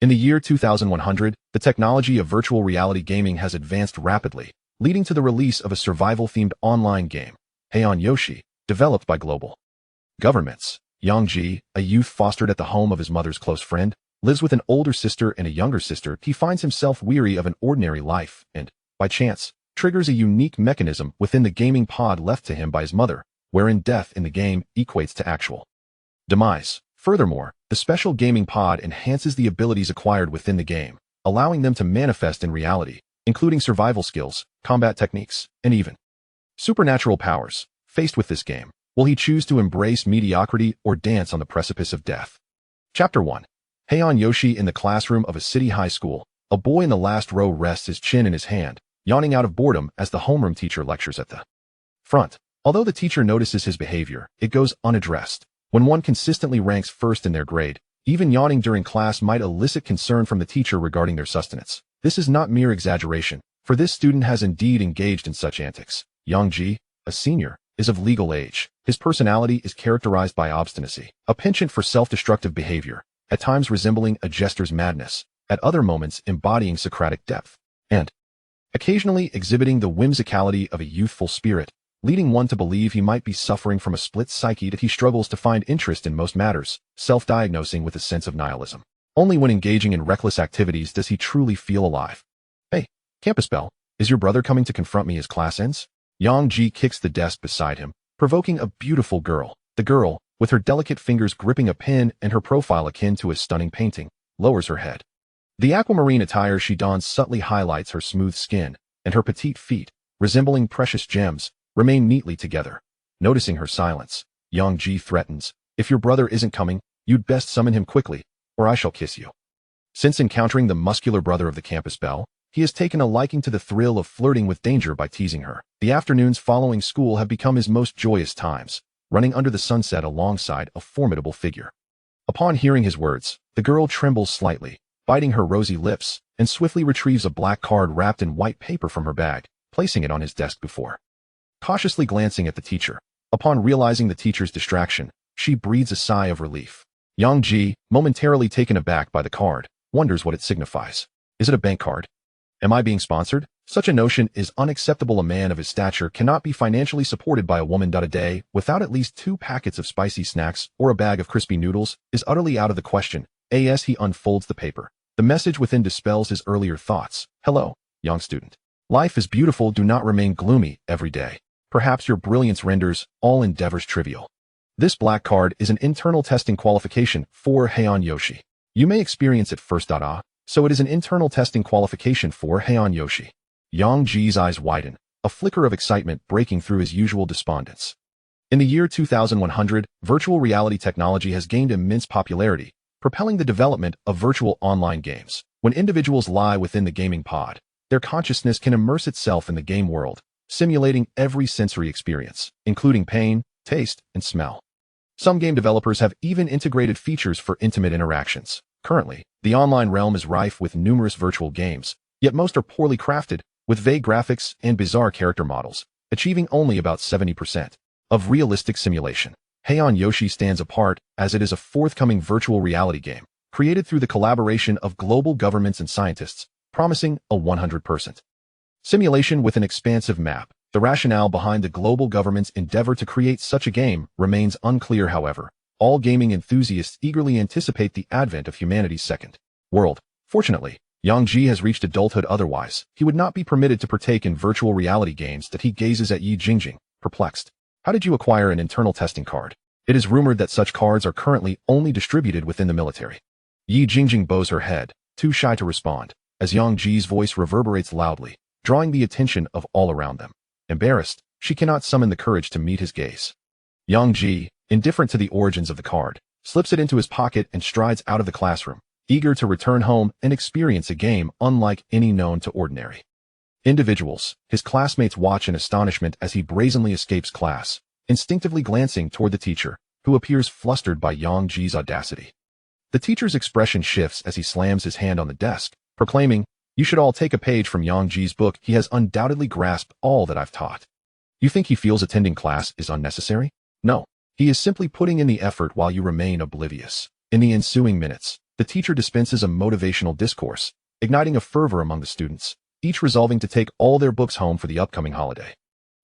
In the year 2100, the technology of virtual reality gaming has advanced rapidly, leading to the release of a survival-themed online game, Hey on Yoshi, developed by global governments. Yang, a youth fostered at the home of his mother's close friend, lives with an older sister and a younger sister. He finds himself weary of an ordinary life and, by chance, triggers a unique mechanism within the gaming pod left to him by his mother, wherein death in the game equates to actual demise. Furthermore, the special gaming pod enhances the abilities acquired within the game, allowing them to manifest in reality, including survival skills, combat techniques, and even supernatural powers. Faced with this game, will he choose to embrace mediocrity or dance on the precipice of death? Chapter 1. Hey on Yoshi. In the classroom of a city high school, a boy in the last row rests his chin in his hand, yawning out of boredom as the homeroom teacher lectures at the front. Although the teacher notices his behavior, it goes unaddressed. When one consistently ranks first in their grade, even yawning during class might elicit concern from the teacher regarding their sustenance. This is not mere exaggeration, for this student has indeed engaged in such antics. Yang, a senior, is of legal age. His personality is characterized by obstinacy, a penchant for self-destructive behavior, at times resembling a jester's madness, at other moments embodying Socratic depth, and occasionally exhibiting the whimsicality of a youthful spirit, leading one to believe he might be suffering from a split psyche. That he struggles to find interest in most matters, self-diagnosing with a sense of nihilism. Only when engaging in reckless activities does he truly feel alive. Hey, campus bell, is your brother coming to confront me as class ends? Yang kicks the desk beside him, provoking a beautiful girl. The girl, with her delicate fingers gripping a pen and her profile akin to a stunning painting, lowers her head. The aquamarine attire she dons subtly highlights her smooth skin, and her petite feet, resembling precious gems, remain neatly together. Noticing her silence, Yang threatens, if your brother isn't coming, you'd best summon him quickly, or I shall kiss you. Since encountering the muscular brother of the campus belle, he has taken a liking to the thrill of flirting with danger by teasing her. The afternoons following school have become his most joyous times, running under the sunset alongside a formidable figure. Upon hearing his words, the girl trembles slightly, biting her rosy lips, and swiftly retrieves a black card wrapped in white paper from her bag, placing it on his desk before cautiously glancing at the teacher. Upon realizing the teacher's distraction, she breathes a sigh of relief. Yang, momentarily taken aback by the card, wonders what it signifies. Is it a bank card? Am I being sponsored? Such a notion is unacceptable. A man of his stature cannot be financially supported by a woman. A day without at least 2 packets of spicy snacks or a bag of crispy noodles is utterly out of the question. As he unfolds the paper, the message within dispels his earlier thoughts. Hello, young student. Life is beautiful. Do not remain gloomy every day. Perhaps your brilliance renders all endeavors trivial. This black card is an internal testing qualification for Hey on Yoshi. You may experience it first. So it is an internal testing qualification for Hey on Yoshi. Yang's eyes widen, a flicker of excitement breaking through his usual despondence. In the year 2100, virtual reality technology has gained immense popularity, propelling the development of virtual online games. When individuals lie within the gaming pod, their consciousness can immerse itself in the game world, simulating every sensory experience, including pain, taste, and smell. Some game developers have even integrated features for intimate interactions. Currently, the online realm is rife with numerous virtual games, yet most are poorly crafted, with vague graphics and bizarre character models, achieving only about 70% of realistic simulation. Hey on Yoshi stands apart as it is a forthcoming virtual reality game, created through the collaboration of global governments and scientists, promising a 100% simulation with an expansive map. The rationale behind the global government's endeavor to create such a game remains unclear. However, all gaming enthusiasts eagerly anticipate the advent of humanity's second world. Fortunately, Yang has reached adulthood. Otherwise, he would not be permitted to partake in virtual reality games. That he gazes at Yi Jingjing, perplexed. How did you acquire an internal testing card? It is rumored that such cards are currently only distributed within the military. Yi Jingjing bows her head, too shy to respond, as Yang's voice reverberates loudly, drawing the attention of all around them. Embarrassed, she cannot summon the courage to meet his gaze. Yang, indifferent to the origins of the card, slips it into his pocket and strides out of the classroom, eager to return home and experience a game unlike any known to ordinary individuals. His classmates watch in astonishment as he brazenly escapes class, instinctively glancing toward the teacher, who appears flustered by Yang's audacity. The teacher's expression shifts as he slams his hand on the desk, proclaiming, "You should all take a page from Yang's book. He has undoubtedly grasped all that I've taught." You think he feels attending class is unnecessary? No, he is simply putting in the effort while you remain oblivious. In the ensuing minutes, The teacher dispenses a motivational discourse, igniting a fervor among the students, each resolving to take all their books home for the upcoming holiday.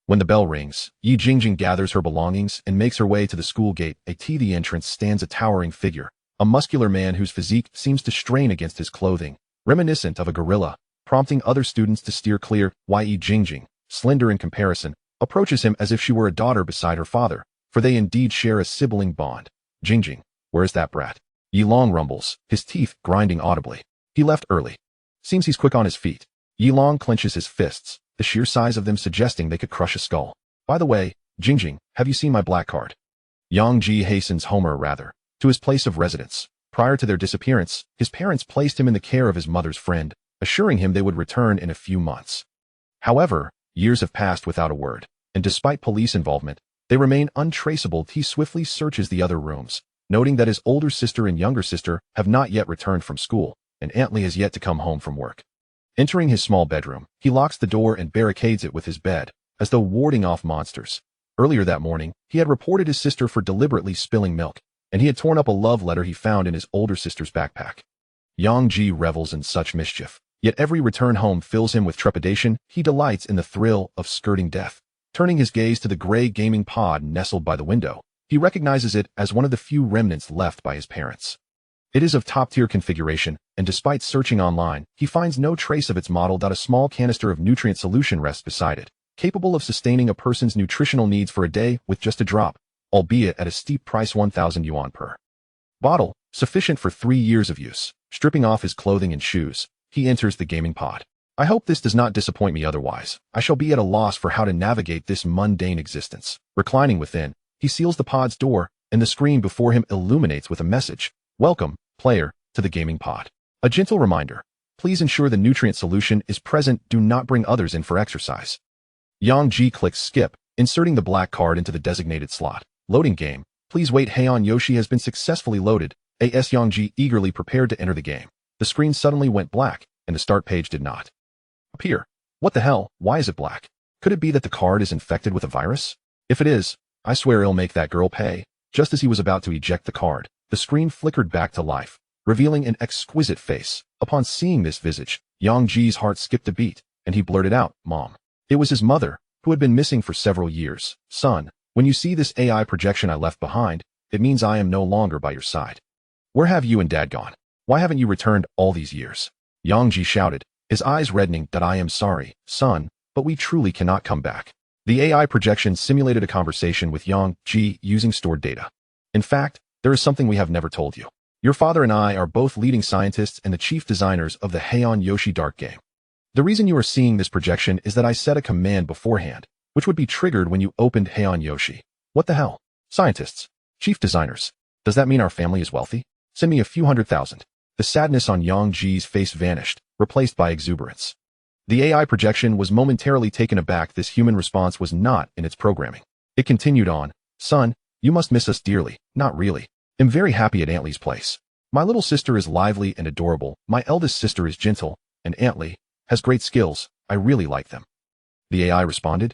When the bell rings, Yi Jingjing gathers her belongings and makes her way to the school gate. At the entrance stands a towering figure, a muscular man whose physique seems to strain against his clothing, reminiscent of a gorilla, prompting other students to steer clear. Yi Jingjing, slender in comparison, approaches him as if she were a daughter beside her father, for they indeed share a sibling bond. Jingjing, where's that brat? Yi Long rumbles, his teeth grinding audibly. He left early. Seems he's quick on his feet. Yi Long clenches his fists, the sheer size of them suggesting they could crush a skull. By the way, Jingjing, have you seen my black card? Yang Ji hastens to his place of residence. Prior to their disappearance, his parents placed him in the care of his mother's friend, assuring him they would return in a few months. However, years have passed without a word, and despite police involvement, they remain untraceable. He swiftly searches the other rooms, noting that his older sister and younger sister have not yet returned from school, and Aunt Lee has yet to come home from work. Entering his small bedroom, he locks the door and barricades it with his bed, as though warding off monsters. Earlier that morning, he had reported his sister for deliberately spilling milk, and he had torn up a love letter he found in his older sister's backpack. Yang Ji revels in such mischief, yet every return home fills him with trepidation. He delights in the thrill of skirting death. Turning his gaze to the gray gaming pod nestled by the window, he recognizes it as one of the few remnants left by his parents. It is of top-tier configuration, and despite searching online, he finds no trace of its model. A small canister of nutrient solution rests beside it, capable of sustaining a person's nutritional needs for a day with just a drop, albeit at a steep price, 1,000 yuan per bottle, sufficient for 3 years of use. Stripping off his clothing and shoes, he enters the gaming pod. I hope this does not disappoint me, otherwise I shall be at a loss for how to navigate this mundane existence. Reclining within, he seals the pod's door, and the screen before him illuminates with a message. Welcome, player, to the gaming pod. A gentle reminder. Please ensure the nutrient solution is present. Do not bring others in for exercise. Yang Ji clicks skip, inserting the black card into the designated slot. Loading game. Please wait. Heian Yoshi has been successfully loaded. As Yang Ji eagerly prepared to enter the game, the screen suddenly went black, and the start page did not appear. What the hell? Why is it black? Could it be that the card is infected with a virus? If it is, I swear it'll make that girl pay. Just as he was about to eject the card, the screen flickered back to life, revealing an exquisite face. Upon seeing this visage, Yang Ji's heart skipped a beat, and he blurted out, Mom. It was his mother, who had been missing for several years. Son, when you see this AI projection I left behind, it means I am no longer by your side. Where have you and Dad gone? Why haven't you returned all these years? Yang Ji shouted, his eyes reddening. I am sorry, son, but we truly cannot come back. The AI projection simulated a conversation with Yang Ji using stored data. In fact, there is something we have never told you. Your father and I are both leading scientists and the chief designers of the Heian Yoshi Dark game. The reason you are seeing this projection is that I set a command beforehand, which would be triggered when you opened Heian Yoshi. What the hell? Scientists. Chief designers. Does that mean our family is wealthy? Send me a few 100,000. The sadness on Yang Ji's face vanished, replaced by exuberance. The AI projection was momentarily taken aback. This human response was not in its programming. It continued on, Son, you must miss us dearly. Not really. I'm very happy at Aunt Lee's place. My little sister is lively and adorable. My eldest sister is gentle, and Aunt Lee has great skills. I really like them. The AI responded.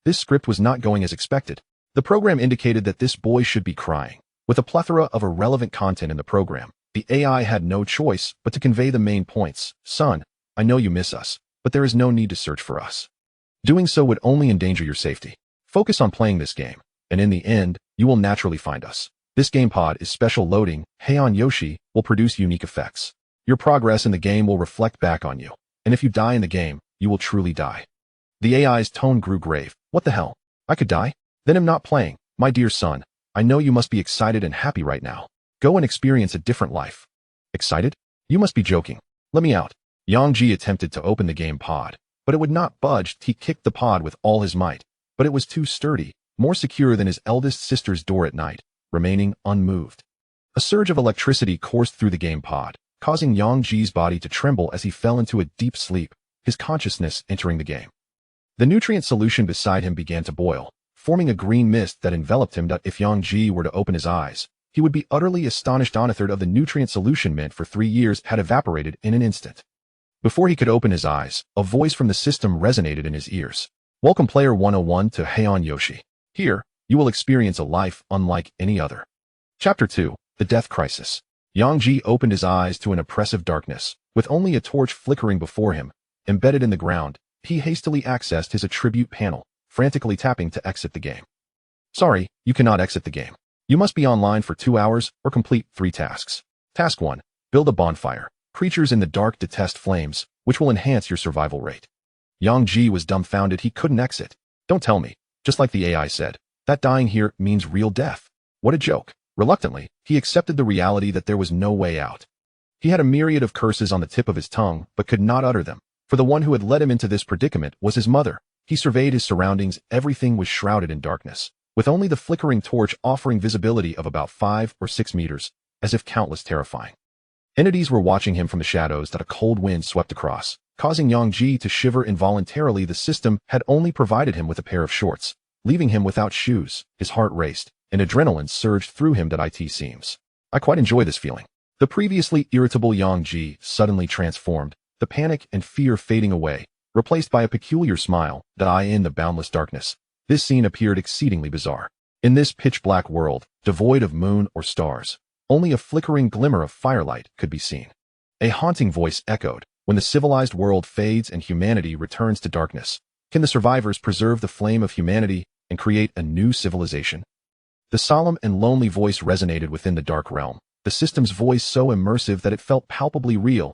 This script was not going as expected. The program indicated that this boy should be crying. With a plethora of irrelevant content in the program, the AI had no choice but to convey the main points. Son, I know you miss us, but there is no need to search for us. Doing so would only endanger your safety. Focus on playing this game, and in the end, you will naturally find us. This game pod is special loading. Heian Yoshi will produce unique effects. Your progress in the game will reflect back on you, and if you die in the game, you will truly die. The AI's tone grew grave. What the hell? I could die? Then I'm not playing. My dear son, I know you must be excited and happy right now. Go and experience a different life. Excited? You must be joking. Let me out. Yang Ji attempted to open the game pod, but it would not budge. He kicked the pod with all his might, but it was too sturdy, more secure than his eldest sister's door at night, remaining unmoved. A surge of electricity coursed through the game pod, causing Yang Ji's body to tremble as he fell into a deep sleep, his consciousness entering the game. The nutrient solution beside him began to boil, forming a green mist that enveloped him. If Yang Ji were to open his eyes, he would be utterly astonished. 1/3 of the nutrient solution meant for 3 years had evaporated in an instant. Before he could open his eyes, a voice from the system resonated in his ears. Welcome Player 101 to Heian Yoshi. Here, you will experience a life unlike any other. Chapter 2, The Death Crisis. Yang Ji opened his eyes to an oppressive darkness, with only a torch flickering before him. Embedded in the ground, he hastily accessed his attribute panel, frantically tapping to exit the game. Sorry, you cannot exit the game. You must be online for 2 hours or complete 3 tasks. Task 1. Build a bonfire. Creatures in the dark detest flames, which will enhance your survival rate. Yang Ji was dumbfounded he couldn't exit. Don't tell me. Just like the AI said, that dying here means real death. What a joke. Reluctantly, he accepted the reality that there was no way out. He had a myriad of curses on the tip of his tongue, but could not utter them, for the one who had led him into this predicament was his mother. He surveyed his surroundings. Everything was shrouded in darkness, with only the flickering torch offering visibility of about 5 or 6 meters, as if countless terrifying entities were watching him from the shadows that a cold wind swept across, causing Yang Ji to shiver involuntarily. The system had only provided him with a pair of shorts, leaving him without shoes. His heart raced, and adrenaline surged through him. That it seems. I quite enjoy this feeling. The previously irritable Yang Ji suddenly transformed, the panic and fear fading away, replaced by a peculiar smile. In the boundless darkness, this scene appeared exceedingly bizarre. In this pitch-black world, devoid of moon or stars, only a flickering glimmer of firelight could be seen. A haunting voice echoed, when the civilized world fades and humanity returns to darkness, can the survivors preserve the flame of humanity and create a new civilization? The solemn and lonely voice resonated within the dark realm, the system's voice so immersive that it felt palpably real.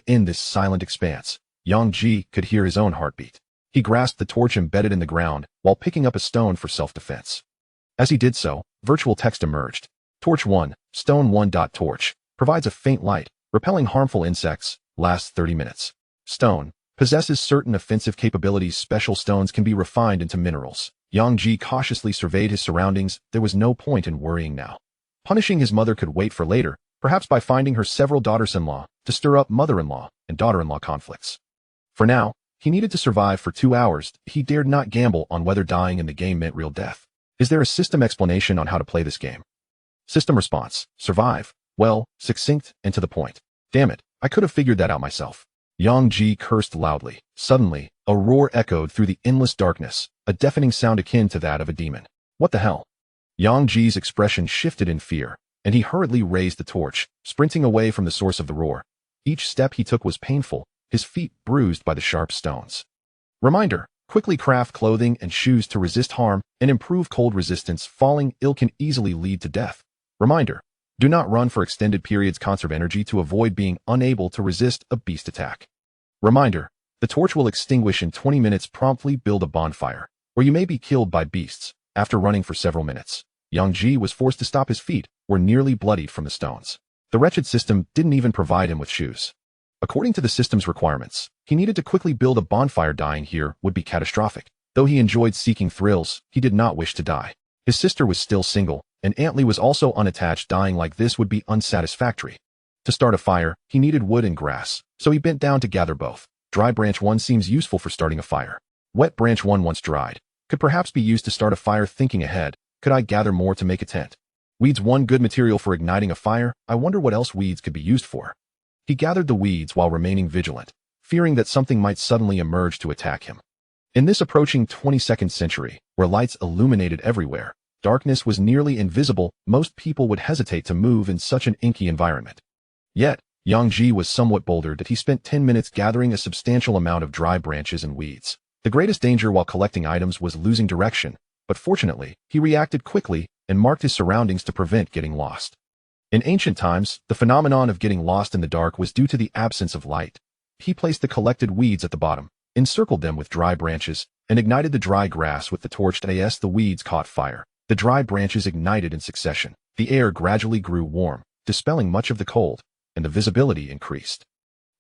In this silent expanse, Yang Ji could hear his own heartbeat. He grasped the torch embedded in the ground while picking up a stone for self-defense. As he did so, virtual text emerged. Torch 1, Stone 1. Torch provides a faint light, repelling harmful insects, lasts 30 minutes. Stone possesses certain offensive capabilities. Special stones can be refined into minerals. Yang Ji cautiously surveyed his surroundings. There was no point in worrying now. Punishing his mother could wait for later, perhaps by finding her several daughters-in-law to stir up mother-in-law and daughter-in-law conflicts. For now, he needed to survive for 2 hours. He dared not gamble on whether dying in the game meant real death. Is there a system explanation on how to play this game? System response: survive. Well, succinct and to the point. Damn it, I could have figured that out myself. Yang Ji cursed loudly. Suddenly, a roar echoed through the endless darkness, a deafening sound akin to that of a demon. What the hell? Yang Ji's expression shifted in fear, and he hurriedly raised the torch, sprinting away from the source of the roar. Each step he took was painful, his feet bruised by the sharp stones. Reminder: quickly craft clothing and shoes to resist harm and improve cold resistance. Falling ill can easily lead to death. Reminder: do not run for extended periods. Conserve energy to avoid being unable to resist a beast attack. Reminder: the torch will extinguish in 20 minutes. Promptly build a bonfire, or you may be killed by beasts. After running for several minutes, Yang Ji was forced to stop. His feet were nearly bloodied from the stones. The wretched system didn't even provide him with shoes. According to the system's requirements, he needed to quickly build a bonfire. Dying here would be catastrophic. Though he enjoyed seeking thrills, he did not wish to die. His sister was still single, and Aunt Lee was also unattached. Dying like this would be unsatisfactory. To start a fire, he needed wood and grass, so he bent down to gather both. Dry branch 1 seems useful for starting a fire. Wet branch 1, once dried, could perhaps be used to start a fire. Thinking ahead, could I gather more to make a tent? Weeds 1, good material for igniting a fire. I wonder what else weeds could be used for. He gathered the weeds while remaining vigilant, fearing that something might suddenly emerge to attack him. In this approaching 22nd century, where lights illuminated everywhere, darkness was nearly invisible. Most people would hesitate to move in such an inky environment. Yet, Yang Ji was somewhat bolder that he spent 10 minutes gathering a substantial amount of dry branches and weeds. The greatest danger while collecting items was losing direction, but fortunately, he reacted quickly and marked his surroundings to prevent getting lost. In ancient times, the phenomenon of getting lost in the dark was due to the absence of light. He placed the collected weeds at the bottom, encircled them with dry branches, and ignited the dry grass with the torch. As the weeds caught fire, the dry branches ignited in succession. The air gradually grew warm, dispelling much of the cold, and the visibility increased.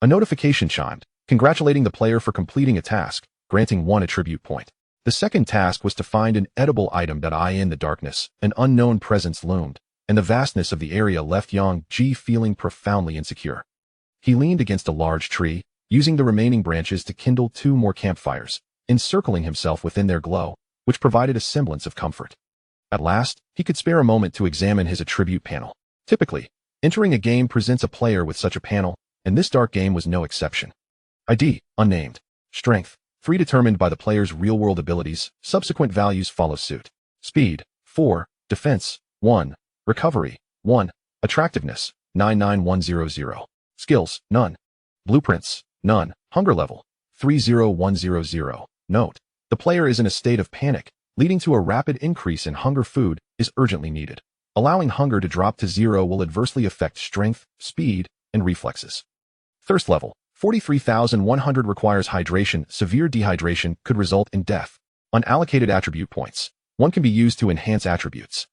A notification chimed, congratulating the player for completing a task, granting 1 attribute point. The second task was to find an edible item. In the darkness, an unknown presence loomed, and the vastness of the area left Yang Ji feeling profoundly insecure. He leaned against a large tree, using the remaining branches to kindle 2 more campfires, encircling himself within their glow, which provided a semblance of comfort. At last, he could spare a moment to examine his attribute panel. Typically, entering a game presents a player with such a panel, and this dark game was no exception. ID: unnamed. Strength: 3, determined by the player's real-world abilities. Subsequent values follow suit. Speed: 4, Defense: 1, Recovery: 1, Attractiveness: 99100. Skills, none. Blueprints, none. Hunger level, 30100. Note: the player is in a state of panic, leading to a rapid increase in hunger. Food is urgently needed. Allowing hunger to drop to 0 will adversely affect strength, speed, and reflexes. Thirst level, 43,100. Requires hydration. Severe dehydration could result in death. Unallocated attribute points. One can be used to enhance attributes.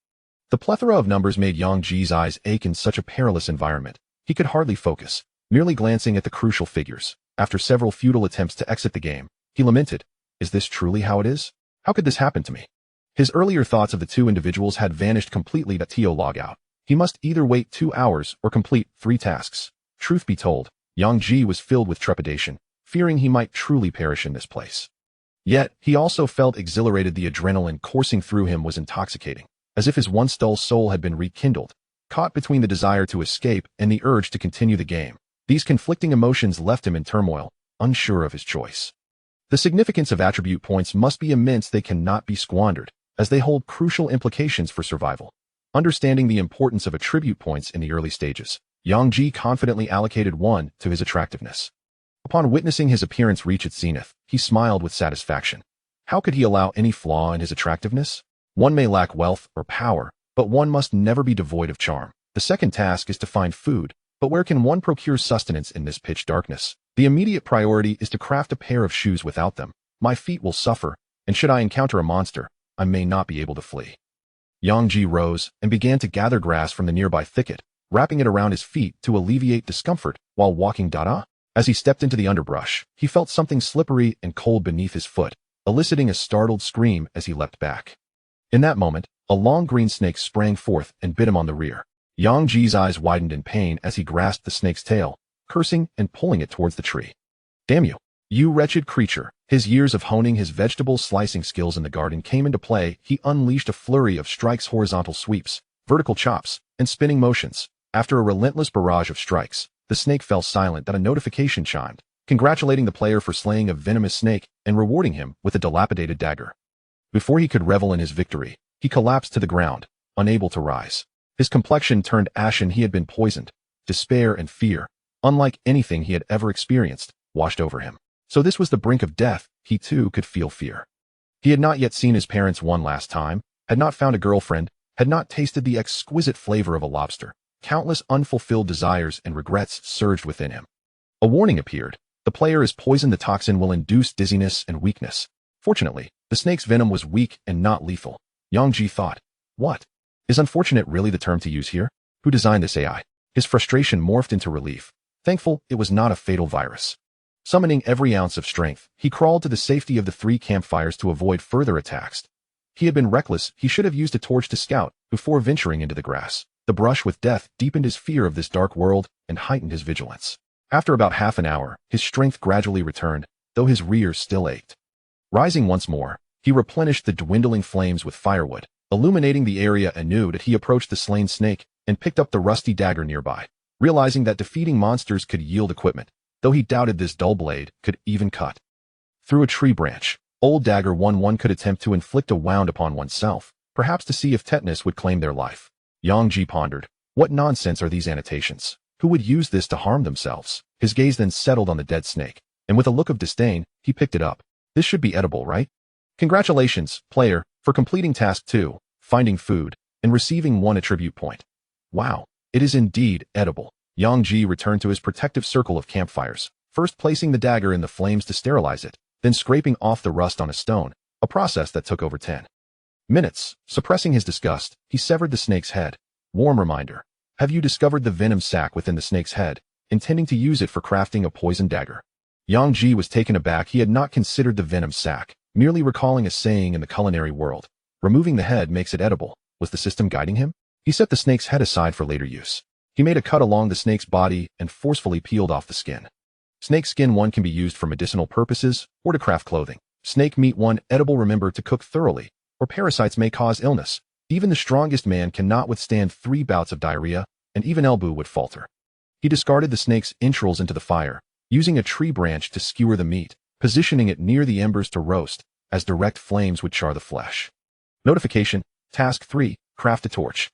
The plethora of numbers made Yang Ji's eyes ache in such a perilous environment. He could hardly focus, merely glancing at the crucial figures. After several futile attempts to exit the game, he lamented, "Is this truly how it is? How could this happen to me?" His earlier thoughts of the two individuals had vanished completely. To log out. He must either wait 2 hours or complete 3 tasks. Truth be told, Yang Ji was filled with trepidation, fearing he might truly perish in this place. Yet, he also felt exhilarated. The adrenaline coursing through him was intoxicating, as if his once dull soul had been rekindled. Caught between the desire to escape and the urge to continue the game, these conflicting emotions left him in turmoil, unsure of his choice. The significance of attribute points must be immense. They cannot be squandered, as they hold crucial implications for survival. Understanding the importance of attribute points in the early stages, Yang Ji confidently allocated 1 to his attractiveness. Upon witnessing his appearance reach its zenith, he smiled with satisfaction. How could he allow any flaw in his attractiveness? One may lack wealth or power, but one must never be devoid of charm. The second task is to find food, but where can one procure sustenance in this pitch darkness? The immediate priority is to craft a pair of shoes. Without them, my feet will suffer, and should I encounter a monster, I may not be able to flee. Yang Ji rose and began to gather grass from the nearby thicket, wrapping it around his feet to alleviate discomfort while walking. As he stepped into the underbrush, he felt something slippery and cold beneath his foot, eliciting a startled scream as he leapt back. In that moment, a long green snake sprang forth and bit him on the rear. Yang Ji's eyes widened in pain as he grasped the snake's tail, cursing and pulling it towards the tree. "Damn you, you wretched creature!" His years of honing his vegetable slicing skills in the garden came into play. He unleashed a flurry of strikes, horizontal sweeps, vertical chops, and spinning motions. After a relentless barrage of strikes, the snake fell silent. A notification chimed, congratulating the player for slaying a venomous snake and rewarding him with a dilapidated dagger. Before he could revel in his victory, he collapsed to the ground, unable to rise. His complexion turned ashen. He had been poisoned. Despair and fear, unlike anything he had ever experienced, washed over him. So this was the brink of death. He too could feel fear. He had not yet seen his parents one last time, had not found a girlfriend, had not tasted the exquisite flavor of a lobster. Countless unfulfilled desires and regrets surged within him. A warning appeared. The player is poisoned. The toxin will induce dizziness and weakness. Fortunately, the snake's venom was weak and not lethal. Yang Ji thought, "What? Is unfortunate really the term to use here? Who designed this AI?" His frustration morphed into relief. Thankful it was not a fatal virus. Summoning every ounce of strength, he crawled to the safety of the 3 campfires to avoid further attacks. He had been reckless. He should have used a torch to scout before venturing into the grass. The brush with death deepened his fear of this dark world and heightened his vigilance. After about half an hour, his strength gradually returned, though his rear still ached. Rising once more, he replenished the dwindling flames with firewood, illuminating the area anew. He approached the slain snake and picked up the rusty dagger nearby, realizing that defeating monsters could yield equipment, though he doubted this dull blade could even cut through a tree branch. Old dagger one could attempt to inflict a wound upon oneself, perhaps to see if tetanus would claim their life. Yang Ji pondered, what nonsense are these annotations? Who would use this to harm themselves? His gaze then settled on the dead snake, and with a look of disdain, he picked it up. This should be edible, right? Congratulations, player, for completing task 2, finding food, and receiving 1 attribute point. Wow, it is indeed edible. Yang Ji returned to his protective circle of campfires, first placing the dagger in the flames to sterilize it, then scraping off the rust on a stone, a process that took over 10 minutes. Suppressing his disgust, he severed the snake's head. Warm reminder. Have you discovered the venom sac within the snake's head, intending to use it for crafting a poison dagger? Yang Ji was taken aback. He had not considered the venom sac, merely recalling a saying in the culinary world. Removing the head makes it edible. Was the system guiding him? He set the snake's head aside for later use. He made a cut along the snake's body and forcefully peeled off the skin. Snake skin 1 can be used for medicinal purposes or to craft clothing. Snake meat 1 edible. Remember to cook thoroughly, or parasites may cause illness. Even the strongest man cannot withstand 3 bouts of diarrhea, and even Elbu would falter. He discarded the snake's entrails into the fire, using a tree branch to skewer the meat, positioning it near the embers to roast, as direct flames would char the flesh. Notification, Task 3, Craft a Torch.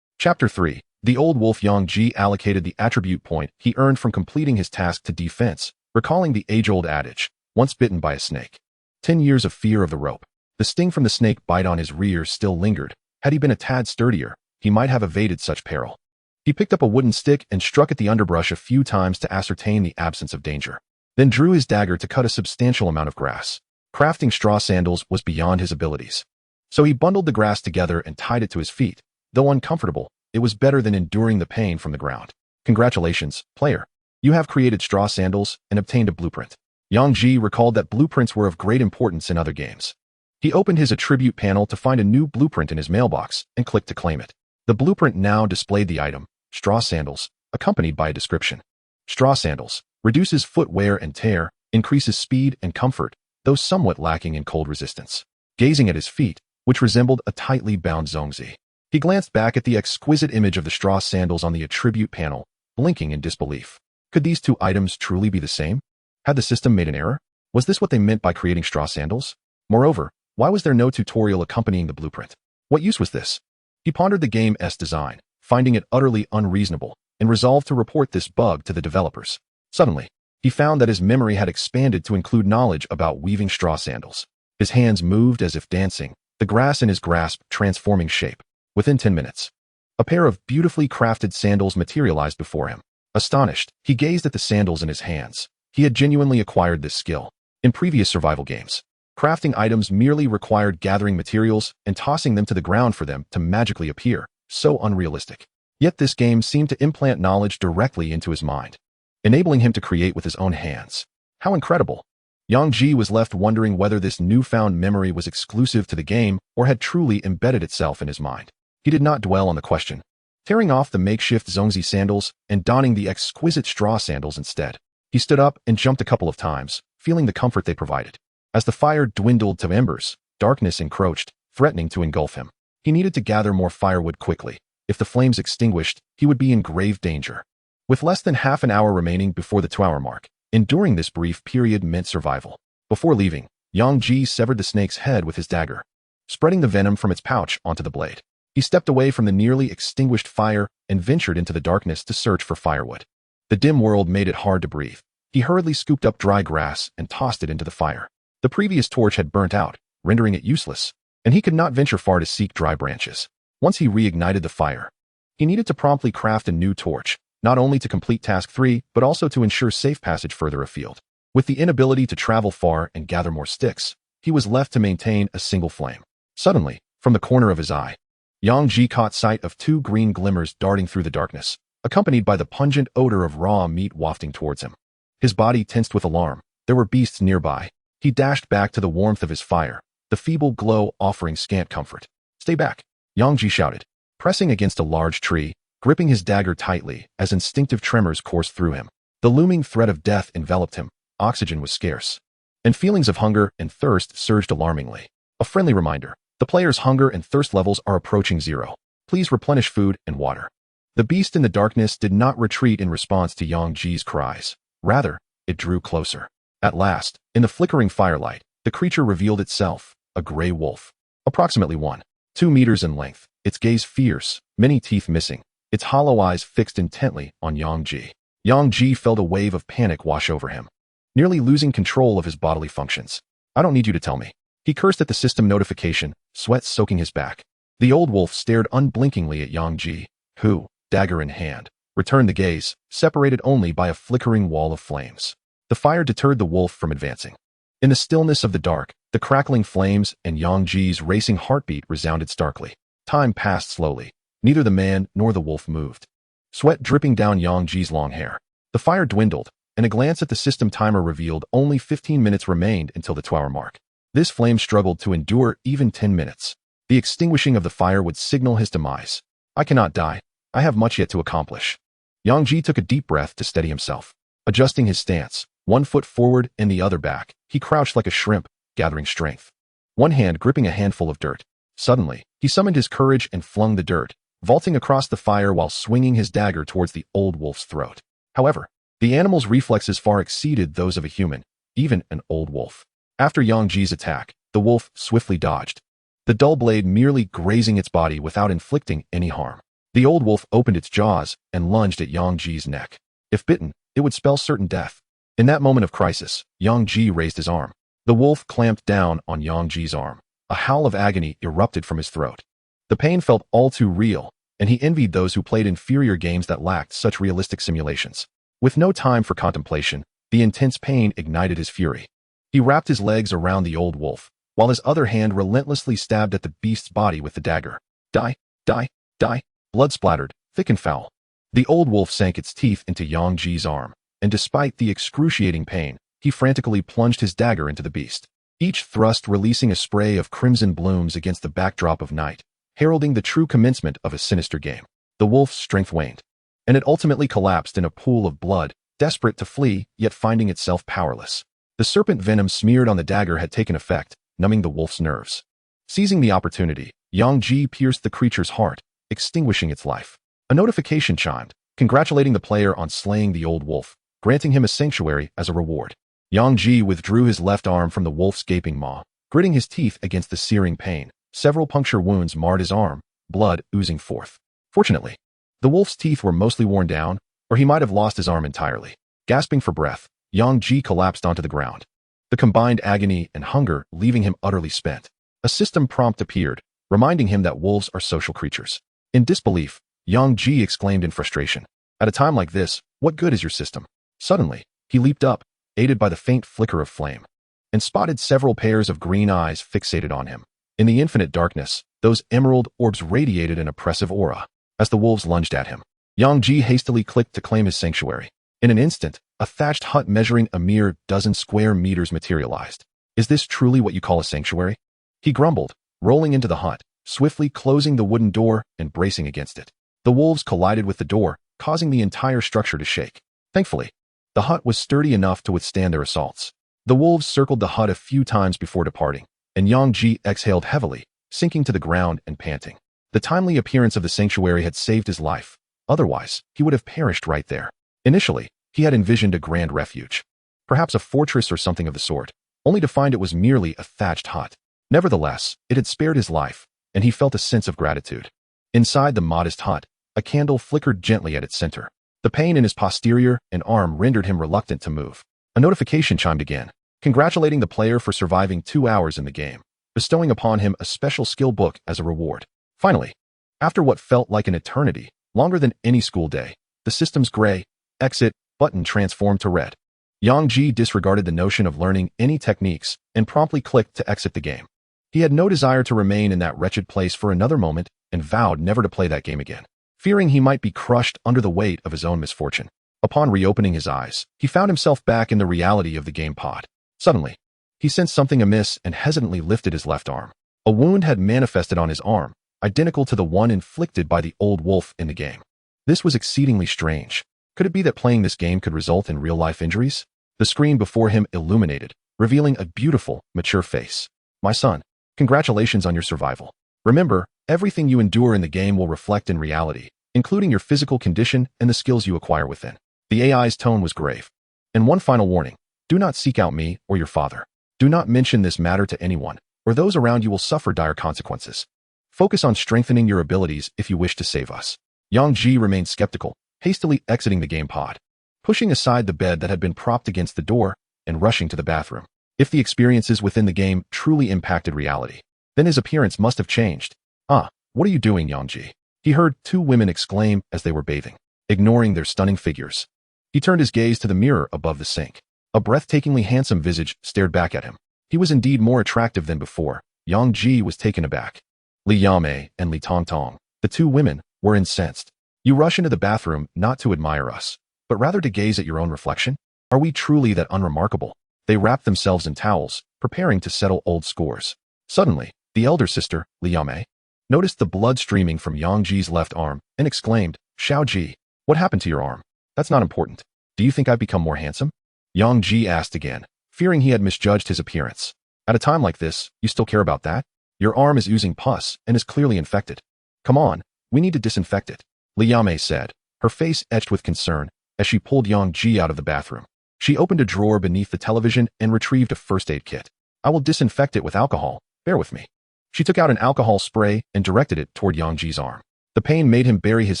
Chapter 3, The old wolf Yang Ji allocated the attribute point he earned from completing his task to defense, recalling the age-old adage, once bitten by a snake. 10 years of fear of the rope. The sting from the snake bite on his rear still lingered. Had he been a tad sturdier, he might have evaded such peril. He picked up a wooden stick and struck at the underbrush a few times to ascertain the absence of danger, then drew his dagger to cut a substantial amount of grass. Crafting straw sandals was beyond his abilities. So he bundled the grass together and tied it to his feet. Though uncomfortable, it was better than enduring the pain from the ground. Congratulations, player. You have created straw sandals and obtained a blueprint. Yang Ji recalled that blueprints were of great importance in other games. He opened his attribute panel to find a new blueprint in his mailbox and clicked to claim it. The blueprint now displayed the item, straw sandals, accompanied by a description. Straw sandals reduces foot wear and tear, increases speed and comfort, though somewhat lacking in cold resistance. Gazing at his feet, which resembled a tightly bound zongzi, he glanced back at the exquisite image of the straw sandals on the attribute panel, blinking in disbelief. Could these two items truly be the same? Had the system made an error? Was this what they meant by creating straw sandals? Moreover, why was there no tutorial accompanying the blueprint? What use was this? He pondered the game's design, finding it utterly unreasonable, and resolved to report this bug to the developers. Suddenly, he found that his memory had expanded to include knowledge about weaving straw sandals. His hands moved as if dancing, the grass in his grasp transforming shape. Within 10 minutes, a pair of beautifully crafted sandals materialized before him. Astonished, he gazed at the sandals in his hands. He had genuinely acquired this skill. In previous survival games, crafting items merely required gathering materials and tossing them to the ground for them to magically appear. So unrealistic. Yet this game seemed to implant knowledge directly into his mind, enabling him to create with his own hands. How incredible! Yang Ji was left wondering whether this newfound memory was exclusive to the game or had truly embedded itself in his mind. He did not dwell on the question, tearing off the makeshift zongzi sandals and donning the exquisite straw sandals instead. He stood up and jumped a couple of times, feeling the comfort they provided. As the fire dwindled to embers, darkness encroached, threatening to engulf him. He needed to gather more firewood quickly. If the flames extinguished, he would be in grave danger. With less than half an hour remaining before the 2-hour mark, enduring this brief period meant survival. Before leaving, Yang Ji severed the snake's head with his dagger, spreading the venom from its pouch onto the blade. He stepped away from the nearly extinguished fire and ventured into the darkness to search for firewood. The dim world made it hard to breathe. He hurriedly scooped up dry grass and tossed it into the fire. The previous torch had burnt out, rendering it useless, and he could not venture far to seek dry branches. Once he reignited the fire, he needed to promptly craft a new torch, not only to complete task 3, but also to ensure safe passage further afield. With the inability to travel far and gather more sticks, he was left to maintain a single flame. Suddenly, from the corner of his eye, Yang Ji caught sight of 2 green glimmers darting through the darkness, accompanied by the pungent odor of raw meat wafting towards him. His body tensed with alarm. There were beasts nearby. He dashed back to the warmth of his fire, the feeble glow offering scant comfort. "Stay back," Yang Ji shouted, pressing against a large tree, gripping his dagger tightly as instinctive tremors coursed through him. The looming threat of death enveloped him. Oxygen was scarce, and feelings of hunger and thirst surged alarmingly. A friendly reminder: the player's hunger and thirst levels are approaching 0. Please replenish food and water. The beast in the darkness did not retreat in response to Yang Ji's cries. Rather, it drew closer. At last, in the flickering firelight, the creature revealed itself, a gray wolf, approximately 1.2 meters in length, its gaze fierce, many teeth missing, its hollow eyes fixed intently on Yang Ji. Yang Ji felt a wave of panic wash over him, nearly losing control of his bodily functions. "I don't need you to tell me." He cursed at the system notification, sweat soaking his back. The old wolf stared unblinkingly at Yang Ji, who, dagger in hand, returned the gaze, separated only by a flickering wall of flames. The fire deterred the wolf from advancing. In the stillness of the dark, the crackling flames and Yang Ji's racing heartbeat resounded starkly. Time passed slowly. Neither the man nor the wolf moved, sweat dripping down Yang Ji's long hair. The fire dwindled, and a glance at the system timer revealed only 15 minutes remained until the 2-hour mark. This flame struggled to endure even 10 minutes. The extinguishing of the fire would signal his demise. "I cannot die. I have much yet to accomplish." Yang Ji took a deep breath to steady himself. Adjusting his stance, 1 foot forward and the other back, he crouched like a shrimp, gathering strength, one hand gripping a handful of dirt. Suddenly, he summoned his courage and flung the dirt, vaulting across the fire while swinging his dagger towards the old wolf's throat. However, the animal's reflexes far exceeded those of a human, even an old wolf. After Yang Ji's attack, the wolf swiftly dodged, the dull blade merely grazing its body without inflicting any harm. The old wolf opened its jaws and lunged at Yang Ji's neck. If bitten, it would spell certain death. In that moment of crisis, Yang Ji raised his arm. The wolf clamped down on Yang Ji's arm. A howl of agony erupted from his throat. The pain felt all too real, and he envied those who played inferior games that lacked such realistic simulations. With no time for contemplation, the intense pain ignited his fury. He wrapped his legs around the old wolf, while his other hand relentlessly stabbed at the beast's body with the dagger. Die, die, die. Blood splattered, thick and foul. The old wolf sank its teeth into Yang Ji's arm, and despite the excruciating pain, he frantically plunged his dagger into the beast. Each thrust releasing a spray of crimson blooms against the backdrop of night, heralding the true commencement of a sinister game. The wolf's strength waned, and it ultimately collapsed in a pool of blood, desperate to flee, yet finding itself powerless. The serpent venom smeared on the dagger had taken effect, numbing the wolf's nerves. Seizing the opportunity, Yang Ji pierced the creature's heart, extinguishing its life. A notification chimed, congratulating the player on slaying the old wolf, granting him a sanctuary as a reward. Yang Ji withdrew his left arm from the wolf's gaping maw, gritting his teeth against the searing pain. Several puncture wounds marred his arm, blood oozing forth. Fortunately, the wolf's teeth were mostly worn down, or he might have lost his arm entirely. Gasping for breath, Yang Ji collapsed onto the ground, the combined agony and hunger leaving him utterly spent. A system prompt appeared, reminding him that wolves are social creatures. In disbelief, Yang Ji exclaimed in frustration. At a time like this, what good is your system? Suddenly, he leaped up, aided by the faint flicker of flame, and spotted several pairs of green eyes fixated on him. In the infinite darkness, those emerald orbs radiated an oppressive aura. As the wolves lunged at him, Yang Ji hastily clicked to claim his sanctuary. In an instant, a thatched hut measuring a mere dozen square meters materialized. Is this truly what you call a sanctuary? He grumbled, rolling into the hut, swiftly closing the wooden door and bracing against it. The wolves collided with the door, causing the entire structure to shake. Thankfully, the hut was sturdy enough to withstand their assaults. The wolves circled the hut a few times before departing, and Yang Ji exhaled heavily, sinking to the ground and panting. The timely appearance of the sanctuary had saved his life. Otherwise, he would have perished right there. Initially, he had envisioned a grand refuge, perhaps a fortress or something of the sort, only to find it was merely a thatched hut. Nevertheless, it had spared his life, and he felt a sense of gratitude. Inside the modest hut, a candle flickered gently at its center. The pain in his posterior and arm rendered him reluctant to move. A notification chimed again, congratulating the player for surviving 2 hours in the game, bestowing upon him a special skill book as a reward. Finally, after what felt like an eternity, longer than any school day, the system's gray exit button transformed to red. Yang Ji disregarded the notion of learning any techniques and promptly clicked to exit the game. He had no desire to remain in that wretched place for another moment and vowed never to play that game again, fearing he might be crushed under the weight of his own misfortune. Upon reopening his eyes, he found himself back in the reality of the game pod. Suddenly, he sensed something amiss and hesitantly lifted his left arm. A wound had manifested on his arm, identical to the one inflicted by the old wolf in the game. This was exceedingly strange. Could it be that playing this game could result in real-life injuries? The screen before him illuminated, revealing a beautiful, mature face. My son, congratulations on your survival. Remember, everything you endure in the game will reflect in reality, including your physical condition and the skills you acquire within. The AI's tone was grave. And one final warning, do not seek out me or your father. Do not mention this matter to anyone, or those around you will suffer dire consequences. Focus on strengthening your abilities if you wish to save us. Yang Ji remained skeptical, hastily exiting the game pod, pushing aside the bed that had been propped against the door, and rushing to the bathroom. If the experiences within the game truly impacted reality, then his appearance must have changed. What are you doing, Yang Ji? He heard 2 women exclaim as they were bathing, ignoring their stunning figures. He turned his gaze to the mirror above the sink. A breathtakingly handsome visage stared back at him. He was indeed more attractive than before. Yang Ji was taken aback. Li Yamei and Li Tongtong, the 2 women, were incensed. You rush into the bathroom not to admire us, but rather to gaze at your own reflection? Are we truly that unremarkable? They wrapped themselves in towels, preparing to settle old scores. Suddenly, the elder sister, Li Yamei, noticed the blood streaming from Yang Ji's left arm and exclaimed, Xiao Ji, what happened to your arm? That's not important. Do you think I've become more handsome? Yang Ji asked again, fearing he had misjudged his appearance. At a time like this, you still care about that? Your arm is oozing pus and is clearly infected. Come on, we need to disinfect it, Li Yamei said, her face etched with concern as she pulled Yang Ji out of the bathroom. She opened a drawer beneath the television and retrieved a first aid kit. I will disinfect it with alcohol, bear with me. She took out an alcohol spray and directed it toward Yang Ji's arm. The pain made him bury his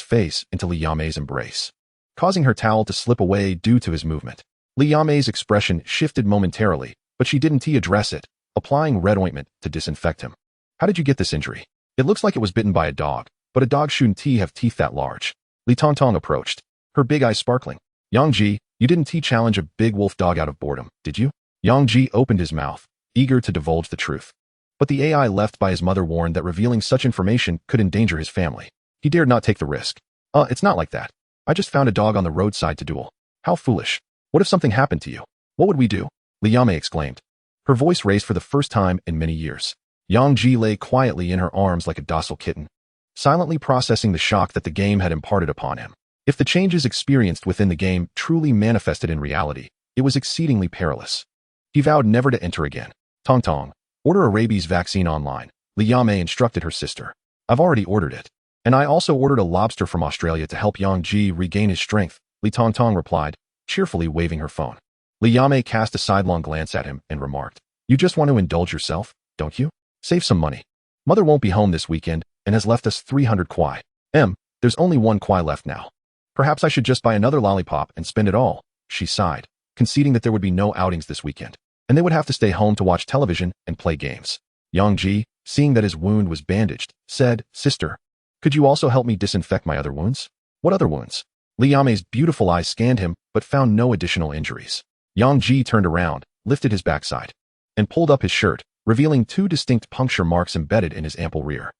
face into Li Yame's embrace, causing her towel to slip away due to his movement. Li Yame's expression shifted momentarily, but she didn't address it, applying red ointment to disinfect him. How did you get this injury? It looks like it was bitten by a dog, but a dog shouldn't have teeth that large. Li Tongtong approached, her big eyes sparkling. Yang Ji, you didn't challenge a big wolf dog out of boredom, did you? Yang Ji opened his mouth, eager to divulge the truth. But the AI left by his mother warned that revealing such information could endanger his family. He dared not take the risk. It's not like that. I just found a dog on the roadside to duel. How foolish. What if something happened to you? What would we do? Li Yame exclaimed. Her voice raised for the first time in many years. Yang Ji lay quietly in her arms like a docile kitten, silently processing the shock that the game had imparted upon him. If the changes experienced within the game truly manifested in reality, it was exceedingly perilous. He vowed never to enter again. Tongtong, order a rabies vaccine online, Li Yame instructed her sister. I've already ordered it. And I also ordered a lobster from Australia to help Yang Ji regain his strength, Li Tongtong replied, cheerfully waving her phone. Li Yame cast a sidelong glance at him and remarked, you just want to indulge yourself, don't you? Save some money. Mother won't be home this weekend and has left us 300 kwai. There's only 1 kwai left now. Perhaps I should just buy another lollipop and spend it all, she sighed, conceding that there would be no outings this weekend, and they would have to stay home to watch television and play games. Yang Ji, seeing that his wound was bandaged, said, sister, could you also help me disinfect my other wounds? What other wounds? Li Yame's beautiful eyes scanned him, but found no additional injuries. Yang Ji turned around, lifted his backside, and pulled up his shirt, revealing 2 distinct puncture marks embedded in his ample rear.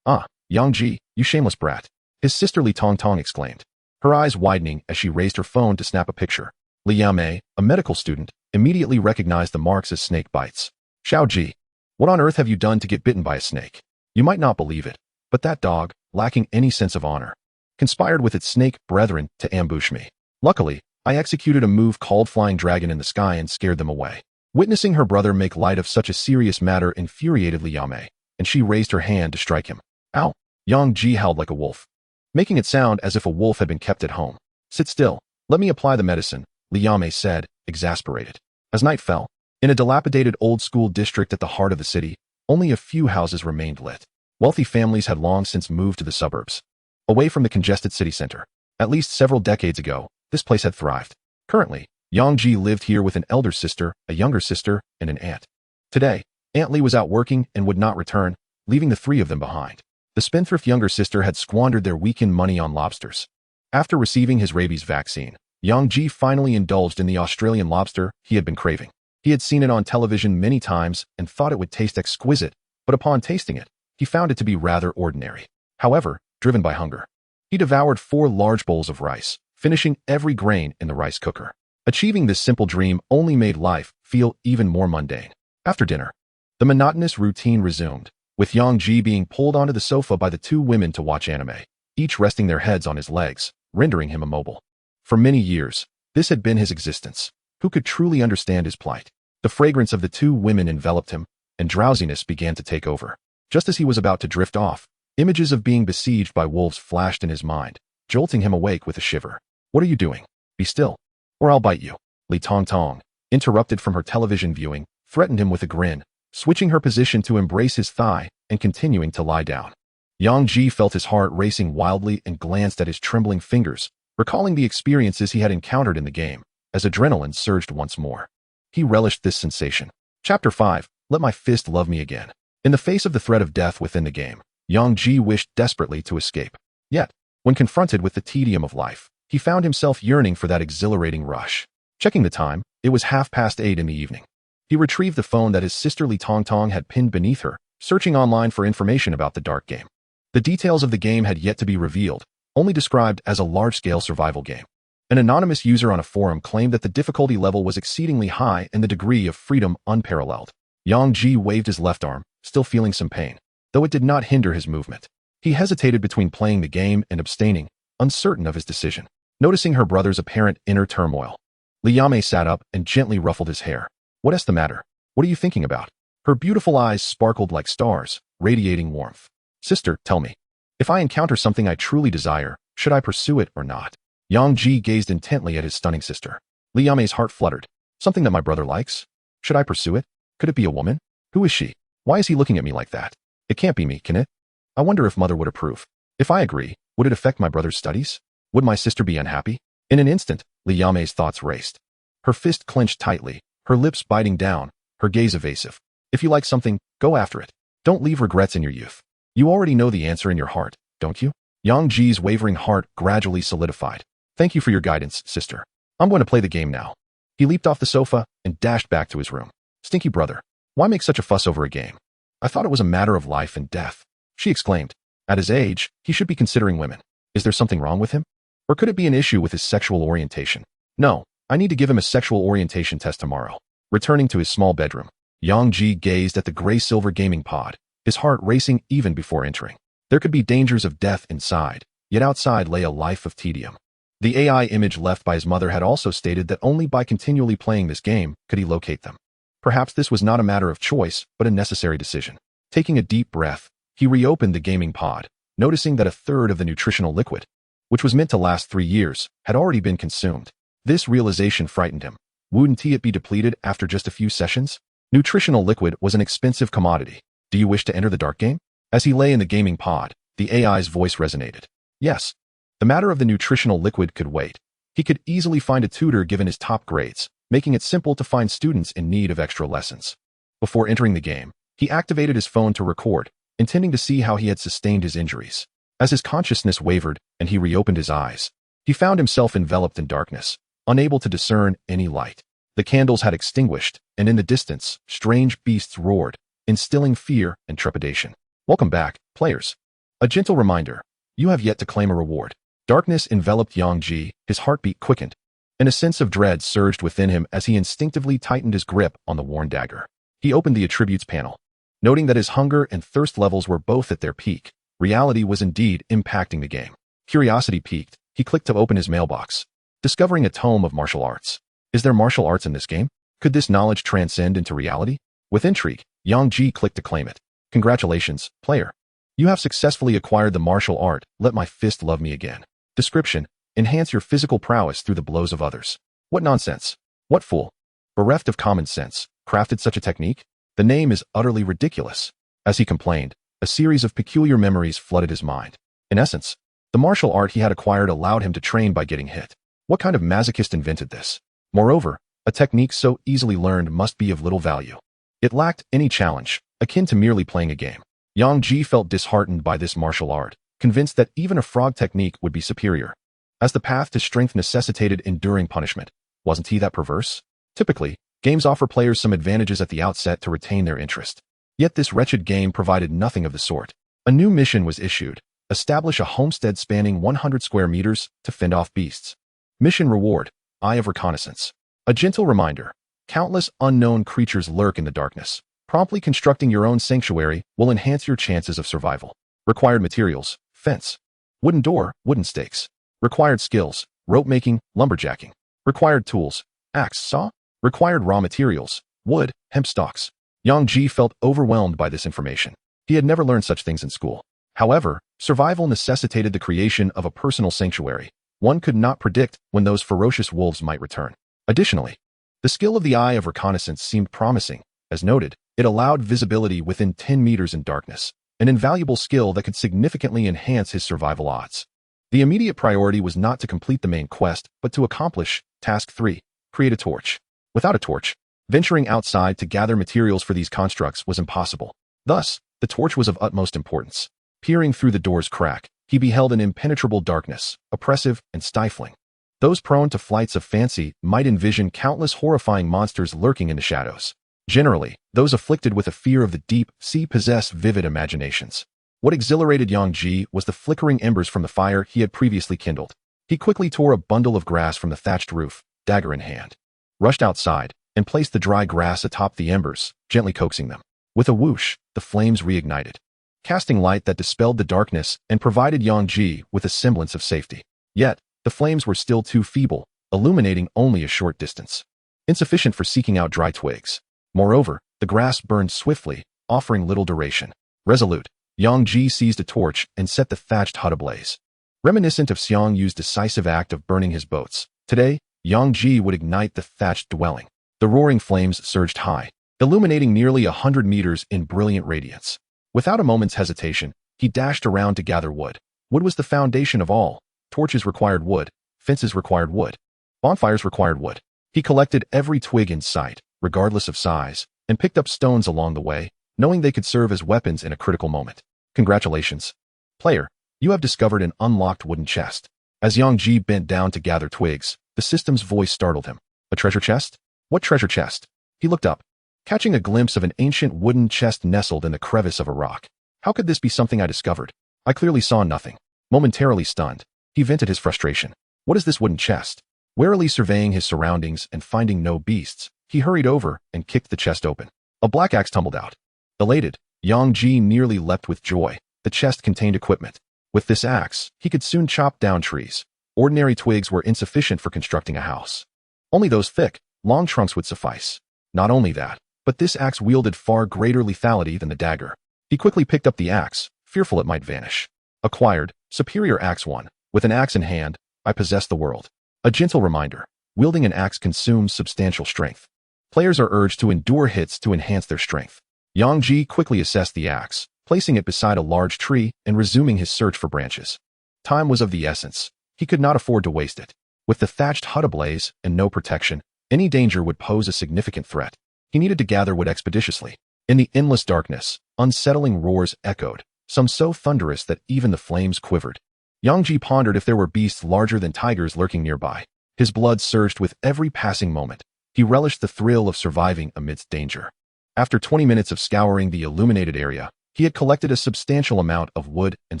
Yang Ji, you shameless brat, his sister Li Tongtong exclaimed, her eyes widening as she raised her phone to snap a picture. Li Yame, a medical student, immediately recognized the marks as snake bites. Xiao Ji, what on earth have you done to get bitten by a snake? You might not believe it, but that dog, lacking any sense of honor, conspired with its snake brethren to ambush me. Luckily, I executed a move called Flying Dragon in the sky and scared them away. Witnessing her brother make light of such a serious matter infuriated Li Yame, and she raised her hand to strike him. Ow! Yang Ji howled like a wolf, making it sound as if a wolf had been kept at home. Sit still, let me apply the medicine, Li Yame said, exasperated. As night fell, in a dilapidated old-school district at the heart of the city, only a few houses remained lit. Wealthy families had long since moved to the suburbs, away from the congested city center. At least several decades ago, this place had thrived. Currently, Yang Ji lived here with an elder sister, a younger sister, and an aunt. Today, Aunt Li was out working and would not return, leaving the 3 of them behind. The spendthrift younger sister had squandered their weekend money on lobsters. After receiving his rabies vaccine, Yang Ji finally indulged in the Australian lobster he had been craving. He had seen it on television many times and thought it would taste exquisite, but upon tasting it, he found it to be rather ordinary. However, driven by hunger, he devoured 4 large bowls of rice, finishing every grain in the rice cooker. Achieving this simple dream only made life feel even more mundane. After dinner, the monotonous routine resumed, with Yang Ji being pulled onto the sofa by the 2 women to watch anime, each resting their heads on his legs, rendering him immobile. For many years, this had been his existence. Who could truly understand his plight? The fragrance of the 2 women enveloped him, and drowsiness began to take over. Just as he was about to drift off, images of being besieged by wolves flashed in his mind, jolting him awake with a shiver. What are you doing? Be still, or I'll bite you. Li Tongtong, interrupted from her television viewing, threatened him with a grin, switching her position to embrace his thigh and continuing to lie down. Yang Ji felt his heart racing wildly and glanced at his trembling fingers, recalling the experiences he had encountered in the game, as adrenaline surged once more. He relished this sensation. Chapter 5, Let My Fist Love Me Again. In the face of the threat of death within the game, Yang Ji wished desperately to escape. Yet, when confronted with the tedium of life, he found himself yearning for that exhilarating rush. Checking the time, it was 8:30 in the evening. He retrieved the phone that his sister Li Tongtong had pinned beneath her, searching online for information about the dark game. The details of the game had yet to be revealed, only described as a large-scale survival game. An anonymous user on a forum claimed that the difficulty level was exceedingly high and the degree of freedom unparalleled. Yang Ji waved his left arm, still feeling some pain, though it did not hinder his movement. He hesitated between playing the game and abstaining, uncertain of his decision. Noticing her brother's apparent inner turmoil, Li Yame sat up and gently ruffled his hair. What's the matter? What are you thinking about? Her beautiful eyes sparkled like stars, radiating warmth. Sister, tell me. If I encounter something I truly desire, should I pursue it or not? Yang Ji gazed intently at his stunning sister. Li Yame's heart fluttered. Something that my brother likes? Should I pursue it? Could it be a woman? Who is she? Why is he looking at me like that? It can't be me, can it? I wonder if mother would approve. If I agree, Would it affect my brother's studies? Would my sister be unhappy? In an instant, Liame's thoughts raced. Her fist clenched tightly, her lips biting down, her gaze evasive. If you like something, go after it. Don't leave regrets in your youth. You already know the answer in your heart, don't you? Yang Ji's wavering heart gradually solidified. Thank you for your guidance, sister. I'm going to play the game now. He leaped off the sofa and dashed back to his room. Stinky brother, why make such a fuss over a game? I thought it was a matter of life and death. She exclaimed. At his age, he should be considering women. Is there something wrong with him? Or could it be an issue with his sexual orientation? No, I need to give him a sexual orientation test tomorrow. Returning to his small bedroom, Yang Ji gazed at the gray-silver gaming pod, his heart racing even before entering. There could be dangers of death inside, yet outside lay a life of tedium. The AI image left by his mother had also stated that only by continually playing this game could he locate them. Perhaps this was not a matter of choice, but a necessary decision. Taking a deep breath, he reopened the gaming pod, noticing that a third of the nutritional liquid, which was meant to last 3 years, had already been consumed. This realization frightened him. Wouldn't it be depleted after just a few sessions? Nutritional liquid was an expensive commodity. Do you wish to enter the dark game? As he lay in the gaming pod, the AI's voice resonated. Yes. The matter of the nutritional liquid could wait. He could easily find a tutor given his top grades, making it simple to find students in need of extra lessons. Before entering the game, he activated his phone to record, intending to see how he had sustained his injuries. As his consciousness wavered and he reopened his eyes, he found himself enveloped in darkness, unable to discern any light. The candles had extinguished, and in the distance, strange beasts roared, instilling fear and trepidation. Welcome back, players. A gentle reminder, you have yet to claim a reward. Darkness enveloped Yang Ji, his heartbeat quickened, and a sense of dread surged within him as he instinctively tightened his grip on the worn dagger. He opened the attributes panel. Noting that his hunger and thirst levels were both at their peak, reality was indeed impacting the game. Curiosity piqued, he clicked to open his mailbox, discovering a tome of martial arts. Is there martial arts in this game? Could this knowledge transcend into reality? With intrigue, Yang Ji clicked to claim it. Congratulations, player. You have successfully acquired the martial art, Let My Fist Love Me Again. Description: enhance your physical prowess through the blows of others. What nonsense. What fool. Bereft of common sense, crafted such a technique? The name is utterly ridiculous. As he complained, a series of peculiar memories flooded his mind. In essence, the martial art he had acquired allowed him to train by getting hit. What kind of masochist invented this? Moreover, a technique so easily learned must be of little value. It lacked any challenge, akin to merely playing a game. Yang Ji felt disheartened by this martial art, convinced that even a frog technique would be superior. As the path to strength necessitated enduring punishment, wasn't he that perverse? Typically, games offer players some advantages at the outset to retain their interest. Yet this wretched game provided nothing of the sort. A new mission was issued: establish a homestead spanning 100 square meters to fend off beasts. Mission reward: Eye of Reconnaissance. A gentle reminder: countless unknown creatures lurk in the darkness. Promptly constructing your own sanctuary will enhance your chances of survival. Required materials: fence, wooden door, wooden stakes. Required skills: rope making, lumberjacking. Required tools: axe, saw. Required raw materials: wood, hemp stalks. Yang Ji felt overwhelmed by this information. He had never learned such things in school. However, survival necessitated the creation of a personal sanctuary. One could not predict when those ferocious wolves might return. Additionally, the skill of the Eye of Reconnaissance seemed promising. As noted, it allowed visibility within 10 meters in darkness, an invaluable skill that could significantly enhance his survival odds. The immediate priority was not to complete the main quest, but to accomplish Task 3, create a torch. Without a torch, venturing outside to gather materials for these constructs was impossible. Thus, the torch was of utmost importance. Peering through the door's crack, he beheld an impenetrable darkness, oppressive and stifling. Those prone to flights of fancy might envision countless horrifying monsters lurking in the shadows. Generally, those afflicted with a fear of the deep sea possess vivid imaginations. What exhilarated Yang Ji was the flickering embers from the fire he had previously kindled. He quickly tore a bundle of grass from the thatched roof, dagger in hand, rushed outside, and placed the dry grass atop the embers, gently coaxing them. With a whoosh, the flames reignited, casting light that dispelled the darkness and provided Yang Ji with a semblance of safety. Yet, the flames were still too feeble, illuminating only a short distance, insufficient for seeking out dry twigs. Moreover, the grass burned swiftly, offering little duration. Resolute, Yang Ji seized a torch and set the thatched hut ablaze. Reminiscent of Xiang Yu's decisive act of burning his boats, today, Yang Ji would ignite the thatched dwelling. The roaring flames surged high, illuminating nearly 100 meters in brilliant radiance. Without a moment's hesitation, he dashed around to gather wood. Wood was the foundation of all. Torches required wood, fences required wood, bonfires required wood. He collected every twig in sight, regardless of size, and picked up stones along the way, knowing they could serve as weapons in a critical moment. Congratulations, player, you have discovered an unlocked wooden chest. As Yang Ji bent down to gather twigs, the system's voice startled him. A treasure chest? What treasure chest? He looked up, catching a glimpse of an ancient wooden chest nestled in the crevice of a rock. How could this be something I discovered? I clearly saw nothing. Momentarily stunned, he vented his frustration. What is this wooden chest? Warily surveying his surroundings and finding no beasts, he hurried over and kicked the chest open. A black axe tumbled out. Elated, Yang Ji nearly leapt with joy. The chest contained equipment. With this axe, he could soon chop down trees. Ordinary twigs were insufficient for constructing a house. Only those thick, long trunks would suffice. Not only that, but this axe wielded far greater lethality than the dagger. He quickly picked up the axe, fearful it might vanish. Acquired, superior axe 1. With an axe in hand, I possess the world. A gentle reminder, wielding an axe consumes substantial strength. Players are urged to endure hits to enhance their strength. Yang Ji quickly assessed the axe, placing it beside a large tree and resuming his search for branches. Time was of the essence. He could not afford to waste it. With the thatched hut ablaze and no protection, any danger would pose a significant threat. He needed to gather wood expeditiously. In the endless darkness, unsettling roars echoed, some so thunderous that even the flames quivered. Yang Ji pondered if there were beasts larger than tigers lurking nearby. His blood surged with every passing moment. He relished the thrill of surviving amidst danger. After 20 minutes of scouring the illuminated area, he had collected a substantial amount of wood and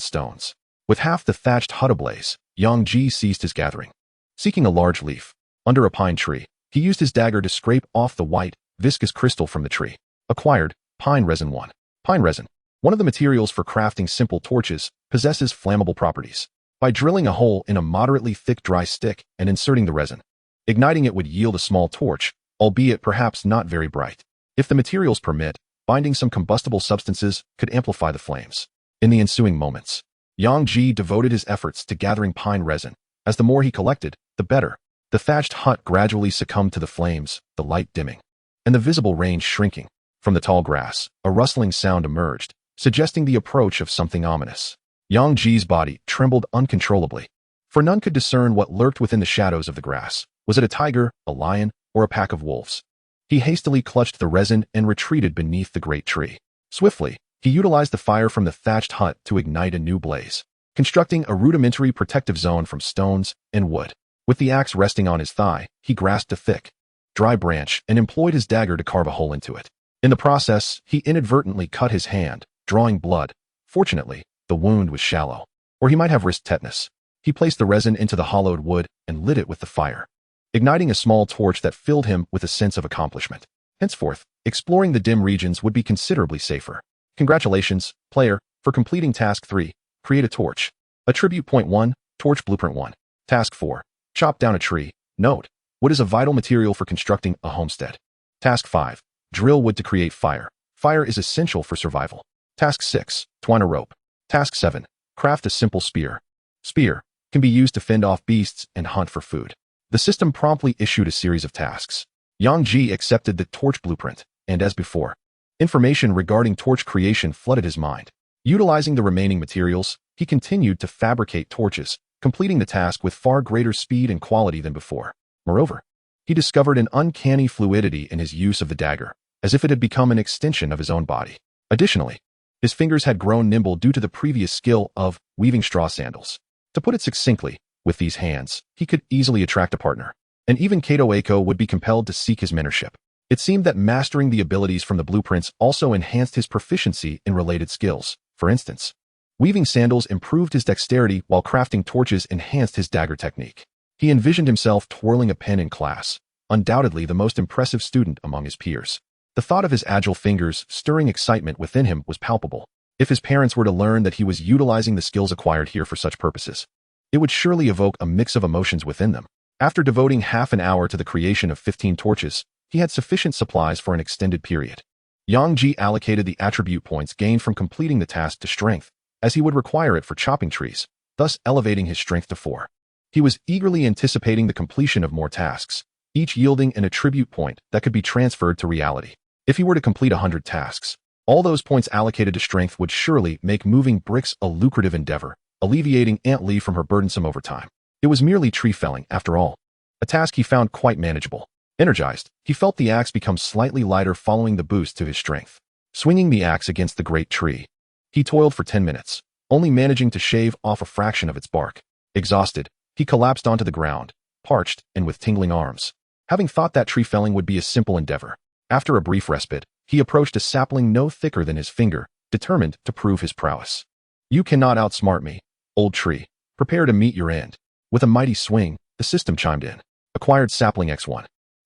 stones. With half the thatched hut ablaze, Yang Ji ceased his gathering. Seeking a large leaf, under a pine tree, he used his dagger to scrape off the white, viscous crystal from the tree. Acquired, pine resin 1. Pine resin, one of the materials for crafting simple torches, possesses flammable properties. By drilling a hole in a moderately thick dry stick and inserting the resin, igniting it would yield a small torch, albeit perhaps not very bright. If the materials permit, binding some combustible substances could amplify the flames. In the ensuing moments, Yang Ji devoted his efforts to gathering pine resin. As the more he collected, the better. The thatched hut gradually succumbed to the flames, the light dimming, and the visible range shrinking. From the tall grass, a rustling sound emerged, suggesting the approach of something ominous. Yang Ji's body trembled uncontrollably, for none could discern what lurked within the shadows of the grass. Was it a tiger, a lion, or a pack of wolves? He hastily clutched the resin and retreated beneath the great tree. Swiftly, he utilized the fire from the thatched hut to ignite a new blaze, constructing a rudimentary protective zone from stones and wood. With the axe resting on his thigh, he grasped a thick, dry branch and employed his dagger to carve a hole into it. In the process, he inadvertently cut his hand, drawing blood. Fortunately, the wound was shallow, or he might have risked tetanus. He placed the resin into the hollowed wood and lit it with the fire, igniting a small torch that filled him with a sense of accomplishment. Henceforth, exploring the dim regions would be considerably safer. Congratulations, player, for completing Task 3, Create a Torch. Attribute Point 1, Torch Blueprint 1. Task 4, Chop down a tree. Note, wood is a vital material for constructing a homestead. Task 5, Drill wood to create fire. Fire is essential for survival. Task 6, Twine a rope. Task 7, Craft a simple spear. Spear can be used to fend off beasts and hunt for food. The system promptly issued a series of tasks. Yang Ji accepted the torch blueprint, and as before, information regarding torch creation flooded his mind. Utilizing the remaining materials, he continued to fabricate torches, completing the task with far greater speed and quality than before. Moreover, he discovered an uncanny fluidity in his use of the dagger, as if it had become an extension of his own body. Additionally, his fingers had grown nimble due to the previous skill of weaving straw sandals. To put it succinctly, with these hands, he could easily attract a partner, and even Kato Eiko would be compelled to seek his mentorship. It seemed that mastering the abilities from the blueprints also enhanced his proficiency in related skills. For instance, weaving sandals improved his dexterity while crafting torches enhanced his dagger technique. He envisioned himself twirling a pen in class, undoubtedly the most impressive student among his peers. The thought of his agile fingers stirring excitement within him was palpable. If his parents were to learn that he was utilizing the skills acquired here for such purposes, it would surely evoke a mix of emotions within them. After devoting half an hour to the creation of 15 torches, he had sufficient supplies for an extended period. Yang Ji allocated the attribute points gained from completing the task to strength, as he would require it for chopping trees, thus elevating his strength to 4. He was eagerly anticipating the completion of more tasks, each yielding an attribute point that could be transferred to reality. If he were to complete 100 tasks, all those points allocated to strength would surely make moving bricks a lucrative endeavor. alleviating Aunt Lee from her burdensome overtime. It was merely tree felling, after all. A task he found quite manageable. Energized, he felt the axe become slightly lighter following the boost to his strength. Swinging the axe against the great tree, he toiled for 10 minutes, only managing to shave off a fraction of its bark. Exhausted, he collapsed onto the ground, parched and with tingling arms. Having thought that tree felling would be a simple endeavor, after a brief respite, he approached a sapling no thicker than his finger, determined to prove his prowess. You cannot outsmart me, old tree. Prepare to meet your end. With a mighty swing, the system chimed in. Acquired sapling X1.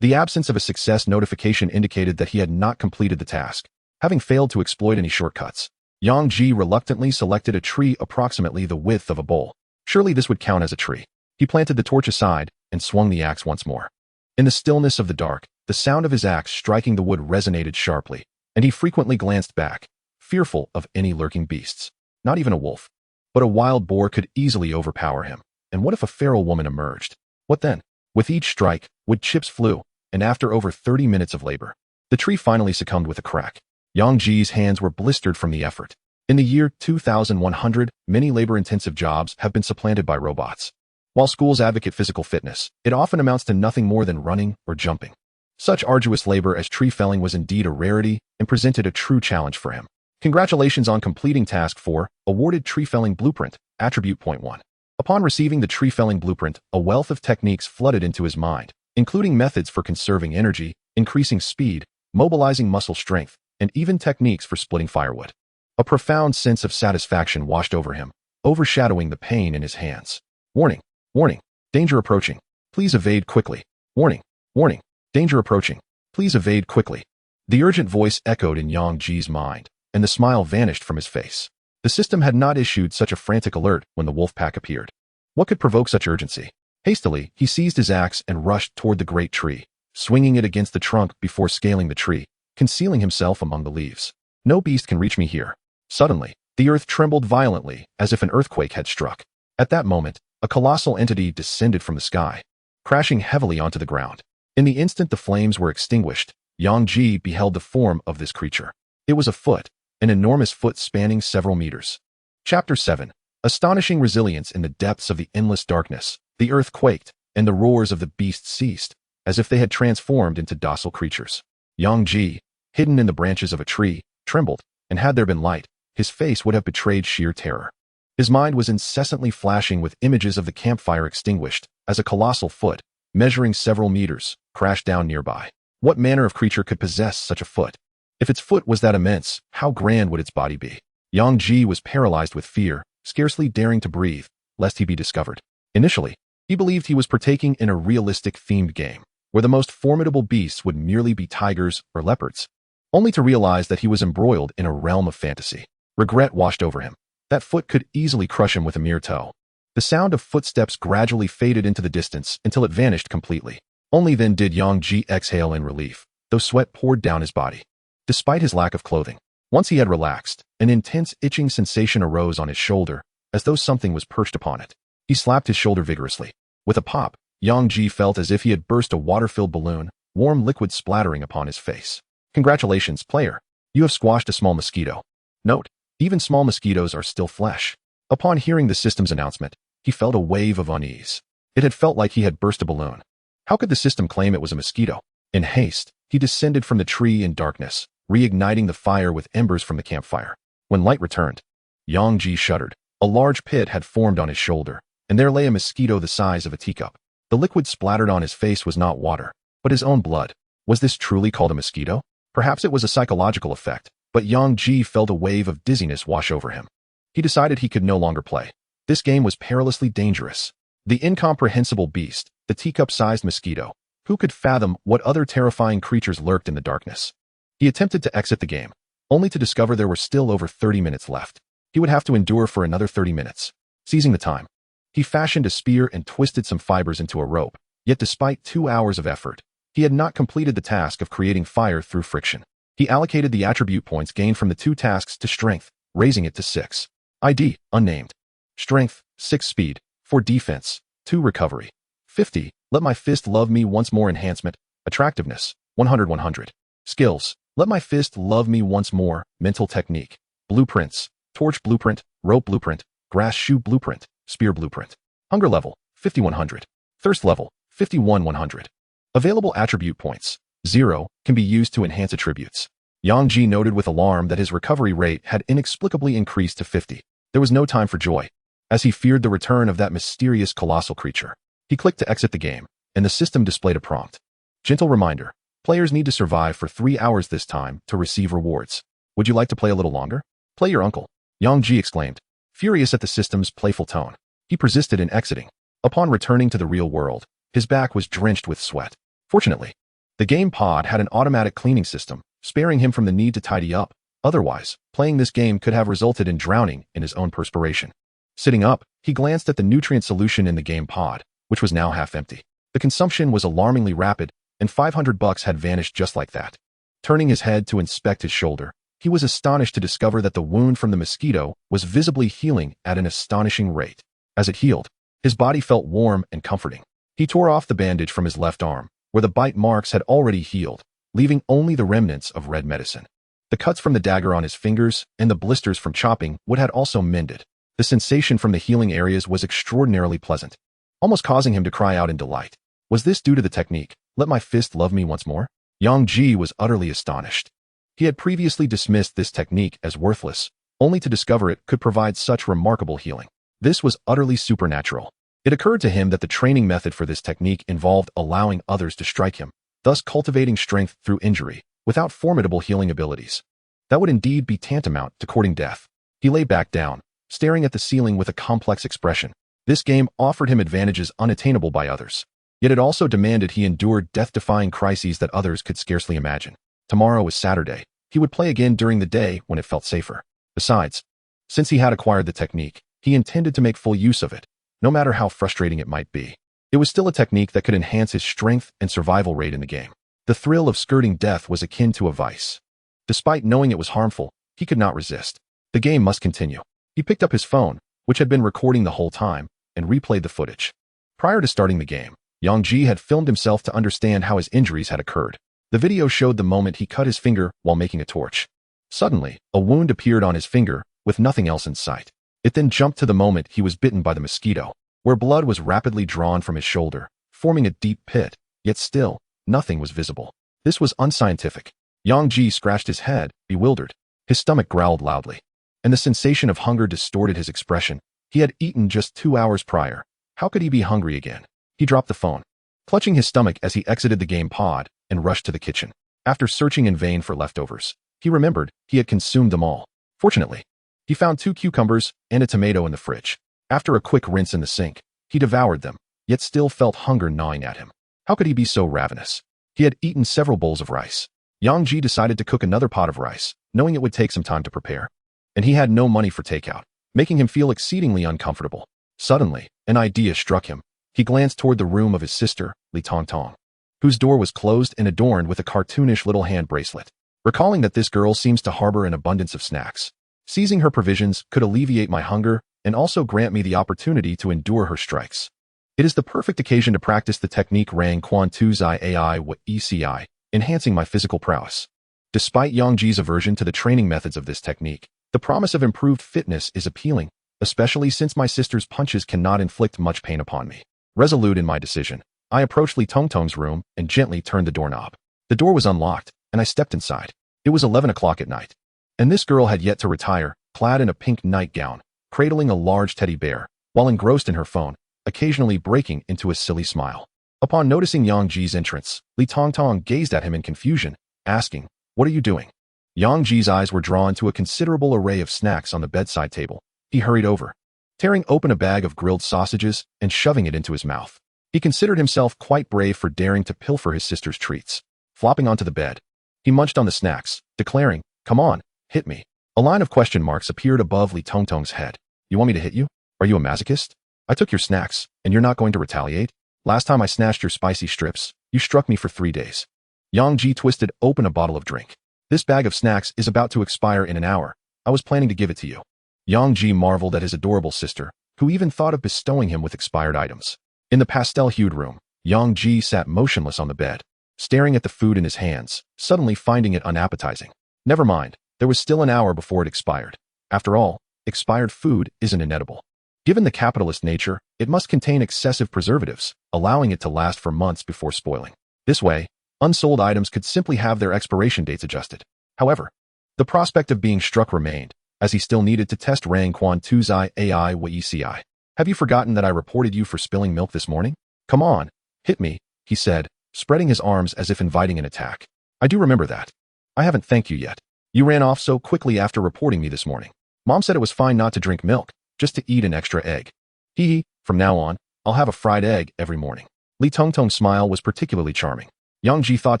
The absence of a success notification indicated that he had not completed the task, having failed to exploit any shortcuts. Yang Ji reluctantly selected a tree approximately the width of a bowl. Surely this would count as a tree. He planted the torch aside and swung the axe once more. In the stillness of the dark, the sound of his axe striking the wood resonated sharply, and he frequently glanced back, fearful of any lurking beasts. Not even a wolf. But a wild boar could easily overpower him. And what if a feral woman emerged? What then? With each strike, wood chips flew, and after over 30 minutes of labor, the tree finally succumbed with a crack. Yang Ji's hands were blistered from the effort. In the year 2100, many labor-intensive jobs have been supplanted by robots. While schools advocate physical fitness, it often amounts to nothing more than running or jumping. Such arduous labor as tree felling was indeed a rarity and presented a true challenge for him. Congratulations on completing Task 4, awarded Tree Felling Blueprint, Attribute Point 1. Upon receiving the tree felling blueprint, a wealth of techniques flooded into his mind, including methods for conserving energy, increasing speed, mobilizing muscle strength, and even techniques for splitting firewood. A profound sense of satisfaction washed over him, overshadowing the pain in his hands. Warning, warning, danger approaching. Please evade quickly. Warning, warning, danger approaching. Please evade quickly. The urgent voice echoed in Yang Ji's mind, and the smile vanished from his face. The system had not issued such a frantic alert when the wolf pack appeared. What could provoke such urgency? Hastily, he seized his axe and rushed toward the great tree, swinging it against the trunk before scaling the tree, concealing himself among the leaves. No beast can reach me here. Suddenly, the earth trembled violently as if an earthquake had struck. At that moment, a colossal entity descended from the sky, crashing heavily onto the ground. In the instant the flames were extinguished, Yang Ji beheld the form of this creature. It was a foot, an enormous foot spanning several meters. Chapter 7. Astonishing resilience in the depths of the endless darkness. The earth quaked, and the roars of the beast ceased, as if they had transformed into docile creatures. Yang Ji, hidden in the branches of a tree, trembled, and had there been light, his face would have betrayed sheer terror. His mind was incessantly flashing with images of the campfire extinguished, as a colossal foot, measuring several meters, crashed down nearby. What manner of creature could possess such a foot? If its foot was that immense, how grand would its body be? Yang Ji was paralyzed with fear, scarcely daring to breathe, lest he be discovered. Initially, he believed he was partaking in a realistic-themed game, where the most formidable beasts would merely be tigers or leopards, only to realize that he was embroiled in a realm of fantasy. Regret washed over him. That foot could easily crush him with a mere toe. The sound of footsteps gradually faded into the distance until it vanished completely. Only then did Yang Ji exhale in relief, though sweat poured down his body. Despite his lack of clothing, once he had relaxed, an intense itching sensation arose on his shoulder, as though something was perched upon it. He slapped his shoulder vigorously. With a pop, Yang Ji felt as if he had burst a water-filled balloon, warm liquid splattering upon his face. Congratulations, player. You have squashed a small mosquito. Note, even small mosquitoes are still flesh. Upon hearing the system's announcement, he felt a wave of unease. It had felt like he had burst a balloon. How could the system claim it was a mosquito? In haste, he descended from the tree in darkness, reigniting the fire with embers from the campfire. When light returned, Yang Ji shuddered. A large pit had formed on his shoulder, and there lay a mosquito the size of a teacup. The liquid splattered on his face was not water, but his own blood. Was this truly called a mosquito? Perhaps it was a psychological effect, but Yang Ji felt a wave of dizziness wash over him. He decided he could no longer play. This game was perilously dangerous. The incomprehensible beast, the teacup-sized mosquito. Who could fathom what other terrifying creatures lurked in the darkness? He attempted to exit the game, only to discover there were still over 30 minutes left. He would have to endure for another 30 minutes. Seizing the time, he fashioned a spear and twisted some fibers into a rope. Yet despite 2 hours of effort, he had not completed the task of creating fire through friction. He allocated the attribute points gained from the 2 tasks to strength, raising it to 6. ID, unnamed. Strength, 6 speed, 4 defense, 2 recovery. 50, let my fist love me once more enhancement, attractiveness, 100. Skills, let my fist love me once more, mental technique. Blueprints, torch blueprint, rope blueprint, Grass shoe blueprint, spear blueprint. Hunger level, 5100. Thirst level, 51,100. Available attribute points, 0, can be used to enhance attributes. Yang Ji noted with alarm that his recovery rate had inexplicably increased to 50. There was no time for joy, as he feared the return of that mysterious colossal creature. He clicked to exit the game, and the system displayed a prompt. Gentle reminder, players need to survive for 3 hours this time to receive rewards. Would you like to play a little longer? Play your uncle, Yang Ji exclaimed, furious at the system's playful tone. He persisted in exiting. Upon returning to the real world, his back was drenched with sweat. Fortunately, the game pod had an automatic cleaning system, sparing him from the need to tidy up. Otherwise, playing this game could have resulted in drowning in his own perspiration. Sitting up, he glanced at the nutrient solution in the game pod, which was now half empty. The consumption was alarmingly rapid, and $500 had vanished just like that. Turning his head to inspect his shoulder, he was astonished to discover that the wound from the mosquito was visibly healing at an astonishing rate. As it healed, his body felt warm and comforting. He tore off the bandage from his left arm, where the bite marks had already healed, leaving only the remnants of red medicine. The cuts from the dagger on his fingers and the blisters from chopping wood had also mended. The sensation from the healing areas was extraordinarily pleasant, almost causing him to cry out in delight. Was this due to the technique, "Let my fist love me once more"? Yang Ji was utterly astonished. He had previously dismissed this technique as worthless, only to discover it could provide such remarkable healing. This was utterly supernatural. It occurred to him that the training method for this technique involved allowing others to strike him, thus cultivating strength through injury, without formidable healing abilities. That would indeed be tantamount to courting death. He lay back down, staring at the ceiling with a complex expression. This game offered him advantages unattainable by others. Yet it also demanded he endure death-defying crises that others could scarcely imagine. Tomorrow was Saturday. He would play again during the day when it felt safer. Besides, since he had acquired the technique, he intended to make full use of it, no matter how frustrating it might be. It was still a technique that could enhance his strength and survival rate in the game. The thrill of skirting death was akin to a vice. Despite knowing it was harmful, he could not resist. The game must continue. He picked up his phone, which had been recording the whole time, and replayed the footage. Prior to starting the game, Yang Ji had filmed himself to understand how his injuries had occurred. The video showed the moment he cut his finger while making a torch. Suddenly, a wound appeared on his finger, with nothing else in sight. It then jumped to the moment he was bitten by the mosquito, where blood was rapidly drawn from his shoulder, forming a deep pit, yet still, nothing was visible. This was unscientific. Yang Ji scratched his head, bewildered. His stomach growled loudly, and the sensation of hunger distorted his expression. He had eaten just 2 hours prior. How could he be hungry again? He dropped the phone, clutching his stomach as he exited the game pod, and rushed to the kitchen. After searching in vain for leftovers, he remembered he had consumed them all. Fortunately, he found 2 cucumbers and a tomato in the fridge. After a quick rinse in the sink, he devoured them, yet still felt hunger gnawing at him. How could he be so ravenous? He had eaten several bowls of rice. Yang Ji decided to cook another pot of rice, knowing it would take some time to prepare. And he had no money for takeout, making him feel exceedingly uncomfortable. Suddenly, an idea struck him. He glanced toward the room of his sister, Li Tongtong, whose door was closed and adorned with a cartoonish little hand bracelet. Recalling that this girl seems to harbor an abundance of snacks, seizing her provisions could alleviate my hunger and also grant me the opportunity to endure her strikes. It is the perfect occasion to practice the technique Rang Quan Tu Zai Ai Wa Eci, enhancing my physical prowess. Despite Yang Ji's aversion to the training methods of this technique, the promise of improved fitness is appealing, especially since my sister's punches cannot inflict much pain upon me. Resolute in my decision, I approached Li Tongtong's room and gently turned the doorknob. The door was unlocked, and I stepped inside. It was 11 o'clock at night, and this girl had yet to retire, clad in a pink nightgown, cradling a large teddy bear, while engrossed in her phone, occasionally breaking into a silly smile. Upon noticing Yang Ji's entrance, Li Tongtong gazed at him in confusion, asking, "What are you doing?" Yang Ji's eyes were drawn to a considerable array of snacks on the bedside table. He hurried over, tearing open a bag of grilled sausages and shoving it into his mouth. He considered himself quite brave for daring to pilfer his sister's treats. Flopping onto the bed, he munched on the snacks, declaring, "Come on, hit me." A line of question marks appeared above Li Tongtong's head. "You want me to hit you? Are you a masochist? I took your snacks, and you're not going to retaliate? Last time I snatched your spicy strips, you struck me for 3 days." Yang Ji twisted open a bottle of drink. "This bag of snacks is about to expire in an hour. I was planning to give it to you." Yang Ji marveled at his adorable sister, who even thought of bestowing him with expired items. In the pastel-hued room, Yang Ji sat motionless on the bed, staring at the food in his hands, suddenly finding it unappetizing. Never mind, there was still an hour before it expired. After all, expired food isn't inedible. Given the capitalist nature, it must contain excessive preservatives, allowing it to last for months before spoiling. This way, unsold items could simply have their expiration dates adjusted. However, the prospect of being struck remained, as he still needed to test Rang Quan Tuzai AI Weci. Have you forgotten that I reported you for spilling milk this morning? Come on, hit me, he said, spreading his arms as if inviting an attack. I do remember that. I haven't thanked you yet. You ran off so quickly after reporting me this morning. Mom said it was fine not to drink milk, just to eat an extra egg. Hee, from now on, I'll have a fried egg every morning. Li Tongtong's smile was particularly charming. Yang Ji thought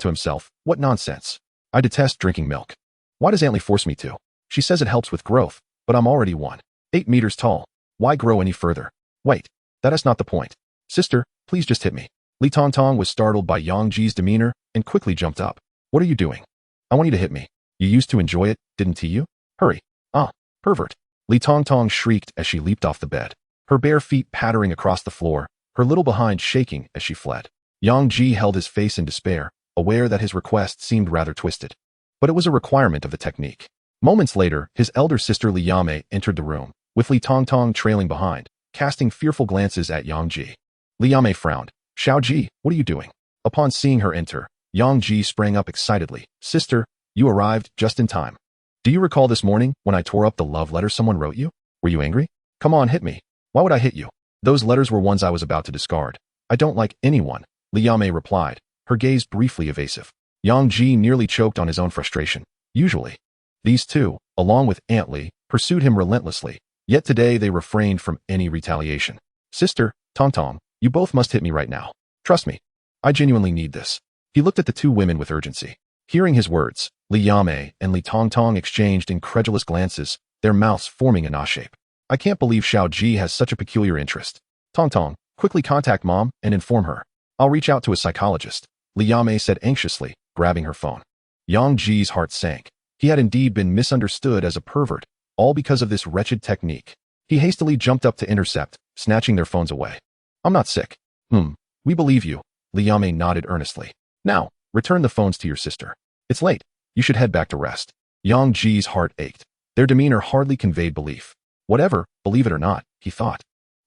to himself, what nonsense. I detest drinking milk. Why does Aunt Li force me to? She says it helps with growth, but I'm already 8 meters tall. Why grow any further? Wait, that is not the point. Sister, please just hit me. Li Tongtong was startled by Yang Ji's demeanor and quickly jumped up. What are you doing? I want you to hit me. You used to enjoy it, didn't you? Hurry. Ah, pervert. Li Tongtong shrieked as she leaped off the bed, her bare feet pattering across the floor, her little behind shaking as she fled. Yang Ji held his face in despair, aware that his request seemed rather twisted. But it was a requirement of the technique. Moments later, his elder sister Li Yame entered the room, with Li Tongtong trailing behind, casting fearful glances at Yang Ji. Li Yame frowned. Xiao Ji, what are you doing? Upon seeing her enter, Yang Ji sprang up excitedly. Sister, you arrived just in time. Do you recall this morning when I tore up the love letter someone wrote you? Were you angry? Come on, hit me. Why would I hit you? Those letters were ones I was about to discard. I don't like anyone, Li Yame replied, her gaze briefly evasive. Yang Ji nearly choked on his own frustration. Usually, these two, along with Aunt Li, pursued him relentlessly, yet today they refrained from any retaliation. Sister, Tongtong, you both must hit me right now. Trust me. I genuinely need this. He looked at the two women with urgency. Hearing his words, Li Yame and Li Tongtong exchanged incredulous glances, their mouths forming a na shape. I can't believe Xiao Ji has such a peculiar interest. Tongtong, quickly contact Mom and inform her. I'll reach out to a psychologist, Li Yame said anxiously, grabbing her phone. Yang Ji's heart sank. He had indeed been misunderstood as a pervert, all because of this wretched technique. He hastily jumped up to intercept, snatching their phones away. I'm not sick. We believe you, Li Yame nodded earnestly. Now, return the phones to your sister. It's late. You should head back to rest. Yang Ji's heart ached. Their demeanor hardly conveyed belief. Whatever, believe it or not, he thought,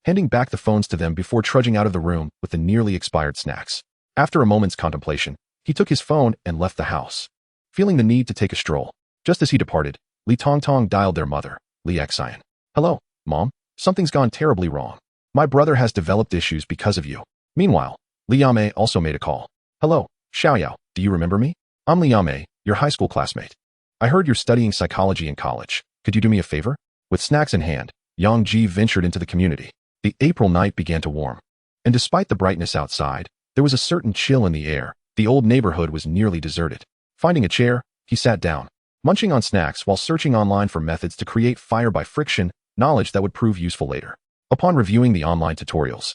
handing back the phones to them before trudging out of the room with the nearly expired snacks. After a moment's contemplation, he took his phone and left the house, feeling the need to take a stroll. Just as he departed, Li Tongtong dialed their mother, Li Xian. Hello, Mom. Something's gone terribly wrong. My brother has developed issues because of you. Meanwhile, Li Yame also made a call. Hello, Xiaoyao, do you remember me? I'm Li Yame, your high school classmate. I heard you're studying psychology in college. Could you do me a favor? With snacks in hand, Yang Ji ventured into the community. The April night began to warm, and despite the brightness outside, there was a certain chill in the air. The old neighborhood was nearly deserted. Finding a chair, he sat down, munching on snacks while searching online for methods to create fire by friction, knowledge that would prove useful later. Upon reviewing the online tutorials,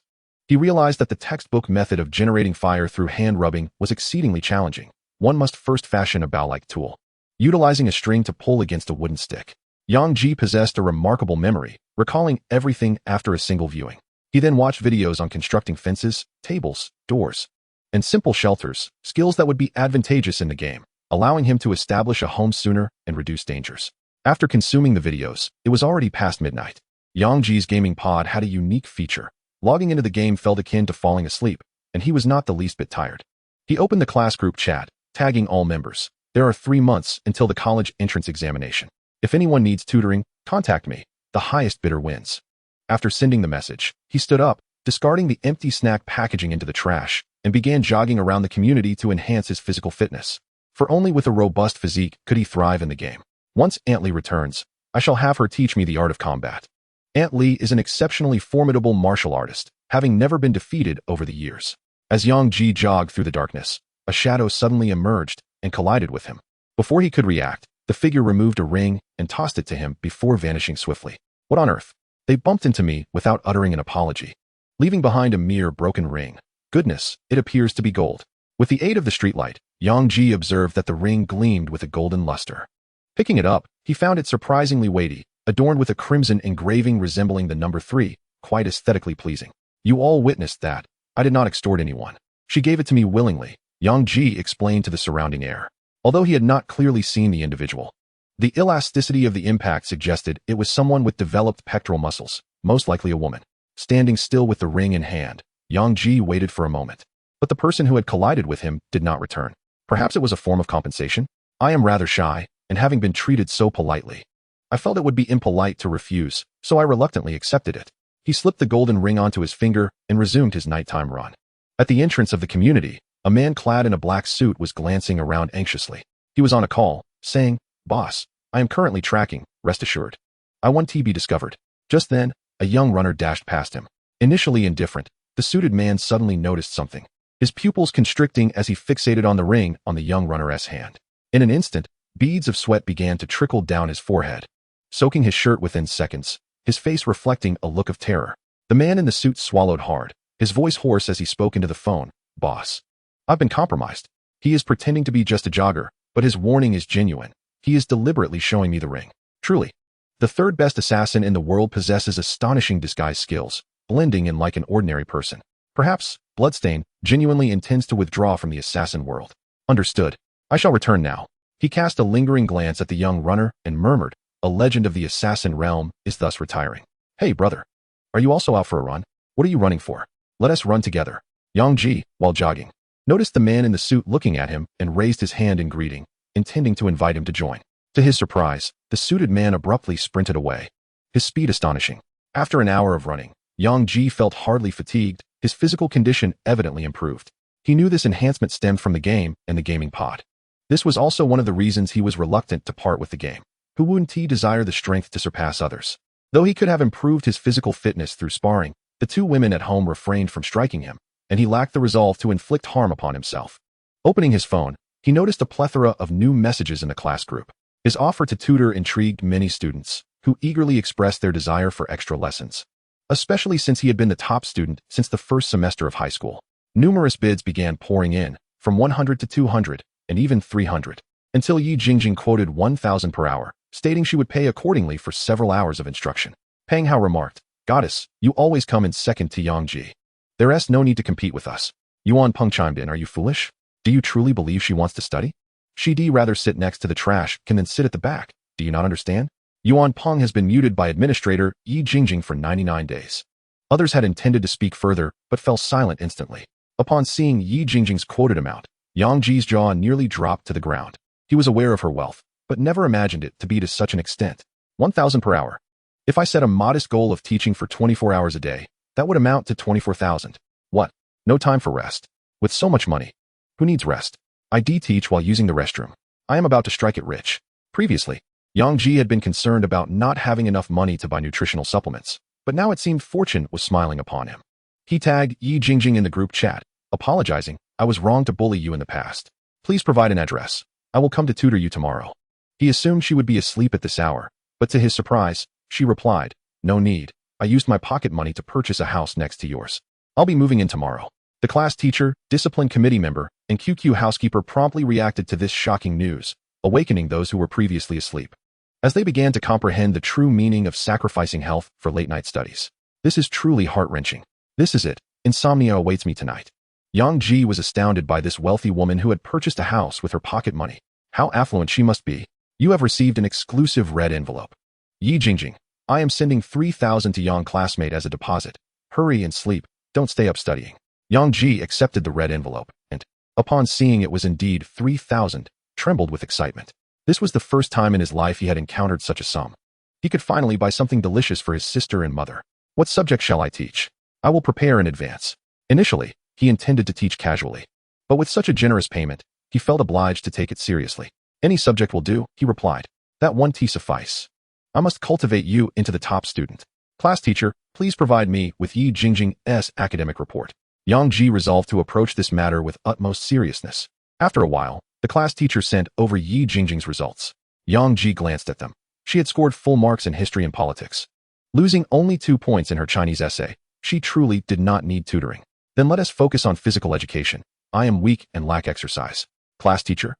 he realized that the textbook method of generating fire through hand rubbing was exceedingly challenging. One must first fashion a bow-like tool, utilizing a string to pull against a wooden stick. Yang Ji possessed a remarkable memory, recalling everything after a single viewing. He then watched videos on constructing fences, tables, doors, and simple shelters, skills that would be advantageous in the game, allowing him to establish a home sooner and reduce dangers. After consuming the videos, it was already past midnight. Yang Ji's gaming pod had a unique feature. Logging into the game felt akin to falling asleep, and he was not the least bit tired. He opened the class group chat, tagging all members. There are 3 months until the college entrance examination. If anyone needs tutoring, contact me. The highest bidder wins. After sending the message, he stood up, discarding the empty snack packaging into the trash, and began jogging around the community to enhance his physical fitness. For only with a robust physique could he thrive in the game. Once Aunt Li returns, I shall have her teach me the art of combat. Aunt Li is an exceptionally formidable martial artist, having never been defeated over the years. As Yang Ji jogged through the darkness, a shadow suddenly emerged and collided with him. Before he could react, the figure removed a ring and tossed it to him before vanishing swiftly. What on earth? They bumped into me without uttering an apology, leaving behind a mere broken ring. Goodness, it appears to be gold. With the aid of the streetlight, Yang Ji observed that the ring gleamed with a golden luster. Picking it up, he found it surprisingly weighty, adorned with a crimson engraving resembling the number 3, quite aesthetically pleasing. You all witnessed that. I did not extort anyone. She gave it to me willingly, Yang Ji explained to the surrounding air. Although he had not clearly seen the individual, The elasticity of the impact suggested it was someone with developed pectoral muscles, most likely a woman. Standing still with the ring in hand, Yang Ji waited for a moment. But the person who had collided with him did not return. Perhaps it was a form of compensation? I am rather shy, and having been treated so politely, I felt it would be impolite to refuse, so I reluctantly accepted it. He slipped the golden ring onto his finger and resumed his nighttime run. At the entrance of the community, a man clad in a black suit was glancing around anxiously. He was on a call, saying, "Boss, I am currently tracking, rest assured. I want to be discovered." Just then, a young runner dashed past him. Initially indifferent, the suited man suddenly noticed something, his pupils constricting as he fixated on the ring on the young runner's hand. In an instant, beads of sweat began to trickle down his forehead, soaking his shirt within seconds, his face reflecting a look of terror. The man in the suit swallowed hard, his voice hoarse as he spoke into the phone. "Boss, I've been compromised. He is pretending to be just a jogger, but his warning is genuine. He is deliberately showing me the ring. Truly, the third best assassin in the world possesses astonishing disguise skills, blending in like an ordinary person. Perhaps Bloodstain genuinely intends to withdraw from the assassin world. Understood. I shall return now." He cast a lingering glance at the young runner and murmured, "A legend of the assassin realm is thus retiring. Hey, brother. Are you also out for a run? What are you running for? Let us run together." Yang Ji, while jogging, noticed the man in the suit looking at him and raised his hand in greeting, intending to invite him to join. To his surprise, the suited man abruptly sprinted away, his speed astonishing. After an hour of running, Yang Ji felt hardly fatigued, his physical condition evidently improved. He knew this enhancement stemmed from the game and the gaming pod. This was also one of the reasons he was reluctant to part with the game. Who wouldn't he desire the strength to surpass others? Though he could have improved his physical fitness through sparring, the two women at home refrained from striking him, and he lacked the resolve to inflict harm upon himself. Opening his phone, he noticed a plethora of new messages in the class group. His offer to tutor intrigued many students, who eagerly expressed their desire for extra lessons, especially since he had been the top student since the first semester of high school. Numerous bids began pouring in, from 100 to 200, and even 300, until Yi Jingjing quoted 1,000 per hour, stating she would pay accordingly for several hours of instruction. Peng Hao remarked, "Goddess, you always come in second to Yang Ji. There's no need to compete with us." Yuan Peng chimed in, "Are you foolish? Do you truly believe she wants to study? She'd rather sit next to the trash can than sit at the back. Do you not understand?" Yuan Peng has been muted by Administrator Yi Jingjing for 99 days. Others had intended to speak further, but fell silent instantly. Upon seeing Yi Jingjing's quoted amount, Yang Ji's jaw nearly dropped to the ground. He was aware of her wealth, but never imagined it to be to such an extent. 1,000 per hour. If I set a modest goal of teaching for 24 hours a day, that would amount to 24,000. What? No time for rest. With so much money, who needs rest? I teach while using the restroom. I am about to strike it rich. Previously, Yang Ji had been concerned about not having enough money to buy nutritional supplements, but now it seemed fortune was smiling upon him. He tagged Yi Jingjing in the group chat, apologizing, "I was wrong to bully you in the past. Please provide an address. I will come to tutor you tomorrow." He assumed she would be asleep at this hour, but to his surprise, she replied, "No need. I used my pocket money to purchase a house next to yours. I'll be moving in tomorrow." The class teacher, discipline committee member, and QQ housekeeper promptly reacted to this shocking news, awakening those who were previously asleep, as they began to comprehend the true meaning of sacrificing health for late-night studies. This is truly heart-wrenching. This is it. Insomnia awaits me tonight. Yang Ji was astounded by this wealthy woman who had purchased a house with her pocket money. How affluent she must be. You have received an exclusive red envelope. Yi Jingjing, I am sending 3,000 to Yang classmate as a deposit. Hurry and sleep. Don't stay up studying. Yang Ji accepted the red envelope, and, upon seeing it was indeed 3,000, trembled with excitement. This was the first time in his life he had encountered such a sum. He could finally buy something delicious for his sister and mother. What subject shall I teach? I will prepare in advance. Initially, he intended to teach casually, but with such a generous payment, he felt obliged to take it seriously. Any subject will do, he replied. That one tea suffice. I must cultivate you into the top student. Class teacher, please provide me with Yi Jingjing's academic report. Yang Ji resolved to approach this matter with utmost seriousness. After a while, the class teacher sent over Yi Jingjing's results. Yang Ji glanced at them. She had scored full marks in history and politics, losing only 2 points in her Chinese essay. She truly did not need tutoring. Then let us focus on physical education. I am weak and lack exercise. Class teacher.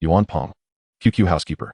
Yuan Peng. QQ housekeeper.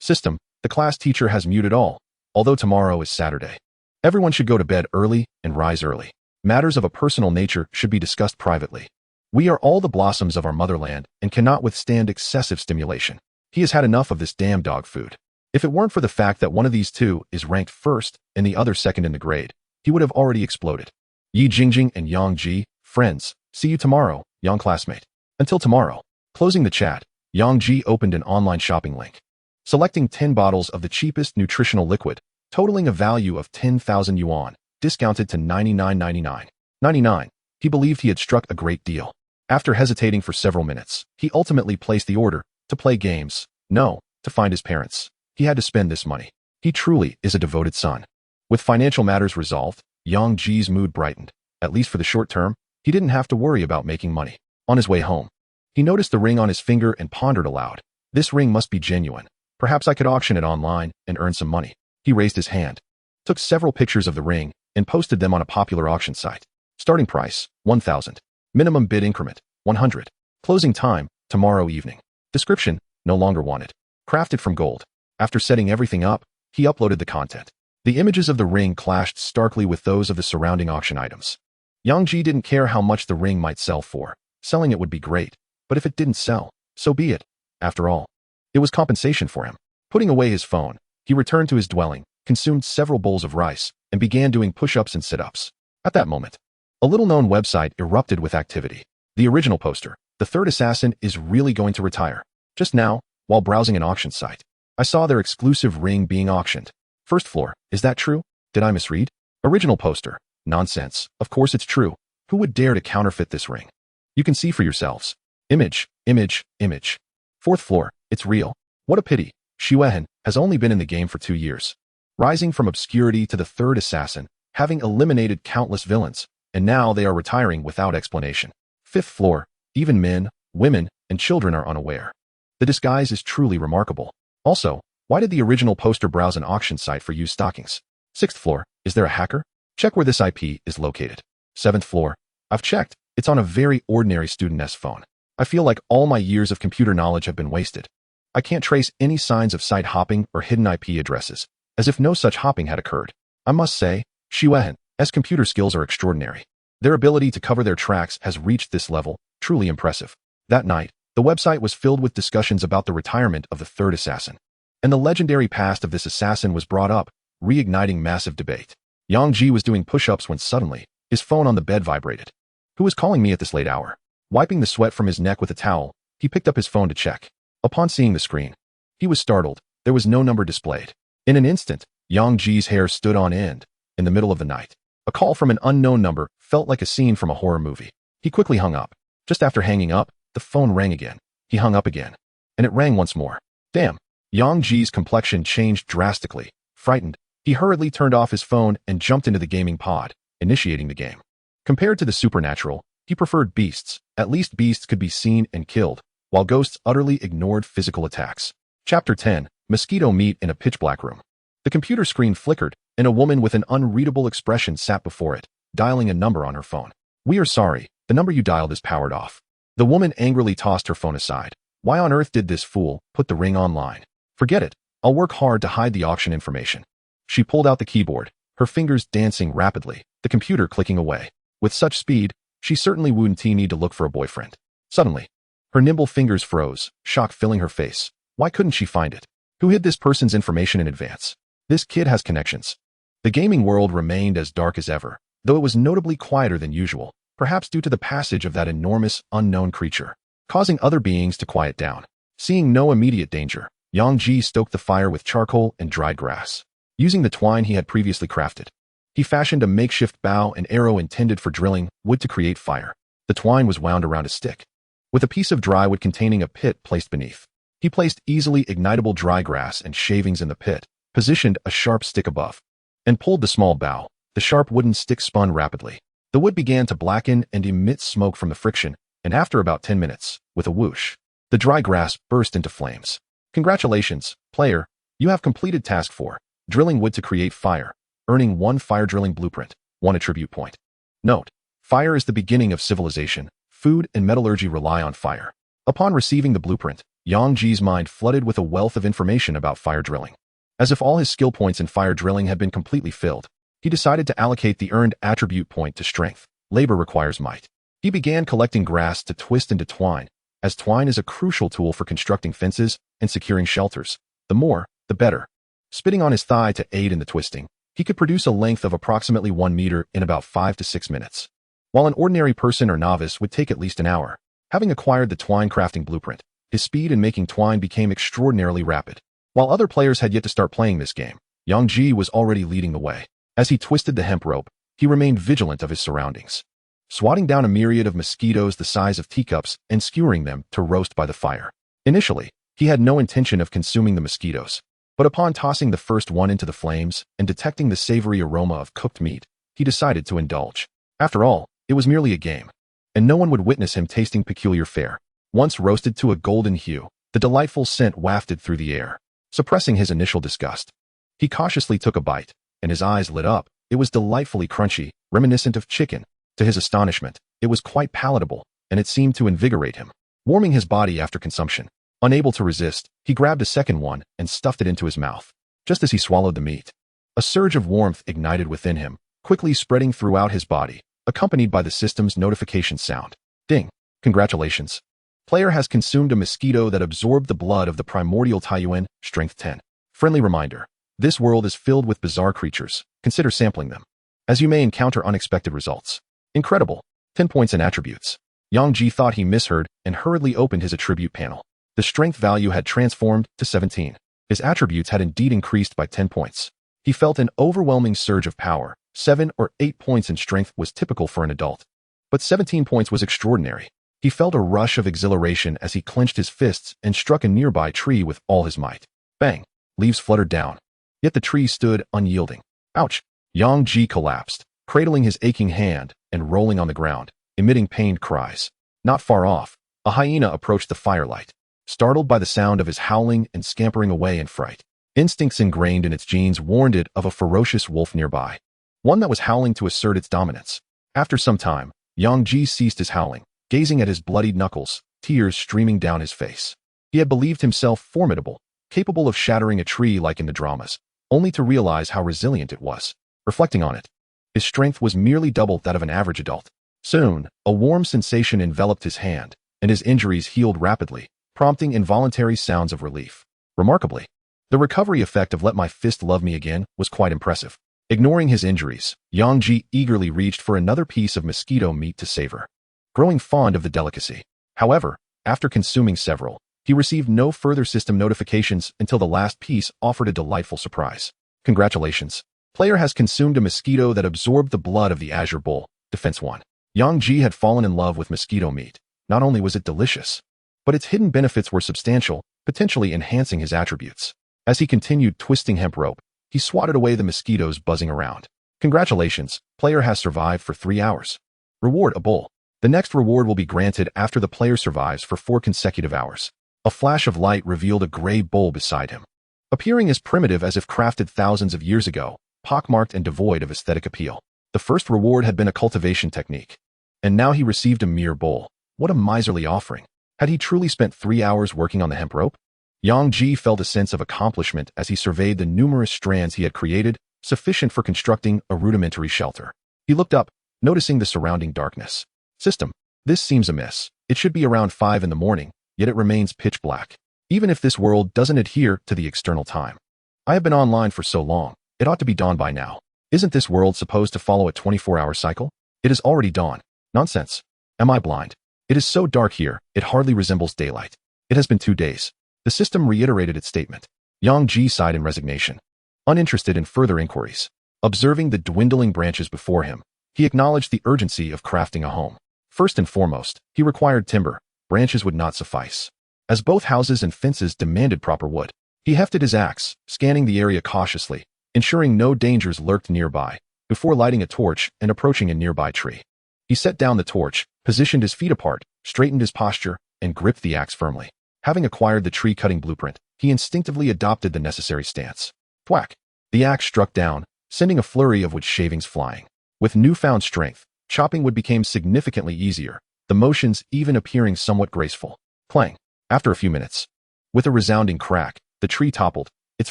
System, the class teacher has muted all, although tomorrow is Saturday. Everyone should go to bed early and rise early. Matters of a personal nature should be discussed privately. We are all the blossoms of our motherland and cannot withstand excessive stimulation. He has had enough of this damn dog food. If it weren't for the fact that one of these two is ranked first and the other second in the grade, he would have already exploded. Yi Jingjing and Yang Ji, friends, see you tomorrow, Yang classmate. Until tomorrow. Closing the chat, Yang Ji opened an online shopping link. Selecting 10 bottles of the cheapest nutritional liquid, totaling a value of 10,000 yuan, discounted to 99.99. 99. He believed he had struck a great deal. After hesitating for several minutes, he ultimately placed the order. To play games. No, to find his parents. He had to spend this money. He truly is a devoted son. With financial matters resolved, Yang Ji's mood brightened. At least for the short term, he didn't have to worry about making money. On his way home, he noticed the ring on his finger and pondered aloud. This ring must be genuine. Perhaps I could auction it online and earn some money. He raised his hand, took several pictures of the ring, and posted them on a popular auction site. Starting price, 1,000. Minimum bid increment, 100. Closing time, tomorrow evening. Description, no longer wanted. Crafted from gold. After setting everything up, he uploaded the content. The images of the ring clashed starkly with those of the surrounding auction items. Yang Ji didn't care how much the ring might sell for. Selling it would be great, but if it didn't sell, so be it. After all, it was compensation for him. Putting away his phone, he returned to his dwelling, consumed several bowls of rice, and began doing push-ups and sit-ups. At that moment, a little-known website erupted with activity. The original poster, the third assassin, is really going to retire. Just now, while browsing an auction site, I saw their exclusive ring being auctioned. First floor, is that true? Did I misread? Original poster. Nonsense. Of course it's true. Who would dare to counterfeit this ring? You can see for yourselves. Image, image, image. Fourth floor, it's real. What a pity. Xuehan has only been in the game for 2 years. Rising from obscurity to the third assassin, having eliminated countless villains, and now they are retiring without explanation. Fifth floor, even men, women, and children are unaware. The disguise is truly remarkable. Also, why did the original poster browse an auction site for used stockings? Sixth floor, is there a hacker? Check where this IP is located. Seventh floor, I've checked. It's on a very ordinary student's phone. I feel like all my years of computer knowledge have been wasted. I can't trace any signs of site hopping or hidden IP addresses, as if no such hopping had occurred. I must say, Xuehan's computer skills are extraordinary. Their ability to cover their tracks has reached this level, truly impressive. That night, the website was filled with discussions about the retirement of the third assassin. And the legendary past of this assassin was brought up, reigniting massive debate. Yang Ji was doing push-ups when suddenly, his phone on the bed vibrated. Who is calling me at this late hour? Wiping the sweat from his neck with a towel, he picked up his phone to check. Upon seeing the screen, he was startled. There was no number displayed. In an instant, Yang Ji's hair stood on end. In the middle of the night, a call from an unknown number felt like a scene from a horror movie. He quickly hung up. Just after hanging up, the phone rang again. He hung up again. And it rang once more. Damn. Yang Ji's complexion changed drastically. Frightened, he hurriedly turned off his phone and jumped into the gaming pod, initiating the game. Compared to the supernatural, he preferred beasts. At least beasts could be seen and killed, while ghosts utterly ignored physical attacks. Chapter 10. Mosquito meet in a pitch-black room. The computer screen flickered, and a woman with an unreadable expression sat before it, dialing a number on her phone. We are sorry, the number you dialed is powered off. The woman angrily tossed her phone aside. Why on earth did this fool put the ring online? Forget it. I'll work hard to hide the auction information. She pulled out the keyboard, her fingers dancing rapidly, the computer clicking away. With such speed, she certainly wouldn't need to look for a boyfriend. Suddenly, her nimble fingers froze, shock filling her face. Why couldn't she find it? Who hid this person's information in advance? This kid has connections. The gaming world remained as dark as ever, though it was notably quieter than usual, perhaps due to the passage of that enormous, unknown creature, causing other beings to quiet down. Seeing no immediate danger, Yang Ji stoked the fire with charcoal and dried grass. Using the twine he had previously crafted, he fashioned a makeshift bow and arrow intended for drilling wood to create fire. The twine was wound around a stick, with a piece of dry wood containing a pit placed beneath. He placed easily ignitable dry grass and shavings in the pit, positioned a sharp stick above, and pulled the small bow. The sharp wooden stick spun rapidly. The wood began to blacken and emit smoke from the friction, and after about 10 minutes, with a whoosh, the dry grass burst into flames. Congratulations, player. You have completed task 4, drilling wood to create fire, earning 1 fire drilling blueprint, 1 attribute point. Note, fire is the beginning of civilization. Food and metallurgy rely on fire. Upon receiving the blueprint, Yang Ji's mind flooded with a wealth of information about fire drilling. As if all his skill points in fire drilling had been completely filled, he decided to allocate the earned attribute point to strength. Labor requires might. He began collecting grass to twist into twine, as twine is a crucial tool for constructing fences and securing shelters. The more, the better. Spitting on his thigh to aid in the twisting, he could produce a length of approximately 1 meter in about 5 to 6 minutes, while an ordinary person or novice would take at least an hour. Having acquired the twine crafting blueprint, his speed in making twine became extraordinarily rapid. While other players had yet to start playing this game, Yang Ji was already leading the way. As he twisted the hemp rope, he remained vigilant of his surroundings, swatting down a myriad of mosquitoes the size of teacups and skewering them to roast by the fire. Initially, he had no intention of consuming the mosquitoes, but upon tossing the first one into the flames and detecting the savory aroma of cooked meat, he decided to indulge. After all, it was merely a game, and no one would witness him tasting peculiar fare. Once roasted to a golden hue, the delightful scent wafted through the air, suppressing his initial disgust. He cautiously took a bite, and his eyes lit up. It was delightfully crunchy, reminiscent of chicken. To his astonishment, it was quite palatable, and it seemed to invigorate him, warming his body after consumption. Unable to resist, he grabbed a second one and stuffed it into his mouth. Just as he swallowed the meat, a surge of warmth ignited within him, quickly spreading throughout his body, accompanied by the system's notification sound. Ding! Congratulations. Player has consumed a mosquito that absorbed the blood of the primordial Taiyuan, strength 10. Friendly reminder. This world is filled with bizarre creatures. Consider sampling them, as you may encounter unexpected results. Incredible. 10 points in attributes. Yang Ji thought he misheard and hurriedly opened his attribute panel. The strength value had transformed to 17. His attributes had indeed increased by 10 points. He felt an overwhelming surge of power. 7 or 8 points in strength was typical for an adult, but 17 points was extraordinary. He felt a rush of exhilaration as he clenched his fists and struck a nearby tree with all his might. Bang! Leaves fluttered down, yet the tree stood unyielding. Ouch! Yang Ji collapsed, cradling his aching hand and rolling on the ground, emitting pained cries. Not far off, a hyena approached the firelight, startled by the sound of his howling and scampering away in fright. Instincts ingrained in its genes warned it of a ferocious wolf nearby, one that was howling to assert its dominance. After some time, Yang Ji ceased his howling, gazing at his bloodied knuckles, tears streaming down his face. He had believed himself formidable, capable of shattering a tree like in the dramas, only to realize how resilient it was. Reflecting on it, his strength was merely double that of an average adult. Soon, a warm sensation enveloped his hand, and his injuries healed rapidly, prompting involuntary sounds of relief. Remarkably, the recovery effect of Let My Fist Love Me Again was quite impressive. Ignoring his injuries, Yang Ji eagerly reached for another piece of mosquito meat to savor, growing fond of the delicacy. However, after consuming several, he received no further system notifications until the last piece offered a delightful surprise. Congratulations. Player has consumed a mosquito that absorbed the blood of the Azure Bull, Defense 1. Yang Ji had fallen in love with mosquito meat. Not only was it delicious, but its hidden benefits were substantial, potentially enhancing his attributes. As he continued twisting hemp rope, he swatted away the mosquitoes buzzing around. Congratulations, player has survived for 3 hours. Reward: a bull. The next reward will be granted after the player survives for 4 consecutive hours. A flash of light revealed a gray bull beside him, appearing as primitive as if crafted thousands of years ago, pockmarked and devoid of aesthetic appeal. The first reward had been a cultivation technique, and now he received a mere bull. What a miserly offering. Had he truly spent 3 hours working on the hemp rope? Yang Ji felt a sense of accomplishment as he surveyed the numerous strands he had created, sufficient for constructing a rudimentary shelter. He looked up, noticing the surrounding darkness. System. This seems amiss. It should be around 5 in the morning, yet it remains pitch black, even if this world doesn't adhere to the external time. I have been online for so long, it ought to be dawn by now. Isn't this world supposed to follow a 24-hour cycle? It is already dawn. Nonsense. Am I blind? It is so dark here, it hardly resembles daylight. It has been 2 days. The system reiterated its statement. Yang Ji sighed in resignation, uninterested in further inquiries. Observing the dwindling branches before him, he acknowledged the urgency of crafting a home. First and foremost, he required timber. Branches would not suffice, as both houses and fences demanded proper wood. He hefted his axe, scanning the area cautiously, ensuring no dangers lurked nearby, before lighting a torch and approaching a nearby tree. He set down the torch, positioned his feet apart, straightened his posture, and gripped the axe firmly. Having acquired the tree-cutting blueprint, he instinctively adopted the necessary stance. Thwack! The axe struck down, sending a flurry of wood shavings flying. With newfound strength, chopping wood became significantly easier, the motions even appearing somewhat graceful. Clang! After a few minutes, with a resounding crack, the tree toppled, its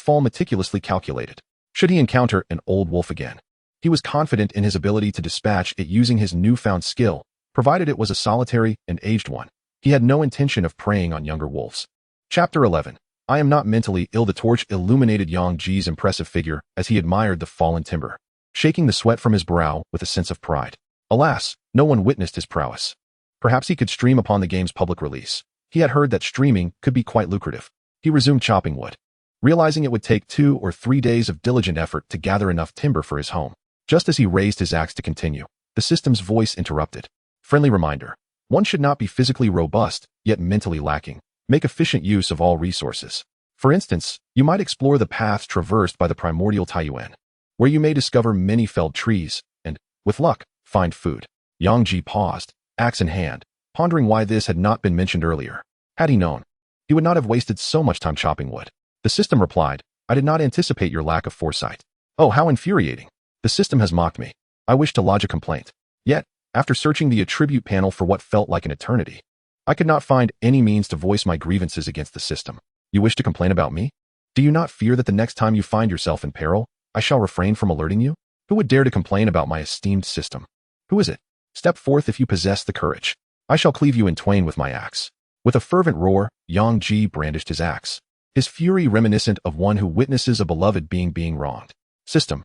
fall meticulously calculated. Should he encounter an old wolf again, he was confident in his ability to dispatch it using his newfound skill, provided it was a solitary and aged one. He had no intention of preying on younger wolves. Chapter 11. I am not mentally ill. The torch illuminated Yang Ji's impressive figure as he admired the fallen timber, shaking the sweat from his brow with a sense of pride. Alas, no one witnessed his prowess. Perhaps he could stream upon the game's public release. He had heard that streaming could be quite lucrative. He resumed chopping wood, realizing it would take 2 or 3 days of diligent effort to gather enough timber for his home. Just as he raised his axe to continue, the system's voice interrupted. Friendly reminder. One should not be physically robust, yet mentally lacking. Make efficient use of all resources. For instance, you might explore the paths traversed by the primordial Taiyuan, where you may discover many felled trees and, with luck, find food. Yang Ji paused, axe in hand, pondering why this had not been mentioned earlier. Had he known, he would not have wasted so much time chopping wood. The system replied, I did not anticipate your lack of foresight. Oh, how infuriating. The system has mocked me. I wish to lodge a complaint. Yet, after searching the attribute panel for what felt like an eternity, I could not find any means to voice my grievances against the system. You wish to complain about me? Do you not fear that the next time you find yourself in peril, I shall refrain from alerting you? Who would dare to complain about my esteemed system? Who is it? Step forth if you possess the courage. I shall cleave you in twain with my axe. With a fervent roar, Yang Ji brandished his axe, his fury reminiscent of one who witnesses a beloved being wronged. System.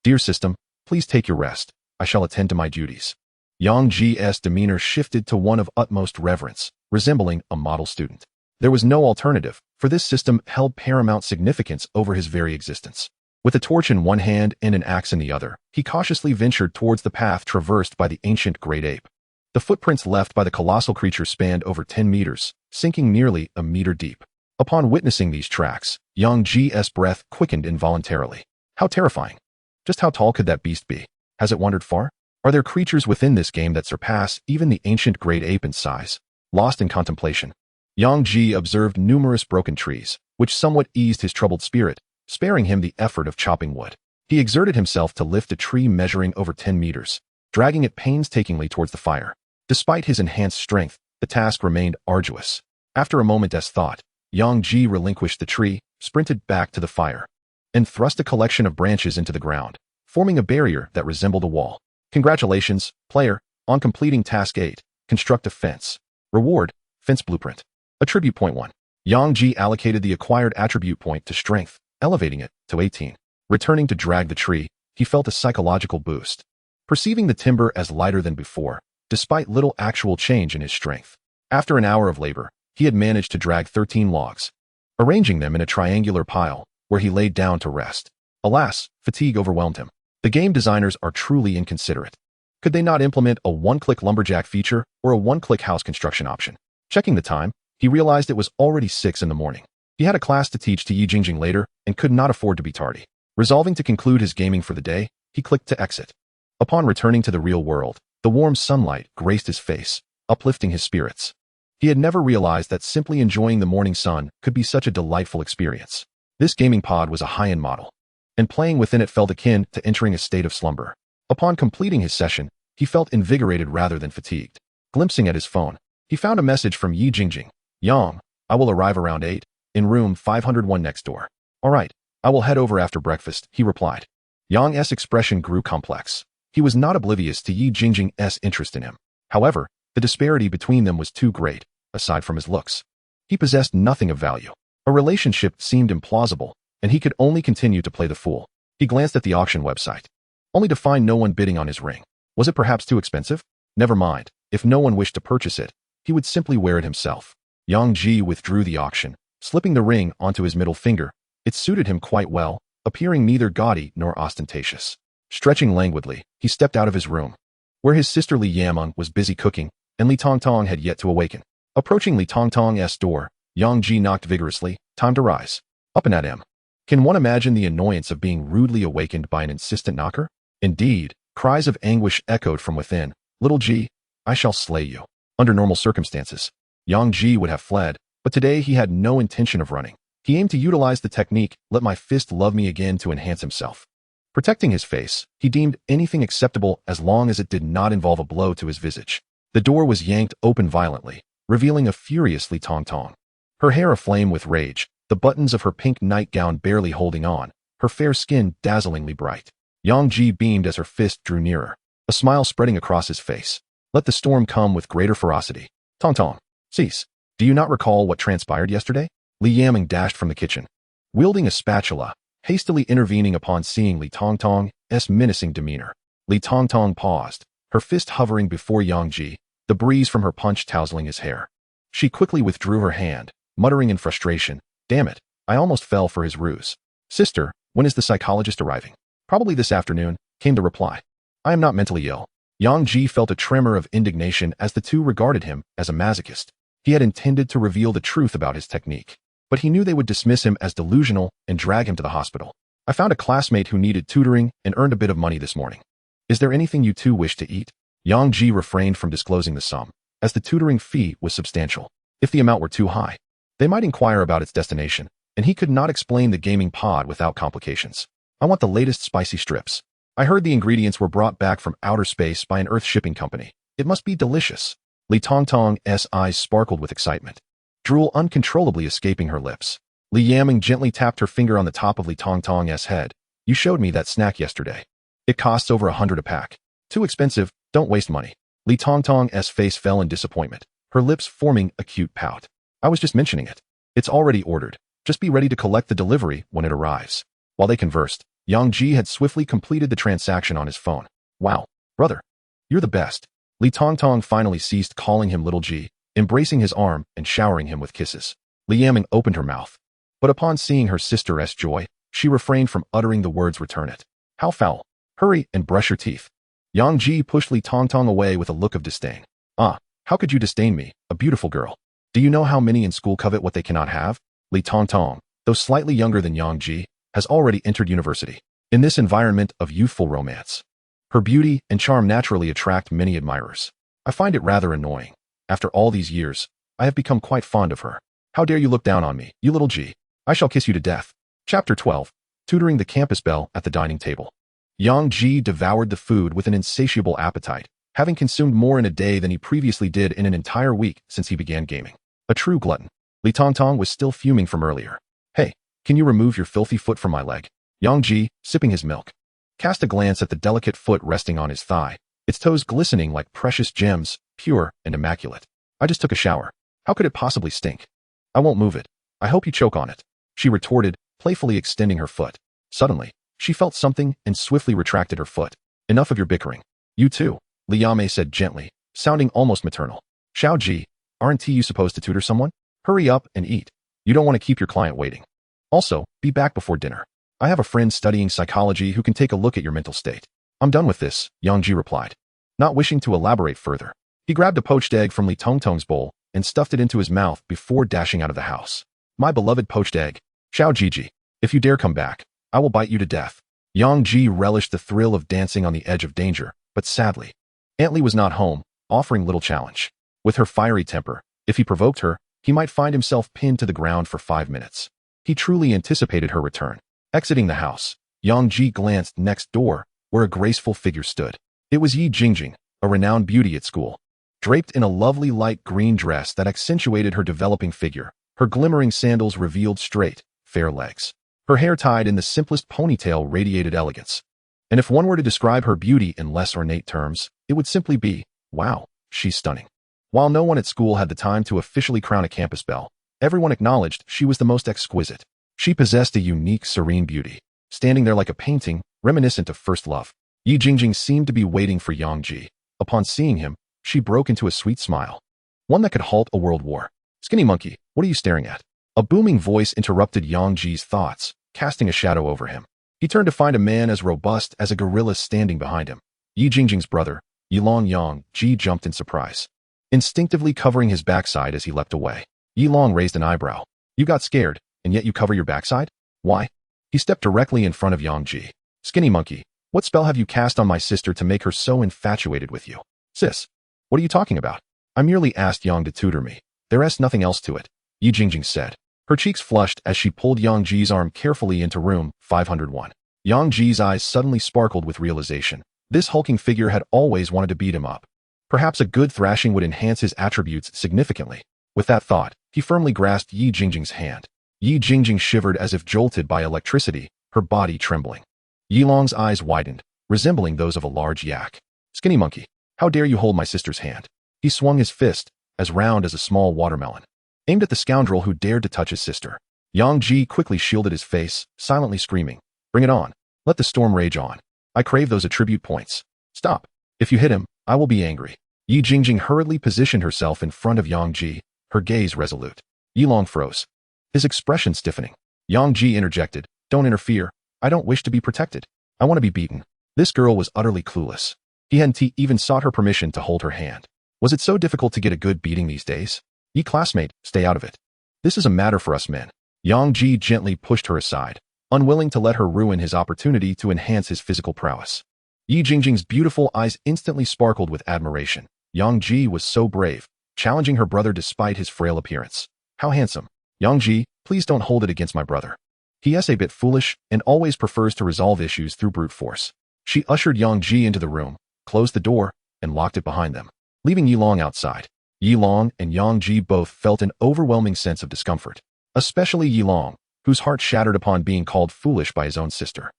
Dear system, please take your rest. I shall attend to my duties. Yang Ji's demeanor shifted to one of utmost reverence, resembling a model student. There was no alternative, for this system held paramount significance over his very existence. With a torch in one hand and an axe in the other, he cautiously ventured towards the path traversed by the ancient great ape. The footprints left by the colossal creature spanned over 10 meters, sinking nearly a meter deep. Upon witnessing these tracks, Yang Ji's breath quickened involuntarily. How terrifying. Just how tall could that beast be? Has it wandered far? Are there creatures within this game that surpass even the ancient great ape in size? Lost in contemplation, Yang Ji observed numerous broken trees, which somewhat eased his troubled spirit, sparing him the effort of chopping wood. He exerted himself to lift a tree measuring over 10 meters, dragging it painstakingly towards the fire. Despite his enhanced strength, the task remained arduous. After a moment's thought, Yang Ji relinquished the tree, sprinted back to the fire, and thrust a collection of branches into the ground, forming a barrier that resembled a wall. Congratulations, player, on completing Task 8, construct a fence. Reward, fence blueprint. Attribute point 1. Yang Ji allocated the acquired attribute point to strength, elevating it to 18. Returning to drag the tree, he felt a psychological boost, perceiving the timber as lighter than before, despite little actual change in his strength. After an hour of labor, he had managed to drag 13 logs, arranging them in a triangular pile, where he laid down to rest. Alas, fatigue overwhelmed him. The game designers are truly inconsiderate. Could they not implement a one-click lumberjack feature or a one-click house construction option? Checking the time, he realized it was already 6 in the morning. He had a class to teach to Yi Jingjing later and could not afford to be tardy. Resolving to conclude his gaming for the day, he clicked to exit. Upon returning to the real world, the warm sunlight graced his face, uplifting his spirits. He had never realized that simply enjoying the morning sun could be such a delightful experience. This gaming pod was a high-end model, and playing within it felt akin to entering a state of slumber. Upon completing his session, he felt invigorated rather than fatigued. Glimpsing at his phone, he found a message from Yi Jingjing. Yang, I will arrive around 8, in room 501 next door. All right, I will head over after breakfast, he replied. Yang's expression grew complex. He was not oblivious to Yi Jingjing's interest in him. However, the disparity between them was too great, aside from his looks. He possessed nothing of value. A relationship seemed implausible, and he could only continue to play the fool. He glanced at the auction website, only to find no one bidding on his ring. Was it perhaps too expensive? Never mind. If no one wished to purchase it, he would simply wear it himself. Yang Ji withdrew the auction, slipping the ring onto his middle finger. It suited him quite well, appearing neither gaudy nor ostentatious. Stretching languidly, he stepped out of his room, where his sister Li Yameng was busy cooking, and Li Tongtong had yet to awaken. Approaching Li Tongtong's door, Yang Ji knocked vigorously. Time to rise. Up and at him. Can one imagine the annoyance of being rudely awakened by an insistent knocker? Indeed, cries of anguish echoed from within. Little Ji, I shall slay you. Under normal circumstances, Yang Ji would have fled, but today he had no intention of running. He aimed to utilize the technique, let my fist love me again, to enhance himself. Protecting his face, he deemed anything acceptable as long as it did not involve a blow to his visage. The door was yanked open violently, revealing a furious Li Tongtong. Her hair aflame with rage, the buttons of her pink nightgown barely holding on, her fair skin dazzlingly bright. Yang Ji beamed as her fist drew nearer, a smile spreading across his face. Let the storm come with greater ferocity. Tongtong. Cease. Do you not recall what transpired yesterday? Li Yaming dashed from the kitchen, wielding a spatula, hastily intervening upon seeing Li Tongtong's menacing demeanor. Li Tongtong paused, her fist hovering before Yang Ji, the breeze from her punch tousling his hair. She quickly withdrew her hand, muttering in frustration, "Damn it, I almost fell for his ruse." "Sister, when is the psychologist arriving?" "Probably this afternoon," came the reply. "I am not mentally ill." Yang Ji felt a tremor of indignation as the two regarded him as a masochist. He had intended to reveal the truth about his technique, but he knew they would dismiss him as delusional and drag him to the hospital. "I found a classmate who needed tutoring and earned a bit of money this morning. Is there anything you two wish to eat?" Yang Ji refrained from disclosing the sum, as the tutoring fee was substantial. If the amount were too high, they might inquire about its destination, and he could not explain the gaming pod without complications. "I want the latest spicy strips. I heard the ingredients were brought back from outer space by an Earth shipping company. It must be delicious." Li Tongtong's eyes sparkled with excitement, drool uncontrollably escaping her lips. Li Yaming gently tapped her finger on the top of Li Tongtong's head. "You showed me that snack yesterday. It costs over 100 a pack. Too expensive, don't waste money." Li Tongtong's face fell in disappointment, her lips forming a cute pout. "I was just mentioning it. It's already ordered. Just be ready to collect the delivery when it arrives." While they conversed, Yang Ji had swiftly completed the transaction on his phone. "Wow, brother, you're the best." Li Tongtong finally ceased calling him Little Ji, embracing his arm and showering him with kisses. Li Yaming opened her mouth, but upon seeing her sister's joy, she refrained from uttering the words "return it." "How foul. Hurry and brush your teeth." Yang Ji pushed Li Tongtong away with a look of disdain. "Ah, how could you disdain me, a beautiful girl? Do you know how many in school covet what they cannot have?" Li Tongtong, though slightly younger than Yang Ji, has already entered university. In this environment of youthful romance, her beauty and charm naturally attract many admirers. "I find it rather annoying. After all these years, I have become quite fond of her. How dare you look down on me, you little G. I shall kiss you to death." Chapter 12. Tutoring the campus belle at the dining table. Yang Ji devoured the food with an insatiable appetite, having consumed more in a day than he previously did in an entire week since he began gaming. A true glutton. Li Tongtong was still fuming from earlier. "Hey, can you remove your filthy foot from my leg?" Yang Ji, sipping his milk, cast a glance at the delicate foot resting on his thigh, its toes glistening like precious gems, pure and immaculate. "I just took a shower. How could it possibly stink?" "I won't move it. I hope you choke on it," she retorted, playfully extending her foot. Suddenly, she felt something and swiftly retracted her foot. "Enough of your bickering. You too," Li Yamei said gently, sounding almost maternal. "Xiao Ji, aren't you supposed to tutor someone? Hurry up and eat. You don't want to keep your client waiting. Also, be back before dinner. I have a friend studying psychology who can take a look at your mental state." "I'm done with this," Yang Ji replied, not wishing to elaborate further. He grabbed a poached egg from Li Tongtong's bowl and stuffed it into his mouth before dashing out of the house. "My beloved poached egg. Xiao Ji, if you dare come back, I will bite you to death." Yang Ji relished the thrill of dancing on the edge of danger, but sadly, Aunt Li was not home, offering little challenge. With her fiery temper, if he provoked her, he might find himself pinned to the ground for 5 minutes. He truly anticipated her return. Exiting the house, Yang Ji glanced next door, where a graceful figure stood. It was Yi Jingjing, a renowned beauty at school. Draped in a lovely light green dress that accentuated her developing figure, her glimmering sandals revealed straight, fair legs. Her hair tied in the simplest ponytail radiated elegance. And if one were to describe her beauty in less ornate terms, it would simply be, wow, she's stunning. While no one at school had the time to officially crown a campus belle, everyone acknowledged she was the most exquisite. She possessed a unique, serene beauty, standing there like a painting, reminiscent of first love. Yi Jingjing seemed to be waiting for Yang Ji. Upon seeing him, she broke into a sweet smile, one that could halt a world war. "Skinny monkey, what are you staring at?" A booming voice interrupted Yang Ji's thoughts, casting a shadow over him. He turned to find a man as robust as a gorilla standing behind him. Yi Jingjing's brother, Yilong. Yang Ji jumped in surprise, instinctively covering his backside as he leapt away. Yilong raised an eyebrow. "You got scared, and yet you cover your backside? Why?" He stepped directly in front of Yang Ji. "Skinny monkey, what spell have you cast on my sister to make her so infatuated with you?" "Sis, what are you talking about? I merely asked Yang to tutor me. There's nothing else to it," Yi Jingjing said. Her cheeks flushed as she pulled Yang Ji's arm carefully into room 501. Yang Ji's eyes suddenly sparkled with realization. This hulking figure had always wanted to beat him up. Perhaps a good thrashing would enhance his attributes significantly. With that thought, he firmly grasped Yi Jingjing's hand. Yi Jingjing shivered as if jolted by electricity, her body trembling. Yilong's eyes widened, resembling those of a large yak. "Skinny monkey, how dare you hold my sister's hand?" He swung his fist, as round as a small watermelon, aimed at the scoundrel who dared to touch his sister. Yang Ji quickly shielded his face, silently screaming, "Bring it on. Let the storm rage on. I crave those attribute points. Stop. If you hit him, I will be angry." Yi Jingjing hurriedly positioned herself in front of Yang Ji, her gaze resolute. Yilong froze, his expression stiffening. Yang Ji interjected, "Don't interfere. I don't wish to be protected. I want to be beaten." This girl was utterly clueless. He hadn't even sought her permission to hold her hand. Was it so difficult to get a good beating these days? "Yi classmate, stay out of it. This is a matter for us men." Yang Ji gently pushed her aside, unwilling to let her ruin his opportunity to enhance his physical prowess. Yi Jingjing's beautiful eyes instantly sparkled with admiration. Yang Ji was so brave, challenging her brother despite his frail appearance. How handsome. "Yang Ji, please don't hold it against my brother. He is a bit foolish and always prefers to resolve issues through brute force." She ushered Yang Ji into the room, closed the door, and locked it behind them, leaving Yilong outside. Yilong and Yang Ji both felt an overwhelming sense of discomfort, especially Yilong, whose heart shattered upon being called foolish by his own sister.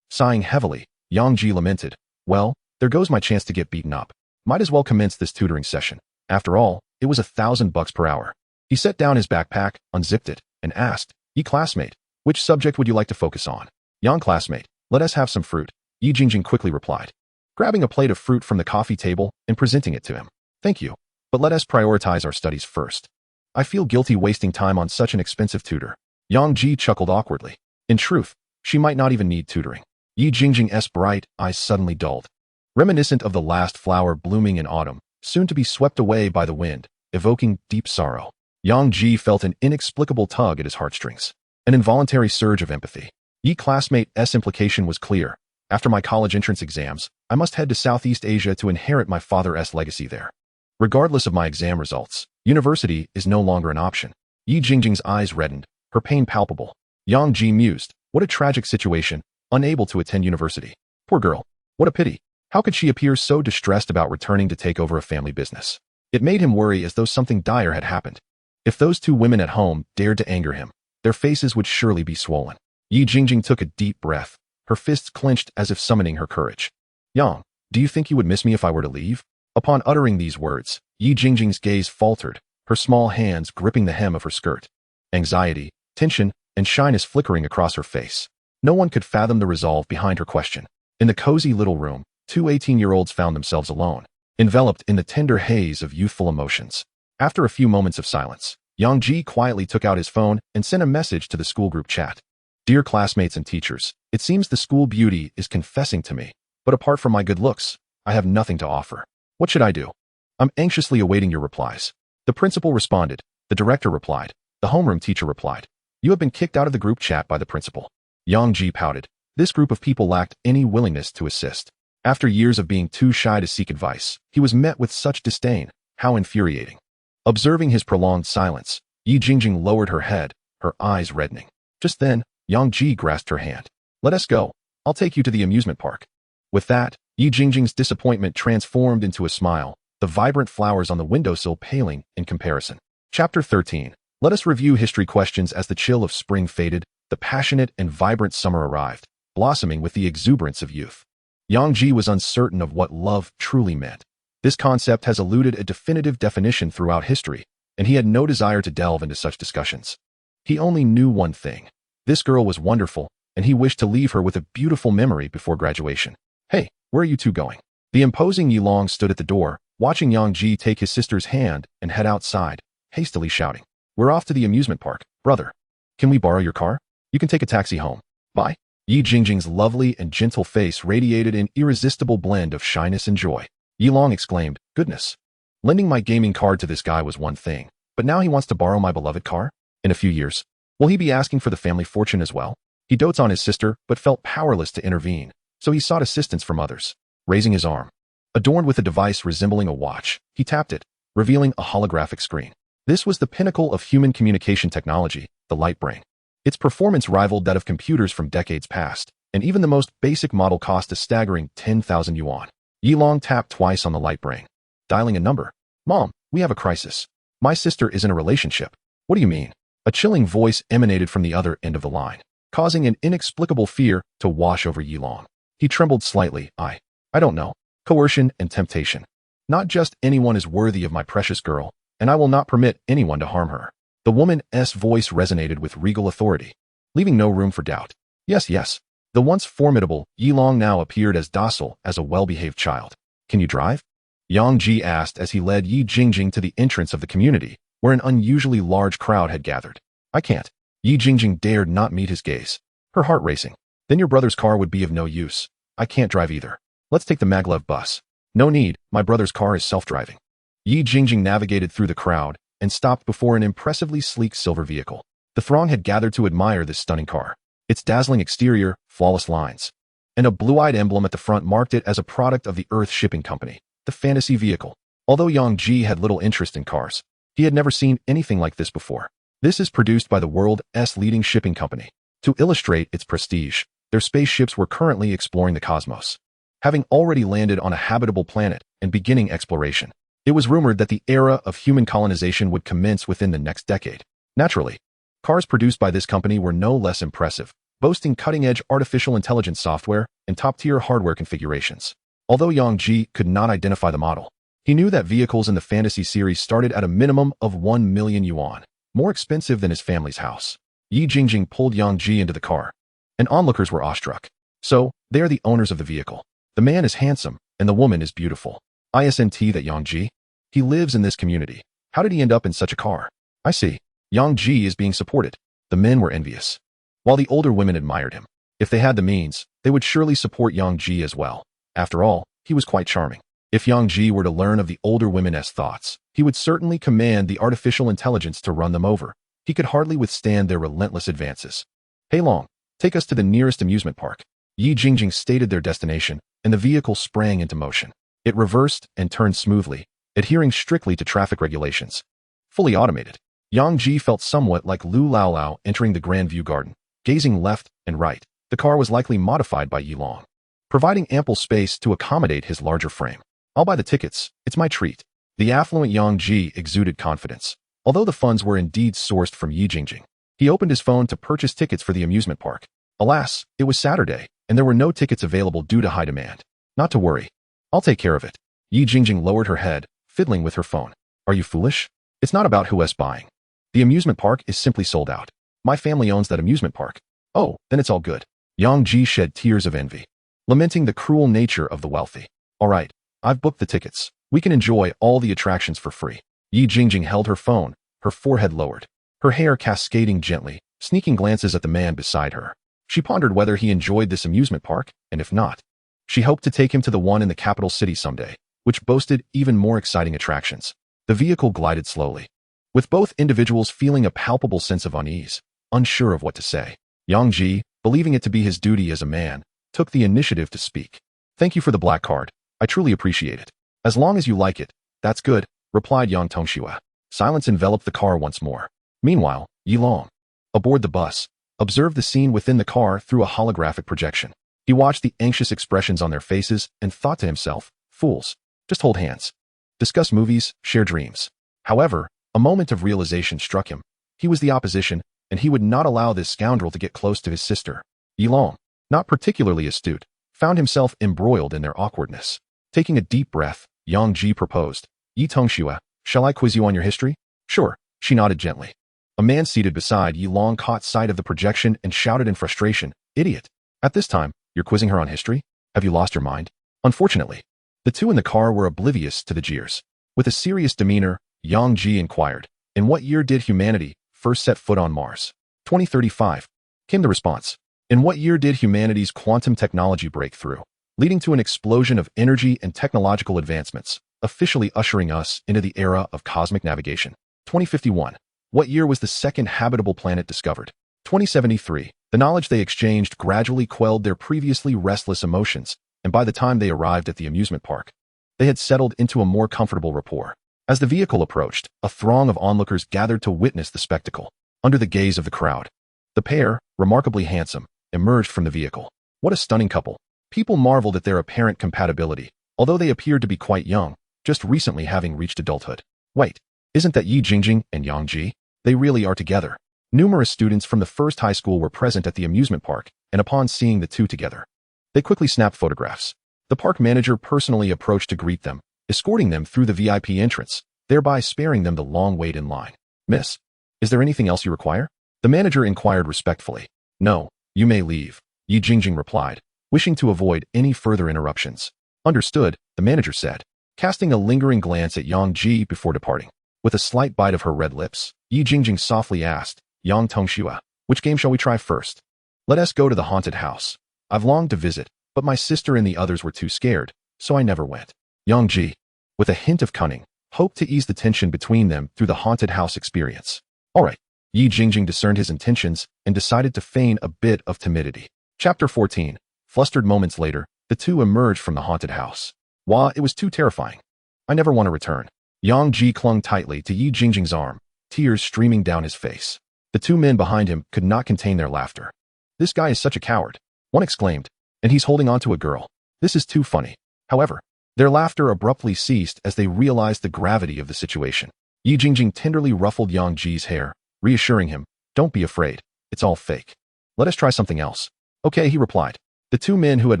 Sighing heavily, Yang Ji lamented, "Well, there goes my chance to get beaten up. Might as well commence this tutoring session. After all, it was $1,000 per hour." He set down his backpack, unzipped it, and asked, "Yi classmate, which subject would you like to focus on?" "Yang classmate, let us have some fruit," Yi Jingjing quickly replied, grabbing a plate of fruit from the coffee table and presenting it to him. "Thank you, but let us prioritize our studies first. I feel guilty wasting time on such an expensive tutor." Yang Ji chuckled awkwardly. In truth, she might not even need tutoring. Yi Jingjing's bright eyes suddenly dulled, reminiscent of the last flower blooming in autumn, soon to be swept away by the wind, evoking deep sorrow. Yang Ji felt an inexplicable tug at his heartstrings, an involuntary surge of empathy. Yi classmate's implication was clear. After my college entrance exams, I must head to Southeast Asia to inherit my father's legacy there. Regardless of my exam results, university is no longer an option. Yi Jingjing's eyes reddened, her pain palpable. Yang Ji mused, what a tragic situation, unable to attend university. Poor girl. What a pity. How could she appear so distressed about returning to take over a family business? It made him worry as though something dire had happened. If those two women at home dared to anger him, their faces would surely be swollen. Yi Jingjing took a deep breath, her fists clenched as if summoning her courage. "Yang, do you think you would miss me if I were to leave?" Upon uttering these words, Yi Jingjing's gaze faltered, her small hands gripping the hem of her skirt. Anxiety, tension, and shyness flickering across her face. No one could fathom the resolve behind her question. In the cozy little room, two 18-year-olds found themselves alone, enveloped in the tender haze of youthful emotions. After a few moments of silence, Yang Ji quietly took out his phone and sent a message to the school group chat. "Dear classmates and teachers, it seems the school beauty is confessing to me, but apart from my good looks, I have nothing to offer. What should I do? I'm anxiously awaiting your replies." The principal responded, the director replied, the homeroom teacher replied. "You have been kicked out of the group chat by the principal." Yang Ji pouted. This group of people lacked any willingness to assist. After years of being too shy to seek advice, he was met with such disdain. How infuriating. Observing his prolonged silence, Yi Jingjing lowered her head, her eyes reddening. Just then, Yang Ji grasped her hand. "Let us go. I'll take you to the amusement park." With that, Yi Jingjing's disappointment transformed into a smile, the vibrant flowers on the windowsill paling in comparison. Chapter 13. Let us review history questions as the chill of spring faded, the passionate and vibrant summer arrived, blossoming with the exuberance of youth. Yang Ji was uncertain of what love truly meant. This concept has eluded a definitive definition throughout history, and he had no desire to delve into such discussions. He only knew one thing. This girl was wonderful, and he wished to leave her with a beautiful memory before graduation. "Hey, where are you two going?" The imposing Yilong stood at the door, watching Yang Ji take his sister's hand and head outside, hastily shouting, "We're off to the amusement park, brother. Can we borrow your car? You can take a taxi home. Bye." Yi Jingjing's lovely and gentle face radiated an irresistible blend of shyness and joy. Yilong exclaimed, "Goodness. Lending my gaming card to this guy was one thing, but now he wants to borrow my beloved car? In a few years, will he be asking for the family fortune as well?" He dotes on his sister, but felt powerless to intervene, so he sought assistance from others. Raising his arm, adorned with a device resembling a watch, he tapped it, revealing a holographic screen. This was the pinnacle of human communication technology, the light brain. Its performance rivaled that of computers from decades past, and even the most basic model cost a staggering 10,000 yuan. Yilong tapped twice on the light brain, dialing a number. "Mom, we have a crisis. My sister is in a relationship." "What do you mean?" A chilling voice emanated from the other end of the line, causing an inexplicable fear to wash over Yilong. He trembled slightly. I don't know. Coercion and temptation. Not just anyone is worthy of my precious girl, and I will not permit anyone to harm her. The woman's voice resonated with regal authority, leaving no room for doubt. Yes, yes. The once formidable Yilong now appeared as docile as a well-behaved child. Can you drive? Yang Ji asked as he led Yi Jingjing to the entrance of the community, where an unusually large crowd had gathered. I can't. Yi Jingjing dared not meet his gaze, her heart racing. Then your brother's car would be of no use. I can't drive either. Let's take the maglev bus. No need, my brother's car is self-driving. Yi Jingjing navigated through the crowd and stopped before an impressively sleek silver vehicle. The throng had gathered to admire this stunning car. Its dazzling exterior, flawless lines, and a blue-eyed emblem at the front marked it as a product of the Earth Shipping Company, the fantasy vehicle. Although Yang Ji had little interest in cars, he had never seen anything like this before. This is produced by the world's leading shipping company. To illustrate its prestige, their spaceships were currently exploring the cosmos, having already landed on a habitable planet and beginning exploration. It was rumored that the era of human colonization would commence within the next decade. Naturally, cars produced by this company were no less impressive, boasting cutting-edge artificial intelligence software and top-tier hardware configurations. Although Yang Ji could not identify the model, he knew that vehicles in the fantasy series started at a minimum of 1 million yuan, more expensive than his family's house. Yi Jingjing pulled Yang Ji into the car, and onlookers were awestruck. So, they are the owners of the vehicle. The man is handsome, and the woman is beautiful. Isn't that Yang Ji? He lives in this community. How did he end up in such a car? I see. Yang Ji is being supported. The men were envious, while the older women admired him. If they had the means, they would surely support Yang Ji as well. After all, he was quite charming. If Yang Ji were to learn of the older women's thoughts, he would certainly command the artificial intelligence to run them over. He could hardly withstand their relentless advances. Hey Long, take us to the nearest amusement park. Yi Jingjing stated their destination, and the vehicle sprang into motion. It reversed and turned smoothly, adhering strictly to traffic regulations. Fully automated, Yang Ji felt somewhat like Lu Laolao entering the Grand View Garden, gazing left and right. The car was likely modified by Yi Long, providing ample space to accommodate his larger frame. I'll buy the tickets, it's my treat. The affluent Yang Ji exuded confidence. Although the funds were indeed sourced from Yi Jingjing, he opened his phone to purchase tickets for the amusement park. Alas, it was Saturday, and there were no tickets available due to high demand. Not to worry. I'll take care of it. Yi Jingjing lowered her head, fiddling with her phone. Are you foolish? It's not about who's buying. The amusement park is simply sold out. My family owns that amusement park. Oh, then it's all good. Yang Ji shed tears of envy, lamenting the cruel nature of the wealthy. All right, I've booked the tickets. We can enjoy all the attractions for free. Yi Jingjing held her phone, her forehead lowered, her hair cascading gently, sneaking glances at the man beside her. She pondered whether he enjoyed this amusement park, and if not, she hoped to take him to the one in the capital city someday, which boasted even more exciting attractions. The vehicle glided slowly, with both individuals feeling a palpable sense of unease, unsure of what to say. Yang Ji, believing it to be his duty as a man, took the initiative to speak. Thank you for the black card. I truly appreciate it. As long as you like it, that's good, replied Yang Tongxue. Silence enveloped the car once more. Meanwhile, Yi Long, aboard the bus, observed the scene within the car through a holographic projection. He watched the anxious expressions on their faces and thought to himself, fools, just hold hands, discuss movies, share dreams. However, a moment of realization struck him. He was the opposition, and he would not allow this scoundrel to get close to his sister. Yi Long, not particularly astute, found himself embroiled in their awkwardness. Taking a deep breath, Yang Ji proposed, Yi Tongxue, shall I quiz you on your history? Sure, she nodded gently. A man seated beside Yi Long caught sight of the projection and shouted in frustration, idiot. At this time, you're quizzing her on history? Have you lost your mind? Unfortunately, the two in the car were oblivious to the jeers. With a serious demeanor, Yang Ji inquired, in what year did humanity first set foot on Mars? 2035, came the response. In what year did humanity's quantum technology break through, leading to an explosion of energy and technological advancements, officially ushering us into the era of cosmic navigation? 2051, what year was the second habitable planet discovered? 2073, the knowledge they exchanged gradually quelled their previously restless emotions, and by the time they arrived at the amusement park, they had settled into a more comfortable rapport. As the vehicle approached, a throng of onlookers gathered to witness the spectacle. Under the gaze of the crowd, the pair, remarkably handsome, emerged from the vehicle. What a stunning couple. People marveled at their apparent compatibility, although they appeared to be quite young, just recently having reached adulthood. Wait, isn't that Yi Jingjing and Yang Ji? They really are together. Numerous students from the first high school were present at the amusement park, and upon seeing the two together, they quickly snapped photographs. The park manager personally approached to greet them, escorting them through the VIP entrance, thereby sparing them the long wait in line. Miss, is there anything else you require? The manager inquired respectfully. No, you may leave, Yi Jingjing replied, wishing to avoid any further interruptions. Understood, the manager said, casting a lingering glance at Yang Ji before departing. With a slight bite of her red lips, Yi Jingjing softly asked, Yang Tongxue, which game shall we try first? Let us go to the haunted house. I've longed to visit, but my sister and the others were too scared, so I never went. Yang Ji, with a hint of cunning, hoped to ease the tension between them through the haunted house experience. All right. Yi Jingjing discerned his intentions and decided to feign a bit of timidity. Chapter 14. Flustered moments later, the two emerged from the haunted house. Wah, it was too terrifying. I never want to return. Yang Ji clung tightly to Yi Jingjing's arm, tears streaming down his face. The two men behind him could not contain their laughter. This guy is such a coward, one exclaimed, and he's holding on to a girl. This is too funny. However, their laughter abruptly ceased as they realized the gravity of the situation. Yi Jingjing tenderly ruffled Yang Ji's hair, reassuring him, don't be afraid, it's all fake. Let us try something else. Okay, he replied. The two men who had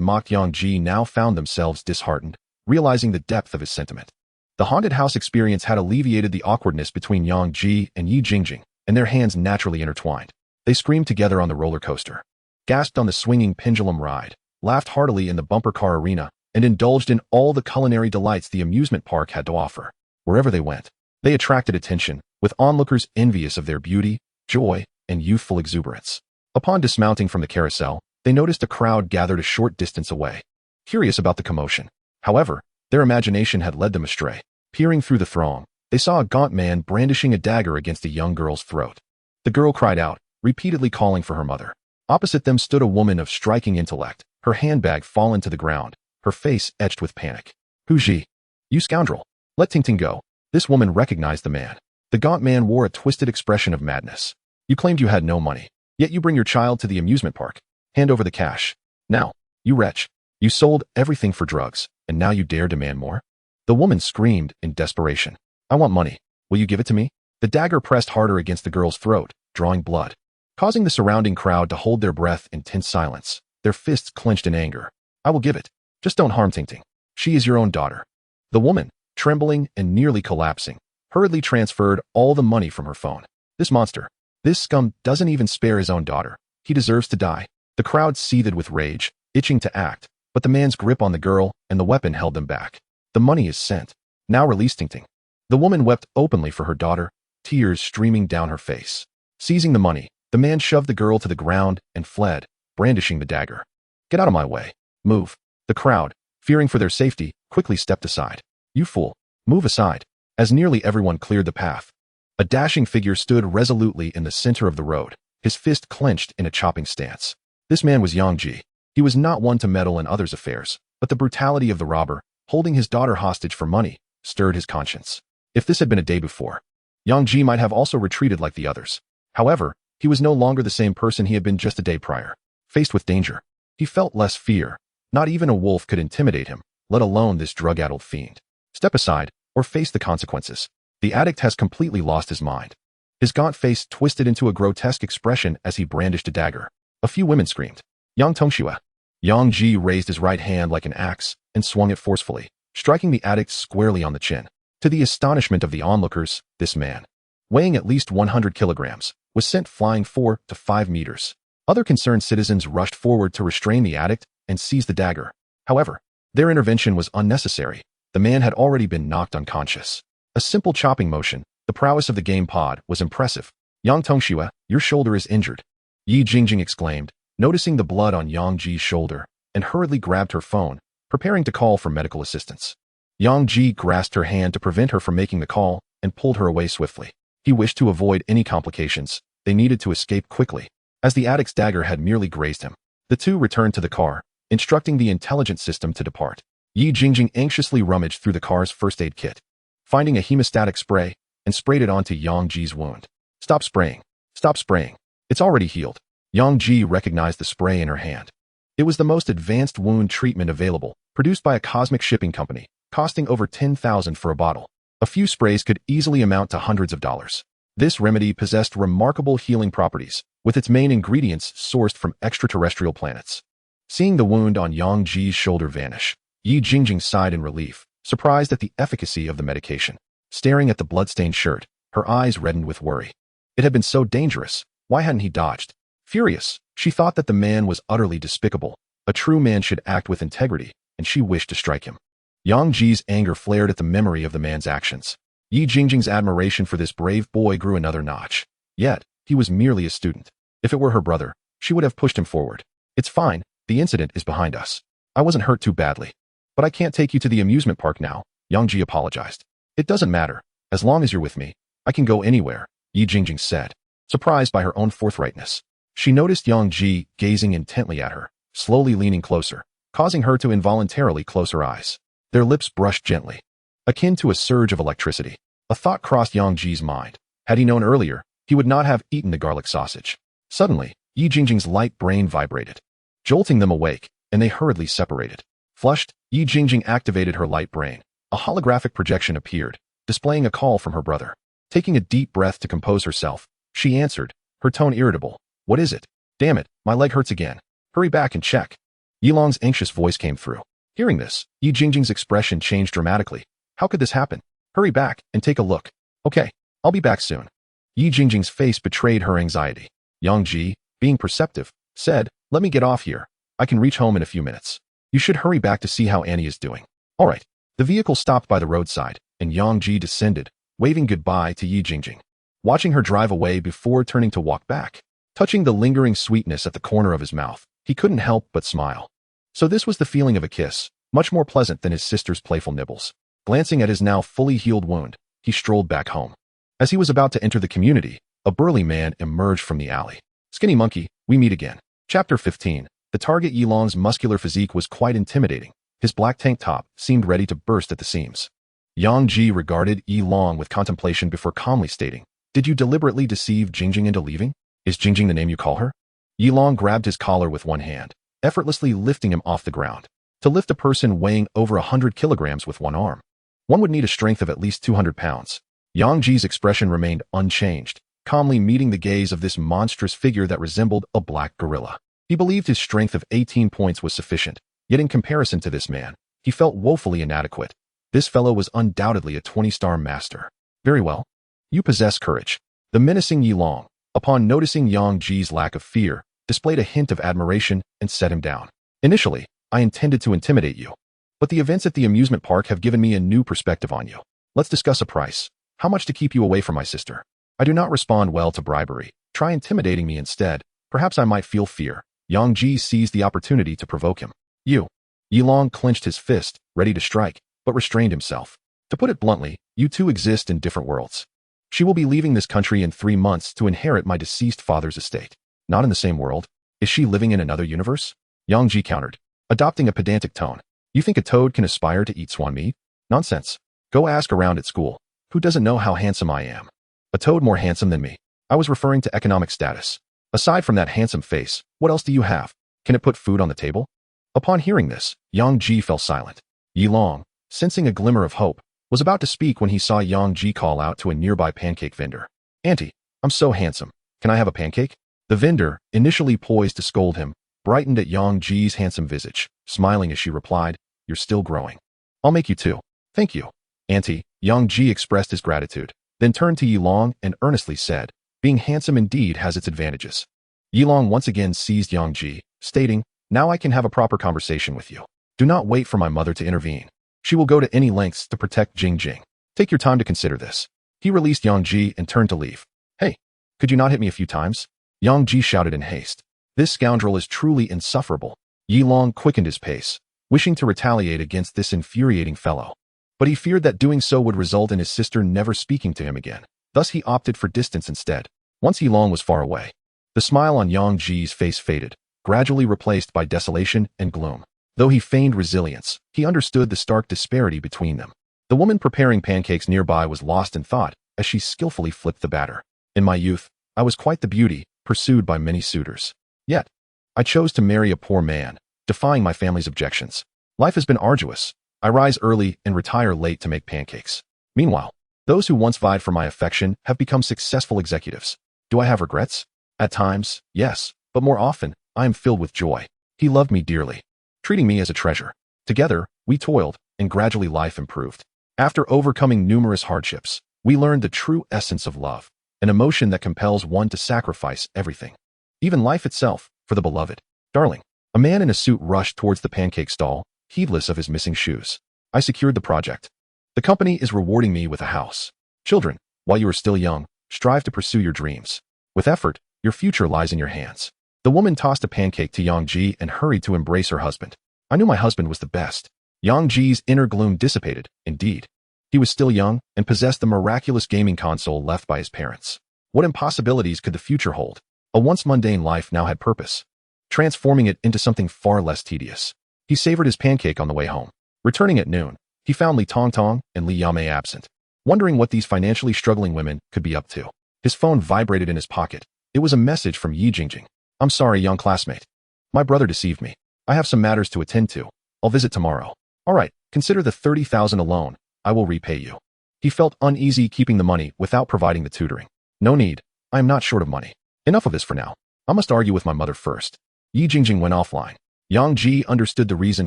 mocked Yang Ji now found themselves disheartened, realizing the depth of his sentiment. The haunted house experience had alleviated the awkwardness between Yang Ji and Yi Jingjing, and their hands naturally intertwined. They screamed together on the roller coaster, gasped on the swinging pendulum ride, laughed heartily in the bumper car arena, and indulged in all the culinary delights the amusement park had to offer. Wherever they went, they attracted attention, with onlookers envious of their beauty, joy, and youthful exuberance. Upon dismounting from the carousel, they noticed a crowd gathered a short distance away, curious about the commotion. However, their imagination had led them astray. Peering through the throng, they saw a gaunt man brandishing a dagger against a young girl's throat. The girl cried out, repeatedly calling for her mother. Opposite them stood a woman of striking intellect, her handbag fallen to the ground, her face etched with panic. Hu Ji, you scoundrel, let Ting Ting go. This woman recognized the man. The gaunt man wore a twisted expression of madness. You claimed you had no money, yet you bring your child to the amusement park. Hand over the cash. Now, you wretch. You sold everything for drugs, and now you dare demand more? The woman screamed in desperation. I want money. Will you give it to me? The dagger pressed harder against the girl's throat, drawing blood, causing the surrounding crowd to hold their breath in tense silence, their fists clenched in anger. I will give it. Just don't harm Ting Ting. She is your own daughter. The woman, trembling and nearly collapsing, hurriedly transferred all the money from her phone. This monster, this scum doesn't even spare his own daughter. He deserves to die. The crowd seethed with rage, itching to act, but the man's grip on the girl and the weapon held them back. The money is sent. Now release Ting Ting. The woman wept openly for her daughter, tears streaming down her face. Seizing the money, the man shoved the girl to the ground and fled, brandishing the dagger. Get out of my way. Move. The crowd, fearing for their safety, quickly stepped aside. You fool. Move aside. As nearly everyone cleared the path, a dashing figure stood resolutely in the center of the road, his fist clenched in a chopping stance. This man was Yang Ji. He was not one to meddle in others' affairs, but the brutality of the robber, holding his daughter hostage for money, stirred his conscience. If this had been a day before, Yang Ji might have also retreated like the others. However, he was no longer the same person he had been just a day prior. Faced with danger, he felt less fear. Not even a wolf could intimidate him, let alone this drug-addled fiend. Step aside, or face the consequences. The addict has completely lost his mind. His gaunt face twisted into a grotesque expression as he brandished a dagger. A few women screamed, Yang Tongxue. Yang Ji raised his right hand like an axe and swung it forcefully, striking the addict squarely on the chin. To the astonishment of the onlookers, this man, weighing at least 100 kilograms, was sent flying 4 to 5 meters. Other concerned citizens rushed forward to restrain the addict and seize the dagger. However, their intervention was unnecessary. The man had already been knocked unconscious. A simple chopping motion, the prowess of the game pod, was impressive. Yang Tongxue, your shoulder is injured. Yi Jingjing exclaimed, noticing the blood on Yang Ji's shoulder, and hurriedly grabbed her phone, preparing to call for medical assistance. Yang Ji grasped her hand to prevent her from making the call and pulled her away swiftly. He wished to avoid any complications. They needed to escape quickly, as the addict's dagger had merely grazed him. The two returned to the car, instructing the intelligence system to depart. Yi Jingjing anxiously rummaged through the car's first aid kit, finding a hemostatic spray, and sprayed it onto Yang Ji's wound. Stop spraying. Stop spraying. It's already healed. Yang Ji recognized the spray in her hand. It was the most advanced wound treatment available, produced by a cosmic shipping company, costing over 10,000 for a bottle. A few sprays could easily amount to hundreds of dollars. This remedy possessed remarkable healing properties, with its main ingredients sourced from extraterrestrial planets. Seeing the wound on Yang Ji's shoulder vanish, Yi Jingjing sighed in relief, surprised at the efficacy of the medication. staring at the bloodstained shirt, her eyes reddened with worry. It had been so dangerous. Why hadn't he dodged? Furious, she thought that the man was utterly despicable. A true man should act with integrity, and she wished to strike him. Yang Ji's anger flared at the memory of the man's actions. Yi Jingjing's admiration for this brave boy grew another notch. Yet, he was merely a student. If it were her brother, she would have pushed him forward. It's fine, the incident is behind us. I wasn't hurt too badly. But I can't take you to the amusement park now, Yang Ji apologized. It doesn't matter. As long as you're with me, I can go anywhere, Yi Jingjing said, surprised by her own forthrightness. She noticed Yang Ji gazing intently at her, slowly leaning closer, causing her to involuntarily close her eyes. Their lips brushed gently, akin to a surge of electricity. A thought crossed Yang Ji's mind. Had he known earlier, he would not have eaten the garlic sausage. Suddenly, Yi Jingjing's light brain vibrated, jolting them awake, and they hurriedly separated. Flushed, Yi Jingjing activated her light brain. A holographic projection appeared, displaying a call from her brother. Taking a deep breath to compose herself, she answered, her tone irritable. What is it? Damn it, my leg hurts again. Hurry back and check. Yilong's anxious voice came through. Hearing this, Yi Jingjing's expression changed dramatically. How could this happen? Hurry back and take a look. Okay, I'll be back soon. Yi Jingjing's face betrayed her anxiety. Yang Ji, being perceptive, said, let me get off here. I can reach home in a few minutes. You should hurry back to see how Annie is doing. All right. The vehicle stopped by the roadside, and Yang Ji descended, waving goodbye to Yi Jingjing, watching her drive away before turning to walk back. Touching the lingering sweetness at the corner of his mouth, he couldn't help but smile. So this was the feeling of a kiss, much more pleasant than his sister's playful nibbles. Glancing at his now fully healed wound, he strolled back home. As he was about to enter the community, a burly man emerged from the alley. Skinny monkey, we meet again. Chapter 15. The target Yilong's muscular physique was quite intimidating. His black tank top seemed ready to burst at the seams. Yang Ji regarded Yilong with contemplation before calmly stating, did you deliberately deceive Jingjing into leaving? Is Jingjing the name you call her? Yilong grabbed his collar with one hand, effortlessly lifting him off the ground. To lift a person weighing over 100 kilograms with one arm, one would need a strength of at least 200 pounds. Yang Ji's expression remained unchanged, calmly meeting the gaze of this monstrous figure that resembled a black gorilla. He believed his strength of 18 points was sufficient, yet in comparison to this man, he felt woefully inadequate. This fellow was undoubtedly a 20-star master. Very well. You possess courage. The menacing Yilong, upon noticing Yang Ji's lack of fear, displayed a hint of admiration and set him down. Initially, I intended to intimidate you, but the events at the amusement park have given me a new perspective on you. Let's discuss a price. How much to keep you away from my sister? I do not respond well to bribery. Try intimidating me instead. Perhaps I might feel fear. Yang Ji seized the opportunity to provoke him. You. Yilong clenched his fist, ready to strike, but restrained himself. To put it bluntly, you two exist in different worlds. She will be leaving this country in 3 months to inherit my deceased father's estate. Not in the same world. Is she living in another universe? Yang Ji countered, adopting a pedantic tone. You think a toad can aspire to eat swan meat? Nonsense. Go ask around at school. Who doesn't know how handsome I am? A toad more handsome than me. I was referring to economic status. Aside from that handsome face, what else do you have? Can it put food on the table? Upon hearing this, Yang Ji fell silent. Yilong, sensing a glimmer of hope, was about to speak when he saw Yang Ji call out to a nearby pancake vendor. Auntie, I'm so handsome. Can I have a pancake? The vendor, initially poised to scold him, brightened at Yang Ji's handsome visage, smiling as she replied, you're still growing. I'll make you two. Thank you. Auntie, Yang Ji expressed his gratitude, then turned to Yilong and earnestly said, being handsome indeed has its advantages. Yilong once again seized Yang Ji, stating, now I can have a proper conversation with you. Do not wait for my mother to intervene. She will go to any lengths to protect Jingjing. Take your time to consider this. He released Yang Ji and turned to leave. Hey, could you not hit me a few times? Yang Ji shouted in haste. This scoundrel is truly insufferable. Yilong quickened his pace, wishing to retaliate against this infuriating fellow. But he feared that doing so would result in his sister never speaking to him again. Thus he opted for distance instead. Once Yilong was far away, the smile on Yang Ji's face faded, gradually replaced by desolation and gloom. Though he feigned resilience, he understood the stark disparity between them. The woman preparing pancakes nearby was lost in thought as she skillfully flipped the batter. In my youth, I was quite the beauty, pursued by many suitors. Yet, I chose to marry a poor man, defying my family's objections. Life has been arduous. I rise early and retire late to make pancakes. Meanwhile, those who once vied for my affection have become successful executives. Do I have regrets? At times, yes, but more often, I am filled with joy. He loved me dearly, treating me as a treasure. Together, we toiled, and gradually life improved. After overcoming numerous hardships, we learned the true essence of love, an emotion that compels one to sacrifice everything, even life itself, for the beloved. Darling, a man in a suit rushed towards the pancake stall, heedless of his missing shoes. I secured the project. The company is rewarding me with a house. Children, while you are still young, strive to pursue your dreams. With effort, your future lies in your hands. The woman tossed a pancake to Yang Ji and hurried to embrace her husband. I knew my husband was the best. Yang Ji's inner gloom dissipated, indeed. He was still young and possessed the miraculous gaming console left by his parents. What impossibilities could the future hold? A once mundane life now had purpose, transforming it into something far less tedious. He savored his pancake on the way home. Returning at noon, he found Li Tongtong and Li Yamei absent, wondering what these financially struggling women could be up to. His phone vibrated in his pocket. It was a message from Yi Jingjing. I'm sorry, young classmate. My brother deceived me. I have some matters to attend to. I'll visit tomorrow. All right, consider the 30,000 alone. I will repay you. He felt uneasy keeping the money without providing the tutoring. No need. I am not short of money. Enough of this for now. I must argue with my mother first. Yi Jingjing went offline. Yang Ji understood the reason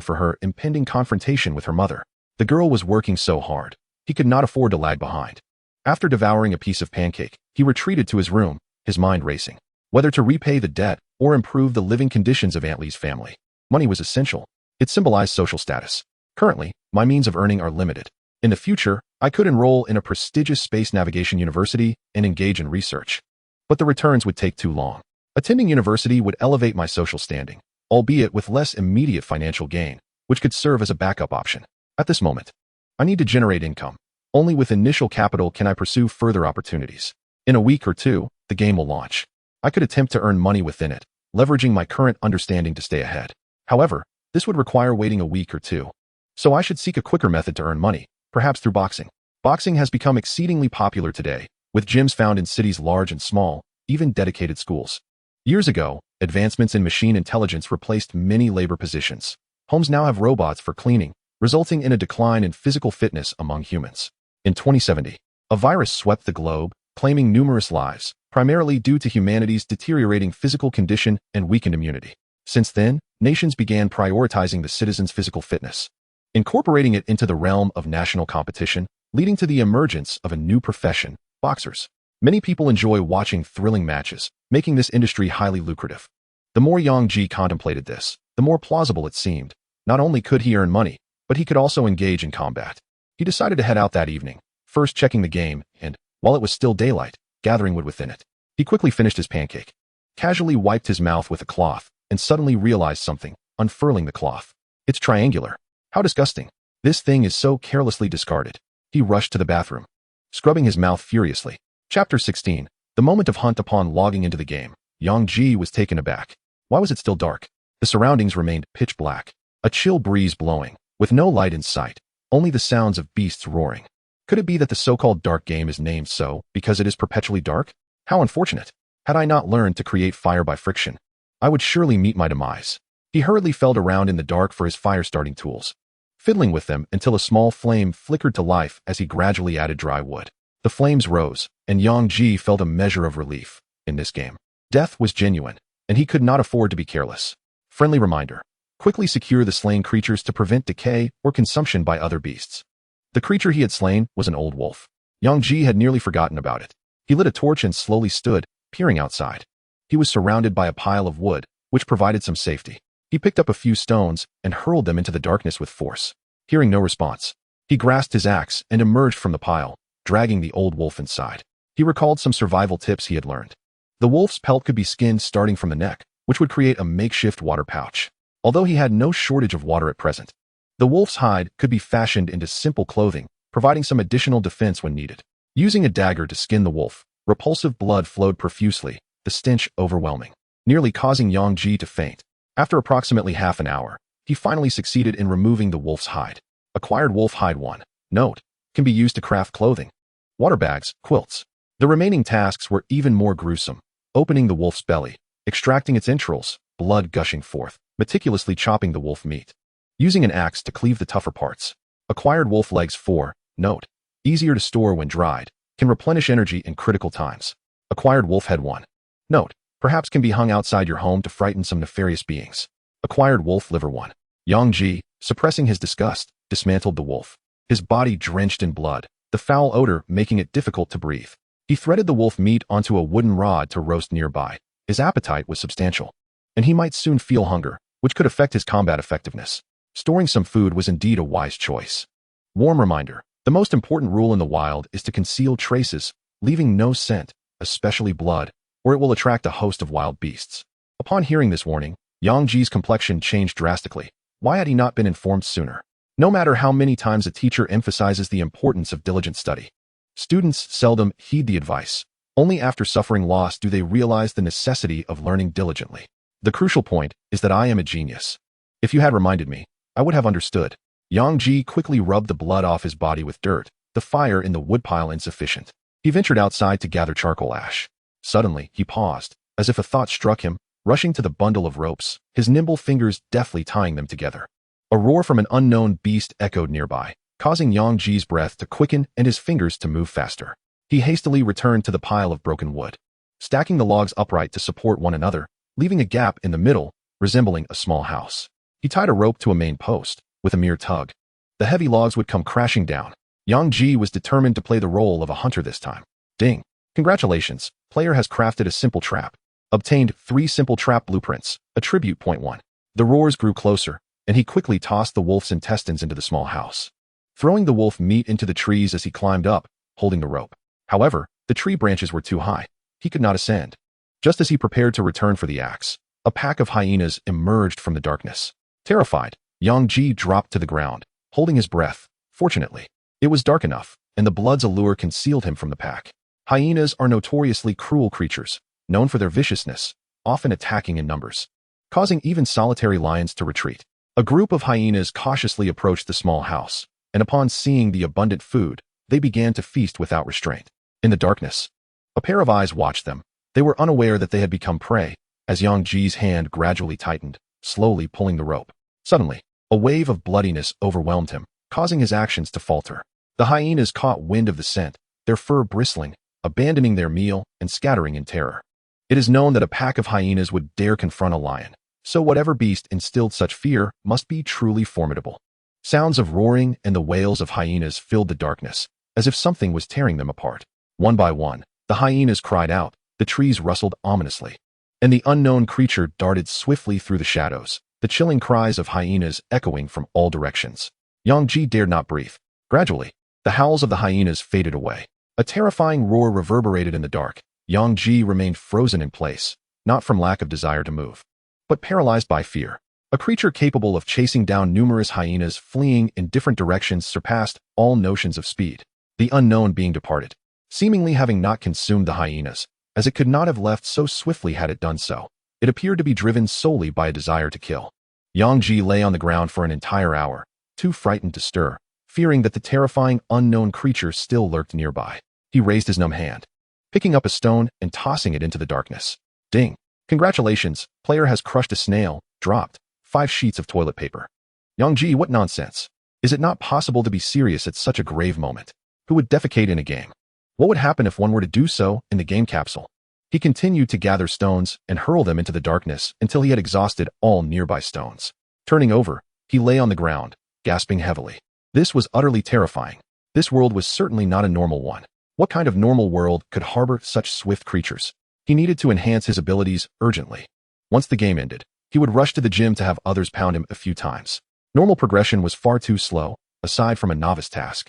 for her impending confrontation with her mother. The girl was working so hard. He could not afford to lag behind. After devouring a piece of pancake, he retreated to his room, his mind racing. Whether to repay the debt or improve the living conditions of Aunt Li's family, money was essential. It symbolized social status. Currently, my means of earning are limited. In the future, I could enroll in a prestigious space navigation university and engage in research. But the returns would take too long. Attending university would elevate my social standing, albeit with less immediate financial gain, which could serve as a backup option. At this moment, I need to generate income. Only with initial capital can I pursue further opportunities. In a week or two, the game will launch. I could attempt to earn money within it, leveraging my current understanding to stay ahead. However, this would require waiting a week or two. So I should seek a quicker method to earn money, perhaps through boxing. Boxing has become exceedingly popular today, with gyms found in cities large and small, even dedicated schools. Years ago, advancements in machine intelligence replaced many labor positions. Homes now have robots for cleaning, resulting in a decline in physical fitness among humans. In 2070, a virus swept the globe, claiming numerous lives, primarily due to humanity's deteriorating physical condition and weakened immunity. Since then, nations began prioritizing the citizens' physical fitness, incorporating it into the realm of national competition, leading to the emergence of a new profession, boxers. Many people enjoy watching thrilling matches, making this industry highly lucrative. The more Yang Ji contemplated this, the more plausible it seemed. Not only could he earn money, but he could also engage in combat. He decided to head out that evening, first checking the game and, while it was still daylight, gathering wood within it. He quickly finished his pancake, casually wiped his mouth with a cloth, and suddenly realized something, unfurling the cloth. It's triangular. How disgusting. This thing is so carelessly discarded. He rushed to the bathroom, scrubbing his mouth furiously. Chapter 16. The moment of hunt. Upon logging into the game, Yang Ji was taken aback. Why was it still dark? The surroundings remained pitch black. A chill breeze blowing, with no light in sight, only the sounds of beasts roaring. Could it be that the so-called dark game is named so because it is perpetually dark? How unfortunate. Had I not learned to create fire by friction, I would surely meet my demise. He hurriedly felt around in the dark for his fire-starting tools, fiddling with them until a small flame flickered to life as he gradually added dry wood. The flames rose, and Yang Ji felt a measure of relief. In this game, death was genuine, and he could not afford to be careless. Friendly reminder. Quickly secure the slain creatures to prevent decay or consumption by other beasts. The creature he had slain was an old wolf. Yang Ji had nearly forgotten about it. He lit a torch and slowly stood, peering outside. He was surrounded by a pile of wood, which provided some safety. He picked up a few stones and hurled them into the darkness with force. Hearing no response, he grasped his axe and emerged from the pile, dragging the old wolf inside. He recalled some survival tips he had learned. The wolf's pelt could be skinned starting from the neck, which would create a makeshift water pouch. Although he had no shortage of water at present, the wolf's hide could be fashioned into simple clothing, providing some additional defense when needed. Using a dagger to skin the wolf, repulsive blood flowed profusely, the stench overwhelming, nearly causing Yang Ji to faint. After approximately half an hour, he finally succeeded in removing the wolf's hide. Acquired wolf hide 1. Note. Can be used to craft clothing, water bags, quilts. The remaining tasks were even more gruesome. Opening the wolf's belly, extracting its entrails, blood gushing forth, meticulously chopping the wolf meat. Using an axe to cleave the tougher parts. Acquired wolf legs 4. Note. Easier to store when dried, can replenish energy in critical times. Acquired wolf head 1. Note. Perhaps can be hung outside your home to frighten some nefarious beings. Acquired wolf liver 1. Yang Ji, suppressing his disgust, dismantled the wolf. his body drenched in blood, the foul odor making it difficult to breathe. He threaded the wolf meat onto a wooden rod to roast nearby. His appetite was substantial, and he might soon feel hunger, which could affect his combat effectiveness. Storing some food was indeed a wise choice. Warm reminder, the most important rule in the wild is to conceal traces, leaving no scent, especially blood, or it will attract a host of wild beasts. Upon hearing this warning, Yang Ji's complexion changed drastically. Why had he not been informed sooner? No matter how many times a teacher emphasizes the importance of diligent study, students seldom heed the advice. Only after suffering loss do they realize the necessity of learning diligently. The crucial point is that I am a genius. If you had reminded me, I would have understood. Yang Ji quickly rubbed the blood off his body with dirt, the fire in the woodpile insufficient. He ventured outside to gather charcoal ash. Suddenly, he paused, as if a thought struck him, rushing to the bundle of ropes, his nimble fingers deftly tying them together. A roar from an unknown beast echoed nearby, causing Yang Ji's breath to quicken and his fingers to move faster. He hastily returned to the pile of broken wood, stacking the logs upright to support one another, leaving a gap in the middle, resembling a small house. He tied a rope to a main post. With a mere tug, the heavy logs would come crashing down. Yang Ji was determined to play the role of a hunter this time. Ding! Congratulations, player has crafted a simple trap. Obtained 3 simple trap blueprints, attribute point 1. The roars grew closer, and he quickly tossed the wolf's intestines into the small house, throwing the wolf meat into the trees as he climbed up, holding the rope. However, the tree branches were too high. He could not ascend. Just as he prepared to return for the axe, a pack of hyenas emerged from the darkness. Terrified, Yang Ji dropped to the ground, holding his breath. Fortunately, it was dark enough, and the blood's allure concealed him from the pack. Hyenas are notoriously cruel creatures, known for their viciousness, often attacking in numbers, causing even solitary lions to retreat. A group of hyenas cautiously approached the small house, and upon seeing the abundant food, they began to feast without restraint. In the darkness, a pair of eyes watched them. They were unaware that they had become prey, as Yang Ji's hand gradually tightened, slowly pulling the rope. Suddenly, a wave of bloodiness overwhelmed him, causing his actions to falter. The hyenas caught wind of the scent, their fur bristling, abandoning their meal and scattering in terror. It is known that a pack of hyenas would dare confront a lion, so whatever beast instilled such fear must be truly formidable. Sounds of roaring and the wails of hyenas filled the darkness, as if something was tearing them apart. One by one, the hyenas cried out, the trees rustled ominously, and the unknown creature darted swiftly through the shadows, the chilling cries of hyenas echoing from all directions. Yang Ji dared not breathe. Gradually, the howls of the hyenas faded away. A terrifying roar reverberated in the dark. Yang Ji remained frozen in place, not from lack of desire to move, but paralyzed by fear. A creature capable of chasing down numerous hyenas fleeing in different directions surpassed all notions of speed. The unknown being departed, seemingly having not consumed the hyenas, as it could not have left so swiftly had it done so. It appeared to be driven solely by a desire to kill. Yang Ji lay on the ground for an entire hour, too frightened to stir, fearing that the terrifying unknown creature still lurked nearby. He raised his numb hand, picking up a stone and tossing it into the darkness. Ding! Congratulations, player has crushed a snail, dropped 5 sheets of toilet paper. Yang Ji, what nonsense. Is it not possible to be serious at such a grave moment? Who would defecate in a game? What would happen if one were to do so in the game capsule? He continued to gather stones and hurl them into the darkness until he had exhausted all nearby stones. Turning over, he lay on the ground, gasping heavily. This was utterly terrifying. This world was certainly not a normal one. What kind of normal world could harbor such swift creatures? He needed to enhance his abilities urgently. Once the game ended, he would rush to the gym to have others pound him a few times. Normal progression was far too slow, aside from a novice task.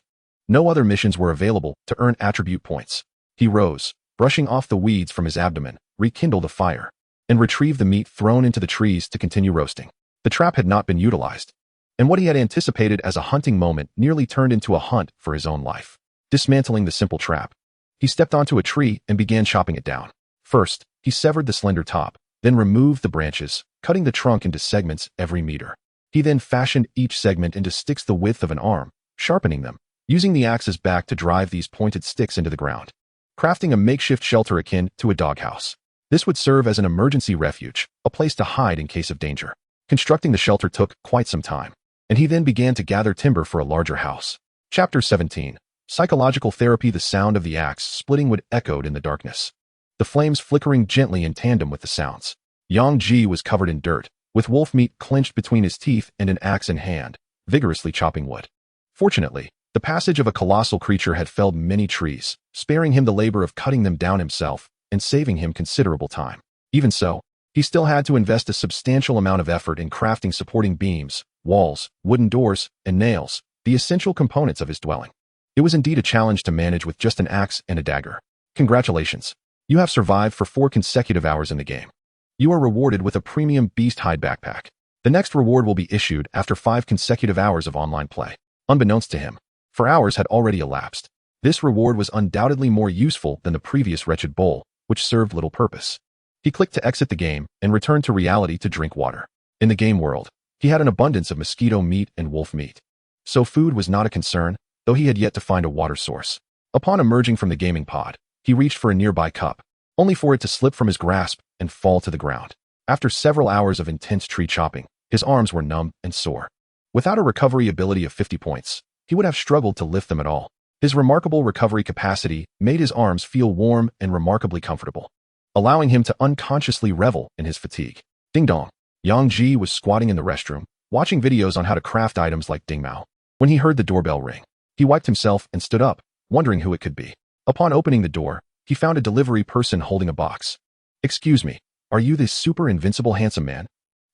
No other missions were available to earn attribute points. He rose, brushing off the weeds from his abdomen, rekindled a fire, and retrieved the meat thrown into the trees to continue roasting. The trap had not been utilized, and what he had anticipated as a hunting moment nearly turned into a hunt for his own life. Dismantling the simple trap, he stepped onto a tree and began chopping it down. First, he severed the slender top, then removed the branches, cutting the trunk into segments every meter. He then fashioned each segment into sticks the width of an arm, sharpening them, using the axe's back to drive these pointed sticks into the ground, crafting a makeshift shelter akin to a doghouse. This would serve as an emergency refuge, a place to hide in case of danger. Constructing the shelter took quite some time, and he then began to gather timber for a larger house. Chapter 17. Psychological Therapy. The sound of the axe splitting wood echoed in the darkness, the flames flickering gently in tandem with the sounds. Yang Ji was covered in dirt, with wolf meat clenched between his teeth and an axe in hand, vigorously chopping wood. Fortunately, The passage of a colossal creature had felled many trees, sparing him the labor of cutting them down himself and saving him considerable time. Even so, he still had to invest a substantial amount of effort in crafting supporting beams, walls, wooden doors, and nails, the essential components of his dwelling. It was indeed a challenge to manage with just an axe and a dagger. Congratulations. You have survived for 4 consecutive hours in the game. You are rewarded with a premium beast hide backpack. The next reward will be issued after 5 consecutive hours of online play. Unbeknownst to him, 4 hours had already elapsed. This reward was undoubtedly more useful than the previous wretched bowl, which served little purpose. He clicked to exit the game and returned to reality to drink water. In the game world, he had an abundance of mosquito meat and wolf meat. So food was not a concern, though he had yet to find a water source. Upon emerging from the gaming pod, he reached for a nearby cup, only for it to slip from his grasp and fall to the ground. After several hours of intense tree chopping, his arms were numb and sore. Without a recovery ability of 50 points, he would have struggled to lift them at all. His remarkable recovery capacity made his arms feel warm and remarkably comfortable, allowing him to unconsciously revel in his fatigue. Ding dong. Yang Ji was squatting in the restroom, watching videos on how to craft items like Ding Mao. When he heard the doorbell ring, he wiped himself and stood up, wondering who it could be. Upon opening the door, he found a delivery person holding a box. "Excuse me, are you this super invincible handsome man?"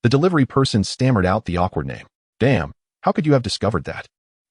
The delivery person stammered out the awkward name. "Damn, how could you have discovered that?"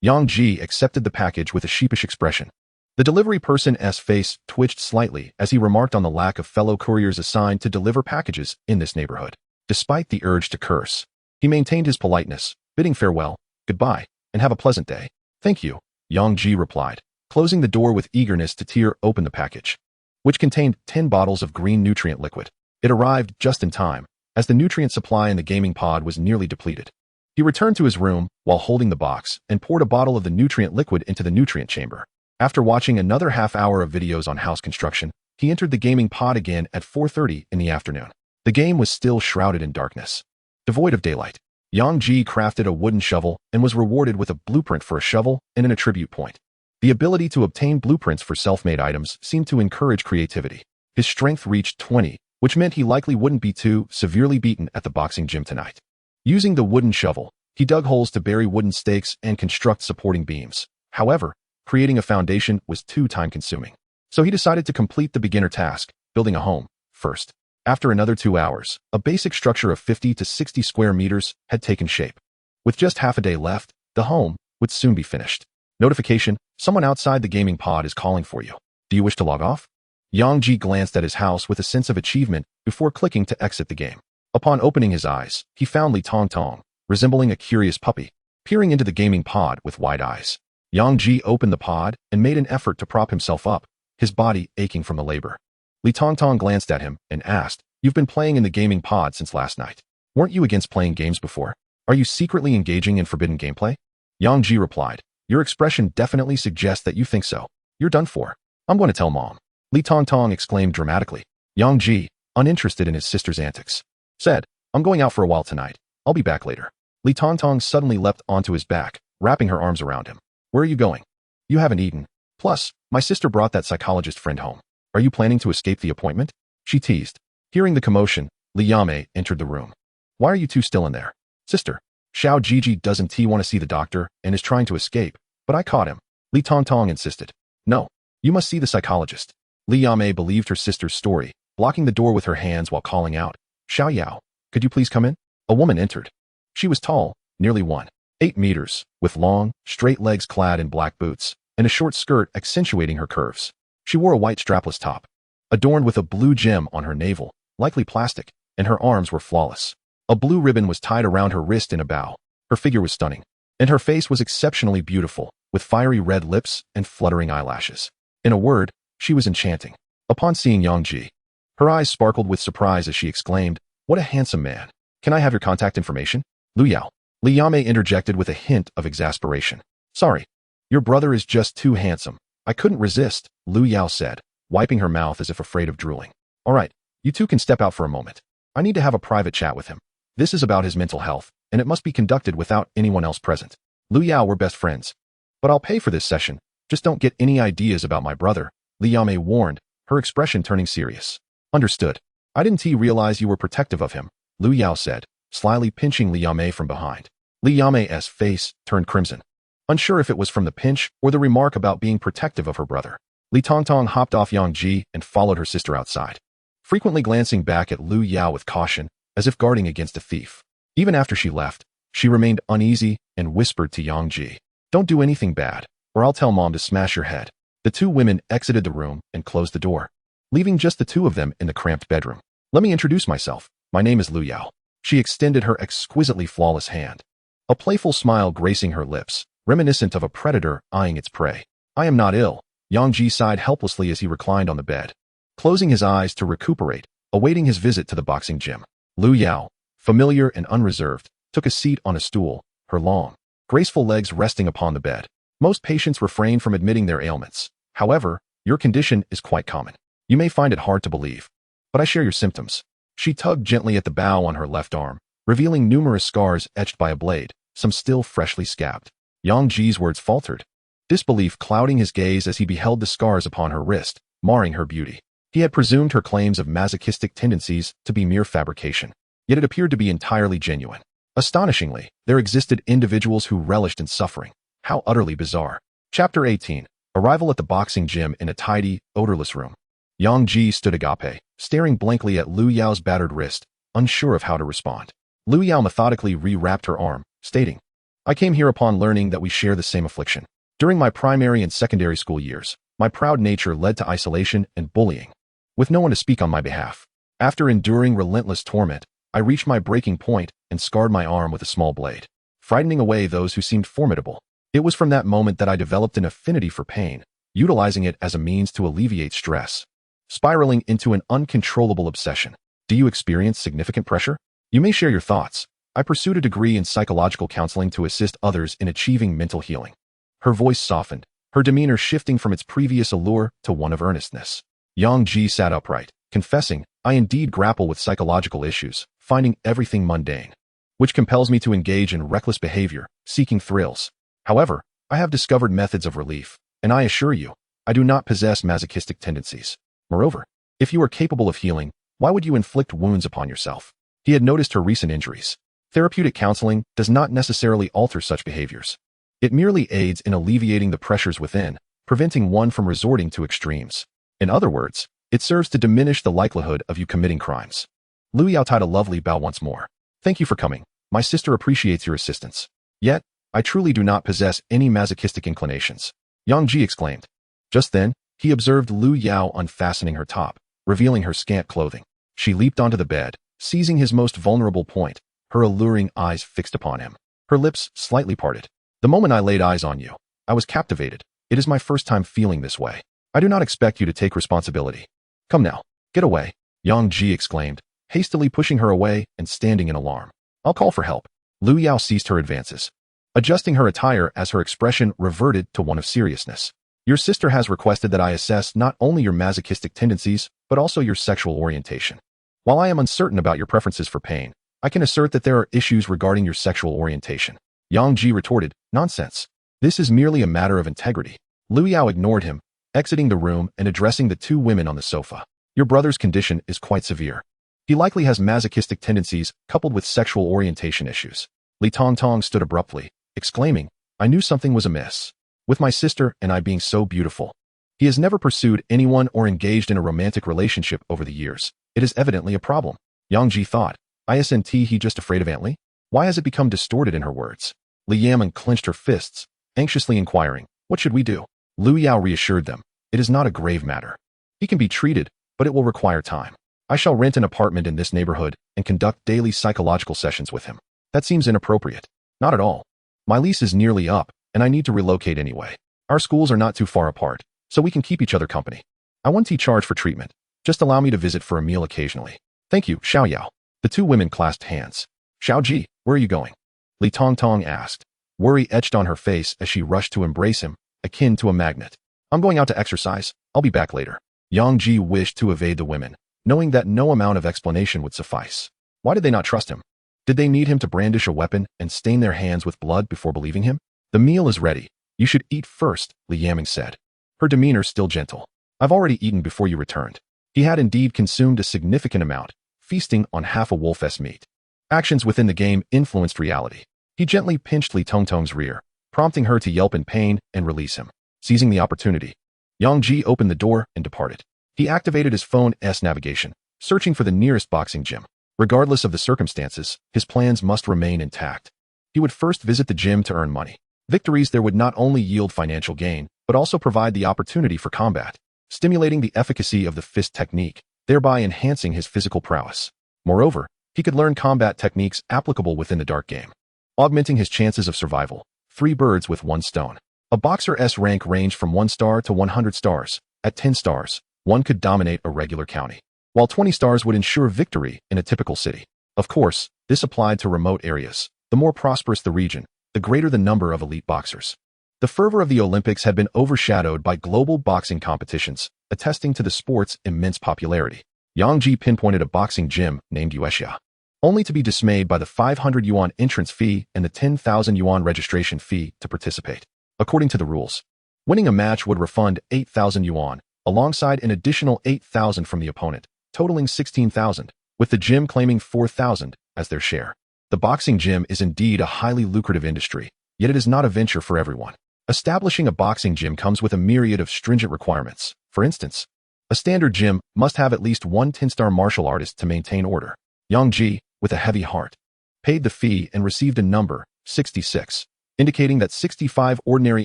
Yang Ji accepted the package with a sheepish expression. The delivery person's face twitched slightly as he remarked on the lack of fellow couriers assigned to deliver packages in this neighborhood. Despite the urge to curse, he maintained his politeness, bidding farewell, goodbye, and have a pleasant day. "Thank you," Yang Ji replied, closing the door with eagerness to tear open the package, which contained 10 bottles of green nutrient liquid. It arrived just in time, as the nutrient supply in the gaming pod was nearly depleted. He returned to his room while holding the box and poured a bottle of the nutrient liquid into the nutrient chamber. After watching another half hour of videos on house construction, he entered the gaming pod again at 4:30 in the afternoon. The game was still shrouded in darkness, devoid of daylight. Yang Ji crafted a wooden shovel and was rewarded with a blueprint for a shovel and an attribute point. The ability to obtain blueprints for self-made items seemed to encourage creativity. His strength reached 20, which meant he likely wouldn't be too severely beaten at the boxing gym tonight. Using the wooden shovel, he dug holes to bury wooden stakes and construct supporting beams. However, creating a foundation was too time-consuming. So he decided to complete the beginner task, building a home, first. After another 2 hours, a basic structure of 50 to 60 square meters had taken shape. With just half a day left, the home would soon be finished. Notification: someone outside the gaming pod is calling for you. Do you wish to log off? Yang Ji glanced at his house with a sense of achievement before clicking to exit the game. Upon opening his eyes, he found Li Tong Tong, resembling a curious puppy, peering into the gaming pod with wide eyes. Yang Ji opened the pod and made an effort to prop himself up, his body aching from the labor. Li Tong Tong glanced at him and asked, "You've been playing in the gaming pod since last night. Weren't you against playing games before? Are you secretly engaging in forbidden gameplay?" Yang Ji replied, "Your expression definitely suggests that you think so. You're done for. I'm going to tell Mom." Li Tong Tong exclaimed dramatically. Yang Ji, uninterested in his sister's antics, said, "I'm going out for a while tonight. I'll be back later." Li Tong Tong suddenly leapt onto his back, wrapping her arms around him. "Where are you going? You haven't eaten. Plus, my sister brought that psychologist friend home. Are you planning to escape the appointment?" she teased. Hearing the commotion, Li Yame entered the room. "Why are you two still in there? Sister, Xiao Jiji doesn't want to see the doctor and is trying to escape, but I caught him," Li Tong Tong insisted. "No, you must see the psychologist." Li Yame believed her sister's story, blocking the door with her hands while calling out, "Xiao Yao, could you please come in?" A woman entered. She was tall, nearly 1.8 meters, with long, straight legs clad in black boots, and a short skirt accentuating her curves. She wore a white strapless top, adorned with a blue gem on her navel, likely plastic, and her arms were flawless. A blue ribbon was tied around her wrist in a bow. Her figure was stunning, and her face was exceptionally beautiful, with fiery red lips and fluttering eyelashes. In a word, she was enchanting. Upon seeing Yang Ji, her eyes sparkled with surprise as she exclaimed, "What a handsome man. Can I have your contact information?" "Lu Yao," Li Yame interjected with a hint of exasperation. "Sorry, your brother is just too handsome. I couldn't resist," Lu Yao said, wiping her mouth as if afraid of drooling. "All right, you two can step out for a moment. I need to have a private chat with him. This is about his mental health, and it must be conducted without anyone else present. Lu Yao, we're best friends. But I'll pay for this session. Just don't get any ideas about my brother," Li Yame warned, her expression turning serious. "Understood. I didn't realize you were protective of him," Lu Yao said, slyly pinching Li Yame from behind. Li Yame's face turned crimson. unsure if it was from the pinch or the remark about being protective of her brother. Li Tongtong hopped off Yang Ji and followed her sister outside, frequently glancing back at Lu Yao with caution, as if guarding against a thief. Even after she left, she remained uneasy and whispered to Yang Ji, "Don't do anything bad, or I'll tell Mom to smash your head." The two women exited the room and closed the door, leaving just the two of them in the cramped bedroom. "Let me introduce myself. My name is Lu Yao." She extended her exquisitely flawless hand, a playful smile gracing her lips, reminiscent of a predator eyeing its prey. "I am not ill." Yang Ji sighed helplessly as he reclined on the bed, closing his eyes to recuperate, awaiting his visit to the boxing gym. Lu Yao, familiar and unreserved, took a seat on a stool, her long, graceful legs resting upon the bed. "Most patients refrain from admitting their ailments. However, your condition is quite common. You may find it hard to believe, but I share your symptoms." She tugged gently at the bow on her left arm, revealing numerous scars etched by a blade, some still freshly scabbed. Yang Ji's words faltered, disbelief clouding his gaze as he beheld the scars upon her wrist, marring her beauty. He had presumed her claims of masochistic tendencies to be mere fabrication, yet it appeared to be entirely genuine. Astonishingly, there existed individuals who relished in suffering. How utterly bizarre. Chapter 18. Arrival at the boxing gym in a tidy, odorless room. Yang Ji stood agape, staring blankly at Lu Yao's battered wrist, unsure of how to respond. Lu Yao methodically rewrapped her arm, stating, "I came here upon learning that we share the same affliction. During my primary and secondary school years, my proud nature led to isolation and bullying, with no one to speak on my behalf. After enduring relentless torment, I reached my breaking point and scarred my arm with a small blade, frightening away those who seemed formidable. It was from that moment that I developed an affinity for pain, utilizing it as a means to alleviate stress, spiraling into an uncontrollable obsession. Do you experience significant pressure? You may share your thoughts. I pursued a degree in psychological counseling to assist others in achieving mental healing." Her voice softened, her demeanor shifting from its previous allure to one of earnestness. Yang Ji sat upright, confessing, "I indeed grapple with psychological issues, finding everything mundane, which compels me to engage in reckless behavior, seeking thrills. However, I have discovered methods of relief, and I assure you, I do not possess masochistic tendencies. Moreover, if you are capable of healing, why would you inflict wounds upon yourself?" He had noticed her recent injuries. Therapeutic counseling does not necessarily alter such behaviors. It merely aids in alleviating the pressures within, preventing one from resorting to extremes. In other words, it serves to diminish the likelihood of you committing crimes. Lu Yao tied a lovely bow once more. "Thank you for coming. My sister appreciates your assistance. Yet, I truly do not possess any masochistic inclinations," Yang Ji exclaimed. Just then, he observed Lu Yao unfastening her top, revealing her scant clothing. She leaped onto the bed, seizing his most vulnerable point, her alluring eyes fixed upon him, her lips slightly parted. "The moment I laid eyes on you, I was captivated. It is my first time feeling this way. I do not expect you to take responsibility. Come now, get away," Yang Ji exclaimed, hastily pushing her away and standing in alarm. "I'll call for help." Lu Yao ceased her advances, adjusting her attire as her expression reverted to one of seriousness. "Your sister has requested that I assess not only your masochistic tendencies, but also your sexual orientation. While I am uncertain about your preferences for pain, I can assert that there are issues regarding your sexual orientation." Yang Ji retorted, "Nonsense. This is merely a matter of integrity." Lu Yao ignored him, exiting the room and addressing the two women on the sofa. "Your brother's condition is quite severe. He likely has masochistic tendencies coupled with sexual orientation issues." Li Tongtong stood abruptly, exclaiming, "I knew something was amiss. With my sister and I being so beautiful. He has never pursued anyone or engaged in a romantic relationship over the years. It is evidently a problem." Yang Ji thought, "Isn't he just afraid of Aunt Li? Why has it become distorted in her words?" Li Yamen clenched her fists, anxiously inquiring, "What should we do?" Lu Yao reassured them, "It is not a grave matter. He can be treated, but it will require time. I shall rent an apartment in this neighborhood and conduct daily psychological sessions with him." "That seems inappropriate." "Not at all. My lease is nearly up, and I need to relocate anyway. Our schools are not too far apart, so we can keep each other company. I won't charge for treatment. Just allow me to visit for a meal occasionally." "Thank you, Xiao Yao." The two women clasped hands. "Xiao Ji, where are you going?" Li Tongtong asked, worry etched on her face as she rushed to embrace him, akin to a magnet. "I'm going out to exercise. I'll be back later." Yang Ji wished to evade the women, knowing that no amount of explanation would suffice. Why did they not trust him? Did they need him to brandish a weapon and stain their hands with blood before believing him? "The meal is ready. You should eat first," Li Yaming said, her demeanor still gentle. "I've already eaten before you returned." He had indeed consumed a significant amount, feasting on half a wolf-s meat. Actions within the game influenced reality. He gently pinched Li Tongtong's rear, prompting her to yelp in pain and release him. Seizing the opportunity, Yang Ji opened the door and departed. He activated his phone's navigation, searching for the nearest boxing gym. Regardless of the circumstances, his plans must remain intact. He would first visit the gym to earn money. Victories there would not only yield financial gain, but also provide the opportunity for combat, stimulating the efficacy of the fist technique, thereby enhancing his physical prowess. Moreover, he could learn combat techniques applicable within the dark game, augmenting his chances of survival. 3 birds with 1 stone. A boxer's rank ranged from 1 star to 100 stars. At 10 stars, one could dominate a regular county, while 20 stars would ensure victory in a typical city. Of course, this applied to remote areas. The more prosperous the region, the greater the number of elite boxers. The fervor of the Olympics had been overshadowed by global boxing competitions, attesting to the sport's immense popularity. Yang Ji pinpointed a boxing gym named Yuexia, only to be dismayed by the 500 yuan entrance fee and the 10,000 yuan registration fee to participate. According to the rules, winning a match would refund 8,000 yuan, alongside an additional 8,000 from the opponent, totaling 16,000, with the gym claiming 4,000 as their share. The boxing gym is indeed a highly lucrative industry, yet it is not a venture for everyone. Establishing a boxing gym comes with a myriad of stringent requirements. For instance, a standard gym must have at least 1 10-star martial artist to maintain order. Yang Ji, with a heavy heart, paid the fee and received a number, 66, indicating that 65 ordinary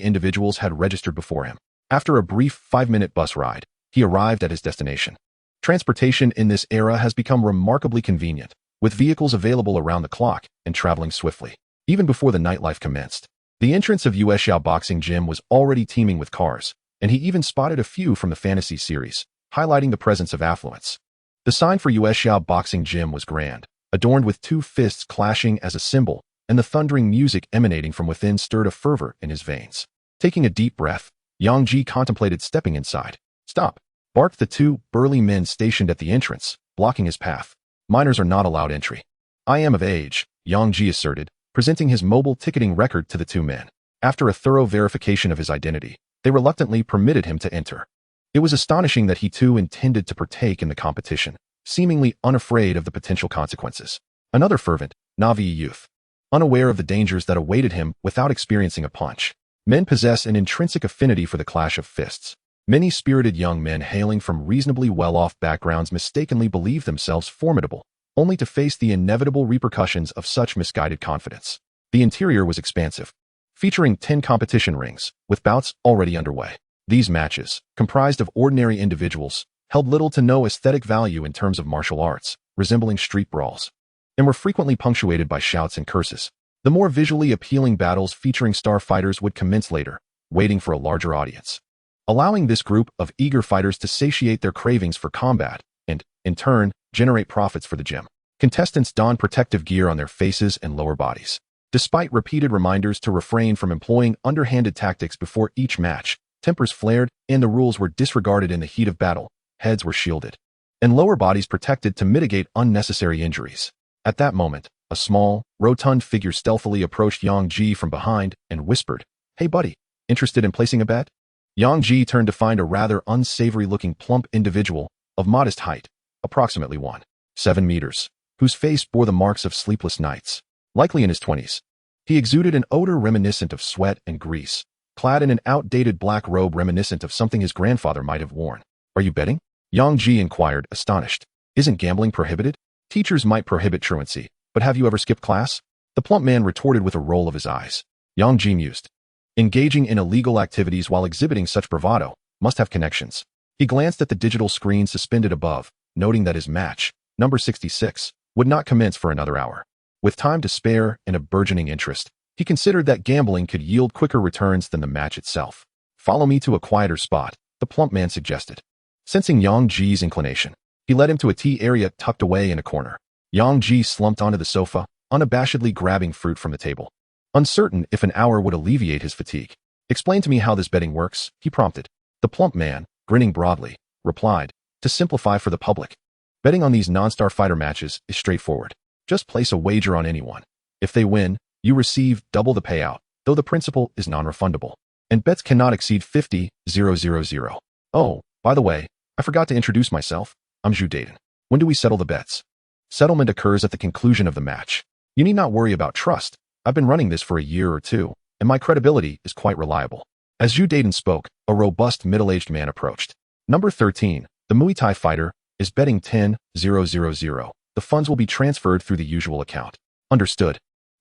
individuals had registered before him. After a brief 5-minute bus ride, he arrived at his destination. Transportation in this era has become remarkably convenient, with vehicles available around the clock and traveling swiftly. Even before the nightlife commenced, the entrance of Yuexia Boxing Gym was already teeming with cars, and he even spotted a few from the fantasy series, highlighting the presence of affluence. The sign for Yuexia Boxing Gym was grand, adorned with 2 fists clashing as a symbol, and the thundering music emanating from within stirred a fervor in his veins. Taking a deep breath, Yang Ji contemplated stepping inside. "Stop!" barked the 2 burly men stationed at the entrance, blocking his path. "Minors are not allowed entry." "I am of age," Yang Ji asserted, presenting his mobile ticketing record to the 2 men. After a thorough verification of his identity, they reluctantly permitted him to enter. It was astonishing that he too intended to partake in the competition, seemingly unafraid of the potential consequences. Another fervent, Navi youth, unaware of the dangers that awaited him without experiencing a punch. Men possess an intrinsic affinity for the clash of fists. Many spirited young men hailing from reasonably well-off backgrounds mistakenly believe themselves formidable, only to face the inevitable repercussions of such misguided confidence. The interior was expansive, featuring 10 competition rings, with bouts already underway. These matches, comprised of ordinary individuals, held little to no aesthetic value in terms of martial arts, resembling street brawls, and were frequently punctuated by shouts and curses. The more visually appealing battles featuring star fighters would commence later, waiting for a larger audience, allowing this group of eager fighters to satiate their cravings for combat and, in turn, generate profits for the gym. Contestants don protective gear on their faces and lower bodies. Despite repeated reminders to refrain from employing underhanded tactics before each match, tempers flared and the rules were disregarded in the heat of battle. Heads were shielded, and lower bodies protected to mitigate unnecessary injuries. At that moment, a small, rotund figure stealthily approached Yang Ji from behind and whispered, "Hey buddy, interested in placing a bet?" Yang Ji turned to find a rather unsavory-looking plump individual of modest height, approximately 1.7 meters, whose face bore the marks of sleepless nights. Likely in his 20s. He exuded an odor reminiscent of sweat and grease, clad in an outdated black robe reminiscent of something his grandfather might have worn. "Are you betting?" Yang Ji inquired, astonished. "Isn't gambling prohibited? Teachers might prohibit truancy, but have you ever skipped class?" The plump man retorted with a roll of his eyes. Yang Ji mused. Engaging in illegal activities while exhibiting such bravado must have connections. He glanced at the digital screen suspended above, noting that his match, number 66, would not commence for another hour. With time to spare and a burgeoning interest, he considered that gambling could yield quicker returns than the match itself. "Follow me to a quieter spot," the plump man suggested. Sensing Yang Ji's inclination, he led him to a tea area tucked away in a corner. Yang Ji slumped onto the sofa, unabashedly grabbing fruit from the table, uncertain if an hour would alleviate his fatigue. "Explain to me how this betting works," he prompted. The plump man, grinning broadly, replied, "To simplify for the public, betting on these non-star fighter matches is straightforward. Just place a wager on anyone. If they win, you receive double the payout, though the principal is non-refundable. And bets cannot exceed 50,000. Oh, by the way, I forgot to introduce myself. I'm Zhu Dayton. When do we settle the bets?" "Settlement occurs at the conclusion of the match. You need not worry about trust. I've been running this for a year or 2. and my credibility is quite reliable. As Zhu Daiden spoke, a robust middle-aged man approached. Number 13, the Muay Thai fighter, is betting 10,000. The funds will be transferred through the usual account. Understood.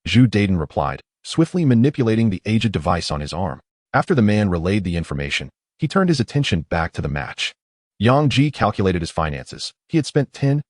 Zhu Daiden replied, swiftly manipulating the aged device on his arm. After the man relayed the information, he turned his attention back to the match. Yang Ji calculated his finances. He had spent 10,000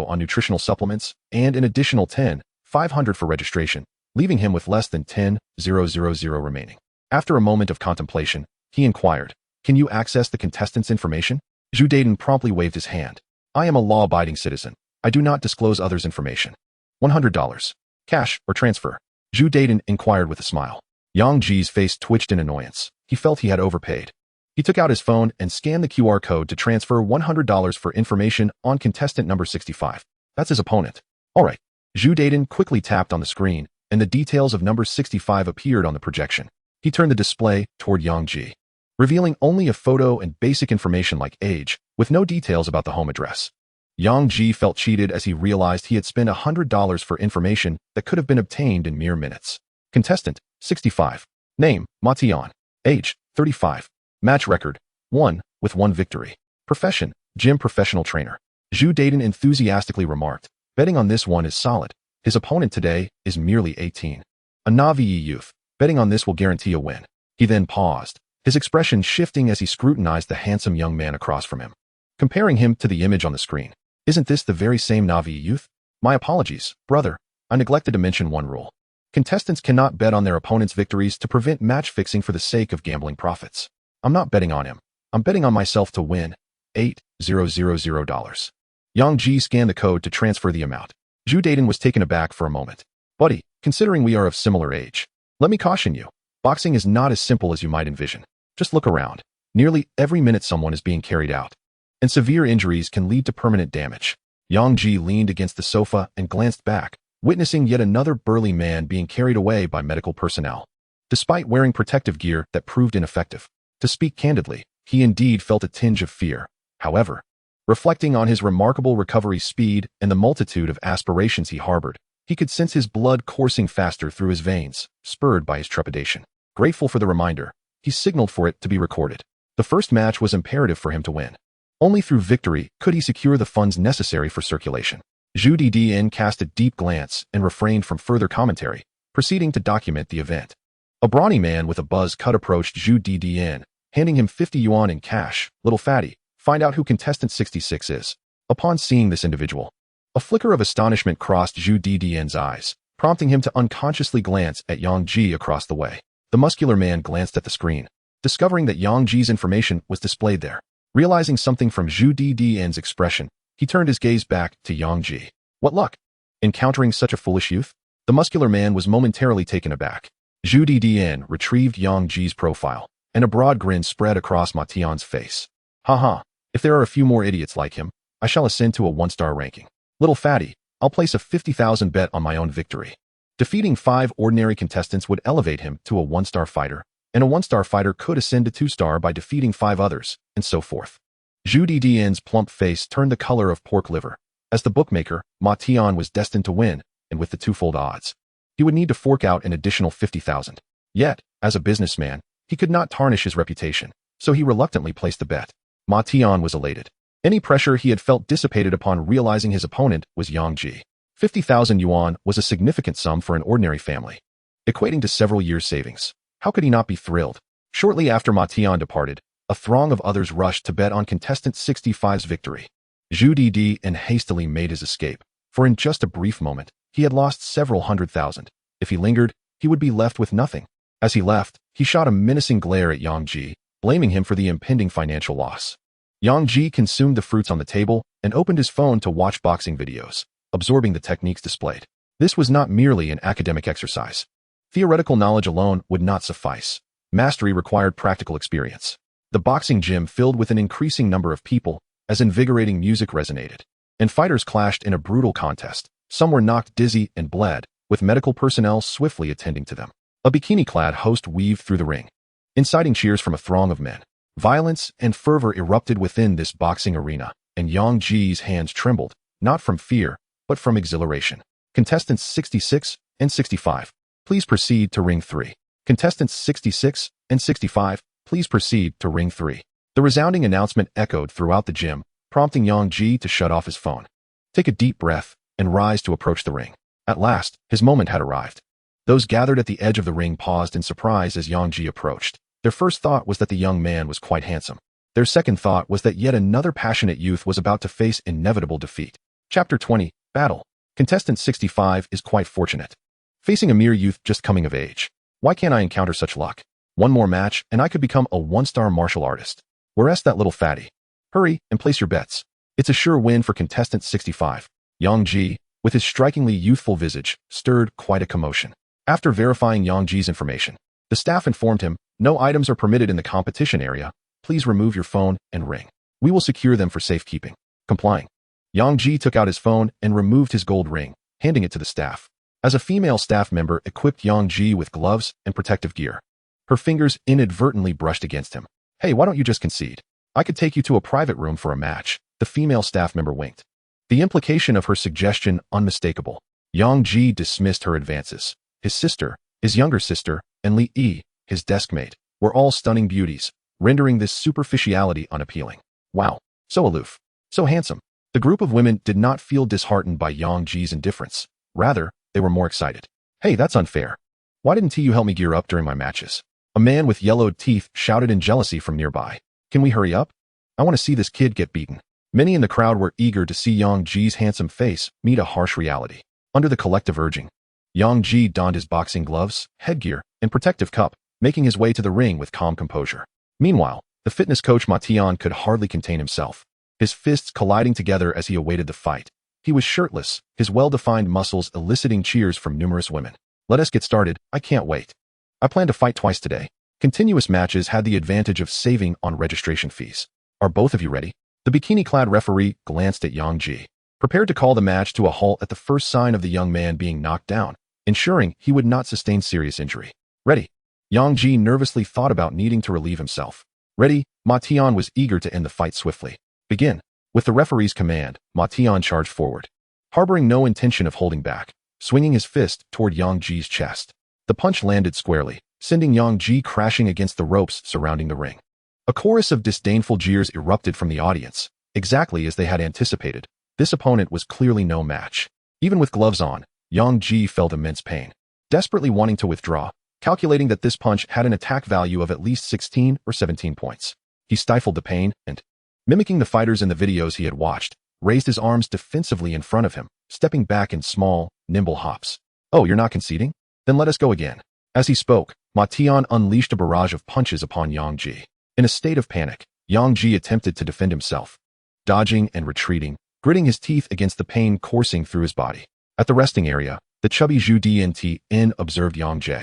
on nutritional supplements and an additional 10,500 for registration, leaving him with less than 10,000 remaining. After a moment of contemplation, he inquired, "Can you access the contestants' information?" Zhu Daiden promptly waved his hand. "I am a law-abiding citizen. I do not disclose others' information." $100. Cash or transfer? Zhu Daiden inquired with a smile. Yang Ji's face twitched in annoyance. He felt he had overpaid. He took out his phone and scanned the QR code to transfer $100 for information on contestant number 65. That's his opponent. All right. Zhu Daiden quickly tapped on the screen, and the details of number 65 appeared on the projection. He turned the display toward Yang Ji, revealing only a photo and basic information like age, with no details about the home address. Yang Ji felt cheated as he realized he had spent $100 for information that could have been obtained in mere minutes. Contestant, 65. Name, Matian. Age, 35. Match record, 1, with 1 victory. Profession, gym professional trainer. Zhu Daiden enthusiastically remarked, "Betting on this one is solid. His opponent today is merely 18. A Navi youth. Betting on this will guarantee a win." He then paused, his expression shifting as he scrutinized the handsome young man across from him, comparing him to the image on the screen. "Isn't this the very same Navi youth? My apologies, brother. I neglected to mention one rule. Contestants cannot bet on their opponent's victories to prevent match fixing for the sake of gambling profits. I'm not betting on him. I'm betting on myself to win $8,000. Yang Ji scanned the code to transfer the amount. Zhu Daiden was taken aback for a moment. "Buddy, considering we are of similar age, let me caution you. Boxing is not as simple as you might envision. Just look around. Nearly every minute someone is being carried out, and severe injuries can lead to permanent damage." Yang Ji leaned against the sofa and glanced back, witnessing yet another burly man being carried away by medical personnel, despite wearing protective gear that proved ineffective. To speak candidly, he indeed felt a tinge of fear. However, reflecting on his remarkable recovery speed and the multitude of aspirations he harbored, he could sense his blood coursing faster through his veins, spurred by his trepidation. Grateful for the reminder, he signaled for it to be recorded. The first match was imperative for him to win. Only through victory could he secure the funds necessary for circulation. Zhu Daiden cast a deep glance and refrained from further commentary, proceeding to document the event. A brawny man with a buzz cut approached Zhu Daiden, handing him 50 yuan in cash. "Little fatty, find out who contestant 66 is." Upon seeing this individual, a flicker of astonishment crossed Zhu Daiden's eyes, prompting him to unconsciously glance at Yang Ji across the way. The muscular man glanced at the screen, discovering that Yang Ji's information was displayed there. Realizing something from Zhu Daiden's expression, he turned his gaze back to Yang Ji. "What luck? Encountering such a foolish youth?" The muscular man was momentarily taken aback. Zhu Daiden retrieved Yang Ji's profile, and a broad grin spread across Matian's face. "Haha, if there are a few more idiots like him, I shall ascend to a 1-star ranking. Little fatty, I'll place a 50,000 bet on my own victory." Defeating 5 ordinary contestants would elevate him to a 1-star fighter, and a 1-star fighter could ascend to 2-star by defeating 5 others, and so forth. Zhu Daiden's plump face turned the color of pork liver. As the bookmaker, Matian was destined to win, and with the twofold odds, he would need to fork out an additional 50,000. Yet, as a businessman, he could not tarnish his reputation, so he reluctantly placed the bet. Matian was elated. Any pressure he had felt dissipated upon realizing his opponent was Yang Ji. 50,000 yuan was a significant sum for an ordinary family, equating to several years' savings. How could he not be thrilled? Shortly after Matian departed, a throng of others rushed to bet on contestant 65's victory. Zhu Daiden hastily made his escape, for in just a brief moment, he had lost several 100,000. If he lingered, he would be left with nothing. As he left, he shot a menacing glare at Yang Ji, blaming him for the impending financial loss. Yang Ji consumed the fruits on the table and opened his phone to watch boxing videos, absorbing the techniques displayed. This was not merely an academic exercise. Theoretical knowledge alone would not suffice. Mastery required practical experience. The boxing gym filled with an increasing number of people as invigorating music resonated, and fighters clashed in a brutal contest. Some were knocked dizzy and bled, with medical personnel swiftly attending to them. A bikini-clad host weaved through the ring, inciting cheers from a throng of men. Violence and fervor erupted within this boxing arena, and Yang Ji's hands trembled, not from fear, but from exhilaration. Contestants 66 and 65. Please proceed to ring 3. Contestants 66 and 65, please proceed to ring 3. The resounding announcement echoed throughout the gym, prompting Yang Ji to shut off his phone. Take a deep breath and rise to approach the ring. At last, his moment had arrived. Those gathered at the edge of the ring paused in surprise as Yang Ji approached. Their first thought was that the young man was quite handsome. Their second thought was that yet another passionate youth was about to face inevitable defeat. Chapter 20, Battle. Contestant 65 is quite fortunate. Facing a mere youth just coming of age. Why can't I encounter such luck? One more match, and I could become a one-star martial artist. Whereas that little fatty. Hurry and place your bets. It's a sure win for contestant 65. Yang Ji, with his strikingly youthful visage, stirred quite a commotion. After verifying Yang Ji's information, the staff informed him, no items are permitted in the competition area. Please remove your phone and ring. We will secure them for safekeeping. Complying. Yang Ji took out his phone and removed his gold ring, handing it to the staff. As a female staff member equipped Yang Ji with gloves and protective gear. Her fingers inadvertently brushed against him. Hey, why don't you just concede? I could take you to a private room for a match. The female staff member winked. The implication of her suggestion unmistakable. Yang Ji dismissed her advances. His sister, his younger sister, and Li Yi, his deskmate, were all stunning beauties, rendering this superficiality unappealing. Wow, so aloof, so handsome. The group of women did not feel disheartened by Yang Ji's indifference. Rather, they were more excited. Hey, that's unfair. Why didn't you help me gear up during my matches? A man with yellowed teeth shouted in jealousy from nearby. Can we hurry up? I want to see this kid get beaten. Many in the crowd were eager to see Yang Ji's handsome face meet a harsh reality. Under the collective urging, Yang Ji donned his boxing gloves, headgear, and protective cup, making his way to the ring with calm composure. Meanwhile, the fitness coach Ma Tian could hardly contain himself, his fists colliding together as he awaited the fight. He was shirtless, his well-defined muscles eliciting cheers from numerous women. Let us get started, I can't wait. I plan to fight twice today. Continuous matches had the advantage of saving on registration fees. Are both of you ready? The bikini-clad referee glanced at Yang Ji, prepared to call the match to a halt at the first sign of the young man being knocked down, ensuring he would not sustain serious injury. Ready. Yang Ji nervously thought about needing to relieve himself. Ready, Ma Tian was eager to end the fight swiftly. Begin. With the referee's command, Ma Tian charged forward, harboring no intention of holding back, swinging his fist toward Yang Ji's chest. The punch landed squarely, sending Yang Ji crashing against the ropes surrounding the ring. A chorus of disdainful jeers erupted from the audience. Exactly as they had anticipated, this opponent was clearly no match. Even with gloves on, Yang Ji felt immense pain, desperately wanting to withdraw, calculating that this punch had an attack value of at least 16 or 17 points. He stifled the pain and, mimicking the fighters in the videos he had watched, raised his arms defensively in front of him, stepping back in small, nimble hops. Oh, you're not conceding? Then let us go again. As he spoke, Ma Tian unleashed a barrage of punches upon Yang Ji. In a state of panic, Yang Ji attempted to defend himself, dodging and retreating, gritting his teeth against the pain coursing through his body. At the resting area, the chubby Zhu Dntn observed Yang Ji,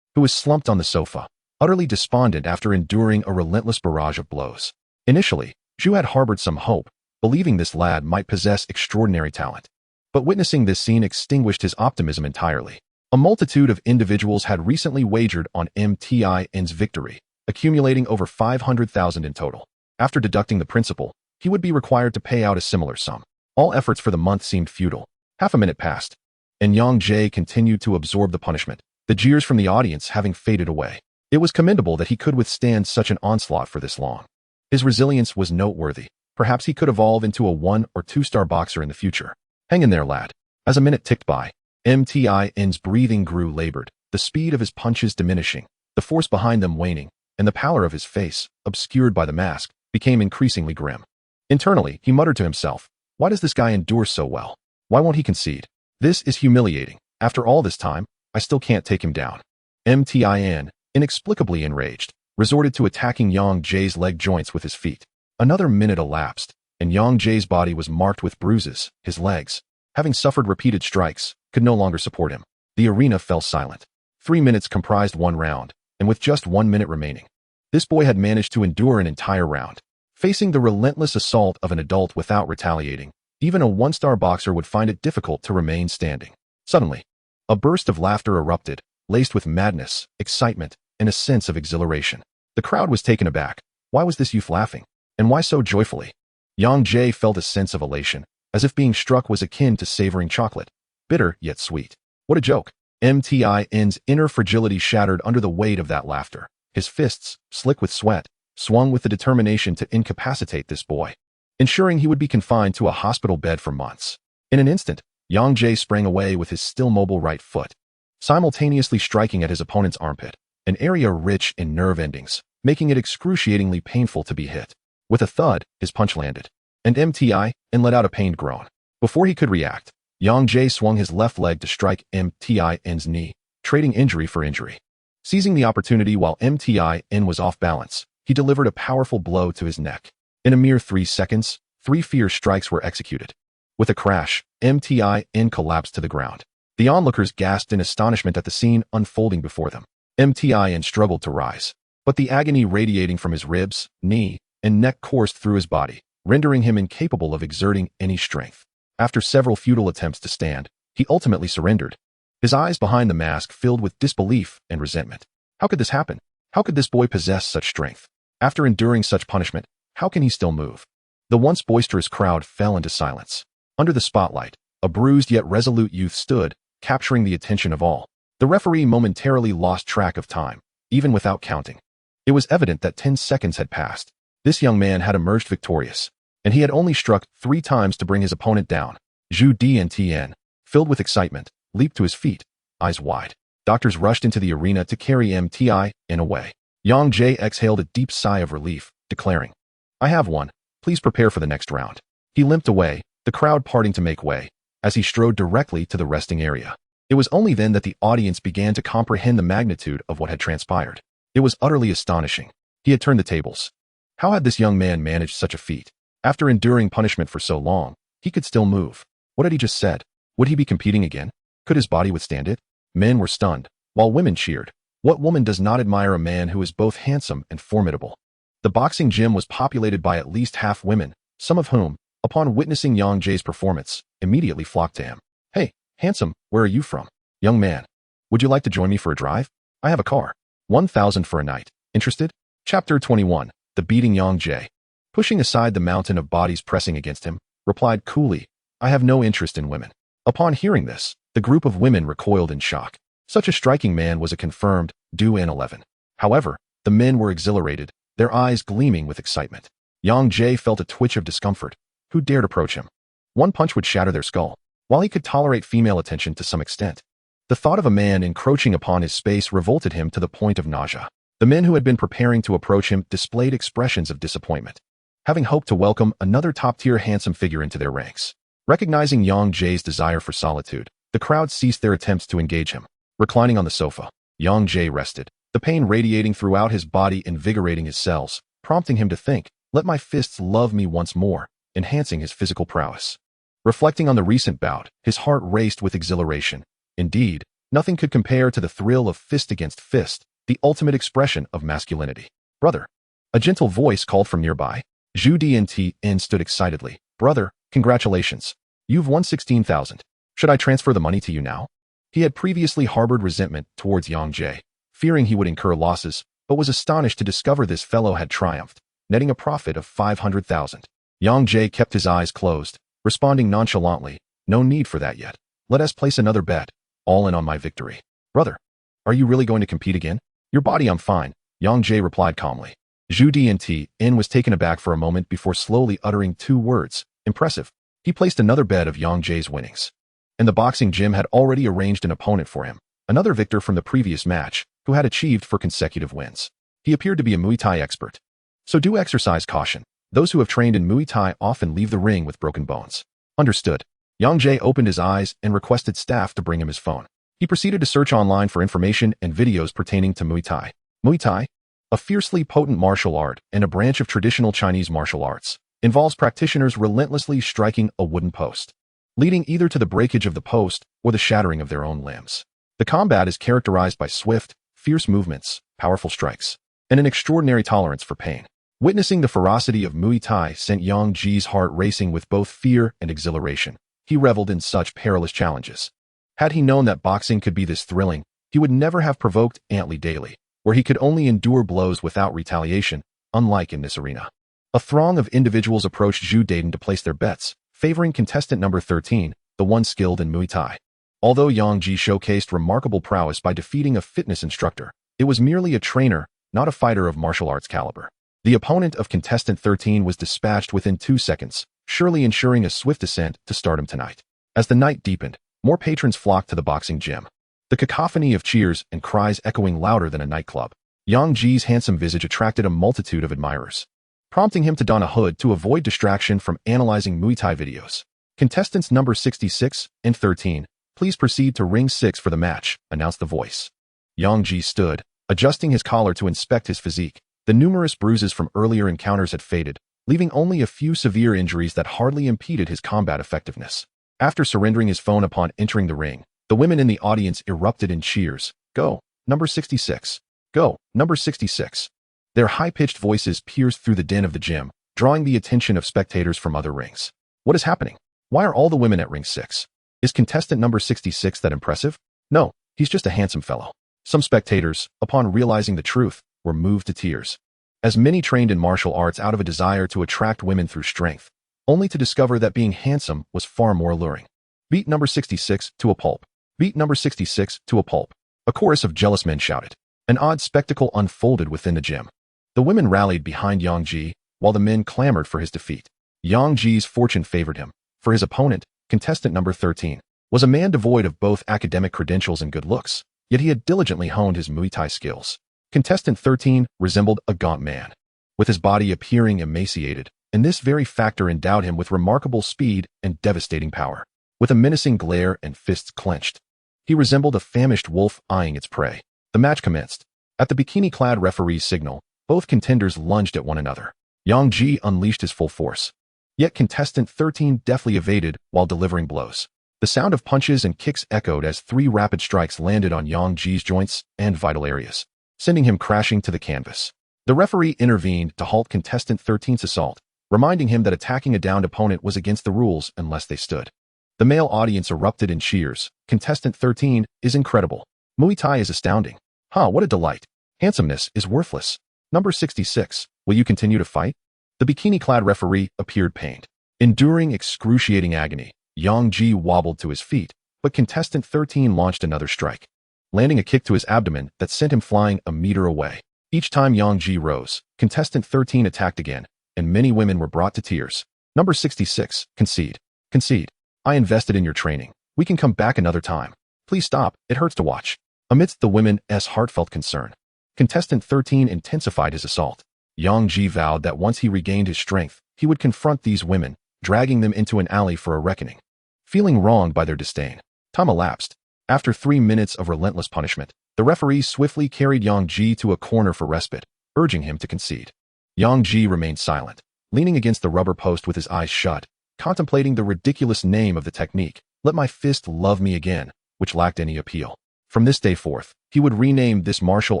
who was slumped on the sofa, utterly despondent after enduring a relentless barrage of blows. Initially, Zhu had harbored some hope, believing this lad might possess extraordinary talent. But witnessing this scene extinguished his optimism entirely. A multitude of individuals had recently wagered on MTIN's victory, accumulating over 500,000 in total. After deducting the principal, he would be required to pay out a similar sum. All efforts for the month seemed futile. Half a minute passed, and Yang Ji continued to absorb the punishment, the jeers from the audience having faded away. It was commendable that he could withstand such an onslaught for this long. His resilience was noteworthy. Perhaps he could evolve into a 1- or 2-star boxer in the future. Hang in there, lad. As a minute ticked by, MTIN's breathing grew labored, the speed of his punches diminishing, the force behind them waning, and the pallor of his face, obscured by the mask, became increasingly grim. Internally, he muttered to himself, why does this guy endure so well? Why won't he concede? This is humiliating. After all this time, I still can't take him down. MTIN, inexplicably enraged, resorted to attacking Yang Ji's leg joints with his feet. Another minute elapsed, and Yang Ji's body was marked with bruises. His legs, having suffered repeated strikes, could no longer support him. The arena fell silent. 3 minutes comprised one round, and with just 1 minute remaining, this boy had managed to endure an entire round. Facing the relentless assault of an adult without retaliating, even a 1-star boxer would find it difficult to remain standing. Suddenly, a burst of laughter erupted, laced with madness, excitement, and a sense of exhilaration. The crowd was taken aback. Why was this youth laughing? And why so joyfully? Yang Ji felt a sense of elation, as if being struck was akin to savoring chocolate. Bitter, yet sweet. What a joke. MTIN's inner fragility shattered under the weight of that laughter. His fists, slick with sweat, swung with the determination to incapacitate this boy, ensuring he would be confined to a hospital bed for months. In an instant, Yang Jae sprang away with his still mobile right foot, simultaneously striking at his opponent's armpit, an area rich in nerve endings, making it excruciatingly painful to be hit. With a thud, his punch landed, and MTIN let out a pained groan. Before he could react, Yang Jae swung his left leg to strike MTIN's knee, trading injury for injury. Seizing the opportunity while MTIN was off balance, he delivered a powerful blow to his neck. In a mere 3 seconds, 3 fierce strikes were executed. With a crash, MTIN collapsed to the ground. The onlookers gasped in astonishment at the scene unfolding before them. MTIN struggled to rise, but the agony radiating from his ribs, knee, and neck coursed through his body, rendering him incapable of exerting any strength. After several futile attempts to stand, he ultimately surrendered, his eyes behind the mask filled with disbelief and resentment. How could this happen? How could this boy possess such strength? After enduring such punishment, how can he still move? The once boisterous crowd fell into silence. Under the spotlight, a bruised yet resolute youth stood, capturing the attention of all. The referee momentarily lost track of time, even without counting. It was evident that 10 seconds had passed. This young man had emerged victorious, and he had only struck 3 times to bring his opponent down. Zhu Dntn, filled with excitement, leaped to his feet, eyes wide. Doctors rushed into the arena to carry MTIN away. Yang Jae exhaled a deep sigh of relief, declaring, "I have won. Please prepare for the next round." He limped away, the crowd parting to make way, as he strode directly to the resting area. It was only then that the audience began to comprehend the magnitude of what had transpired. It was utterly astonishing. He had turned the tables. How had this young man managed such a feat? After enduring punishment for so long, he could still move. What had he just said? Would he be competing again? Could his body withstand it? Men were stunned, while women cheered. What woman does not admire a man who is both handsome and formidable? The boxing gym was populated by at least half women, some of whom, upon witnessing Yang Jae's performance, immediately flocked to him. "Hey, handsome, where are you from? Young man, would you like to join me for a drive? I have a car. 1,000 for a night. Interested?" Chapter 21. The Beating Yang Jae, pushing aside the mountain of bodies pressing against him, replied coolly, "I have no interest in women." Upon hearing this, the group of women recoiled in shock. Such a striking man was a confirmed N11. However, the men were exhilarated, their eyes gleaming with excitement. Yang Jae felt a twitch of discomfort. Who dared approach him? One punch would shatter their skull. While he could tolerate female attention to some extent, the thought of a man encroaching upon his space revolted him to the point of nausea. The men who had been preparing to approach him displayed expressions of disappointment, having hoped to welcome another top-tier handsome figure into their ranks. Recognizing Yang Jae's desire for solitude, the crowd ceased their attempts to engage him. Reclining on the sofa, Yang Jae rested, the pain radiating throughout his body invigorating his cells, prompting him to think, "Let my fists love me once more," enhancing his physical prowess. Reflecting on the recent bout, his heart raced with exhilaration. Indeed, nothing could compare to the thrill of fist against fist, the ultimate expression of masculinity. "Brother." A gentle voice called from nearby. Zhu Dntn stood excitedly. "Brother, congratulations. You've won 16,000. Should I transfer the money to you now?" He had previously harbored resentment towards Yang Jae, fearing he would incur losses, but was astonished to discover this fellow had triumphed, netting a profit of 500,000. Yang Jae kept his eyes closed, responding nonchalantly, "No need for that yet. Let us place another bet, all in on my victory." "Brother, are you really going to compete again?" "Your body I'm fine," Yang Jae replied calmly. Zhu Dntn was taken aback for a moment before slowly uttering 2 words, "Impressive." He placed another bet of Yang Jae's winnings, and the boxing gym had already arranged an opponent for him, another victor from the previous match, who had achieved 4 consecutive wins. He appeared to be a Muay Thai expert. So do exercise caution. Those who have trained in Muay Thai often leave the ring with broken bones. Understood. Yang Jae opened his eyes and requested staff to bring him his phone. He proceeded to search online for information and videos pertaining to Muay Thai. Muay Thai, a fiercely potent martial art and a branch of traditional Chinese martial arts, involves practitioners relentlessly striking a wooden post, leading either to the breakage of the post or the shattering of their own limbs. The combat is characterized by swift, fierce movements, powerful strikes, and an extraordinary tolerance for pain. Witnessing the ferocity of Muay Thai sent Yang Jae's heart racing with both fear and exhilaration. He reveled in such perilous challenges. Had he known that boxing could be this thrilling, he would never have provoked Antly daily, where he could only endure blows without retaliation, unlike in this arena. A throng of individuals approached Zhu Daden to place their bets, favoring contestant number 13, the one skilled in Muay Thai. Although Yang Ji showcased remarkable prowess by defeating a fitness instructor, it was merely a trainer, not a fighter of martial arts caliber. The opponent of contestant 13 was dispatched within 2 seconds, surely ensuring a swift ascent to stardom tonight. As the night deepened, more patrons flocked to the boxing gym. The cacophony of cheers and cries echoing louder than a nightclub. Yang Ji's handsome visage attracted a multitude of admirers, prompting him to don a hood to avoid distraction from analyzing Muay Thai videos. Contestants number 66 and 13, please proceed to ring 6 for the match, announced the voice. Yang Ji stood, adjusting his collar to inspect his physique. The numerous bruises from earlier encounters had faded, leaving only a few severe injuries that hardly impeded his combat effectiveness. After surrendering his phone upon entering the ring, the women in the audience erupted in cheers. Go, number 66. Go, number 66. Their high-pitched voices pierced through the din of the gym, drawing the attention of spectators from other rings. What is happening? Why are all the women at ring 6? Is contestant number 66 that impressive? No, he's just a handsome fellow. Some spectators, upon realizing the truth, were moved to tears. As many trained in martial arts out of a desire to attract women through strength, only to discover that being handsome was far more alluring. Beat number 66 to a pulp. Beat number 66 to a pulp. A chorus of jealous men shouted. An odd spectacle unfolded within the gym. The women rallied behind Yang Ji, while the men clamored for his defeat. Yang Ji's fortune favored him, for his opponent, contestant number 13, was a man devoid of both academic credentials and good looks, yet he had diligently honed his Muay Thai skills. Contestant 13 resembled a gaunt man, with his body appearing emaciated, and this very factor endowed him with remarkable speed and devastating power. With a menacing glare and fists clenched, he resembled a famished wolf eyeing its prey. The match commenced. At the bikini-clad referee's signal, both contenders lunged at one another. Yang Ji unleashed his full force, yet contestant 13 deftly evaded while delivering blows. The sound of punches and kicks echoed as 3 rapid strikes landed on Yang Ji's joints and vital areas, sending him crashing to the canvas. The referee intervened to halt contestant 13's assault, reminding him that attacking a downed opponent was against the rules unless they stood. The male audience erupted in cheers. Contestant 13 is incredible. Muay Thai is astounding. What a delight. Handsomeness is worthless. Number 66, will you continue to fight? The bikini-clad referee appeared pained. Enduring excruciating agony, Yang Ji wobbled to his feet, but contestant 13 launched another strike, landing a kick to his abdomen that sent him flying a meter away. Each time Yang Ji rose, contestant 13 attacked again, and many women were brought to tears. Number 66, concede. Concede. I invested in your training. We can come back another time. Please stop, it hurts to watch. Amidst the women's heartfelt concern, contestant 13 intensified his assault. Yang Ji vowed that once he regained his strength, he would confront these women, dragging them into an alley for a reckoning. Feeling wronged by their disdain, time elapsed. After 3 minutes of relentless punishment, the referee swiftly carried Yang Ji to a corner for respite, urging him to concede. Yang Ji remained silent, leaning against the rubber post with his eyes shut, contemplating the ridiculous name of the technique, Let My Fist Love Me Again, which lacked any appeal. From this day forth, he would rename this martial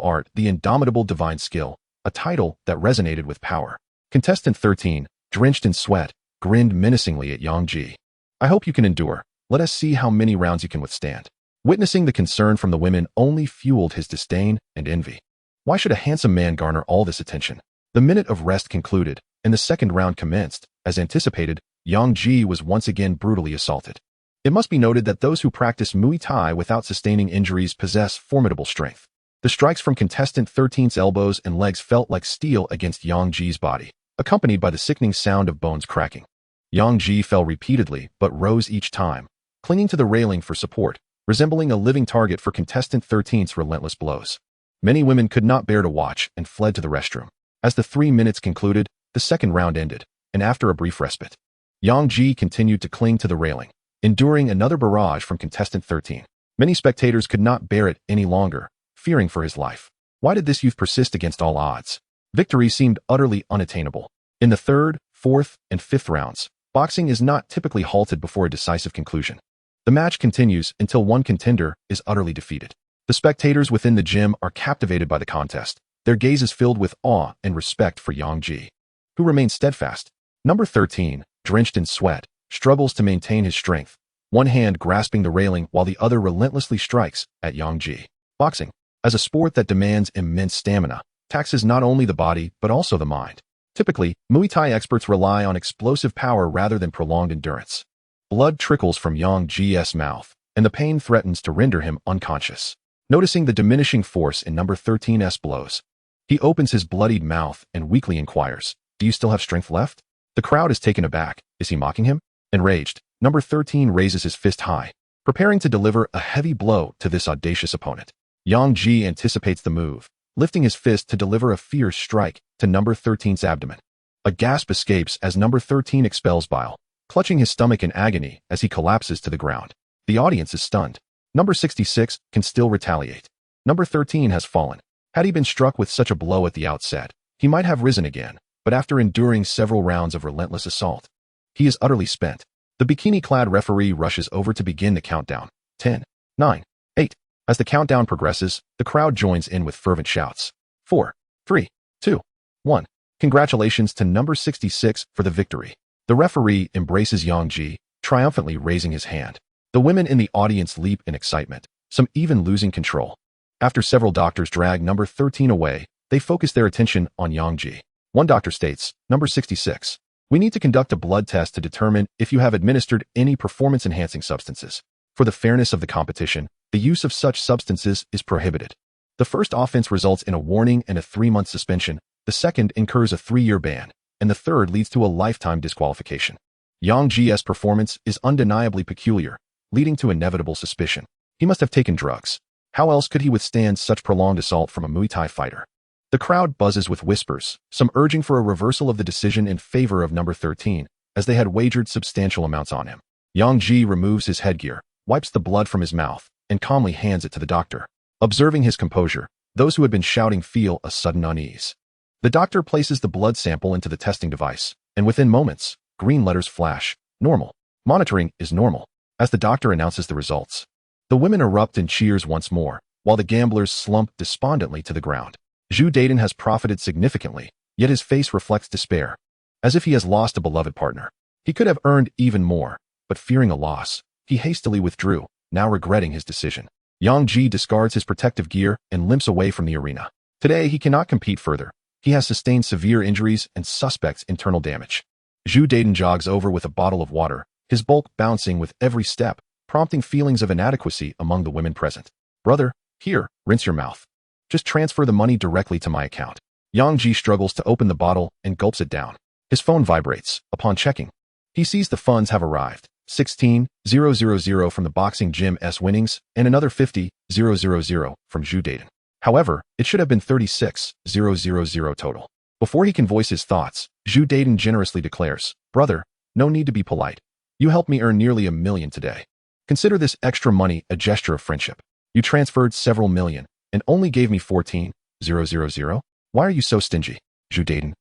art the Indomitable Divine Skill, a title that resonated with power. Contestant 13, drenched in sweat, grinned menacingly at Yang Ji. I hope you can endure. Let us see how many rounds you can withstand. Witnessing the concern from the women only fueled his disdain and envy. Why should a handsome man garner all this attention? The minute of rest concluded, and the second round commenced. As anticipated, Yang Ji was once again brutally assaulted. It must be noted that those who practice Muay Thai without sustaining injuries possess formidable strength. The strikes from contestant 13's elbows and legs felt like steel against Yang Ji's body, accompanied by the sickening sound of bones cracking. Yang Ji fell repeatedly but rose each time, clinging to the railing for support, resembling a living target for contestant 13's relentless blows. Many women could not bear to watch and fled to the restroom. As the 3 minutes concluded, the second round ended, and after a brief respite, Yang Ji continued to cling to the railing, enduring another barrage from contestant 13. Many spectators could not bear it any longer, fearing for his life. Why did this youth persist against all odds? Victory seemed utterly unattainable. In the third, fourth, and fifth rounds, boxing is not typically halted before a decisive conclusion. The match continues until one contender is utterly defeated. The spectators within the gym are captivated by the contest, their gazes filled with awe and respect for Yang Ji, who remains steadfast. Number 13, drenched in sweat, struggles to maintain his strength, one hand grasping the railing while the other relentlessly strikes at Yang Ji. Boxing, as a sport that demands immense stamina, taxes not only the body but also the mind. Typically, Muay Thai experts rely on explosive power rather than prolonged endurance. Blood trickles from Yang Ji's mouth, and the pain threatens to render him unconscious. Noticing the diminishing force in number 13's blows, he opens his bloodied mouth and weakly inquires, "Do you still have strength left?" The crowd is taken aback. Is he mocking him? Enraged, number 13 raises his fist high, preparing to deliver a heavy blow to this audacious opponent. Yang Ji anticipates the move, lifting his fist to deliver a fierce strike to number 13's abdomen. A gasp escapes as number 13 expels bile, clutching his stomach in agony as he collapses to the ground. The audience is stunned. Number 66 can still retaliate. Number 13 has fallen. Had he been struck with such a blow at the outset, he might have risen again, but after enduring several rounds of relentless assault, he is utterly spent. The bikini-clad referee rushes over to begin the countdown. 10, 9, 8. As the countdown progresses, the crowd joins in with fervent shouts. 4, 3, 2, 1. Congratulations to number 66 for the victory. The referee embraces Yang Ji, triumphantly raising his hand. The women in the audience leap in excitement, some even losing control. After several doctors drag number 13 away, they focus their attention on Yang Ji. One doctor states, "Number 66, we need to conduct a blood test to determine if you have administered any performance-enhancing substances. For the fairness of the competition, the use of such substances is prohibited." The first offense results in a warning and a 3-month suspension, the second incurs a 3-year ban, and the third leads to a lifetime disqualification. Yang Ji's performance is undeniably peculiar, leading to inevitable suspicion. He must have taken drugs. How else could he withstand such prolonged assault from a Muay Thai fighter? The crowd buzzes with whispers, some urging for a reversal of the decision in favor of number 13, as they had wagered substantial amounts on him. Yang Ji removes his headgear, wipes the blood from his mouth, and calmly hands it to the doctor. Observing his composure, those who had been shouting feel a sudden unease. The doctor places the blood sample into the testing device, and within moments, green letters flash. Normal. Monitoring is normal. As the doctor announces the results, the women erupt in cheers once more, while the gamblers slump despondently to the ground. Zhu Daiden has profited significantly, yet his face reflects despair, as if he has lost a beloved partner. He could have earned even more, but fearing a loss, he hastily withdrew, now regretting his decision. Yang Ji discards his protective gear and limps away from the arena. Today he cannot compete further. He has sustained severe injuries and suspects internal damage. Zhu Daiden jogs over with a bottle of water, his bulk bouncing with every step, prompting feelings of inadequacy among the women present. "Brother, here, rinse your mouth. Just transfer the money directly to my account." Yang Ji struggles to open the bottle and gulps it down. His phone vibrates. Upon checking, he sees the funds have arrived. 16,000 from the boxing gym's winnings and another 50,000 from Zhu Daiden. However, it should have been 36,000 total. Before he can voice his thoughts, Zhu Daiden generously declares, "Brother, no need to be polite. You helped me earn nearly $1 million today. Consider this extra money a gesture of friendship. You transferred several million and only gave me 14,000. Why are you so stingy, Zhu Daiden?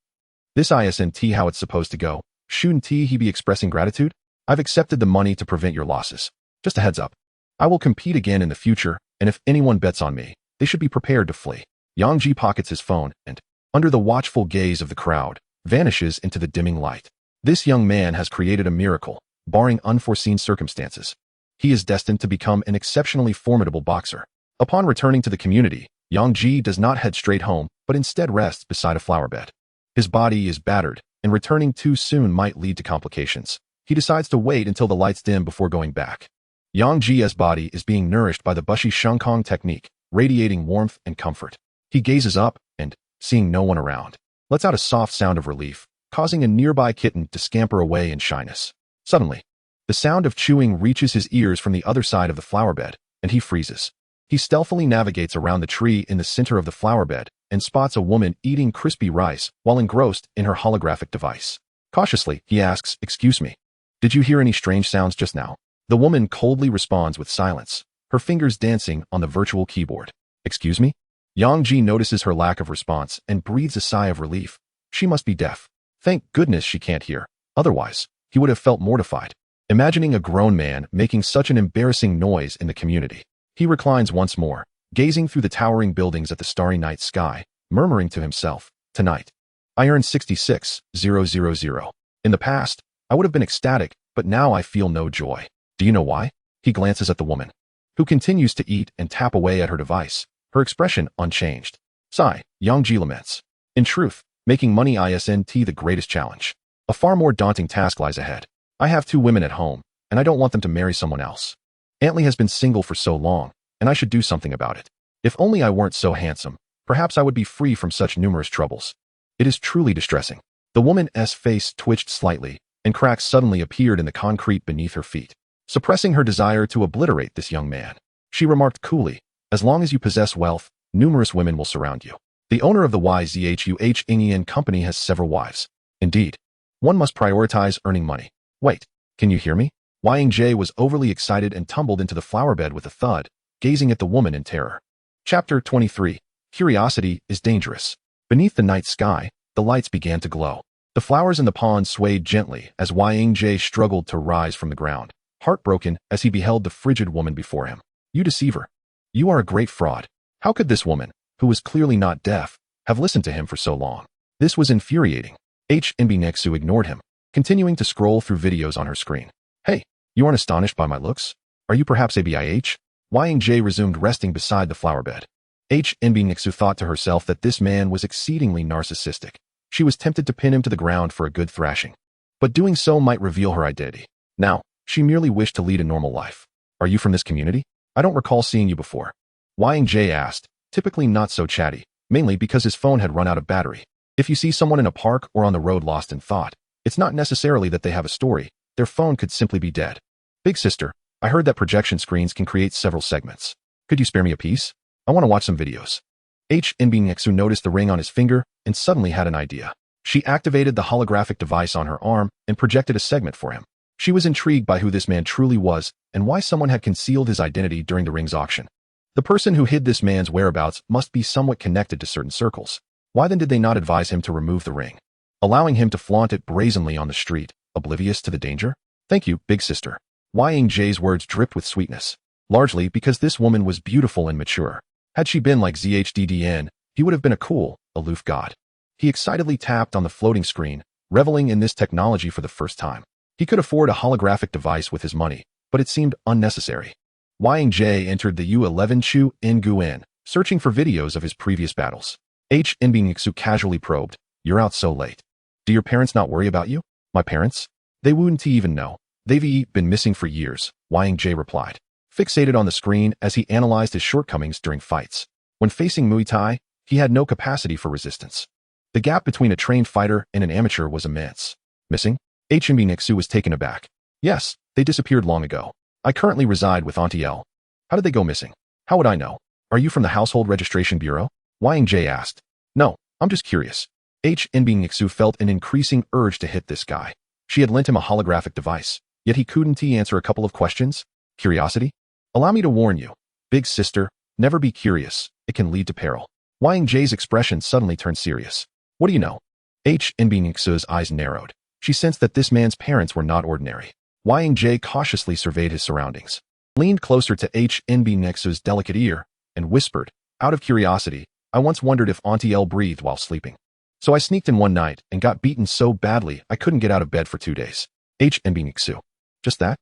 This isn't how it's supposed to go. Shouldn't he be expressing gratitude? I've accepted the money to prevent your losses. Just a heads up. I will compete again in the future, and if anyone bets on me, they should be prepared to flee." Yang Ji pockets his phone and, under the watchful gaze of the crowd, vanishes into the dimming light. This young man has created a miracle, barring unforeseen circumstances. He is destined to become an exceptionally formidable boxer. Upon returning to the community, Yang Ji does not head straight home, but instead rests beside a flower bed. His body is battered, and returning too soon might lead to complications. He decides to wait until the lights dim before going back. Yang Ji's body is being nourished by the Bushi Shengkong technique, radiating warmth and comfort. He gazes up and, seeing no one around, lets out a soft sound of relief, causing a nearby kitten to scamper away in shyness. Suddenly, the sound of chewing reaches his ears from the other side of the flower bed, and he freezes. He stealthily navigates around the tree in the center of the flower bed and spots a woman eating crispy rice while engrossed in her holographic device. Cautiously, he asks, "Excuse me, did you hear any strange sounds just now?" The woman coldly responds with silence, her fingers dancing on the virtual keyboard. "Excuse me?" Yang Ji notices her lack of response and breathes a sigh of relief. She must be deaf. Thank goodness she can't hear. Otherwise, he would have felt mortified, imagining a grown man making such an embarrassing noise in the community. He reclines once more, gazing through the towering buildings at the starry night sky, murmuring to himself, "Tonight, I earned 66,000. In the past, I would have been ecstatic, but now I feel no joy. Do you know why?" He glances at the woman, who continues to eat and tap away at her device, her expression unchanged. Sigh, Yang Ji laments. In truth, making money isn't the greatest challenge. A far more daunting task lies ahead. I have 2 women at home, and I don't want them to marry someone else. Antley has been single for so long, and I should do something about it. If only I weren't so handsome, perhaps I would be free from such numerous troubles. It is truly distressing. The woman's face twitched slightly, and cracks suddenly appeared in the concrete beneath her feet, suppressing her desire to obliterate this young man. She remarked coolly, as long as you possess wealth, numerous women will surround you. The owner of the YZHUH company has several wives. Indeed. One must prioritize earning money. Wait, can you hear me? Yang was overly excited and tumbled into the flower bed with a thud, gazing at the woman in terror. Chapter 23. Curiosity is dangerous. Beneath the night sky, the lights began to glow. The flowers in the pond swayed gently as Yang struggled to rise from the ground, heartbroken as he beheld the frigid woman before him. You deceiver. You are a great fraud. How could this woman, who was clearly not deaf, have listened to him for so long? This was infuriating. Nexu ignored him, continuing to scroll through videos on her screen. Hey, you aren't astonished by my looks? Are you perhaps ABIH? Yang resumed resting beside the flower bed. Nexu thought to herself that this man was exceedingly narcissistic. She was tempted to pin him to the ground for a good thrashing. But doing so might reveal her identity. Now, she merely wished to lead a normal life. Are you from this community? I don't recall seeing you before. Yang asked, typically not so chatty, mainly because his phone had run out of battery. If you see someone in a park or on the road lost in thought, it's not necessarily that they have a story, their phone could simply be dead. Big sister, I heard that projection screens can create several segments. Could you spare me a piece? I want to watch some videos. Nexu noticed the ring on his finger and suddenly had an idea. She activated the holographic device on her arm and projected a segment for him. She was intrigued by who this man truly was and why someone had concealed his identity during the ring's auction. The person who hid this man's whereabouts must be somewhat connected to certain circles. Why then did they not advise him to remove the ring, allowing him to flaunt it brazenly on the street, oblivious to the danger? Thank you, big sister. Yang's words dripped with sweetness, largely because this woman was beautiful and mature. Had she been like ZHDDN, he would have been a cool, aloof god. He excitedly tapped on the floating screen, reveling in this technology for the first time. He could afford a holographic device with his money, but it seemed unnecessary. Yang entered the U11 Chu Nguyen, searching for videos of his previous battles. Nexu casually probed, "You're out so late. Do your parents not worry about you?" "My parents? They wouldn't even know. They've been missing for years," Yang replied, fixated on the screen as he analyzed his shortcomings during fights. When facing Muay Thai, he had no capacity for resistance. The gap between a trained fighter and an amateur was immense. Missing? Nexu was taken aback. "Yes, they disappeared long ago. I currently reside with Auntie L." "How did they go missing?" "How would I know? Are you from the Household Registration Bureau?" Yang asked. "No, I'm just curious." Nexu felt an increasing urge to hit this guy. She had lent him a holographic device, yet he couldn't answer a couple of questions? Curiosity? "Allow me to warn you, big sister, never be curious. It can lead to peril." Yang's expression suddenly turned serious. "What do you know?" Nexu's eyes narrowed. She sensed that this man's parents were not ordinary. Yang cautiously surveyed his surroundings, leaned closer to Nexu's delicate ear, and whispered, "Out of curiosity, I once wondered if Auntie L breathed while sleeping. So I sneaked in one night and got beaten so badly I couldn't get out of bed for 2 days." Nexu. "Just that?"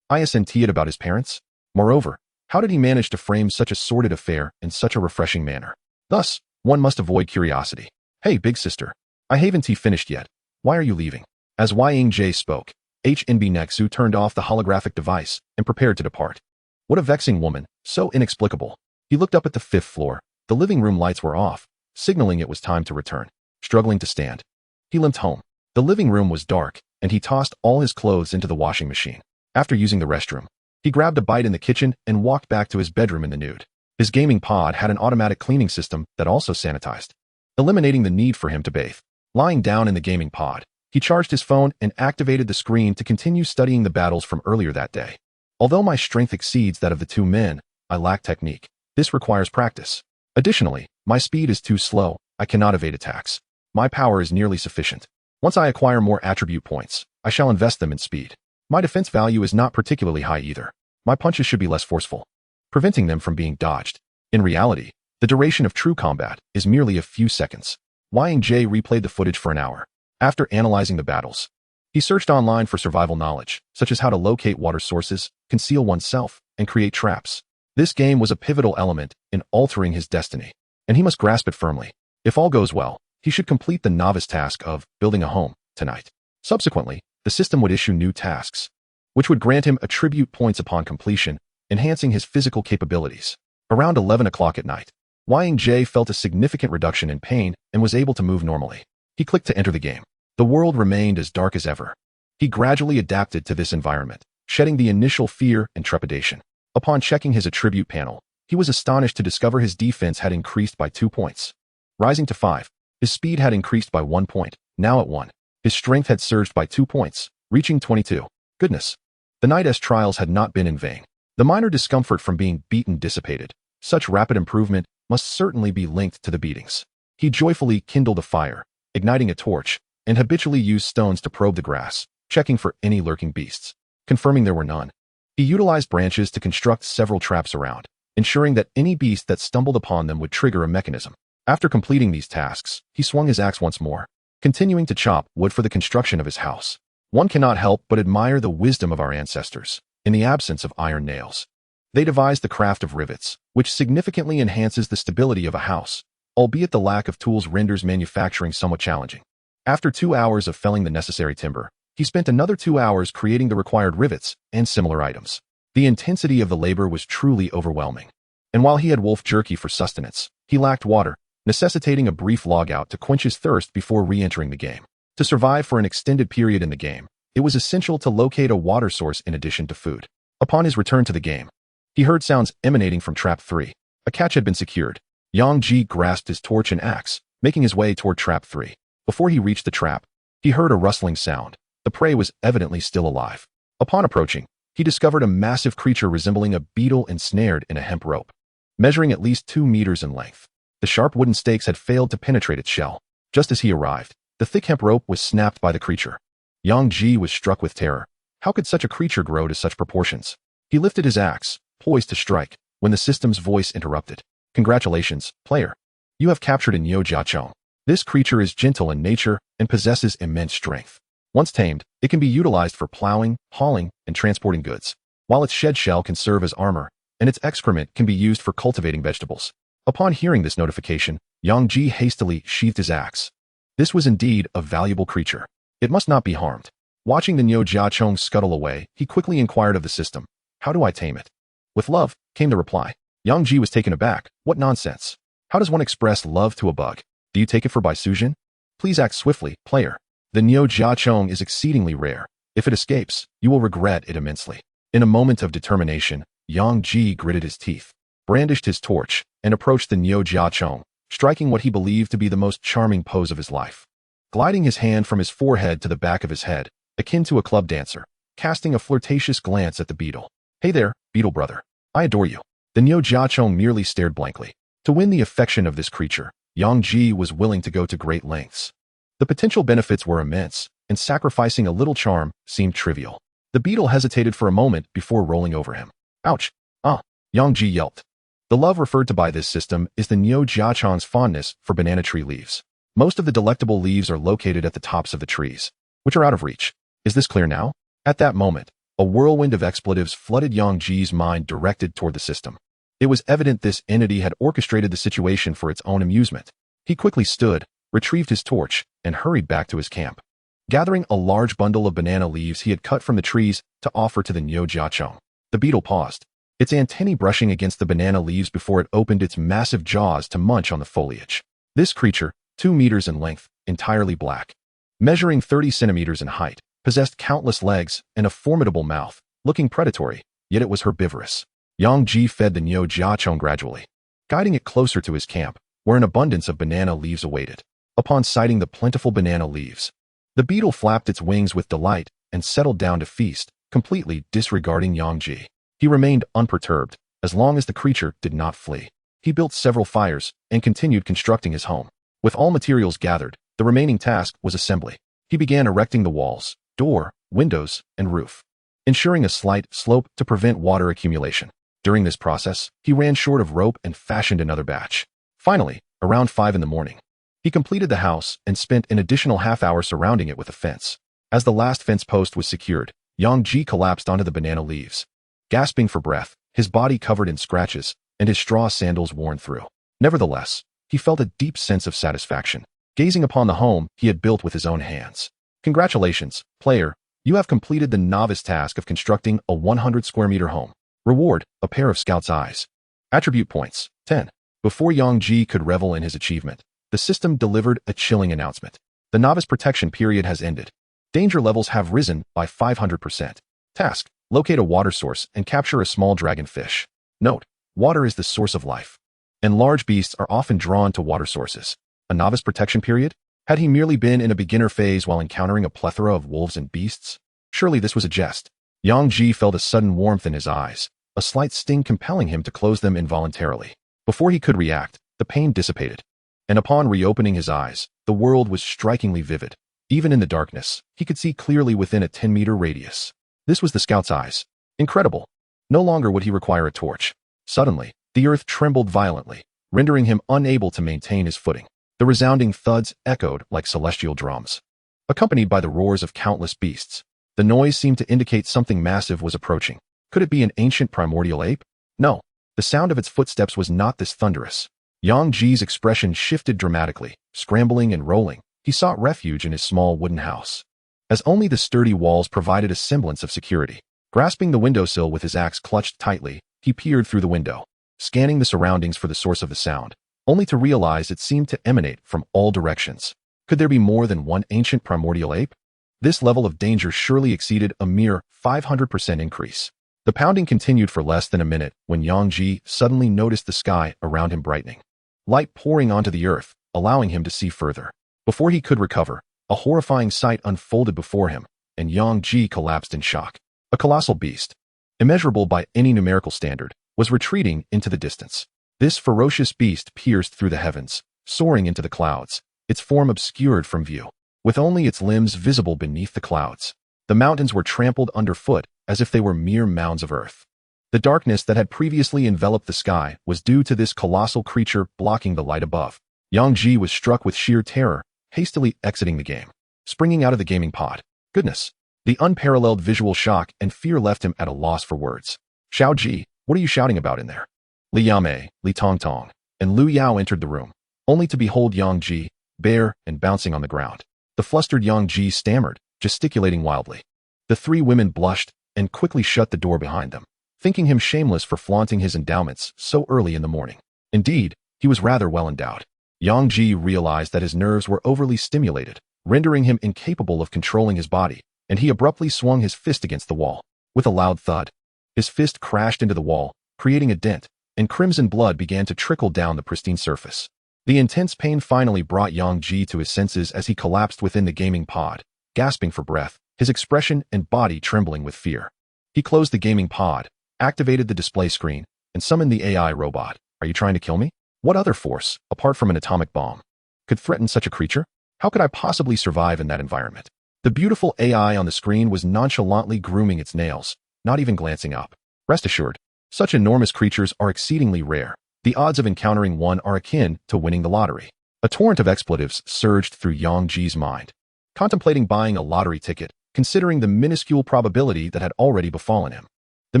Isn't about his parents? Moreover, how did he manage to frame such a sordid affair in such a refreshing manner? Thus, one must avoid curiosity. "Hey, big sister. I haven't finished yet. Why are you leaving?" As Yang spoke, Nexu turned off the holographic device and prepared to depart. What a vexing woman, so inexplicable. He looked up at the 5th floor. The living room lights were off, signaling it was time to return. Struggling to stand, he limped home. The living room was dark, and he tossed all his clothes into the washing machine. After using the restroom, he grabbed a bite in the kitchen and walked back to his bedroom in the nude. His gaming pod had an automatic cleaning system that also sanitized, eliminating the need for him to bathe. Lying down in the gaming pod, he charged his phone and activated the screen to continue studying the battles from earlier that day. Although my strength exceeds that of the 2 men, I lack technique. This requires practice. Additionally, my speed is too slow. I cannot evade attacks. My power is nearly sufficient. Once I acquire more attribute points, I shall invest them in speed. My defense value is not particularly high either. My punches should be less forceful, preventing them from being dodged. In reality, the duration of true combat is merely a few seconds. Yang replayed the footage for an hour. After analyzing the battles, he searched online for survival knowledge, such as how to locate water sources, conceal oneself, and create traps. This game was a pivotal element in altering his destiny, and he must grasp it firmly. If all goes well, he should complete the novice task of building a home tonight. Subsequently, the system would issue new tasks, which would grant him attribute points upon completion, enhancing his physical capabilities. Around 11 o'clock at night, Yang felt a significant reduction in pain and was able to move normally. He clicked to enter the game. The world remained as dark as ever. He gradually adapted to this environment, shedding the initial fear and trepidation. Upon checking his attribute panel, he was astonished to discover his defense had increased by 2 points, rising to 5. His speed had increased by 1 point, now at 1. His strength had surged by 2 points, reaching 22. Goodness. The night's trials had not been in vain. The minor discomfort from being beaten dissipated. Such rapid improvement must certainly be linked to the beatings. He joyfully kindled a fire, igniting a torch, and habitually used stones to probe the grass, checking for any lurking beasts. Confirming there were none, he utilized branches to construct several traps around, ensuring that any beast that stumbled upon them would trigger a mechanism. After completing these tasks, he swung his axe once more, continuing to chop wood for the construction of his house. One cannot help but admire the wisdom of our ancestors. In the absence of iron nails, they devised the craft of rivets, which significantly enhances the stability of a house, albeit the lack of tools renders manufacturing somewhat challenging. After 2 hours of felling the necessary timber, he spent another 2 hours creating the required rivets and similar items. The intensity of the labor was truly overwhelming. And while he had wolf jerky for sustenance, he lacked water, necessitating a brief logout to quench his thirst before re-entering the game. To survive for an extended period in the game, it was essential to locate a water source in addition to food. Upon his return to the game, he heard sounds emanating from Trap 3. A catch had been secured. Yang grasped his torch and axe, making his way toward Trap 3. Before he reached the trap, he heard a rustling sound. The prey was evidently still alive. Upon approaching, he discovered a massive creature resembling a beetle ensnared in a hemp rope, measuring at least 2 meters in length. The sharp wooden stakes had failed to penetrate its shell. Just as he arrived, the thick hemp rope was snapped by the creature. Yang was struck with terror. How could such a creature grow to such proportions? He lifted his axe, poised to strike, when the system's voice interrupted. Congratulations, player. You have captured a Nyo Jiachong. This creature is gentle in nature and possesses immense strength. Once tamed, it can be utilized for plowing, hauling, and transporting goods, while its shed shell can serve as armor, and its excrement can be used for cultivating vegetables. Upon hearing this notification, Yang hastily sheathed his axe. This was indeed a valuable creature. It must not be harmed. Watching the Nyo Jiachong scuttle away, he quickly inquired of the system, "How do I tame it?" "With love," came the reply. Yang was taken aback. "What nonsense. How does one express love to a bug? Do you take it for Baisujin? Please act swiftly, player. The Nyo Jiachong is exceedingly rare. If it escapes, you will regret it immensely." In a moment of determination, Yang gritted his teeth, brandished his torch, and approached the Nyo Jiachong, striking what he believed to be the most charming pose of his life. Gliding his hand from his forehead to the back of his head, akin to a club dancer, casting a flirtatious glance at the beetle. "Hey there, beetle brother. I adore you." The Nyo Jiachong merely stared blankly. To win the affection of this creature, Yang was willing to go to great lengths. The potential benefits were immense, and sacrificing a little charm seemed trivial. The beetle hesitated for a moment before rolling over him. "Ouch! Ah!" Yang yelped. The love referred to by this system is the Nyo Jiachong's fondness for banana tree leaves. Most of the delectable leaves are located at the tops of the trees, which are out of reach. Is this clear now? At that moment, a whirlwind of expletives flooded Yang mind directed toward the system. It was evident this entity had orchestrated the situation for its own amusement. He quickly stood, retrieved his torch, and hurried back to his camp, gathering a large bundle of banana leaves he had cut from the trees to offer to the Nyo Jiachong. The beetle paused, its antennae brushing against the banana leaves before it opened its massive jaws to munch on the foliage. This creature, 2 meters in length, entirely black, measuring 30 centimeters in height, possessed countless legs and a formidable mouth, looking predatory, yet it was herbivorous. Yang fed the Nyo Jiachong gradually, guiding it closer to his camp, where an abundance of banana leaves awaited. Upon sighting the plentiful banana leaves, the beetle flapped its wings with delight and settled down to feast, completely disregarding Yang. He remained unperturbed, as long as the creature did not flee. He built several fires and continued constructing his home. With all materials gathered, the remaining task was assembly. He began erecting the walls, door, windows, and roof, ensuring a slight slope to prevent water accumulation. During this process, he ran short of rope and fashioned another batch. Finally, around 5 in the morning, he completed the house and spent an additional half-hour surrounding it with a fence. As the last fence post was secured, Yang collapsed onto the banana leaves, gasping for breath, his body covered in scratches, and his straw sandals worn through. Nevertheless, he felt a deep sense of satisfaction, gazing upon the home he had built with his own hands. Congratulations, player, you have completed the novice task of constructing a 100 square meter home. Reward, a pair of Scout's eyes. Attribute points, 10. Before Yang Ji could revel in his achievement, the system delivered a chilling announcement. The novice protection period has ended. Danger levels have risen by 500%. Task, locate a water source and capture a small dragonfish. Note, water is the source of life, and large beasts are often drawn to water sources. A novice protection period? Had he merely been in a beginner phase while encountering a plethora of wolves and beasts? Surely this was a jest. Yang Ji felt a sudden warmth in his eyes, a slight sting compelling him to close them involuntarily. Before he could react, the pain dissipated, and upon reopening his eyes, the world was strikingly vivid. Even in the darkness, he could see clearly within a 10-meter radius. This was the Scout's eyes. Incredible. No longer would he require a torch. Suddenly, the earth trembled violently, rendering him unable to maintain his footing. The resounding thuds echoed like celestial drums, accompanied by the roars of countless beasts. The noise seemed to indicate something massive was approaching. Could it be an ancient primordial ape? No. The sound of its footsteps was not this thunderous. Yang Ji's expression shifted dramatically. Scrambling and rolling, he sought refuge in his small wooden house, as only the sturdy walls provided a semblance of security. Grasping the windowsill with his axe clutched tightly, he peered through the window, scanning the surroundings for the source of the sound, only to realize it seemed to emanate from all directions. Could there be more than one ancient primordial ape? This level of danger surely exceeded a mere 500% increase. The pounding continued for less than a minute when Yang Ji suddenly noticed the sky around him brightening, light pouring onto the earth, allowing him to see further. Before he could recover, a horrifying sight unfolded before him, and Yang Ji collapsed in shock. A colossal beast, immeasurable by any numerical standard, was retreating into the distance. This ferocious beast pierced through the heavens, soaring into the clouds, its form obscured from view, with only its limbs visible beneath the clouds. The mountains were trampled underfoot as if they were mere mounds of earth. The darkness that had previously enveloped the sky was due to this colossal creature blocking the light above. Yang Ji was struck with sheer terror, hastily exiting the game, springing out of the gaming pod. Goodness! The unparalleled visual shock and fear left him at a loss for words. Xiao Ji, what are you shouting about in there? Li Yamei, Li Tongtong, and Lu Yao entered the room, only to behold Yang Ji, bare and bouncing on the ground. The flustered Yang Ji stammered, gesticulating wildly. The three women blushed and quickly shut the door behind them, thinking him shameless for flaunting his endowments so early in the morning. Indeed, he was rather well endowed. Yang Ji realized that his nerves were overly stimulated, rendering him incapable of controlling his body, and he abruptly swung his fist against the wall. With a loud thud, his fist crashed into the wall, creating a dent, and crimson blood began to trickle down the pristine surface. The intense pain finally brought Yang Ji to his senses as he collapsed within the gaming pod, gasping for breath, his expression and body trembling with fear. He closed the gaming pod, activated the display screen, and summoned the AI robot. Are you trying to kill me? What other force, apart from an atomic bomb, could threaten such a creature? How could I possibly survive in that environment? The beautiful AI on the screen was nonchalantly grooming its nails, not even glancing up. Rest assured, such enormous creatures are exceedingly rare. The odds of encountering one are akin to winning the lottery. A torrent of expletives surged through Yang Ji's mind, contemplating buying a lottery ticket, considering the minuscule probability that had already befallen him. The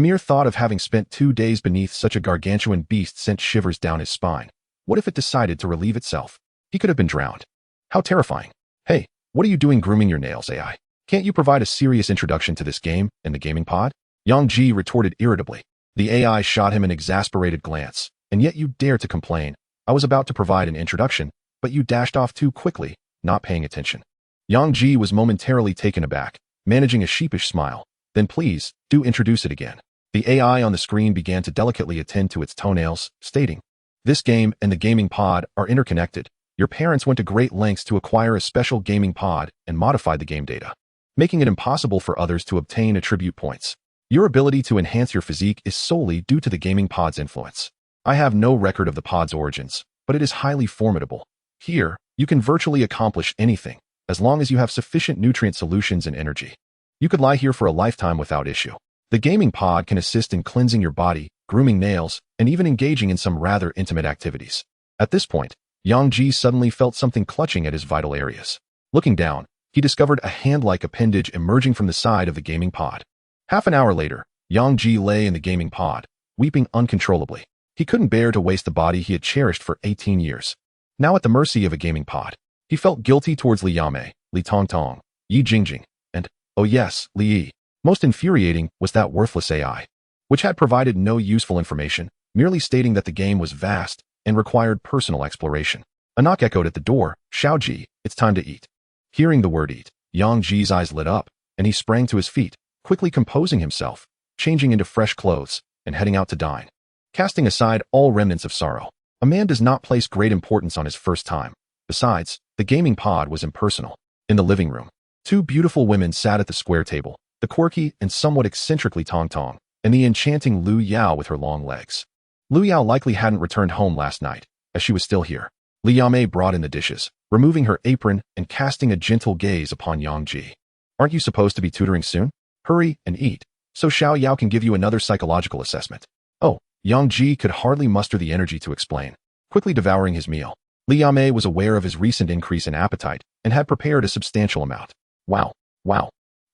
mere thought of having spent 2 days beneath such a gargantuan beast sent shivers down his spine. What if it decided to relieve itself? He could have been drowned. How terrifying. Hey, what are you doing grooming your nails, AI? Can't you provide a serious introduction to this game in the gaming pod? Yang Ji retorted irritably. The AI shot him an exasperated glance. And yet you dare to complain. I was about to provide an introduction, but you dashed off too quickly, not paying attention. Yang Ji was momentarily taken aback, managing a sheepish smile. Then please, do introduce it again. The AI on the screen began to delicately attend to its toenails, stating, this game and the gaming pod are interconnected. Your parents went to great lengths to acquire a special gaming pod and modified the game data, making it impossible for others to obtain attribute points. Your ability to enhance your physique is solely due to the gaming pod's influence. I have no record of the pod's origins, but it is highly formidable. Here, you can virtually accomplish anything, as long as you have sufficient nutrient solutions and energy. You could lie here for a lifetime without issue. The gaming pod can assist in cleansing your body, grooming nails, and even engaging in some rather intimate activities. At this point, Yang Ji suddenly felt something clutching at his vital areas. Looking down, he discovered a hand-like appendage emerging from the side of the gaming pod. Half an hour later, Yang Ji lay in the gaming pod, weeping uncontrollably. He couldn't bear to waste the body he had cherished for 18 years. Now at the mercy of a gaming pod, he felt guilty towards Li Yamei, Li Tongtong, Yi Jingjing, and, oh yes, Li Yi. Most infuriating was that worthless AI. which had provided no useful information, merely stating that the game was vast and required personal exploration. A knock echoed at the door. "Xiaoji, it's time to eat." Hearing the word eat, Yang Ji's eyes lit up, and he sprang to his feet, quickly composing himself, changing into fresh clothes, and heading out to dine. Casting aside all remnants of sorrow, a man does not place great importance on his first time. Besides, the gaming pod was impersonal. In the living room, two beautiful women sat at the square table, the quirky and somewhat eccentrically Tong Tong, and the enchanting Lu Yao with her long legs. Lu Yao likely hadn't returned home last night, as she was still here. Li Yamei brought in the dishes, removing her apron and casting a gentle gaze upon Yang Ji. "Aren't you supposed to be tutoring soon? Hurry and eat, so Xiao Yao can give you another psychological assessment." Oh, Yang Ji could hardly muster the energy to explain, quickly devouring his meal. Li Yamei was aware of his recent increase in appetite and had prepared a substantial amount. Wow.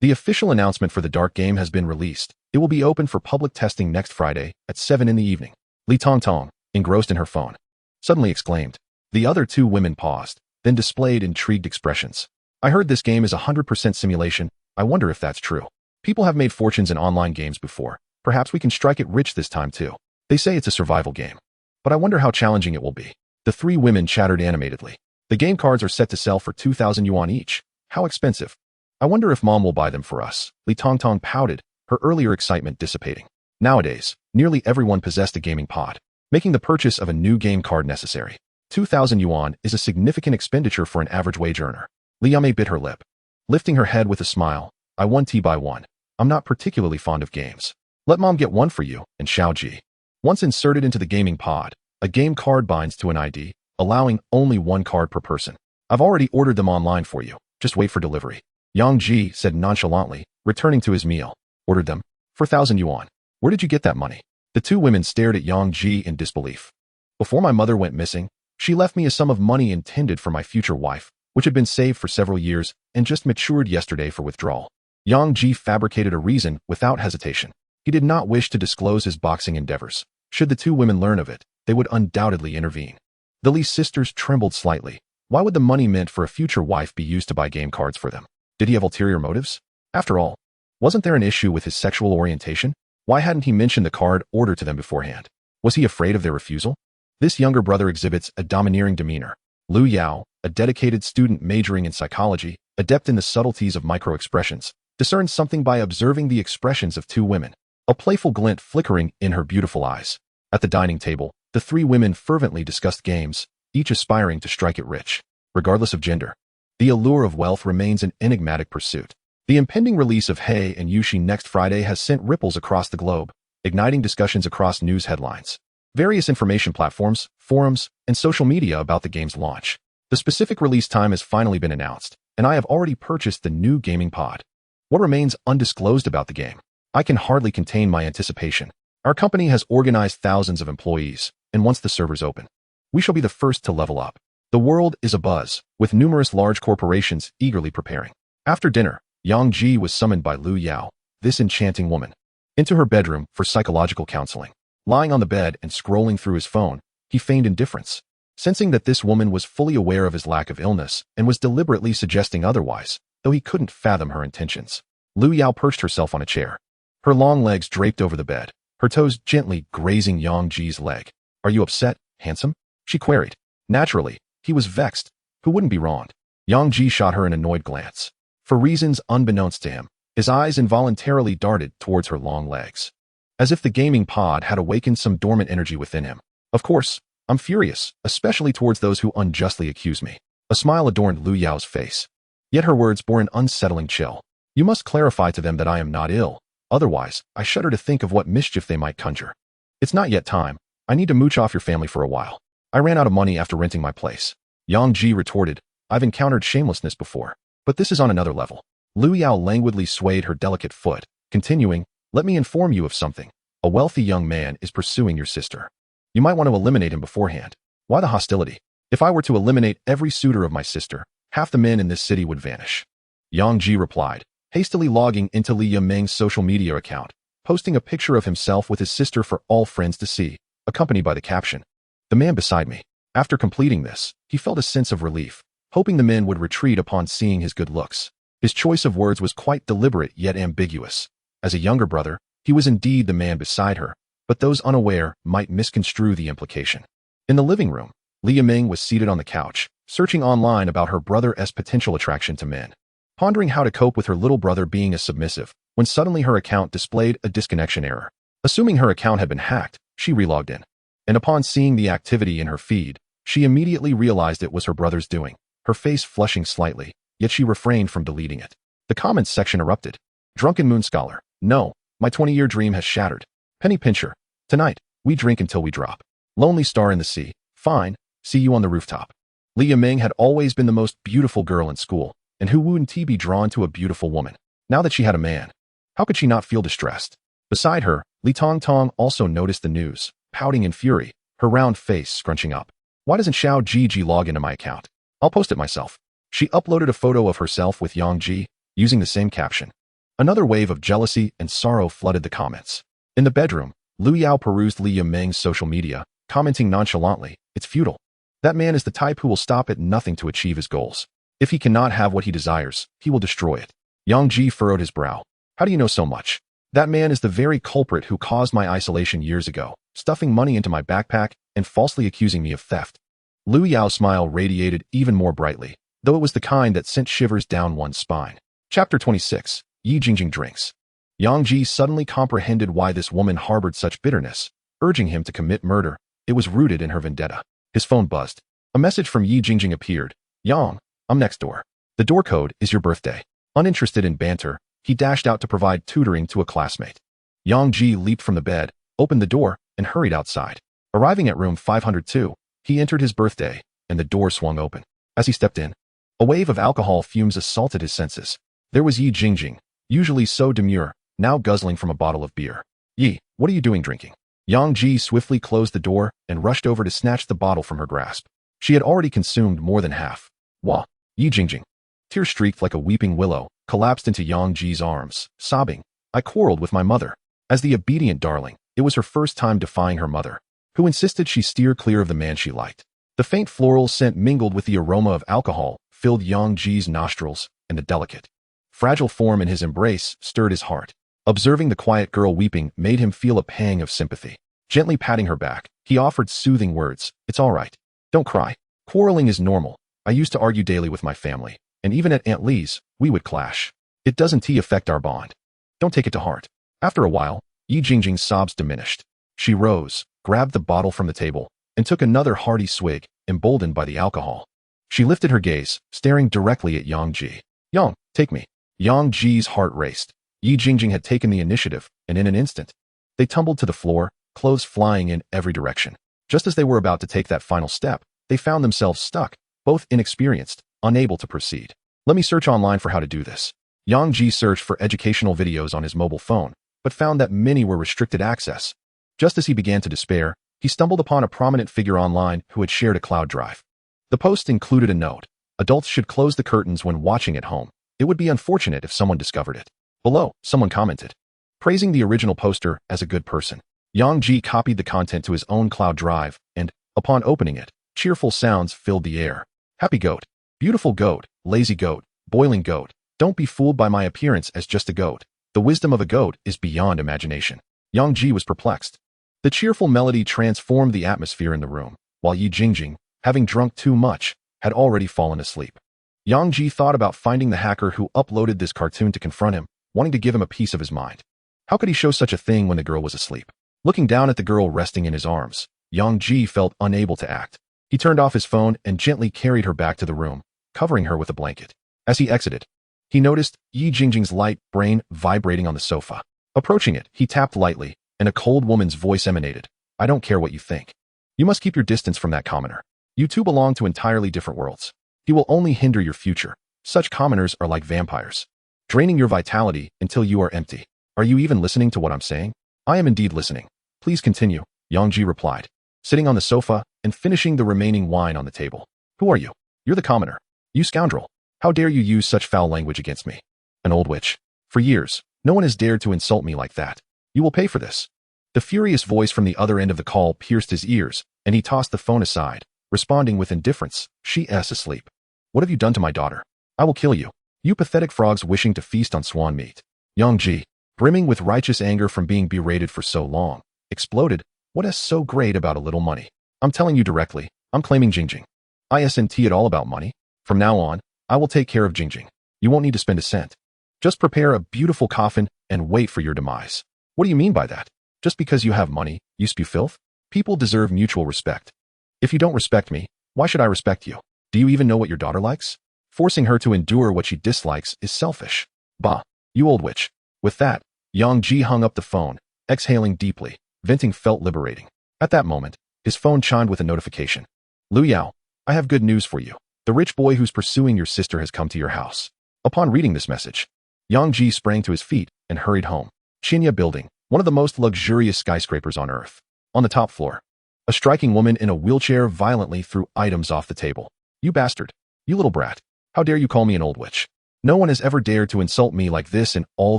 The official announcement for the dark game has been released. It will be open for public testing next Friday at 7 in the evening. Li Tong Tong, engrossed in her phone, suddenly exclaimed. The other two women paused, then displayed intrigued expressions. "I heard this game is 100% simulation. I wonder if that's true. People have made fortunes in online games before. Perhaps we can strike it rich this time too. They say it's a survival game. But I wonder how challenging it will be." The three women chattered animatedly. "The game cards are set to sell for 2,000 yuan each. How expensive. I wonder if Mom will buy them for us." Li Tong Tong pouted, her earlier excitement dissipating. Nowadays, nearly everyone possessed a gaming pod, making the purchase of a new game card necessary. 2,000 yuan is a significant expenditure for an average wage earner. Li Yamei bit her lip, lifting her head with a smile. "I won T by one. I'm not particularly fond of games. Let Mom get one for you." And Xiaoji, once inserted into the gaming pod, a game card binds to an ID, allowing only one card per person. "I've already ordered them online for you. Just wait for delivery." Yang Ji said nonchalantly, returning to his meal. "Ordered them? For 1,000 yuan. Where did you get that money?" The two women stared at Yang Ji in disbelief. "Before my mother went missing, she left me a sum of money intended for my future wife, which had been saved for several years and just matured yesterday for withdrawal." Yang Ji fabricated a reason without hesitation. He did not wish to disclose his boxing endeavors. Should the two women learn of it, they would undoubtedly intervene. The Li sisters trembled slightly. Why would the money meant for a future wife be used to buy game cards for them? Did he have ulterior motives? After all, wasn't there an issue with his sexual orientation? Why hadn't he mentioned the card order to them beforehand? Was he afraid of their refusal? This younger brother exhibits a domineering demeanor. Lu Yao, a dedicated student majoring in psychology, adept in the subtleties of micro-expressions, discerns something by observing the expressions of two women, a playful glint flickering in her beautiful eyes. At the dining table, the three women fervently discussed games, each aspiring to strike it rich. Regardless of gender, the allure of wealth remains an enigmatic pursuit. The impending release of Hei and Yushi next Friday has sent ripples across the globe, igniting discussions across news headlines, various information platforms, forums, and social media about the game's launch. The specific release time has finally been announced, and I have already purchased the new gaming pod. What remains undisclosed about the game? I can hardly contain my anticipation. Our company has organized thousands of employees, and once the servers open, we shall be the first to level up. The world is abuzz, with numerous large corporations eagerly preparing. After dinner, Yang Ji was summoned by Lu Yao, this enchanting woman, into her bedroom for psychological counseling. Lying on the bed and scrolling through his phone, he feigned indifference, sensing that this woman was fully aware of his lack of illness and was deliberately suggesting otherwise, though he couldn't fathom her intentions. Lu Yao perched herself on a chair, her long legs draped over the bed, her toes gently grazing Yang Ji's leg. "Are you upset, handsome?" she queried. Naturally, he was vexed. Who wouldn't be wronged? Yang Ji shot her an annoyed glance. For reasons unbeknownst to him, his eyes involuntarily darted towards her long legs, as if the gaming pod had awakened some dormant energy within him. "Of course, I'm furious, especially towards those who unjustly accuse me." A smile adorned Lu Yao's face. Yet her words bore an unsettling chill. "You must clarify to them that I am not ill. Otherwise, I shudder to think of what mischief they might conjure. It's not yet time. I need to mooch off your family for a while. I ran out of money after renting my place." Yang Ji retorted, "I've encountered shamelessness before, but this is on another level." Lu Yao languidly swayed her delicate foot, continuing, "Let me inform you of something. A wealthy young man is pursuing your sister. You might want to eliminate him beforehand." "Why the hostility? If I were to eliminate every suitor of my sister, half the men in this city would vanish." Yang Ji replied, hastily logging into Li Yameng's social media account, posting a picture of himself with his sister for all friends to see, accompanied by the caption, "The man beside me." After completing this, he felt a sense of relief, hoping the men would retreat upon seeing his good looks. His choice of words was quite deliberate yet ambiguous. As a younger brother, He was indeed the man beside her, but those unaware might misconstrue the implication. In the living room, Li Yiming was seated on the couch, searching online about her brother's potential attraction to men, pondering how to cope with her little brother being a submissive, when suddenly her account displayed a disconnection error. Assuming her account had been hacked, she relogged in. And upon seeing the activity in her feed, she immediately realized it was her brother's doing, her face flushing slightly, yet she refrained from deleting it. The comments section erupted. Drunken Moon Scholar. No, my 20-year dream has shattered. Penny Pincher. Tonight, we drink until we drop. Lonely Star in the Sea. Fine, see you on the rooftop. Li Yiming had always been the most beautiful girl in school, and who wouldn't be drawn to a beautiful woman? Now that she had a man, how could she not feel distressed? Beside her, Li Tongtong also noticed the news, pouting in fury, her round face scrunching up. Why doesn't Xiao Jiji log into my account? I'll post it myself. She uploaded a photo of herself with Yang Ji, using the same caption. Another wave of jealousy and sorrow flooded the comments. In the bedroom, Lu Yao perused Li Yiming's social media, commenting nonchalantly, it's futile. That man is the type who will stop at nothing to achieve his goals. If he cannot have what he desires, he will destroy it. Yang Ji furrowed his brow. How do you know so much? That man is the very culprit who caused my isolation years ago, stuffing money into my backpack and falsely accusing me of theft. Lu Yao's smile radiated even more brightly, though it was the kind that sent shivers down one's spine. Chapter 26. Yi Jingjing drinks. Yang Ji suddenly comprehended why this woman harbored such bitterness, urging him to commit murder. It was rooted in her vendetta. His phone buzzed. A message from Yi Jingjing appeared. Yang, I'm next door. The door code is your birthday. Uninterested in banter, he dashed out to provide tutoring to a classmate. Yang Ji leaped from the bed, opened the door, and hurried outside. Arriving at room 502, he entered his birthday, and the door swung open. As he stepped in, a wave of alcohol fumes assaulted his senses. There was Yi Jingjing, usually so demure, now guzzling from a bottle of beer. Yi, what are you doing drinking? Yang Ji swiftly closed the door and rushed over to snatch the bottle from her grasp. She had already consumed more than half. Wah! Yi Jingjing. Tears streaked like a weeping willow, collapsed into Yang Ji's arms, sobbing. I quarreled with my mother. As the obedient darling, it was her first time defying her mother, who insisted she steer clear of the man she liked. The faint floral scent mingled with the aroma of alcohol, filled Yang Ji's nostrils, and the delicate, fragile form in his embrace stirred his heart. Observing the quiet girl weeping made him feel a pang of sympathy. Gently patting her back, he offered soothing words. It's all right. Don't cry. Quarreling is normal. I used to argue daily with my family, and even at Aunt Lee's, we would clash. It doesn't affect our bond. Don't take it to heart. After a while, Yi Jingjing's sobs diminished. She rose, grabbed the bottle from the table, and took another hearty swig, emboldened by the alcohol. She lifted her gaze, staring directly at Yang Ji. Yang, take me. Yang Ji's heart raced. Yi Jingjing had taken the initiative, and in an instant, they tumbled to the floor, clothes flying in every direction. Just as they were about to take that final step, they found themselves stuck, both inexperienced, unable to proceed. Let me search online for how to do this. Yang Ji searched for educational videos on his mobile phone, but found that many were restricted access. Just as he began to despair, he stumbled upon a prominent figure online who had shared a cloud drive. The post included a note. Adults should close the curtains when watching at home. It would be unfortunate if someone discovered it. Below, someone commented, praising the original poster as a good person. Yang Ji copied the content to his own cloud drive, and, upon opening it, cheerful sounds filled the air. Happy goat. Beautiful goat. Lazy goat. Boiling goat. Don't be fooled by my appearance as just a goat. The wisdom of a goat is beyond imagination. Yang Ji was perplexed. The cheerful melody transformed the atmosphere in the room, while Yi Jingjing, having drunk too much, had already fallen asleep. Yang Ji thought about finding the hacker who uploaded this cartoon to confront him, wanting to give him a piece of his mind. How could he show such a thing when the girl was asleep? Looking down at the girl resting in his arms, Yang Ji felt unable to act. He turned off his phone and gently carried her back to the room, covering her with a blanket. As he exited, he noticed Yi Jingjing's light brain vibrating on the sofa. Approaching it, he tapped lightly, and a cold woman's voice emanated. I don't care what you think. You must keep your distance from that commoner. You two belong to entirely different worlds. He will only hinder your future. Such commoners are like vampires, draining your vitality until you are empty. Are you even listening to what I'm saying? I am indeed listening. Please continue, Yang Ji replied, sitting on the sofa and finishing the remaining wine on the table. Who are you? You're the commoner. You scoundrel. How dare you use such foul language against me? An old witch. For years, no one has dared to insult me like that. You will pay for this. The furious voice from the other end of the call pierced his ears, and he tossed the phone aside, responding with indifference. She's asleep. What have you done to my daughter? I will kill you. You pathetic frogs wishing to feast on swan meat. Yang Ji. brimming with righteous anger from being berated for so long, exploded. What is so great about a little money? I'm telling you directly, I'm claiming Jingjing. Isn't it all about money? From now on, I will take care of Jingjing. You won't need to spend a cent. Just prepare a beautiful coffin and wait for your demise. What do you mean by that? Just because you have money, you spew filth? People deserve mutual respect. If you don't respect me, why should I respect you? Do you even know what your daughter likes? Forcing her to endure what she dislikes is selfish. Bah, you old witch. With that, Yang Ji hung up the phone, exhaling deeply. Venting felt liberating. At that moment, his phone chimed with a notification. Lu Yao, I have good news for you. The rich boy who's pursuing your sister has come to your house. Upon reading this message, Yang Ji sprang to his feet and hurried home. Qinya Building, one of the most luxurious skyscrapers on Earth. On the top floor, a striking woman in a wheelchair violently threw items off the table. You bastard. You little brat. How dare you call me an old witch? No one has ever dared to insult me like this in all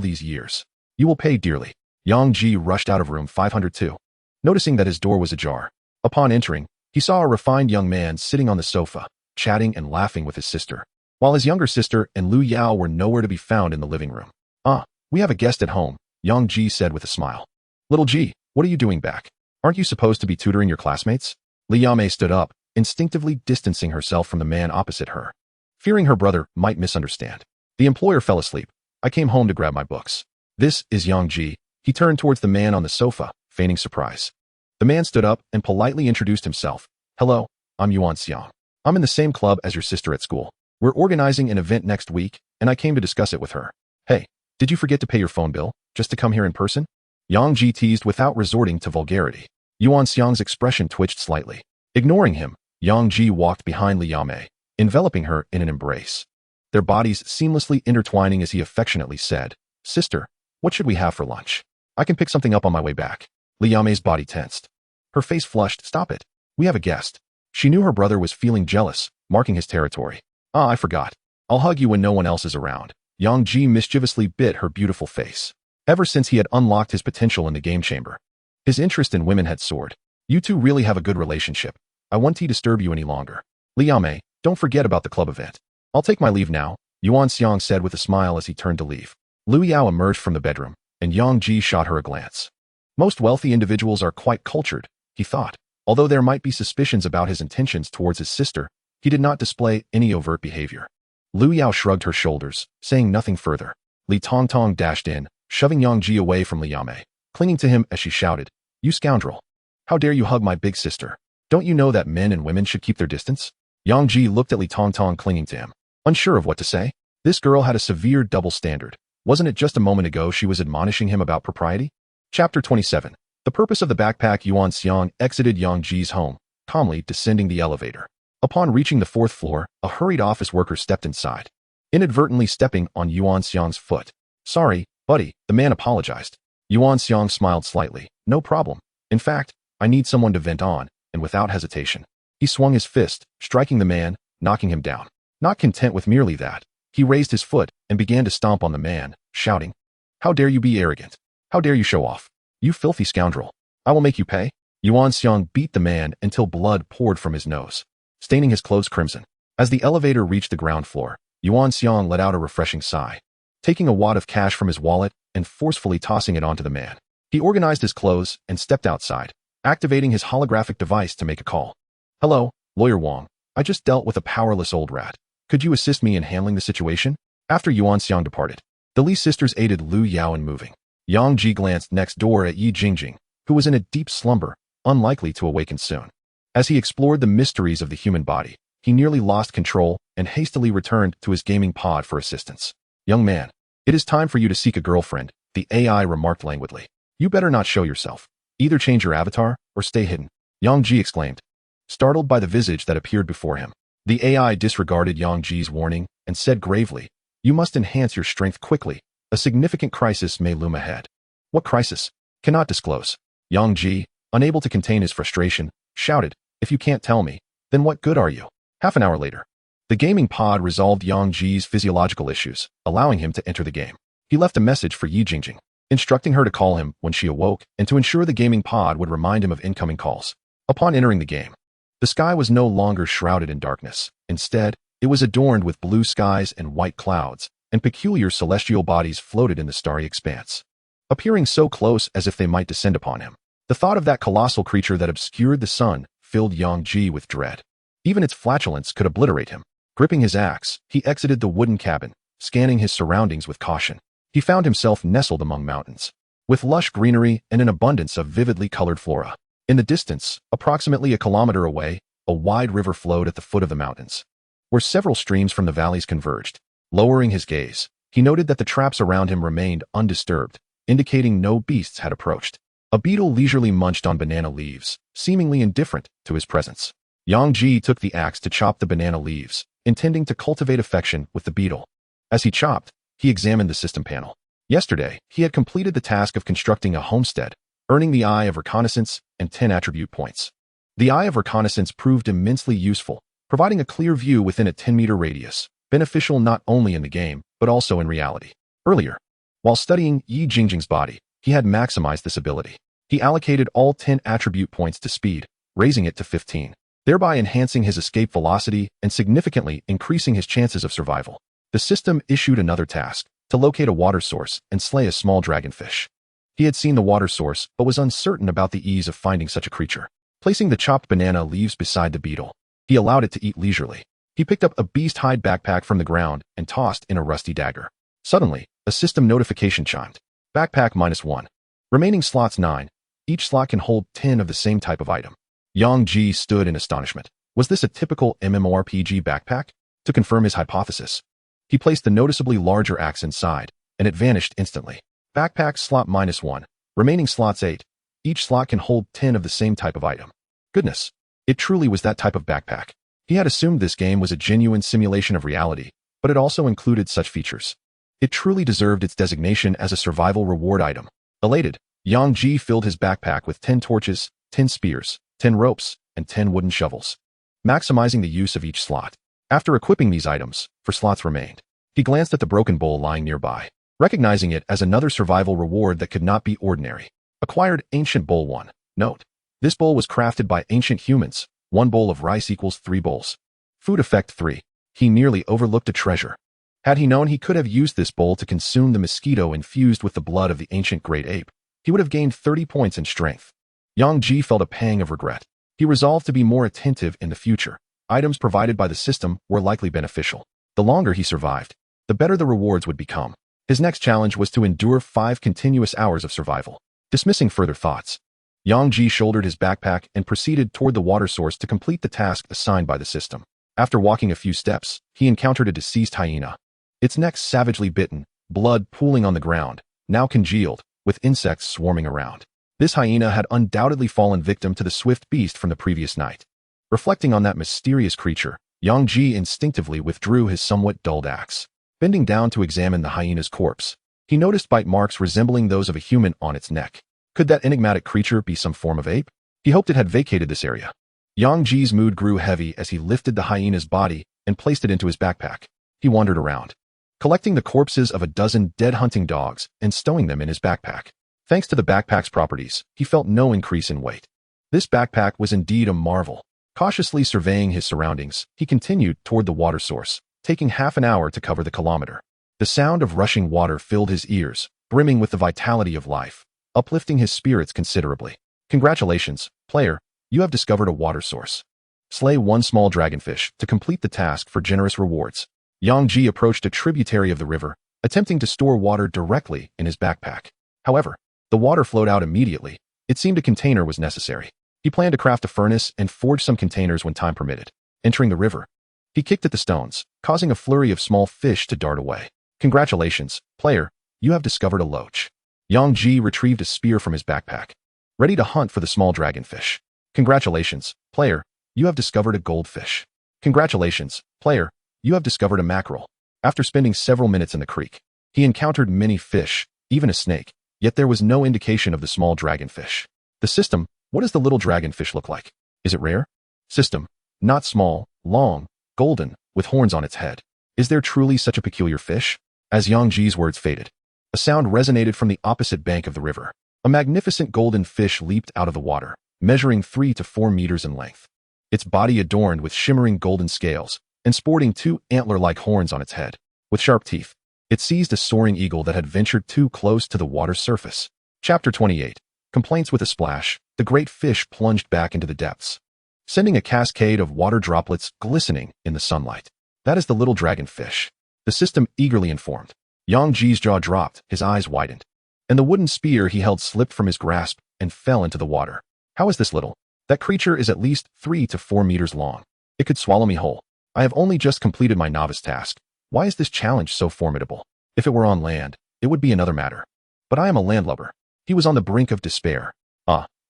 these years. You will pay dearly. Yang Ji rushed out of room 502, noticing that his door was ajar. Upon entering, he saw a refined young man sitting on the sofa, chatting and laughing with his sister, while his younger sister and Lu Yao were nowhere to be found in the living room. Ah, we have a guest at home, Yang Ji said with a smile. Little Ji, what are you doing back? Aren't you supposed to be tutoring your classmates? Li Yame stood up, instinctively distancing herself from the man opposite her, fearing her brother might misunderstand. The employer fell asleep. I came home to grab my books. This is Yang Ji. He turned towards the man on the sofa, feigning surprise. The man stood up and politely introduced himself. Hello, I'm Yuan Xiang. I'm in the same club as your sister at school. We're organizing an event next week, and I came to discuss it with her. Hey, did you forget to pay your phone bill, just to come here in person? Yang Ji teased without resorting to vulgarity. Yuan Xiang's expression twitched slightly. Ignoring him, Yang Ji walked behind Li Yame, enveloping her in an embrace. Their bodies seamlessly intertwining as he affectionately said, Sister, what should we have for lunch? I can pick something up on my way back. Li Yame's body tensed. Her face flushed. Stop it. We have a guest. She knew her brother was feeling jealous, marking his territory. Ah, I forgot. I'll hug you when no one else is around. Yang Ji mischievously bit her beautiful face. Ever since he had unlocked his potential in the game chamber, his interest in women had soared. You two really have a good relationship. I won't disturb you any longer. Li Yame, don't forget about the club event. I'll take my leave now, Yuan Xiang said with a smile as he turned to leave. Lu Yao emerged from the bedroom, and Yang Ji shot her a glance. Most wealthy individuals are quite cultured, he thought. Although there might be suspicions about his intentions towards his sister, he did not display any overt behavior. Lu Yao shrugged her shoulders, saying nothing further. Li Tongtong dashed in, shoving Yang Ji away from Li Yame, clinging to him as she shouted, You scoundrel! How dare you hug my big sister? Don't you know that men and women should keep their distance? Yang Ji looked at Li Tongtong clinging to him, unsure of what to say. This girl had a severe double standard. Wasn't it just a moment ago she was admonishing him about propriety? Chapter 27. The purpose of the backpack. Yuan Xiang exited Yang Ji's home, calmly descending the elevator. Upon reaching the 4th floor, a hurried office worker stepped inside, inadvertently stepping on Yuan Xiang's foot. Sorry, buddy, the man apologized. Yuan Xiang smiled slightly. No problem. In fact, I need someone to vent on, and without hesitation, he swung his fist, striking the man, knocking him down. Not content with merely that, he raised his foot and began to stomp on the man, shouting, How dare you be arrogant? How dare you show off? You filthy scoundrel. I will make you pay. Yuan Xiang beat the man until blood poured from his nose, staining his clothes crimson. As the elevator reached the ground floor, Yuan Xiang let out a refreshing sigh, taking a wad of cash from his wallet and forcefully tossing it onto the man. He organized his clothes and stepped outside, activating his holographic device to make a call. Hello, Lawyer Wong. I just dealt with a powerless old rat. Could you assist me in handling the situation? After Yuan Xiang departed, the Li sisters aided Lu Yao in moving. Yang Ji glanced next door at Yi Jingjing, who was in a deep slumber, unlikely to awaken soon. As he explored the mysteries of the human body, he nearly lost control and hastily returned to his gaming pod for assistance. Young man, it is time for you to seek a girlfriend, the AI remarked languidly. You better not show yourself. Either change your avatar or stay hidden. Yang Ji exclaimed, startled by the visage that appeared before him. The AI disregarded Yang Ji's warning and said gravely, You must enhance your strength quickly. A significant crisis may loom ahead. What crisis? Cannot disclose. Yang Ji, unable to contain his frustration, shouted, If you can't tell me, then what good are you? Half an hour later, the gaming pod resolved Yang Ji's physiological issues, allowing him to enter the game. He left a message for Yi Jingjing, instructing her to call him when she awoke and to ensure the gaming pod would remind him of incoming calls. Upon entering the game, the sky was no longer shrouded in darkness. Instead, it was adorned with blue skies and white clouds, and peculiar celestial bodies floated in the starry expanse. appearing so close as if they might descend upon him. The thought of that colossal creature that obscured the sun filled Yang Ji with dread. Even its flatulence could obliterate him. Gripping his axe, he exited the wooden cabin, scanning his surroundings with caution. He found himself nestled among mountains, with lush greenery and an abundance of vividly colored flora. In the distance, approximately a kilometer away, a wide river flowed at the foot of the mountains, where several streams from the valleys converged. Lowering his gaze, he noted that the traps around him remained undisturbed, indicating no beasts had approached. A beetle leisurely munched on banana leaves, seemingly indifferent to his presence. Yang Ji took the axe to chop the banana leaves, intending to cultivate affection with the beetle. As he chopped, he examined the system panel. Yesterday, he had completed the task of constructing a homestead, earning the Eye of Reconnaissance and 10 attribute points. The Eye of Reconnaissance proved immensely useful, providing a clear view within a 10-meter radius, beneficial not only in the game, but also in reality. Earlier, while studying Yi Jingjing's body, he had maximized this ability. He allocated all 10 attribute points to speed, raising it to 15, thereby enhancing his escape velocity and significantly increasing his chances of survival. The system issued another task, to locate a water source and slay a small dragonfish. He had seen the water source, but was uncertain about the ease of finding such a creature. Placing the chopped banana leaves beside the beetle, he allowed it to eat leisurely. He picked up a beast hide backpack from the ground and tossed in a rusty dagger. Suddenly, a system notification chimed. Backpack -1. Remaining slots 9. Each slot can hold 10 of the same type of item. Yang Ji stood in astonishment. Was this a typical MMORPG backpack? To confirm his hypothesis, he placed the noticeably larger axe inside, and it vanished instantly. Backpack slot -1. Remaining slots 8. Each slot can hold 10 of the same type of item. Goodness, it truly was that type of backpack. He had assumed this game was a genuine simulation of reality, but it also included such features. It truly deserved its designation as a survival reward item. Elated, Yang Ji filled his backpack with 10 torches, 10 spears, 10 ropes, and 10 wooden shovels, maximizing the use of each slot. After equipping these items, 4 slots remained. He glanced at the broken bowl lying nearby, recognizing it as another survival reward that could not be ordinary. Acquired Ancient Bowl 1. Note: this bowl was crafted by ancient humans. 1 bowl of rice equals 3 bowls. Food effect 3. He nearly overlooked a treasure. Had he known he could have used this bowl to consume the mosquito infused with the blood of the ancient great ape, he would have gained 30 points in strength. Yang Ji felt a pang of regret. He resolved to be more attentive in the future. Items provided by the system were likely beneficial. The longer he survived, the better the rewards would become. His next challenge was to endure 5 continuous hours of survival. Dismissing further thoughts, Yang Ji shouldered his backpack and proceeded toward the water source to complete the task assigned by the system. After walking a few steps, he encountered a deceased hyena. Its neck savagely bitten, blood pooling on the ground, now congealed, with insects swarming around. This hyena had undoubtedly fallen victim to the swift beast from the previous night. Reflecting on that mysterious creature, Yang Ji instinctively withdrew his somewhat dulled axe. Bending down to examine the hyena's corpse, he noticed bite marks resembling those of a human on its neck. Could that enigmatic creature be some form of ape? He hoped it had vacated this area. Yang Ji's mood grew heavy as he lifted the hyena's body and placed it into his backpack. He wandered around, collecting the corpses of a dozen dead hunting dogs and stowing them in his backpack. Thanks to the backpack's properties, he felt no increase in weight. This backpack was indeed a marvel. Cautiously surveying his surroundings, he continued toward the water source, taking half an hour to cover the kilometer. The sound of rushing water filled his ears, brimming with the vitality of life, uplifting his spirits considerably. Congratulations, player, you have discovered a water source. Slay 1 small dragonfish to complete the task for generous rewards. Yang Ji approached a tributary of the river, attempting to store water directly in his backpack. However, the water flowed out immediately. It seemed a container was necessary. He planned to craft a furnace and forge some containers when time permitted. Entering the river, he kicked at the stones, causing a flurry of small fish to dart away. Congratulations, player, you have discovered a loach. Yang Ji retrieved a spear from his backpack, ready to hunt for the small dragonfish. Congratulations, player, you have discovered a goldfish. Congratulations, player, you have discovered a mackerel. After spending several minutes in the creek, he encountered many fish, even a snake, yet there was no indication of the small dragonfish. The system: what does the little dragonfish look like? Is it rare? System: not small, long, golden, with horns on its head. Is there truly such a peculiar fish? As Yang Ji's words faded, a sound resonated from the opposite bank of the river. A magnificent golden fish leaped out of the water, measuring 3 to 4 meters in length. Its body adorned with shimmering golden scales and sporting 2 antler-like horns on its head. With sharp teeth, It seized a soaring eagle that had ventured too close to the water's surface. Chapter 28. Complaints with a splash. The great fish plunged back into the depths, sending a cascade of water droplets glistening in the sunlight. That is the little dragonfish, the system eagerly informed. Yang Ji's jaw dropped, his eyes widened, and the wooden spear he held slipped from his grasp and fell into the water. How is this little? That creature is at least 3 to 4 meters long. It could swallow me whole. I have only just completed my novice task. Why is this challenge so formidable? If it were on land, it would be another matter. But I am a landlubber. He was on the brink of despair.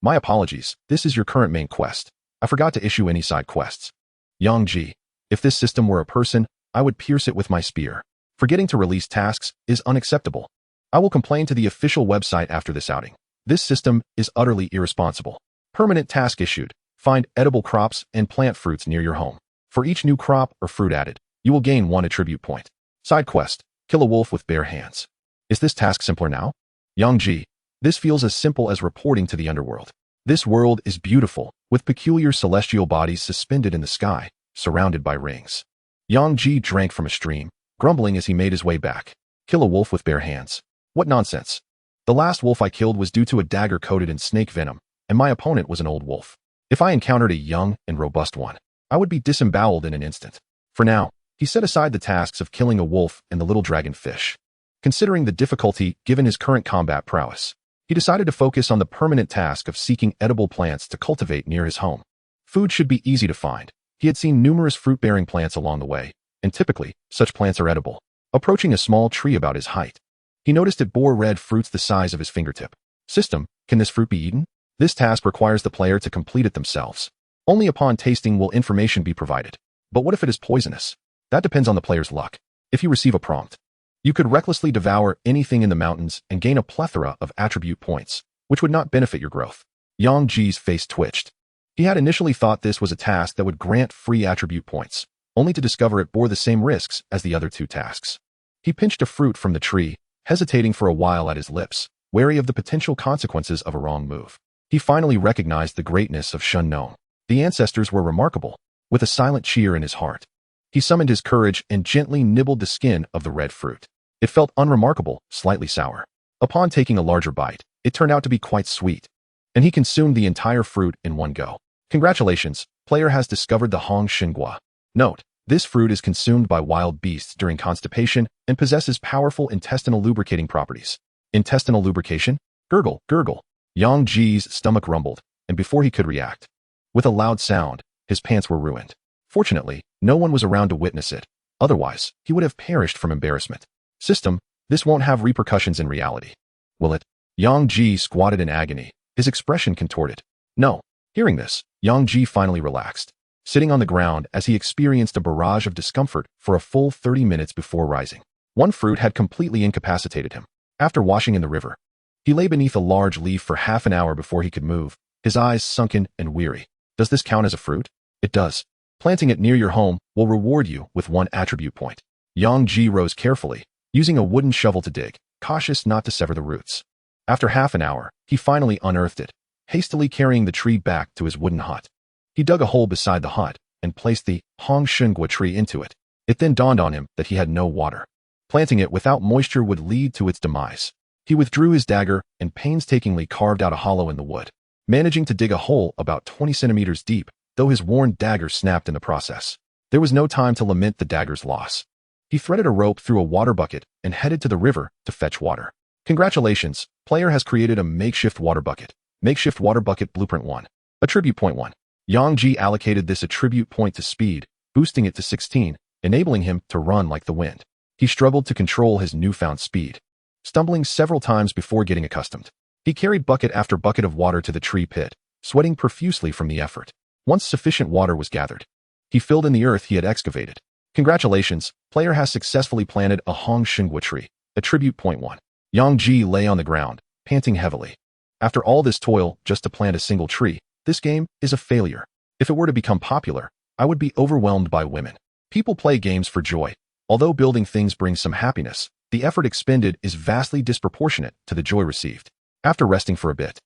My apologies. This is your current main quest. I forgot to issue any side quests. Yang Ji, if this system were a person, I would pierce it with my spear. Forgetting to release tasks is unacceptable. I will complain to the official website after this outing. This system is utterly irresponsible. Permanent task issued. Find edible crops and plant fruits near your home. For each new crop or fruit added, you will gain 1 attribute point. Side quest. Kill a wolf with bare hands. Is this task simpler now? Yang Ji, this feels as simple as reporting to the underworld. This world is beautiful, with peculiar celestial bodies suspended in the sky, surrounded by rings. Yang Ji drank from a stream, grumbling as he made his way back. Kill a wolf with bare hands. What nonsense. The last wolf I killed was due to a dagger coated in snake venom, and my opponent was an old wolf. If I encountered a young and robust one, I would be disemboweled in an instant. For now, he set aside the tasks of killing a wolf and the little dragonfish. Considering the difficulty given his current combat prowess, he decided to focus on the permanent task of seeking edible plants to cultivate near his home. Food should be easy to find. He had seen numerous fruit-bearing plants along the way, and typically, such plants are edible. Approaching a small tree about his height, he noticed it bore red fruits the size of his fingertip. System, can this fruit be eaten? This task requires the player to complete it themselves. Only upon tasting will information be provided. But what if it is poisonous? That depends on the player's luck. If you receive a prompt, you could recklessly devour anything in the mountains and gain a plethora of attribute points, which would not benefit your growth. Yang Ji's face twitched. He had initially thought this was a task that would grant free attribute points, only to discover it bore the same risks as the other 2 tasks. He pinched a fruit from the tree, hesitating for a while at his lips, wary of the potential consequences of a wrong move. He finally recognized the greatness of Shun Nong. The ancestors were remarkable, with a silent cheer in his heart. He summoned his courage and gently nibbled the skin of the red fruit. It felt unremarkable, slightly sour. Upon taking a larger bite, it turned out to be quite sweet, and he consumed the entire fruit in one go. Congratulations, player has discovered the Hong Shingua. Note, this fruit is consumed by wild beasts during constipation and possesses powerful intestinal lubricating properties. Intestinal lubrication? Gurgle, gurgle. Yang Ji's stomach rumbled, and before he could react, with a loud sound, his pants were ruined. Fortunately, no one was around to witness it. Otherwise, he would have perished from embarrassment. System, this won't have repercussions in reality. Will it? Yang Ji squatted in agony, his expression contorted. No. Hearing this, Yang Ji finally relaxed, sitting on the ground as he experienced a barrage of discomfort for a full 30 minutes before rising. One fruit had completely incapacitated him. After washing in the river, he lay beneath a large leaf for half an hour before he could move, his eyes sunken and weary. Does this count as a fruit? It does. Planting it near your home will reward you with 1 attribute point. Yang Ji rose carefully, using a wooden shovel to dig, cautious not to sever the roots. After half an hour, he finally unearthed it, hastily carrying the tree back to his wooden hut. He dug a hole beside the hut and placed the Hong Shingua tree into it. It then dawned on him that he had no water. Planting it without moisture would lead to its demise. He withdrew his dagger and painstakingly carved out a hollow in the wood, managing to dig a hole about 20 centimeters deep, though his worn dagger snapped in the process. There was no time to lament the dagger's loss. He threaded a rope through a water bucket and headed to the river to fetch water. Congratulations, player has created a makeshift water bucket. Makeshift water bucket blueprint 1. Attribute point 1. Yang Ji allocated this attribute point to speed, boosting it to 16, enabling him to run like the wind. He struggled to control his newfound speed, stumbling several times before getting accustomed. He carried bucket after bucket of water to the tree pit, sweating profusely from the effort. Once sufficient water was gathered, he filled in the earth he had excavated. Congratulations, player has successfully planted a Hong Shingua tree. Attribute point 1. Yang Ji lay on the ground, panting heavily. After all this toil just to plant a single tree, this game is a failure. If it were to become popular, I would be overwhelmed by women. People play games for joy. Although building things brings some happiness, the effort expended is vastly disproportionate to the joy received. After resting for a bit,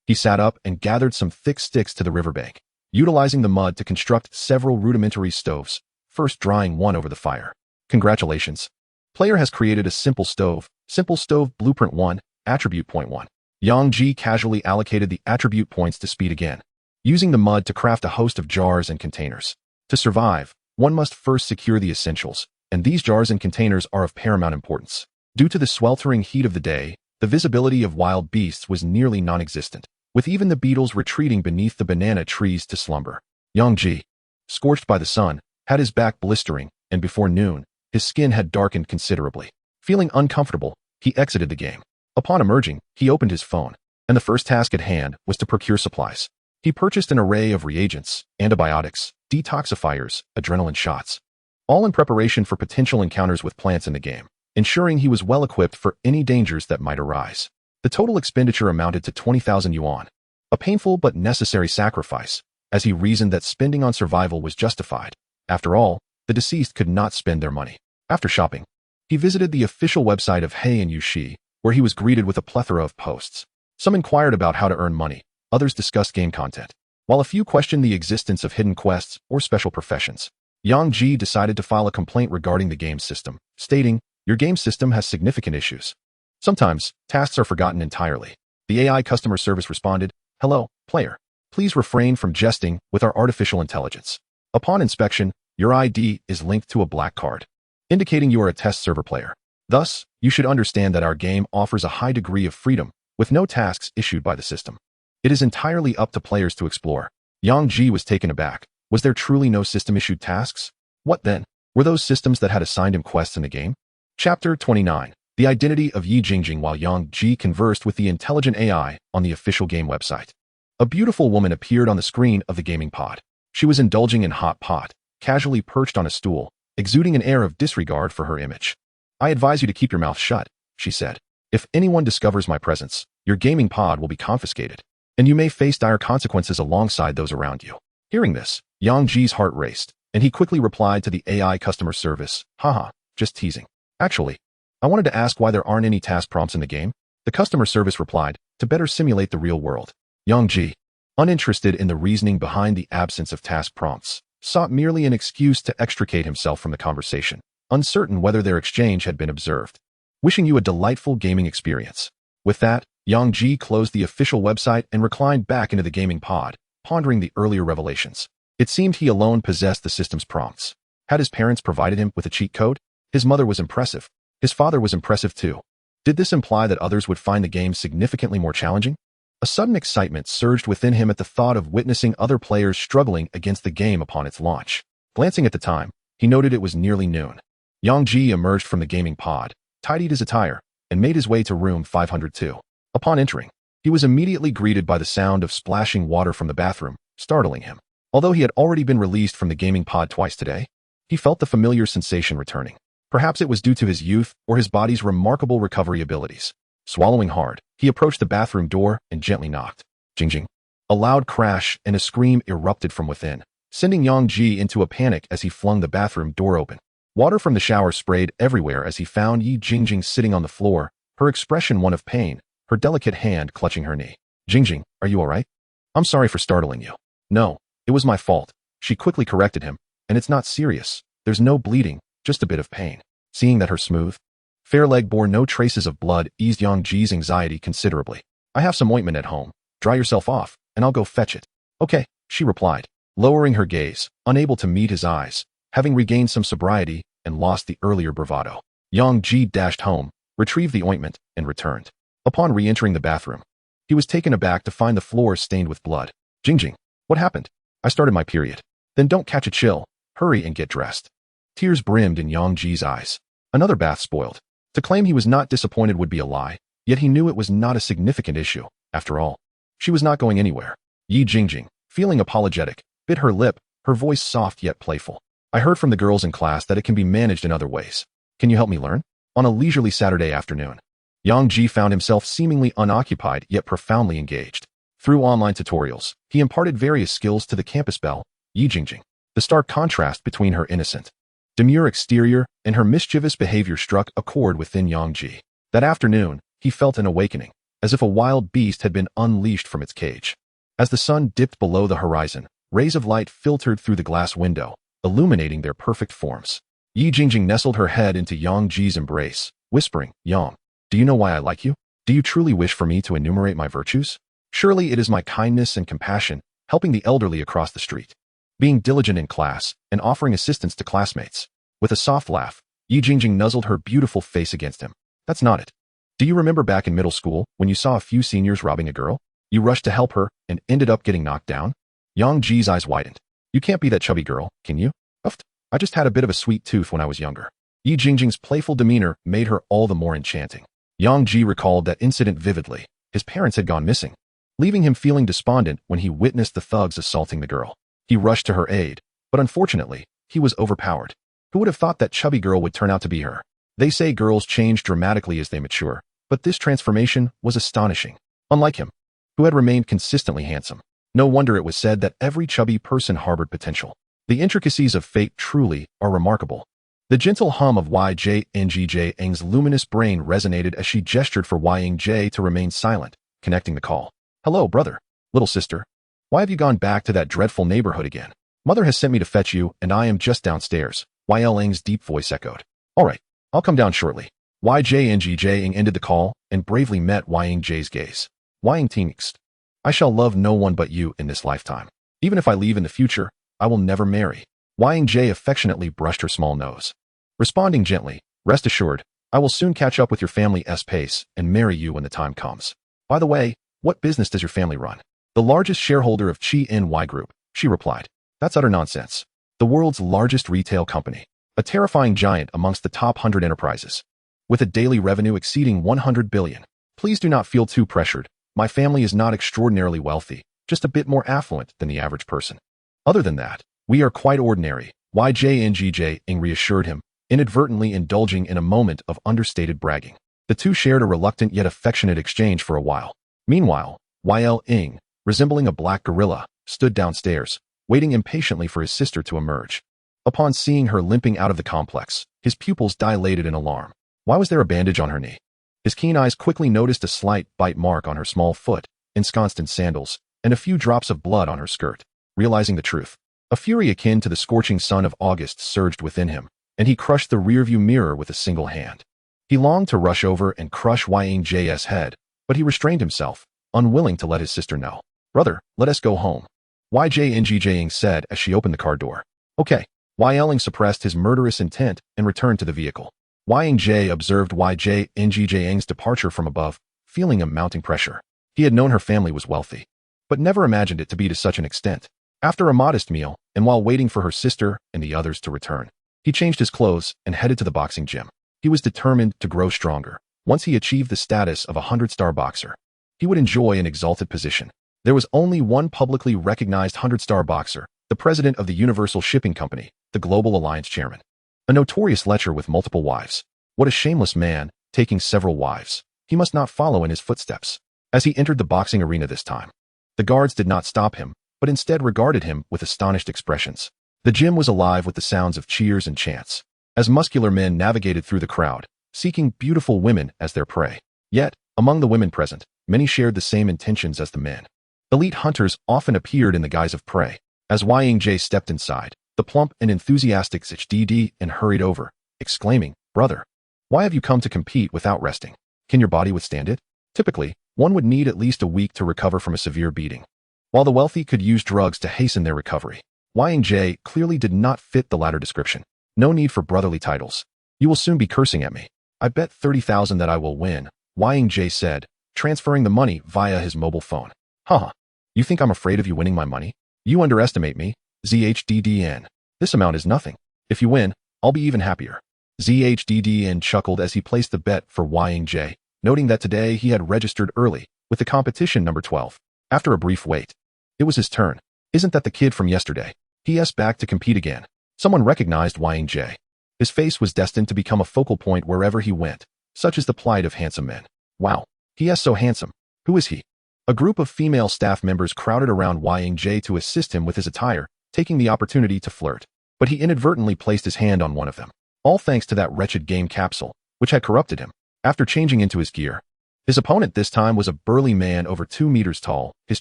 he sat up and gathered some thick sticks to the riverbank, utilizing the mud to construct several rudimentary stoves, first drying one over the fire. Congratulations. Player has created a simple stove. Simple stove blueprint 1, attribute point 1. Yang Ji casually allocated the attribute points to speed again, using the mud to craft a host of jars and containers. To survive, one must first secure the essentials, and these jars and containers are of paramount importance. Due to the sweltering heat of the day, the visibility of wild beasts was nearly non-existent, with even the beetles retreating beneath the banana trees to slumber. Yang Ji, scorched by the sun, had his back blistering, and before noon, his skin had darkened considerably. Feeling uncomfortable, he exited the game. Upon emerging, he opened his phone, and the first task at hand was to procure supplies. He purchased an array of reagents, antibiotics, detoxifiers, adrenaline shots, all in preparation for potential encounters with plants in the game, ensuring he was well equipped for any dangers that might arise. The total expenditure amounted to 20,000 yuan, a painful but necessary sacrifice, as he reasoned that spending on survival was justified. After all, the deceased could not spend their money. After shopping, he visited the official website of He and Yushi, where he was greeted with a plethora of posts. Some inquired about how to earn money, others discussed game content, while a few questioned the existence of hidden quests or special professions. Yang Ji decided to file a complaint regarding the game system, stating, "Your game system has significant issues. Sometimes, tasks are forgotten entirely." The AI customer service responded, "Hello, player. Please refrain from jesting with our artificial intelligence. Upon inspection, your ID is linked to a black card, indicating you are a test server player. Thus, you should understand that our game offers a high degree of freedom, with no tasks issued by the system. It is entirely up to players to explore." Yang Ji was taken aback. Was there truly no system-issued tasks? What then? Were those systems that had assigned him quests in the game? Chapter 29. The identity of Yi Jingjing. While Yang Ji conversed with the intelligent AI on the official game website, a beautiful woman appeared on the screen of the gaming pod. She was indulging in hot pot, casually perched on a stool, exuding an air of disregard for her image. "I advise you to keep your mouth shut," she said. "If anyone discovers my presence, your gaming pod will be confiscated, and you may face dire consequences alongside those around you." Hearing this, Yang Ji's heart raced, and he quickly replied to the AI customer service, "Haha, just teasing. Actually, I wanted to ask why there aren't any task prompts in the game." The customer service replied, "To better simulate the real world." Yang Ji, uninterested in the reasoning behind the absence of task prompts, sought merely an excuse to extricate himself from the conversation, uncertain whether their exchange had been observed. "Wishing you a delightful gaming experience." With that, Yang Ji closed the official website and reclined back into the gaming pod, pondering the earlier revelations. It seemed he alone possessed the system's prompts. Had his parents provided him with a cheat code? His mother was impressive. His father was impressive too. Did this imply that others would find the game significantly more challenging? A sudden excitement surged within him at the thought of witnessing other players struggling against the game upon its launch. Glancing at the time, he noted it was nearly noon. Yang Ji emerged from the gaming pod, tidied his attire, and made his way to room 502. Upon entering, he was immediately greeted by the sound of splashing water from the bathroom, startling him. Although he had already been released from the gaming pod twice today, he felt the familiar sensation returning. Perhaps it was due to his youth or his body's remarkable recovery abilities. Swallowing hard, he approached the bathroom door and gently knocked. Jing jing. A loud crash and a scream erupted from within, sending Yang Ji into a panic as he flung the bathroom door open. Water from the shower sprayed everywhere as he found Yi Jingjing sitting on the floor, her expression one of pain, her delicate hand clutching her knee. "Jingjing, are you all right? I'm sorry for startling you." "No, it was my fault," she quickly corrected him, "and it's not serious. There's no bleeding, just a bit of pain." Seeing that her smooth, fair leg bore no traces of blood eased Yang Ji's anxiety considerably. "I have some ointment at home. Dry yourself off, and I'll go fetch it." "Okay," she replied, lowering her gaze, unable to meet his eyes, having regained some sobriety and lost the earlier bravado. Yang Ji dashed home, retrieved the ointment, and returned. Upon re-entering the bathroom, he was taken aback to find the floor stained with blood. "Jingjing, what happened?" "I started my period." "Then don't catch a chill. Hurry and get dressed." Tears brimmed in Yang Ji's eyes. Another bath spoiled. To claim he was not disappointed would be a lie, yet he knew it was not a significant issue. After all, she was not going anywhere. Yi Jingjing, feeling apologetic, bit her lip, her voice soft yet playful. "I heard from the girls in class that it can be managed in other ways. Can you help me learn?" On a leisurely Saturday afternoon, Yang Ji found himself seemingly unoccupied yet profoundly engaged. Through online tutorials, he imparted various skills to the campus belle, Yi Jingjing. The stark contrast between her innocent, demure exterior and her mischievous behavior struck a chord within Yang Ji. That afternoon, he felt an awakening, as if a wild beast had been unleashed from its cage. As the sun dipped below the horizon, rays of light filtered through the glass window, illuminating their perfect forms. Yi Jingjing nestled her head into Yang Ji's embrace, whispering, Yang, do you know why I like you? Do you truly wish for me to enumerate my virtues? Surely it is my kindness and compassion, helping the elderly across the street, being diligent in class, and offering assistance to classmates. With a soft laugh, Yi Jingjing nuzzled her beautiful face against him. That's not it. Do you remember back in middle school when you saw a few seniors robbing a girl? You rushed to help her and ended up getting knocked down? Yang Ji's eyes widened. You can't be that chubby girl, can you? Uft. I just had a bit of a sweet tooth when I was younger. Yi Jingjing's playful demeanor made her all the more enchanting. Yang Ji recalled that incident vividly. His parents had gone missing, leaving him feeling despondent when he witnessed the thugs assaulting the girl. He rushed to her aid, but unfortunately, he was overpowered. Who would have thought that chubby girl would turn out to be her? They say girls change dramatically as they mature, but this transformation was astonishing. Unlike him, who had remained consistently handsome. No wonder it was said that every chubby person harbored potential. The intricacies of fate truly are remarkable. The gentle hum of YJNGJ's luminous brain resonated as she gestured for Yang to remain silent, connecting the call. Hello, brother. Little sister. Why have you gone back to that dreadful neighborhood again? Mother has sent me to fetch you, and I am just downstairs. Yang's deep voice echoed. All right, I'll come down shortly. YJNGJ ended the call and bravely met Yang's gaze. Yang text. I shall love no one but you in this lifetime. Even if I leave in the future, I will never marry. Yang affectionately brushed her small nose. Responding gently, rest assured, I will soon catch up with your family's pace and marry you when the time comes. By the way, what business does your family run? The largest shareholder of Chi NY Group, she replied. That's utter nonsense. The world's largest retail company. A terrifying giant amongst the top 100 enterprises. With a daily revenue exceeding 100 billion. Please do not feel too pressured. My family is not extraordinarily wealthy, just a bit more affluent than the average person. Other than that, we are quite ordinary, YJNGJ reassured him, inadvertently indulging in a moment of understated bragging. The two shared a reluctant yet affectionate exchange for a while. Meanwhile, YL resembling a black gorilla, stood downstairs, waiting impatiently for his sister to emerge. Upon seeing her limping out of the complex, his pupils dilated in alarm. Why was there a bandage on her knee? His keen eyes quickly noticed a slight bite mark on her small foot, ensconced in sandals, and a few drops of blood on her skirt. Realizing the truth, a fury akin to the scorching sun of August surged within him, and he crushed the rearview mirror with a single hand. He longed to rush over and crush Yang's head, but he restrained himself, unwilling to let his sister know. Brother, let us go home. YJNGJ said as she opened the car door. Okay. Yang suppressed his murderous intent and returned to the vehicle. Yang observed YJNGJ's departure from above, feeling a mounting pressure. He had known her family was wealthy, but never imagined it to be to such an extent. After a modest meal, and while waiting for her sister and the others to return, he changed his clothes and headed to the boxing gym. He was determined to grow stronger. Once he achieved the status of a 100-star boxer, he would enjoy an exalted position. There was only one publicly recognized 100-star boxer, the president of the Universal Shipping Company, the Global Alliance chairman. A notorious lecher with multiple wives. What a shameless man, taking several wives. He must not follow in his footsteps. As he entered the boxing arena this time, the guards did not stop him, but instead regarded him with astonished expressions. The gym was alive with the sounds of cheers and chants, as muscular men navigated through the crowd, seeking beautiful women as their prey. Yet, among the women present, many shared the same intentions as the men. Elite hunters often appeared in the guise of prey. As Yang stepped inside, the plump and enthusiastic HDD hurried over, exclaiming, Brother, why have you come to compete without resting? Can your body withstand it? Typically, one would need at least a week to recover from a severe beating. While the wealthy could use drugs to hasten their recovery, Yang clearly did not fit the latter description. No need for brotherly titles. You will soon be cursing at me. I bet 30,000 that I will win, Yang said, transferring the money via his mobile phone. Haha. You think I'm afraid of you winning my money? You underestimate me, ZHDDN. This amount is nothing. If you win, I'll be even happier. ZHDDN chuckled as he placed the bet for Yang, noting that today he had registered early, with the competition number 12. After a brief wait, it was his turn. Isn't that the kid from yesterday? He asked back to compete again. Someone recognized Yang. His face was destined to become a focal point wherever he went. Such is the plight of handsome men. Wow, he is so handsome. Who is he? A group of female staff members crowded around Yang to assist him with his attire, taking the opportunity to flirt. But he inadvertently placed his hand on one of them. All thanks to that wretched game capsule, which had corrupted him. After changing into his gear, his opponent this time was a burly man over 2 meters tall, his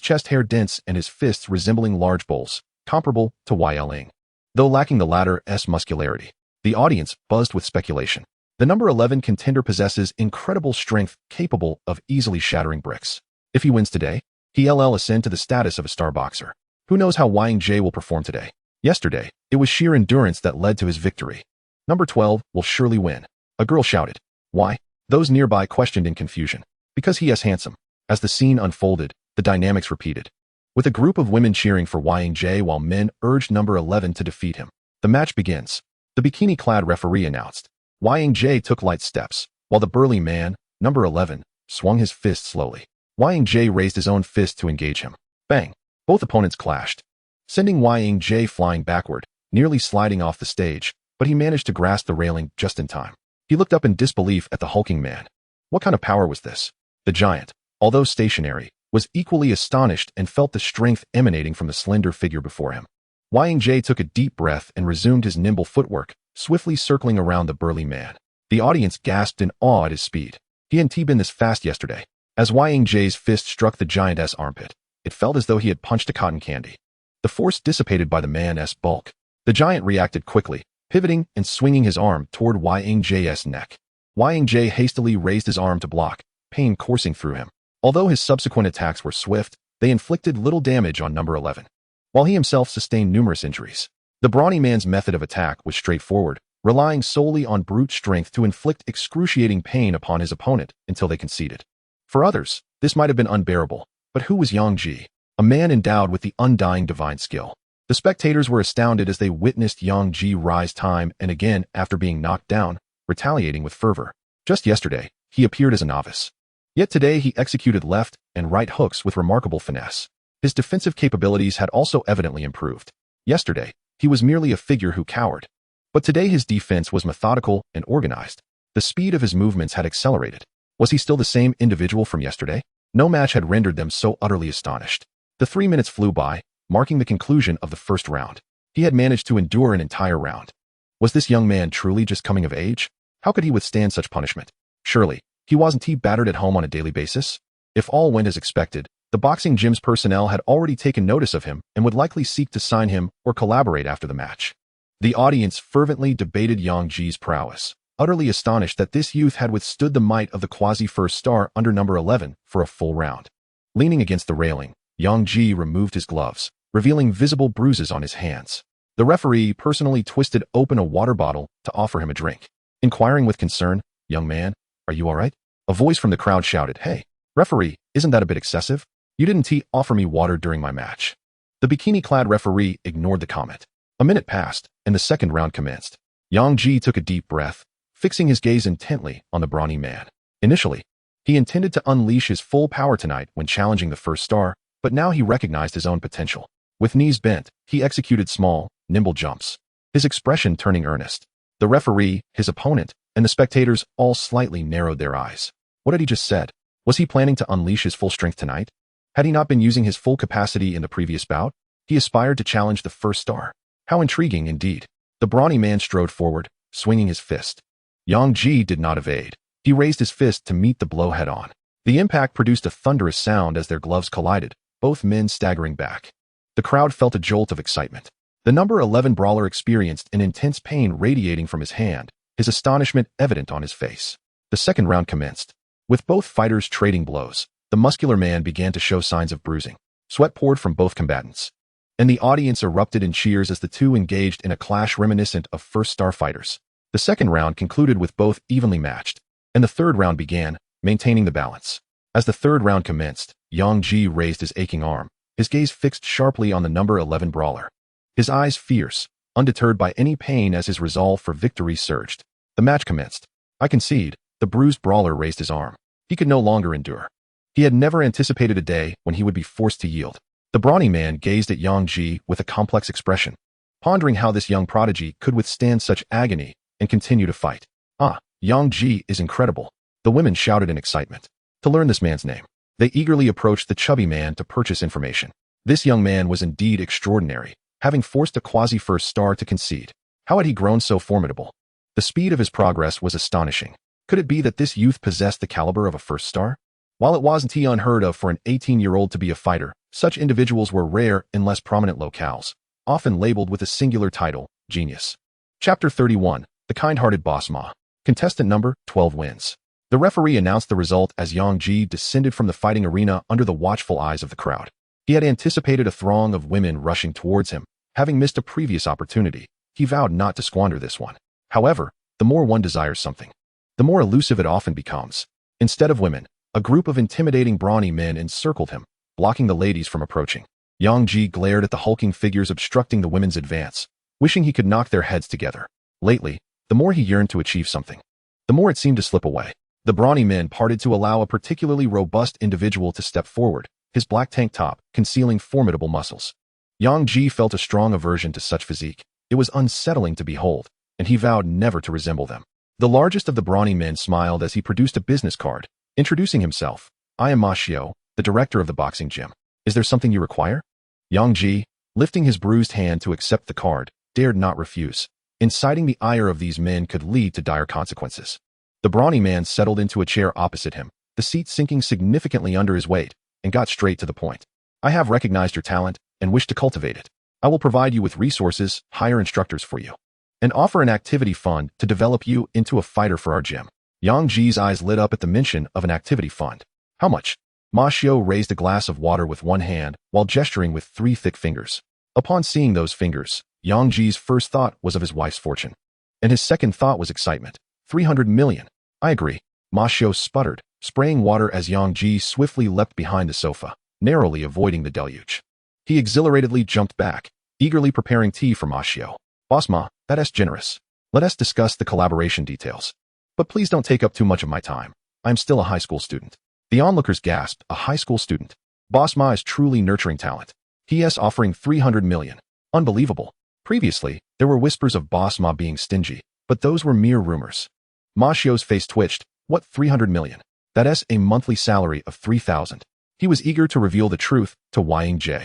chest hair dense and his fists resembling large bowls, comparable to YL. Though lacking the latter's muscularity, The audience buzzed with speculation. The number 11 contender possesses incredible strength capable of easily shattering bricks. If he wins today, he'll ascend to the status of a star boxer. Who knows how Yang Jie will perform today? Yesterday, it was sheer endurance that led to his victory. Number 12 will surely win. A girl shouted. Why? Those nearby questioned in confusion. Because he is handsome. As the scene unfolded, the dynamics repeated. With a group of women cheering for Yang Jie while men urged number 11 to defeat him. The match begins. The bikini-clad referee announced. Yang Jie took light steps, while the burly man, number 11, swung his fist slowly. Yang Jie raised his own fist to engage him. Bang! Both opponents clashed, sending Yang Jie flying backward, nearly sliding off the stage, but he managed to grasp the railing just in time. He looked up in disbelief at the hulking man. What kind of power was this? The giant, although stationary, was equally astonished and felt the strength emanating from the slender figure before him. Yang Jie took a deep breath and resumed his nimble footwork, swiftly circling around the burly man. The audience gasped in awe at his speed. He hadn't been this fast yesterday. As Yang Jie's fist struck the giant's armpit, it felt as though he had punched a cotton candy. The force dissipated by the man's bulk. The giant reacted quickly, pivoting and swinging his arm toward Yang Jie's neck. Yang Jie hastily raised his arm to block, pain coursing through him. Although his subsequent attacks were swift, they inflicted little damage on number 11, while he himself sustained numerous injuries. The brawny man's method of attack was straightforward, relying solely on brute strength to inflict excruciating pain upon his opponent until they conceded. For others, this might have been unbearable, but who was Yang Jie? A man endowed with the undying divine skill. The spectators were astounded as they witnessed Yang Jie rise time and again after being knocked down, retaliating with fervor. Just yesterday, he appeared as a novice. Yet today he executed left and right hooks with remarkable finesse. His defensive capabilities had also evidently improved. Yesterday, he was merely a figure who cowered. But today his defense was methodical and organized. The speed of his movements had accelerated. Was he still the same individual from yesterday? No match had rendered them so utterly astonished. The 3 minutes flew by, marking the conclusion of the first round. He had managed to endure an entire round. Was this young man truly just coming of age? How could he withstand such punishment? Surely, he wasn't battered at home on a daily basis? If all went as expected, the boxing gym's personnel had already taken notice of him and would likely seek to sign him or collaborate after the match. The audience fervently debated Yang Jie's prowess, utterly astonished that this youth had withstood the might of the quasi-first star under number 11 for a full round. Leaning against the railing, Yang Jie removed his gloves, revealing visible bruises on his hands. The referee personally twisted open a water bottle to offer him a drink. Inquiring with concern, "Young man, are you all right?" A voice from the crowd shouted, "Hey, referee, isn't that a bit excessive? You didn't offer me water during my match." The bikini-clad referee ignored the comment. A minute passed, and the second round commenced. Yang Jie took a deep breath, fixing his gaze intently on the brawny man. Initially, he intended to unleash his full power tonight when challenging the first star, but now he recognized his own potential. With knees bent, he executed small, nimble jumps, his expression turning earnest. The referee, his opponent, and the spectators all slightly narrowed their eyes. What had he just said? Was he planning to unleash his full strength tonight? Had he not been using his full capacity in the previous bout? He aspired to challenge the first star. How intriguing indeed. The brawny man strode forward, swinging his fist. Yang Jie did not evade. He raised his fist to meet the blow head-on. The impact produced a thunderous sound as their gloves collided, both men staggering back. The crowd felt a jolt of excitement. The number 11 brawler experienced an intense pain radiating from his hand, his astonishment evident on his face. The second round commenced. With both fighters trading blows, the muscular man began to show signs of bruising. Sweat poured from both combatants, and the audience erupted in cheers as the two engaged in a clash reminiscent of first-star fighters. The second round concluded with both evenly matched, and the third round began, maintaining the balance. As the third round commenced, Yang Jie raised his aching arm, his gaze fixed sharply on the number 11 brawler. His eyes fierce, undeterred by any pain as his resolve for victory surged. The match commenced. "I concede," the bruised brawler raised his arm. He could no longer endure. He had never anticipated a day when he would be forced to yield. The brawny man gazed at Yang Jie with a complex expression, pondering how this young prodigy could withstand such agony and continue to fight. Yang Jie is incredible. The women shouted in excitement. To learn this man's name, they eagerly approached the chubby man to purchase information. This young man was indeed extraordinary, having forced a quasi-first star to concede. How had he grown so formidable? The speed of his progress was astonishing. Could it be that this youth possessed the caliber of a first star? While it wasn't unheard of for an 18-year-old to be a fighter, such individuals were rare in less prominent locales, often labeled with a singular title, genius. Chapter 31. the kind-hearted boss Ma. Contestant number 12 wins. The referee announced the result as Yang Ji descended from the fighting arena under the watchful eyes of the crowd. He had anticipated a throng of women rushing towards him. Having missed a previous opportunity, he vowed not to squander this one. However, the more one desires something, the more elusive it often becomes. Instead of women, a group of intimidating brawny men encircled him, blocking the ladies from approaching. Yang Ji glared at the hulking figures obstructing the women's advance, wishing he could knock their heads together. Lately, the more he yearned to achieve something, the more it seemed to slip away. The brawny men parted to allow a particularly robust individual to step forward, his black tank top concealing formidable muscles. Yang Ji felt a strong aversion to such physique. It was unsettling to behold, and he vowed never to resemble them. The largest of the brawny men smiled as he produced a business card, introducing himself. I am Ma Xiao, the director of the boxing gym. Is there something you require? Yang Ji, lifting his bruised hand to accept the card, dared not refuse. Inciting the ire of these men could lead to dire consequences. The brawny man settled into a chair opposite him, the seat sinking significantly under his weight, and got straight to the point. I have recognized your talent and wish to cultivate it. I will provide you with resources, hire instructors for you, and offer an activity fund to develop you into a fighter for our gym. Yang Ji's eyes lit up at the mention of an activity fund. How much? Ma Xiao raised a glass of water with one hand while gesturing with 3 thick fingers. Upon seeing those fingers, Yang Ji's first thought was of his wife's fortune, and his second thought was excitement. 300 million. I agree. Ma Xiao sputtered, spraying water as Yang Ji swiftly leapt behind the sofa, narrowly avoiding the deluge. He exhilaratedly jumped back, eagerly preparing tea for Ma Xiao. Boss Ma, that's generous. Let us discuss the collaboration details. But please don't take up too much of my time. I am still a high school student. The onlookers gasped, a high school student. Boss Ma is truly nurturing talent. He is offering 300 million. Unbelievable. Previously, there were whispers of Boss Ma being stingy, but those were mere rumors. Ma Xiao's face twitched. What 300 million? That is a monthly salary of 3,000. He was eager to reveal the truth to Yang Ji.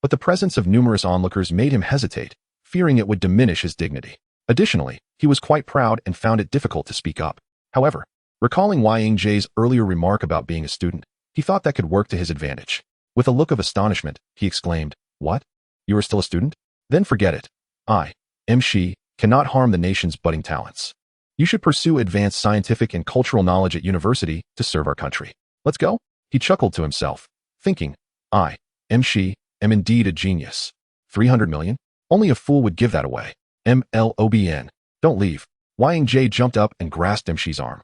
But the presence of numerous onlookers made him hesitate, fearing it would diminish his dignity. Additionally, he was quite proud and found it difficult to speak up. However, recalling Yang Ji's earlier remark about being a student, he thought that could work to his advantage. With a look of astonishment, he exclaimed, What? You are still a student? Then forget it. I, Shi, cannot harm the nation's budding talents. You should pursue advanced scientific and cultural knowledge at university to serve our country. Let's go? He chuckled to himself, thinking, I, Shi, am indeed a genius. 300 million? Only a fool would give that away. MLOBN. Don't leave. Yang Ji jumped up and grasped Shi's arm.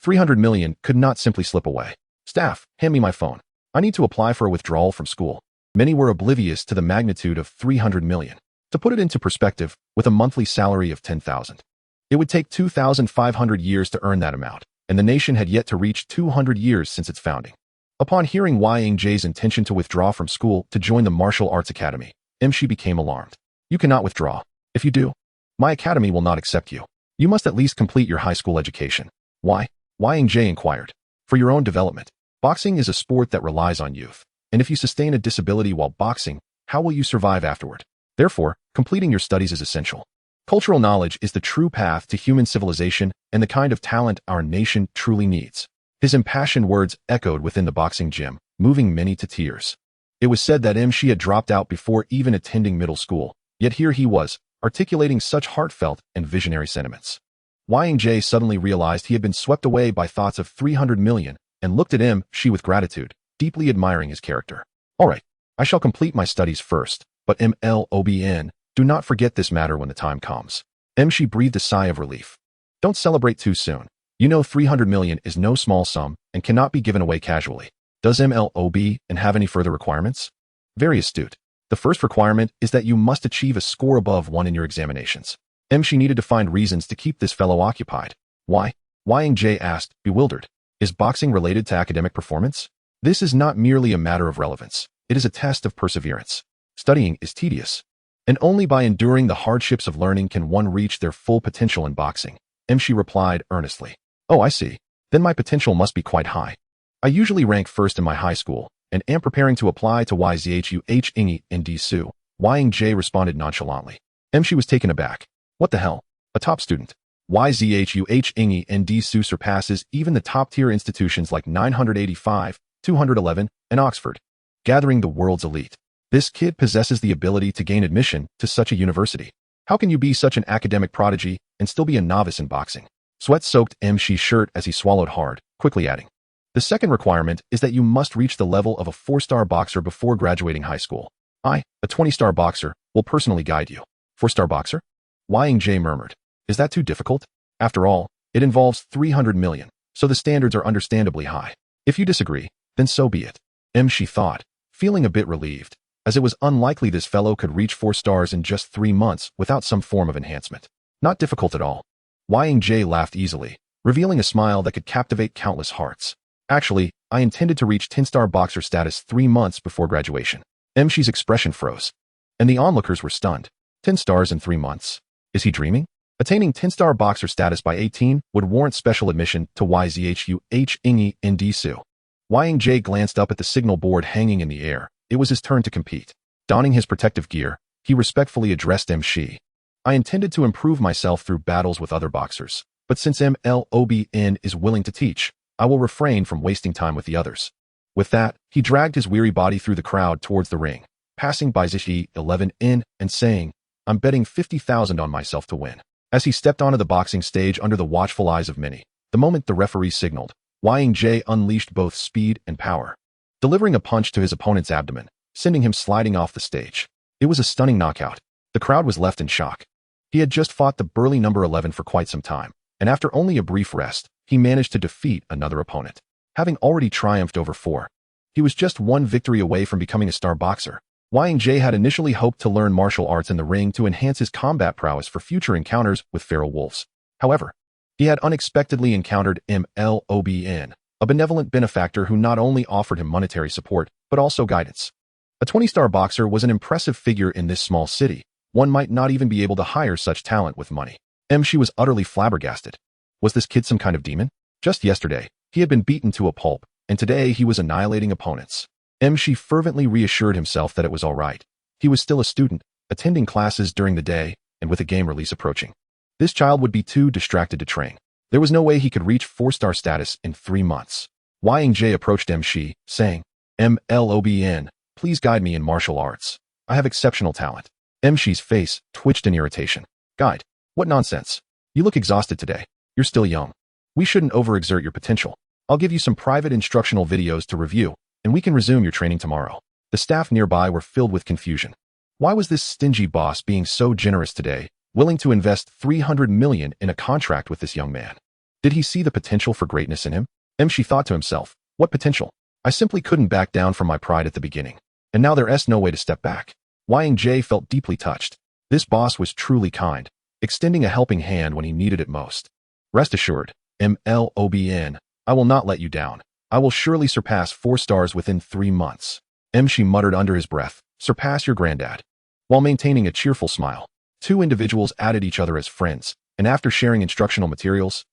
300 million could not simply slip away. Staff, hand me my phone. I need to apply for a withdrawal from school. Many were oblivious to the magnitude of 300 million. To put it into perspective, with a monthly salary of 10,000, it would take 2,500 years to earn that amount, and the nation had yet to reach 200 years since its founding. Upon hearing Yang Ji's intention to withdraw from school to join the martial arts academy, Shi became alarmed. You cannot withdraw. If you do, my academy will not accept you. You must at least complete your high school education. Why? Yang Ji inquired. For your own development. Boxing is a sport that relies on youth, and if you sustain a disability while boxing, how will you survive afterward? Therefore, completing your studies is essential. Cultural knowledge is the true path to human civilization and the kind of talent our nation truly needs. His impassioned words echoed within the boxing gym, moving many to tears. It was said that Shi had dropped out before even attending middle school, yet here he was, articulating such heartfelt and visionary sentiments. Yang Ji suddenly realized he had been swept away by thoughts of 300 million and looked at Shi with gratitude, deeply admiring his character. All right, I shall complete my studies first, but MLOBN, do not forget this matter when the time comes. Shi breathed a sigh of relief. Don't celebrate too soon. You know 300 million is no small sum and cannot be given away casually. Does MLOB and have any further requirements? Very astute. The first requirement is that you must achieve a score above 1 in your examinations. Shi needed to find reasons to keep this fellow occupied. Why? Yang Ji asked, bewildered. Is boxing related to academic performance? This is not merely a matter of relevance. It is a test of perseverance. Studying is tedious, and only by enduring the hardships of learning can one reach their full potential in boxing. Shi replied earnestly. Oh, I see. Then my potential must be quite high. I usually rank first in my high school, and am preparing to apply to YZHUH and DSU. Yang Ji responded nonchalantly. Shi was taken aback. What the hell? A top student. YZHUH and DSU surpasses even the top-tier institutions like 985, 211, and Oxford, gathering the world's elite. This kid possesses the ability to gain admission to such a university. How can you be such an academic prodigy and still be a novice in boxing. Sweat soaked M's shirt as he swallowed hard, quickly adding, "The second requirement is that you must reach the level of a 4-star boxer before graduating high school. I, a 20-star boxer, will personally guide you." 4-star boxer? Yang Jie murmured. "Is that too difficult? After all, it involves 300 million, so the standards are understandably high. If you disagree, then so be it." She thought, feeling a bit relieved, as it was unlikely this fellow could reach 4 stars in just 3 months without some form of enhancement. Not difficult at all. Yang Jie laughed easily, revealing a smile that could captivate countless hearts. "Actually, I intended to reach 10-star boxer status 3 months before graduation." M's expression froze, and the onlookers were stunned. 10 stars in 3 months? Is he dreaming? Attaining 10-star boxer status by 18 would warrant special admission to YZHUH in Disu. Yang Jie glanced up at the signal board hanging in the air. It was his turn to compete. Donning his protective gear, he respectfully addressed Shi. "I intended to improve myself through battles with other boxers, but since MLOBN is willing to teach, I will refrain from wasting time with the others." With that, he dragged his weary body through the crowd towards the ring, passing by Zishi 11N and saying, "I'm betting 50,000 on myself to win." As he stepped onto the boxing stage under the watchful eyes of many, the moment the referee signaled, Yang Jie unleashed both speed and power, delivering a punch to his opponent's abdomen, sending him sliding off the stage. It was a stunning knockout. The crowd was left in shock. He had just fought the burly number 11 for quite some time, and after only a brief rest, he managed to defeat another opponent. Having already triumphed over 4, he was just 1 victory away from becoming a star boxer. Yang Jie had initially hoped to learn martial arts in the ring to enhance his combat prowess for future encounters with feral wolves. However, he had unexpectedly encountered MLOBN, a benevolent benefactor who not only offered him monetary support, but also guidance. A 20-star boxer was an impressive figure in this small city. One might not even be able to hire such talent with money. She was utterly flabbergasted. Was this kid some kind of demon? Just yesterday, he had been beaten to a pulp, and today he was annihilating opponents. Shi fervently reassured himself that it was all right. He was still a student, attending classes during the day, and with a game release approaching, this child would be too distracted to train. There was no way he could reach 4-star status in 3 months. Yang Jie approached Shi, saying, "MLOBN, please guide me in martial arts. I have exceptional talent." Shi's face twitched in irritation. "Guide? What nonsense. You look exhausted today. You're still young. We shouldn't overexert your potential. I'll give you some private instructional videos to review, and we can resume your training tomorrow." The staff nearby were filled with confusion. Why was this stingy boss being so generous today, willing to invest 300 million in a contract with this young man? Did he see the potential for greatness in him? Shi thought to himself, "What potential? I simply couldn't back down from my pride at the beginning, and now there's no way to step back." Yang Jie felt deeply touched. This boss was truly kind, extending a helping hand when he needed it most. "Rest assured, MLOBN, I will not let you down. I will surely surpass 4 stars within 3 months." Shi muttered under his breath, "Surpass your granddad." While maintaining a cheerful smile, 2 individuals added each other as friends, and after sharing instructional materials,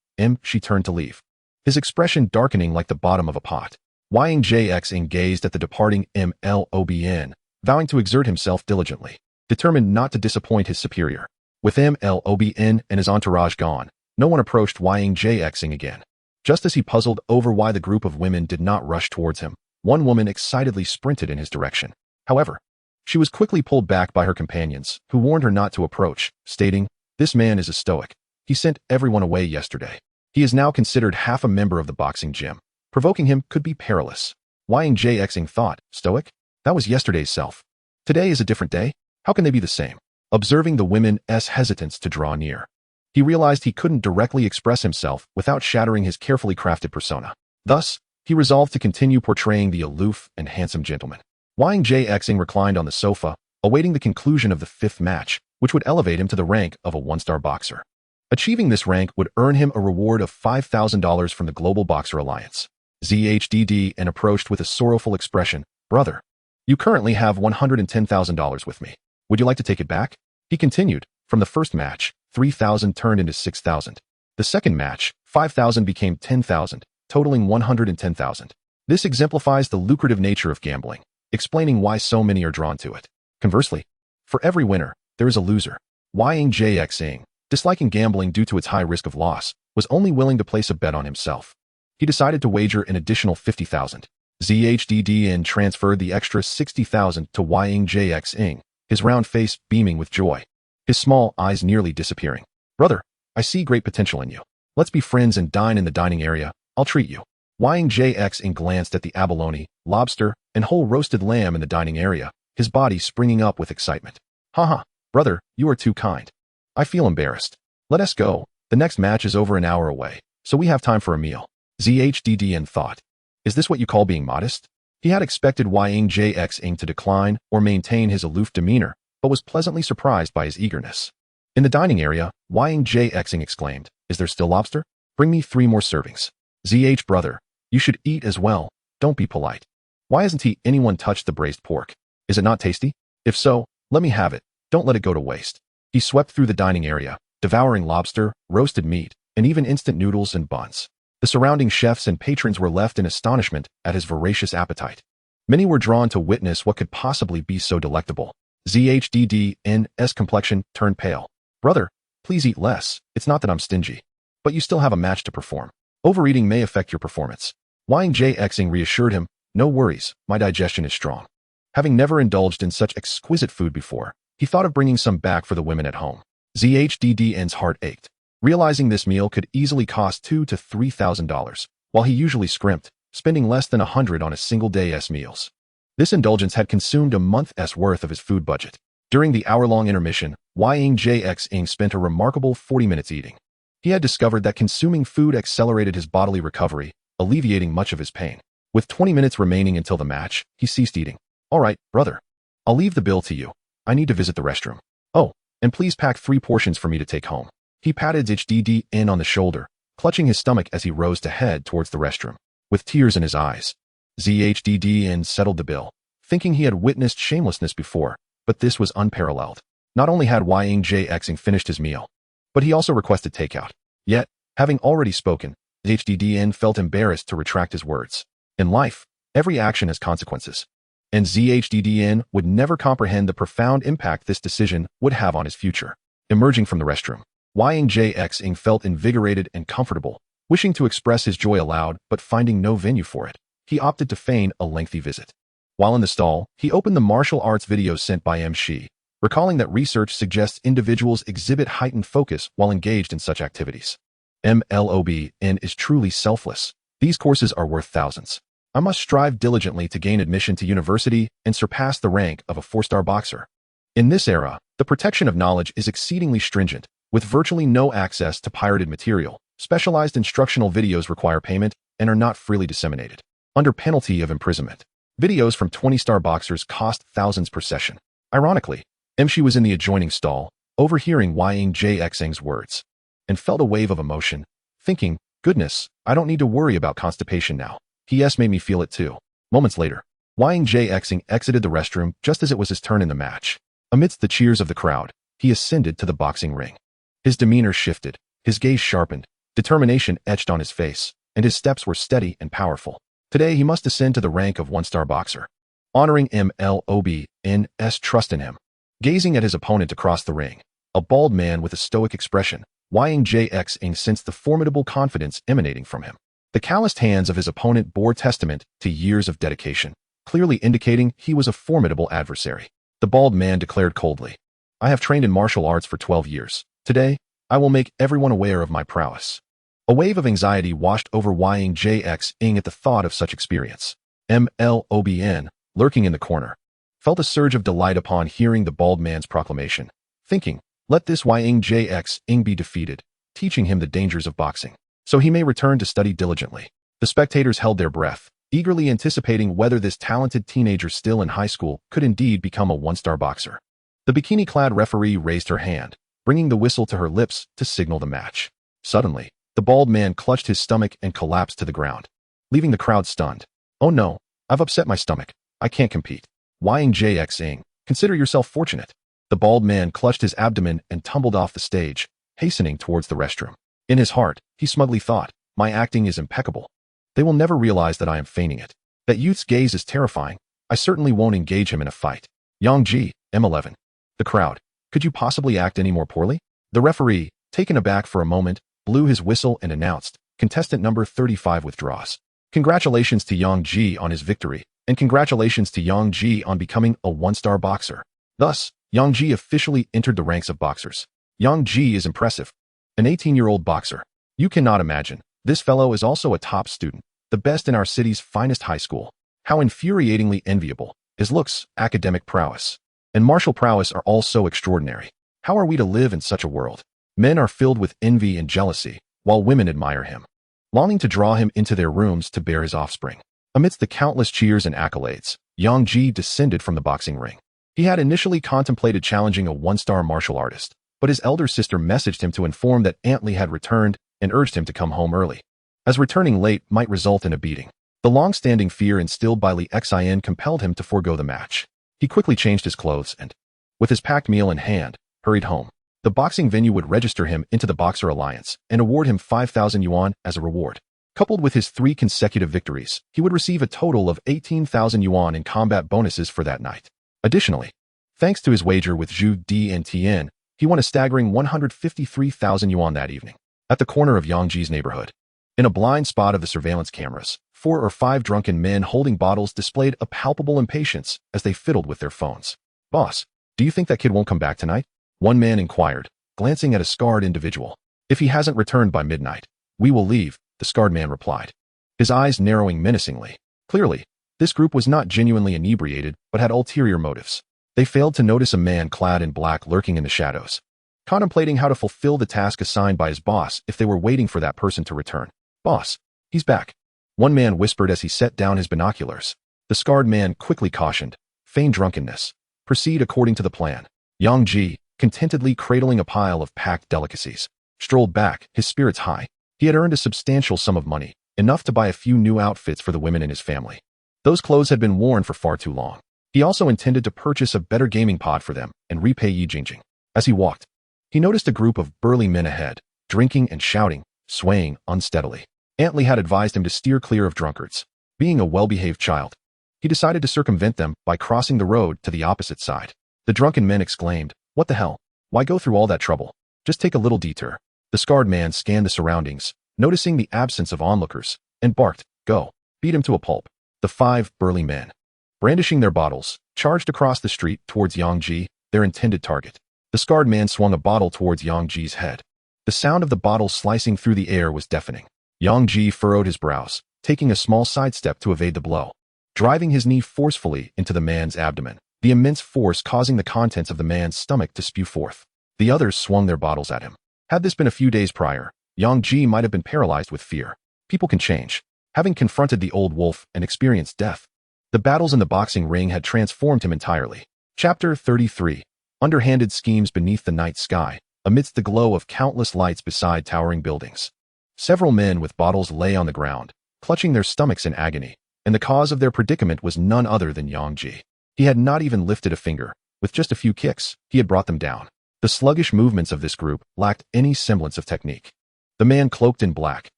Shi turned to leave, his expression darkening like the bottom of a pot. Yang Jie gazed at the departing MLOBN, vowing to exert himself diligently, determined not to disappoint his superior. With MLOBN and his entourage gone, no one approached Yang Jie again. Just as he puzzled over why the group of women did not rush towards him, one woman excitedly sprinted in his direction. However, she was quickly pulled back by her companions, who warned her not to approach, stating, "This man is a stoic. He sent everyone away yesterday. He is now considered half a member of the boxing gym. Provoking him could be perilous." Yang Jie thought, "Stoic? That was yesterday's self. Today is a different day. How can they be the same?" Observing the women's hesitance to draw near, he realized he couldn't directly express himself without shattering his carefully crafted persona. Thus, he resolved to continue portraying the aloof and handsome gentleman. Yang Jie reclined on the sofa, awaiting the conclusion of the 5th match, which would elevate him to the rank of a 1-star boxer. Achieving this rank would earn him a reward of $5,000 from the Global Boxer Alliance. ZHDD and approached with a sorrowful expression, "Brother, you currently have $110,000 with me. Would you like to take it back?" He continued, "From the first match, 3,000 turned into 6,000. The second match, 5,000 became 10,000, totaling 110,000. This exemplifies the lucrative nature of gambling, explaining why so many are drawn to it. Conversely, for every winner, there is a loser." Yang Jie, disliking gambling due to its high risk of loss, was only willing to place a bet on himself. He decided to wager an additional 50,000. ZHDDN transferred the extra 60,000 to Yang Jie, his round face beaming with joy, his small eyes nearly disappearing. "Brother, I see great potential in you. Let's be friends and dine in the dining area. I'll treat you. Wang Jxing glanced at the abalone, lobster, and whole roasted lamb in the dining area, his body springing up with excitement. Haha, brother, you are too kind. I feel embarrassed. Let us go. The next match is over an hour away, so we have time for a meal. ZHDDN thought. Is this what you call being modest? He had expected Wang Jxing to decline or maintain his aloof demeanor, but was pleasantly surprised by his eagerness. In the dining area, Wang Jxing exclaimed, Is there still lobster? Bring me 3 more servings. ZH brother, you should eat as well. Don't be polite. Why hasn't anyone touched the braised pork? Is it not tasty? If so, let me have it. Don't let it go to waste. He swept through the dining area, devouring lobster, roasted meat, and even instant noodles and buns. The surrounding chefs and patrons were left in astonishment at his voracious appetite. Many were drawn to witness what could possibly be so delectable. ZHDDN's complexion turned pale. Brother, please eat less. It's not that I'm stingy. But you still have a match to perform. Overeating may affect your performance. Wang Jxing reassured him, No worries, my digestion is strong. Having never indulged in such exquisite food before, he thought of bringing some back for the women at home. ZHDDN's heart ached. Realizing this meal could easily cost $2,000 to $3,000, while he usually scrimped, spending less than $100 on a single day's meals. This indulgence had consumed a month's worth of his food budget. During the hour-long intermission, Wang Jxing spent a remarkable 40 minutes eating. He had discovered that consuming food accelerated his bodily recovery, alleviating much of his pain. With 20 minutes remaining until the match, he ceased eating. All right, brother. I'll leave the bill to you. I need to visit the restroom. Oh, and please pack 3 portions for me to take home. He patted HDDN on the shoulder, clutching his stomach as he rose to head towards the restroom. With tears in his eyes, ZHDDN settled the bill, thinking he had witnessed shamelessness before, but this was unparalleled. Not only had Wang Jxing finished his meal, but he also requested takeout. Yet, having already spoken, ZHDDN felt embarrassed to retract his words. In life, every action has consequences, and ZHDDN would never comprehend the profound impact this decision would have on his future. Emerging from the restroom, Wang Jxing felt invigorated and comfortable, wishing to express his joy aloud but finding no venue for it. He opted to feign a lengthy visit. While in the stall, he opened the martial arts videos sent by Shi, recalling that research suggests individuals exhibit heightened focus while engaged in such activities. MLOBN is truly selfless. These courses are worth thousands. I must strive diligently to gain admission to university and surpass the rank of a 4-star boxer. In this era, the protection of knowledge is exceedingly stringent, with virtually no access to pirated material. Specialized instructional videos require payment and are not freely disseminated. Under penalty of imprisonment, videos from 20-star boxers cost thousands per session. Ironically, Shi was in the adjoining stall, overhearing Wang Jxing's words, and felt a wave of emotion, thinking, Goodness, I don't need to worry about constipation now. PS made me feel it too. Moments later, Wang Jxing exited the restroom just as it was his turn in the match. Amidst the cheers of the crowd, he ascended to the boxing ring. His demeanor shifted, his gaze sharpened, determination etched on his face, and his steps were steady and powerful. Today he must ascend to the rank of 1-star boxer. Honoring MLOBN's trust in him. Gazing at his opponent across the ring, a bald man with a stoic expression, Wang Jxing sensed the formidable confidence emanating from him. The calloused hands of his opponent bore testament to years of dedication, clearly indicating he was a formidable adversary. The bald man declared coldly, I have trained in martial arts for 12 years. Today, I will make everyone aware of my prowess. A wave of anxiety washed over Wang Jxing at the thought of such experience. MLOBN, lurking in the corner, felt a surge of delight upon hearing the bald man's proclamation, thinking, let this Wang Jxing be defeated, teaching him the dangers of boxing, so he may return to study diligently. The spectators held their breath, eagerly anticipating whether this talented teenager still in high school could indeed become a 1-star boxer. The bikini-clad referee raised her hand, bringing the whistle to her lips to signal the match. Suddenly, the bald man clutched his stomach and collapsed to the ground, leaving the crowd stunned. Oh no, I've upset my stomach. I can't compete. Wang Jxing, consider yourself fortunate. The bald man clutched his abdomen and tumbled off the stage, hastening towards the restroom. In his heart, he smugly thought, my acting is impeccable. They will never realize that I am feigning it. That youth's gaze is terrifying. I certainly won't engage him in a fight. Yang Ji, M11. The crowd. Could you possibly act any more poorly? The referee, taken aback for a moment, blew his whistle and announced, contestant number 35 withdraws. Congratulations to Yang Ji on his victory, and congratulations to Yang Ji on becoming a 1-star boxer. Thus, Yang Ji officially entered the ranks of boxers. Yang Ji is impressive. An 18-year-old boxer. You cannot imagine. This fellow is also a top student, the best in our city's finest high school. How infuriatingly enviable. His looks, academic prowess, and martial prowess are all so extraordinary. How are we to live in such a world? Men are filled with envy and jealousy, while women admire him, longing to draw him into their rooms to bear his offspring. Amidst the countless cheers and accolades, Yang Ji descended from the boxing ring. He had initially contemplated challenging a one-star martial artist, but his elder sister messaged him to inform that Aunt Lee had returned and urged him to come home early, as returning late might result in a beating. The long-standing fear instilled by Lee Xin compelled him to forego the match. He quickly changed his clothes and, with his packed meal in hand, hurried home. The boxing venue would register him into the Boxer Alliance and award him 5,000 yuan as a reward. Coupled with his 3 consecutive victories, he would receive a total of 18,000 yuan in combat bonuses for that night. Additionally, thanks to his wager with Zhu Di and Tian, he won a staggering 153,000 yuan that evening. At the corner of Yang Ji's neighborhood, in a blind spot of the surveillance cameras, 4 or 5 drunken men holding bottles displayed a palpable impatience as they fiddled with their phones. "Boss, do you think that kid won't come back tonight?" one man inquired, glancing at a scarred individual. "If he hasn't returned by midnight, we will leave," the scarred man replied, his eyes narrowing menacingly. Clearly, this group was not genuinely inebriated but had ulterior motives. They failed to notice a man clad in black lurking in the shadows, contemplating how to fulfill the task assigned by his boss if they were waiting for that person to return. "Boss, he's back," one man whispered as he set down his binoculars. The scarred man quickly cautioned, "Feign drunkenness. Proceed according to the plan." Yang Ji, contentedly cradling a pile of packed delicacies, strolled back, his spirits high. He had earned a substantial sum of money, enough to buy a few new outfits for the women in his family. Those clothes had been worn for far too long. He also intended to purchase a better gaming pod for them and repay Yi Jingjing. As he walked, he noticed a group of burly men ahead, drinking and shouting, swaying unsteadily. Aunt Lee had advised him to steer clear of drunkards. Being a well-behaved child, he decided to circumvent them by crossing the road to the opposite side. The drunken men exclaimed, "What the hell? Why go through all that trouble? Just take a little detour." The scarred man scanned the surroundings, noticing the absence of onlookers, and barked, "Go." Beat him to a pulp. The 5 burly men, brandishing their bottles, charged across the street towards Yang Ji, their intended target. The scarred man swung a bottle towards Yang Ji's head. The sound of the bottle slicing through the air was deafening. Yang Ji furrowed his brows, taking a small sidestep to evade the blow, driving his knee forcefully into the man's abdomen, the immense force causing the contents of the man's stomach to spew forth. The others swung their bottles at him. Had this been a few days prior, Yang Ji might have been paralyzed with fear. People can change. Having confronted the old wolf and experienced death, the battles in the boxing ring had transformed him entirely. Chapter 33. Underhanded schemes beneath the night sky, amidst the glow of countless lights beside towering buildings. Several men with bottles lay on the ground, clutching their stomachs in agony, and the cause of their predicament was none other than Yang Ji. He had not even lifted a finger. With just a few kicks, he had brought them down. The sluggish movements of this group lacked any semblance of technique. The man cloaked in black,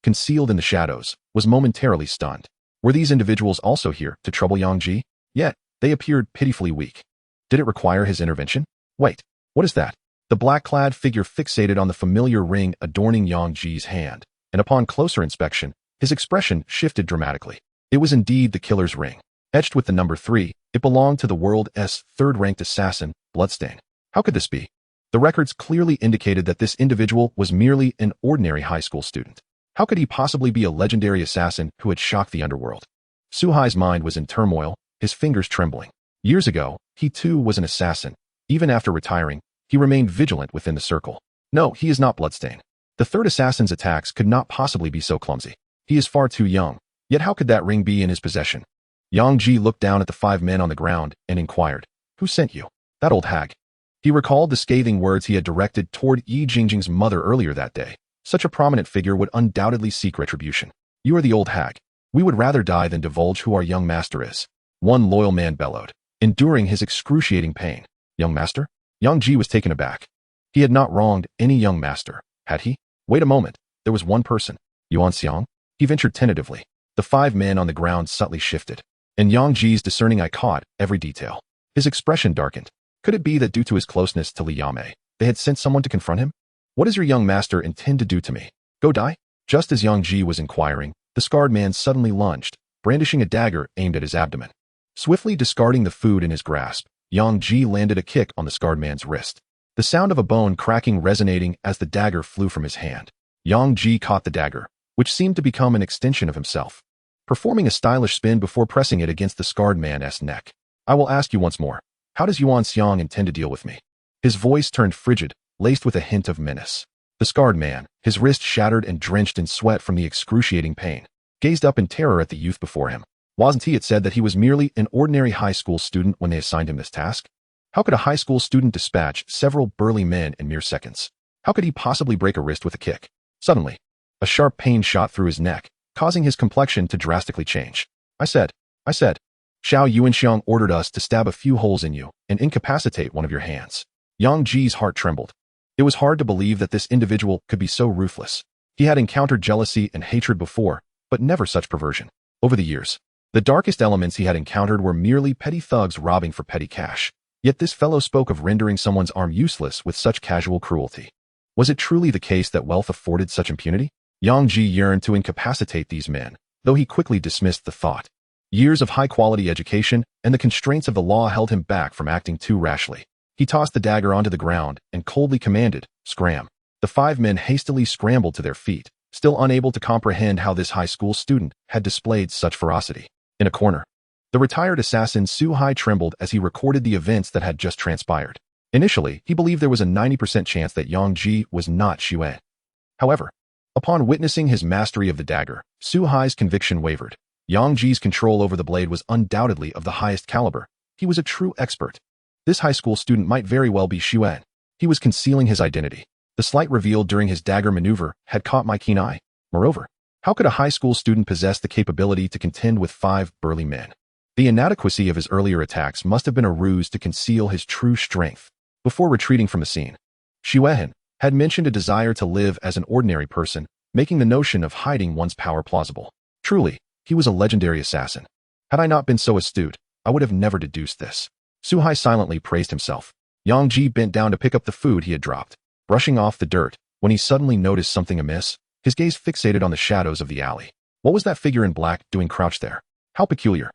concealed in the shadows, was momentarily stunned. Were these individuals also here to trouble Yang Ji? Yet, they appeared pitifully weak. Did it require his intervention? Wait, what is that? The black-clad figure fixated on the familiar ring adorning Yang Ji's hand, and upon closer inspection, his expression shifted dramatically. It was indeed the killer's ring. Etched with the number 3, it belonged to the world's third-ranked assassin, Bloodstain. How could this be? The records clearly indicated that this individual was merely an ordinary high school student. How could he possibly be a legendary assassin who had shocked the underworld? Suhai's mind was in turmoil, his fingers trembling. Years ago, he too was an assassin. Even after retiring, he remained vigilant within the circle. No, he is not Bloodstain. The third assassin's attacks could not possibly be so clumsy. He is far too young. Yet how could that ring be in his possession? Yang Ji looked down at the 5 men on the ground and inquired, "Who sent you?" "That old hag." He recalled the scathing words he had directed toward Yi Jingjing's mother earlier that day. Such a prominent figure would undoubtedly seek retribution. "You are the old hag. We would rather die than divulge who our young master is," one loyal man bellowed, enduring his excruciating pain. Young master? Yang Ji was taken aback. He had not wronged any young master, had he? Wait a moment, there was one person. Yuan Xiang? He ventured tentatively. The 5 men on the ground subtly shifted, and Yang Ji's discerning eye caught every detail. His expression darkened. Could it be that due to his closeness to Li Yame, they had sent someone to confront him? "What does your young master intend to do to me? Go die?" Just as Yang Ji was inquiring, the scarred man suddenly lunged, brandishing a dagger aimed at his abdomen. Swiftly discarding the food in his grasp, Yang Ji landed a kick on the scarred man's wrist. the sound of a bone cracking resonating as the dagger flew from his hand. Yang Ji caught the dagger, which seemed to become an extension of himself, performing a stylish spin before pressing it against the scarred man's neck. I will ask you once more, how does Yuan Xiang intend to deal with me? His voice turned frigid, laced with a hint of menace. The scarred man, his wrist shattered and drenched in sweat from the excruciating pain, gazed up in terror at the youth before him. Wasn't it said that he was merely an ordinary high school student when they assigned him this task? How could a high school student dispatch several burly men in mere seconds? How could he possibly break a wrist with a kick? Suddenly, a sharp pain shot through his neck, causing his complexion to drastically change. I said, Xiao Yuanxiang ordered us to stab a few holes in you and incapacitate one of your hands. Yang Ji's heart trembled. It was hard to believe that this individual could be so ruthless. He had encountered jealousy and hatred before, but never such perversion. Over the years, the darkest elements he had encountered were merely petty thugs robbing for petty cash. Yet this fellow spoke of rendering someone's arm useless with such casual cruelty. Was it truly the case that wealth afforded such impunity? Yang Ji yearned to incapacitate these men, though he quickly dismissed the thought. Years of high-quality education and the constraints of the law held him back from acting too rashly. He tossed the dagger onto the ground and coldly commanded, "Scram." The 5 men hastily scrambled to their feet, still unable to comprehend how this high school student had displayed such ferocity. In a corner, the retired assassin Su Hai trembled as he recorded the events that had just transpired. Initially, he believed there was a 90% chance that Yang Ji was not Xue. However, upon witnessing his mastery of the dagger, Su Hai's conviction wavered. Yang Ji's control over the blade was undoubtedly of the highest caliber. He was a true expert. This high school student might very well be Xue. He was concealing his identity. The slight revealed during his dagger maneuver had caught my keen eye. Moreover, how could a high school student possess the capability to contend with 5 burly men? The inadequacy of his earlier attacks must have been a ruse to conceal his true strength. Before retreating from the scene, Xue had mentioned a desire to live as an ordinary person, making the notion of hiding one's power plausible. Truly, he was a legendary assassin. Had I not been so astute, I would have never deduced this. Su Hai silently praised himself. Yang Ji bent down to pick up the food he had dropped, brushing off the dirt, when he suddenly noticed something amiss, his gaze fixated on the shadows of the alley. What was that figure in black doing crouched there? How peculiar.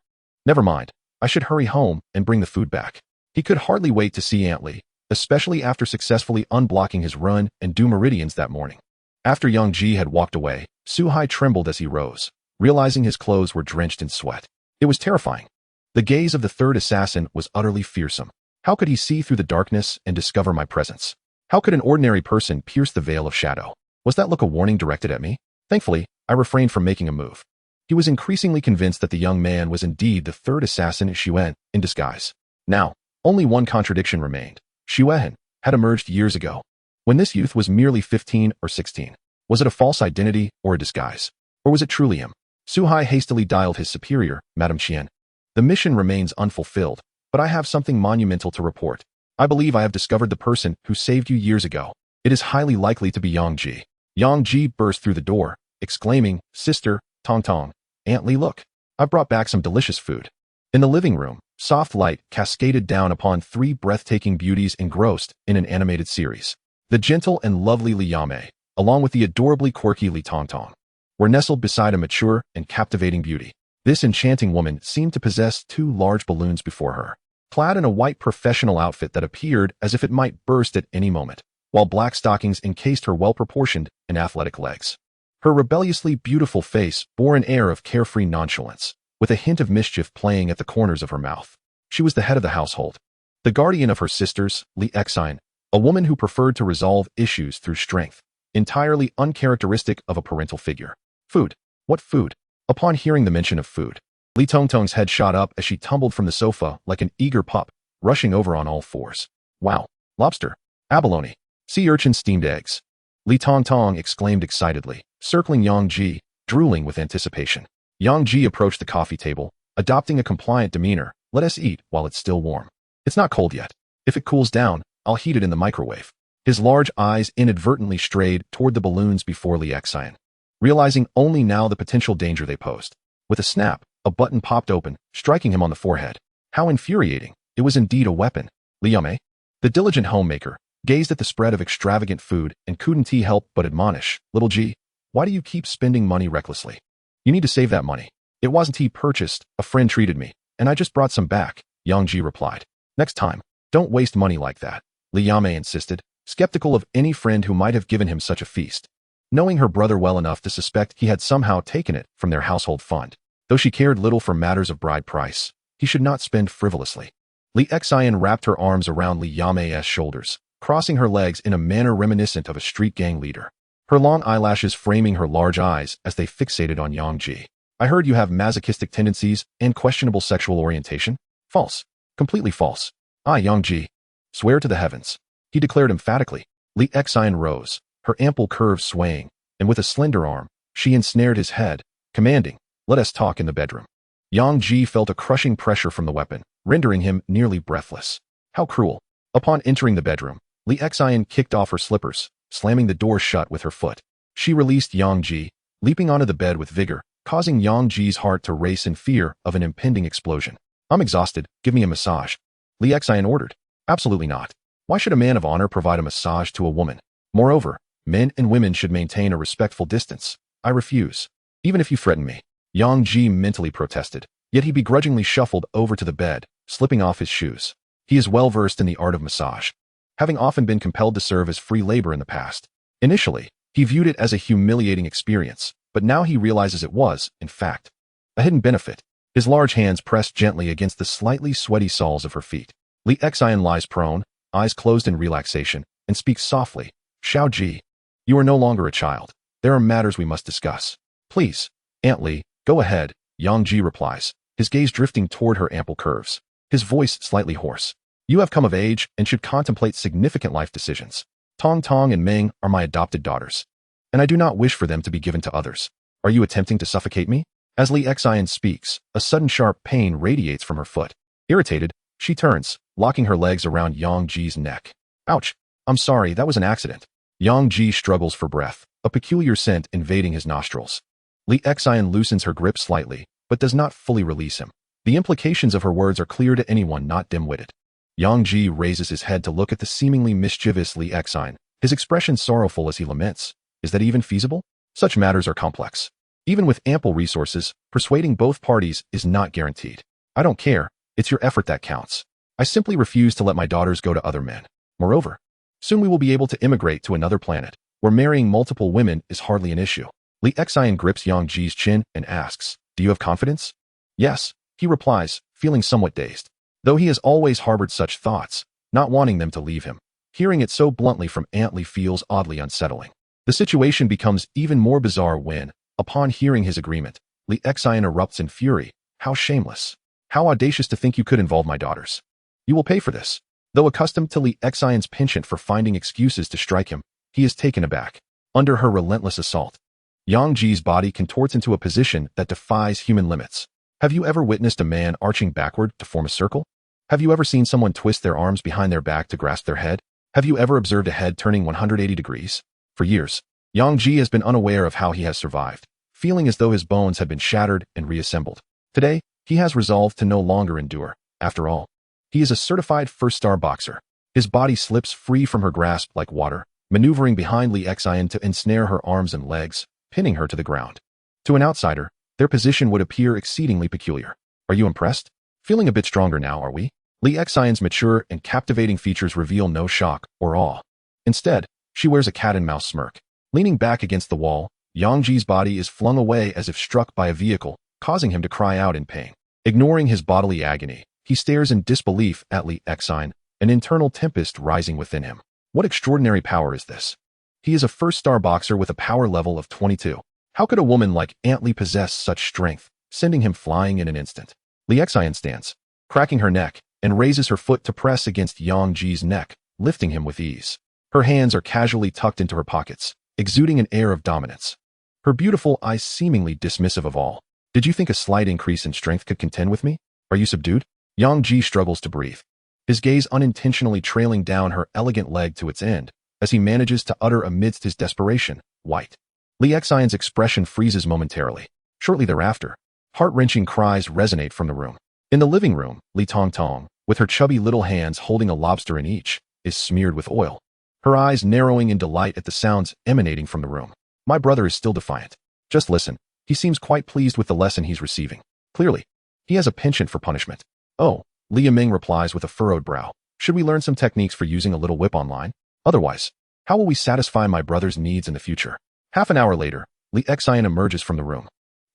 Never mind, I should hurry home and bring the food back. He could hardly wait to see Aunt Li, especially after successfully unblocking his run and due meridians that morning. After Yang Ji had walked away, Su Hai trembled as he rose, realizing his clothes were drenched in sweat. It was terrifying. The gaze of the third assassin was utterly fearsome. How could he see through the darkness and discover my presence? How could an ordinary person pierce the veil of shadow? Was that look a warning directed at me? Thankfully, I refrained from making a move. He was increasingly convinced that the young man was indeed the third assassin Xue in disguise. Now, only one contradiction remained. Xue had emerged years ago, when this youth was merely 15 or 16. Was it a false identity or a disguise? Or was it truly him? Su Hai hastily dialed his superior, Madame Qian. The mission remains unfulfilled, but I have something monumental to report. I believe I have discovered the person who saved you years ago. It is highly likely to be Yang Ji. Yang Ji burst through the door, exclaiming, "Sister, Tong Tong, Aunt Li, look. I brought back some delicious food." In the living room, soft light cascaded down upon 3 breathtaking beauties engrossed in an animated series. The gentle and lovely Li Yame, along with the adorably quirky Li Tong Tong, were nestled beside a mature and captivating beauty. This enchanting woman seemed to possess 2 large balloons before her, clad in a white professional outfit that appeared as if it might burst at any moment, while black stockings encased her well-proportioned and athletic legs. Her rebelliously beautiful face bore an air of carefree nonchalance, with a hint of mischief playing at the corners of her mouth. She was the head of the household, the guardian of her sisters, Li Exine, a woman who preferred to resolve issues through strength, entirely uncharacteristic of a parental figure. Food. What food? Upon hearing the mention of food, Li Tongtong's head shot up as she tumbled from the sofa like an eager pup, rushing over on all 4s. Wow! Lobster! Abalone! Sea urchin steamed eggs! Li Tongtong exclaimed excitedly, circling Yang Ji, drooling with anticipation. Yang Ji approached the coffee table, adopting a compliant demeanor. "Let us eat while it's still warm. It's not cold yet. If it cools down, I'll heat it in the microwave." His large eyes inadvertently strayed toward the balloons before Li Exine, realizing only now the potential danger they posed. With a snap, a button popped open, striking him on the forehead. How infuriating! It was indeed a weapon. Li Yame, the diligent homemaker, gazed at the spread of extravagant food and couldn't he help but admonish, "Little G, why do you keep spending money recklessly? You need to save that money. It wasn't he purchased, a friend treated me, and I just brought some back," Yang Ji replied. "Next time, don't waste money like that." Li Yamei insisted, skeptical of any friend who might have given him such a feast. Knowing her brother well enough to suspect he had somehow taken it from their household fund. Though she cared little for matters of bride price, he should not spend frivolously. Li Xian wrapped her arms around Li Yamei's shoulders, crossing her legs in a manner reminiscent of a street gang leader. Her long eyelashes framing her large eyes as they fixated on Yang Ji. I heard you have masochistic tendencies and questionable sexual orientation? False. Completely false. I, Yang Ji, swear to the heavens, he declared emphatically. Li Xian rose, her ample curves swaying, and with a slender arm, she ensnared his head, commanding, let us talk in the bedroom. Yang Ji felt a crushing pressure from the weapon, rendering him nearly breathless. How cruel. Upon entering the bedroom, Li Xian kicked off her slippers, slamming the door shut with her foot. She released Yang Ji, leaping onto the bed with vigor, causing Yang Ji's heart to race in fear of an impending explosion. I'm exhausted, give me a massage. Li Xian ordered. Absolutely not. Why should a man of honor provide a massage to a woman? Moreover, men and women should maintain a respectful distance. I refuse. Even if you threaten me. Yang Ji mentally protested, yet he begrudgingly shuffled over to the bed, slipping off his shoes. He is well versed in the art of massage, having often been compelled to serve as free labor in the past. Initially, he viewed it as a humiliating experience, but now he realizes it was, in fact, a hidden benefit. His large hands pressed gently against the slightly sweaty soles of her feet. Li Xian lies prone, eyes closed in relaxation, and speaks softly. Xiao Ji, you are no longer a child. There are matters we must discuss. Please, Aunt Li, go ahead, Yang Ji replies, his gaze drifting toward her ample curves. His voice slightly hoarse. You have come of age and should contemplate significant life decisions. Tong Tong and Ming are my adopted daughters, and I do not wish for them to be given to others. Are you attempting to suffocate me? As Li Xian speaks, a sudden sharp pain radiates from her foot. Irritated, she turns, locking her legs around Yang Ji's neck. Ouch! I'm sorry, that was an accident. Yang Ji struggles for breath, a peculiar scent invading his nostrils. Li Xian loosens her grip slightly, but does not fully release him. The implications of her words are clear to anyone not dim-witted. Yang Ji raises his head to look at the seemingly mischievous Li Xian, his expression sorrowful as he laments. Is that even feasible? Such matters are complex. Even with ample resources, persuading both parties is not guaranteed. I don't care, it's your effort that counts. I simply refuse to let my daughters go to other men. Moreover, soon we will be able to immigrate to another planet, where marrying multiple women is hardly an issue. Li Xian grips Yang Ji's chin and asks, do you have confidence? Yes, he replies, feeling somewhat dazed. Though he has always harbored such thoughts, not wanting them to leave him, hearing it so bluntly from Aunt Li feels oddly unsettling. The situation becomes even more bizarre when, upon hearing his agreement, Li Xian erupts in fury. How shameless. How audacious to think you could involve my daughters. You will pay for this. Though accustomed to Li Xian's penchant for finding excuses to strike him, he is taken aback. Under her relentless assault, Yang Ji's body contorts into a position that defies human limits. Have you ever witnessed a man arching backward to form a circle? Have you ever seen someone twist their arms behind their back to grasp their head? Have you ever observed a head turning 180 degrees? For years, Yang Ji has been unaware of how he has survived, feeling as though his bones had been shattered and reassembled. Today, he has resolved to no longer endure. After all, he is a certified first-star boxer. His body slips free from her grasp like water, maneuvering behind Li Xian to ensnare her arms and legs, pinning her to the ground. To an outsider, their position would appear exceedingly peculiar. Are you impressed? Feeling a bit stronger now, are we? Li Xian's mature and captivating features reveal no shock or awe. Instead, she wears a cat-and-mouse smirk. Leaning back against the wall, Yang Ji's body is flung away as if struck by a vehicle, causing him to cry out in pain. Ignoring his bodily agony, he stares in disbelief at Li Xian, an internal tempest rising within him. What extraordinary power is this? He is a first-star boxer with a power level of 22. How could a woman like Aunt Li possess such strength, sending him flying in an instant? Li Xian stands, cracking her neck, and raises her foot to press against Yang Ji's neck, lifting him with ease. Her hands are casually tucked into her pockets, exuding an air of dominance. Her beautiful eyes seemingly dismissive of all. Did you think a slight increase in strength could contend with me? Are you subdued? Yang Ji struggles to breathe, his gaze unintentionally trailing down her elegant leg to its end, as he manages to utter amidst his desperation, white. Li Xian's expression freezes momentarily. Shortly thereafter, heart-wrenching cries resonate from the room. In the living room, Li Tong Tong, with her chubby little hands holding a lobster in each, is smeared with oil. Her eyes narrowing in delight at the sounds emanating from the room. My brother is still defiant. Just listen. He seems quite pleased with the lesson he's receiving. Clearly, he has a penchant for punishment. Oh, Li Yiming replies with a furrowed brow. Should we learn some techniques for using a little whip online? Otherwise, how will we satisfy my brother's needs in the future? Half an hour later, Li Xian emerges from the room.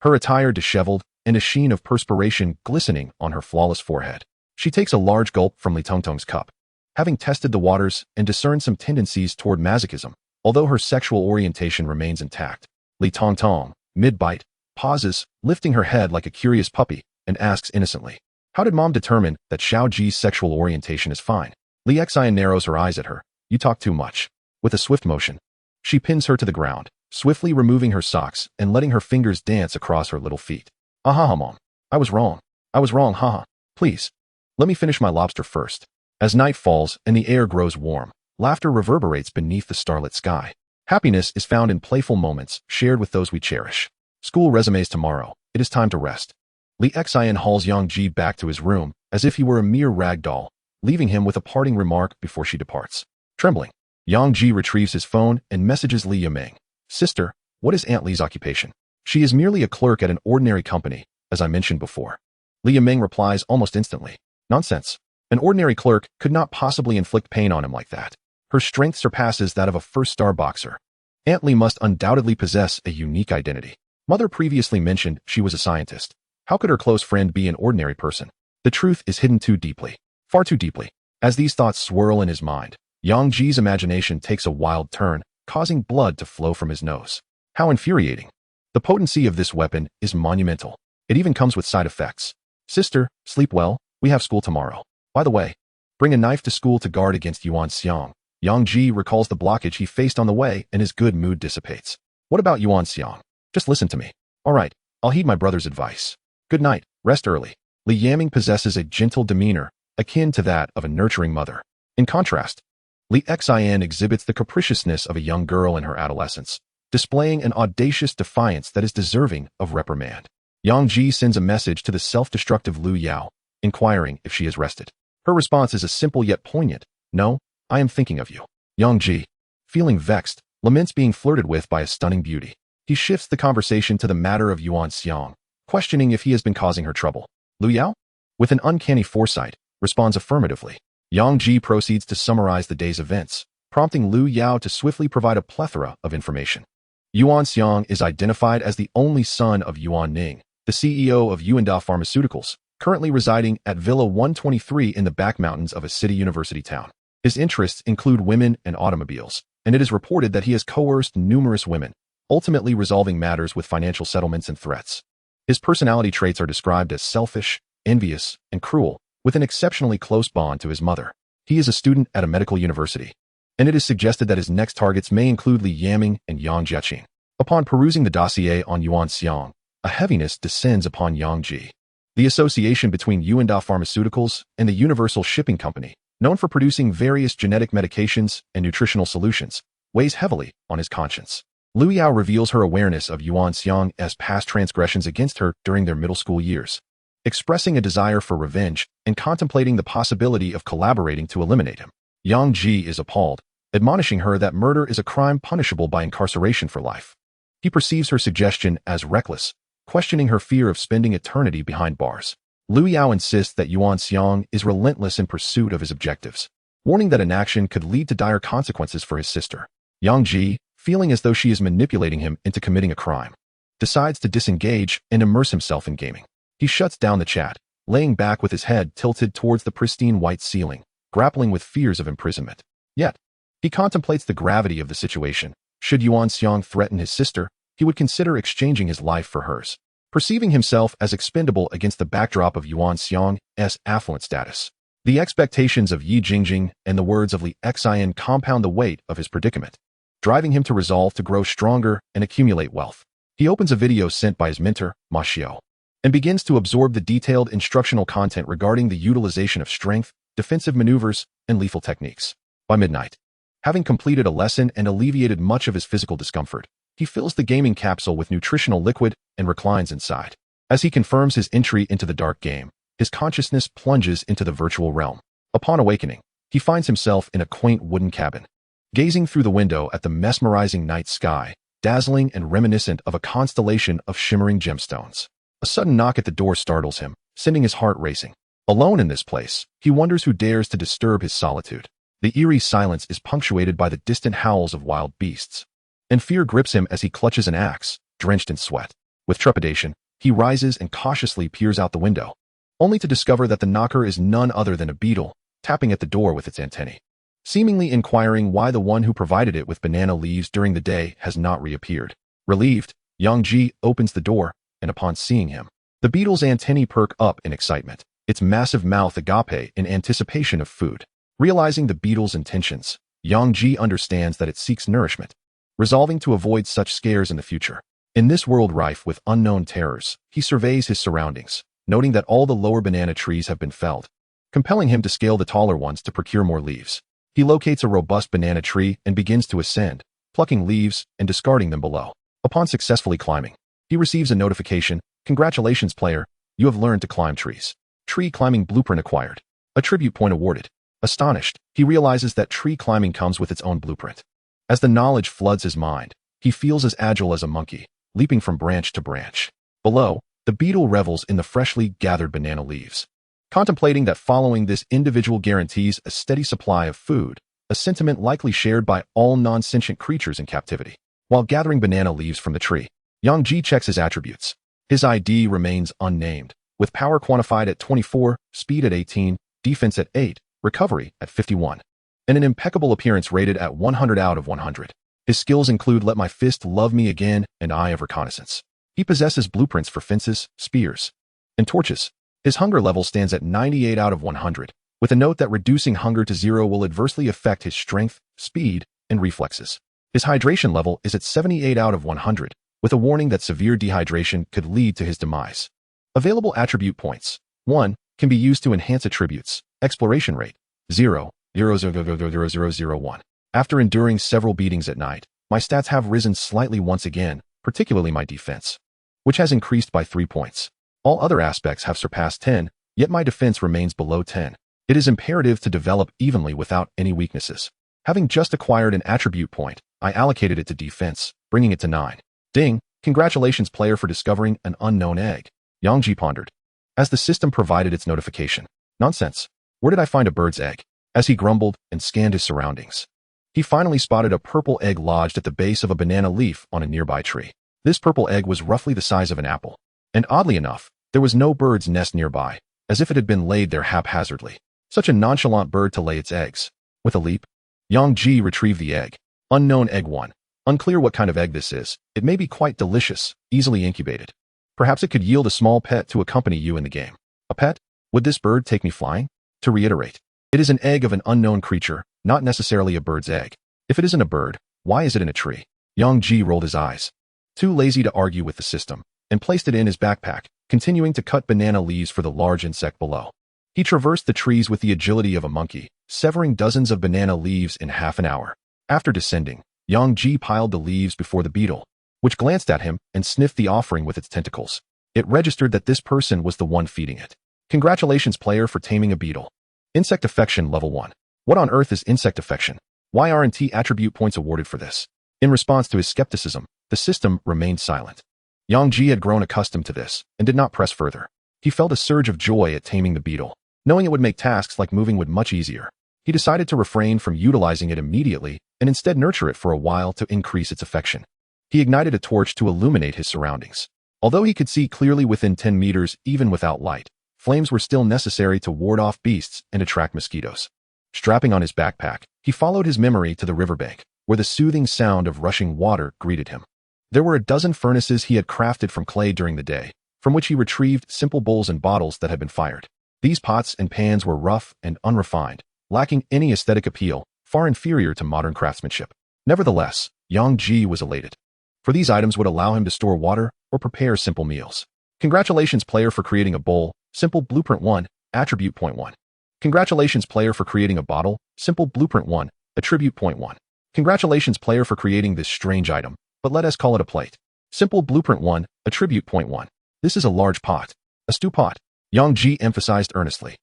Her attire disheveled and a sheen of perspiration glistening on her flawless forehead. She takes a large gulp from Li Tongtong's cup. Having tested the waters and discerned some tendencies toward masochism, although her sexual orientation remains intact, Li Tongtong, mid-bite, pauses, lifting her head like a curious puppy, and asks innocently, "How did Mom determine that Xiao Ji's sexual orientation is fine?" Li Xian narrows her eyes at her. "You talk too much." With a swift motion, she pins her to the ground, swiftly removing her socks and letting her fingers dance across her little feet. "Ahaha, Mom. I was wrong. Haha. Please, let me finish my lobster first." As night falls and the air grows warm, laughter reverberates beneath the starlit sky. Happiness is found in playful moments shared with those we cherish. School resumes tomorrow. It is time to rest. Li Xian hauls Yang Ji back to his room as if he were a mere rag doll, leaving him with a parting remark before she departs. Trembling, Yang Ji retrieves his phone and messages Li Yimeng. "Sister, what is Aunt Li's occupation?" "She is merely a clerk at an ordinary company, as I mentioned before." Li Yimeng replies almost instantly. "Nonsense. An ordinary clerk could not possibly inflict pain on him like that. Her strength surpasses that of a first-star boxer. Aunt Li must undoubtedly possess a unique identity. Mother previously mentioned she was a scientist. How could her close friend be an ordinary person? The truth is hidden too deeply, far too deeply." As these thoughts swirl in his mind, Yang Ji's imagination takes a wild turn, causing blood to flow from his nose. How infuriating. The potency of this weapon is monumental. It even comes with side effects. "Sister, sleep well. We have school tomorrow. By the way, bring a knife to school to guard against Yuan Xiang." Yang Ji recalls the blockage he faced on the way and his good mood dissipates. "What about Yuan Xiang? Just listen to me." "All right, I'll heed my brother's advice. Good night, rest early." Li Yimeng possesses a gentle demeanor, akin to that of a nurturing mother. In contrast, Li Xian exhibits the capriciousness of a young girl in her adolescence, displaying an audacious defiance that is deserving of reprimand. Yang Ji sends a message to the self-destructive Lu Yao, inquiring if she is rested. Her response is a simple yet poignant, "No, I am thinking of you." Yang Ji, feeling vexed, laments being flirted with by a stunning beauty. He shifts the conversation to the matter of Yuan Xiang, questioning if he has been causing her trouble. Lu Yao, with an uncanny foresight, responds affirmatively. Yang Ji proceeds to summarize the day's events, prompting Lu Yao to swiftly provide a plethora of information. Yuan Xiang is identified as the only son of Yuan Ning, the CEO of Yuanda Pharmaceuticals, currently residing at Villa 123 in the back mountains of a city university town. His interests include women and automobiles, and it is reported that he has coerced numerous women, ultimately resolving matters with financial settlements and threats. His personality traits are described as selfish, envious, and cruel, with an exceptionally close bond to his mother. He is a student at a medical university, and it is suggested that his next targets may include Li Yimeng and Yang Jiaqing. Upon perusing the dossier on Yuan Xiang, a heaviness descends upon Yang Ji. The association between Yuanda Pharmaceuticals and the Universal Shipping Company, known for producing various genetic medications and nutritional solutions, weighs heavily on his conscience. Lu Yao reveals her awareness of Yuan Xiang's past transgressions against her during their middle school years, expressing a desire for revenge and contemplating the possibility of collaborating to eliminate him. Yang Ji is appalled, admonishing her that murder is a crime punishable by incarceration for life. He perceives her suggestion as reckless, questioning her fear of spending eternity behind bars. Lu Yao insists that Yuan Xiang is relentless in pursuit of his objectives, warning that inaction could lead to dire consequences for his sister. Yang Ji, feeling as though she is manipulating him into committing a crime, decides to disengage and immerse himself in gaming. He shuts down the chat, laying back with his head tilted towards the pristine white ceiling, grappling with fears of imprisonment. Yet, he contemplates the gravity of the situation. Should Yuan Xiang threaten his sister, he would consider exchanging his life for hers, perceiving himself as expendable against the backdrop of Yuan Xiang's affluent status. The expectations of Yi Jingjing and the words of Li Xian compound the weight of his predicament, driving him to resolve to grow stronger and accumulate wealth. He opens a video sent by his mentor, Ma Xiao, and begins to absorb the detailed instructional content regarding the utilization of strength, defensive maneuvers, and lethal techniques. By midnight, having completed a lesson and alleviated much of his physical discomfort, he fills the gaming capsule with nutritional liquid and reclines inside. As he confirms his entry into the dark game, his consciousness plunges into the virtual realm. Upon awakening, he finds himself in a quaint wooden cabin, gazing through the window at the mesmerizing night sky, dazzling and reminiscent of a constellation of shimmering gemstones. A sudden knock at the door startles him, sending his heart racing. Alone in this place, he wonders who dares to disturb his solitude. The eerie silence is punctuated by the distant howls of wild beasts. And fear grips him as he clutches an axe, drenched in sweat. With trepidation, he rises and cautiously peers out the window, only to discover that the knocker is none other than a beetle, tapping at the door with its antennae, seemingly inquiring why the one who provided it with banana leaves during the day has not reappeared. Relieved, Yang Ji opens the door, and upon seeing him, the beetle's antennae perk up in excitement, its massive mouth agape in anticipation of food. Realizing the beetle's intentions, Yang Ji understands that it seeks nourishment, resolving to avoid such scares in the future. In this world rife with unknown terrors, he surveys his surroundings, noting that all the lower banana trees have been felled, compelling him to scale the taller ones to procure more leaves. He locates a robust banana tree and begins to ascend, plucking leaves and discarding them below. Upon successfully climbing, he receives a notification, "Congratulations, player, you have learned to climb trees. Tree climbing blueprint acquired. Attribute point awarded." Astonished, he realizes that tree climbing comes with its own blueprint. As the knowledge floods his mind, he feels as agile as a monkey, leaping from branch to branch. Below, the beetle revels in the freshly gathered banana leaves, contemplating that following this individual guarantees a steady supply of food, a sentiment likely shared by all non-sentient creatures in captivity. While gathering banana leaves from the tree, Yang Ji checks his attributes. His ID remains unnamed, with power quantified at 24, speed at 18, defense at 8, recovery at 51, and an impeccable appearance rated at 100 out of 100. His skills include Let My Fist Love Me Again and Eye of Reconnaissance. He possesses blueprints for fences, spears, and torches. His hunger level stands at 98 out of 100, with a note that reducing hunger to 0 will adversely affect his strength, speed, and reflexes. His hydration level is at 78 out of 100, with a warning that severe dehydration could lead to his demise. Available attribute points. 1. Can be used to enhance attributes. Exploration rate. 0.0000001. After enduring several beatings at night, my stats have risen slightly once again, particularly my defense, which has increased by 3 points. All other aspects have surpassed 10, yet my defense remains below 10. It is imperative to develop evenly without any weaknesses. Having just acquired an attribute point, I allocated it to defense, bringing it to 9. Ding! Congratulations, player, for discovering an unknown egg. Yang Ji pondered, as the system provided its notification. Nonsense. Where did I find a bird's egg? As he grumbled and scanned his surroundings, he finally spotted a purple egg lodged at the base of a banana leaf on a nearby tree. This purple egg was roughly the size of an apple, and oddly enough, there was no bird's nest nearby, as if it had been laid there haphazardly. Such a nonchalant bird to lay its eggs. With a leap, Yang Ji retrieved the egg. Unknown egg 1. Unclear what kind of egg this is. It may be quite delicious, easily incubated. Perhaps it could yield a small pet to accompany you in the game. A pet? Would this bird take me flying? To reiterate, it is an egg of an unknown creature, not necessarily a bird's egg. If it isn't a bird, why is it in a tree? Yang Ji rolled his eyes, too lazy to argue with the system, and placed it in his backpack, continuing to cut banana leaves for the large insect below. He traversed the trees with the agility of a monkey, severing dozens of banana leaves in half an hour. After descending, Yang Ji piled the leaves before the beetle, which glanced at him and sniffed the offering with its tentacles. It registered that this person was the one feeding it. Congratulations, player, for taming a beetle. Insect affection level 1. What on earth is insect affection? Why aren't attribute points awarded for this? In response to his skepticism, the system remained silent. Yang Ji had grown accustomed to this and did not press further. He felt a surge of joy at taming the beetle, knowing it would make tasks like moving wood much easier. He decided to refrain from utilizing it immediately and instead nurture it for a while to increase its affection. He ignited a torch to illuminate his surroundings. Although he could see clearly within 10 meters even without light, flames were still necessary to ward off beasts and attract mosquitoes. Strapping on his backpack, he followed his memory to the riverbank, where the soothing sound of rushing water greeted him. There were a dozen furnaces he had crafted from clay during the day, from which he retrieved simple bowls and bottles that had been fired. These pots and pans were rough and unrefined, lacking any aesthetic appeal, far inferior to modern craftsmanship. Nevertheless, Yang Ji was elated, for these items would allow him to store water or prepare simple meals. Congratulations, player, for creating a bowl. Simple blueprint 1, attribute point 1. Congratulations, player, for creating a bottle. Simple blueprint 1, attribute point 1. Congratulations, player, for creating this strange item, but let us call it a plate. Simple blueprint 1, attribute point 1. This is a large pot. A stew pot. Yang Ji emphasized earnestly.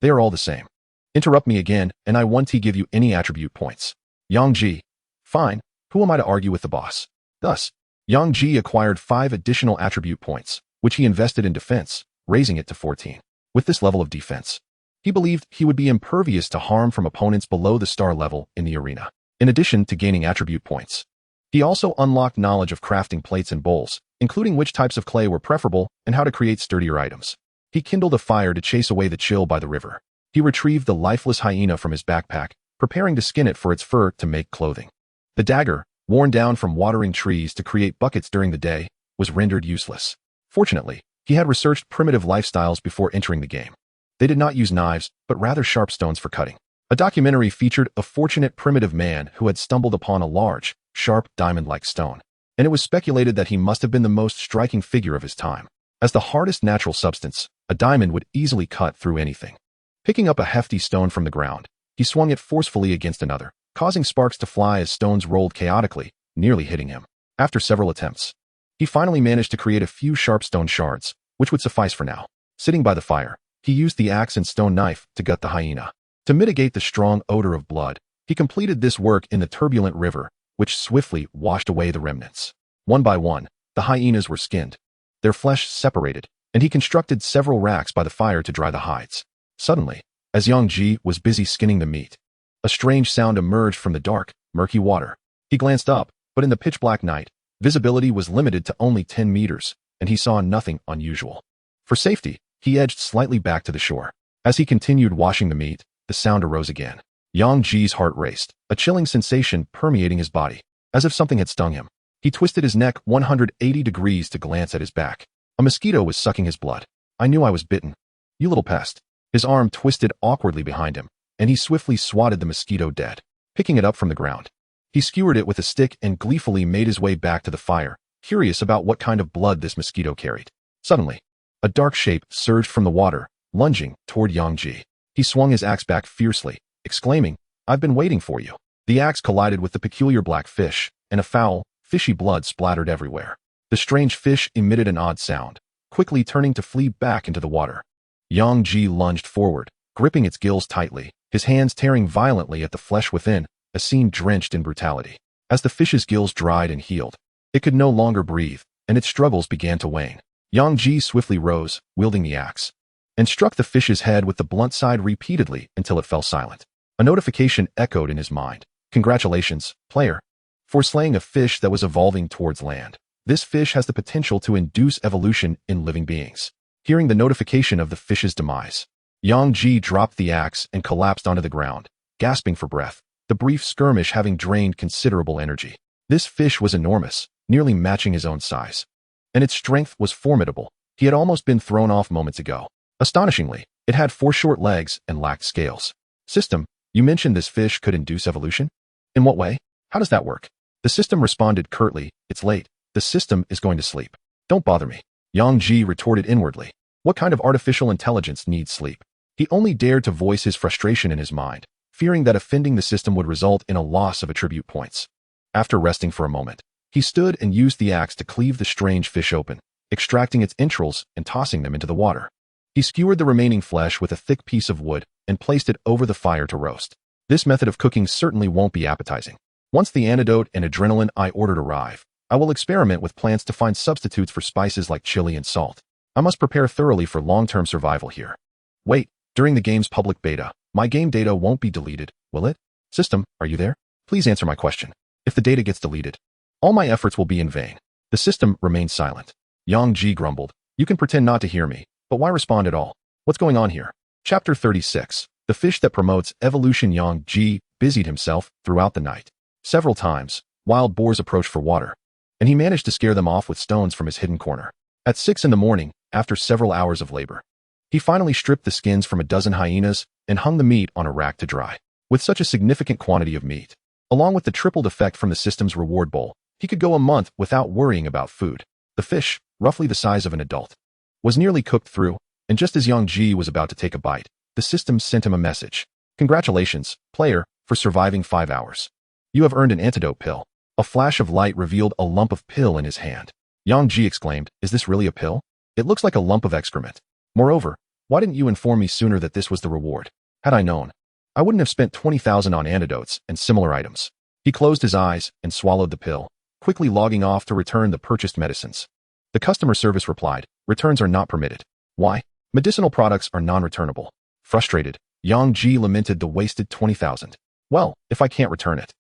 They are all the same. Interrupt me again, and I won't give you any attribute points. Yang Ji. Fine. Who am I to argue with the boss? Thus, Yang Ji acquired 5 additional attribute points, which he invested in defense, raising it to 14. With this level of defense, he believed he would be impervious to harm from opponents below the star level in the arena. In addition to gaining attribute points, he also unlocked knowledge of crafting plates and bowls, including which types of clay were preferable and how to create sturdier items. He kindled a fire to chase away the chill by the river. He retrieved the lifeless hyena from his backpack, preparing to skin it for its fur to make clothing. The dagger, worn down from watering trees to create buckets during the day, was rendered useless. Fortunately, he had researched primitive lifestyles before entering the game. They did not use knives, but rather sharp stones for cutting. A documentary featured a fortunate primitive man who had stumbled upon a large, sharp, diamond-like stone, and it was speculated that he must have been the most striking figure of his time. As the hardest natural substance, a diamond would easily cut through anything. Picking up a hefty stone from the ground, he swung it forcefully against another, causing sparks to fly as stones rolled chaotically, nearly hitting him. After several attempts, he finally managed to create a few sharp stone shards, which would suffice for now. Sitting by the fire, he used the axe and stone knife to gut the hyena. To mitigate the strong odor of blood, he completed this work in the turbulent river, which swiftly washed away the remnants. One by one, the hyenas were skinned, their flesh separated, and he constructed several racks by the fire to dry the hides. Suddenly, as Yang Ji was busy skinning the meat, a strange sound emerged from the dark, murky water. He glanced up, but in the pitch-black night, visibility was limited to only 10 meters, and he saw nothing unusual. For safety, he edged slightly back to the shore. As he continued washing the meat, the sound arose again. Yang Ji's heart raced, a chilling sensation permeating his body, as if something had stung him. He twisted his neck 180 degrees to glance at his back. A mosquito was sucking his blood. I knew I was bitten. You little pest. His arm twisted awkwardly behind him, and he swiftly swatted the mosquito dead. Picking it up from the ground, he skewered it with a stick and gleefully made his way back to the fire, curious about what kind of blood this mosquito carried. Suddenly, a dark shape surged from the water, lunging toward Yang Ji. He swung his axe back fiercely, exclaiming, "I've been waiting for you." The axe collided with the peculiar black fish, and a foul, fishy blood splattered everywhere. The strange fish emitted an odd sound, quickly turning to flee back into the water. Yang Ji lunged forward, gripping its gills tightly, his hands tearing violently at the flesh within, a scene drenched in brutality. As the fish's gills dried and healed, it could no longer breathe, and its struggles began to wane. Yang Ji swiftly rose, wielding the axe, and struck the fish's head with the blunt side repeatedly until it fell silent. A notification echoed in his mind. "Congratulations, player, for slaying a fish that was evolving towards land. This fish has the potential to induce evolution in living beings." Hearing the notification of the fish's demise, Yang Ji dropped the axe and collapsed onto the ground, gasping for breath, the brief skirmish having drained considerable energy. This fish was enormous, nearly matching his own size, and its strength was formidable. He had almost been thrown off moments ago. Astonishingly, it had 4 short legs and lacked scales. "System, you mentioned this fish could induce evolution? In what way? How does that work?" The system responded curtly, "It's late. The system is going to sleep. Don't bother me." Yang Ji retorted inwardly. What kind of artificial intelligence needs sleep? He only dared to voice his frustration in his mind, fearing that offending the system would result in a loss of attribute points. After resting for a moment, he stood and used the axe to cleave the strange fish open, extracting its entrails and tossing them into the water. He skewered the remaining flesh with a thick piece of wood and placed it over the fire to roast. This method of cooking certainly won't be appetizing. Once the antidote and adrenaline I ordered arrive, I will experiment with plants to find substitutes for spices like chili and salt. I must prepare thoroughly for long-term survival here. Wait, during the game's public beta, my game data won't be deleted, will it? System, are you there? Please answer my question. If the data gets deleted, all my efforts will be in vain. The system remained silent. Yang Ji grumbled, "You can pretend not to hear me, but why respond at all? What's going on here?" Chapter 36. The fish that promotes evolution. Yang Ji busied himself throughout the night. Several times, wild boars approached for water, and he managed to scare them off with stones from his hidden corner. At 6 in the morning, after several hours of labor, he finally stripped the skins from a dozen hyenas and hung the meat on a rack to dry. With such a significant quantity of meat, along with the tripled effect from the system's reward bowl, he could go a month without worrying about food. The fish, roughly the size of an adult, was nearly cooked through, and just as Yang Ji was about to take a bite, the system sent him a message. "Congratulations, player, for surviving 5 hours. You have earned an antidote pill." A flash of light revealed a lump of pill in his hand. Yang Ji exclaimed, "Is this really a pill? It looks like a lump of excrement. Moreover, why didn't you inform me sooner that this was the reward? Had I known, I wouldn't have spent 20,000 on antidotes and similar items." He closed his eyes and swallowed the pill, quickly logging off to return the purchased medicines. The customer service replied, "Returns are not permitted." "Why?" Medicinal products are non-returnable. Frustrated, Yang Ji lamented the wasted 20,000. Well, if I can't return it,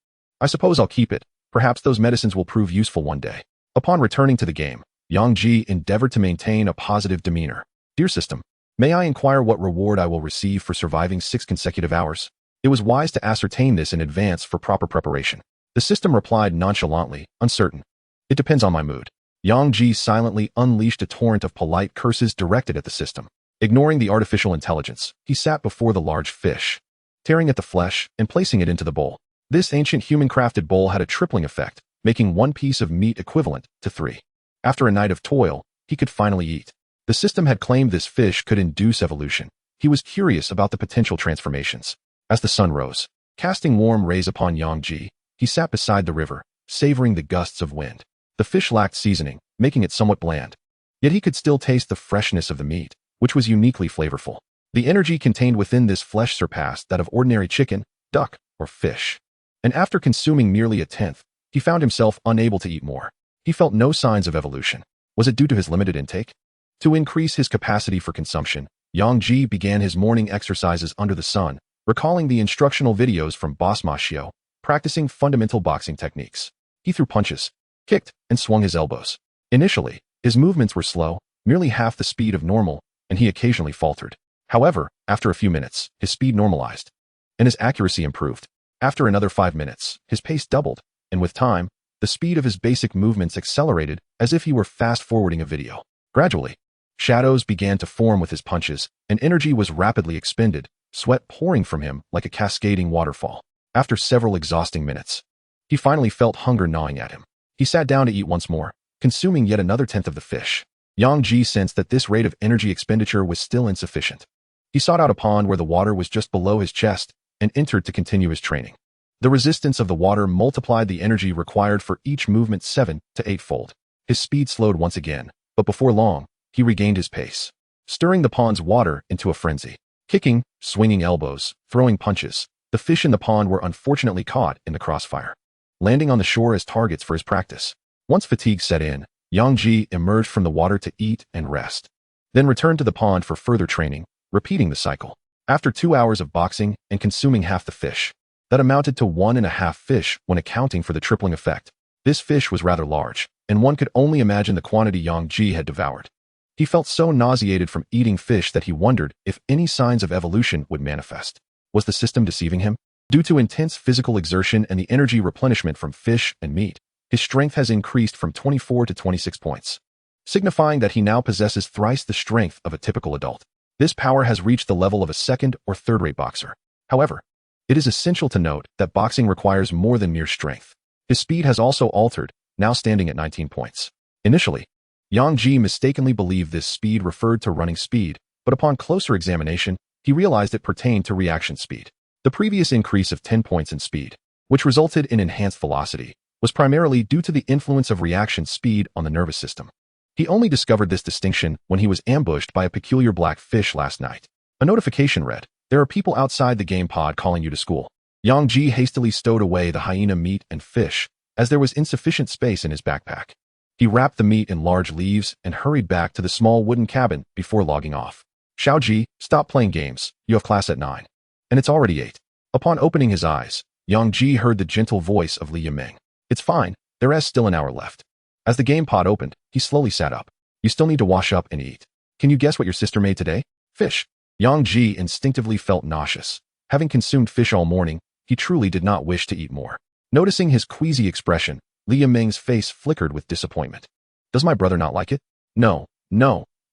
I suppose I'll keep it. Perhaps those medicines will prove useful one day. Upon returning to the game, Yang Ji endeavored to maintain a positive demeanor. Dear system, may I inquire what reward I will receive for surviving 6 consecutive hours? It was wise to ascertain this in advance for proper preparation. The system replied nonchalantly, uncertain. It depends on my mood. Yang Ji silently unleashed a torrent of polite curses directed at the system. Ignoring the artificial intelligence, he sat before the large fish, tearing at the flesh and placing it into the bowl. This ancient human-crafted bowl had a tripling effect, making 1 piece of meat equivalent to 3. After a night of toil, he could finally eat. The system had claimed this fish could induce evolution. He was curious about the potential transformations. As the sun rose, casting warm rays upon Yang Ji, he sat beside the river, savoring the gusts of wind. The fish lacked seasoning, making it somewhat bland. Yet he could still taste the freshness of the meat, which was uniquely flavorful. The energy contained within this flesh surpassed that of ordinary chicken, duck, or fish. And after consuming merely a tenth, he found himself unable to eat more. He felt no signs of evolution. Was it due to his limited intake? To increase his capacity for consumption, Yang Ji began his morning exercises under the sun, recalling the instructional videos from Boss Ma Xiao, practicing fundamental boxing techniques. He threw punches, kicked, and swung his elbows. Initially, his movements were slow, merely half the speed of normal, and he occasionally faltered. However, after a few minutes, his speed normalized, and his accuracy improved. After another 5 minutes, his pace doubled, and with time, the speed of his basic movements accelerated as if he were fast-forwarding a video. Gradually, shadows began to form with his punches, and energy was rapidly expended, sweat pouring from him like a cascading waterfall. After several exhausting minutes, he finally felt hunger gnawing at him. He sat down to eat once more, consuming yet another tenth of the fish. Yang Ji sensed that this rate of energy expenditure was still insufficient. He sought out a pond where the water was just below his chest and entered to continue his training. The resistance of the water multiplied the energy required for each movement 7 to 8-fold. His speed slowed once again, but before long, he regained his pace, stirring the pond's water into a frenzy. Kicking, swinging elbows, throwing punches, the fish in the pond were unfortunately caught in the crossfire, landing on the shore as targets for his practice. Once fatigue set in, Yang Ji emerged from the water to eat and rest, then returned to the pond for further training, repeating the cycle. After 2 hours of boxing and consuming half the fish, that amounted to 1.5 fish when accounting for the tripling effect. This fish was rather large, and one could only imagine the quantity Yang Ji had devoured. He felt so nauseated from eating fish that he wondered if any signs of evolution would manifest. Was the system deceiving him? Due to intense physical exertion and the energy replenishment from fish and meat, his strength has increased from 24 to 26 points, signifying that he now possesses thrice the strength of a typical adult. This power has reached the level of a second or third-rate boxer. However, it is essential to note that boxing requires more than mere strength. His speed has also altered, now standing at 19 points. Initially, Yang Ji mistakenly believed this speed referred to running speed, but upon closer examination, he realized it pertained to reaction speed. The previous increase of 10 points in speed, which resulted in enhanced velocity, was primarily due to the influence of reaction speed on the nervous system. He only discovered this distinction when he was ambushed by a peculiar black fish last night. A notification read, "There are people outside the game pod calling you to school." Yang Ji hastily stowed away the hyena meat and fish, as there was insufficient space in his backpack. He wrapped the meat in large leaves and hurried back to the small wooden cabin before logging off. "Xiaoji, stop playing games. You have class at 9. And it's already 8. Upon opening his eyes, Yang Ji heard the gentle voice of Li Yimeng. "It's fine. There is still an hour left." As the game pod opened, he slowly sat up. "You still need to wash up and eat. Can you guess what your sister made today?" "Fish." Yang Ji instinctively felt nauseous. Having consumed fish all morning, he truly did not wish to eat more. Noticing his queasy expression, Li Yimeng's face flickered with disappointment. "Does my brother not like it?" No,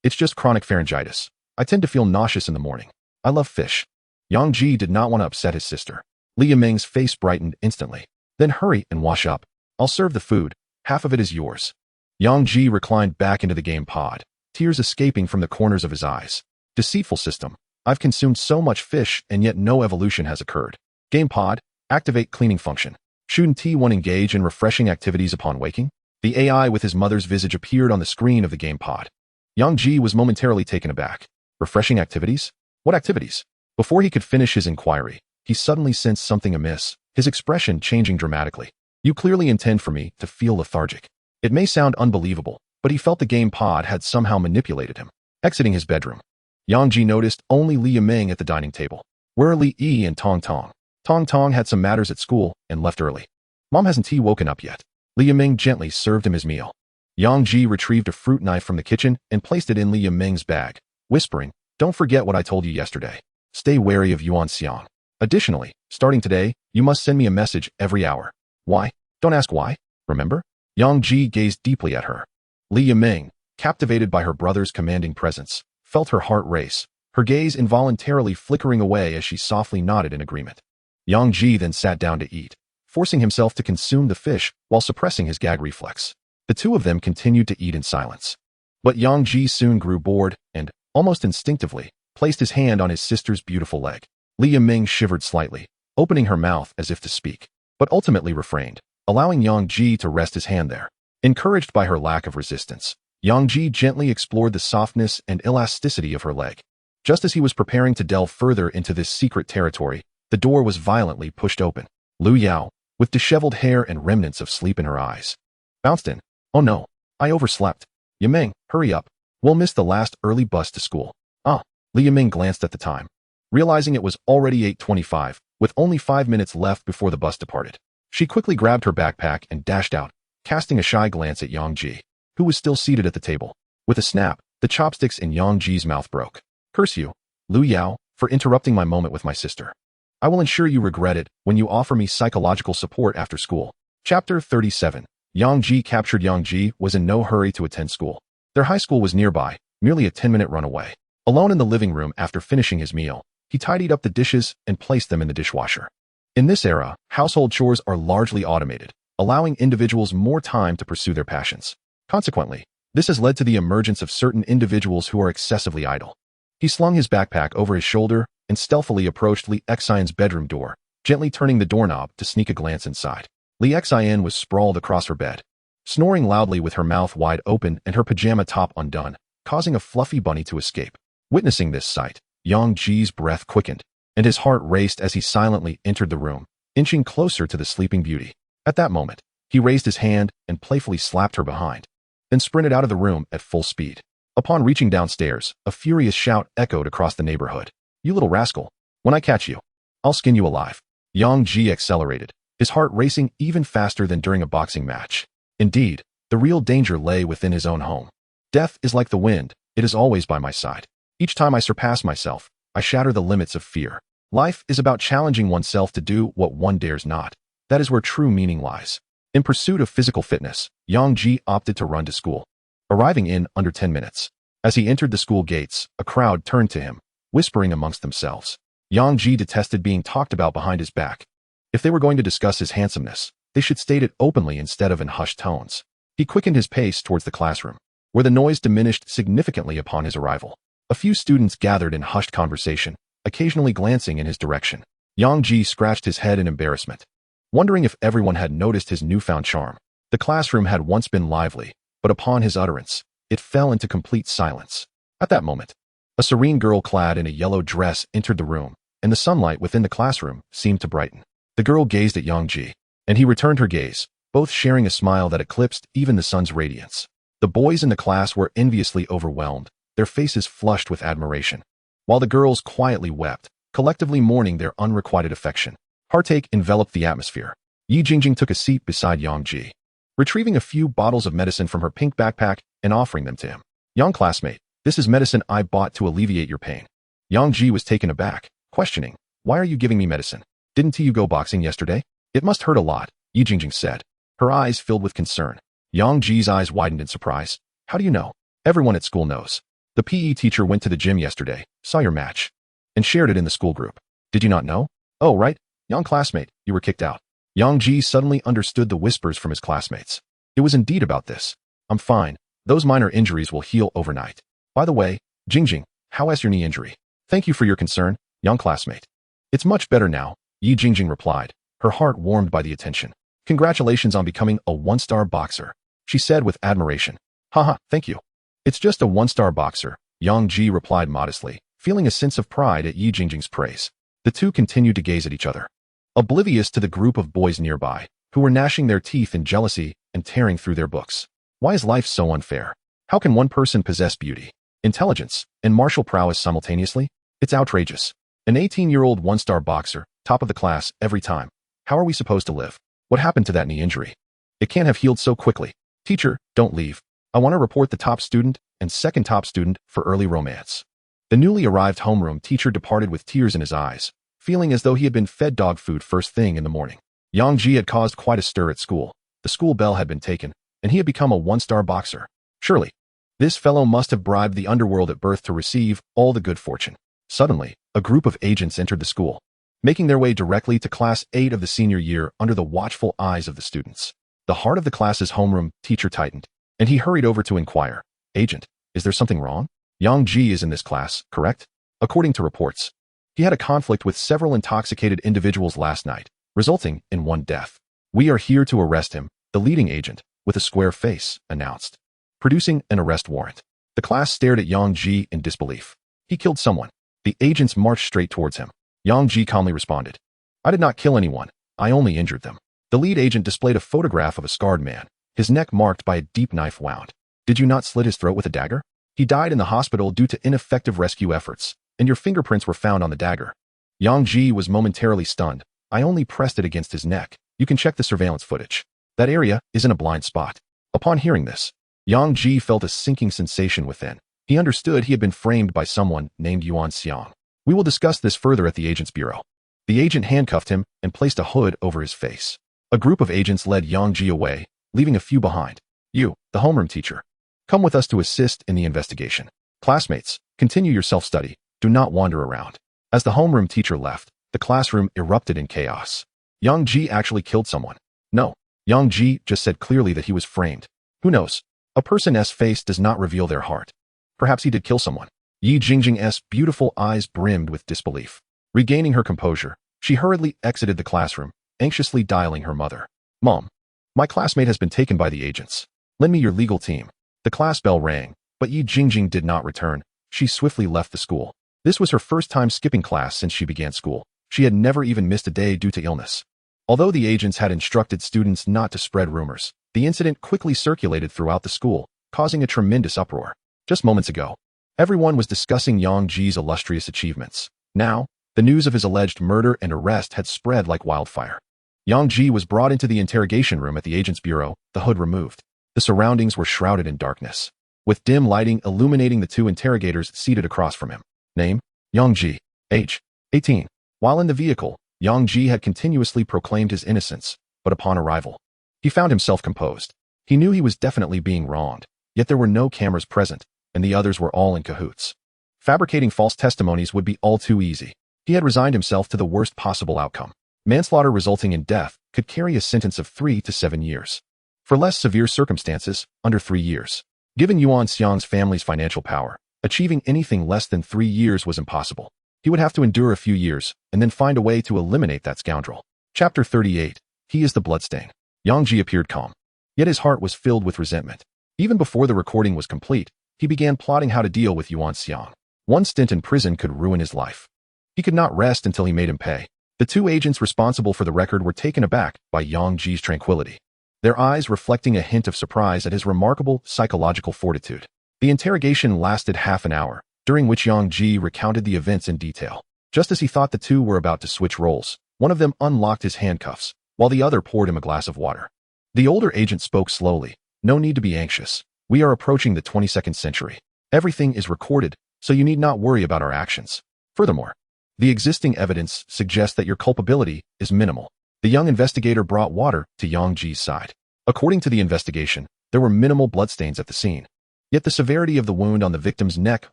it's just chronic pharyngitis. I tend to feel nauseous in the morning. I love fish." Yang Ji did not want to upset his sister. Li Yimeng's face brightened instantly. "Then hurry and wash up. I'll serve the food. Half of it is yours." Yang Ji reclined back into the game pod, tears escaping from the corners of his eyes. Deceitful system. I've consumed so much fish and yet no evolution has occurred. Game pod, activate cleaning function. Shouldn't T1 engage in refreshing activities upon waking? The AI with his mother's visage appeared on the screen of the game pod. Yang Ji was momentarily taken aback. Refreshing activities? What activities? Before he could finish his inquiry, he suddenly sensed something amiss, his expression changing dramatically. "You clearly intend for me to feel lethargic." It may sound unbelievable, but he felt the game pod had somehow manipulated him. Exiting his bedroom, Yang Ji noticed only Li Yiming at the dining table. Where are Li Yi and Tong Tong? Tong Tong had some matters at school and left early. Mom hasn't he woken up yet? Li Yiming gently served him his meal. Yang Ji retrieved a fruit knife from the kitchen and placed it in Li Yiming's bag, whispering, "Don't forget what I told you yesterday. Stay wary of Yuan Xiang. Additionally, starting today, you must send me a message every hour." "Why? Don't ask why. Remember?" Yang Ji gazed deeply at her. Li Yiming, captivated by her brother's commanding presence, felt her heart race, her gaze involuntarily flickering away as she softly nodded in agreement. Yang Ji then sat down to eat, forcing himself to consume the fish while suppressing his gag reflex. The two of them continued to eat in silence. But Yang Ji soon grew bored and, almost instinctively, placed his hand on his sister's beautiful leg. Li Yiming shivered slightly, opening her mouth as if to speak, but ultimately refrained, allowing Yang Ji to rest his hand there. Encouraged by her lack of resistance, Yang Ji gently explored the softness and elasticity of her leg. Just as he was preparing to delve further into this secret territory, the door was violently pushed open. Lu Yao, with disheveled hair and remnants of sleep in her eyes, bounced in. "Oh no, I overslept. Yiming, hurry up. We'll miss the last early bus to school." "Ah." Li Yiming glanced at the time, realizing it was already 8:25, with only 5 minutes left before the bus departed. She quickly grabbed her backpack and dashed out, casting a shy glance at Yang Ji, who was still seated at the table. With a snap, the chopsticks in Yang Ji's mouth broke. "Curse you, Lu Yao, for interrupting my moment with my sister. I will ensure you regret it when you offer me psychological support after school." Chapter 37. Yang Ji captured. Yang Ji was in no hurry to attend school. Their high school was nearby, merely a 10-minute run away. Alone in the living room after finishing his meal, he tidied up the dishes and placed them in the dishwasher. In this era, household chores are largely automated, allowing individuals more time to pursue their passions. Consequently, this has led to the emergence of certain individuals who are excessively idle. He slung his backpack over his shoulder and stealthily approached Li Xian's bedroom door, gently turning the doorknob to sneak a glance inside. Li Xian was sprawled across her bed, snoring loudly with her mouth wide open and her pajama top undone, causing a fluffy bunny to escape. Witnessing this sight, Yang Ji's breath quickened, and his heart raced as he silently entered the room, inching closer to the sleeping beauty. At that moment, he raised his hand and playfully slapped her behind, then sprinted out of the room at full speed. Upon reaching downstairs, a furious shout echoed across the neighborhood. "You little rascal, when I catch you, I'll skin you alive." Yang Ji accelerated, his heart racing even faster than during a boxing match. Indeed, the real danger lay within his own home. Death is like the wind, it is always by my side. Each time I surpass myself, I shatter the limits of fear. Life is about challenging oneself to do what one dares not. That is where true meaning lies. In pursuit of physical fitness, Yang Ji opted to run to school, arriving in under 10 minutes. As he entered the school gates, a crowd turned to him, whispering amongst themselves. Yang Ji detested being talked about behind his back. If they were going to discuss his handsomeness, they should state it openly instead of in hushed tones. He quickened his pace towards the classroom, where the noise diminished significantly upon his arrival. A few students gathered in hushed conversation, occasionally glancing in his direction. Yang Ji scratched his head in embarrassment, wondering if everyone had noticed his newfound charm. The classroom had once been lively, but upon his utterance, it fell into complete silence. At that moment, a serene girl clad in a yellow dress entered the room, and the sunlight within the classroom seemed to brighten. The girl gazed at Yang Ji, and he returned her gaze, both sharing a smile that eclipsed even the sun's radiance. The boys in the class were enviously overwhelmed, their faces flushed with admiration, while the girls quietly wept, collectively mourning their unrequited affection. Heartache enveloped the atmosphere. Yi Jingjing took a seat beside Yang Ji, retrieving a few bottles of medicine from her pink backpack and offering them to him. "Young classmate, this is medicine I bought to alleviate your pain." Yang Ji was taken aback, questioning, "Why are you giving me medicine? Didn't you go boxing yesterday?" "It must hurt a lot," Yi Jingjing said, her eyes filled with concern. Yang Ji's eyes widened in surprise. "How do you know?" "Everyone at school knows. The PE teacher went to the gym yesterday, saw your match, and shared it in the school group." "Did you not know?" "Oh, right. Young classmate, you were kicked out." Yang Ji suddenly understood the whispers from his classmates. It was indeed about this. "I'm fine. Those minor injuries will heal overnight. By the way, Jingjing, how is your knee injury?" "Thank you for your concern, young classmate. It's much better now," Yi Jingjing replied, her heart warmed by the attention. "Congratulations on becoming a one-star boxer," she said with admiration. "Haha, thank you. It's just a one-star boxer," Yang Ji replied modestly, feeling a sense of pride at Yi Jingjing's praise. The two continued to gaze at each other, oblivious to the group of boys nearby, who were gnashing their teeth in jealousy and tearing through their books. Why is life so unfair? How can one person possess beauty, intelligence, and martial prowess simultaneously? It's outrageous. An 18-year-old one-star boxer, top of the class every time. How are we supposed to live? What happened to that knee injury? It can't have healed so quickly. Teacher, don't leave. I want to report the top student and second top student for early romance. The newly arrived homeroom teacher departed with tears in his eyes, feeling as though he had been fed dog food first thing in the morning. Yang Ji had caused quite a stir at school. The school bell had been taken, and he had become a one-star boxer. Surely, this fellow must have bribed the underworld at birth to receive all the good fortune. Suddenly, a group of agents entered the school, making their way directly to Class 8 of the senior year under the watchful eyes of the students. The heart of the class's homeroom teacher tightened, and he hurried over to inquire, "Agent, is there something wrong? Yang Ji is in this class, correct?" According to reports, he had a conflict with several intoxicated individuals last night, resulting in one death. "We are here to arrest him," the leading agent, with a square face, announced, producing an arrest warrant. The class stared at Yang Ji in disbelief. "He killed someone." The agents marched straight towards him. Yang Ji calmly responded, "I did not kill anyone. I only injured them." The lead agent displayed a photograph of a scarred man, his neck marked by a deep knife wound. "Did you not slit his throat with a dagger? He died in the hospital due to ineffective rescue efforts, and your fingerprints were found on the dagger." Yang Ji was momentarily stunned. "I only pressed it against his neck. You can check the surveillance footage. That area is in a blind spot." Upon hearing this, Yang Ji felt a sinking sensation within. He understood he had been framed by someone named Yuan Xiang. "We will discuss this further at the agent's bureau." The agent handcuffed him and placed a hood over his face. A group of agents led Yang Ji away, leaving a few behind. "You, the homeroom teacher, come with us to assist in the investigation. Classmates, continue your self-study. Do not wander around." As the homeroom teacher left, the classroom erupted in chaos. Yang Ji actually killed someone. No, Yang Ji just said clearly that he was framed. Who knows? A person's face does not reveal their heart. Perhaps he did kill someone. Yi Jingjing's beautiful eyes brimmed with disbelief. Regaining her composure, she hurriedly exited the classroom, anxiously dialing her mother. "Mom, my classmate has been taken by the agents. Lend me your legal team." The class bell rang, but Yi Jingjing did not return. She swiftly left the school. This was her first time skipping class since she began school. She had never even missed a day due to illness. Although the agents had instructed students not to spread rumors, the incident quickly circulated throughout the school, causing a tremendous uproar. Just moments ago, everyone was discussing Yang Ji's illustrious achievements. Now, the news of his alleged murder and arrest had spread like wildfire. Yang Ji was brought into the interrogation room at the agent's bureau, the hood removed. The surroundings were shrouded in darkness, with dim lighting illuminating the two interrogators seated across from him. Name: Yang Ji. Age: 18. While in the vehicle, Yang Ji had continuously proclaimed his innocence, but upon arrival, he found himself composed. He knew he was definitely being wronged, yet there were no cameras present, and the others were all in cahoots. Fabricating false testimonies would be all too easy. He had resigned himself to the worst possible outcome. Manslaughter resulting in death could carry a sentence of 3 to 7 years. For less severe circumstances, under 3 years. Given Yuan Xiang's family's financial power, achieving anything less than 3 years was impossible. He would have to endure a few years, and then find a way to eliminate that scoundrel. Chapter 38. He is the bloodstain. Yang Ji appeared calm, yet his heart was filled with resentment. Even before the recording was complete, he began plotting how to deal with Yuan Xiang. One stint in prison could ruin his life. He could not rest until he made him pay. The two agents responsible for the record were taken aback by Yang Ji's tranquility, their eyes reflecting a hint of surprise at his remarkable psychological fortitude. The interrogation lasted half an hour, during which Yang Ji recounted the events in detail. Just as he thought the two were about to switch roles, one of them unlocked his handcuffs, while the other poured him a glass of water. The older agent spoke slowly. "No need to be anxious. We are approaching the 22nd century. Everything is recorded, so you need not worry about our actions. Furthermore, the existing evidence suggests that your culpability is minimal." The young investigator brought water to Yang Ji's side. According to the investigation, there were minimal bloodstains at the scene. Yet the severity of the wound on the victim's neck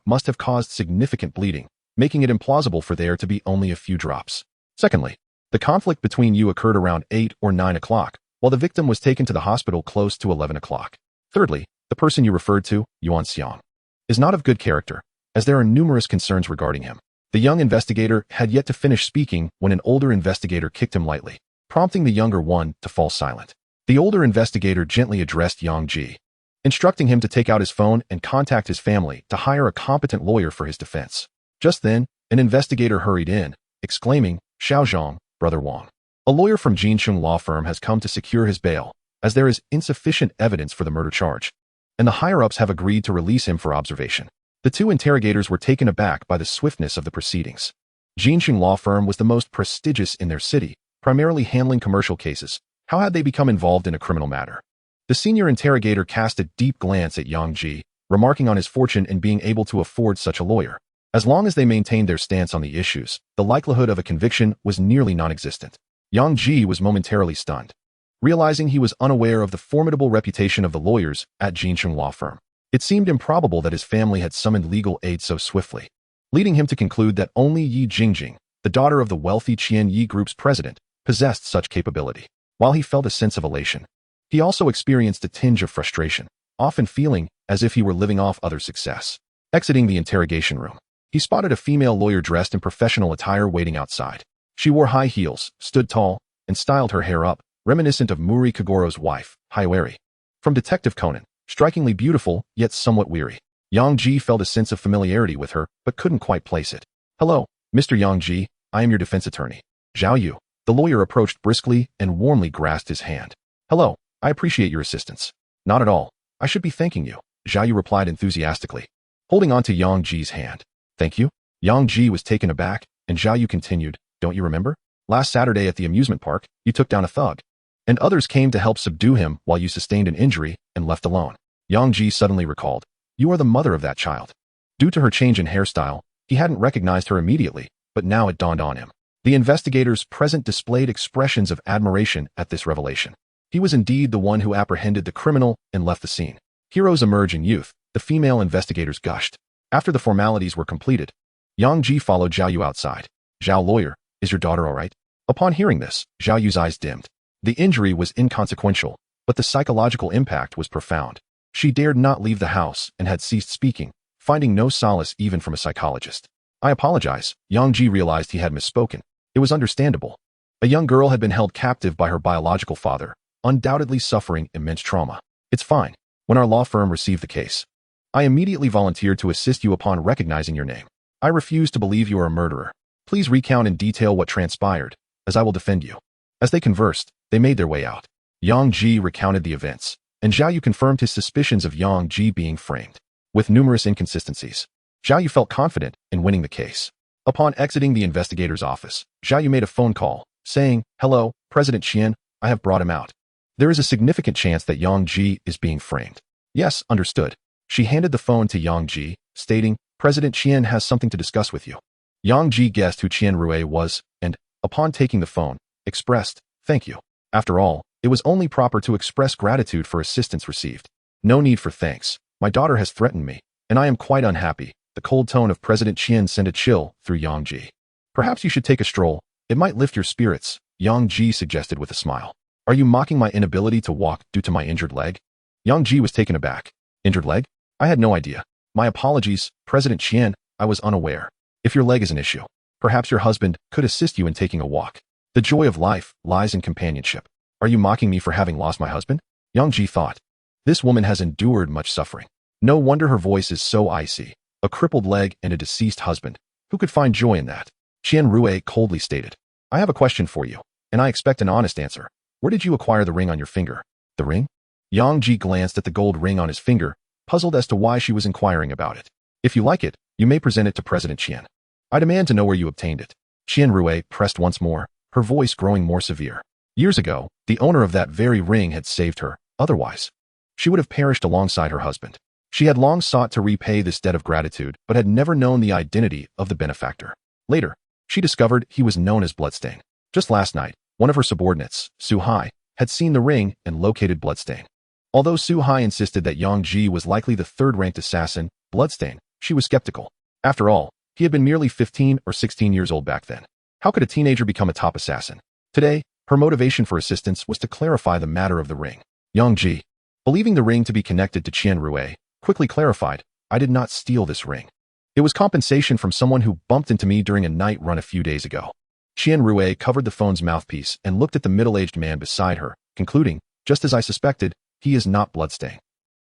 must have caused significant bleeding, making it implausible for there to be only a few drops. Secondly, the conflict between you occurred around 8 or 9 o'clock, while the victim was taken to the hospital close to 11 o'clock. Thirdly, the person you referred to, Yuan Xiang, is not of good character, as there are numerous concerns regarding him. The young investigator had yet to finish speaking when an older investigator kicked him lightly, prompting the younger one to fall silent. The older investigator gently addressed Yang Ji, instructing him to take out his phone and contact his family to hire a competent lawyer for his defense. Just then, an investigator hurried in, exclaiming, "Xiao Zhang, Brother Wang. A lawyer from Jinsheng law firm has come to secure his bail, as there is insufficient evidence for the murder charge, and the higher-ups have agreed to release him for observation." The two interrogators were taken aback by the swiftness of the proceedings. Jinxing law firm was the most prestigious in their city, primarily handling commercial cases. How had they become involved in a criminal matter? The senior interrogator cast a deep glance at Yang Ji, remarking on his fortune in being able to afford such a lawyer. As long as they maintained their stance on the issues, the likelihood of a conviction was nearly non-existent. Yang Ji was momentarily stunned, realizing he was unaware of the formidable reputation of the lawyers at Jinxing law firm. It seemed improbable that his family had summoned legal aid so swiftly, leading him to conclude that only Yi Jingjing, the daughter of the wealthy Qian Yi Group's president, possessed such capability. While he felt a sense of elation, he also experienced a tinge of frustration, often feeling as if he were living off others' success. Exiting the interrogation room, he spotted a female lawyer dressed in professional attire waiting outside. She wore high heels, stood tall, and styled her hair up, reminiscent of Muri Kagoro's wife, Hyoeri. From Detective Conan, strikingly beautiful, yet somewhat weary. Yang Ji felt a sense of familiarity with her, but couldn't quite place it. "Hello, Mr. Yang Ji, I am your defense attorney, Zhao Yu." The lawyer approached briskly and warmly grasped his hand. "Hello, I appreciate your assistance." "Not at all. I should be thanking you," Zhao Yu replied enthusiastically, holding on to Yang Ji's hand. "Thank you?" Yang Ji was taken aback, and Zhao Yu continued, "Don't you remember? Last Saturday at the amusement park, you took down a thug, and others came to help subdue him while you sustained an injury and left alone." Yang Ji suddenly recalled, "You are the mother of that child." Due to her change in hairstyle, he hadn't recognized her immediately, but now it dawned on him. The investigators present displayed expressions of admiration at this revelation. He was indeed the one who apprehended the criminal and left the scene. "Heroes emerge in youth," the female investigators gushed. After the formalities were completed, Yang Ji followed Zhao Yu outside. "Zhao lawyer, is your daughter all right?" Upon hearing this, Zhao Yu's eyes dimmed. The injury was inconsequential, but the psychological impact was profound. She dared not leave the house and had ceased speaking, finding no solace even from a psychologist. "I apologize." Yang Ji realized he had misspoken. It was understandable. A young girl had been held captive by her biological father, undoubtedly suffering immense trauma. "It's fine." When our law firm received the case, I immediately volunteered to assist you upon recognizing your name. I refuse to believe you are a murderer. Please recount in detail what transpired, as I will defend you. As they conversed, they made their way out. Yang Ji recounted the events, and Zhao Yu confirmed his suspicions of Yang Ji being framed. With numerous inconsistencies, Zhao Yu felt confident in winning the case. Upon exiting the investigator's office, Zhao Yu made a phone call, saying, "Hello, President Qian, I have brought him out. There is a significant chance that Yang Ji is being framed." "Yes, understood." She handed the phone to Yang Ji, stating, "President Qian has something to discuss with you." Yang Ji guessed who Qian Rui was, and, upon taking the phone, expressed, "Thank you." After all, it was only proper to express gratitude for assistance received. "No need for thanks. My daughter has threatened me, and I am quite unhappy." The cold tone of President Qian sent a chill through Yang Ji. "Perhaps you should take a stroll. It might lift your spirits," Yang Ji suggested with a smile. "Are you mocking my inability to walk due to my injured leg?" Yang Ji was taken aback. "Injured leg? I had no idea. My apologies, President Qian, I was unaware. If your leg is an issue, perhaps your husband could assist you in taking a walk. The joy of life lies in companionship." "Are you mocking me for having lost my husband?" Yang Ji thought. This woman has endured much suffering. No wonder her voice is so icy. A crippled leg and a deceased husband. Who could find joy in that? Qian Rui coldly stated, "I have a question for you, and I expect an honest answer. Where did you acquire the ring on your finger?" "The ring?" Yang Ji glanced at the gold ring on his finger, puzzled as to why she was inquiring about it. "If you like it, you may present it to President Qian. I demand to know where you obtained it." Qian Rui pressed once more, her voice growing more severe. Years ago, the owner of that very ring had saved her. Otherwise, she would have perished alongside her husband. She had long sought to repay this debt of gratitude, but had never known the identity of the benefactor. Later, she discovered he was known as Bloodstain. Just last night, one of her subordinates, Su Hai, had seen the ring and located Bloodstain. Although Su Hai insisted that Yang Ji was likely the third-ranked assassin, Bloodstain, she was skeptical. After all, he had been merely 15 or 16 years old back then. How could a teenager become a top assassin? Today, her motivation for assistance was to clarify the matter of the ring. Yang Ji, believing the ring to be connected to Qian Rui, quickly clarified, "I did not steal this ring. It was compensation from someone who bumped into me during a night run a few days ago." Qian Rui covered the phone's mouthpiece and looked at the middle-aged man beside her, concluding, "Just as I suspected, he is not Bloodstain.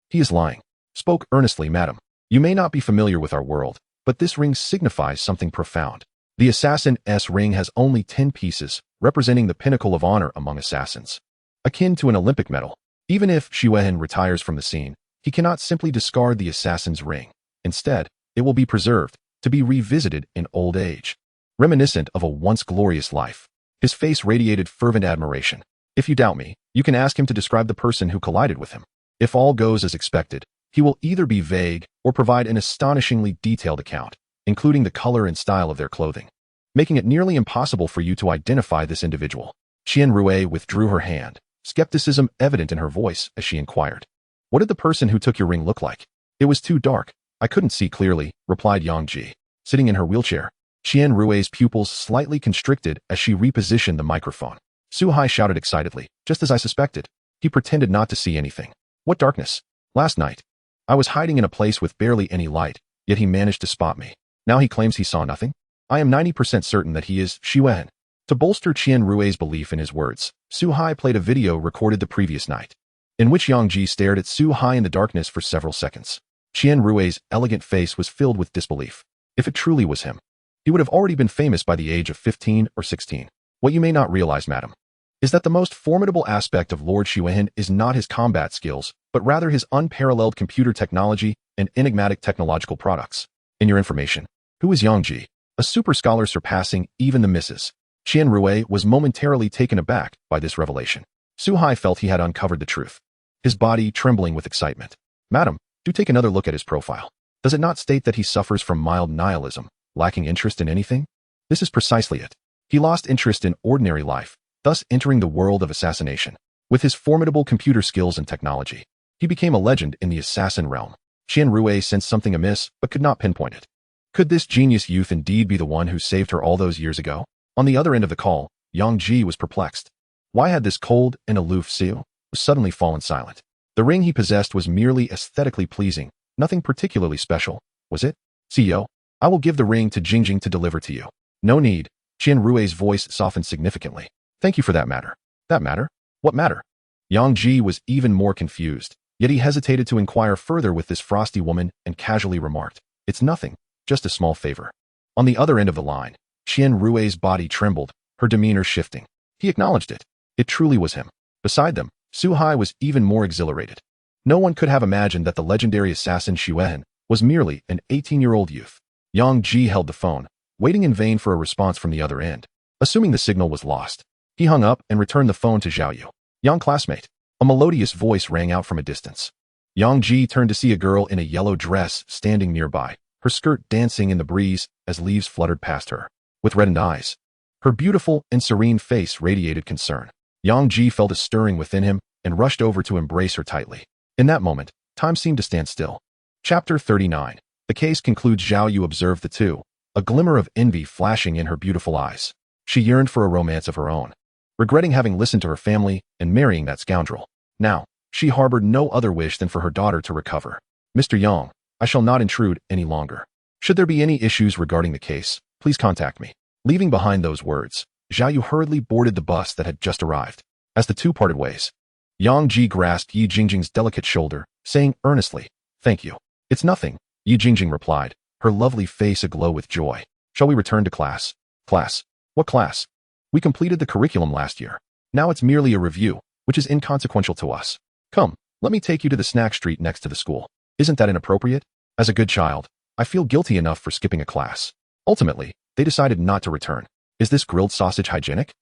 He is lying." Spoke earnestly, "Madam, you may not be familiar with our world, but this ring signifies something profound. The assassin's ring has only 10 pieces, representing the pinnacle of honor among assassins. Akin to an Olympic medal. Even if Xu Wen retires from the scene, he cannot simply discard the assassin's ring. Instead, It will be preserved, to be revisited in old age, reminiscent of a once glorious life. His face radiated fervent admiration. If you doubt me, you can ask him to describe the person who collided with him. If all goes as expected, he will either be vague or provide an astonishingly detailed account, including the color and style of their clothing, making it nearly impossible for you to identify this individual. Qian Rui withdrew her hand, skepticism evident in her voice as she inquired, "What did the person who took your ring look like?" "It was too dark. I couldn't see clearly," replied Yang Ji, sitting in her wheelchair. Qian Rui's pupils slightly constricted as she repositioned the microphone. Su Hai shouted excitedly, "Just as I suspected." He pretended not to see anything. "What darkness?" "Last night. I was hiding in a place with barely any light, yet he managed to spot me. Now he claims he saw nothing? I am 90% certain that he is Wen." To bolster Qian Rui's belief in his words, Su Hai played a video recorded the previous night, in which Yang Ji stared at Su Hai in the darkness for several seconds. Qian Rui's elegant face was filled with disbelief. If it truly was him, he would have already been famous by the age of 15 or 16. "What you may not realize, madam, is that the most formidable aspect of Lord Wen is not his combat skills, but rather his unparalleled computer technology and enigmatic technological products. In your information, who is Yang Ji? A super scholar surpassing even the misses." Qian Rui was momentarily taken aback by this revelation. Su Hai felt he had uncovered the truth, his body trembling with excitement. "Madam, do take another look at his profile. Does it not state that he suffers from mild nihilism, lacking interest in anything? This is precisely it. He lost interest in ordinary life, thus entering the world of assassination. With his formidable computer skills and technology, he became a legend in the assassin realm." Qian Rui sensed something amiss, but could not pinpoint it. Could this genius youth indeed be the one who saved her all those years ago? On the other end of the call, Yang Ji was perplexed. Why had this cold and aloof Siu suddenly fallen silent? The ring he possessed was merely aesthetically pleasing, nothing particularly special, was it? "CEO, I will give the ring to Jingjing to deliver to you." "No need." Qian Rui's voice softened significantly. "Thank you for that matter." "That matter? What matter?" Yang Ji was even more confused, yet he hesitated to inquire further with this frosty woman and casually remarked, "It's nothing, just a small favor." On the other end of the line, Qian Rui's body trembled, her demeanor shifting. He acknowledged it. It truly was him. Beside them, Su Hai was even more exhilarated. No one could have imagined that the legendary assassin Wen was merely an 18-year-old youth. Yang Ji held the phone, waiting in vain for a response from the other end. Assuming the signal was lost, he hung up and returned the phone to Zhao Yu. "Young classmate." A melodious voice rang out from a distance. Yang Ji turned to see a girl in a yellow dress standing nearby, her skirt dancing in the breeze as leaves fluttered past her. With reddened eyes, her beautiful and serene face radiated concern. Yang Ji felt a stirring within him and rushed over to embrace her tightly. In that moment, time seemed to stand still. Chapter 39. The case concludes. Zhao Yu observed the two, a glimmer of envy flashing in her beautiful eyes. She yearned for a romance of her own, regretting having listened to her family and marrying that scoundrel. Now, she harbored no other wish than for her daughter to recover. "Mr. Yang, I shall not intrude any longer. Should there be any issues regarding the case, please contact me." Leaving behind those words, Zhao Yu hurriedly boarded the bus that had just arrived. As the two parted ways, Yang Ji grasped Yi Jingjing's delicate shoulder, saying earnestly, "Thank you." "It's nothing," Yi Jingjing replied, her lovely face aglow with joy. "Shall we return to class?" "Class? What class? We completed the curriculum last year. Now it's merely a review, which is inconsequential to us. Come, let me take you to the snack street next to the school. Isn't that inappropriate? As a good child, I feel guilty enough for skipping a class." Ultimately, they decided not to return. "Is this grilled sausage hygienic?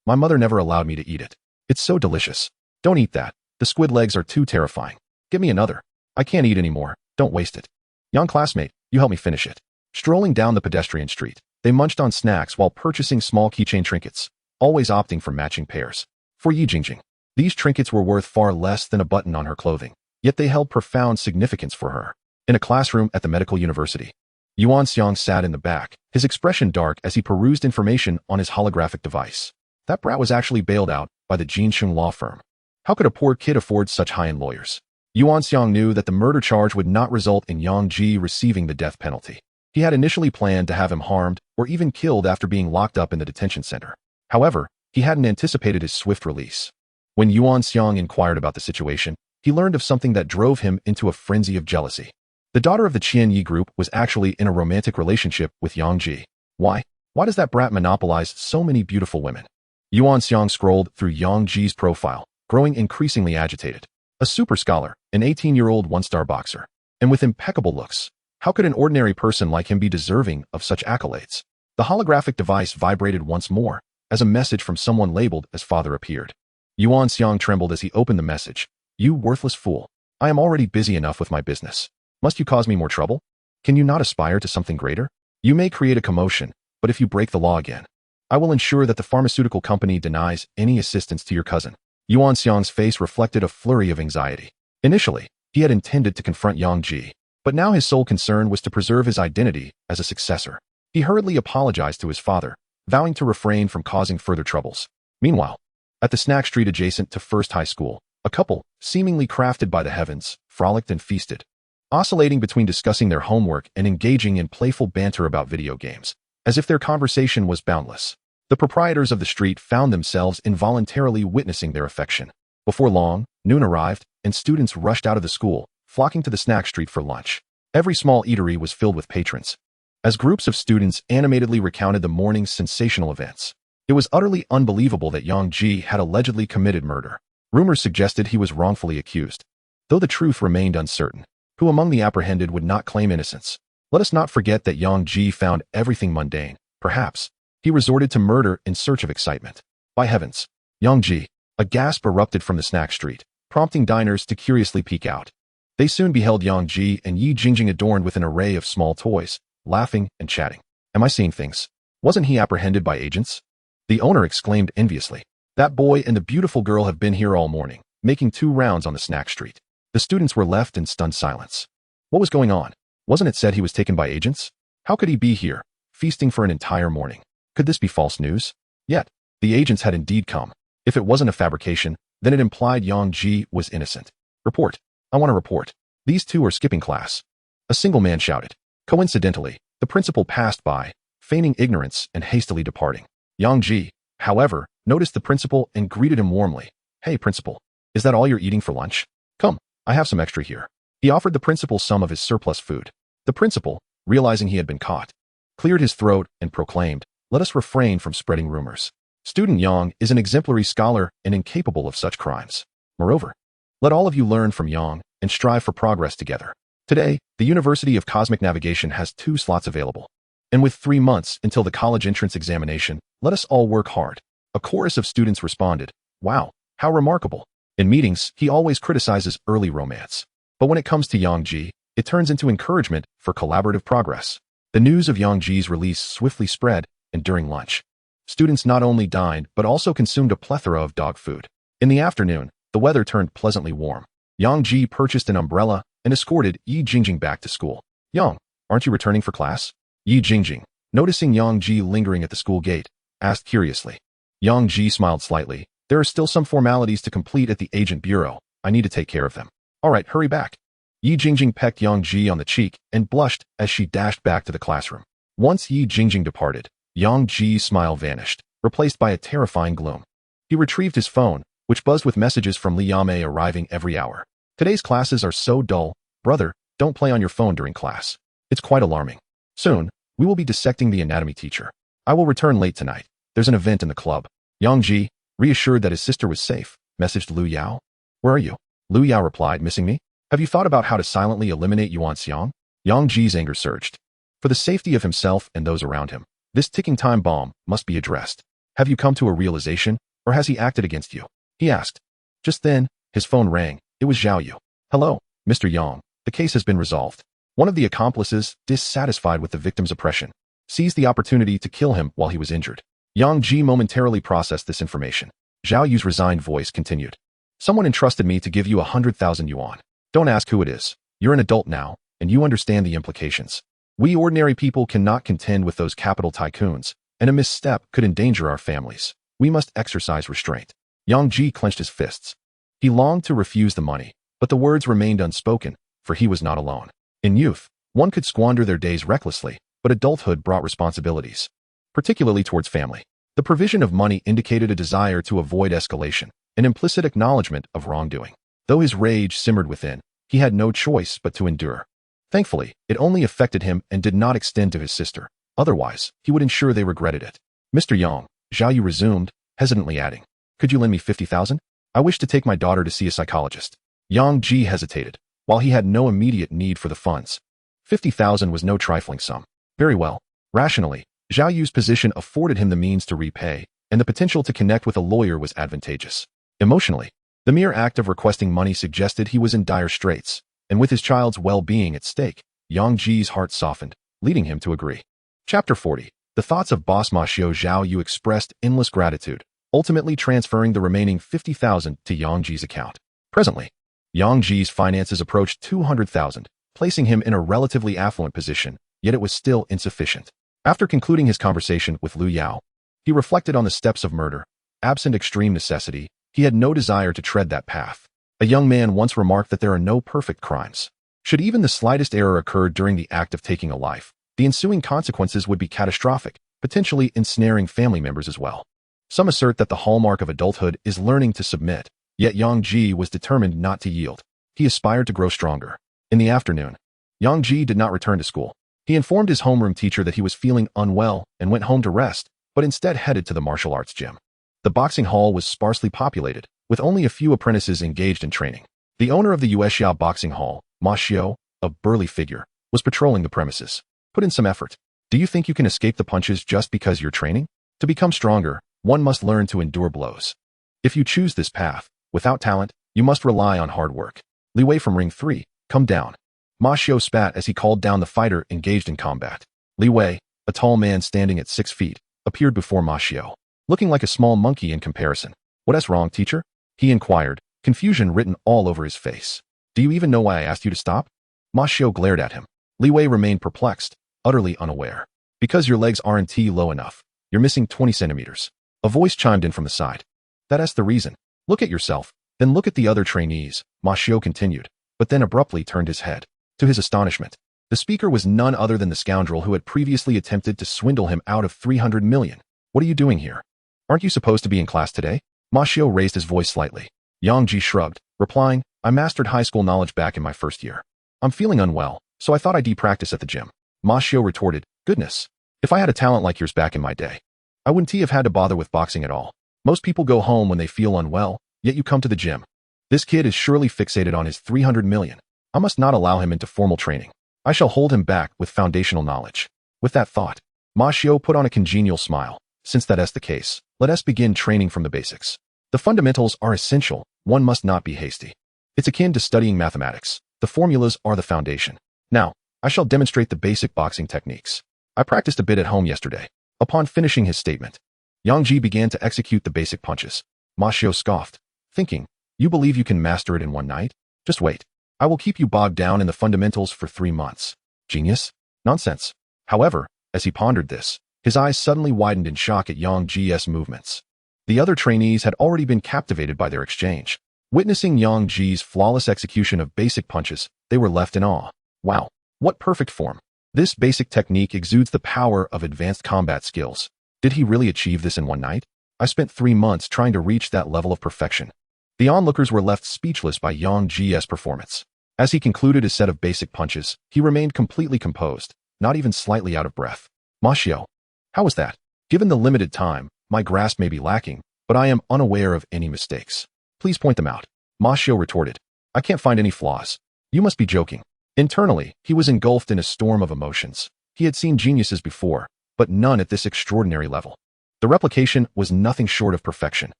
My mother never allowed me to eat it. It's so delicious." "Don't eat that. The squid legs are too terrifying. Give me another. I can't eat anymore. Don't waste it." "Young classmate, you help me finish it." Strolling down the pedestrian street, they munched on snacks while purchasing small keychain trinkets, always opting for matching pairs. For Yi Jingjing, these trinkets were worth far less than a button on her clothing, yet they held profound significance for her. In a classroom at the medical university, Yuan Xiang sat in the back, his expression dark as he perused information on his holographic device. That brat was actually bailed out by the Jinsheng law firm. How could a poor kid afford such high-end lawyers? Yuan Xiang knew that the murder charge would not result in Yang Ji receiving the death penalty. He had initially planned to have him harmed or even killed after being locked up in the detention center. However, he hadn't anticipated his swift release. When Yuan Xiang inquired about the situation, he learned of something that drove him into a frenzy of jealousy. The daughter of the Qian Yi group was actually in a romantic relationship with Yang Ji. Why? Why does that brat monopolize so many beautiful women? Yuan Xiang scrolled through Yang Ji's profile, growing increasingly agitated. A super scholar, an 18-year-old one-star boxer, and with impeccable looks. How could an ordinary person like him be deserving of such accolades? The holographic device vibrated once more, as a message from someone labeled as father appeared. Yuan Xiang trembled as he opened the message. You worthless fool. I am already busy enough with my business. Must you cause me more trouble? Can you not aspire to something greater? You may create a commotion, but if you break the law again, I will ensure that the pharmaceutical company denies any assistance to your cousin. Yuan Xiang's face reflected a flurry of anxiety. Initially, he had intended to confront Yang Ji, but now his sole concern was to preserve his identity as a successor. He hurriedly apologized to his father, vowing to refrain from causing further troubles. Meanwhile, at the snack street adjacent to First High School, a couple, seemingly crafted by the heavens, frolicked and feasted, oscillating between discussing their homework and engaging in playful banter about video games, as if their conversation was boundless. The proprietors of the street found themselves involuntarily witnessing their affection. Before long, noon arrived, and students rushed out of the school, flocking to the snack street for lunch. Every small eatery was filled with patrons, as groups of students animatedly recounted the morning's sensational events. It was utterly unbelievable that Yang Ji had allegedly committed murder. Rumors suggested he was wrongfully accused, though the truth remained uncertain. Who among the apprehended would not claim innocence? Let us not forget that Yang Ji found everything mundane. Perhaps he resorted to murder in search of excitement. By heavens! Yang Ji! A gasp erupted from the snack street, prompting diners to curiously peek out. They soon beheld Yang Ji and Yi Jingjing adorned with an array of small toys, laughing and chatting. Am I seeing things? Wasn't he apprehended by agents? The owner exclaimed enviously. That boy and the beautiful girl have been here all morning, making 2 rounds on the snack street. The students were left in stunned silence. What was going on? Wasn't it said he was taken by agents? How could he be here, feasting for an entire morning? Could this be false news? Yet, the agents had indeed come. If it wasn't a fabrication, then it implied Yang Ji was innocent. Report. I want to report. These 2 are skipping class. A single man shouted. Coincidentally, the principal passed by, feigning ignorance and hastily departing. Yang Ji, however, noticed the principal and greeted him warmly. Hey, principal. Is that all you're eating for lunch? Come, I have some extra here. He offered the principal some of his surplus food. The principal, realizing he had been caught, cleared his throat and proclaimed, let us refrain from spreading rumors. Student Yang is an exemplary scholar and incapable of such crimes. Moreover, let all of you learn from Yang and strive for progress together. Today, the University of Cosmic Navigation has 2 slots available. And with 3 months until the college entrance examination, let us all work hard. A chorus of students responded, wow, how remarkable. In meetings, he always criticizes early romance. But when it comes to Yang Ji, it turns into encouragement for collaborative progress. The news of Yang Ji's release swiftly spread, and during lunch, students not only dined but also consumed a plethora of dog food. In the afternoon, the weather turned pleasantly warm. Yang Ji purchased an umbrella and escorted Yi Jingjing back to school. Yang, aren't you returning for class? Yi Jingjing, noticing Yang Ji lingering at the school gate, asked curiously. Yang Ji smiled slightly. There are still some formalities to complete at the agent bureau. I need to take care of them. All right, hurry back. Yi Jingjing pecked Yang Ji on the cheek and blushed as she dashed back to the classroom. Once Yi Jingjing departed, Yang Ji's smile vanished, replaced by a terrifying gloom. He retrieved his phone, which buzzed with messages from Li Yamei arriving every hour. Today's classes are so dull. Brother, don't play on your phone during class. It's quite alarming. Soon, we will be dissecting the anatomy teacher. I will return late tonight. There's an event in the club. Yang Ji, reassured that his sister was safe, messaged Lu Yao. Where are you? Lu Yao replied, missing me? Have you thought about how to silently eliminate Yuan Xiang? Yang Ji's anger surged. For the safety of himself and those around him, this ticking time bomb must be addressed. Have you come to a realization, or has he acted against you? He asked. Just then, his phone rang. It was Zhao Yu. Hello, Mr. Yang. The case has been resolved. One of the accomplices, dissatisfied with the victim's oppression, seized the opportunity to kill him while he was injured. Yang Ji momentarily processed this information. Zhao Yu's resigned voice continued. Someone entrusted me to give you 100,000 yuan. Don't ask who it is. You're an adult now, and you understand the implications. We ordinary people cannot contend with those capital tycoons, and a misstep could endanger our families. We must exercise restraint. Yang Ji clenched his fists. He longed to refuse the money, but the words remained unspoken, for he was not alone. In youth, one could squander their days recklessly, but adulthood brought responsibilities, particularly towards family. The provision of money indicated a desire to avoid escalation, an implicit acknowledgement of wrongdoing. Though his rage simmered within, he had no choice but to endure. Thankfully, it only affected him and did not extend to his sister. Otherwise, he would ensure they regretted it. Mr. Yang, Zhao Yu resumed, hesitantly adding, could you lend me 50,000? I wish to take my daughter to see a psychologist. Yang Ji hesitated. While he had no immediate need for the funds, 50,000 was no trifling sum. Very well. Rationally, Zhao Yu's position afforded him the means to repay, and the potential to connect with a lawyer was advantageous. Emotionally, the mere act of requesting money suggested he was in dire straits, and with his child's well-being at stake, Yang Ji's heart softened, leading him to agree. Chapter 40. The thoughts of boss Ma Xiao. Zhao Yu expressed endless gratitude, ultimately transferring the remaining 50,000 to Yang Ji's account. Presently, Yang Ji's finances approached 200,000, placing him in a relatively affluent position, yet it was still insufficient. After concluding his conversation with Lu Yao, he reflected on the steps of murder. Absent extreme necessity, he had no desire to tread that path. A young man once remarked that there are no perfect crimes. Should even the slightest error occur during the act of taking a life, the ensuing consequences would be catastrophic, potentially ensnaring family members as well. Some assert that the hallmark of adulthood is learning to submit, yet Yang Ji was determined not to yield. He aspired to grow stronger. In the afternoon, Yang Ji did not return to school. He informed his homeroom teacher that he was feeling unwell and went home to rest, but instead headed to the martial arts gym. The boxing hall was sparsely populated, with only a few apprentices engaged in training. The owner of the Yuexiao boxing hall, Ma Xiao, a burly figure, was patrolling the premises. Put in some effort. Do you think you can escape the punches just because you're training? To become stronger, one must learn to endure blows. If you choose this path, without talent, you must rely on hard work. Li Wei from Ring 3, come down. Ma Xiao spat as he called down the fighter engaged in combat. Li Wei, a tall man standing at 6 feet, appeared before Ma Xiao, looking like a small monkey in comparison. What's wrong, teacher? He inquired, confusion written all over his face. Do you even know why I asked you to stop? Ma Xiao glared at him. Li Wei remained perplexed, utterly unaware. Because your legs aren't low enough. You're missing 20 centimeters. A voice chimed in from the side. That's the reason. Look at yourself, then look at the other trainees, Ma Xiao continued, but then abruptly turned his head. To his astonishment, the speaker was none other than the scoundrel who had previously attempted to swindle him out of 300 million. What are you doing here? Aren't you supposed to be in class today? Ma Xiao raised his voice slightly. Yang Ji shrugged, replying, I mastered high school knowledge back in my first year. I'm feeling unwell, so I thought I'd practice at the gym. Ma Xiao retorted, goodness. If I had a talent like yours back in my day, I wouldn't have had to bother with boxing at all. Most people go home when they feel unwell, yet you come to the gym. This kid is surely fixated on his 300 million. I must not allow him into formal training. I shall hold him back with foundational knowledge. With that thought, Ma Xiao put on a congenial smile. Since that is the case, let us begin training from the basics. The fundamentals are essential, one must not be hasty. It's akin to studying mathematics. The formulas are the foundation. Now, I shall demonstrate the basic boxing techniques. I practiced a bit at home yesterday. Upon finishing his statement, Yang Ji began to execute the basic punches. Ma Xiao scoffed, thinking, you believe you can master it in one night? Just wait. I will keep you bogged down in the fundamentals for 3 months. Genius? Nonsense. However, as he pondered this, his eyes suddenly widened in shock at Yang Ji's movements. The other trainees had already been captivated by their exchange. Witnessing Yang Ji's flawless execution of basic punches, they were left in awe. Wow, what perfect form. This basic technique exudes the power of advanced combat skills. Did he really achieve this in one night? I spent 3 months trying to reach that level of perfection. The onlookers were left speechless by Yang Ji's performance. As he concluded his set of basic punches, he remained completely composed, not even slightly out of breath. Ma Xiao, how was that? Given the limited time, my grasp may be lacking, but I am unaware of any mistakes. Please point them out. Ma Xiao retorted. I can't find any flaws. You must be joking. Internally, he was engulfed in a storm of emotions. He had seen geniuses before, but none at this extraordinary level. The replication was nothing short of perfection.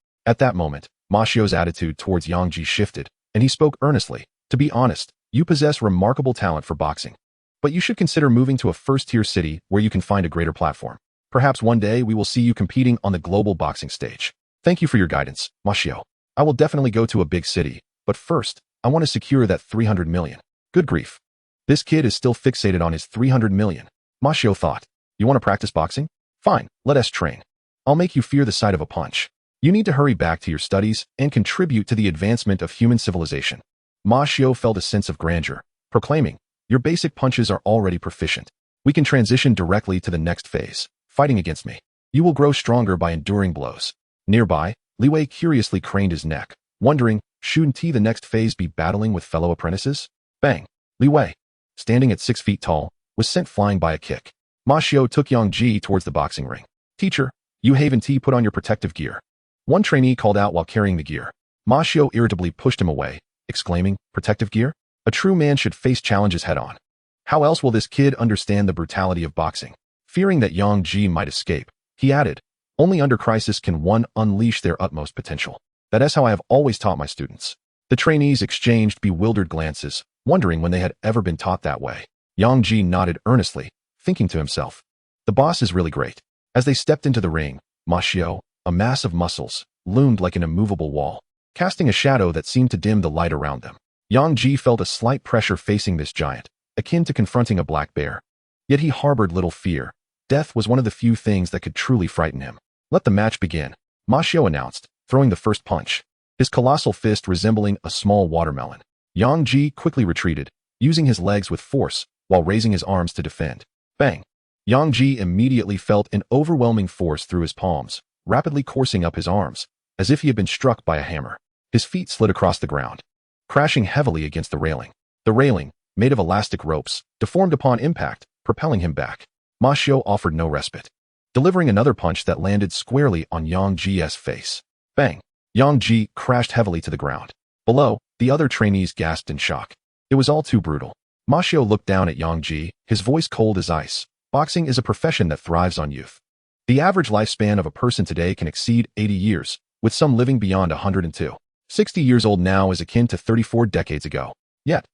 At that moment, Ma Xiao's attitude towards Yang Ji shifted, and he spoke earnestly. To be honest, you possess remarkable talent for boxing. But you should consider moving to a first-tier city where you can find a greater platform. Perhaps one day we will see you competing on the global boxing stage. Thank you for your guidance, Ma Xiao. I will definitely go to a big city, but first, I want to secure that 300 million. Good grief. This kid is still fixated on his 300 million. Ma Xiao thought. You want to practice boxing? Fine, let us train. I'll make you fear the sight of a punch. You need to hurry back to your studies and contribute to the advancement of human civilization. Ma Xiao felt a sense of grandeur, proclaiming, your basic punches are already proficient. We can transition directly to the next phase, fighting against me. You will grow stronger by enduring blows. Nearby, Li Wei curiously craned his neck, wondering, shouldn't he the next phase be battling with fellow apprentices? Bang! Li Wei, standing at 6 feet tall, was sent flying by a kick. Ma Xiao took Yang Ji towards the boxing ring. Teacher, you haven't put on your protective gear. One trainee called out while carrying the gear. Ma Xiao irritably pushed him away, exclaiming, protective gear? A true man should face challenges head-on. How else will this kid understand the brutality of boxing? Fearing that Yang Ji might escape, he added, only under crisis can one unleash their utmost potential. That is how I have always taught my students. The trainees exchanged bewildered glances, wondering when they had ever been taught that way. Yang Ji nodded earnestly, thinking to himself, the boss is really great. As they stepped into the ring, Ma Xiao, a mass of muscles, loomed like an immovable wall, casting a shadow that seemed to dim the light around them. Yang Ji felt a slight pressure facing this giant, akin to confronting a black bear. Yet he harbored little fear. Death was one of the few things that could truly frighten him. Let the match begin, Ma Xiao announced, throwing the first punch, his colossal fist resembling a small watermelon. Yang Ji quickly retreated, using his legs with force, while raising his arms to defend. Bang! Yang Ji immediately felt an overwhelming force through his palms, rapidly coursing up his arms, as if he had been struck by a hammer. His feet slid across the ground, crashing heavily against the railing. The railing, made of elastic ropes, deformed upon impact, propelling him back. Ma Xiao offered no respite, delivering another punch that landed squarely on Yang Ji's face. Bang! Yang Ji crashed heavily to the ground. Below, the other trainees gasped in shock. It was all too brutal. Ma Xiao looked down at Yang Ji, his voice cold as ice. Boxing is a profession that thrives on youth. The average lifespan of a person today can exceed 80 years, with some living beyond 102. 60 years old now is akin to 34 decades ago. Yet,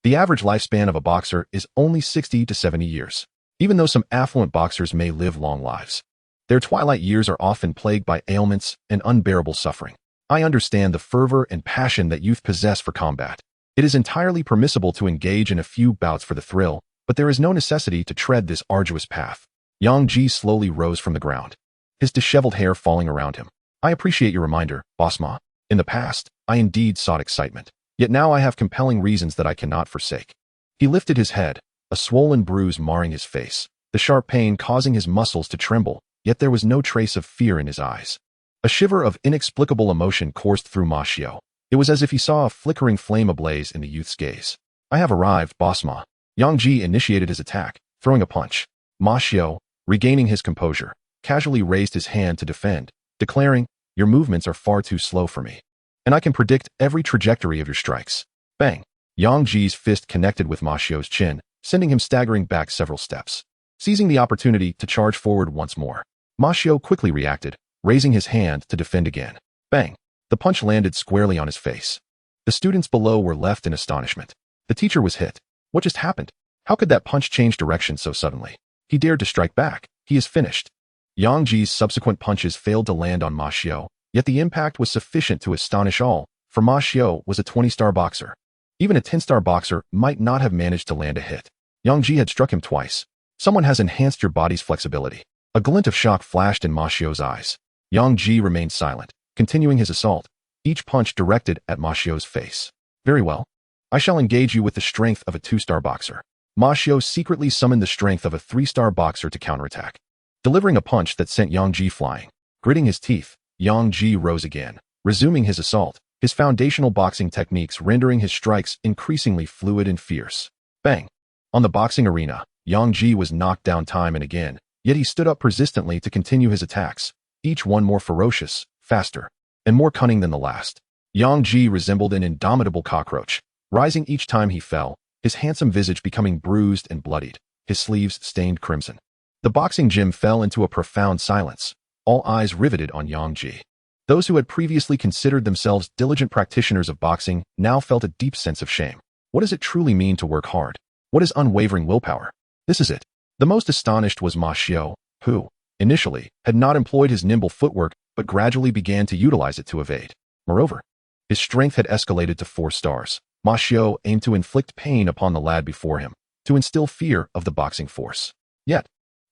the average lifespan of a boxer is only 60 to 70 years. Even though some affluent boxers may live long lives, their twilight years are often plagued by ailments and unbearable suffering. I understand the fervor and passion that youth possess for combat. It is entirely permissible to engage in a few bouts for the thrill, but there is no necessity to tread this arduous path. Yang Ji slowly rose from the ground, his disheveled hair falling around him. I appreciate your reminder, Boss Ma. In the past, I indeed sought excitement, yet now I have compelling reasons that I cannot forsake. He lifted his head, a swollen bruise marring his face, the sharp pain causing his muscles to tremble, yet there was no trace of fear in his eyes. A shiver of inexplicable emotion coursed through Ma Xiao. It was as if he saw a flickering flame ablaze in the youth's gaze. I have arrived, Boss Ma. Yang Ji initiated his attack, throwing a punch. Ma Xiao, regaining his composure, casually raised his hand to defend, declaring, your movements are far too slow for me, and I can predict every trajectory of your strikes. Bang! Yang Ji's fist connected with Ma Xiao's chin, sending him staggering back several steps. Seizing the opportunity to charge forward once more, Ma Xiao quickly reacted, raising his hand to defend again. Bang! The punch landed squarely on his face. The students below were left in astonishment. The teacher was hit. What just happened? How could that punch change direction so suddenly? He dared to strike back. He is finished. Yang Ji's subsequent punches failed to land on Ma Xiao, yet the impact was sufficient to astonish all, for Ma Xiao was a 20-star boxer. Even a 10-star boxer might not have managed to land a hit. Yang Ji had struck him twice. Someone has enhanced your body's flexibility. A glint of shock flashed in Ma Xiao's eyes. Yang Ji remained silent, continuing his assault, each punch directed at Ma Xiao's face. Very well. I shall engage you with the strength of a 2-star boxer. Ma Xiao secretly summoned the strength of a 3-star boxer to counterattack, delivering a punch that sent Yang Ji flying. Gritting his teeth, Yang Ji rose again, resuming his assault, his foundational boxing techniques rendering his strikes increasingly fluid and fierce. Bang! On the boxing arena, Yang Ji was knocked down time and again, yet he stood up persistently to continue his attacks, each one more ferocious, faster, and more cunning than the last. Yang Ji resembled an indomitable cockroach, rising each time he fell, his handsome visage becoming bruised and bloodied, his sleeves stained crimson. The boxing gym fell into a profound silence, all eyes riveted on Yang Ji. Those who had previously considered themselves diligent practitioners of boxing now felt a deep sense of shame. What does it truly mean to work hard? What is unwavering willpower? This is it. The most astonished was Ma Xiao, who, initially, had not employed his nimble footwork but gradually began to utilize it to evade. Moreover, his strength had escalated to 4 stars. Ma Xiao aimed to inflict pain upon the lad before him, to instill fear of the boxing force. Yet,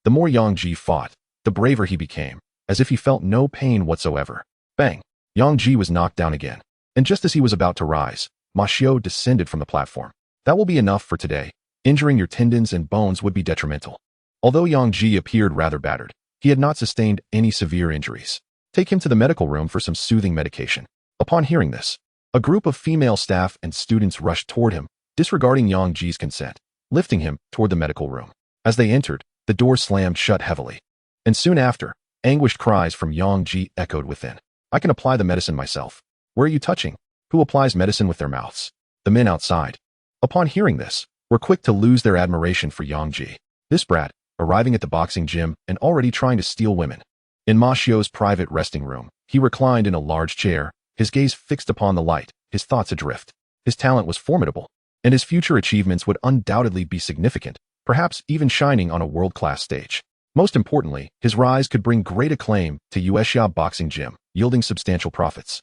the more Yang Ji fought, the braver he became, as if he felt no pain whatsoever. Bang! Yang Ji was knocked down again, and just as he was about to rise, Ma Xiao descended from the platform. That will be enough for today. Injuring your tendons and bones would be detrimental. Although Yang Ji appeared rather battered, he had not sustained any severe injuries. Take him to the medical room for some soothing medication. Upon hearing this, a group of female staff and students rushed toward him, disregarding Yang Ji's consent, lifting him toward the medical room. As they entered, the door slammed shut heavily. And soon after, anguished cries from Yang Ji echoed within. I can apply the medicine myself. Where are you touching? Who applies medicine with their mouths? The men outside. Upon hearing this, were quick to lose their admiration for Yang Ji. This brat, arriving at the boxing gym and already trying to steal women. In Ma Xiu's private resting room, he reclined in a large chair, his gaze fixed upon the light, his thoughts adrift. His talent was formidable, and his future achievements would undoubtedly be significant, perhaps even shining on a world-class stage. Most importantly, his rise could bring great acclaim to Yuexia Boxing Gym, yielding substantial profits.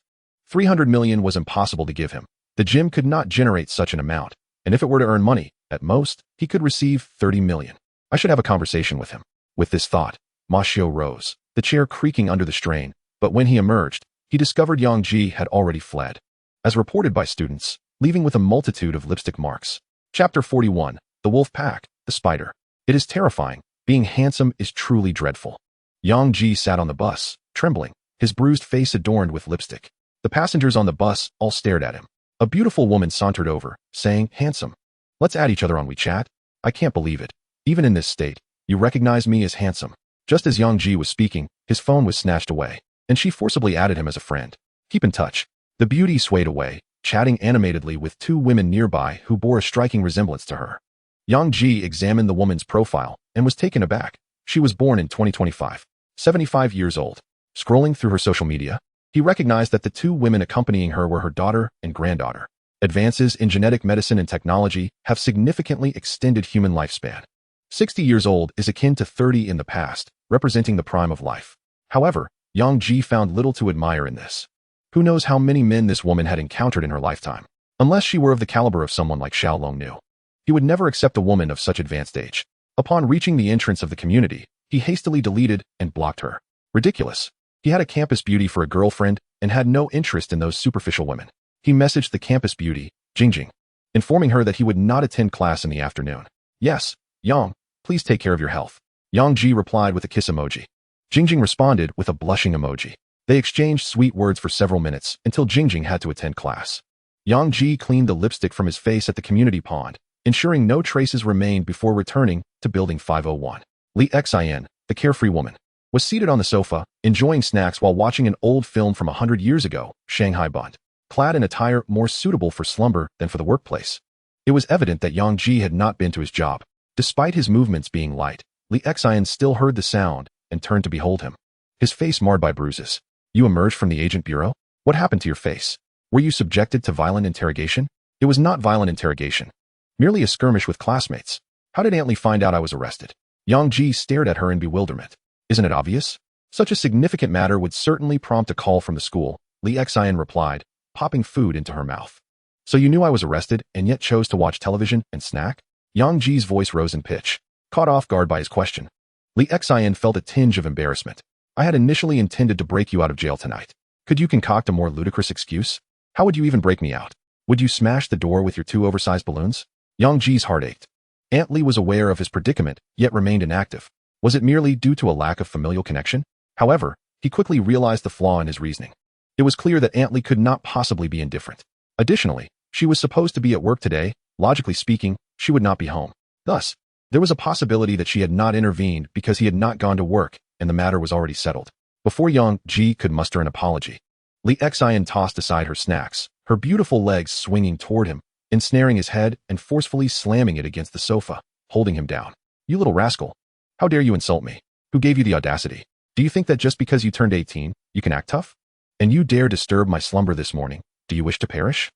300 million was impossible to give him. The gym could not generate such an amount, and if it were to earn money, at most, he could receive 30 million. I should have a conversation with him. With this thought, Ma Xiu rose, the chair creaking under the strain, but when he emerged, he discovered Yang Ji had already fled. As reported by students, leaving with a multitude of lipstick marks. Chapter 41, The Wolf Pack, The Spider. It is terrifying. Being handsome is truly dreadful. Yang Ji sat on the bus, trembling, his bruised face adorned with lipstick. The passengers on the bus all stared at him. A beautiful woman sauntered over, saying, "Handsome. Let's add each other on WeChat." I can't believe it. Even in this state, you recognize me as handsome. Just as Yang Ji was speaking, his phone was snatched away, and she forcibly added him as a friend. Keep in touch. The beauty swayed away, chatting animatedly with two women nearby who bore a striking resemblance to her. Yang Ji examined the woman's profile and was taken aback. She was born in 2025, 75 years old. Scrolling through her social media, he recognized that the two women accompanying her were her daughter and granddaughter. Advances in genetic medicine and technology have significantly extended human lifespan. 60 years old is akin to 30 in the past, representing the prime of life. However, Yang Ji found little to admire in this. Who knows how many men this woman had encountered in her lifetime? Unless she were of the caliber of someone like Xiao Longnu, he would never accept a woman of such advanced age. Upon reaching the entrance of the community, he hastily deleted and blocked her. Ridiculous. He had a campus beauty for a girlfriend and had no interest in those superficial women. He messaged the campus beauty, Jingjing, informing her that he would not attend class in the afternoon. Yes, Yang, please take care of your health. Yang Ji replied with a kiss emoji. Jingjing responded with a blushing emoji. They exchanged sweet words for several minutes until Jingjing had to attend class. Yang Ji cleaned the lipstick from his face at the community pond, ensuring no traces remained before returning to Building 501. Li Xian, the carefree woman, was seated on the sofa, enjoying snacks while watching an old film from 100 years ago, Shanghai Bund, clad in attire more suitable for slumber than for the workplace. It was evident that Yang Ji had not been to his job. Despite his movements being light, Li Xian still heard the sound and turned to behold him. His face marred by bruises. You emerged from the agent bureau? What happened to your face? Were you subjected to violent interrogation? It was not violent interrogation. Merely a skirmish with classmates. How did Aunt Li find out I was arrested? Yang Ji stared at her in bewilderment. Isn't it obvious? Such a significant matter would certainly prompt a call from the school, Li Xian replied, popping food into her mouth. So you knew I was arrested and yet chose to watch television and snack? Yang Ji's voice rose in pitch, caught off guard by his question. Li Xian felt a tinge of embarrassment. I had initially intended to break you out of jail tonight. Could you concoct a more ludicrous excuse? How would you even break me out? Would you smash the door with your two oversized balloons? Yang Ji's heart ached. Aunt Li was aware of his predicament, yet remained inactive. Was it merely due to a lack of familial connection? However, he quickly realized the flaw in his reasoning. It was clear that Aunt Li could not possibly be indifferent. Additionally, she was supposed to be at work today. Logically speaking, she would not be home. Thus, there was a possibility that she had not intervened because he had not gone to work and the matter was already settled. Before Yang Ji could muster an apology, Li Xian tossed aside her snacks, her beautiful legs swinging toward him, ensnaring his head and forcefully slamming it against the sofa, holding him down. You little rascal. How dare you insult me? Who gave you the audacity? Do you think that just because you turned 18, you can act tough? And you dare disturb my slumber this morning? Do you wish to perish?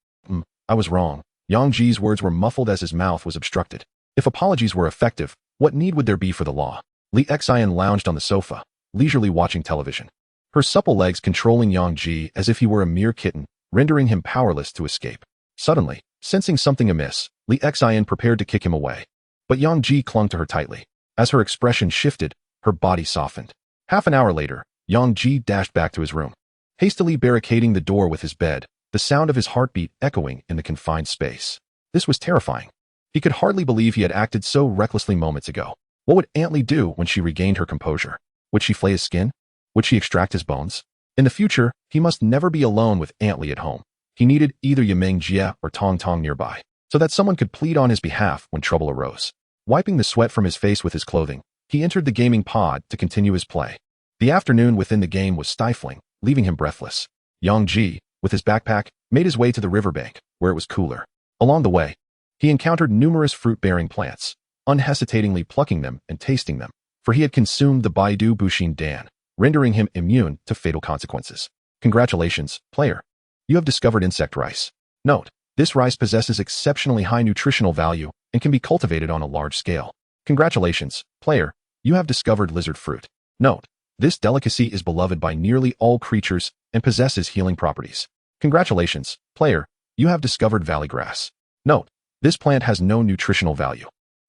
I was wrong. Yang Ji's words were muffled as his mouth was obstructed. If apologies were effective, what need would there be for the law? Li Xian lounged on the sofa, leisurely watching television, her supple legs controlling Yang Ji as if he were a mere kitten, rendering him powerless to escape. Suddenly, sensing something amiss, Li Xian prepared to kick him away. But Yang Ji clung to her tightly. As her expression shifted, her body softened. Half an hour later, Yang Ji dashed back to his room, hastily barricading the door with his bed, the sound of his heartbeat echoing in the confined space. This was terrifying. He could hardly believe he had acted so recklessly moments ago. What would Aunt Li do when she regained her composure? Would she flay his skin? Would she extract his bones? In the future, he must never be alone with Aunt Li at home. He needed either Yimeng Jie or Tong Tong nearby, so that someone could plead on his behalf when trouble arose. Wiping the sweat from his face with his clothing, he entered the gaming pod to continue his play. The afternoon within the game was stifling, leaving him breathless. Yang Ji, with his backpack, made his way to the riverbank, where it was cooler. Along the way, He encountered numerous fruit-bearing plants, unhesitatingly plucking them and tasting them, for he had consumed the Baidu Bushin Dan, rendering him immune to fatal consequences. Congratulations, player. You have discovered insect rice. Note: this rice possesses exceptionally high nutritional value and can be cultivated on a large scale. Congratulations, player. You have discovered lizard fruit. Note: this delicacy is beloved by nearly all creatures and possesses healing properties. Congratulations, player. You have discovered valley grass. Note: this plant has no nutritional value.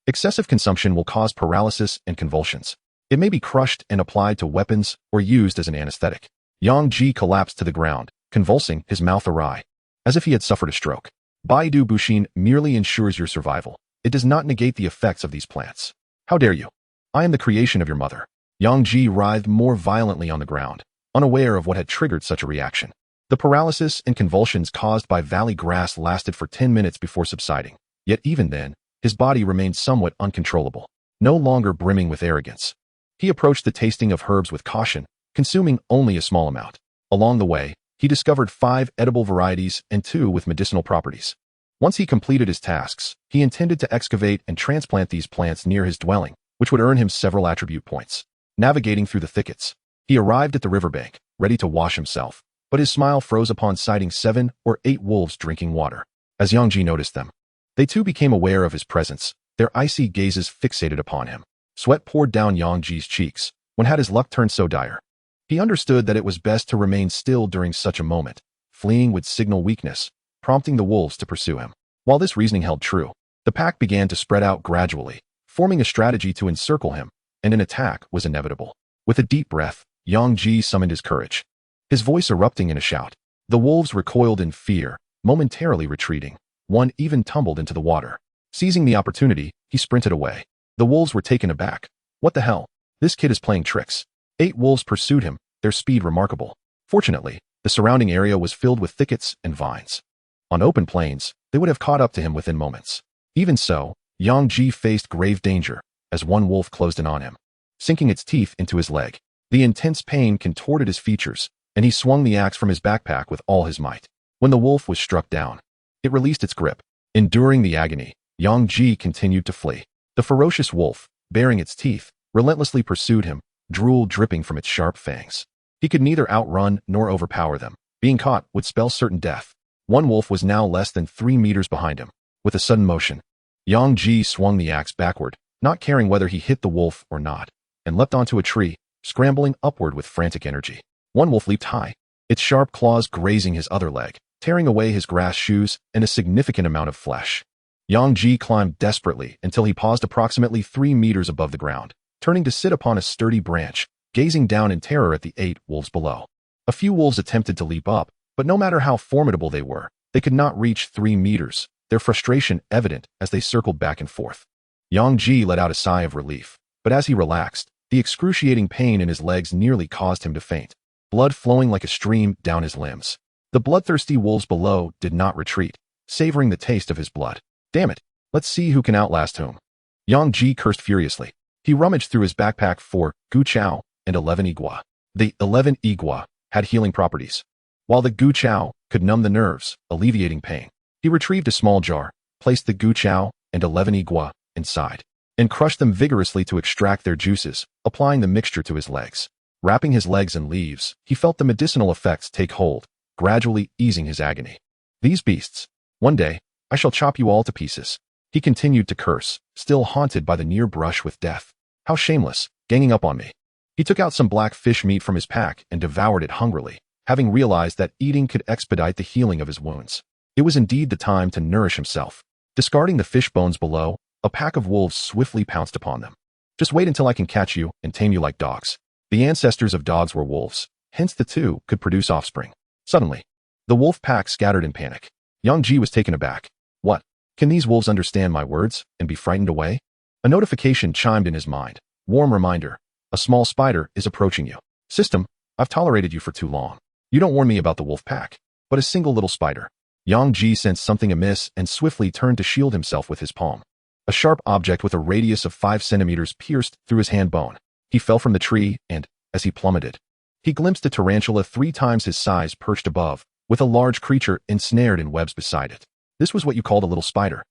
Excessive consumption will cause paralysis and convulsions. It may be crushed and applied to weapons or used as an anesthetic. Yang Ji collapsed to the ground, convulsing, his mouth awry, as if he had suffered a stroke. Baidu Bushin merely ensures your survival. It does not negate the effects of these plants. How dare you? I am the creation of your mother. Yang Ji writhed more violently on the ground, unaware of what had triggered such a reaction. The paralysis and convulsions caused by valley grass lasted for 10 minutes before subsiding, yet even then, his body remained somewhat uncontrollable, no longer brimming with arrogance. He approached the tasting of herbs with caution, consuming only a small amount. Along the way, he discovered 5 edible varieties and 2 with medicinal properties. Once he completed his tasks, he intended to excavate and transplant these plants near his dwelling, which would earn him several attribute points. Navigating through the thickets, he arrived at the riverbank, ready to wash himself, but his smile froze upon sighting 7 or 8 wolves drinking water. As Yang Ji noticed them, they too became aware of his presence, their icy gazes fixated upon him. Sweat poured down Yang Ji's cheeks. When had his luck turned so dire? He understood that it was best to remain still during such a moment. Fleeing would signal weakness, prompting the wolves to pursue him. While this reasoning held true, the pack began to spread out gradually, forming a strategy to encircle him, and an attack was inevitable. With a deep breath, Yang Ji summoned his courage, his voice erupting in a shout. The wolves recoiled in fear, momentarily retreating. One even tumbled into the water. Seizing the opportunity, he sprinted away. The wolves were taken aback. What the hell? This kid is playing tricks. 8 wolves pursued him, their speed remarkable. Fortunately, the surrounding area was filled with thickets and vines. On open plains, they would have caught up to him within moments. Even so, Yang Ji faced grave danger, as one wolf closed in on him, sinking its teeth into his leg. The intense pain contorted his features, and he swung the axe from his backpack with all his might. When the wolf was struck down, it released its grip. Enduring the agony, Yang Ji continued to flee. The ferocious wolf, baring its teeth, relentlessly pursued him, drool dripping from its sharp fangs. He could neither outrun nor overpower them. Being caught would spell certain death. One wolf was now less than 3 meters behind him. With a sudden motion, Yang Ji swung the axe backward, not caring whether he hit the wolf or not, and leapt onto a tree, scrambling upward with frantic energy. One wolf leaped high, its sharp claws grazing his other leg, tearing away his grass shoes and a significant amount of flesh. Yang Ji climbed desperately until he paused approximately 3 meters above the ground, turning to sit upon a sturdy branch, gazing down in terror at the 8 wolves below. A few wolves attempted to leap up, but no matter how formidable they were, they could not reach 3 meters, their frustration evident as they circled back and forth. Yang Ji let out a sigh of relief, but as he relaxed, the excruciating pain in his legs nearly caused him to faint, blood flowing like a stream down his limbs. The bloodthirsty wolves below did not retreat, savoring the taste of his blood. Damn it, let's see who can outlast whom. Yang Ji cursed furiously. He rummaged through his backpack for Gu Chao and 11 Igua. The 11 Igua had healing properties, while the Gu Chao could numb the nerves, alleviating pain. He retrieved a small jar, placed the Gu Chao and 11 Igua inside, and crushed them vigorously to extract their juices, applying the mixture to his legs. Wrapping his legs in leaves, he felt the medicinal effects take hold, gradually easing his agony. These beasts. One day, I shall chop you all to pieces. He continued to curse, still haunted by the near brush with death. How shameless, ganging up on me. He took out some black fish meat from his pack and devoured it hungrily, having realized that eating could expedite the healing of his wounds. It was indeed the time to nourish himself. Discarding the fish bones below, a pack of wolves swiftly pounced upon them. Just wait until I can catch you and tame you like dogs. The ancestors of dogs were wolves, hence the two could produce offspring. Suddenly, the wolf pack scattered in panic. Yang Ji was taken aback. What? Can these wolves understand my words and be frightened away? A notification chimed in his mind. Warm reminder. A small spider is approaching you. System, I've tolerated you for too long. You don't warn me about the wolf pack, but a single little spider. Yang Ji sensed something amiss and swiftly turned to shield himself with his palm. A sharp object with a radius of 5 centimeters pierced through his hand bone. He fell from the tree and, as he plummeted, he glimpsed a tarantula 3 times his size perched above, with a large creature ensnared in webs beside it. This was what you called a little spider.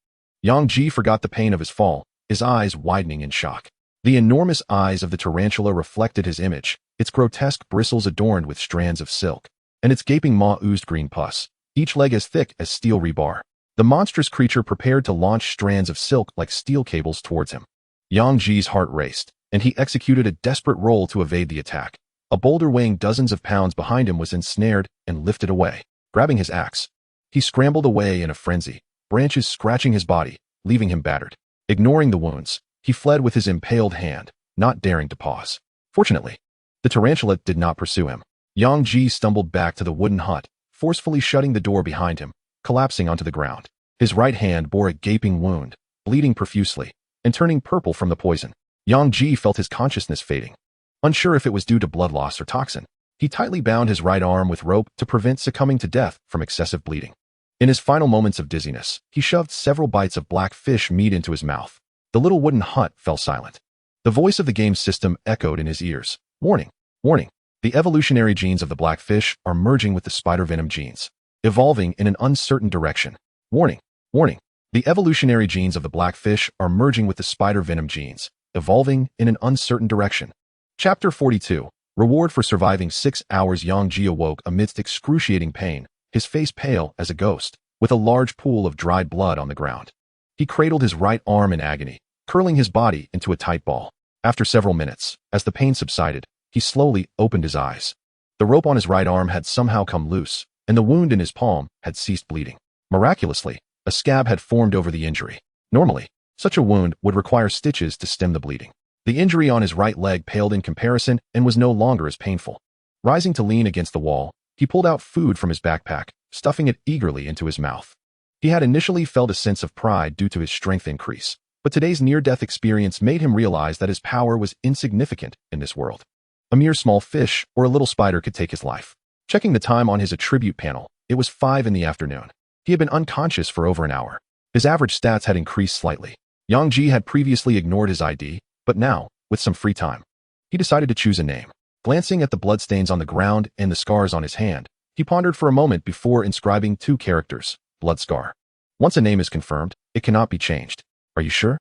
Yang Ji forgot the pain of his fall, his eyes widening in shock. The enormous eyes of the tarantula reflected his image, its grotesque bristles adorned with strands of silk, and its gaping maw oozed green pus, each leg as thick as steel rebar. The monstrous creature prepared to launch strands of silk like steel cables towards him. Yang Ji's heart raced, and he executed a desperate roll to evade the attack. A boulder weighing dozens of pounds behind him was ensnared and lifted away. Grabbing his axe, he scrambled away in a frenzy, branches scratching his body, leaving him battered. Ignoring the wounds, he fled with his impaled hand, not daring to pause. Fortunately, the tarantula did not pursue him. Yang Ji stumbled back to the wooden hut, forcefully shutting the door behind him, collapsing onto the ground. His right hand bore a gaping wound, bleeding profusely, and turning purple from the poison. Yang Ji felt his consciousness fading. Unsure if it was due to blood loss or toxin, he tightly bound his right arm with rope to prevent succumbing to death from excessive bleeding. In his final moments of dizziness, he shoved several bites of black fish meat into his mouth. The little wooden hut fell silent. The voice of the game system echoed in his ears. Warning, warning. The evolutionary genes of the black fish are merging with the spider venom genes, evolving in an uncertain direction. Warning, warning. The evolutionary genes of the black fish are merging with the spider venom genes, evolving in an uncertain direction. Chapter 42. Reward for surviving 6 hours. Yang Ji awoke amidst excruciating pain, his face pale as a ghost, with a large pool of dried blood on the ground. He cradled his right arm in agony, curling his body into a tight ball. After several minutes, as the pain subsided, he slowly opened his eyes. The rope on his right arm had somehow come loose, and the wound in his palm had ceased bleeding. Miraculously, a scab had formed over the injury. Normally, such a wound would require stitches to stem the bleeding. The injury on his right leg paled in comparison and was no longer as painful. Rising to lean against the wall, he pulled out food from his backpack, stuffing it eagerly into his mouth. He had initially felt a sense of pride due to his strength increase, but today's near-death experience made him realize that his power was insignificant in this world. A mere small fish or a little spider could take his life. Checking the time on his attribute panel, it was 5 in the afternoon. He had been unconscious for over an hour. His average stats had increased slightly. Yang Ji had previously ignored his ID, but now, with some free time, he decided to choose a name. Glancing at the bloodstains on the ground and the scars on his hand, he pondered for a moment before inscribing 2 characters, blood scar. Once a name is confirmed, it cannot be changed. Are you sure?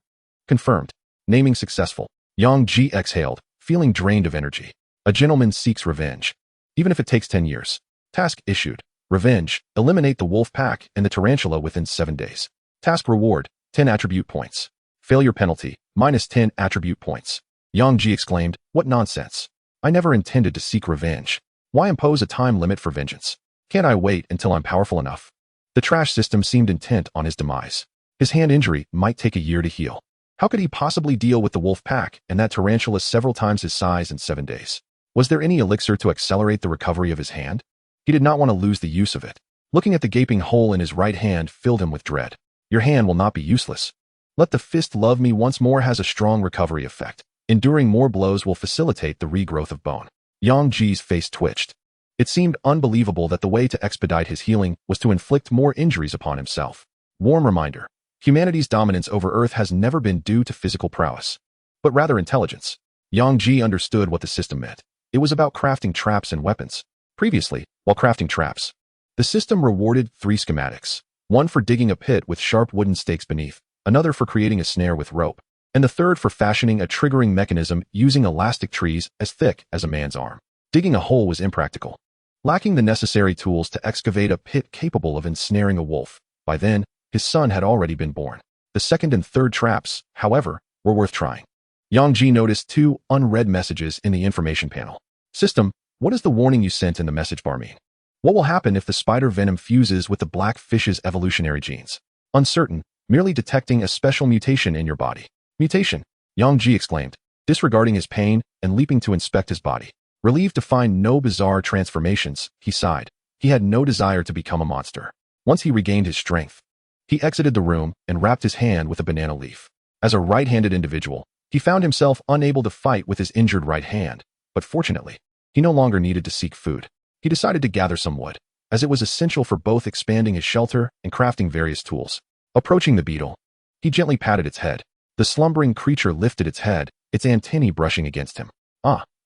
Confirmed. Naming successful. Yang Ji exhaled, feeling drained of energy. A gentleman seeks revenge. Even if it takes 10 years. Task issued. Revenge. Eliminate the wolf pack and the tarantula within 7 days. Task reward. 10 attribute points. Failure penalty. -10 attribute points. Yang Ji exclaimed, "What nonsense. I never intended to seek revenge. Why impose a time limit for vengeance? Can't I wait until I'm powerful enough?" The trash system seemed intent on his demise. His hand injury might take a year to heal. How could he possibly deal with the wolf pack and that tarantula several times his size in 7 days? Was there any elixir to accelerate the recovery of his hand? He did not want to lose the use of it. Looking at the gaping hole in his right hand filled him with dread. Your hand will not be useless. Let the fist love me once more has a strong recovery effect. Enduring more blows will facilitate the regrowth of bone. Yang Ji's face twitched. It seemed unbelievable that the way to expedite his healing was to inflict more injuries upon himself. Warm reminder. Humanity's dominance over Earth has never been due to physical prowess, but rather intelligence. Yang Ji understood what the system meant. It was about crafting traps and weapons. Previously, while crafting traps, the system rewarded 3 schematics. One for digging a pit with sharp wooden stakes beneath, another for creating a snare with rope, and the third for fashioning a triggering mechanism using elastic trees as thick as a man's arm. Digging a hole was impractical. Lacking the necessary tools to excavate a pit capable of ensnaring a wolf, by then, his son had already been born. The second and third traps, however, were worth trying. Yang Ji noticed 2 unread messages in the information panel. System, what does the warning you sent in the message bar mean? What will happen if the spider venom fuses with the black fish's evolutionary genes? Uncertain, merely detecting a special mutation in your body. Mutation, Yang Ji exclaimed, disregarding his pain and leaping to inspect his body. Relieved to find no bizarre transformations, he sighed. He had no desire to become a monster. Once he regained his strength, he exited the room and wrapped his hand with a banana leaf. As a right-handed individual, he found himself unable to fight with his injured right hand, but fortunately, he no longer needed to seek food. He decided to gather some wood, as it was essential for both expanding his shelter and crafting various tools. Approaching the beetle, he gently patted its head. The slumbering creature lifted its head, its antennae brushing against him.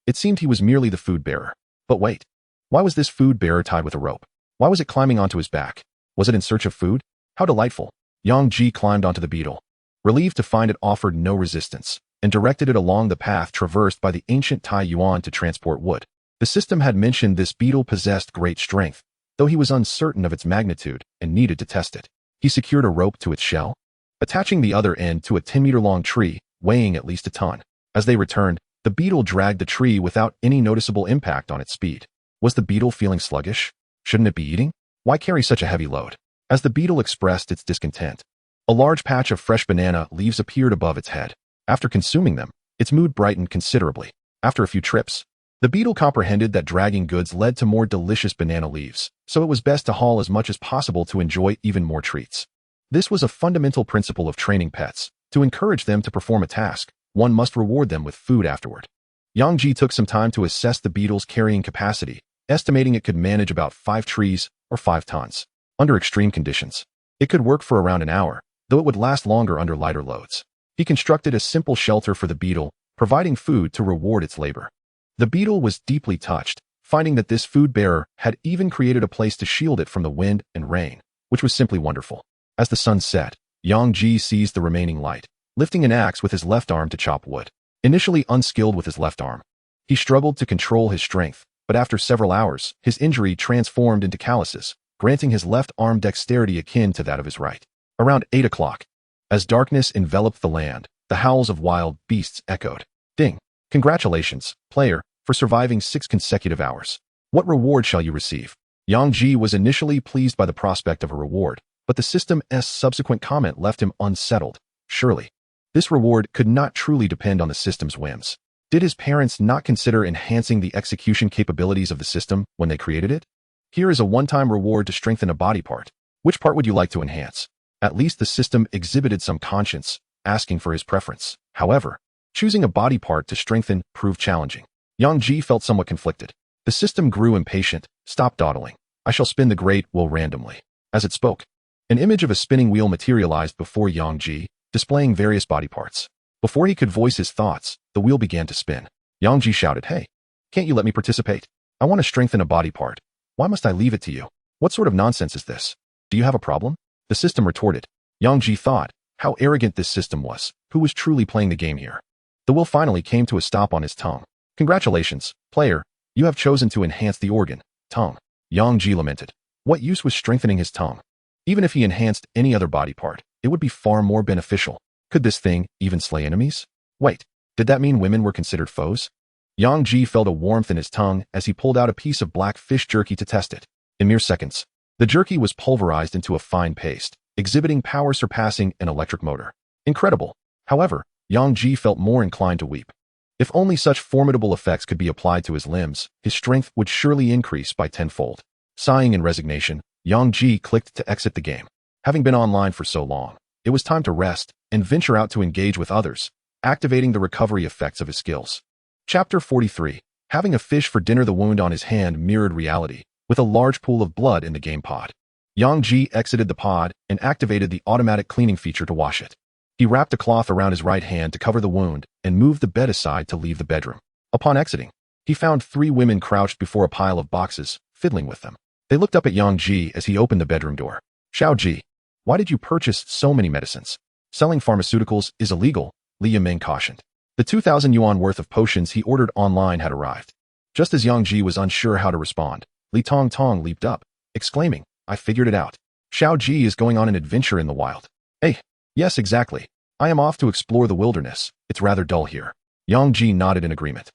It seemed he was merely the food bearer. But wait, why was this food bearer tied with a rope? Why was it climbing onto his back? Was it in search of food? How delightful. Yang Ji climbed onto the beetle, relieved to find it offered no resistance, and directed it along the path traversed by the ancient Tai Yuan to transport wood. The system had mentioned this beetle possessed great strength, though he was uncertain of its magnitude and needed to test it. He secured a rope to its shell, attaching the other end to a 10-meter-long tree, weighing at least a ton. As they returned, the beetle dragged the tree without any noticeable impact on its speed. Was the beetle feeling sluggish? Shouldn't it be eating? Why carry such a heavy load? As the beetle expressed its discontent, a large patch of fresh banana leaves appeared above its head. After consuming them, its mood brightened considerably. After a few trips, the beetle comprehended that dragging goods led to more delicious banana leaves, so it was best to haul as much as possible to enjoy even more treats. This was a fundamental principle of training pets. To encourage them to perform a task, one must reward them with food afterward. Yang Ji took some time to assess the beetle's carrying capacity, estimating it could manage about 5 trees or 5 tons. Under extreme conditions, it could work for around an hour, though it would last longer under lighter loads. He constructed a simple shelter for the beetle, providing food to reward its labor. The beetle was deeply touched, finding that this food bearer had even created a place to shield it from the wind and rain, which was simply wonderful. As the sun set, Yang Ji seized the remaining light, lifting an axe with his left arm to chop wood. Initially unskilled with his left arm, he struggled to control his strength, but after several hours, his injury transformed into calluses, granting his left arm dexterity akin to that of his right. Around 8 o'clock, as darkness enveloped the land, the howls of wild beasts echoed. Ding! Congratulations, player, for surviving 6 consecutive hours. What reward shall you receive? Yang Ji was initially pleased by the prospect of a reward, but the system's subsequent comment left him unsettled. Surely, this reward could not truly depend on the system's whims. Did his parents not consider enhancing the execution capabilities of the system when they created it? Here is a one-time reward to strengthen a body part. Which part would you like to enhance? At least the system exhibited some conscience, asking for his preference. However, choosing a body part to strengthen proved challenging. Yang Ji felt somewhat conflicted. The system grew impatient. Stop dawdling. I shall spin the great wheel randomly. As it spoke, an image of a spinning wheel materialized before Yang Ji, displaying various body parts. Before he could voice his thoughts, the wheel began to spin. Yang Ji shouted, "Hey, can't you let me participate? I want to strengthen a body part. Why must I leave it to you? What sort of nonsense is this? Do you have a problem?" The system retorted. Yang Ji thought, how arrogant this system was. Who was truly playing the game here? The wheel finally came to a stop on his tongue. Congratulations, player. You have chosen to enhance the organ, tongue. Yang Ji lamented. What use was strengthening his tongue? Even if he enhanced any other body part, it would be far more beneficial. Could this thing even slay enemies? Wait, did that mean women were considered foes? Yang Ji felt a warmth in his tongue as he pulled out a piece of black fish jerky to test it. In mere seconds, the jerky was pulverized into a fine paste, exhibiting power surpassing an electric motor. Incredible. However, Yang Ji felt more inclined to weep. If only such formidable effects could be applied to his limbs, his strength would surely increase by tenfold. Sighing in resignation, Yang Ji clicked to exit the game. Having been online for so long, it was time to rest and venture out to engage with others, activating the recovery effects of his skills. Chapter 43. Having a fish for dinner. The wound on his hand mirrored reality, with a large pool of blood in the game pod. Yang Ji exited the pod and activated the automatic cleaning feature to wash it. He wrapped a cloth around his right hand to cover the wound and moved the bed aside to leave the bedroom. Upon exiting, he found 3 women crouched before a pile of boxes, fiddling with them. They looked up at Yang Ji as he opened the bedroom door. "Xiao Ji, why did you purchase so many medicines? Selling pharmaceuticals is illegal," Li Yiming cautioned. The 2,000 yuan worth of potions he ordered online had arrived. Just as Yang Ji was unsure how to respond, Li Tong Tong leaped up, exclaiming, "I figured it out. Xiao Ji is going on an adventure in the wild." "Hey, yes, exactly. I am off to explore the wilderness. It's rather dull here." Yang Ji nodded in agreement.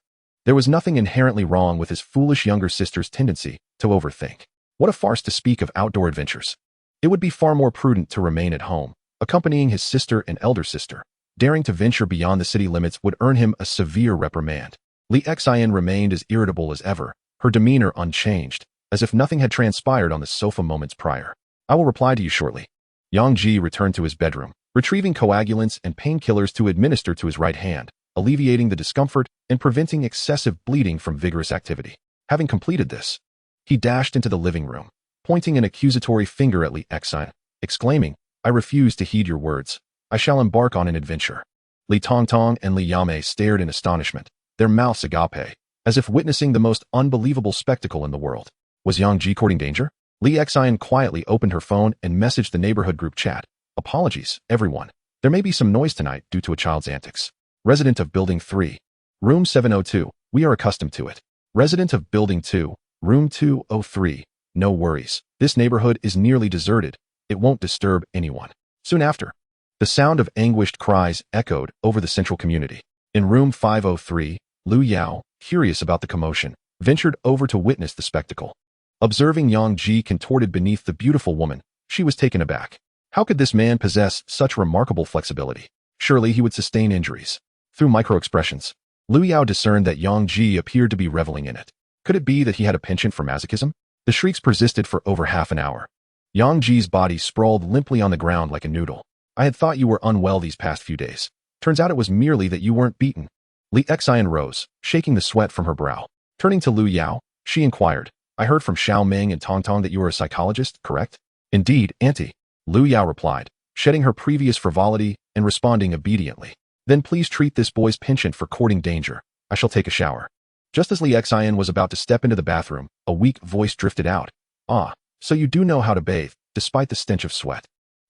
There was nothing inherently wrong with his foolish younger sister's tendency to overthink. What a farce to speak of outdoor adventures. It would be far more prudent to remain at home, accompanying his sister and elder sister. Daring to venture beyond the city limits would earn him a severe reprimand. Li Xian remained as irritable as ever, her demeanor unchanged, as if nothing had transpired on the sofa moments prior. "I will reply to you shortly." Yang Ji returned to his bedroom, retrieving coagulants and painkillers to administer to his right hand, alleviating the discomfort and preventing excessive bleeding from vigorous activity. Having completed this, he dashed into the living room, pointing an accusatory finger at Li Xian, exclaiming, "I refuse to heed your words. I shall embark on an adventure." Li Tongtong and Li Yame stared in astonishment, their mouths agape, as if witnessing the most unbelievable spectacle in the world. Was Yang Ji courting danger? Li Xian quietly opened her phone and messaged the neighborhood group chat. Apologies, everyone. There may be some noise tonight due to a child's antics. Resident of Building 3. Room 702. We are accustomed to it. Resident of Building 2. Room 203. No worries. This neighborhood is nearly deserted. It won't disturb anyone. Soon after, the sound of anguished cries echoed over the central community. In room 503, Lu Yao, curious about the commotion, ventured over to witness the spectacle. Observing Yang Ji contorted beneath the beautiful woman, she was taken aback. How could this man possess such remarkable flexibility? Surely he would sustain injuries. Through micro-expressions, Lu Yao discerned that Yang Ji appeared to be reveling in it. Could it be that he had a penchant for masochism? The shrieks persisted for over half an hour. Yang Ji's body sprawled limply on the ground like a noodle. I had thought you were unwell these past few days. Turns out it was merely that you weren't beaten. Li Xian rose, shaking the sweat from her brow. Turning to Lu Yao, she inquired, I heard from Xiao Ming and Tong Tong that you were a psychologist, correct? Indeed, Auntie. Lu Yao replied, shedding her previous frivolity and responding obediently. Then please treat this boy's penchant for courting danger. I shall take a shower. Just as Li Xian was about to step into the bathroom, a weak voice drifted out. Ah, so you do know how to bathe, despite the stench of sweat.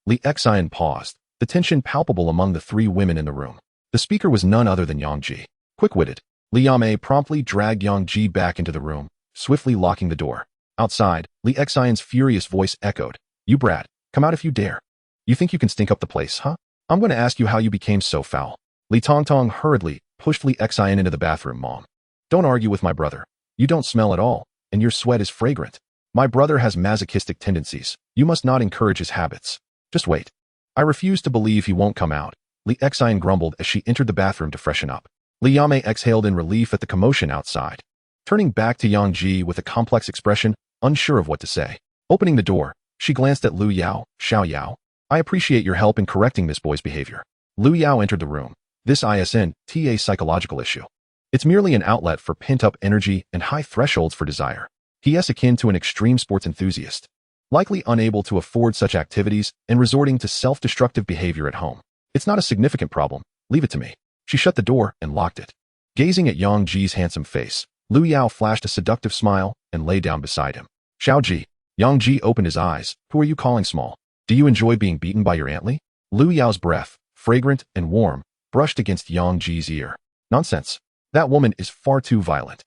Li Xian paused, the tension palpable among the three women in the room. The speaker was none other than Yang Ji. Quick-witted, Li Yame promptly dragged Yang Ji back into the room, swiftly locking the door. Outside, Li Xian's furious voice echoed. You brat, come out if you dare. You think you can stink up the place, huh? I'm going to ask you how you became so foul. Li Tongtong hurriedly pushed Li Xian into the bathroom, Mom. Don't argue with my brother. You don't smell at all, and your sweat is fragrant. My brother has masochistic tendencies. You must not encourage his habits. Just wait. I refuse to believe he won't come out. Li Xian grumbled as she entered the bathroom to freshen up. Li Yame exhaled in relief at the commotion outside. Turning back to Yang Ji with a complex expression, unsure of what to say. Opening the door, she glanced at Lu Yao, Xiao Yao. I appreciate your help in correcting this boy's behavior. Lu Yao entered the room. This isn't a psychological issue. It's merely an outlet for pent-up energy and high thresholds for desire. He is akin to an extreme sports enthusiast, likely unable to afford such activities and resorting to self-destructive behavior at home. It's not a significant problem. Leave it to me. She shut the door and locked it. Gazing at Yang Ji's handsome face, Lu Yao flashed a seductive smile and lay down beside him. Xiao Ji. Yang Ji opened his eyes. Who are you calling small? Do you enjoy being beaten by your Aunt Li? Lu Yao's breath, fragrant and warm, brushed against Yang Ji's ear. Nonsense. That woman is far too violent.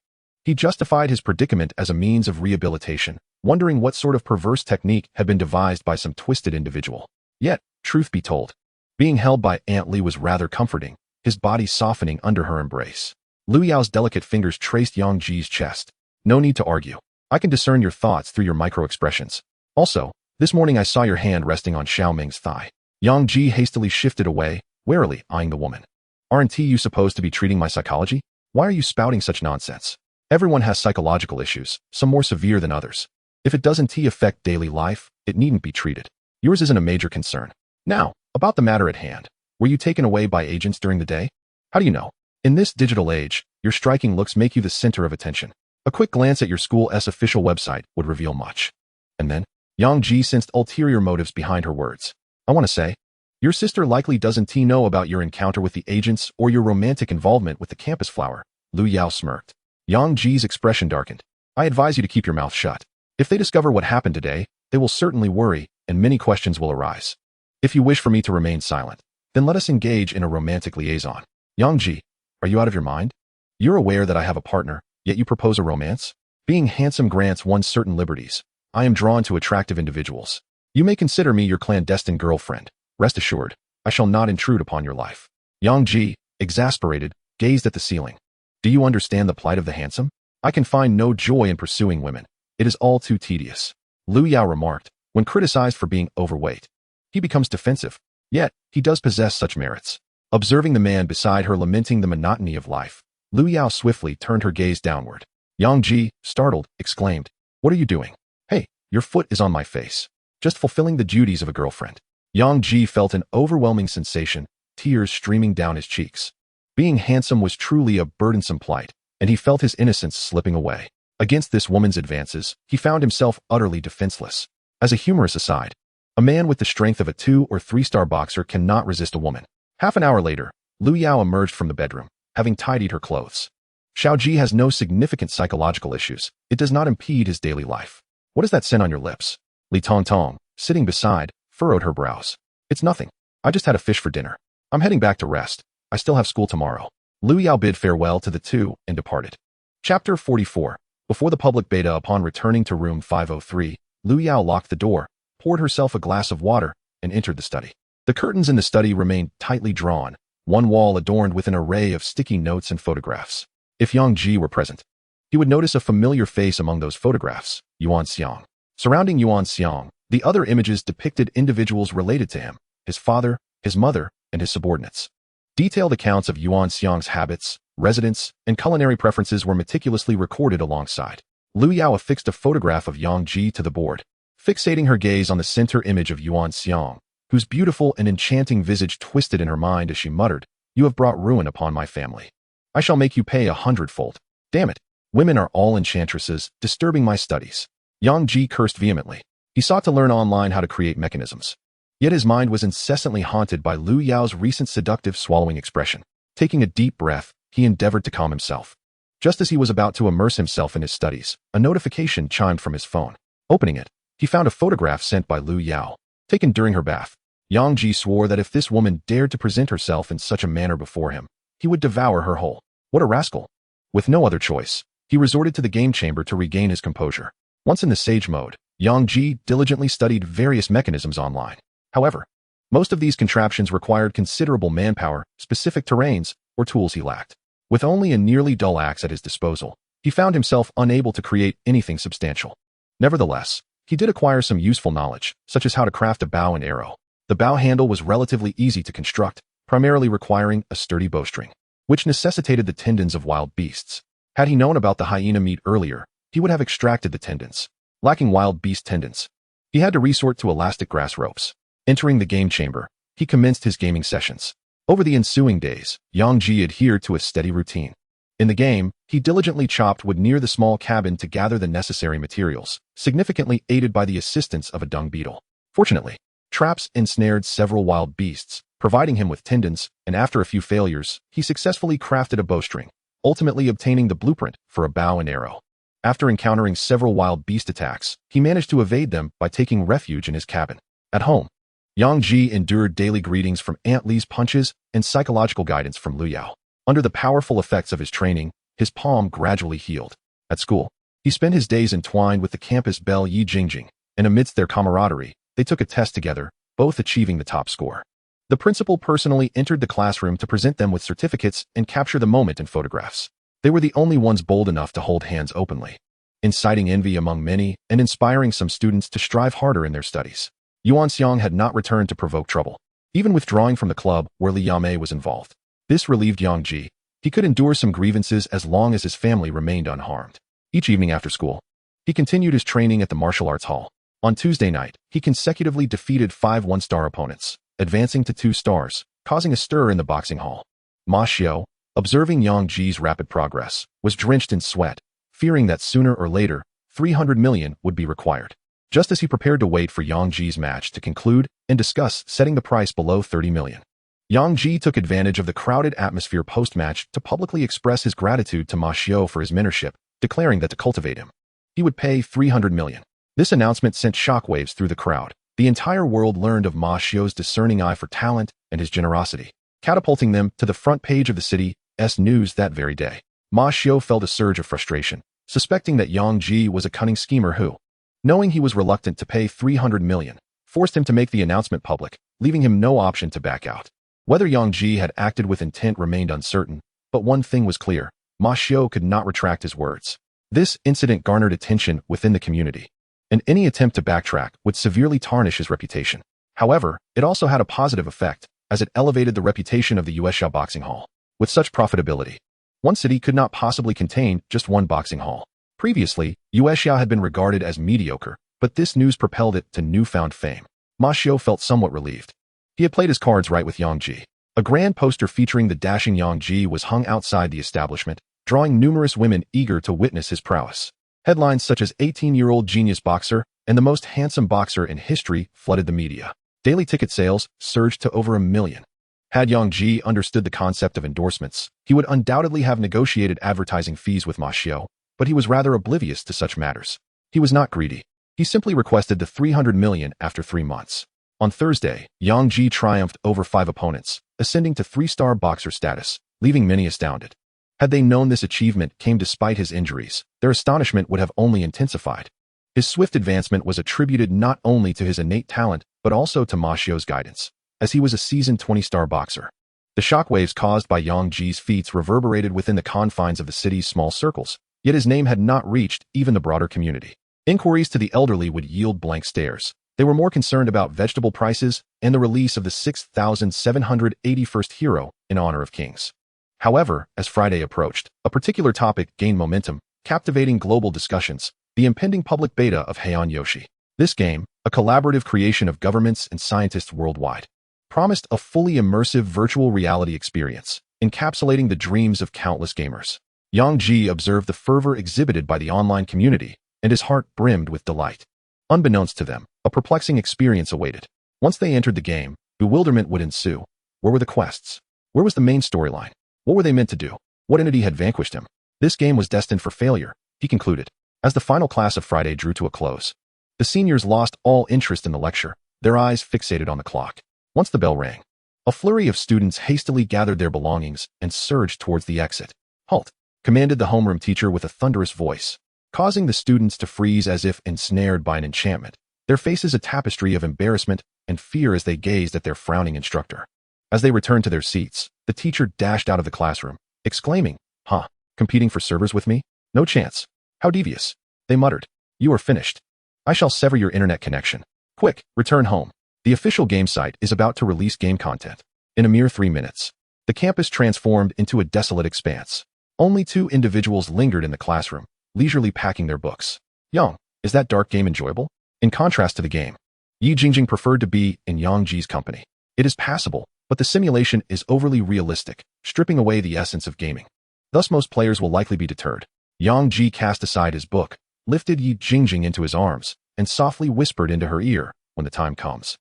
He justified his predicament as a means of rehabilitation, wondering what sort of perverse technique had been devised by some twisted individual. Yet, truth be told, being held by Aunt Li was rather comforting, his body softening under her embrace. Lu Yao's delicate fingers traced Yang Ji's chest. No need to argue. I can discern your thoughts through your micro-expressions. Also, this morning I saw your hand resting on Xiao Ming's thigh. Yang Ji hastily shifted away, warily eyeing the woman. Aren't you supposed to be treating my psychology? Why are you spouting such nonsense? Everyone has psychological issues, some more severe than others. If it doesn't affect daily life, it needn't be treated. Yours isn't a major concern. Now, about the matter at hand. Were you taken away by agents during the day? How do you know? In this digital age, your striking looks make you the center of attention. A quick glance at your school's official website would reveal much. And then, Yang Ji sensed ulterior motives behind her words. I want to say, your sister likely doesn't know about your encounter with the agents or your romantic involvement with the campus flower. Lu Yao smirked. Yang Ji's expression darkened. I advise you to keep your mouth shut. If they discover what happened today, they will certainly worry, and many questions will arise. If you wish for me to remain silent, then let us engage in a romantic liaison. Yang Ji, are you out of your mind? You're aware that I have a partner, yet you propose a romance? Being handsome grants one certain liberties. I am drawn to attractive individuals. You may consider me your clandestine girlfriend. Rest assured, I shall not intrude upon your life. Yang Ji, exasperated, gazed at the ceiling. Do you understand the plight of the handsome? I can find no joy in pursuing women. It is all too tedious. Lu Yao remarked, when criticized for being overweight. He becomes defensive. Yet, he does possess such merits. Observing the man beside her lamenting the monotony of life, Lu Yao swiftly turned her gaze downward. Yang Ji, startled, exclaimed, what are you doing? Hey, your foot is on my face. Just fulfilling the duties of a girlfriend. Yang Ji felt an overwhelming sensation, tears streaming down his cheeks. Being handsome was truly a burdensome plight, and he felt his innocence slipping away. Against this woman's advances, he found himself utterly defenseless. As a humorous aside, a man with the strength of a 2- or 3-star boxer cannot resist a woman. Half an hour later, Lu Yao emerged from the bedroom, having tidied her clothes. Xiao Ji has no significant psychological issues. It does not impede his daily life. What is that scent on your lips? Li Tong Tong, sitting beside, furrowed her brows. It's nothing. I just had a fish for dinner. I'm heading back to rest. I still have school tomorrow. Liu Yao bid farewell to the two and departed. Chapter 44. Before the public beta. Upon returning to room 503, Liu Yao locked the door, poured herself a glass of water, and entered the study. The curtains in the study remained tightly drawn, one wall adorned with an array of sticky notes and photographs. If Yang Ji were present, he would notice a familiar face among those photographs, Yuan Xiang. Surrounding Yuan Xiang, the other images depicted individuals related to him, his father, his mother, and his subordinates. Detailed accounts of Yuan Xiang's habits, residence, and culinary preferences were meticulously recorded alongside. Liu Yao affixed a photograph of Yang Ji to the board, fixating her gaze on the center image of Yuan Xiang, whose beautiful and enchanting visage twisted in her mind as she muttered, "You have brought ruin upon my family. I shall make you pay 100-fold. Damn it. Women are all enchantresses, disturbing my studies." Yang Ji cursed vehemently. He sought to learn online how to create mechanisms. Yet his mind was incessantly haunted by Liu Yao's recent seductive swallowing expression. Taking a deep breath, he endeavored to calm himself. Just as he was about to immerse himself in his studies, a notification chimed from his phone. Opening it, he found a photograph sent by Liu Yao, taken during her bath. Yang Ji swore that if this woman dared to present herself in such a manner before him, he would devour her whole. What a rascal! With no other choice, he resorted to the game chamber to regain his composure. Once in the sage mode, Yang Ji diligently studied various mechanisms online. However, most of these contraptions required considerable manpower, specific terrains, or tools he lacked. With only a nearly dull axe at his disposal, he found himself unable to create anything substantial. Nevertheless, he did acquire some useful knowledge, such as how to craft a bow and arrow. The bow handle was relatively easy to construct, primarily requiring a sturdy bowstring, which necessitated the tendons of wild beasts. Had he known about the hyena meat earlier, he would have extracted the tendons. Lacking wild beast tendons, he had to resort to elastic grass ropes. Entering the game chamber, he commenced his gaming sessions. Over the ensuing days, Yang Ji adhered to a steady routine. In the game, he diligently chopped wood near the small cabin to gather the necessary materials, significantly aided by the assistance of a dung beetle. Fortunately, traps ensnared several wild beasts, providing him with tendons, and after a few failures, he successfully crafted a bowstring, ultimately obtaining the blueprint for a bow and arrow. After encountering several wild beast attacks, he managed to evade them by taking refuge in his cabin. At home, Yang Ji endured daily greetings from Aunt Li's punches and psychological guidance from Liu Yao. Under the powerful effects of his training, his palm gradually healed. At school, he spent his days entwined with the campus belle Yi Jingjing, and amidst their camaraderie, they took a test together, both achieving the top score. The principal personally entered the classroom to present them with certificates and capture the moment in photographs. They were the only ones bold enough to hold hands openly, inciting envy among many and inspiring some students to strive harder in their studies. Yuan Xiang had not returned to provoke trouble, even withdrawing from the club where Li Yamei was involved. This relieved Yang Ji. He could endure some grievances as long as his family remained unharmed. Each evening after school, he continued his training at the martial arts hall. On Tuesday night, he consecutively defeated 5 one-star opponents, advancing to 2 stars, causing a stir in the boxing hall. Ma Xiao, observing Yang Ji's rapid progress, was drenched in sweat, fearing that sooner or later, 300 million would be required. Just as he prepared to wait for Yang Ji's match to conclude and discuss setting the price below 30 million. Yang Ji took advantage of the crowded atmosphere post-match to publicly express his gratitude to Ma Xiao for his mentorship, declaring that to cultivate him, he would pay 300 million. This announcement sent shockwaves through the crowd. The entire world learned of Ma Xiao's discerning eye for talent and his generosity, catapulting them to the front page of the city's news that very day. Ma Xiao felt a surge of frustration, suspecting that Yang Ji was a cunning schemer who, knowing he was reluctant to pay 300 million, forced him to make the announcement public, leaving him no option to back out. Whether Yang Ji had acted with intent remained uncertain, but one thing was clear: Ma Xiao could not retract his words. This incident garnered attention within the community, and any attempt to backtrack would severely tarnish his reputation. However, it also had a positive effect, as it elevated the reputation of the Yueshao Boxing Hall. With such profitability, one city could not possibly contain just one boxing hall. Previously, Yueshao had been regarded as mediocre, but this news propelled it to newfound fame. Ma Xiao felt somewhat relieved. He had played his cards right with Yang Ji. A grand poster featuring the dashing Yang Ji was hung outside the establishment, drawing numerous women eager to witness his prowess. Headlines such as 18-year-old genius boxer and the most handsome boxer in history flooded the media. Daily ticket sales surged to over 1 million. Had Yang Ji understood the concept of endorsements, he would undoubtedly have negotiated advertising fees with Ma Xiao, but he was rather oblivious to such matters. He was not greedy. He simply requested the 300 million after 3 months. On Thursday, Yang Ji triumphed over 5 opponents, ascending to 3-star boxer status, leaving many astounded. Had they known this achievement came despite his injuries, their astonishment would have only intensified. His swift advancement was attributed not only to his innate talent, but also to Ma Xiu's guidance, as he was a seasoned 20-star boxer. The shockwaves caused by Yang Ji's feats reverberated within the confines of the city's small circles, yet his name had not reached even the broader community. Inquiries to the elderly would yield blank stares. They were more concerned about vegetable prices and the release of the 6,781st hero in honor of kings. However, as Friday approached, a particular topic gained momentum, captivating global discussions: the impending public beta of Heian Yoshi. This game, a collaborative creation of governments and scientists worldwide, promised a fully immersive virtual reality experience, encapsulating the dreams of countless gamers. Yang Ji observed the fervor exhibited by the online community, and his heart brimmed with delight. Unbeknownst to them, a perplexing experience awaited. Once they entered the game, bewilderment would ensue. Where were the quests? Where was the main storyline? What were they meant to do? What entity had vanquished him? This game was destined for failure, he concluded. As the final class of Friday drew to a close, the seniors lost all interest in the lecture, their eyes fixated on the clock. Once the bell rang, a flurry of students hastily gathered their belongings and surged towards the exit. "Halt!" commanded the homeroom teacher with a thunderous voice, causing the students to freeze as if ensnared by an enchantment, their faces a tapestry of embarrassment and fear as they gazed at their frowning instructor. As they returned to their seats, the teacher dashed out of the classroom, exclaiming, "Huh, competing for servers with me? No chance. How devious." They muttered, "You are finished. I shall sever your internet connection. Quick, return home." The official game site is about to release game content. In a mere 3 minutes, the campus transformed into a desolate expanse. Only 2 individuals lingered in the classroom, leisurely packing their books. "Yang, is that dark game enjoyable?" In contrast to the game, Yi Jingjing preferred to be in Yang Ji's company. It is passable, but the simulation is overly realistic, stripping away the essence of gaming. Thus most players will likely be deterred. Yang Ji cast aside his book, lifted Yi Jingjing into his arms, and softly whispered into her ear, "When the time comes,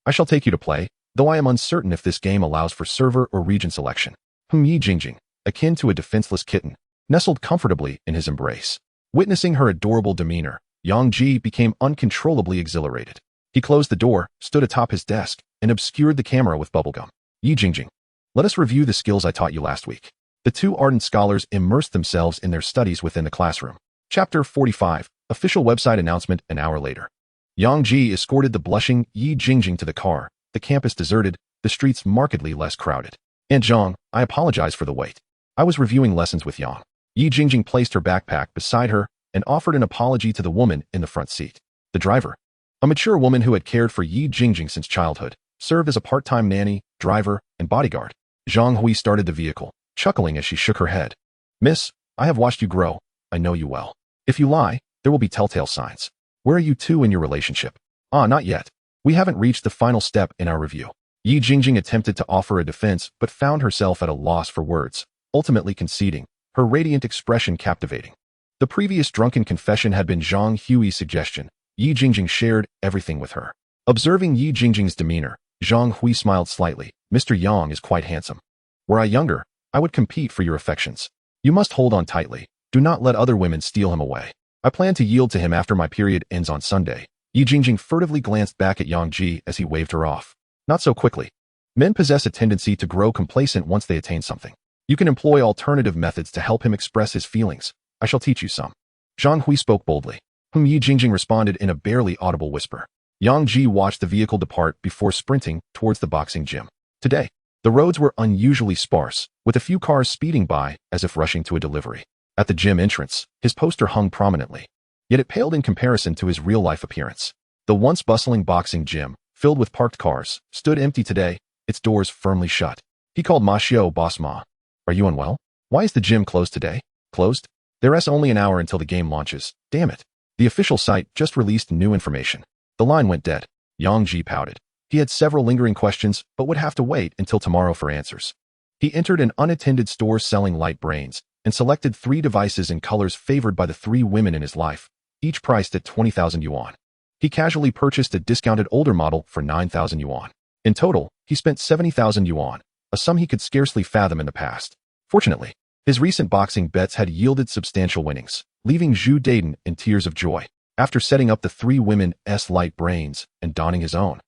I shall take you to play, though I am uncertain if this game allows for server or region selection." Yi Jingjing, akin to a defenseless kitten, nestled comfortably in his embrace. Witnessing her adorable demeanor, Yang Ji became uncontrollably exhilarated. He closed the door, stood atop his desk, and obscured the camera with bubblegum. "Yi Jingjing, let us review the skills I taught you last week." The 2 ardent scholars immersed themselves in their studies within the classroom. Chapter 45, official website announcement an hour later. Yang Ji escorted the blushing Yi Jingjing to the car, the campus deserted, the streets markedly less crowded. "Aunt Zhang, I apologize for the wait. I was reviewing lessons with Yang." Yi Jingjing placed her backpack beside her and offered an apology to the woman in the front seat. The driver, a mature woman who had cared for Yi Jingjing since childhood, served as a part-time nanny, driver, and bodyguard. Zhang Hui started the vehicle, chuckling as she shook her head. "Miss, I have watched you grow. I know you well. If you lie, there will be telltale signs. Where are you 2 in your relationship?" "Ah, not yet. We haven't reached the final step in our review." Yi Jingjing attempted to offer a defense but found herself at a loss for words, ultimately conceding, her radiant expression captivating. The previous drunken confession had been Zhang Hui's suggestion. Yi Jingjing shared everything with her. Observing Yi Jingjing's demeanor, Zhang Hui smiled slightly. "Mr. Yang is quite handsome. Were I younger, I would compete for your affections. You must hold on tightly. Do not let other women steal him away. I plan to yield to him after my period ends on Sunday." Yi Jingjing furtively glanced back at Yang Ji as he waved her off. "Not so quickly. Men possess a tendency to grow complacent once they attain something. You can employ alternative methods to help him express his feelings. I shall teach you some." Zhang Hui spoke boldly. Yi Jingjing responded in a barely audible whisper. Yang Ji watched the vehicle depart before sprinting towards the boxing gym. Today, the roads were unusually sparse, with a few cars speeding by as if rushing to a delivery. At the gym entrance, his poster hung prominently, yet it paled in comparison to his real-life appearance. The once bustling boxing gym, filled with parked cars, stood empty today, its doors firmly shut. He called Ma Xiu Boss Ma. "Are you unwell? Why is the gym closed today?" "Closed? There's only an hour until the game launches. Damn it. The official site just released new information." The line went dead. Yang Ji pouted. He had several lingering questions, but would have to wait until tomorrow for answers. He entered an unattended store selling light brains, and selected 3 devices in colors favored by the 3 women in his life, each priced at 20,000 yuan. He casually purchased a discounted older model for 9,000 yuan. In total, he spent 70,000 yuan, a sum he could scarcely fathom in the past. Fortunately, his recent boxing bets had yielded substantial winnings, leaving Zhu Daiden in tears of joy. After setting up the 3 women's light brains and donning his own,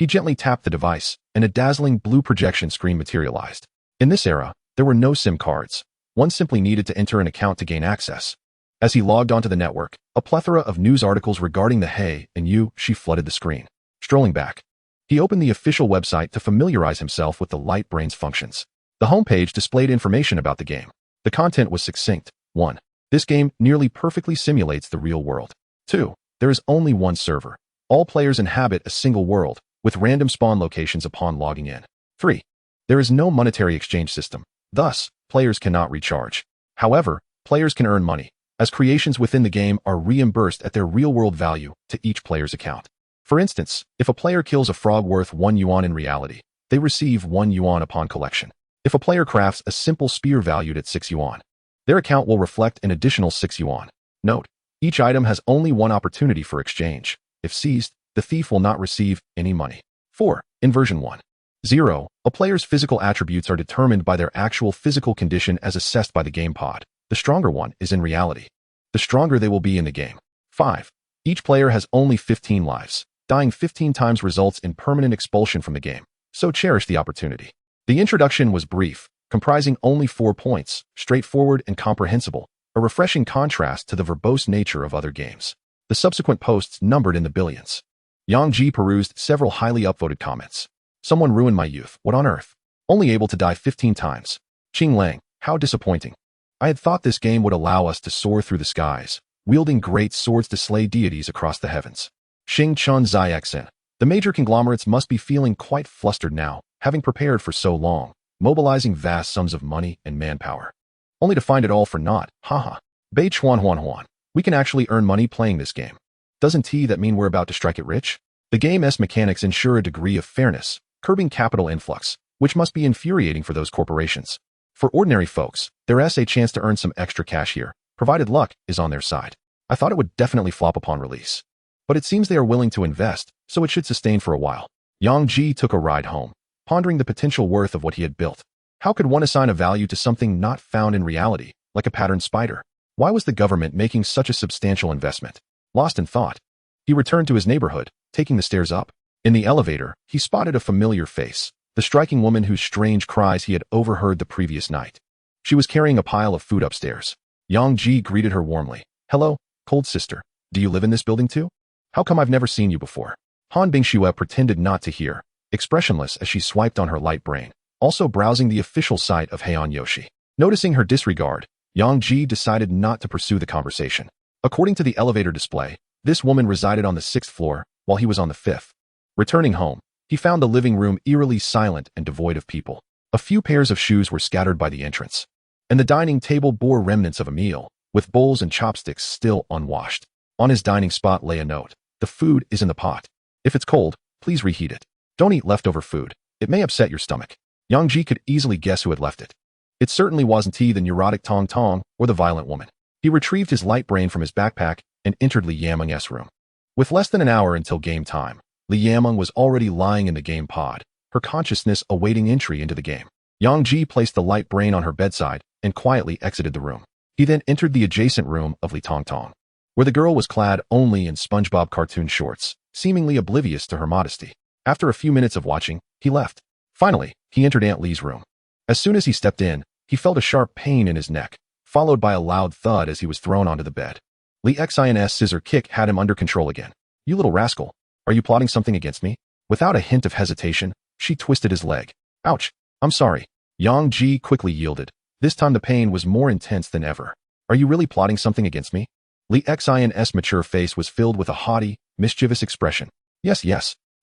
He gently tapped the device, and a dazzling blue projection screen materialized. In this era, there were no SIM cards. One simply needed to enter an account to gain access. As he logged onto the network, a plethora of news articles regarding the Hey and You flooded the screen. Strolling back, he opened the official website to familiarize himself with the light brain's functions. The homepage displayed information about the game. The content was succinct. 1. This game nearly perfectly simulates the real world. 2. There is only one server. All players inhabit a single world, with random spawn locations upon logging in. 3. There is no monetary exchange system. Thus, players cannot recharge. However, players can earn money, as creations within the game are reimbursed at their real-world value to each player's account. For instance, if a player kills a frog worth 1 yuan in reality, they receive 1 yuan upon collection. If a player crafts a simple spear valued at 6 yuan, their account will reflect an additional 6 yuan. Note, each item has only one opportunity for exchange. If seized, the thief will not receive any money. 4. In version 1.0, a player's physical attributes are determined by their actual physical condition as assessed by the game pod. The stronger one is in reality, the stronger they will be in the game. 5. Each player has only 15 lives. Dying 15 times results in permanent expulsion from the game, so cherish the opportunity. The introduction was brief, comprising only 4 points, straightforward and comprehensible, a refreshing contrast to the verbose nature of other games. The subsequent posts numbered in the billions. Yang Ji perused several highly upvoted comments. Someone ruined my youth. What on earth? Only able to die 15 times. Qing Lang, how disappointing. I had thought this game would allow us to soar through the skies, wielding great swords to slay deities across the heavens. Xing Chun Ziyexin. The major conglomerates must be feeling quite flustered now, having prepared for so long, mobilizing vast sums of money and manpower. Only to find it all for naught, haha. Bei Chuan Huan Huan. We can actually earn money playing this game. Doesn't that mean we're about to strike it rich? The game's mechanics ensure a degree of fairness, curbing capital influx, which must be infuriating for those corporations. For ordinary folks, there's a chance to earn some extra cash here, provided luck is on their side. I thought it would definitely flop upon release. But it seems they are willing to invest, so it should sustain for a while. Yang Ji took a ride home, pondering the potential worth of what he had built. How could one assign a value to something not found in reality, like a patterned spider? Why was the government making such a substantial investment? Lost in thought, he returned to his neighborhood, taking the stairs up. In the elevator, he spotted a familiar face, the striking woman whose strange cries he had overheard the previous night. She was carrying a pile of food upstairs. Yang Ji greeted her warmly. Hello, cold sister. Do you live in this building too? How come I've never seen you before? Han Bingxue pretended not to hear, expressionless as she swiped on her light brain, also browsing the official site of Heian Yoshi. Noticing her disregard, Yang Ji decided not to pursue the conversation. According to the elevator display, this woman resided on the 6th floor, while he was on the 5th. Returning home, he found the living room eerily silent and devoid of people. A few pairs of shoes were scattered by the entrance, and the dining table bore remnants of a meal, with bowls and chopsticks still unwashed. On his dining spot lay a note. The food is in the pot. If it's cold, please reheat it. Don't eat leftover food. It may upset your stomach. Yang Ji could easily guess who had left it. It certainly wasn't the neurotic Tong Tong or the violent woman. He retrieved his light brain from his backpack and entered Li Yameng's room. With less than an hour until game time, Li Yameng was already lying in the game pod, her consciousness awaiting entry into the game. Yang Ji placed the light brain on her bedside and quietly exited the room. He then entered the adjacent room of Li Tong Tong, where the girl was clad only in SpongeBob cartoon shorts, seemingly oblivious to her modesty. After a few minutes of watching, he left. Finally, he entered Aunt Li's room. As soon as he stepped in, he felt a sharp pain in his neck, followed by a loud thud as he was thrown onto the bed. Li Xin's scissor kick had him under control again. You little rascal, are you plotting something against me? Without a hint of hesitation, she twisted his leg. Ouch, I'm sorry. Yang Ji quickly yielded. This time the pain was more intense than ever. Are you really plotting something against me? Li Xin's mature face was filled with a haughty, mischievous expression. Yes,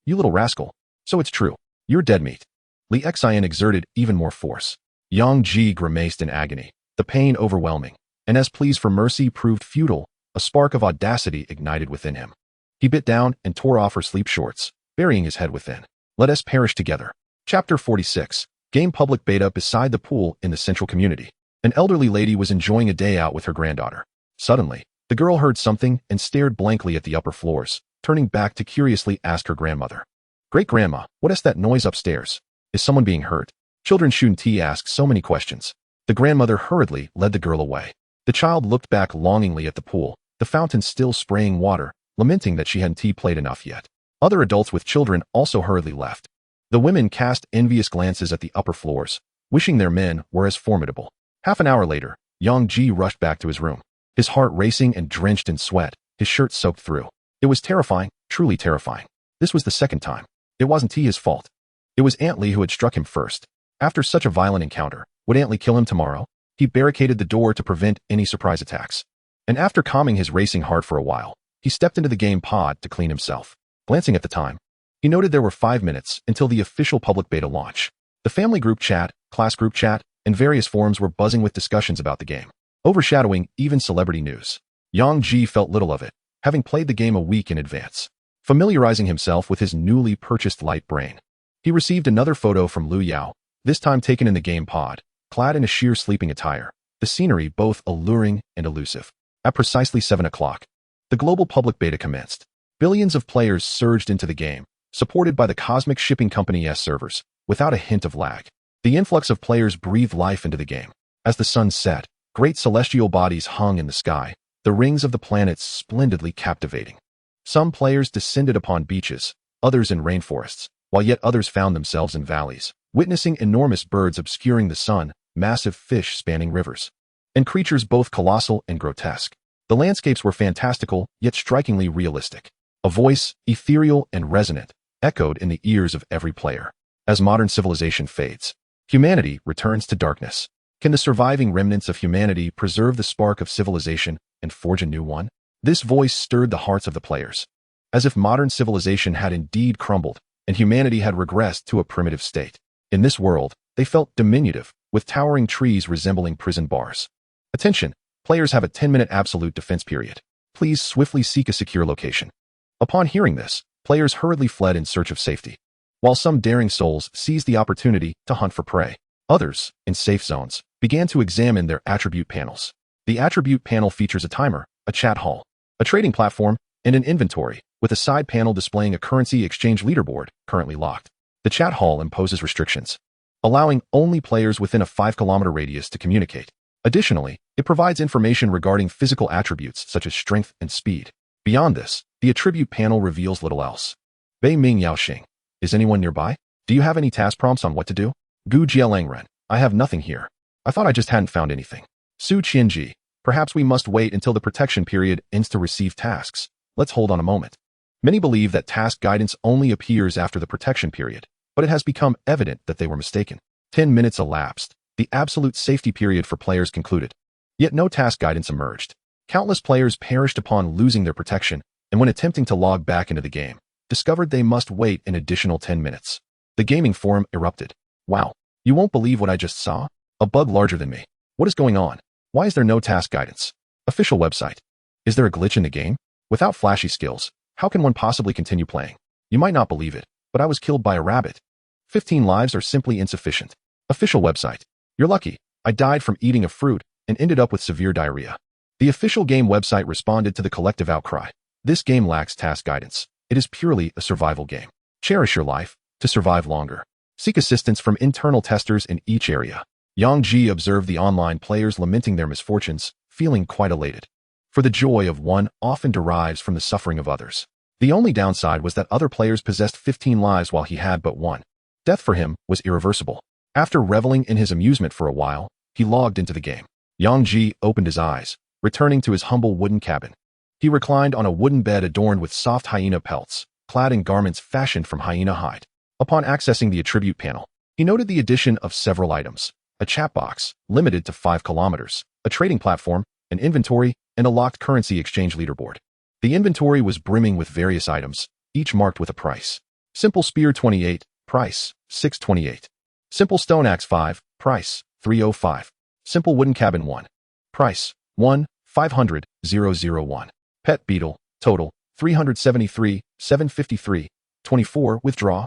you little rascal. So it's true. You're dead meat. Li Xin exerted even more force. Yang Ji grimaced in agony, the pain overwhelming, and as pleas for mercy proved futile, a spark of audacity ignited within him. He bit down and tore off her sleep shorts, burying his head within. Let us perish together. Chapter 46. Game public beta beside the pool in the central community. An elderly lady was enjoying a day out with her granddaughter. Suddenly, the girl heard something and stared blankly at the upper floors, turning back to curiously ask her grandmother. Great-grandma, what is that noise upstairs? Is someone being hurt? Children shouldn't ask so many questions. The grandmother hurriedly led the girl away. The child looked back longingly at the pool, the fountain still spraying water, lamenting that she hadn't played enough yet. Other adults with children also hurriedly left. The women cast envious glances at the upper floors, wishing their men were as formidable. Half an hour later, Yang Ji rushed back to his room, his heart racing and drenched in sweat, his shirt soaked through. It was terrifying, truly terrifying. This was the second time. It wasn't his fault. It was Aunt Lee who had struck him first. After such a violent encounter, would Aunt Lee kill him tomorrow? He barricaded the door to prevent any surprise attacks. And after calming his racing heart for a while, he stepped into the game pod to clean himself. Glancing at the time, he noted there were 5 minutes until the official public beta launch. The family group chat, class group chat, and various forums were buzzing with discussions about the game, overshadowing even celebrity news. Yang Ji felt little of it, having played the game a week in advance. Familiarizing himself with his newly purchased light brain, he received another photo from Lu Yao, this time taken in the game pod, clad in a sheer sleeping attire, the scenery both alluring and elusive. At precisely 7 o'clock, the global public beta commenced. Billions of players surged into the game, supported by the Cosmic Shipping Company's servers, without a hint of lag. The influx of players breathed life into the game. As the sun set, great celestial bodies hung in the sky, the rings of the planets splendidly captivating. Some players descended upon beaches, others in rainforests, while yet others found themselves in valleys, witnessing enormous birds obscuring the sun, massive fish spanning rivers, and creatures both colossal and grotesque. The landscapes were fantastical, yet strikingly realistic. A voice, ethereal and resonant, echoed in the ears of every player. As modern civilization fades, humanity returns to darkness. Can the surviving remnants of humanity preserve the spark of civilization and forge a new one? This voice stirred the hearts of the players. As if modern civilization had indeed crumbled, and humanity had regressed to a primitive state. In this world, they felt diminutive, with towering trees resembling prison bars. Attention, players have a 10-minute absolute defense period. Please swiftly seek a secure location. Upon hearing this, players hurriedly fled in search of safety. While some daring souls seized the opportunity to hunt for prey, others, in safe zones, began to examine their attribute panels. The attribute panel features a timer, a chat hall, a trading platform, and an inventory, with a side panel displaying a currency exchange leaderboard, currently locked. The chat hall imposes restrictions, allowing only players within a 5-kilometer radius to communicate. Additionally, it provides information regarding physical attributes such as strength and speed. Beyond this, the attribute panel reveals little else. Bei Ming Yaoxing. Is anyone nearby? Do you have any task prompts on what to do? Gu Jialangren. I have nothing here. I thought I just hadn't found anything. Su Qianji. Perhaps we must wait until the protection period ends to receive tasks. Let's hold on a moment. Many believe that task guidance only appears after the protection period, but it has become evident that they were mistaken. 10 minutes elapsed. The absolute safety period for players concluded. Yet no task guidance emerged. Countless players perished upon losing their protection, and when attempting to log back into the game, discovered they must wait an additional 10 minutes. The gaming forum erupted. Wow, you won't believe what I just saw? A bug larger than me. What is going on? Why is there no task guidance? Official website. Is there a glitch in the game? Without flashy skills, how can one possibly continue playing? You might not believe it, but I was killed by a rabbit. 15 lives are simply insufficient. Official website. You're lucky. I died from eating a fruit and ended up with severe diarrhea. The official game website responded to the collective outcry. This game lacks task guidance. It is purely a survival game. Cherish your life to survive longer. Seek assistance from internal testers in each area. Yang Ji observed the online players lamenting their misfortunes, feeling quite elated. For the joy of one often derives from the suffering of others. The only downside was that other players possessed 15 lives while he had but one. Death for him was irreversible. After reveling in his amusement for a while, he logged into the game. Yang Ji opened his eyes, returning to his humble wooden cabin. He reclined on a wooden bed adorned with soft hyena pelts, clad in garments fashioned from hyena hide. Upon accessing the attribute panel, he noted the addition of several items: a chat box, limited to 5 kilometers, a trading platform, an inventory, and a locked currency exchange leaderboard. The inventory was brimming with various items, each marked with a price. Simple spear 28, price, 628. Simple stone axe 5, price, 305. Simple wooden cabin 1, price, 1,500,001. Pet beetle, total, 373, 753, 24, withdraw.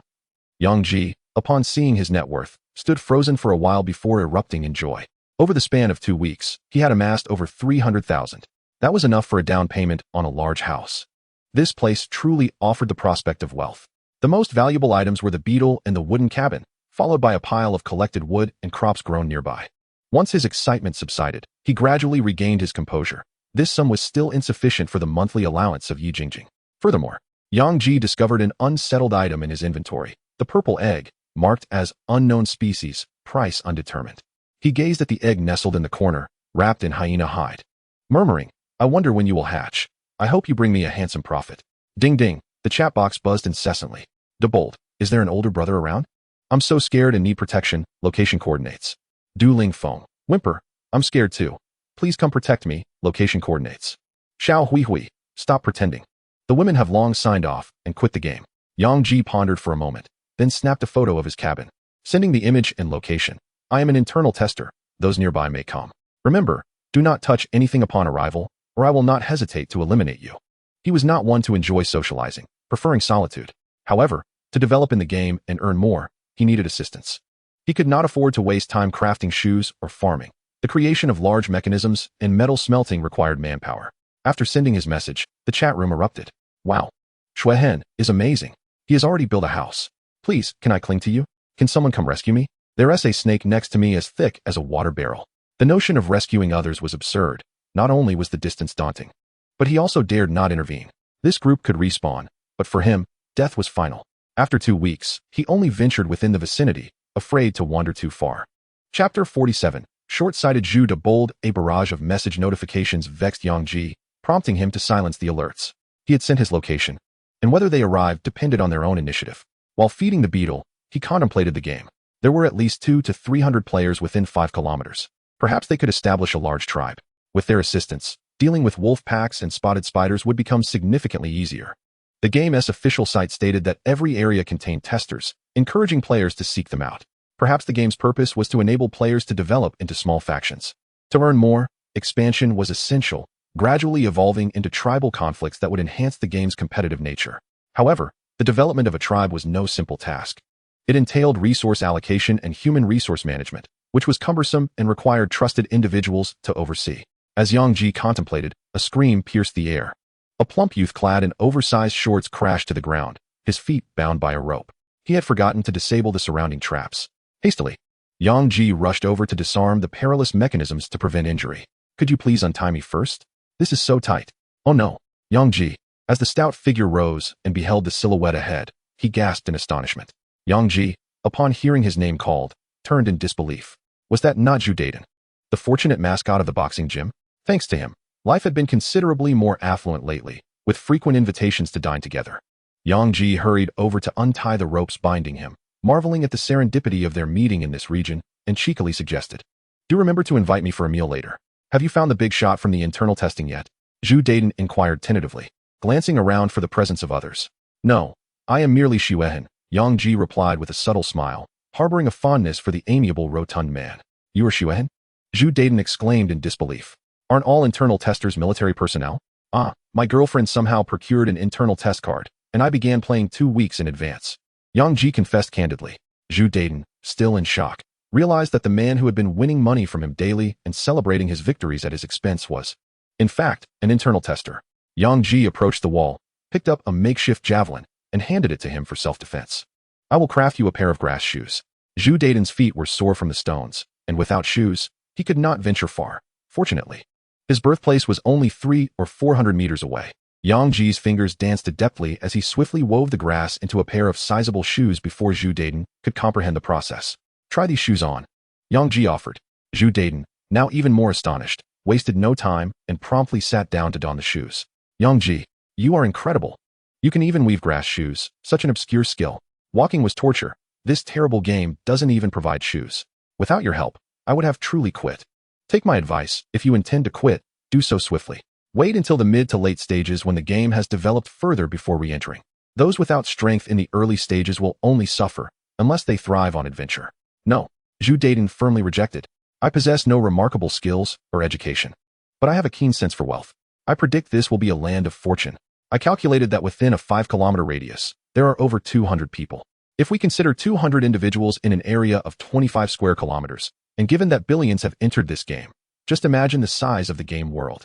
Yang Ji, upon seeing his net worth, stood frozen for a while before erupting in joy. Over the span of 2 weeks, he had amassed over 300,000. That was enough for a down payment on a large house. This place truly offered the prospect of wealth. The most valuable items were the beetle and the wooden cabin, followed by a pile of collected wood and crops grown nearby. Once his excitement subsided, he gradually regained his composure. This sum was still insufficient for the monthly allowance of Yi Jingjing. Furthermore, Yang Ji discovered an unsettled item in his inventory, the purple egg, marked as unknown species, price undetermined. He gazed at the egg nestled in the corner, wrapped in hyena hide, murmuring, "I wonder when you will hatch. I hope you bring me a handsome profit." Ding ding, the chat box buzzed incessantly. Debold, is there an older brother around? I'm so scared and need protection, location coordinates. Dueling foam, whimper, I'm scared too. Please come protect me, location coordinates. Xiao Hui Hui, stop pretending. The women have long signed off and quit the game. Yang Ji pondered for a moment, then snapped a photo of his cabin, sending the image and location. I am an internal tester, those nearby may come. Remember, do not touch anything upon arrival, or I will not hesitate to eliminate you. He was not one to enjoy socializing, preferring solitude. However, to develop in the game and earn more, he needed assistance. He could not afford to waste time crafting shoes or farming. The creation of large mechanisms and metal smelting required manpower. After sending his message, the chat room erupted. Wow. Shuehen is amazing. He has already built a house. Please, can I cling to you? Can someone come rescue me? There's a snake next to me as thick as a water barrel. The notion of rescuing others was absurd. Not only was the distance daunting, but he also dared not intervene. This group could respawn, but for him, death was final. After 2 weeks, he only ventured within the vicinity, afraid to wander too far. Chapter 47. Short-sighted Zhu de Bold. A barrage of message notifications vexed Yang Ji, prompting him to silence the alerts. He had sent his location, and whether they arrived depended on their own initiative. While feeding the beetle, he contemplated the game. There were at least 200 to 300 players within 5 kilometers. Perhaps they could establish a large tribe. With their assistance, dealing with wolf packs and spotted spiders would become significantly easier. The game's official site stated that every area contained testers, encouraging players to seek them out. Perhaps the game's purpose was to enable players to develop into small factions. To earn more, expansion was essential, gradually evolving into tribal conflicts that would enhance the game's competitive nature. However, the development of a tribe was no simple task. It entailed resource allocation and human resource management, which was cumbersome and required trusted individuals to oversee. As Yang Ji contemplated, a scream pierced the air. A plump youth clad in oversized shorts crashed to the ground, his feet bound by a rope. He had forgotten to disable the surrounding traps. Hastily, Yang Ji rushed over to disarm the perilous mechanisms to prevent injury. Could you please untie me first? This is so tight. Oh no. Yang Ji. As the stout figure rose and beheld the silhouette ahead, he gasped in astonishment. Yang Ji, upon hearing his name called, turned in disbelief. Was that not Zhu Daiden, the fortunate mascot of the boxing gym? Thanks to him, life had been considerably more affluent lately, with frequent invitations to dine together. Yang Ji hurried over to untie the ropes binding him, marveling at the serendipity of their meeting in this region, and cheekily suggested, "Do remember to invite me for a meal later. Have you found the big shot from the internal testing yet?" Zhu Daiden inquired tentatively, glancing around for the presence of others. "No, I am merely Shuehen," Yang Ji replied with a subtle smile, harboring a fondness for the amiable rotund man. "You are Shuehen?" Zhu Daiden exclaimed in disbelief. "Aren't all internal testers military personnel?" "Ah, my girlfriend somehow procured an internal test card, and I began playing 2 weeks in advance." Yang Ji confessed candidly. Zhu Daiden, still in shock, realized that the man who had been winning money from him daily and celebrating his victories at his expense was, in fact, an internal tester. Yang Ji approached the wall, picked up a makeshift javelin, and handed it to him for self-defense. "I will craft you a pair of grass shoes." Zhu Daiden's feet were sore from the stones, and without shoes, he could not venture far. Fortunately, his birthplace was only 300 or 400 meters away. Yang Ji's fingers danced adeptly as he swiftly wove the grass into a pair of sizable shoes before Zhu Daiden could comprehend the process. "Try these shoes on," Yang Ji offered. Zhu Daiden, now even more astonished, wasted no time and promptly sat down to don the shoes. "Yang Ji, you are incredible. You can even weave grass shoes, such an obscure skill. Walking was torture. This terrible game doesn't even provide shoes. Without your help, I would have truly quit. Take my advice, if you intend to quit, do so swiftly. Wait until the mid to late stages when the game has developed further before re-entering. Those without strength in the early stages will only suffer, unless they thrive on adventure." "No," Zhu Daiden firmly rejected. "I possess no remarkable skills or education, but I have a keen sense for wealth. I predict this will be a land of fortune. I calculated that within a 5-kilometer radius, there are over 200 people. If we consider 200 individuals in an area of 25 square kilometers, and given that billions have entered this game, just imagine the size of the game world.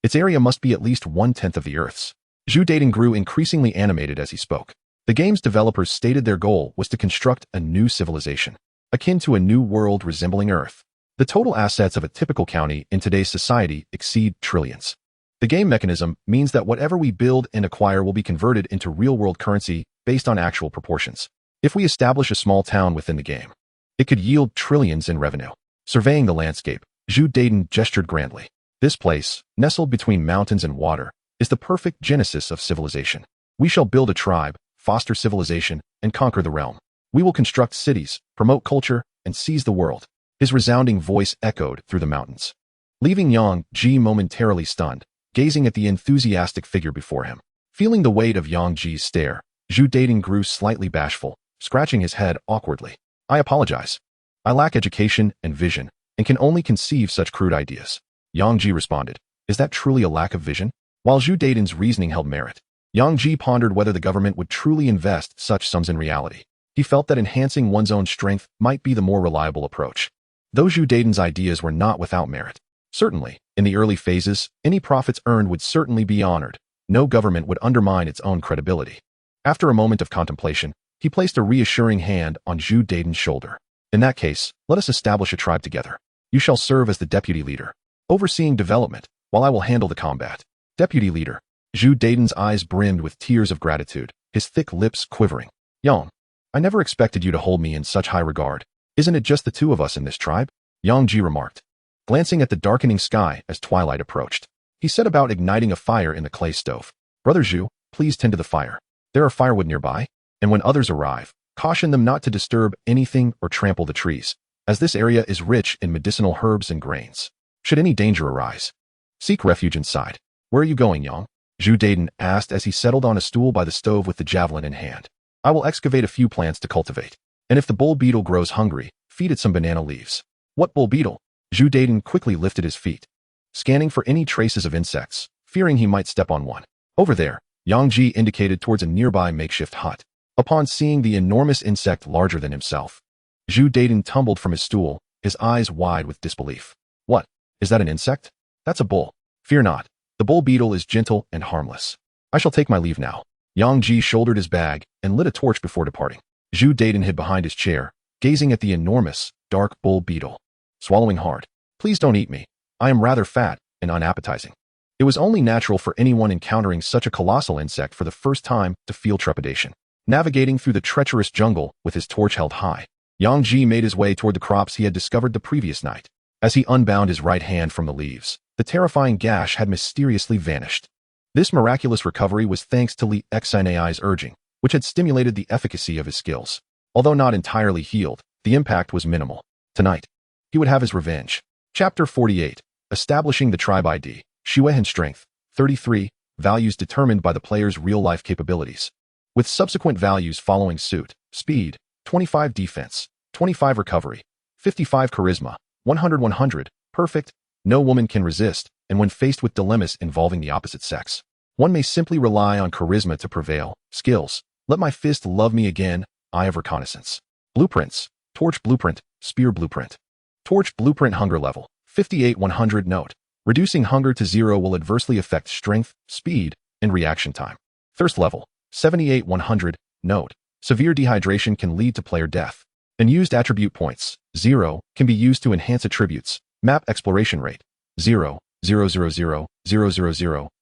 Its area must be at least 1/10 of the Earth's." Zhu Daiden grew increasingly animated as he spoke. The game's developers stated their goal was to construct a new civilization, akin to a new world resembling Earth. The total assets of a typical county in today's society exceed trillions. The game mechanism means that whatever we build and acquire will be converted into real-world currency based on actual proportions. If we establish a small town within the game, it could yield trillions in revenue. Surveying the landscape, Zhu Daiden gestured grandly. This place, nestled between mountains and water, is the perfect genesis of civilization. We shall build a tribe, foster civilization, and conquer the realm. We will construct cities, promote culture, and seize the world. His resounding voice echoed through the mountains, leaving Yang Ji momentarily stunned, gazing at the enthusiastic figure before him. Feeling the weight of Yang Ji's stare, Zhu Daiden grew slightly bashful, scratching his head awkwardly. I apologize. I lack education and vision, and can only conceive such crude ideas. Yang Ji responded. Is that truly a lack of vision? While Zhu Daiden's reasoning held merit, Yang Ji pondered whether the government would truly invest such sums in reality. He felt that enhancing one's own strength might be the more reliable approach. Though Zhu Daiden's ideas were not without merit. Certainly, in the early phases, any profits earned would certainly be honored. No government would undermine its own credibility. After a moment of contemplation, he placed a reassuring hand on Zhu Daiden's shoulder. In that case, let us establish a tribe together. You shall serve as the deputy leader, overseeing development, while I will handle the combat. Deputy leader. Zhu Daiden's eyes brimmed with tears of gratitude, his thick lips quivering. Yang, I never expected you to hold me in such high regard. Isn't it just the two of us in this tribe? Yang Ji remarked, glancing at the darkening sky as twilight approached. He set about igniting a fire in the clay stove. Brother Zhu, please tend to the fire. There are firewood nearby, and when others arrive, caution them not to disturb anything or trample the trees, as this area is rich in medicinal herbs and grains. Should any danger arise, seek refuge inside. Where are you going, Yang? Zhu Daiden asked as he settled on a stool by the stove with the javelin in hand. I will excavate a few plants to cultivate, and if the bull beetle grows hungry, feed it some banana leaves. What bull beetle? Zhu Daiden quickly lifted his feet, scanning for any traces of insects, fearing he might step on one. Over there, Yang Ji indicated towards a nearby makeshift hut. Upon seeing the enormous insect larger than himself, Zhu Daiden tumbled from his stool, his eyes wide with disbelief. What? Is that an insect? That's a bull. Fear not. The bull beetle is gentle and harmless. I shall take my leave now. Yang Ji shouldered his bag and lit a torch before departing. Zhu Daiden hid behind his chair, gazing at the enormous, dark bull beetle. Swallowing hard. Please don't eat me. I am rather fat and unappetizing. It was only natural for anyone encountering such a colossal insect for the first time to feel trepidation. Navigating through the treacherous jungle with his torch held high, Yang Ji made his way toward the crops he had discovered the previous night. As he unbound his right hand from the leaves, the terrifying gash had mysteriously vanished. This miraculous recovery was thanks to Li Xinai's urging, which had stimulated the efficacy of his skills. Although not entirely healed, the impact was minimal. Tonight, he would have his revenge. Chapter 48. Establishing the Tribe ID. Xuehan Strength, 33, values determined by the player's real-life capabilities, with subsequent values following suit. Speed, 25 defense, 25 recovery, 55 charisma, 100 perfect, no woman can resist, and when faced with dilemmas involving the opposite sex, one may simply rely on charisma to prevail. Skills, let my fist love me again, eye of reconnaissance. Blueprints, torch blueprint, spear blueprint. Torch blueprint hunger level, 58 100 note. Reducing hunger to 0 will adversely affect strength, speed, and reaction time. Thirst level, 78 100 note. Severe dehydration can lead to player death. Unused attribute points, 0, can be used to enhance attributes. Map exploration rate, 0, 000, 000,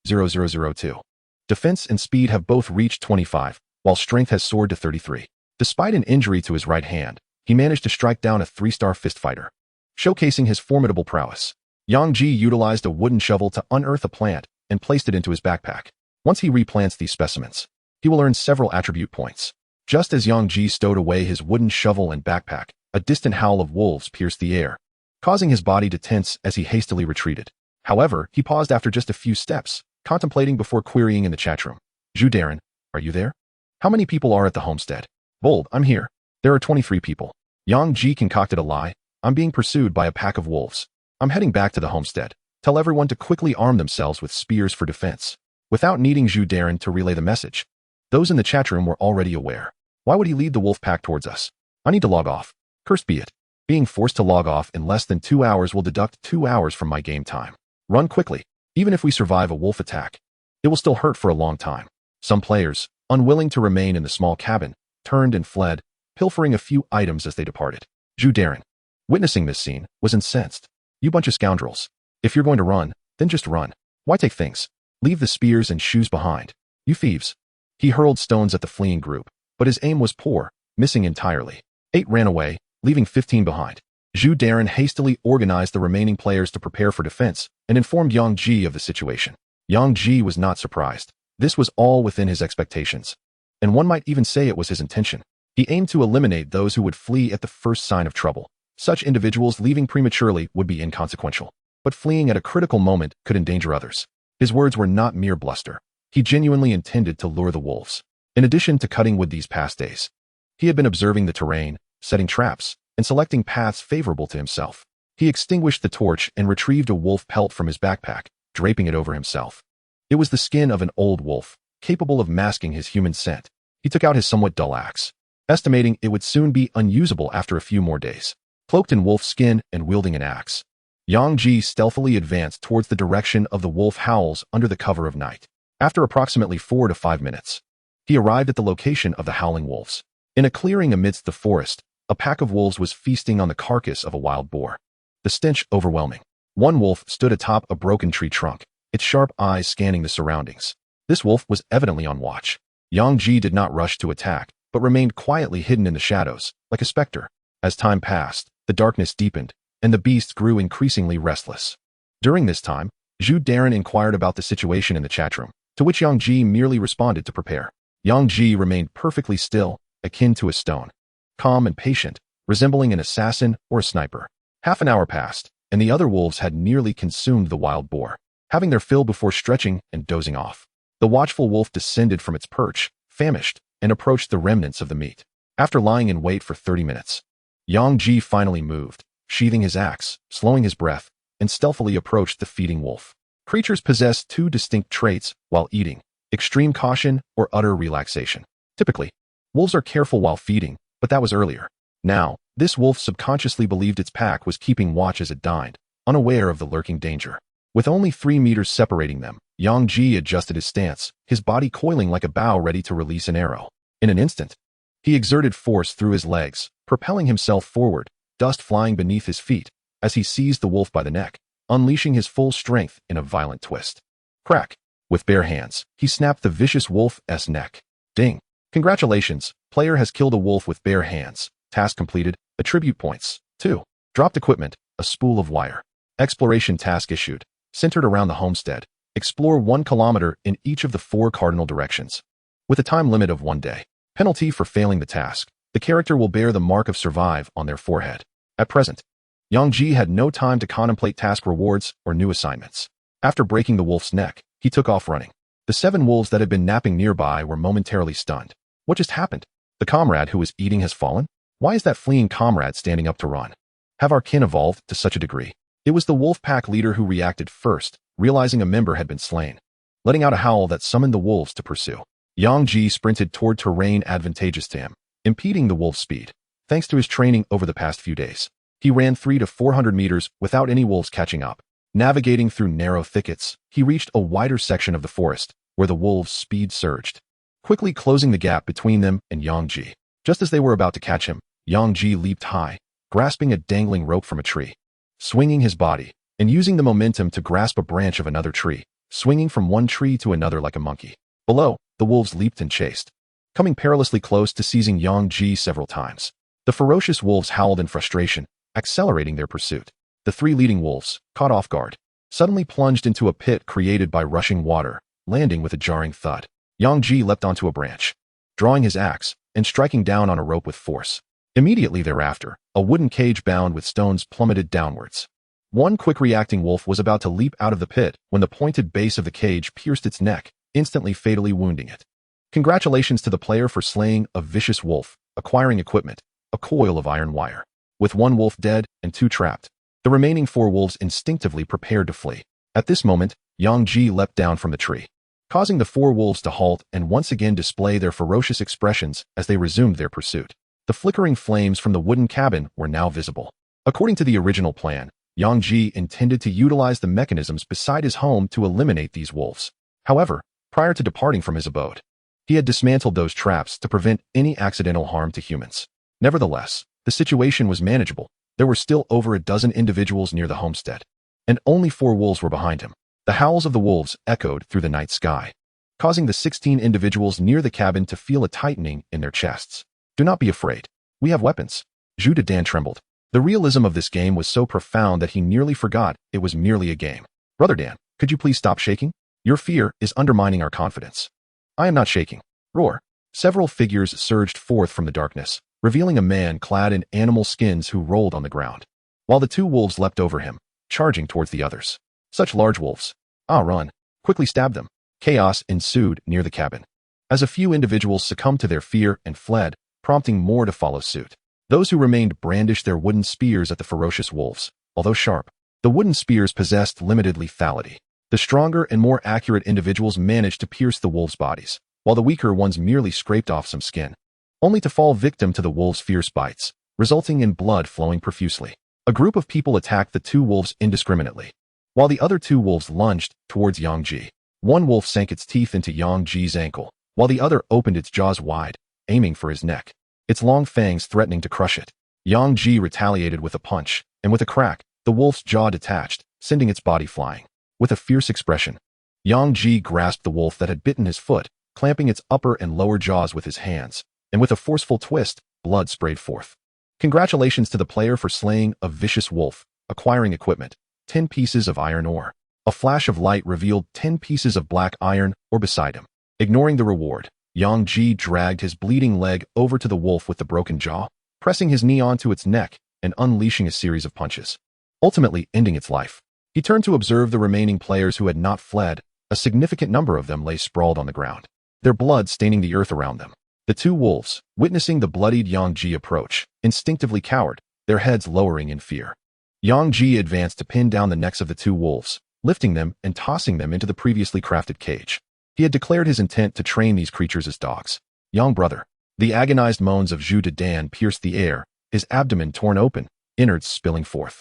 0002. Defense and speed have both reached 25, while strength has soared to 33. Despite an injury to his right hand, he managed to strike down a 3-star fist fighter, showcasing his formidable prowess. Yang Ji utilized a wooden shovel to unearth a plant and placed it into his backpack. Once he replants these specimens, he will earn several attribute points. Just as Yang Ji stowed away his wooden shovel and backpack, a distant howl of wolves pierced the air, causing his body to tense as he hastily retreated. However, he paused after just a few steps, contemplating before querying in the chat room. Zhu Daiden, are you there? How many people are at the homestead? Bold, I'm here. There are 23 people. Yang Ji concocted a lie. I'm being pursued by a pack of wolves. I'm heading back to the homestead. Tell everyone to quickly arm themselves with spears for defense. Without needing Zhu Daiden to relay the message, those in the chat room were already aware. Why would he lead the wolf pack towards us? I need to log off. Cursed be it. Being forced to log off in less than 2 hours will deduct 2 hours from my game time. Run quickly. Even if we survive a wolf attack, it will still hurt for a long time. Some players, unwilling to remain in the small cabin, turned and fled, pilfering a few items as they departed. Zhu Daiden, witnessing this scene, was incensed. You bunch of scoundrels. If you're going to run, then just run. Why take things? Leave the spears and shoes behind. You thieves. He hurled stones at the fleeing group, but his aim was poor, missing entirely. 8 ran away, leaving 15 behind. Zhu Darren hastily organized the remaining players to prepare for defense and informed Yang Ji of the situation. Yang Ji was not surprised. This was all within his expectations. And one might even say it was his intention. He aimed to eliminate those who would flee at the first sign of trouble. Such individuals leaving prematurely would be inconsequential, but fleeing at a critical moment could endanger others. His words were not mere bluster. He genuinely intended to lure the wolves. In addition to cutting wood these past days, he had been observing the terrain, setting traps, and selecting paths favorable to himself. He extinguished the torch and retrieved a wolf pelt from his backpack, draping it over himself. It was the skin of an old wolf, capable of masking his human scent. He took out his somewhat dull axe, estimating it would soon be unusable after a few more days. Cloaked in wolf skin and wielding an axe, Yang Ji stealthily advanced towards the direction of the wolf howls under the cover of night. After approximately 4 to 5 minutes, he arrived at the location of the howling wolves. In a clearing amidst the forest, a pack of wolves was feasting on the carcass of a wild boar. The stench overwhelming. One wolf stood atop a broken tree trunk, its sharp eyes scanning the surroundings. This wolf was evidently on watch. Yang Ji did not rush to attack, but remained quietly hidden in the shadows, like a specter. As time passed, the darkness deepened, and the beast grew increasingly restless. During this time, Zhu Darren inquired about the situation in the chat room, to which Yang Ji merely responded to prepare. Yang Ji remained perfectly still, akin to a stone, calm and patient, resembling an assassin or a sniper. Half an hour passed, and the other wolves had nearly consumed the wild boar, having their fill before stretching and dozing off. The watchful wolf descended from its perch, famished, and approached the remnants of the meat. After lying in wait for 30 minutes, Yang Ji finally moved, sheathing his axe, slowing his breath, and stealthily approached the feeding wolf. Creatures possess 2 distinct traits while eating: extreme caution or utter relaxation. Typically, wolves are careful while feeding, but that was earlier. Now, this wolf subconsciously believed its pack was keeping watch as it dined, unaware of the lurking danger. With only 3 meters separating them, Yang Ji adjusted his stance, his body coiling like a bow ready to release an arrow. In an instant, he exerted force through his legs, propelling himself forward, dust flying beneath his feet, as he seized the wolf by the neck, unleashing his full strength in a violent twist. Crack! With bare hands, he snapped the vicious wolf's neck. Ding! Congratulations, player has killed a wolf with bare hands. Task completed. Attribute points. 2. Dropped equipment, a spool of wire. Exploration task issued. Centered around the homestead. Explore 1 kilometer in each of the 4 cardinal directions. With a time limit of 1 day. Penalty for failing the task. The character will bear the mark of survive on their forehead. At present, Yang Ji had no time to contemplate task rewards or new assignments. After breaking the wolf's neck, he took off running. The 7 wolves that had been napping nearby were momentarily stunned. What just happened? The comrade who was eating has fallen? Why is that fleeing comrade standing up to run? Have our kin evolved to such a degree? It was the wolf pack leader who reacted first, realizing a member had been slain, letting out a howl that summoned the wolves to pursue. Yang Ji sprinted toward terrain advantageous to him, impeding the wolf's speed. Thanks to his training over the past few days, he ran 300 to 400 meters without any wolves catching up. Navigating through narrow thickets, he reached a wider section of the forest, where the wolves' speed surged, quickly closing the gap between them and Yang Ji. Just as they were about to catch him, Yang Ji leaped high, grasping a dangling rope from a tree, swinging his body, and using the momentum to grasp a branch of another tree, swinging from one tree to another like a monkey. Below, the wolves leaped and chased, coming perilously close to seizing Yang Ji several times. The ferocious wolves howled in frustration, accelerating their pursuit. The 3 leading wolves, caught off guard, suddenly plunged into a pit created by rushing water, landing with a jarring thud. Yang Ji leapt onto a branch, drawing his axe, and striking down on a rope with force. Immediately thereafter, a wooden cage bound with stones plummeted downwards. One quick reacting wolf was about to leap out of the pit when the pointed base of the cage pierced its neck, instantly fatally wounding it. Congratulations to the player for slaying a vicious wolf, acquiring equipment, a coil of iron wire. With 1 wolf dead and 2 trapped, the remaining 4 wolves instinctively prepared to flee. At this moment, Yang Ji leapt down from the tree, causing the 4 wolves to halt and once again display their ferocious expressions as they resumed their pursuit. The flickering flames from the wooden cabin were now visible. According to the original plan, Yang Ji intended to utilize the mechanisms beside his home to eliminate these wolves. However, prior to departing from his abode, he had dismantled those traps to prevent any accidental harm to humans. Nevertheless, the situation was manageable. There were still over a dozen individuals near the homestead, and only 4 wolves were behind him. The howls of the wolves echoed through the night sky, causing the 16 individuals near the cabin to feel a tightening in their chests. Do not be afraid. We have weapons. Jus de Dan trembled. The realism of this game was so profound that he nearly forgot it was merely a game. Brother Dan, could you please stop shaking? Your fear is undermining our confidence. I am not shaking. Roar. Several figures surged forth from the darkness, revealing a man clad in animal skins who rolled on the ground, while the two wolves leapt over him, charging towards the others. Such large wolves. Ah, run. Quickly stab them. Chaos ensued near the cabin, as a few individuals succumbed to their fear and fled, prompting more to follow suit. Those who remained brandished their wooden spears at the ferocious wolves. Although sharp, the wooden spears possessed limited lethality. The stronger and more accurate individuals managed to pierce the wolves' bodies, while the weaker ones merely scraped off some skin, only to fall victim to the wolves' fierce bites, resulting in blood flowing profusely. A group of people attacked the two wolves indiscriminately, while the other two wolves lunged towards Yang Ji. One wolf sank its teeth into Yang Ji's ankle, while the other opened its jaws wide, aiming for his neck, its long fangs threatening to crush it. Yang Ji retaliated with a punch, and with a crack, the wolf's jaw detached, sending its body flying. With a fierce expression, Yang Ji grasped the wolf that had bitten his foot, clamping its upper and lower jaws with his hands, and with a forceful twist, blood sprayed forth. Congratulations to the player for slaying a vicious wolf, acquiring equipment, 10 pieces of iron ore. A flash of light revealed 10 pieces of black iron ore beside him. Ignoring the reward, Yang Ji dragged his bleeding leg over to the wolf with the broken jaw, pressing his knee onto its neck and unleashing a series of punches, ultimately ending its life. He turned to observe the remaining players who had not fled. A significant number of them lay sprawled on the ground, their blood staining the earth around them. The two wolves, witnessing the bloodied Yang Ji approach, instinctively cowered, their heads lowering in fear. Yang Ji advanced to pin down the necks of the two wolves, lifting them and tossing them into the previously crafted cage. He had declared his intent to train these creatures as dogs. Young brother. The agonized moans of Jus de Dan pierced the air, his abdomen torn open, innards spilling forth.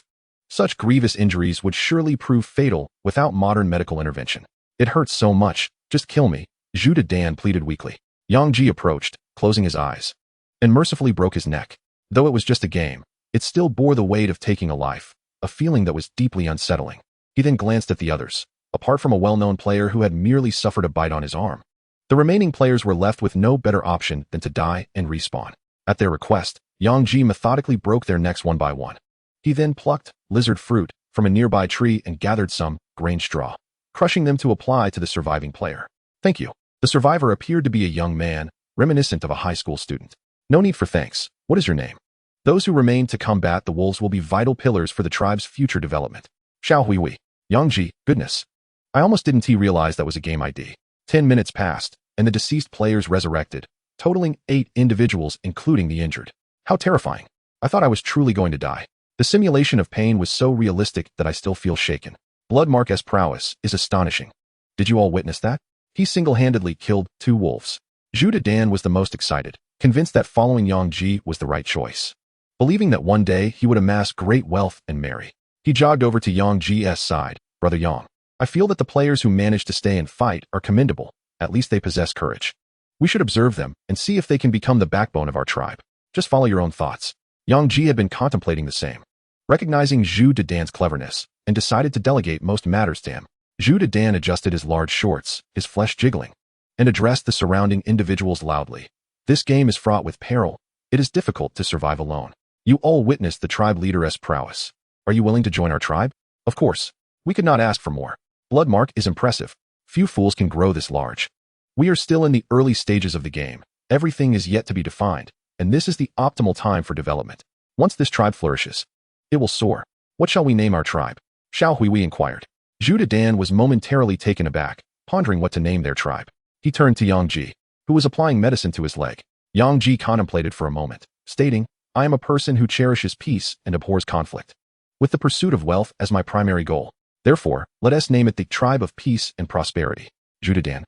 Such grievous injuries would surely prove fatal without modern medical intervention. It hurts so much, just kill me, Jus de Dan pleaded weakly. Yang Ji approached, closing his eyes, and mercifully broke his neck. Though it was just a game, it still bore the weight of taking a life, a feeling that was deeply unsettling. He then glanced at the others, apart from a well-known player who had merely suffered a bite on his arm. The remaining players were left with no better option than to die and respawn. At their request, Yang Ji methodically broke their necks one by one. He then plucked lizard fruit from a nearby tree and gathered some grain straw, crushing them to apply to the surviving player. Thank you. The survivor appeared to be a young man, reminiscent of a high school student. No need for thanks. What is your name? Those who remain to combat the wolves will be vital pillars for the tribe's future development. Xiao Huihui. Yang Ji, goodness. I almost didn't realize that was a game ID. 10 minutes passed, and the deceased players resurrected, totaling 8 individuals including the injured. How terrifying. I thought I was truly going to die. The simulation of pain was so realistic that I still feel shaken. Bloodmark's prowess is astonishing. Did you all witness that? He single-handedly killed 2 wolves. Jus de Dan was the most excited, convinced that following Yang Ji was the right choice. Believing that one day he would amass great wealth and marry, he jogged over to Yang Ji's side. Brother Yang, I feel that the players who managed to stay and fight are commendable. At least they possess courage. We should observe them and see if they can become the backbone of our tribe. Just follow your own thoughts. Yang Ji had been contemplating the same, recognizing Jus de Dan's cleverness, and decided to delegate most matters to him. Jus de Dan adjusted his large shorts, his flesh jiggling, and addressed the surrounding individuals loudly. This game is fraught with peril. It is difficult to survive alone. You all witnessed the tribe leader's prowess. Are you willing to join our tribe? Of course. We could not ask for more. Bloodmark is impressive. Few fools can grow this large. We are still in the early stages of the game. Everything is yet to be defined, and this is the optimal time for development. Once this tribe flourishes, it will soar. What shall we name our tribe? Xiao Huihui inquired. Jus de Dan was momentarily taken aback, pondering what to name their tribe. He turned to Yang Ji, who was applying medicine to his leg. Yang Ji contemplated for a moment, stating, I am a person who cherishes peace and abhors conflict, with the pursuit of wealth as my primary goal. Therefore, let us name it the Tribe of Peace and Prosperity. Jus de Dan.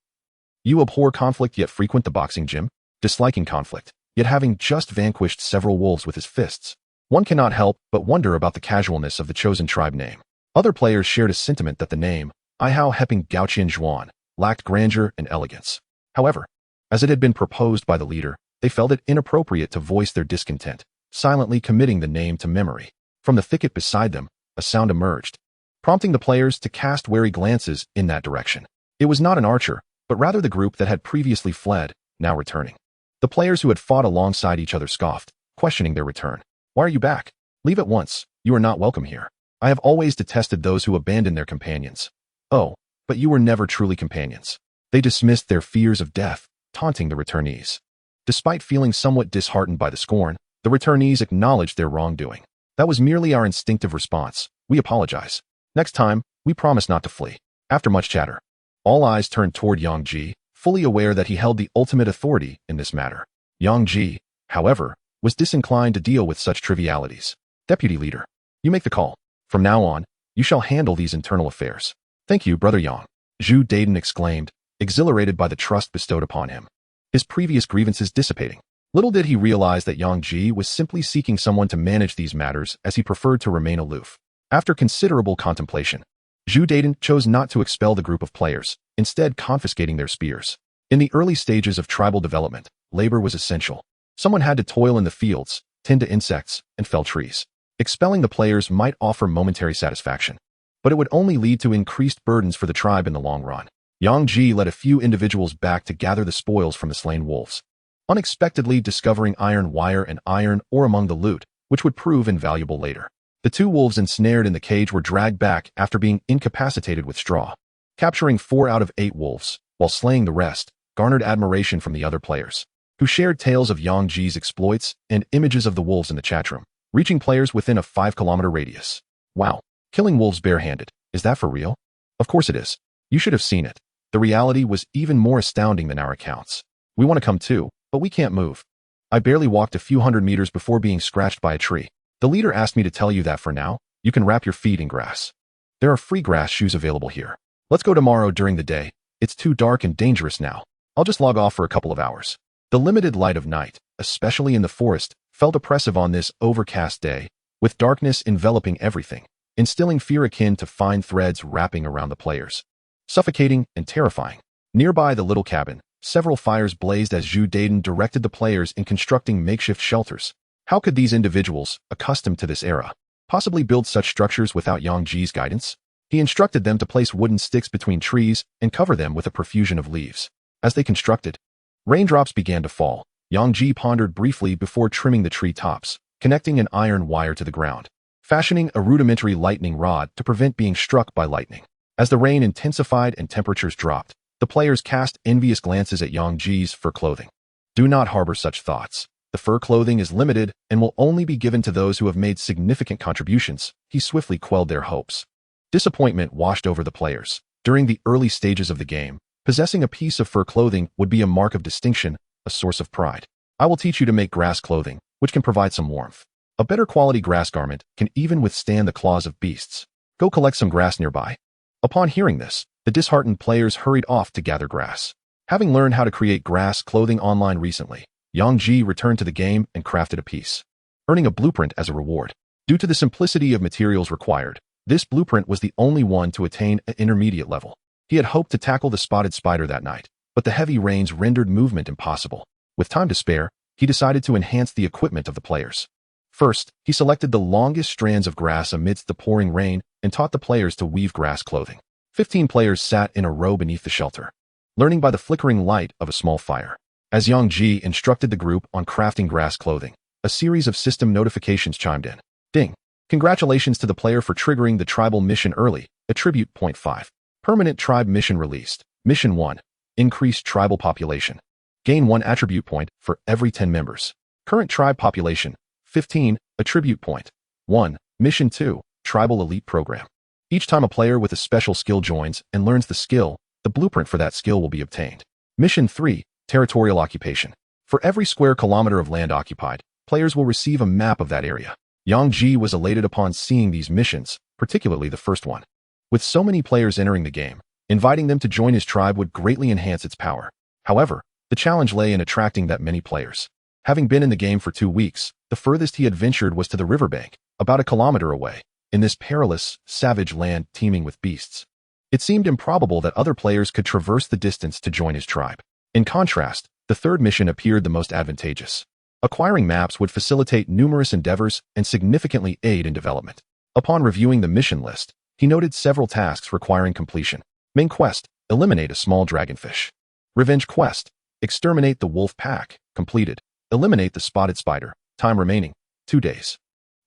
You abhor conflict yet frequent the boxing gym, disliking conflict, yet having just vanquished several wolves with his fists. One cannot help but wonder about the casualness of the chosen tribe name. Other players shared a sentiment that the name, Ihao Heping Gaoqian Zhuan, lacked grandeur and elegance. However, as it had been proposed by the leader, they felt it inappropriate to voice their discontent, silently committing the name to memory. From the thicket beside them, a sound emerged. prompting the players to cast wary glances in that direction. It was not an archer, but rather the group that had previously fled, now returning. The players who had fought alongside each other scoffed, questioning their return. "Why are you back? Leave at once. You are not welcome here. I have always detested those who abandon their companions." "Oh, but you were never truly companions." They dismissed their fears of death, taunting the returnees. Despite feeling somewhat disheartened by the scorn, the returnees acknowledged their wrongdoing. "That was merely our instinctive response. We apologize. Next time, we promise not to flee." After much chatter, all eyes turned toward Yang Ji, fully aware that he held the ultimate authority in this matter. Yang Ji, however, was disinclined to deal with such trivialities. "Deputy leader, you make the call. From now on, you shall handle these internal affairs." "Thank you, Brother Yang," Zhu Daiden exclaimed, exhilarated by the trust bestowed upon him. His previous grievances dissipating. Little did he realize that Yang Ji was simply seeking someone to manage these matters, as he preferred to remain aloof. After considerable contemplation, Zhu Daiden chose not to expel the group of players, instead confiscating their spears. In the early stages of tribal development, labor was essential. Someone had to toil in the fields, tend to insects, and fell trees. Expelling the players might offer momentary satisfaction, but it would only lead to increased burdens for the tribe in the long run. Yang Ji led a few individuals back to gather the spoils from the slain wolves, unexpectedly discovering iron wire and iron ore among the loot, which would prove invaluable later. The 2 wolves ensnared in the cage were dragged back after being incapacitated with straw. Capturing 4 out of 8 wolves, while slaying the rest, garnered admiration from the other players, who shared tales of Yang Ji's exploits and images of the wolves in the chat room, reaching players within a 5-kilometer radius. "Wow, killing wolves barehanded, is that for real?" "Of course it is. You should have seen it. The reality was even more astounding than our accounts. We want to come too, but we can't move. I barely walked a few hundred meters before being scratched by a tree. The leader asked me to tell you that for now, you can wrap your feet in grass. There are free grass shoes available here. Let's go tomorrow during the day. It's too dark and dangerous now. I'll just log off for a couple of hours." The limited light of night, especially in the forest, felt oppressive on this overcast day, with darkness enveloping everything, instilling fear akin to fine threads wrapping around the players. Suffocating and terrifying. Nearby the little cabin, several fires blazed as Zhu Daiden directed the players in constructing makeshift shelters. How could these individuals, accustomed to this era, possibly build such structures without Yang Ji's guidance? He instructed them to place wooden sticks between trees and cover them with a profusion of leaves. As they constructed, raindrops began to fall. Yang Ji pondered briefly before trimming the tree tops, connecting an iron wire to the ground, fashioning a rudimentary lightning rod to prevent being struck by lightning. As the rain intensified and temperatures dropped, the players cast envious glances at Yang Ji's fur clothing. Do not harbor such thoughts. The fur clothing is limited and will only be given to those who have made significant contributions. He swiftly quelled their hopes. Disappointment washed over the players. During the early stages of the game, possessing a piece of fur clothing would be a mark of distinction, a source of pride. "I will teach you to make grass clothing, which can provide some warmth. A better quality grass garment can even withstand the claws of beasts. Go collect some grass nearby." Upon hearing this, the disheartened players hurried off to gather grass. Having learned how to create grass clothing online recently, Yang Ji returned to the game and crafted a piece, earning a blueprint as a reward. Due to the simplicity of materials required, this blueprint was the only one to attain an intermediate level. He had hoped to tackle the spotted spider that night, but the heavy rains rendered movement impossible. With time to spare, he decided to enhance the equipment of the players. First, he selected the longest strands of grass amidst the pouring rain and taught the players to weave grass clothing. 15 players sat in a row beneath the shelter, learning by the flickering light of a small fire. As Yang Ji instructed the group on crafting grass clothing, a series of system notifications chimed in. Ding! Congratulations to the player for triggering the tribal mission early. Attribute Point 5. Permanent tribe mission released. Mission 1. Increased tribal population. Gain 1 attribute point for every 10 members. Current tribe population, 15, attribute point. 1. Mission 2. Tribal Elite Program. Each time a player with a special skill joins and learns the skill, the blueprint for that skill will be obtained. Mission 3. Territorial Occupation. For every square kilometer of land occupied, players will receive a map of that area. Yang Ji was elated upon seeing these missions, particularly the first one. With so many players entering the game, inviting them to join his tribe would greatly enhance its power. However, the challenge lay in attracting that many players. Having been in the game for 2 weeks, the furthest he had ventured was to the riverbank, about a kilometer away, in this perilous, savage land teeming with beasts. It seemed improbable that other players could traverse the distance to join his tribe. In contrast, the third mission appeared the most advantageous. Acquiring maps would facilitate numerous endeavors and significantly aid in development. Upon reviewing the mission list, He noted several tasks requiring completion. Main quest, eliminate a small dragonfish. Revenge quest, exterminate the wolf pack, completed. Eliminate the spotted spider, time remaining, 2 days.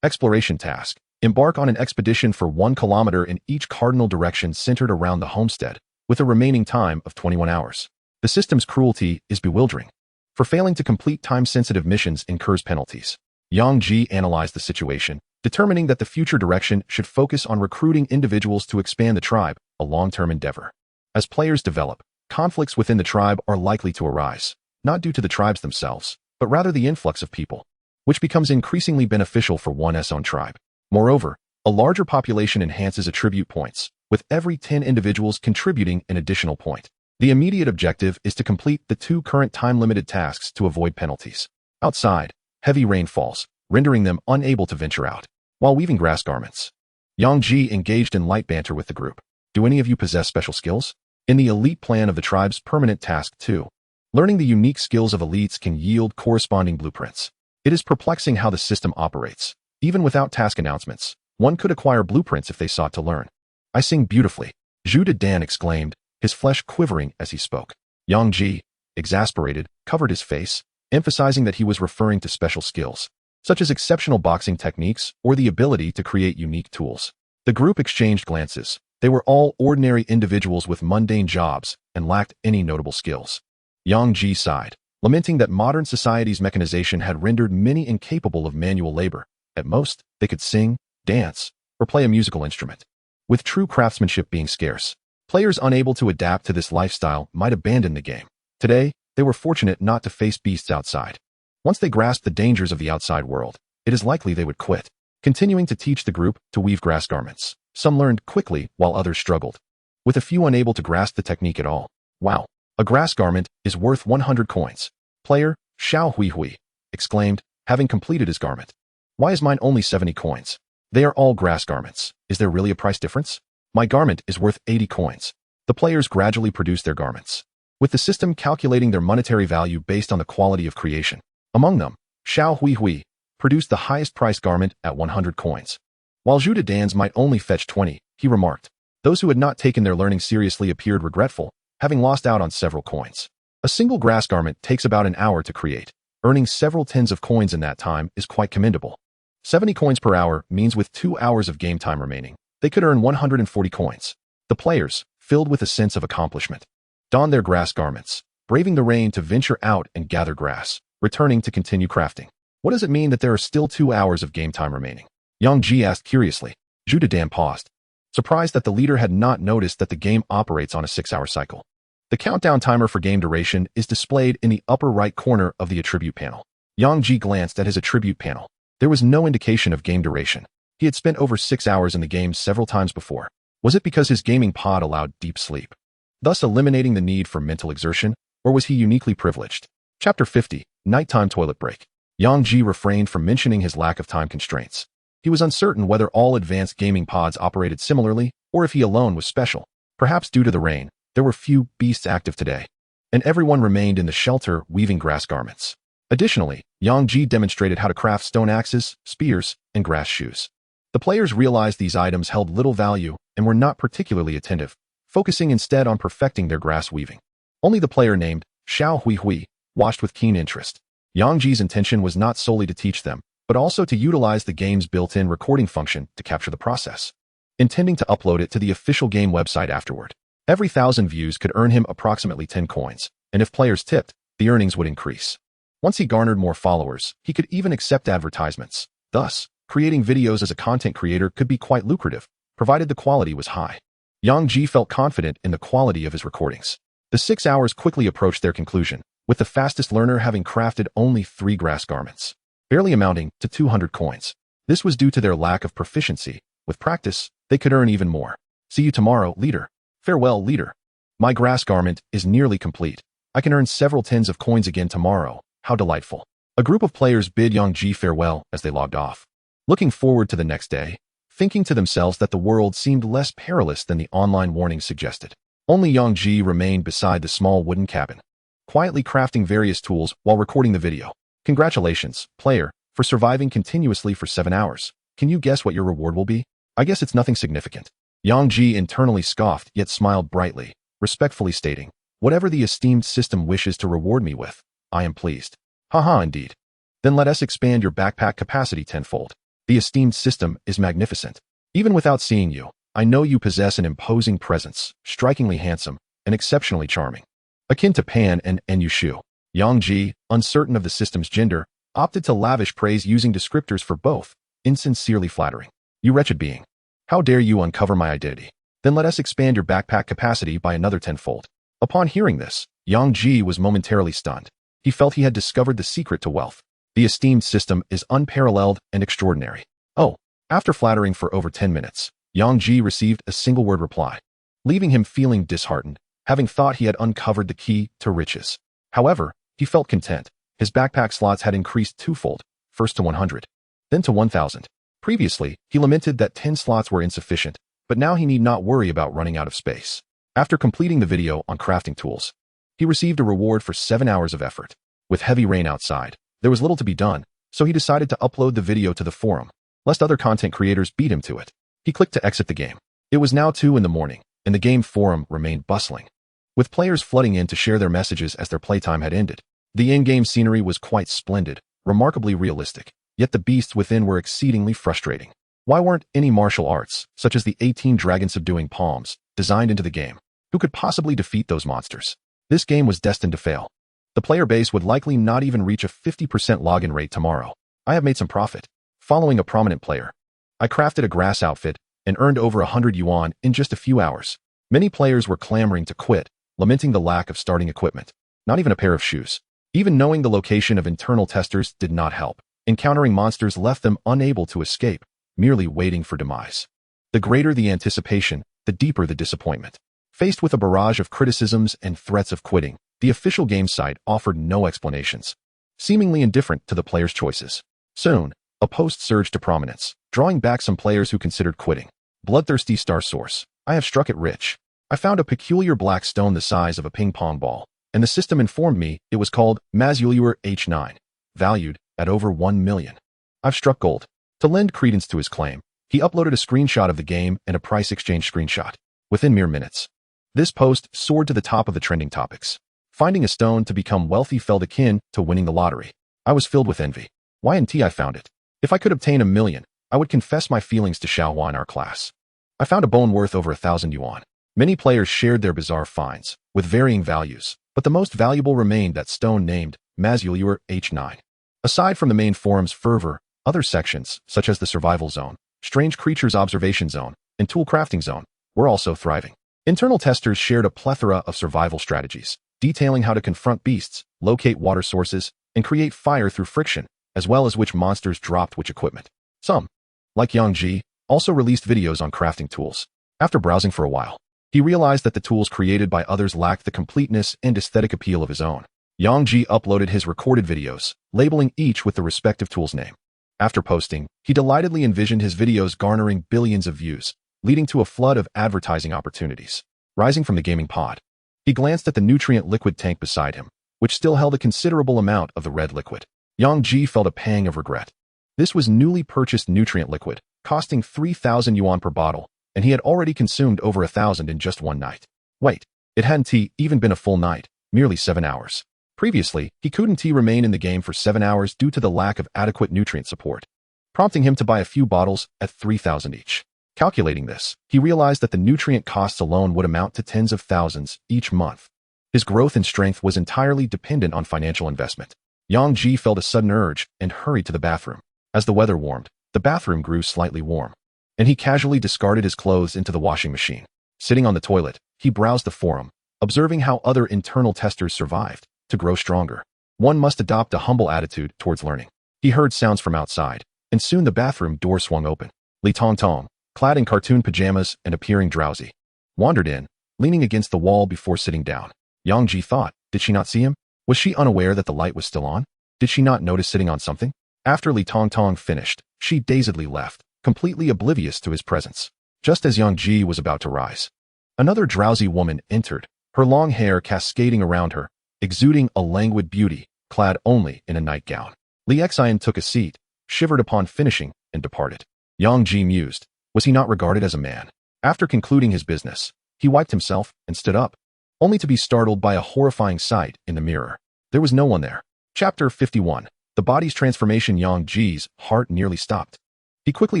Exploration task, embark on an expedition for 1 kilometer in each cardinal direction centered around the homestead, with a remaining time of 21 hours. The system's cruelty is bewildering. For failing to complete time-sensitive missions incurs penalties. Yang Ji analyzed the situation, determining that the future direction should focus on recruiting individuals to expand the tribe, a long-term endeavor. As players develop, conflicts within the tribe are likely to arise, not due to the tribes themselves, but rather the influx of people, which becomes increasingly beneficial for one's own tribe. Moreover, a larger population enhances attribute points, with every 10 individuals contributing an additional point. The immediate objective is to complete the 2 current time-limited tasks to avoid penalties. Outside, heavy rain falls, rendering them unable to venture out. While weaving grass garments, Yang Ji engaged in light banter with the group. Do any of you possess special skills? In the elite plan of the tribe's permanent task 2, learning the unique skills of elites can yield corresponding blueprints. It is perplexing how the system operates. Even without task announcements, one could acquire blueprints if they sought to learn. I sing beautifully, Zhu Dan exclaimed, his flesh quivering as he spoke. Yang Ji, exasperated, covered his face, emphasizing that he was referring to special skills, such as exceptional boxing techniques or the ability to create unique tools. The group exchanged glances. They were all ordinary individuals with mundane jobs and lacked any notable skills. Yang Ji sighed, lamenting that modern society's mechanization had rendered many incapable of manual labor. At most, they could sing, dance, or play a musical instrument. With true craftsmanship being scarce, players unable to adapt to this lifestyle might abandon the game. Today, they were fortunate not to face beasts outside. Once they grasped the dangers of the outside world, it is likely they would quit. Continuing to teach the group to weave grass garments, some learned quickly while others struggled, with a few unable to grasp the technique at all. Wow, a grass garment is worth 100 coins. Player, Xiao Hui Hui, exclaimed, having completed his garment. Why is mine only 70 coins? They are all grass garments. Is there really a price difference? My garment is worth 80 coins. The players gradually produce their garments, with the system calculating their monetary value based on the quality of creation. Among them, Xiao Hui Hui produced the highest priced garment at 100 coins. While Zhu Dan's might only fetch 20, he remarked. Those who had not taken their learning seriously appeared regretful, having lost out on several coins. A single grass garment takes about an hour to create. Earning several tens of coins in that time is quite commendable. 70 coins per hour means with 2 hours of game time remaining, they could earn 140 coins. The players, filled with a sense of accomplishment, donned their grass garments, braving the rain to venture out and gather grass, returning to continue crafting. What does it mean that there are still 2 hours of game time remaining? Yang Ji asked curiously. Zhu Dan paused, surprised that the leader had not noticed that the game operates on a 6-hour cycle. The countdown timer for game duration is displayed in the upper right corner of the attribute panel. Yang Ji glanced at his attribute panel. There was no indication of game duration. He had spent over 6 hours in the game several times before. Was it because his gaming pod allowed deep sleep, thus eliminating the need for mental exertion, or was he uniquely privileged? Chapter 50, Nighttime Toilet Break. Yang Ji refrained from mentioning his lack of time constraints. He was uncertain whether all advanced gaming pods operated similarly, or if he alone was special. Perhaps due to the rain, there were few beasts active today, and everyone remained in the shelter weaving grass garments. Additionally, Yang Ji demonstrated how to craft stone axes, spears, and grass shoes. The players realized these items held little value and were not particularly attentive, focusing instead on perfecting their grass weaving. Only the player named Xiao Hui Hui watched with keen interest. Yang Ji's intention was not solely to teach them, but also to utilize the game's built-in recording function to capture the process, intending to upload it to the official game website afterward. Every 1,000 views could earn him approximately 10 coins, and if players tipped, the earnings would increase. Once he garnered more followers, he could even accept advertisements. Thus, creating videos as a content creator could be quite lucrative, provided the quality was high. Yang Ji felt confident in the quality of his recordings. The 6 hours quickly approached their conclusion, with the fastest learner having crafted only 3 grass garments, barely amounting to 200 coins. This was due to their lack of proficiency. With practice, they could earn even more. See you tomorrow, leader. Farewell, leader. My grass garment is nearly complete. I can earn several tens of coins again tomorrow. How delightful. A group of players bid Yang Ji farewell as they logged off, looking forward to the next day, thinking to themselves that the world seemed less perilous than the online warnings suggested. Only Yang Ji remained beside the small wooden cabin, quietly crafting various tools while recording the video. Congratulations, player, for surviving continuously for 7 hours. Can you guess what your reward will be? I guess it's nothing significant. Yang Ji internally scoffed, yet smiled brightly, respectfully stating, "Whatever the esteemed system wishes to reward me with, I am pleased." Haha, indeed. Then let us expand your backpack capacity tenfold. The esteemed system is magnificent. Even without seeing you, I know you possess an imposing presence, strikingly handsome, and exceptionally charming. Akin to Pan and Yushu, Yang Ji, uncertain of the system's gender, opted to lavish praise using descriptors for both, insincerely flattering. "You wretched being. How dare you uncover my identity? Then let us expand your backpack capacity by another tenfold." Upon hearing this, Yang Ji was momentarily stunned. He felt he had discovered the secret to wealth. The esteemed system is unparalleled and extraordinary. Oh, after flattering for over 10 minutes, Yang Ji received a single-word reply, leaving him feeling disheartened, having thought he had uncovered the key to riches. However, he felt content. His backpack slots had increased twofold, first to 100, then to 1,000. Previously, he lamented that 10 slots were insufficient, but now he need not worry about running out of space. After completing the video on crafting tools, he received a reward for 7 hours of effort. With heavy rain outside, there was little to be done, so he decided to upload the video to the forum, lest other content creators beat him to it. He clicked to exit the game. It was now 2 in the morning, and the game forum remained bustling, with players flooding in to share their messages as their playtime had ended. The in-game scenery was quite splendid, remarkably realistic, yet the beasts within were exceedingly frustrating. Why weren't any martial arts, such as the 18 dragon subduing palms, designed into the game? Who could possibly defeat those monsters? This game was destined to fail. The player base would likely not even reach a 50% login rate tomorrow. I have made some profit. Following a prominent player, I crafted a grass outfit and earned over 100 yuan in just a few hours. Many players were clamoring to quit, lamenting the lack of starting equipment. Not even a pair of shoes. Even knowing the location of internal testers did not help. Encountering monsters left them unable to escape, merely waiting for demise. The greater the anticipation, the deeper the disappointment. Faced with a barrage of criticisms and threats of quitting, the official game site offered no explanations, seemingly indifferent to the players' choices. Soon, a post surged to prominence, drawing back some players who considered quitting. Bloodthirsty star source. I have struck it rich. I found a peculiar black stone the size of a ping-pong ball, and the system informed me it was called Mazulur H9, valued at over 1 million. I've struck gold. To lend credence to his claim, he uploaded a screenshot of the game and a price exchange screenshot. Within mere minutes, this post soared to the top of the trending topics. Finding a stone to become wealthy felt akin to winning the lottery. I was filled with envy. Y&T I found it. If I could obtain 1 million, I would confess my feelings to Xiaohua in our class. I found a bone worth over 1,000 yuan. Many players shared their bizarre finds, with varying values, but the most valuable remained that stone named Mazulur H9. Aside from the main forum's fervor, other sections, such as the Survival Zone, Strange Creatures Observation Zone, and Tool Crafting Zone, were also thriving. Internal testers shared a plethora of survival strategies, detailing how to confront beasts, locate water sources, and create fire through friction, as well as which monsters dropped which equipment. Some, like Yang Ji, also released videos on crafting tools. After browsing for a while, he realized that the tools created by others lacked the completeness and aesthetic appeal of his own. Yang Ji uploaded his recorded videos, labeling each with the respective tool's name. After posting, he delightedly envisioned his videos garnering billions of views, leading to a flood of advertising opportunities. Rising from the gaming pod, he glanced at the nutrient liquid tank beside him, which still held a considerable amount of the red liquid. Yang Ji felt a pang of regret. This was newly purchased nutrient liquid, costing 3,000 yuan per bottle, and he had already consumed over 1,000 in just one night. Wait, it hadn't even been a full night, merely 7 hours. Previously, he couldn't remain in the game for 7 hours due to the lack of adequate nutrient support, prompting him to buy a few bottles at 3,000 each. Calculating this, he realized that the nutrient costs alone would amount to tens of thousands each month. His growth and strength was entirely dependent on financial investment. Yang Ji felt a sudden urge and hurried to the bathroom. As the weather warmed, the bathroom grew slightly warm, and he casually discarded his clothes into the washing machine. Sitting on the toilet, he browsed the forum, observing how other internal testers survived. To grow stronger, one must adopt a humble attitude towards learning. He heard sounds from outside, and soon the bathroom door swung open. Li Tongtong, clad in cartoon pajamas and appearing drowsy, wandered in, leaning against the wall before sitting down. Yang Ji thought, did she not see him? Was she unaware that the light was still on? Did she not notice sitting on something? After Li Tongtong finished, she dazedly left, completely oblivious to his presence. Just as Yang Ji was about to rise, another drowsy woman entered, her long hair cascading around her, exuding a languid beauty, clad only in a nightgown. Li Xian took a seat, shivered upon finishing, and departed. Yang Ji mused, was he not regarded as a man? After concluding his business, he wiped himself and stood up, only to be startled by a horrifying sight in the mirror. There was no one there. Chapter 51. The body's transformation. Yang Ji's heart nearly stopped. He quickly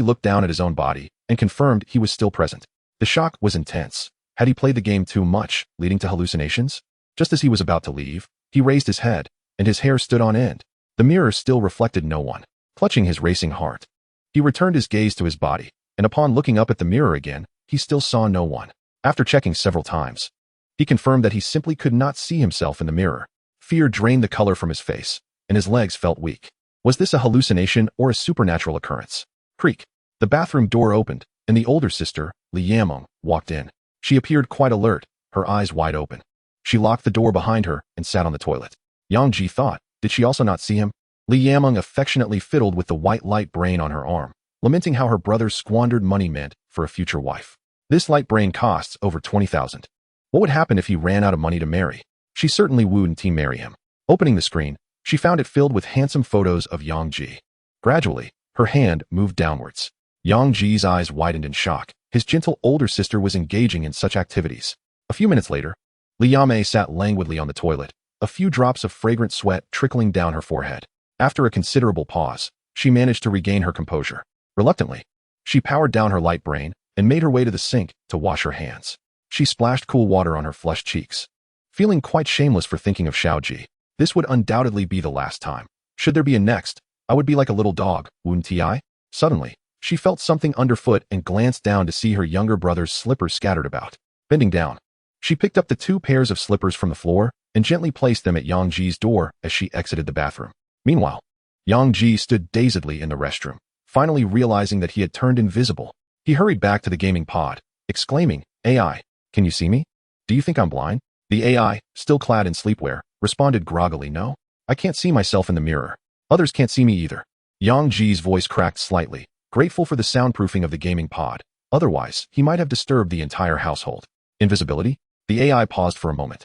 looked down at his own body and confirmed he was still present. The shock was intense. Had he played the game too much, leading to hallucinations? Just as he was about to leave, he raised his head, and his hair stood on end. The mirror still reflected no one. Clutching his racing heart, he returned his gaze to his body, and upon looking up at the mirror again, he still saw no one. After checking several times, he confirmed that he simply could not see himself in the mirror. Fear drained the color from his face, and his legs felt weak. Was this a hallucination or a supernatural occurrence? Creak. The bathroom door opened, and the older sister, Li Yameng, walked in. She appeared quite alert, her eyes wide open. She locked the door behind her and sat on the toilet. Yang Ji thought, did she also not see him? Li Yameng affectionately fiddled with the white light brain on her arm, lamenting how her brother's squandered money meant for a future wife. This light brain costs over 20,000. What would happen if he ran out of money to marry? She certainly wouldn't marry him. Opening the screen, she found it filled with handsome photos of Yang Ji. Gradually, her hand moved downwards. Yang Ji's eyes widened in shock. His gentle older sister was engaging in such activities. A few minutes later, Li Yameng sat languidly on the toilet, a few drops of fragrant sweat trickling down her forehead. After a considerable pause, she managed to regain her composure. Reluctantly, she powered down her light brain and made her way to the sink to wash her hands. She splashed cool water on her flushed cheeks, feeling quite shameless for thinking of Xiao Ji. This would undoubtedly be the last time. Should there be a next, I would be like a little dog, wouldn't I? Suddenly, she felt something underfoot and glanced down to see her younger brother's slippers scattered about. Bending down, she picked up the 2 pairs of slippers from the floor and gently placed them at Yang Ji's door as she exited the bathroom. Meanwhile, Yang Ji stood dazedly in the restroom, finally realizing that he had turned invisible. He hurried back to the gaming pod, exclaiming, AI, can you see me? Do you think I'm blind? The AI, still clad in sleepwear, responded groggily, no, I can't see myself in the mirror. Others can't see me either. Yang Ji's voice cracked slightly, grateful for the soundproofing of the gaming pod. Otherwise, he might have disturbed the entire household. Invisibility? The AI paused for a moment.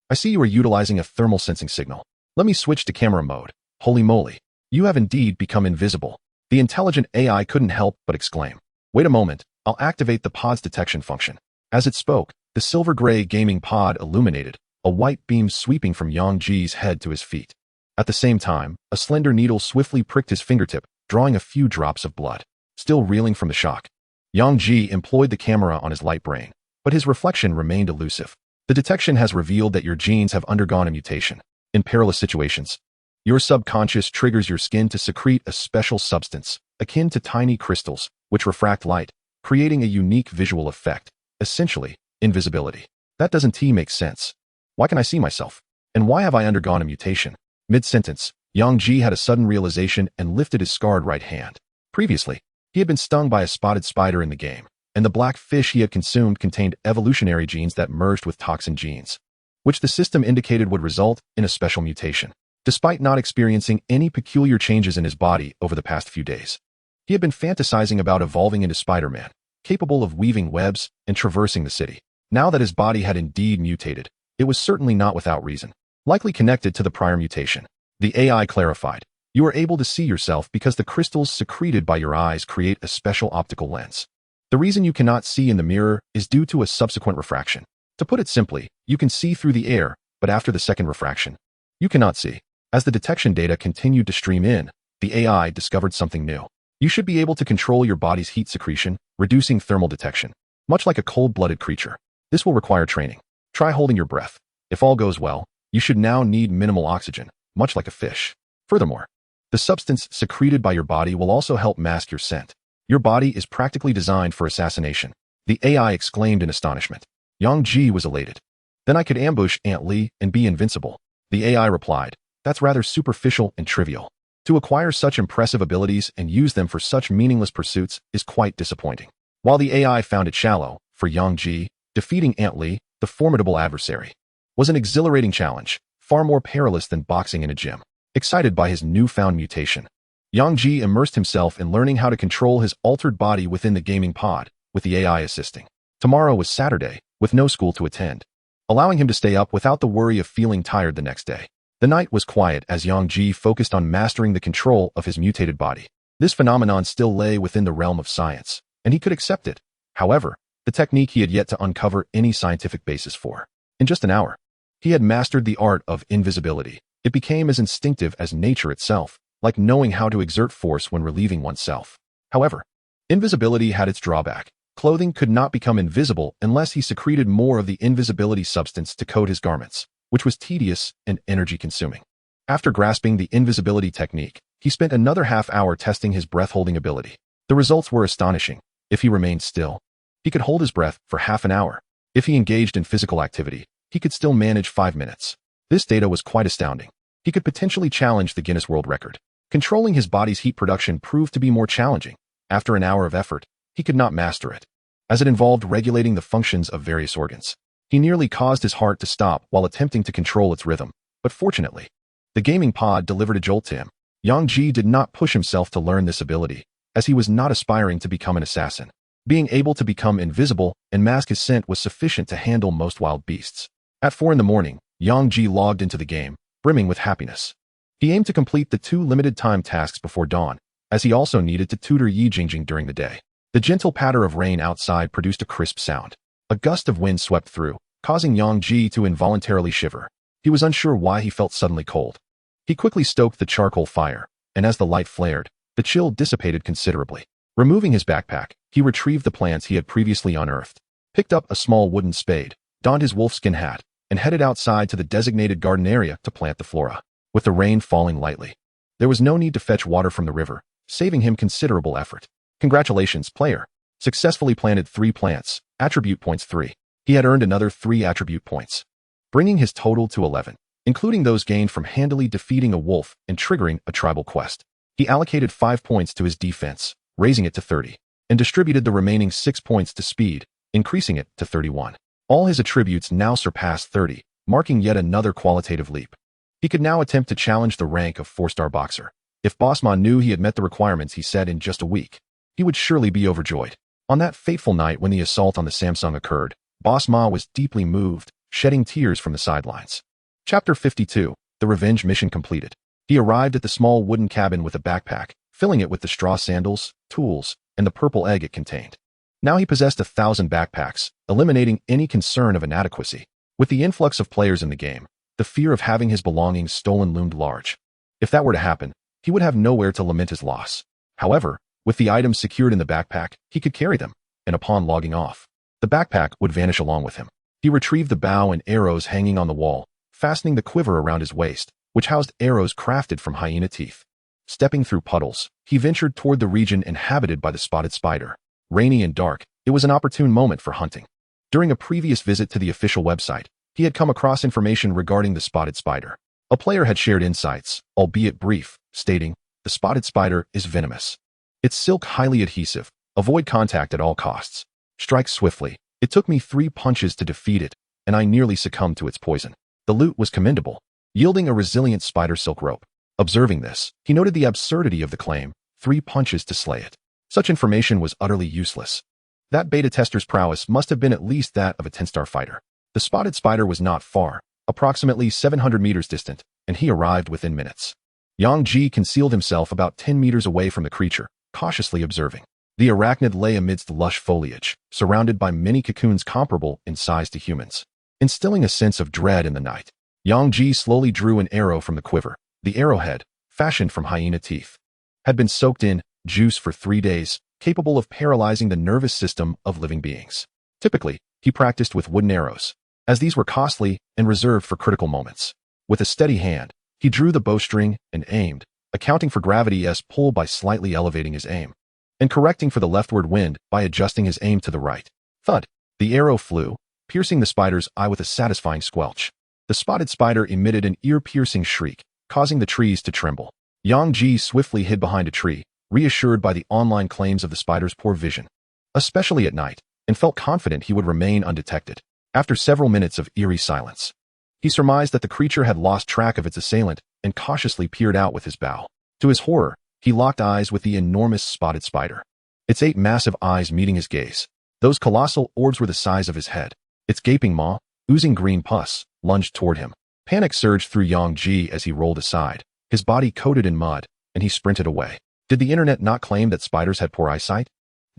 I see you are utilizing a thermal sensing signal. Let me switch to camera mode. Holy moly. You have indeed become invisible. The intelligent AI couldn't help but exclaim. Wait a moment, I'll activate the pod's detection function. As it spoke, the silver-gray gaming pod illuminated, a white beam sweeping from Yang Ji's head to his feet. At the same time, a slender needle swiftly pricked his fingertip, drawing a few drops of blood. Still reeling from the shock, Yang Ji employed the camera on his light brain, but his reflection remained elusive. The detection has revealed that your genes have undergone a mutation. In perilous situations, your subconscious triggers your skin to secrete a special substance, akin to tiny crystals, which refract light, creating a unique visual effect, essentially, invisibility. That doesn't make sense. Why can I see myself? And why have I undergone a mutation? Mid-sentence, Yang Ji had a sudden realization and lifted his scarred right hand. Previously, he had been stung by a spotted spider in the game, and the black fish he had consumed contained evolutionary genes that merged with toxin genes, which the system indicated would result in a special mutation. Despite not experiencing any peculiar changes in his body over the past few days, he had been fantasizing about evolving into Spider-Man, capable of weaving webs and traversing the city. Now that his body had indeed mutated, it was certainly not without reason, likely connected to the prior mutation. The AI clarified, you are able to see yourself because the crystals secreted by your eyes create a special optical lens. The reason you cannot see in the mirror is due to a subsequent refraction. To put it simply, you can see through the air, but after the second refraction, you cannot see. As the detection data continued to stream in, the AI discovered something new. You should be able to control your body's heat secretion, reducing thermal detection, much like a cold-blooded creature. This will require training. Try holding your breath. If all goes well, you should now need minimal oxygen, much like a fish. Furthermore, the substance secreted by your body will also help mask your scent. Your body is practically designed for assassination. The AI exclaimed in astonishment. Yang Ji was elated. Then I could ambush Aunt Li and be invincible. The AI replied, that's rather superficial and trivial. To acquire such impressive abilities and use them for such meaningless pursuits is quite disappointing. While the AI found it shallow, for Yang Ji, defeating Aunt Li, the formidable adversary, was an exhilarating challenge, far more perilous than boxing in a gym. Excited by his newfound mutation, Yang Ji immersed himself in learning how to control his altered body within the gaming pod, with the AI assisting. Tomorrow was Saturday, with no school to attend, allowing him to stay up without the worry of feeling tired the next day. The night was quiet as Yang Ji focused on mastering the control of his mutated body. This phenomenon still lay within the realm of science, and he could accept it. However, the technique he had yet to uncover any scientific basis for. In just an hour, he had mastered the art of invisibility. It became as instinctive as nature itself, like knowing how to exert force when relieving oneself. However, invisibility had its drawback. Clothing could not become invisible unless he secreted more of the invisibility substance to coat his garments, which was tedious and energy-consuming. After grasping the invisibility technique, he spent another half-hour testing his breath-holding ability. The results were astonishing. If he remained still, he could hold his breath for half an hour. If he engaged in physical activity, he could still manage 5 minutes. This data was quite astounding. He could potentially challenge the Guinness World Record. Controlling his body's heat production proved to be more challenging. After an hour of effort, he could not master it, as it involved regulating the functions of various organs. He nearly caused his heart to stop while attempting to control its rhythm, but fortunately, the gaming pod delivered a jolt to him. Yang Ji did not push himself to learn this ability, as he was not aspiring to become an assassin. Being able to become invisible and mask his scent was sufficient to handle most wild beasts. At 4 in the morning, Yang Ji logged into the game, brimming with happiness. He aimed to complete the 2 limited-time tasks before dawn, as he also needed to tutor Yi Jingjing during the day. The gentle patter of rain outside produced a crisp sound. A gust of wind swept through, causing Yang Ji to involuntarily shiver. He was unsure why he felt suddenly cold. He quickly stoked the charcoal fire, and as the light flared, the chill dissipated considerably. Removing his backpack, he retrieved the plants he had previously unearthed, picked up a small wooden spade, donned his wolfskin hat, and headed outside to the designated garden area to plant the flora. With the rain falling lightly, there was no need to fetch water from the river, saving him considerable effort. Congratulations, player. Successfully planted 3 plants, attribute points 3. He had earned another 3 attribute points, bringing his total to 11, including those gained from handily defeating a wolf and triggering a tribal quest. He allocated 5 points to his defense, raising it to 30, and distributed the remaining 6 points to speed, increasing it to 31. All his attributes now surpassed 30, marking yet another qualitative leap. He could now attempt to challenge the rank of 4-star boxer. If Boss Ma knew he had met the requirements he set in just a week, he would surely be overjoyed. On that fateful night when the assault on the Samsung occurred, Boss Ma was deeply moved, shedding tears from the sidelines. Chapter 52, The Revenge Mission Completed. He arrived at the small wooden cabin with a backpack, filling it with the straw sandals, tools, and the purple egg it contained. Now he possessed 1,000 backpacks, eliminating any concern of inadequacy. With the influx of players in the game, the fear of having his belongings stolen loomed large. If that were to happen, he would have nowhere to lament his loss. However, with the items secured in the backpack, he could carry them, and upon logging off, the backpack would vanish along with him. He retrieved the bow and arrows hanging on the wall, fastening the quiver around his waist, which housed arrows crafted from hyena teeth. Stepping through puddles, he ventured toward the region inhabited by the spotted spider. Rainy and dark, it was an opportune moment for hunting. During a previous visit to the official website, he had come across information regarding the spotted spider. A player had shared insights, albeit brief, stating, "The spotted spider is venomous. Its silk highly adhesive. Avoid contact at all costs. Strike swiftly. It took me 3 punches to defeat it, and I nearly succumbed to its poison." The loot was commendable, yielding a resilient spider silk rope. Observing this, he noted the absurdity of the claim, 3 punches to slay it. Such information was utterly useless. That beta tester's prowess must have been at least that of a 10-star fighter. The spotted spider was not far, approximately 700 meters distant, and he arrived within minutes. Yang Ji concealed himself about 10 meters away from the creature, cautiously observing. The arachnid lay amidst lush foliage, surrounded by many cocoons comparable in size to humans, instilling a sense of dread in the night. Yang Ji slowly drew an arrow from the quiver. The arrowhead, fashioned from hyena teeth, had been soaked in juice for 3 days, capable of paralyzing the nervous system of living beings. Typically, he practiced with wooden arrows, as these were costly and reserved for critical moments. With a steady hand, he drew the bowstring and aimed, accounting for gravity's pull by slightly elevating his aim, and correcting for the leftward wind by adjusting his aim to the right. Thud! The arrow flew, piercing the spider's eye with a satisfying squelch. The spotted spider emitted an ear-piercing shriek, causing the trees to tremble. Yang Ji swiftly hid behind a tree, reassured by the online claims of the spider's poor vision, especially at night, and felt confident he would remain undetected. After several minutes of eerie silence, he surmised that the creature had lost track of its assailant and cautiously peered out with his bow. To his horror, he locked eyes with the enormous spotted spider, its 8 massive eyes meeting his gaze. Those colossal orbs were the size of his head. Its gaping maw, oozing green pus, lunged toward him. Panic surged through Yang Ji as he rolled aside, his body coated in mud, and he sprinted away. Did the internet not claim that spiders had poor eyesight?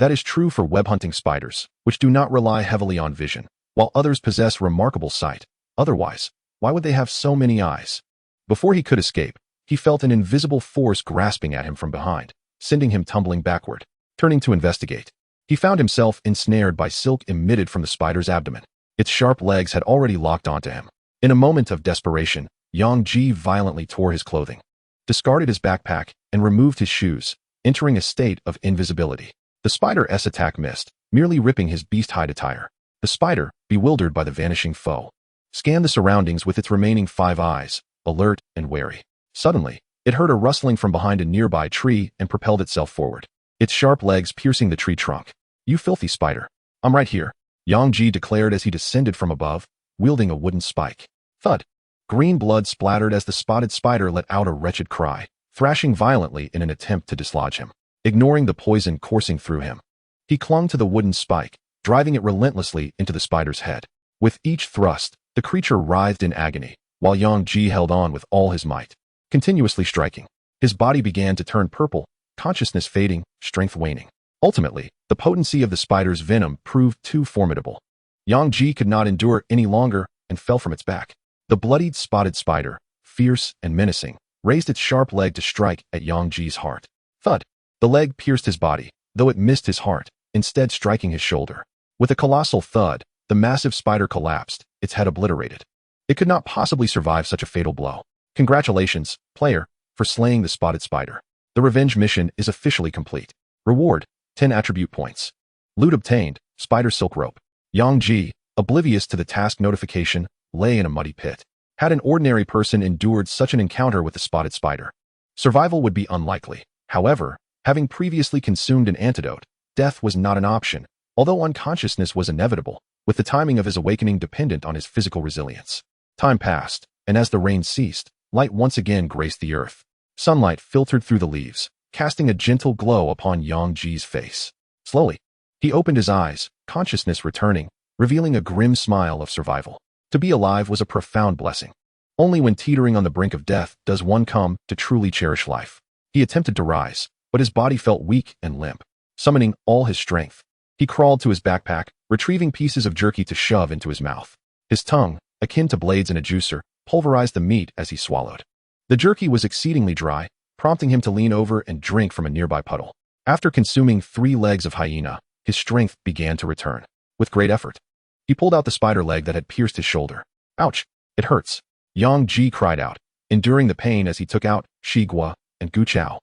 That is true for web-hunting spiders, which do not rely heavily on vision, while others possess remarkable sight. Otherwise, why would they have so many eyes? Before he could escape, he felt an invisible force grasping at him from behind, sending him tumbling backward. Turning to investigate, he found himself ensnared by silk emitted from the spider's abdomen. Its sharp legs had already locked onto him. In a moment of desperation, Yang Ji violently tore his clothing, discarded his backpack, and removed his shoes, entering a state of invisibility. The spider's attack missed, merely ripping his beast-hide attire. The spider, bewildered by the vanishing foe, scanned the surroundings with its remaining 5 eyes, alert and wary. Suddenly, it heard a rustling from behind a nearby tree and propelled itself forward, its sharp legs piercing the tree trunk. "You filthy spider. I'm right here," Yang Ji declared as he descended from above, wielding a wooden spike. Thud! Green blood splattered as the spotted spider let out a wretched cry, thrashing violently in an attempt to dislodge him. Ignoring the poison coursing through him, he clung to the wooden spike, driving it relentlessly into the spider's head. With each thrust, the creature writhed in agony, while Yang Ji held on with all his might, continuously striking. His body began to turn purple, consciousness fading, strength waning. Ultimately, the potency of the spider's venom proved too formidable. Yang Ji could not endure any longer and fell from its back. The bloodied spotted spider, fierce and menacing, raised its sharp leg to strike at Yang Ji's heart. Thud! The leg pierced his body, though it missed his heart, instead striking his shoulder. With a colossal thud, the massive spider collapsed, its head obliterated. It could not possibly survive such a fatal blow. Congratulations, player, for slaying the spotted spider. The revenge mission is officially complete. Reward, 10 attribute points. Loot obtained, spider silk rope. Yang Ji, oblivious to the task notification, lay in a muddy pit. Had an ordinary person endured such an encounter with the spotted spider, survival would be unlikely. However, having previously consumed an antidote, death was not an option, although unconsciousness was inevitable, with the timing of his awakening dependent on his physical resilience. Time passed, and as the rain ceased, light once again graced the earth. Sunlight filtered through the leaves, casting a gentle glow upon Yang Ji's face. Slowly, he opened his eyes, consciousness returning, revealing a grim smile of survival. To be alive was a profound blessing. Only when teetering on the brink of death does one come to truly cherish life. He attempted to rise, but his body felt weak and limp. Summoning all his strength, he crawled to his backpack, retrieving pieces of jerky to shove into his mouth. His tongue, akin to blades in a juicer, pulverized the meat as he swallowed. The jerky was exceedingly dry, prompting him to lean over and drink from a nearby puddle. After consuming 3 legs of hyena, his strength began to return. With great effort, he pulled out the spider leg that had pierced his shoulder. Ouch! It hurts! Yang Ji cried out, enduring the pain as he took out Shi Gua and Gu Chao,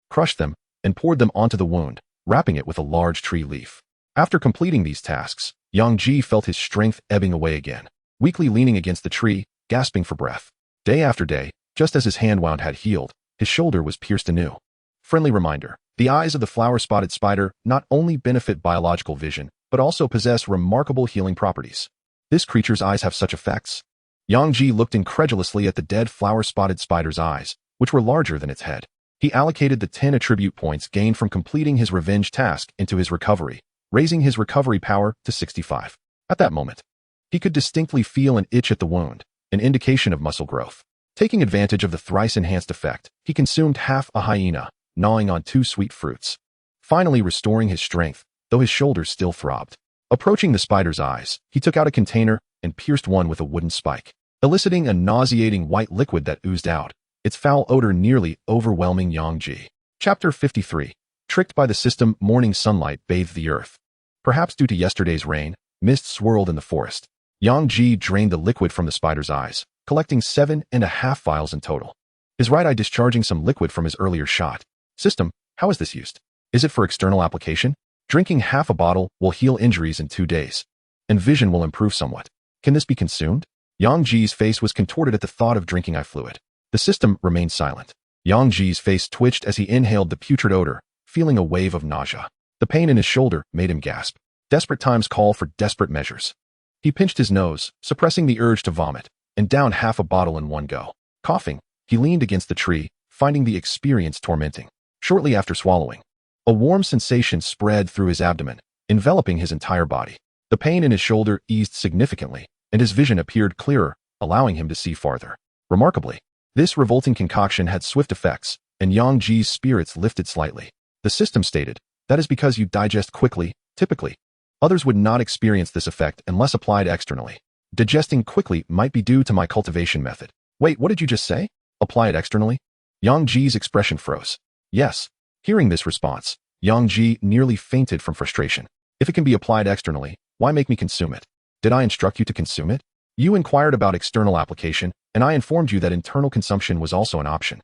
crushed them, and poured them onto the wound, wrapping it with a large tree leaf. After completing these tasks, Yang Ji felt his strength ebbing away again, weakly leaning against the tree, gasping for breath. Day after day, just as his hand wound had healed, his shoulder was pierced anew. Friendly reminder, the eyes of the flower-spotted spider not only benefit biological vision, but also possess remarkable healing properties. This creature's eyes have such effects? Yang Ji looked incredulously at the dead flower-spotted spider's eyes, which were larger than its head. He allocated the 10 attribute points gained from completing his revenge task into his recovery, raising his recovery power to 65. At that moment, he could distinctly feel an itch at the wound, an indication of muscle growth. Taking advantage of the thrice-enhanced effect, he consumed half a hyena, gnawing on 2 sweet fruits, finally restoring his strength, though his shoulders still throbbed. Approaching the spider's eyes, he took out a container and pierced one with a wooden spike, eliciting a nauseating white liquid that oozed out, its foul odor nearly overwhelming Yang Ji. Chapter 53. Tricked by the system, morning sunlight bathed the earth. Perhaps due to yesterday's rain, mist swirled in the forest. Yang Ji drained the liquid from the spider's eyes, collecting 7.5 vials in total. His right eye discharging some liquid from his earlier shot. System, how is this used? Is it for external application? Drinking half a bottle will heal injuries in 2 days, and vision will improve somewhat. Can this be consumed? Yang Ji's face was contorted at the thought of drinking eye fluid. The system remained silent. Yang Ji's face twitched as he inhaled the putrid odor, feeling a wave of nausea. The pain in his shoulder made him gasp. Desperate times call for desperate measures. He pinched his nose, suppressing the urge to vomit, and downed half a bottle in one go. Coughing, he leaned against the tree, finding the experience tormenting. Shortly after swallowing, a warm sensation spread through his abdomen, enveloping his entire body. The pain in his shoulder eased significantly, and his vision appeared clearer, allowing him to see farther. Remarkably, this revolting concoction had swift effects, and Yang Ji's spirits lifted slightly. The system stated, That is because you digest quickly, typically. Others would not experience this effect unless applied externally. Digesting quickly might be due to my cultivation method. Wait, what did you just say? Apply it externally? Yang Ji's expression froze. Yes. Hearing this response, Yang Ji nearly fainted from frustration. If it can be applied externally, why make me consume it? Did I instruct you to consume it? You inquired about external application, and I informed you that internal consumption was also an option.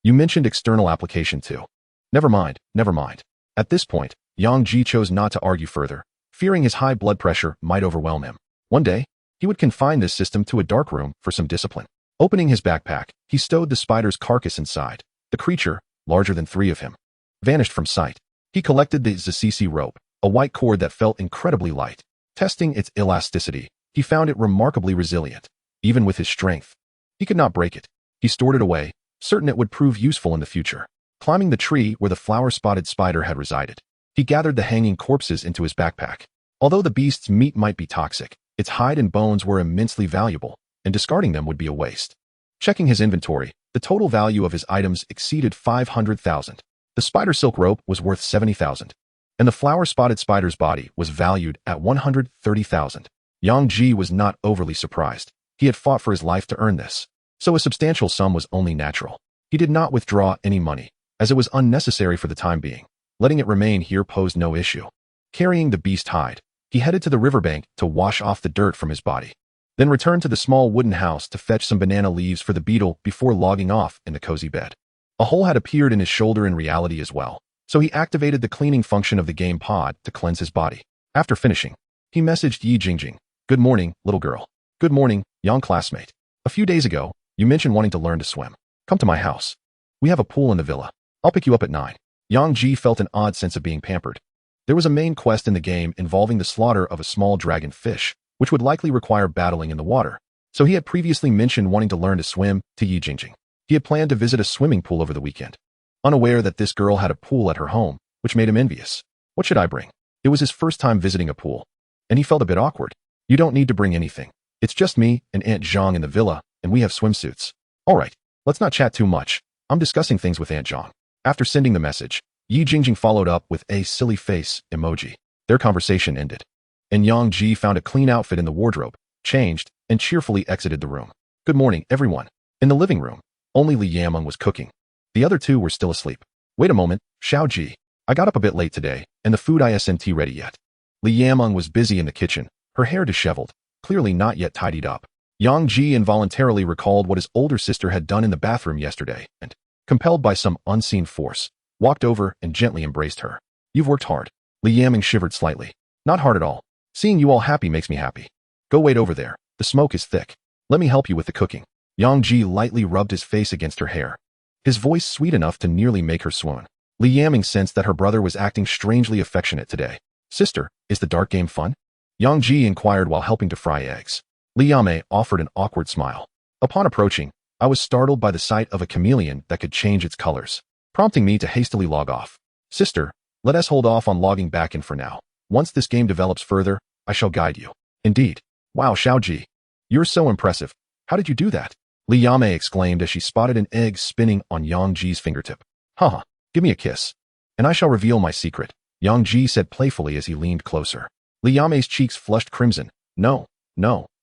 You mentioned external application too. Never mind, never mind. At this point, Yang Ji chose not to argue further, fearing his high blood pressure might overwhelm him. One day, he would confine this system to a dark room for some discipline. Opening his backpack, he stowed the spider's carcass inside. The creature, larger than 3 of him, vanished from sight. He collected the ZCC rope, a white cord that felt incredibly light. Testing its elasticity, he found it remarkably resilient. Even with his strength, he could not break it. He stored it away, certain it would prove useful in the future. Climbing the tree where the flower-spotted spider had resided, he gathered the hanging corpses into his backpack. Although the beast's meat might be toxic, its hide and bones were immensely valuable, and discarding them would be a waste. Checking his inventory, the total value of his items exceeded 500,000. The spider silk rope was worth 70,000, and the flower-spotted spider's body was valued at 130,000. Yang Ji was not overly surprised. He had fought for his life to earn this, so a substantial sum was only natural. He did not withdraw any money, as it was unnecessary for the time being. Letting it remain here posed no issue. Carrying the beast hide, he headed to the riverbank to wash off the dirt from his body, then returned to the small wooden house to fetch some banana leaves for the beetle before logging off in the cozy bed. A hole had appeared in his shoulder in reality as well, so he activated the cleaning function of the game pod to cleanse his body. After finishing, he messaged Yi Jingjing. Good morning, little girl. Good morning, young classmate. A few days ago, you mentioned wanting to learn to swim. Come to my house. We have a pool in the villa. I'll pick you up at 9. Yang Ji felt an odd sense of being pampered. There was a main quest in the game involving the slaughter of a small dragon fish, which would likely require battling in the water. So he had previously mentioned wanting to learn to swim to Yi Jingjing. He had planned to visit a swimming pool over the weekend, unaware that this girl had a pool at her home, which made him envious. What should I bring? It was his first time visiting a pool, and he felt a bit awkward. You don't need to bring anything. It's just me and Aunt Zhang in the villa, and we have swimsuits. All right, let's not chat too much. I'm discussing things with Aunt Zhang. After sending the message, Yi Jingjing followed up with a silly face emoji. Their conversation ended, and Yang Ji found a clean outfit in the wardrobe, changed, and cheerfully exited the room. Good morning, everyone. In the living room, only Li Yameng was cooking. The other 2 were still asleep. Wait a moment, Xiao Ji. I got up a bit late today, and the food isn't ready yet. Li Yameng was busy in the kitchen, her hair disheveled, clearly not yet tidied up. Yang Ji involuntarily recalled what his older sister had done in the bathroom yesterday, and, compelled by some unseen force, walked over and gently embraced her. You've worked hard. Li Yameng shivered slightly. Not hard at all. Seeing you all happy makes me happy. Go wait over there. The smoke is thick. Let me help you with the cooking. Yang Ji lightly rubbed his face against her hair, his voice sweet enough to nearly make her swoon. Li Yameng sensed that her brother was acting strangely affectionate today. Sister, is the dark game fun? Yang Ji inquired while helping to fry eggs. Li Yamei offered an awkward smile. Upon approaching, I was startled by the sight of a chameleon that could change its colors, prompting me to hastily log off. Sister, let us hold off on logging back in for now. Once this game develops further, I shall guide you. Indeed. Wow, Xiao Ji. You're so impressive. How did you do that? Li Yamei exclaimed as she spotted an egg spinning on Yang Ji's fingertip. Haha, give me a kiss, and I shall reveal my secret, Yang Ji said playfully as he leaned closer. Li Yamei's cheeks flushed crimson. No,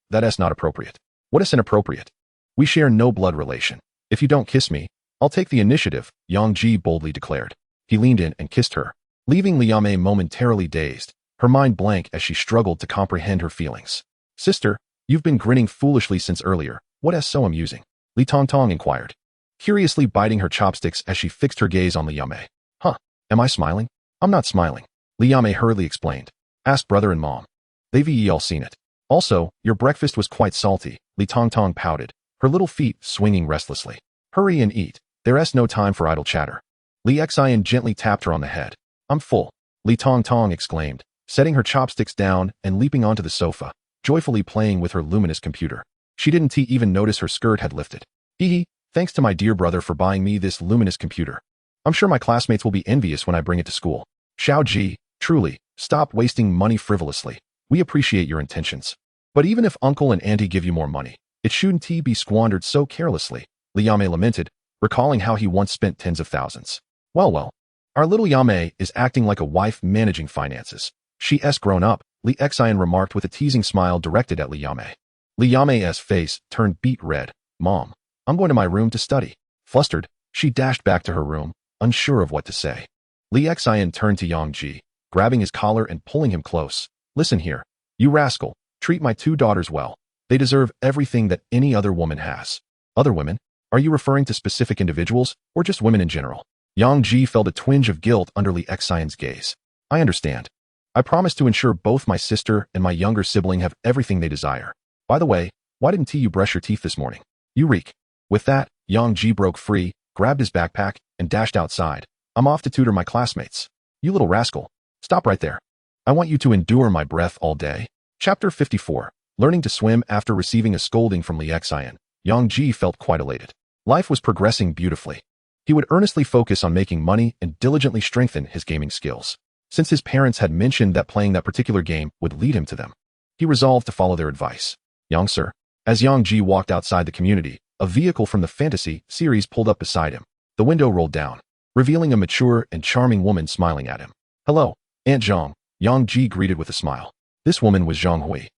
that's not appropriate. What is inappropriate? We share no blood relation. If you don't kiss me, I'll take the initiative, Yang Ji boldly declared. He leaned in and kissed her, leaving Li Yamei momentarily dazed, her mind blank as she struggled to comprehend her feelings. Sister, you've been grinning foolishly since earlier. What is so amusing? Li Tongtong inquired, curiously biting her chopsticks as she fixed her gaze on Li Yamei. Huh, am I smiling? I'm not smiling, Li Yamei hurriedly explained. Ask brother and mom. They've all seen it. Also, your breakfast was quite salty, Li Tongtong pouted, her little feet swinging restlessly. Hurry and eat. There's no time for idle chatter. Li Xian gently tapped her on the head. I'm full, Li Tongtong exclaimed, setting her chopsticks down and leaping onto the sofa, joyfully playing with her luminous computer. She didn't even notice her skirt had lifted. Thanks to my dear brother for buying me this luminous computer. I'm sure my classmates will be envious when I bring it to school. Xiao Ji, truly, stop wasting money frivolously. We appreciate your intentions. But even if uncle and auntie give you more money, it shouldn't be squandered so carelessly, Li Yamei lamented, recalling how he once spent tens of thousands. Well, Our little Yame is acting like a wife managing finances. She's grown up, Li Xian remarked with a teasing smile directed at Li Yame. Li Yame's face turned beet red. Mom, I'm going to my room to study. Flustered, she dashed back to her room, unsure of what to say. Li Xian turned to Yang Ji, grabbing his collar and pulling him close. Listen here, you rascal, treat my two daughters well. They deserve everything that any other woman has. Other women? Are you referring to specific individuals, or just women in general? Yang Ji felt a twinge of guilt under Li Xian's gaze. I understand. I promise to ensure both my sister and my younger sibling have everything they desire. By the way, why didn't you brush your teeth this morning? You reek. With that, Yang Ji broke free, grabbed his backpack, and dashed outside. I'm off to tutor my classmates. You little rascal. Stop right there. I want you to endure my breath all day. Chapter 54. Learning to swim after receiving a scolding from Li Xian, Yang Ji felt quite elated. Life was progressing beautifully. He would earnestly focus on making money and diligently strengthen his gaming skills. Since his parents had mentioned that playing that particular game would lead him to them, he resolved to follow their advice. Yang sir. As Yang Ji walked outside the community, a vehicle from the fantasy series pulled up beside him. The window rolled down, revealing a mature and charming woman smiling at him. Hello, Aunt Zhang, Yang Ji greeted with a smile. This woman was Zhang Hui,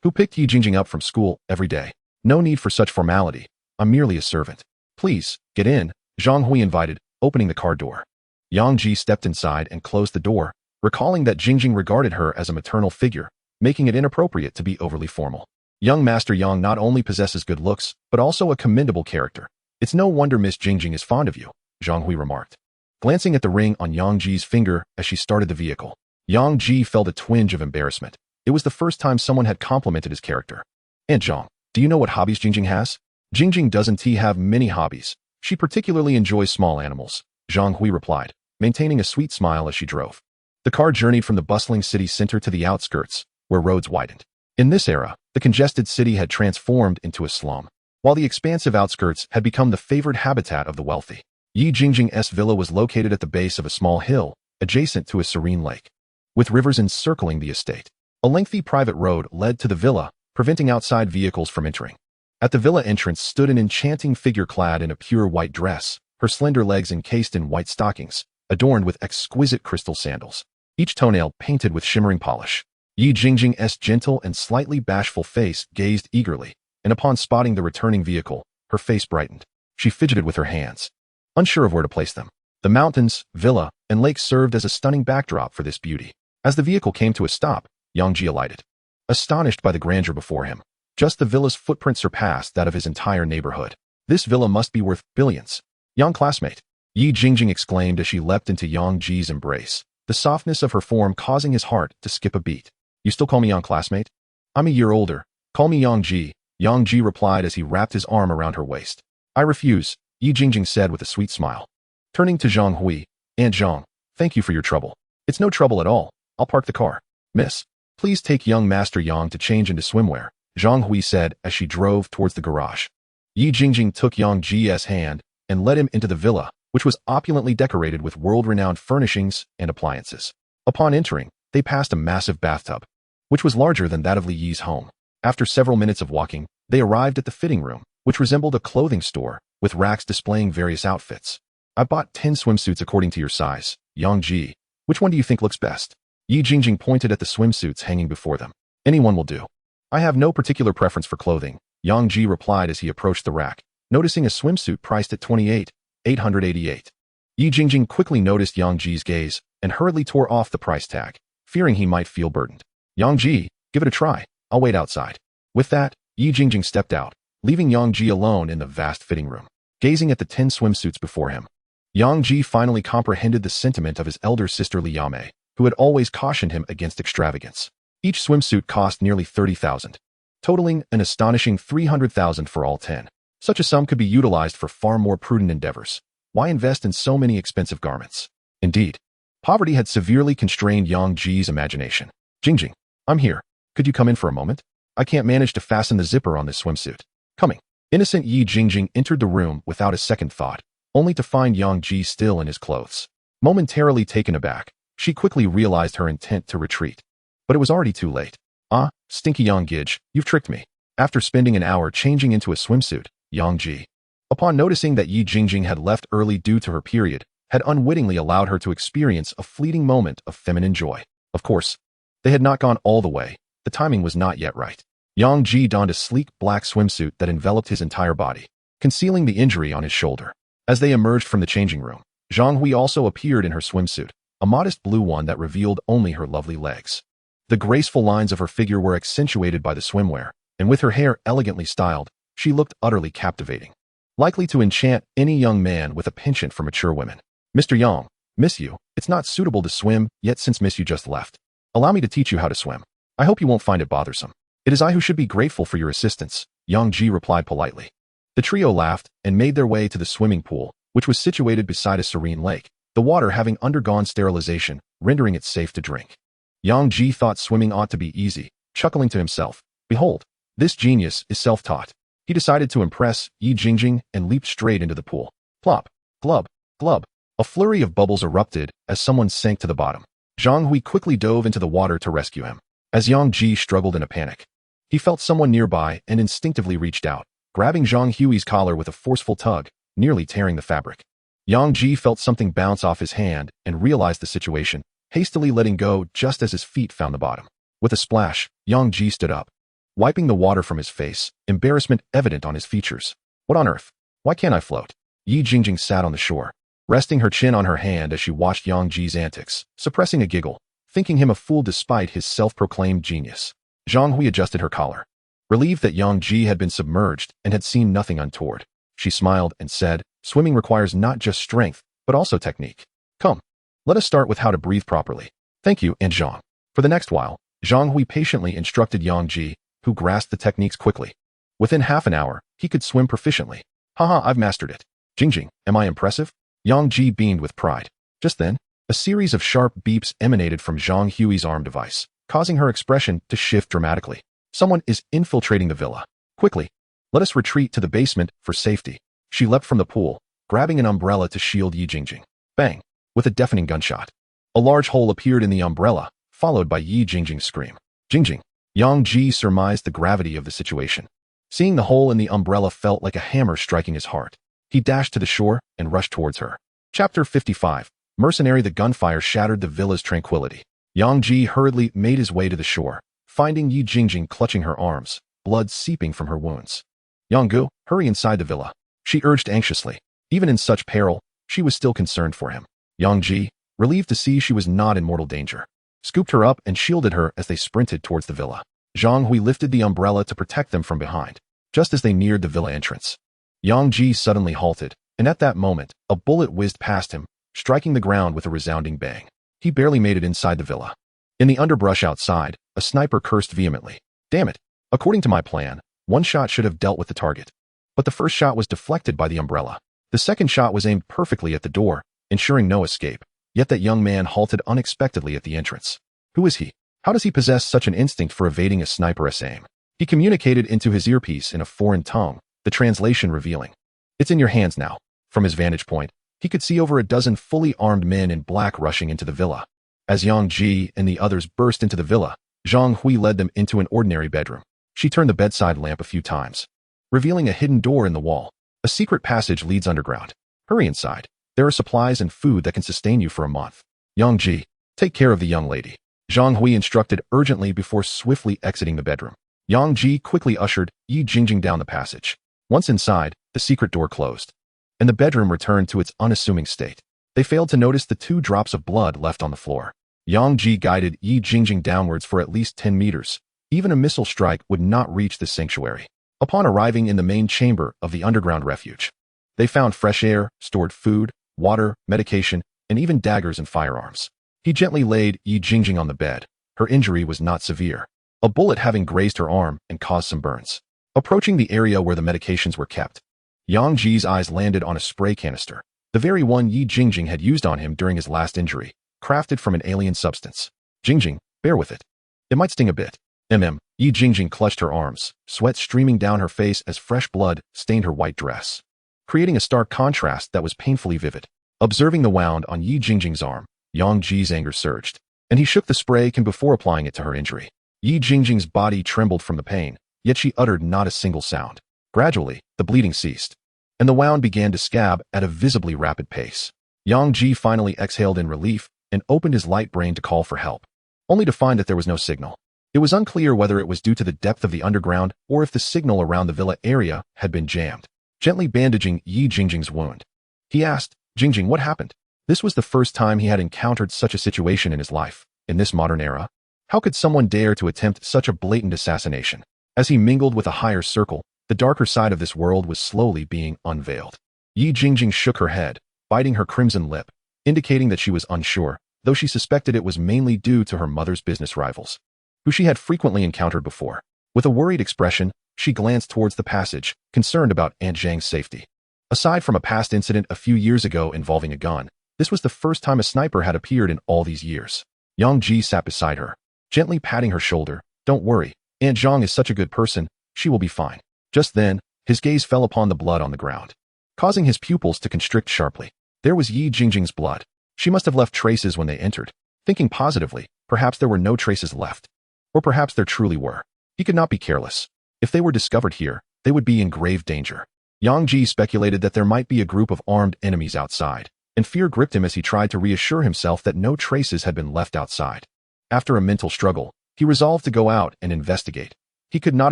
who picked Yi Jingjing up from school every day. No need for such formality. I'm merely a servant. Please, get in, Zhang Hui invited, opening the car door. Yang Ji stepped inside and closed the door, recalling that Jingjing regarded her as a maternal figure, making it inappropriate to be overly formal. Young Master Yang not only possesses good looks, but also a commendable character. It's no wonder Miss Jingjing is fond of you, Zhang Hui remarked. Glancing at the ring on Yang Ji's finger as she started the vehicle, Yang Ji felt a twinge of embarrassment. It was the first time someone had complimented his character. Aunt Zhang, do you know what hobbies Jingjing has? Jingjing doesn't have many hobbies. She particularly enjoys small animals, Zhang Hui replied, maintaining a sweet smile as she drove. The car journeyed from the bustling city center to the outskirts, where roads widened. In this era, the congested city had transformed into a slum, while the expansive outskirts had become the favored habitat of the wealthy. Yi Jingjing's villa was located at the base of a small hill, adjacent to a serene lake, with rivers encircling the estate. A lengthy private road led to the villa, preventing outside vehicles from entering. At the villa entrance stood an enchanting figure clad in a pure white dress, her slender legs encased in white stockings, adorned with exquisite crystal sandals, each toenail painted with shimmering polish. Yi Jingjing's gentle and slightly bashful face gazed eagerly, and upon spotting the returning vehicle, her face brightened. She fidgeted with her hands, unsure of where to place them. The mountains, villa, and lake served as a stunning backdrop for this beauty. As the vehicle came to a stop, Yang Ji alighted, astonished by the grandeur before him. Just the villa's footprint surpassed that of his entire neighborhood. This villa must be worth billions. Young classmate, Yi Jingjing exclaimed as she leapt into Yang Ji's embrace, the softness of her form causing his heart to skip a beat. You still call me young classmate? I'm a year older. Call me Yang Ji, Yang Ji replied as he wrapped his arm around her waist. I refuse, Yi Jingjing said with a sweet smile. Turning to Zhang Hui, Aunt Zhang, thank you for your trouble. It's no trouble at all. I'll park the car. Miss, please take young Master Yang to change into swimwear, Zhang Hui said as she drove towards the garage. Yi Jingjing took Yang Ji's hand and led him into the villa, which was opulently decorated with world-renowned furnishings and appliances. Upon entering, they passed a massive bathtub, which was larger than that of Li Yi's home. After several minutes of walking, they arrived at the fitting room, which resembled a clothing store, with racks displaying various outfits. I bought 10 swimsuits according to your size, Yang Ji. Which one do you think looks best? Yi Jingjing pointed at the swimsuits hanging before them. Anyone will do. I have no particular preference for clothing, Yang Ji replied as he approached the rack, noticing a swimsuit priced at 28,888. Yi Jingjing quickly noticed Yang Ji's gaze and hurriedly tore off the price tag, fearing he might feel burdened. Yang Ji, give it a try. I'll wait outside. With that, Yi Jingjing stepped out, leaving Yang Ji alone in the vast fitting room, gazing at the 10 swimsuits before him. Yang Ji finally comprehended the sentiment of his elder sister Li Yame, who had always cautioned him against extravagance. Each swimsuit cost nearly 30,000, totaling an astonishing 300,000 for all 10. Such a sum could be utilized for far more prudent endeavors. Why invest in so many expensive garments? Indeed, poverty had severely constrained Yang Ji's imagination. Jingjing, I'm here. Could you come in for a moment? I can't manage to fasten the zipper on this swimsuit. Coming. Innocent Yi Jingjing entered the room without a second thought, only to find Yang Ji still in his clothes. Momentarily taken aback, she quickly realized her intent to retreat. But it was already too late. Ah, stinky Yang Gij, you've tricked me. After spending an hour changing into a swimsuit, Yang Ji, upon noticing that Yi Jingjing had left early due to her period, had unwittingly allowed her to experience a fleeting moment of feminine joy. Of course, they had not gone all the way. The timing was not yet right. Yang Ji donned a sleek black swimsuit that enveloped his entire body, concealing the injury on his shoulder. As they emerged from the changing room, Zhang Hui also appeared in her swimsuit, a modest blue one that revealed only her lovely legs. The graceful lines of her figure were accentuated by the swimwear, and with her hair elegantly styled, she looked utterly captivating, likely to enchant any young man with a penchant for mature women. Mr. Yang, Miss Yu, it's not suitable to swim yet since Miss Yu just left. Allow me to teach you how to swim. I hope you won't find it bothersome. It is I who should be grateful for your assistance, Yang Ji replied politely. The trio laughed and made their way to the swimming pool, which was situated beside a serene lake, the water having undergone sterilization, rendering it safe to drink. Yang Ji thought swimming ought to be easy, chuckling to himself. Behold, this genius is self-taught. He decided to impress Yi Jingjing and leaped straight into the pool. Plop, glub, glub. A flurry of bubbles erupted as someone sank to the bottom. Zhang Hui quickly dove into the water to rescue him. As Yang Ji struggled in a panic, he felt someone nearby and instinctively reached out, grabbing Zhang Hui's collar with a forceful tug, nearly tearing the fabric. Yang Ji felt something bounce off his hand and realized the situation, hastily letting go just as his feet found the bottom. With a splash, Yang Ji stood up, wiping the water from his face, embarrassment evident on his features. What on earth? Why can't I float? Yi Jingjing sat on the shore, resting her chin on her hand as she watched Yang Ji's antics, suppressing a giggle, thinking him a fool despite his self-proclaimed genius. Zhang Hui adjusted her collar, relieved that Yang Ji had been submerged and had seen nothing untoward. She smiled and said, swimming requires not just strength, but also technique. Come, let us start with how to breathe properly. Thank you, and Zhang. For the next while, Zhang Hui patiently instructed Yang Ji, who grasped the techniques quickly. Within half an hour, he could swim proficiently. Haha, I've mastered it. Jingjing, am I impressive? Yang Ji beamed with pride. Just then, a series of sharp beeps emanated from Zhang Hui's arm device, causing her expression to shift dramatically. Someone is infiltrating the villa. Quickly, let us retreat to the basement for safety. She leapt from the pool, grabbing an umbrella to shield Yi Jingjing. Bang! With a deafening gunshot. A large hole appeared in the umbrella, followed by Yi Jingjing's scream. Jingjing! Yang Ji surmised the gravity of the situation. Seeing the hole in the umbrella felt like a hammer striking his heart. He dashed to the shore and rushed towards her. Chapter 55. Mercenary. The gunfire shattered the villa's tranquility. Yang Ji hurriedly made his way to the shore, finding Yi Jingjing clutching her arms, blood seeping from her wounds. Yang Gu, hurry inside the villa, she urged anxiously. Even in such peril, she was still concerned for him. Yang Ji, relieved to see she was not in mortal danger, scooped her up and shielded her as they sprinted towards the villa. Zhang Hui lifted the umbrella to protect them from behind, just as they neared the villa entrance. Yang Ji suddenly halted, and at that moment, a bullet whizzed past him, striking the ground with a resounding bang. He barely made it inside the villa. In the underbrush outside, a sniper cursed vehemently. Damn it! According to my plan, one shot should have dealt with the target. But the first shot was deflected by the umbrella. The second shot was aimed perfectly at the door, ensuring no escape. Yet that young man halted unexpectedly at the entrance. Who is he? How does he possess such an instinct for evading a sniper's aim? He communicated into his earpiece in a foreign tongue, the translation revealing, "It's in your hands now." From his vantage point, he could see over a dozen fully armed men in black rushing into the villa. As Yang Ji and the others burst into the villa, Zhang Hui led them into an ordinary bedroom. She turned the bedside lamp a few times, revealing a hidden door in the wall. A secret passage leads underground. Hurry inside. There are supplies and food that can sustain you for a month. Yang Ji, take care of the young lady, Zhang Hui instructed urgently before swiftly exiting the bedroom. Yang Ji quickly ushered Yi Jingjing down the passage. Once inside, the secret door closed, and the bedroom returned to its unassuming state. They failed to notice the 2 drops of blood left on the floor. Yang Ji guided Yi Jingjing downwards for at least 10 meters. Even a missile strike would not reach this sanctuary. Upon arriving in the main chamber of the underground refuge, they found fresh air, stored food, water, medication, and even daggers and firearms. He gently laid Yi Jingjing on the bed. Her injury was not severe, a bullet having grazed her arm and caused some burns. Approaching the area where the medications were kept, Yang Ji's eyes landed on a spray canister, the very one Yi Jingjing had used on him during his last injury, crafted from an alien substance. Jingjing, bear with it. It might sting a bit. Yi Jingjing clutched her arms, sweat streaming down her face as fresh blood stained her white dress, creating a stark contrast that was painfully vivid. Observing the wound on Yi Jingjing's arm, Yang Ji's anger surged, and he shook the spray can before applying it to her injury. Yi Jingjing's body trembled from the pain, yet she uttered not a single sound. Gradually, the bleeding ceased, and the wound began to scab at a visibly rapid pace. Yang Ji finally exhaled in relief and opened his light brain to call for help, only to find that there was no signal. It was unclear whether it was due to the depth of the underground or if the signal around the villa area had been jammed. Gently bandaging Yi Jingjing's wound, he asked, "Jingjing, what happened?" This was the first time he had encountered such a situation in his life. In this modern era, how could someone dare to attempt such a blatant assassination? As he mingled with a higher circle, the darker side of this world was slowly being unveiled. Yi Jingjing shook her head, biting her crimson lip, indicating that she was unsure, though she suspected it was mainly due to her mother's business rivals, who she had frequently encountered before. With a worried expression, she glanced towards the passage, concerned about Aunt Zhang's safety. Aside from a past incident a few years ago involving a gun, this was the first time a sniper had appeared in all these years. Yang Ji sat beside her, gently patting her shoulder. "Don't worry, Aunt Zhang is such a good person, she will be fine." Just then, his gaze fell upon the blood on the ground, causing his pupils to constrict sharply. There was Yi Jingjing's blood. She must have left traces when they entered. Thinking positively, perhaps there were no traces left. Or perhaps there truly were. He could not be careless. If they were discovered here, they would be in grave danger. Yang Ji speculated that there might be a group of armed enemies outside, and fear gripped him as he tried to reassure himself that no traces had been left outside. After a mental struggle, he resolved to go out and investigate. He could not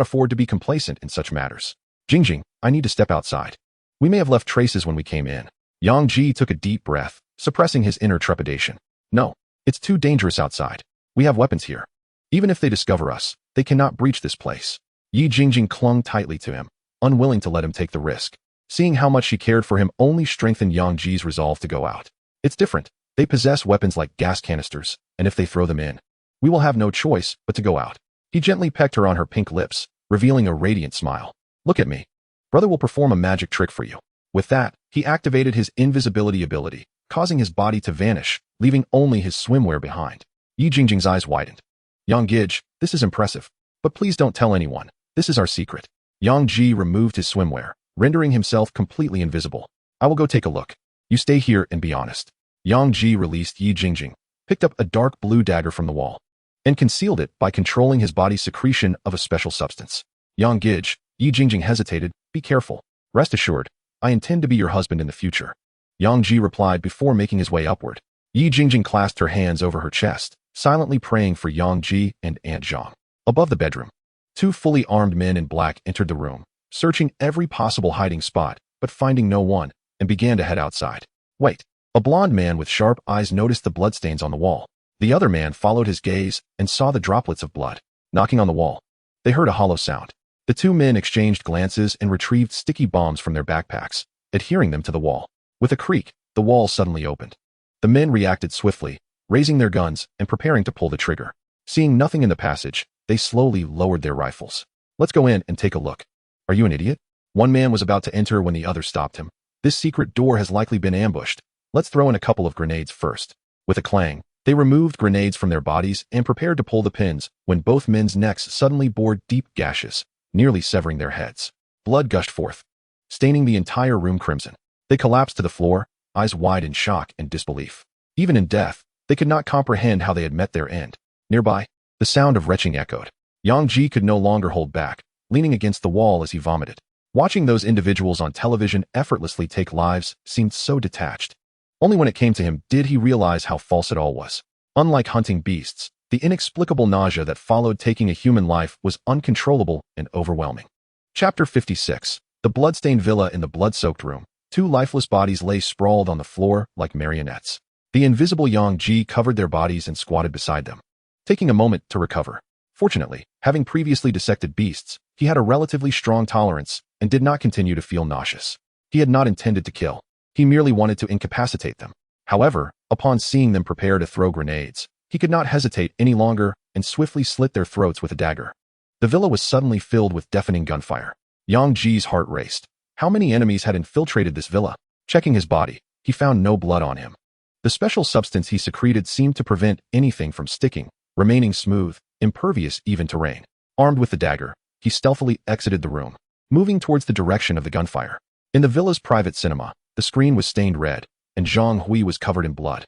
afford to be complacent in such matters. "Jingjing, I need to step outside. We may have left traces when we came in." Yang Ji took a deep breath, suppressing his inner trepidation. "No, it's too dangerous outside. We have weapons here. Even if they discover us, they cannot breach this place." Yi Jingjing clung tightly to him, unwilling to let him take the risk. Seeing how much she cared for him only strengthened Yang Ji's resolve to go out. "It's different. They possess weapons like gas canisters, and if they throw them in, we will have no choice but to go out." He gently pecked her on her pink lips, revealing a radiant smile. "Look at me. Brother will perform a magic trick for you." With that, he activated his invisibility ability, causing his body to vanish, leaving only his swimwear behind. Yi Jingjing's eyes widened. "Yang Gij, this is impressive. But please don't tell anyone. This is our secret." Yang Ji removed his swimwear, rendering himself completely invisible. "I will go take a look. You stay here and be honest." Yang Ji released Yi Jingjing, picked up a dark blue dagger from the wall, and concealed it by controlling his body's secretion of a special substance. "Yang Gij," Yi Jingjing hesitated, "be careful. Rest assured, I intend to be your husband in the future." Yang Ji replied before making his way upward. Yi Jingjing clasped her hands over her chest, silently praying for Yang Ji and Aunt Zhang. Above the bedroom, two fully armed men in black entered the room, searching every possible hiding spot, but finding no one, and began to head outside. "Wait." A blond man with sharp eyes noticed the bloodstains on the wall. The other man followed his gaze and saw the droplets of blood. Knocking on the wall, they heard a hollow sound. The two men exchanged glances and retrieved sticky bombs from their backpacks, adhering them to the wall. With a creak, the wall suddenly opened. The men reacted swiftly, raising their guns and preparing to pull the trigger. Seeing nothing in the passage, they slowly lowered their rifles. "Let's go in and take a look." "Are you an idiot?" One man was about to enter when the other stopped him. "This secret door has likely been ambushed. Let's throw in a couple of grenades first." With a clang, they removed grenades from their bodies and prepared to pull the pins when both men's necks suddenly bore deep gashes, nearly severing their heads. Blood gushed forth, staining the entire room crimson. They collapsed to the floor, eyes wide in shock and disbelief. Even in death, they could not comprehend how they had met their end. Nearby, the sound of retching echoed. Yang Ji could no longer hold back, leaning against the wall as he vomited. Watching those individuals on television effortlessly take lives seemed so detached. Only when it came to him did he realize how false it all was. Unlike hunting beasts, the inexplicable nausea that followed taking a human life was uncontrollable and overwhelming. Chapter 56. The bloodstained villa. In the blood-soaked room, two lifeless bodies lay sprawled on the floor like marionettes. The invisible Yang Ji covered their bodies and squatted beside them, taking a moment to recover. Fortunately, having previously dissected beasts, he had a relatively strong tolerance and did not continue to feel nauseous. He had not intended to kill. He merely wanted to incapacitate them. However, upon seeing them prepare to throw grenades, he could not hesitate any longer and swiftly slit their throats with a dagger. The villa was suddenly filled with deafening gunfire. Yang Ji's heart raced. How many enemies had infiltrated this villa? Checking his body, he found no blood on him. The special substance he secreted seemed to prevent anything from sticking, remaining smooth, impervious even to rain. Armed with the dagger, he stealthily exited the room, moving towards the direction of the gunfire. In the villa's private cinema, the screen was stained red, and Zhang Hui was covered in blood.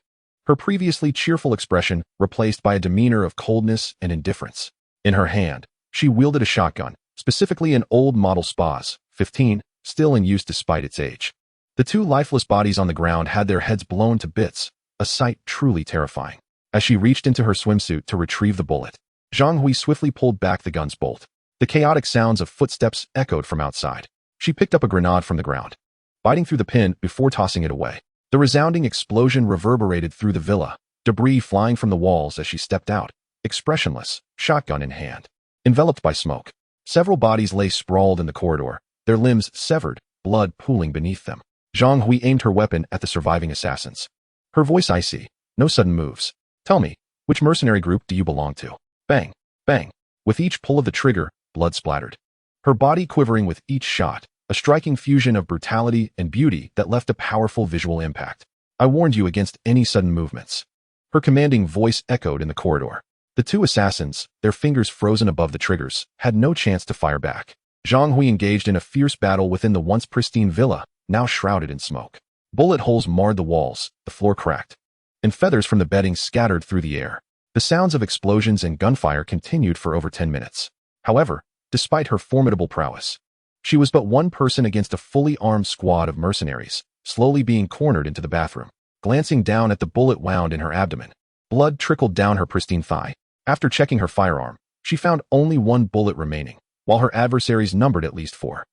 Her previously cheerful expression replaced by a demeanor of coldness and indifference. In her hand, she wielded a shotgun, specifically an old model SPAS 15, still in use despite its age. The two lifeless bodies on the ground had their heads blown to bits, a sight truly terrifying. As she reached into her swimsuit to retrieve the bullet, Zhang Hui swiftly pulled back the gun's bolt. The chaotic sounds of footsteps echoed from outside. She picked up a grenade from the ground, biting through the pin before tossing it away. The resounding explosion reverberated through the villa, debris flying from the walls as she stepped out, expressionless, shotgun in hand. Enveloped by smoke, several bodies lay sprawled in the corridor, their limbs severed, blood pooling beneath them. Zhang Hui aimed her weapon at the surviving assassins. Her voice icy, no sudden moves. Tell me, which mercenary group do you belong to? Bang, bang. With each pull of the trigger, blood splattered. Her body quivering with each shot, a striking fusion of brutality and beauty that left a powerful visual impact. I warned you against any sudden movements. Her commanding voice echoed in the corridor. The two assassins, their fingers frozen above the triggers, had no chance to fire back. Zhang Hui engaged in a fierce battle within the once pristine villa, now shrouded in smoke. Bullet holes marred the walls, the floor cracked, and feathers from the bedding scattered through the air. The sounds of explosions and gunfire continued for over 10 minutes. However, despite her formidable prowess, she was but one person against a fully armed squad of mercenaries, slowly being cornered into the bathroom. Glancing down at the bullet wound in her abdomen, blood trickled down her pristine thigh. After checking her firearm, she found only one bullet remaining, while her adversaries numbered at least 4.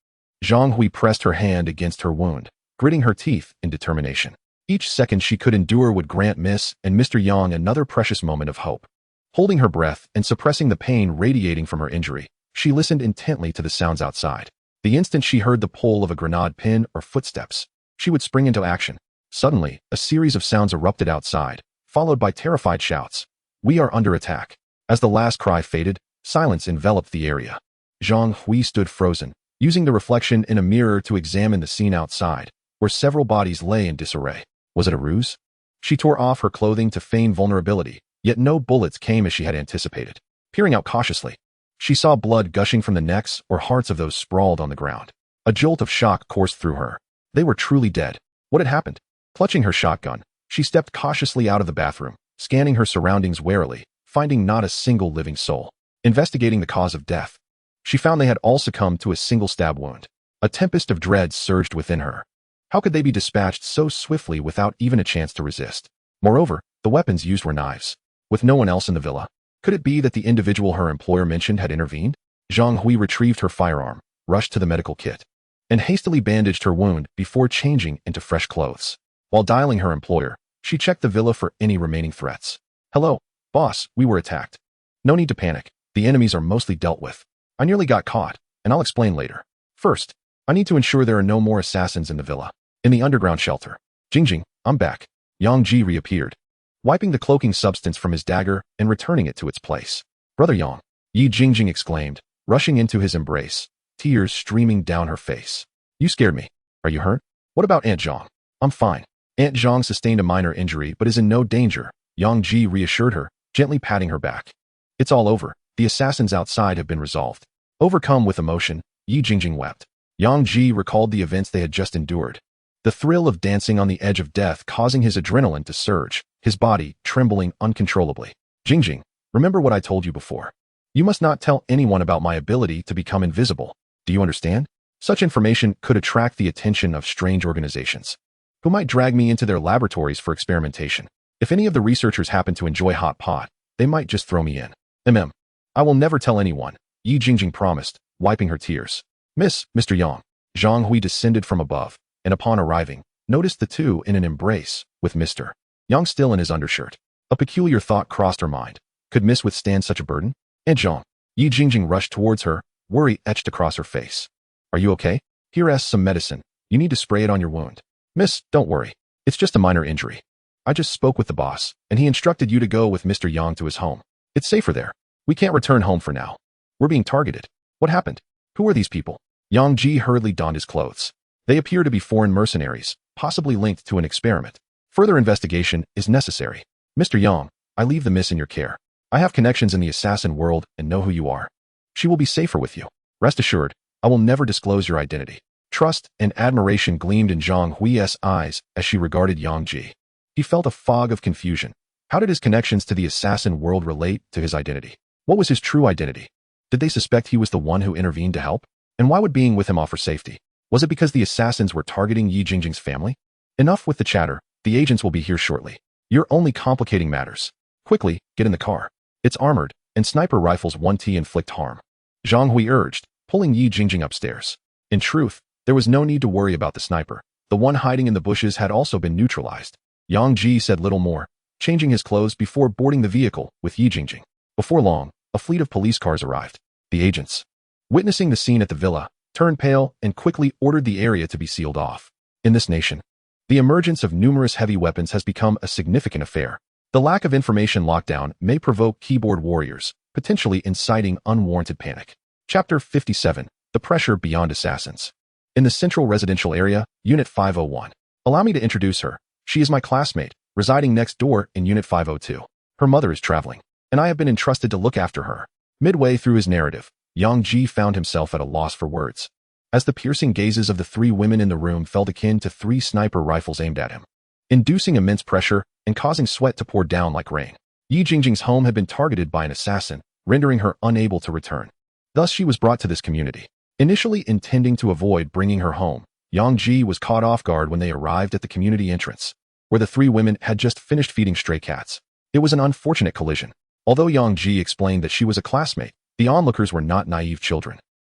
Zhang Hui pressed her hand against her wound, gritting her teeth in determination. Each second she could endure would grant Miss and Mr. Yang another precious moment of hope. Holding her breath and suppressing the pain radiating from her injury, she listened intently to the sounds outside. The instant she heard the pull of a grenade pin or footsteps, she would spring into action. Suddenly, a series of sounds erupted outside, followed by terrified shouts. We are under attack. As the last cry faded, silence enveloped the area. Zhang Hui stood frozen, using the reflection in a mirror to examine the scene outside, where several bodies lay in disarray. Was it a ruse? She tore off her clothing to feign vulnerability, yet no bullets came as she had anticipated. Peering out cautiously, she saw blood gushing from the necks or hearts of those sprawled on the ground. A jolt of shock coursed through her. They were truly dead. What had happened? Clutching her shotgun, she stepped cautiously out of the bathroom, scanning her surroundings warily, finding not a single living soul. Investigating the cause of death, she found they had all succumbed to a single stab wound. A tempest of dread surged within her. How could they be dispatched so swiftly without even a chance to resist? Moreover, the weapons used were knives. With no one else in the villa, could it be that the individual her employer mentioned had intervened? Zhang Hui retrieved her firearm, rushed to the medical kit, and hastily bandaged her wound before changing into fresh clothes. While dialing her employer, she checked the villa for any remaining threats. Hello, boss, we were attacked. No need to panic. The enemies are mostly dealt with. I nearly got caught, and I'll explain later. First, I need to ensure there are no more assassins in the villa. In the underground shelter. Jingjing, I'm back. Yang Ji reappeared, wiping the cloaking substance from his dagger and returning it to its place. Brother Yang, Yi Jingjing exclaimed, rushing into his embrace, tears streaming down her face. You scared me. Are you hurt? What about Aunt Zhang? I'm fine. Aunt Zhang sustained a minor injury but is in no danger, Yang Ji reassured her, gently patting her back. It's all over. The assassins outside have been resolved. Overcome with emotion, Yi Jingjing wept. Yang Ji recalled the events they had just endured. The thrill of dancing on the edge of death causing his adrenaline to surge, his body trembling uncontrollably. Jingjing, remember what I told you before. You must not tell anyone about my ability to become invisible. Do you understand? Such information could attract the attention of strange organizations, who might drag me into their laboratories for experimentation. If any of the researchers happen to enjoy hot pot, they might just throw me in. I will never tell anyone, Yi Jingjing promised, wiping her tears. Mr. Yang. Zhang Hui descended from above, and upon arriving, noticed the two in an embrace, with Mr. Yang still in his undershirt. A peculiar thought crossed her mind. Could Miss withstand such a burden? Aunt Zhang. Yi Jingjing rushed towards her, worry etched across her face. Are you okay? Here's some medicine. You need to spray it on your wound. Miss, don't worry. It's just a minor injury. I just spoke with the boss, and he instructed you to go with Mr. Yang to his home. It's safer there. We can't return home for now. We're being targeted. What happened? Who are these people? Yang Ji hurriedly donned his clothes. They appear to be foreign mercenaries, possibly linked to an experiment. Further investigation is necessary. Mr. Yang, I leave the miss in your care. I have connections in the assassin world and know who you are. She will be safer with you. Rest assured, I will never disclose your identity. Trust and admiration gleamed in Zhang Hui's eyes as she regarded Yang Ji. He felt a fog of confusion. How did his connections to the assassin world relate to his identity? What was his true identity? Did they suspect he was the one who intervened to help? And why would being with him offer safety? Was it because the assassins were targeting Yi Jingjing's family? Enough with the chatter. The agents will be here shortly. You're only complicating matters. Quickly, get in the car. It's armored, and sniper rifles won't inflict harm. Zhang Hui urged, pulling Yi Jingjing upstairs. In truth, there was no need to worry about the sniper. The one hiding in the bushes had also been neutralized. Yang Ji said little more, changing his clothes before boarding the vehicle with Yi Jingjing. Before long, a fleet of police cars arrived. The agents, witnessing the scene at the villa, turned pale and quickly ordered the area to be sealed off. In this nation, the emergence of numerous heavy weapons has become a significant affair. The lack of information lockdown may provoke keyboard warriors, potentially inciting unwarranted panic. Chapter 57. The Pressure Beyond Assassins. In the central residential area, Unit 501. Allow me to introduce her. She is my classmate, residing next door in Unit 502. Her mother is traveling, and I have been entrusted to look after her. Midway through his narrative, Yang Ji found himself at a loss for words, as the piercing gazes of the three women in the room felt akin to three sniper rifles aimed at him, inducing immense pressure and causing sweat to pour down like rain. Yi Jingjing's home had been targeted by an assassin, rendering her unable to return. Thus she was brought to this community. Initially intending to avoid bringing her home, Yang Ji was caught off guard when they arrived at the community entrance, where the three women had just finished feeding stray cats. It was an unfortunate collision. Although Yang Ji explained that she was a classmate, the onlookers were not naive children.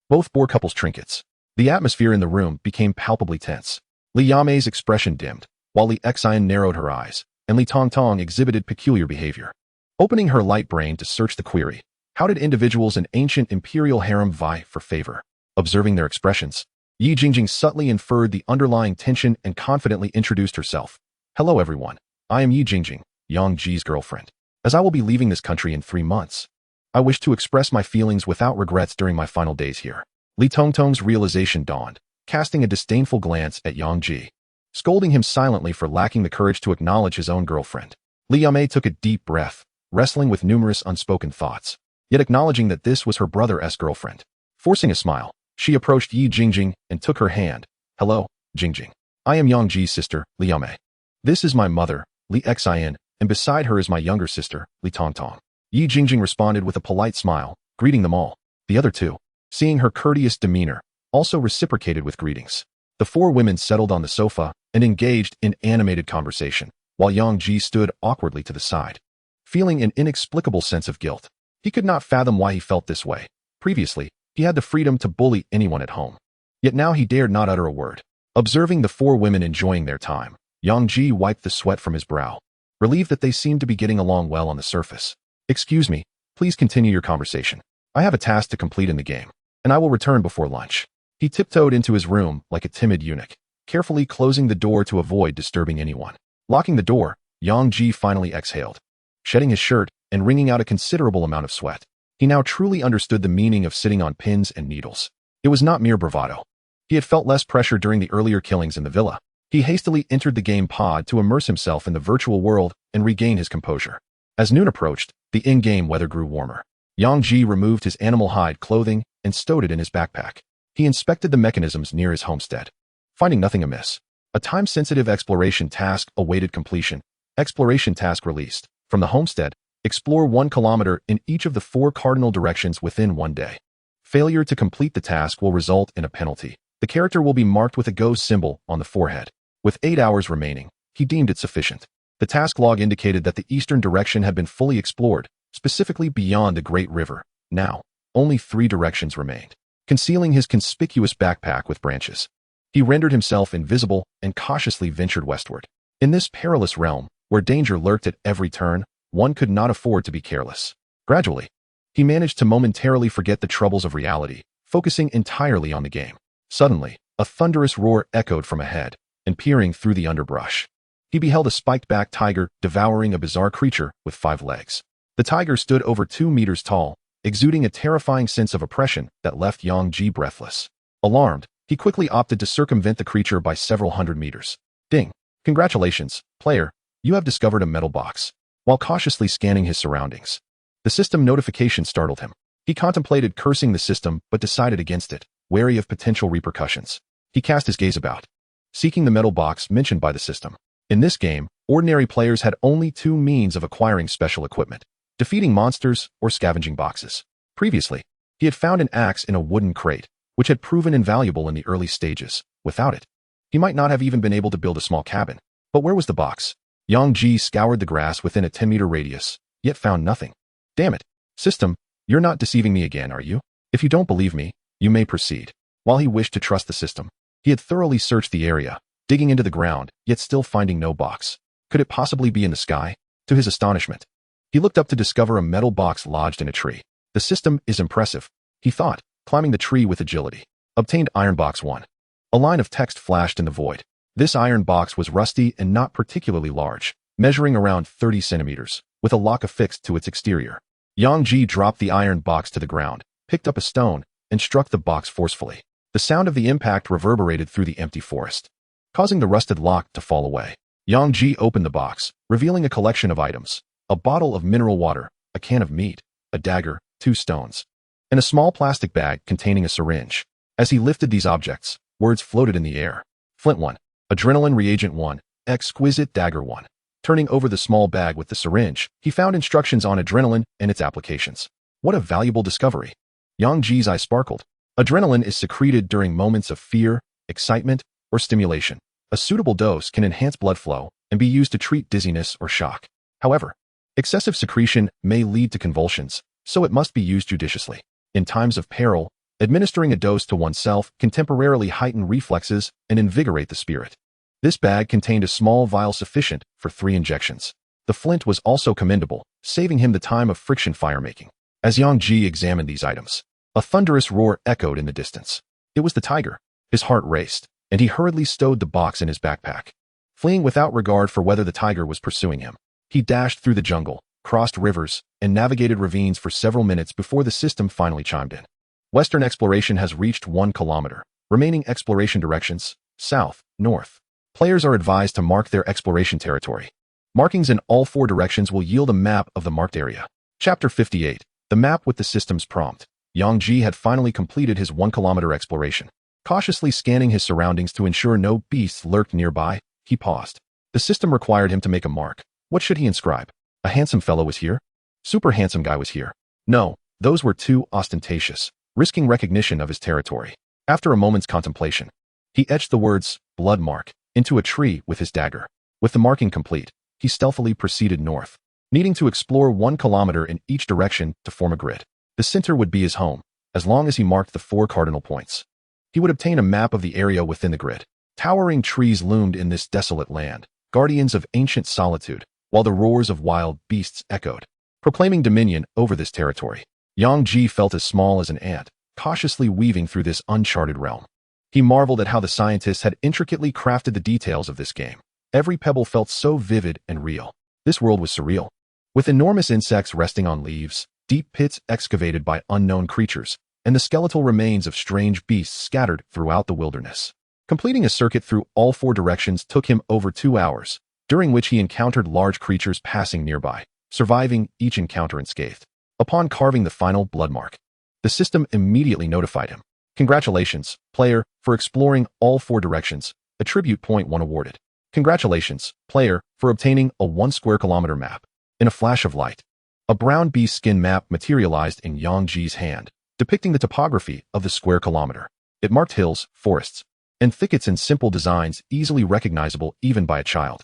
Both bore couples' trinkets. The atmosphere in the room became palpably tense. Li Yamei's expression dimmed, while Li Xian narrowed her eyes, and Li Tongtong exhibited peculiar behavior. Opening her light brain to search the query, how did individuals in ancient imperial harem vie for favor? Observing their expressions, Yi Jingjing subtly inferred the underlying tension and confidently introduced herself. Hello everyone, I am Yi Jingjing, Yang Ji's girlfriend. As I will be leaving this country in 3 months, I wish to express my feelings without regrets during my final days here. Li Tongtong's realization dawned, casting a disdainful glance at Yang Ji, scolding him silently for lacking the courage to acknowledge his own girlfriend. Li Yamei took a deep breath, wrestling with numerous unspoken thoughts, yet acknowledging that this was her brother's girlfriend. Forcing a smile, she approached Yi Jingjing and took her hand. Hello, Jingjing. I am Yang Ji's sister, Li Yamei. This is my mother, Li Xian, and beside her is my younger sister, Li Tongtong. Yi Jingjing responded with a polite smile, greeting them all. The other two, seeing her courteous demeanor, also reciprocated with greetings. The four women settled on the sofa and engaged in animated conversation, while Yang Ji stood awkwardly to the side, feeling an inexplicable sense of guilt. He could not fathom why he felt this way. Previously, he had the freedom to bully anyone at home. Yet now he dared not utter a word. Observing the four women enjoying their time, Yang Ji wiped the sweat from his brow, relieved that they seemed to be getting along well on the surface. Excuse me, please continue your conversation. I have a task to complete in the game, and I will return before lunch. He tiptoed into his room like a timid eunuch, carefully closing the door to avoid disturbing anyone. Locking the door, Yang Ji finally exhaled, shedding his shirt and wringing out a considerable amount of sweat. He now truly understood the meaning of sitting on pins and needles. It was not mere bravado. He had felt less pressure during the earlier killings in the villa. He hastily entered the game pod to immerse himself in the virtual world and regain his composure. As noon approached, the in-game weather grew warmer. Yang Ji removed his animal hide clothing and stowed it in his backpack. He inspected the mechanisms near his homestead, finding nothing amiss. A time-sensitive exploration task awaited completion. Exploration task released. From the homestead, explore 1 kilometer in each of the 4 cardinal directions within 1 day. Failure to complete the task will result in a penalty. The character will be marked with a go symbol on the forehead. With 8 hours remaining, he deemed it sufficient. The task log indicated that the eastern direction had been fully explored, specifically beyond the Great River. Now, only 3 directions remained. Concealing his conspicuous backpack with branches, he rendered himself invisible and cautiously ventured westward. In this perilous realm, where danger lurked at every turn, one could not afford to be careless. Gradually, he managed to momentarily forget the troubles of reality, focusing entirely on the game. Suddenly, a thunderous roar echoed from ahead, and peering through the underbrush, he beheld a spiked-back tiger devouring a bizarre creature with 5 legs. The tiger stood over 2 meters tall, exuding a terrifying sense of oppression that left Yang Ji breathless. Alarmed, he quickly opted to circumvent the creature by several hundred meters. Ding! Congratulations, player, you have discovered a metal box. While cautiously scanning his surroundings, the system notification startled him. He contemplated cursing the system but decided against it, wary of potential repercussions. He cast his gaze about, seeking the metal box mentioned by the system. In this game, ordinary players had only 2 means of acquiring special equipment: defeating monsters or scavenging boxes. Previously, he had found an axe in a wooden crate, which had proven invaluable in the early stages. Without it, he might not have even been able to build a small cabin. But where was the box? Yang Ji scoured the grass within a 10-meter radius, yet found nothing. Damn it. System, you're not deceiving me again, are you? If you don't believe me, you may proceed. While he wished to trust the system, he had thoroughly searched the area, digging into the ground, yet still finding no box. Could it possibly be in the sky? To his astonishment, he looked up to discover a metal box lodged in a tree. The system is impressive, he thought, climbing the tree with agility. Obtained Iron Box 1. A line of text flashed in the void. This iron box was rusty and not particularly large, measuring around 30 centimeters, with a lock affixed to its exterior. Yang Ji dropped the iron box to the ground, picked up a stone, and struck the box forcefully. The sound of the impact reverberated through the empty forest, causing the rusted lock to fall away. Yang Ji opened the box, revealing a collection of items: a bottle of mineral water, a can of meat, a dagger, 2 stones, and a small plastic bag containing a syringe. As he lifted these objects, words floated in the air. Flint 1. Adrenaline reagent 1. Exquisite dagger 1. Turning over the small bag with the syringe, he found instructions on adrenaline and its applications. What a valuable discovery. Yang Ji's eye sparkled. Adrenaline is secreted during moments of fear, excitement, or stimulation. A suitable dose can enhance blood flow and be used to treat dizziness or shock. However, excessive secretion may lead to convulsions, so it must be used judiciously. In times of peril, administering a dose to oneself can temporarily heighten reflexes and invigorate the spirit. This bag contained a small vial sufficient for 3 injections. The flint was also commendable, saving him the time of friction firemaking. As Yang Ji examined these items, a thunderous roar echoed in the distance. It was the tiger. His heart raced, and he hurriedly stowed the box in his backpack. Fleeing without regard for whether the tiger was pursuing him, he dashed through the jungle, crossed rivers, and navigated ravines for several minutes before the system finally chimed in. Western exploration has reached 1 kilometer. Remaining exploration directions: south, north. Players are advised to mark their exploration territory. Markings in all 4 directions will yield a map of the marked area. Chapter 58. The map with the system's prompt. Yang Ji had finally completed his 1-kilometer exploration. Cautiously scanning his surroundings to ensure no beasts lurked nearby, he paused. The system required him to make a mark. What should he inscribe? A handsome fellow was here? Super handsome guy was here? No, those were too ostentatious, risking recognition of his territory. After a moment's contemplation, he etched the words, blood mark, into a tree with his dagger. With the marking complete, he stealthily proceeded north, needing to explore 1 kilometer in each direction to form a grid. The center would be his home, as long as he marked the 4 cardinal points. He would obtain a map of the area within the grid. Towering trees loomed in this desolate land, guardians of ancient solitude, while the roars of wild beasts echoed, proclaiming dominion over this territory. Yang Ji felt as small as an ant, cautiously weaving through this uncharted realm. He marveled at how the scientists had intricately crafted the details of this game. Every pebble felt so vivid and real. This world was surreal, with enormous insects resting on leaves, deep pits excavated by unknown creatures, and the skeletal remains of strange beasts scattered throughout the wilderness. Completing a circuit through all 4 directions took him over 2 hours, during which he encountered large creatures passing nearby, surviving each encounter unscathed. Upon carving the final blood mark, the system immediately notified him. Congratulations, player, for exploring all 4 directions. Attribute point 1 awarded. Congratulations, player, for obtaining a 1 square kilometer map. In a flash of light, a brown beast skin map materialized in Yang Ji's hand, depicting the topography of the square kilometer. It marked hills, forests, and thickets in simple designs easily recognizable even by a child.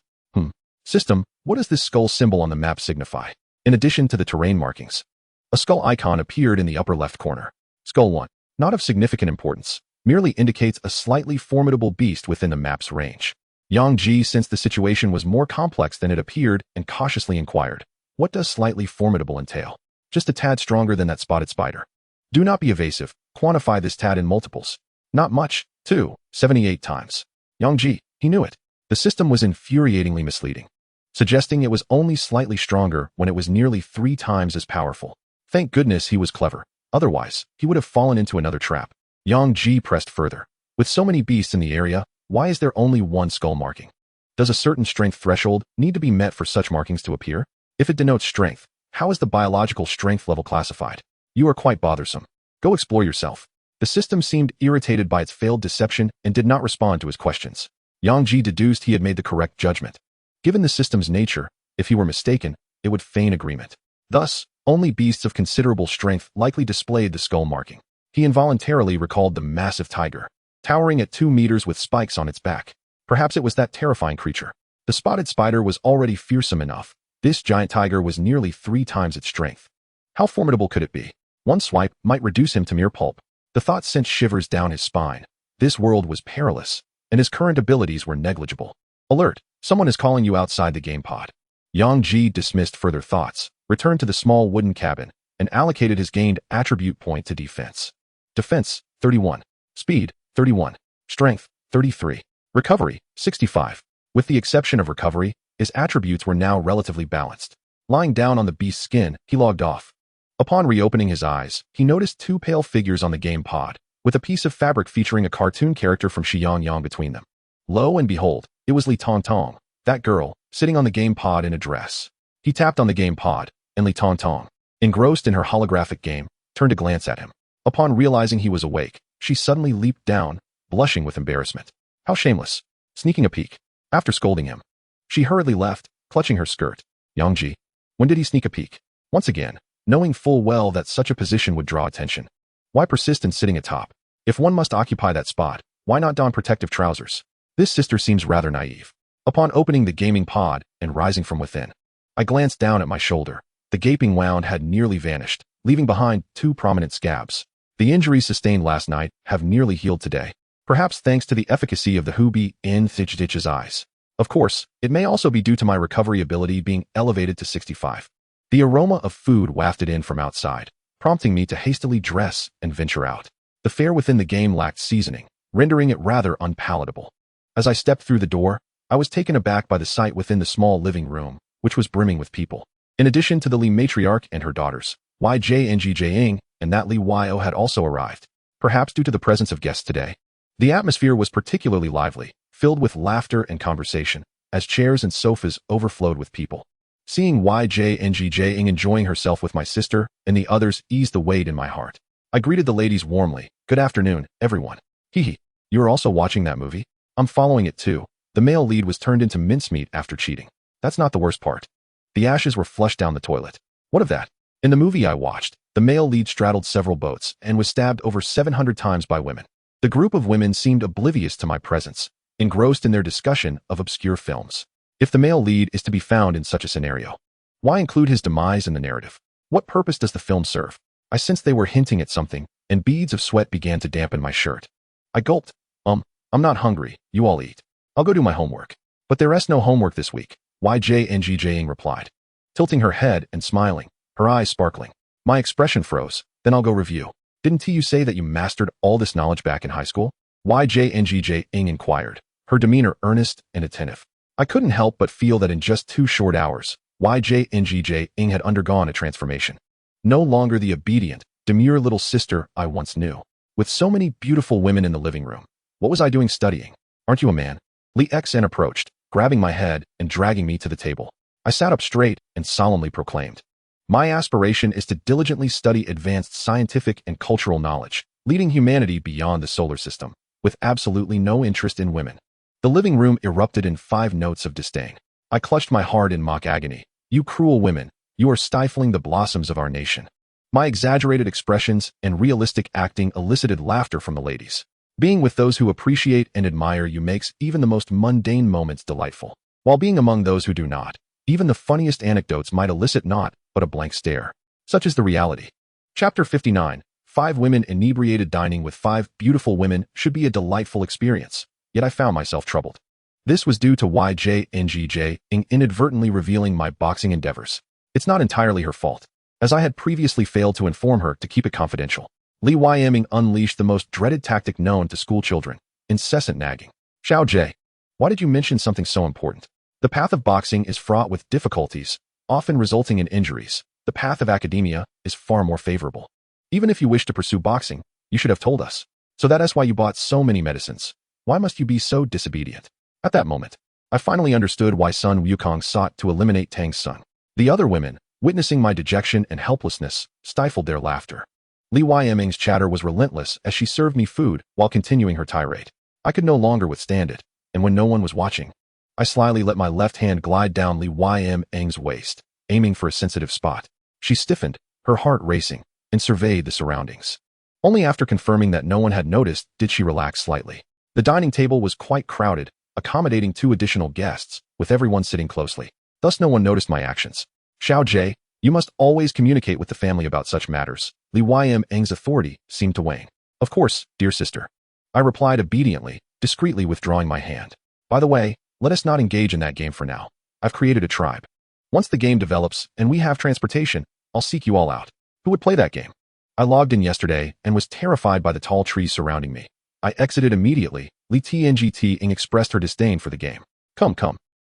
System, what does this skull symbol on the map signify? In addition to the terrain markings, a skull icon appeared in the upper left corner. Skull 1, not of significant importance, merely indicates a slightly formidable beast within the map's range. Yang Ji sensed the situation was more complex than it appeared and cautiously inquired, what does slightly formidable entail? Just a tad stronger than that spotted spider. Do not be evasive, quantify this tad in multiples. Not much, 78 times. Yang Ji, he knew it. The system was infuriatingly misleading, suggesting it was only slightly stronger when it was nearly 3 times as powerful. Thank goodness he was clever, otherwise, he would have fallen into another trap. Yang Ji pressed further. With so many beasts in the area, why is there only 1 skull marking? Does a certain strength threshold need to be met for such markings to appear? If it denotes strength, how is the biological strength level classified? You are quite bothersome. Go explore yourself. The system seemed irritated by its failed deception and did not respond to his questions. Yang Ji deduced he had made the correct judgment. Given the system's nature, if he were mistaken, it would feign agreement. Thus, only beasts of considerable strength likely displayed the skull marking. He involuntarily recalled the massive tiger, towering at 2 meters with spikes on its back. Perhaps it was that terrifying creature. The spotted spider was already fearsome enough. This giant tiger was nearly 3 times its strength. How formidable could it be? One swipe might reduce him to mere pulp. The thought sent shivers down his spine. This world was perilous, and his current abilities were negligible. Alert! Someone is calling you outside the game pod. Yang Ji dismissed further thoughts, returned to the small wooden cabin, and allocated his gained attribute point to defense. Defense, 31. Speed, 31. Strength, 33. Recovery, 65. With the exception of recovery, his attributes were now relatively balanced. Lying down on the beast's skin, he logged off. Upon reopening his eyes, he noticed 2 pale figures on the game pod, with a piece of fabric featuring a cartoon character from Xiangyang between them. Lo and behold, it was Li Tongtong, that girl, sitting on the game pod in a dress. He tapped on the game pod, and Li Tongtong, engrossed in her holographic game, turned to glance at him. Upon realizing he was awake, she suddenly leaped down, blushing with embarrassment. How shameless. Sneaking a peek. After scolding him, she hurriedly left, clutching her skirt. Yang Ji. When did he sneak a peek? Once again, knowing full well that such a position would draw attention. Why persist in sitting atop? If one must occupy that spot, why not don protective trousers? This sister seems rather naive. Upon opening the gaming pod and rising from within, I glanced down at my shoulder. The gaping wound had nearly vanished, leaving behind 2 prominent scabs. The injuries sustained last night have nearly healed today, perhaps thanks to the efficacy of the Hubi in Thichditch's eyes. Of course, it may also be due to my recovery ability being elevated to 65. The aroma of food wafted in from outside, prompting me to hastily dress and venture out. The fare within the game lacked seasoning, rendering it rather unpalatable. As I stepped through the door, I was taken aback by the sight within the small living room, which was brimming with people. In addition to the Li matriarch and her daughters, YJNGJing and that Li Yo had also arrived, perhaps due to the presence of guests today. The atmosphere was particularly lively, filled with laughter and conversation, as chairs and sofas overflowed with people. Seeing YJNGJing enjoying herself with my sister and the others eased the weight in my heart. I greeted the ladies warmly. Good afternoon, everyone. Hee. You are also watching that movie? I'm following it too. The male lead was turned into mincemeat after cheating. That's not the worst part. The ashes were flushed down the toilet. What of that? In the movie I watched, the male lead straddled several boats and was stabbed over 700 times by women. The group of women seemed oblivious to my presence, engrossed in their discussion of obscure films. If the male lead is to be found in such a scenario, why include his demise in the narrative? What purpose does the film serve? I sensed they were hinting at something, and beads of sweat began to dampen my shirt. I gulped. I'm not hungry. You all eat. I'll go do my homework. But there is no homework this week, YJNGJing replied, tilting her head and smiling, her eyes sparkling. My expression froze. Then I'll go review. Didn't you say that you mastered all this knowledge back in high school? YJNGJing inquired, her demeanor earnest and attentive. I couldn't help but feel that in just 2 short hours, YJNGJing had undergone a transformation. No longer the obedient, demure little sister I once knew. With so many beautiful women in the living room, what was I doing studying? Aren't you a man? Li Xen approached, grabbing my head and dragging me to the table. I sat up straight and solemnly proclaimed, my aspiration is to diligently study advanced scientific and cultural knowledge, leading humanity beyond the solar system, with absolutely no interest in women. The living room erupted in 5 notes of disdain. I clutched my heart in mock agony. You cruel women, you are stifling the blossoms of our nation. My exaggerated expressions and realistic acting elicited laughter from the ladies. Being with those who appreciate and admire you makes even the most mundane moments delightful. While being among those who do not, even the funniest anecdotes might elicit naught but a blank stare. Such is the reality. Chapter 59. 5 women inebriated. Dining with 5 beautiful women should be a delightful experience, yet I found myself troubled. This was due to YJNGJ inadvertently revealing my boxing endeavors. It's not entirely her fault, as I had previously failed to inform her to keep it confidential. Li Yiming unleashed the most dreaded tactic known to school children, incessant nagging. Xiao Jie, why did you mention something so important? The path of boxing is fraught with difficulties, often resulting in injuries. The path of academia is far more favorable. Even if you wish to pursue boxing, you should have told us. So that is why you bought so many medicines. Why must you be so disobedient? At that moment, I finally understood why Sun Wukong sought to eliminate Tang's son. The other women, witnessing my dejection and helplessness, stifled their laughter. Li Yiming's chatter was relentless as she served me food while continuing her tirade. I could no longer withstand it, and when no one was watching, I slyly let my left hand glide down Li Yiming's waist, aiming for a sensitive spot. She stiffened, her heart racing, and surveyed the surroundings. Only after confirming that no one had noticed did she relax slightly. The dining table was quite crowded, accommodating 2 additional guests, with everyone sitting closely. Thus no one noticed my actions. Xiao Jie, you must always communicate with the family about such matters. Li Yim's authority seemed to wane. Of course, dear sister. I replied obediently, discreetly withdrawing my hand. By the way, let us not engage in that game for now. I've created a tribe. Once the game develops and we have transportation, I'll seek you all out. Who would play that game? I logged in yesterday and was terrified by the tall trees surrounding me. I exited immediately. Li Tianjing expressed her disdain for the game. Come.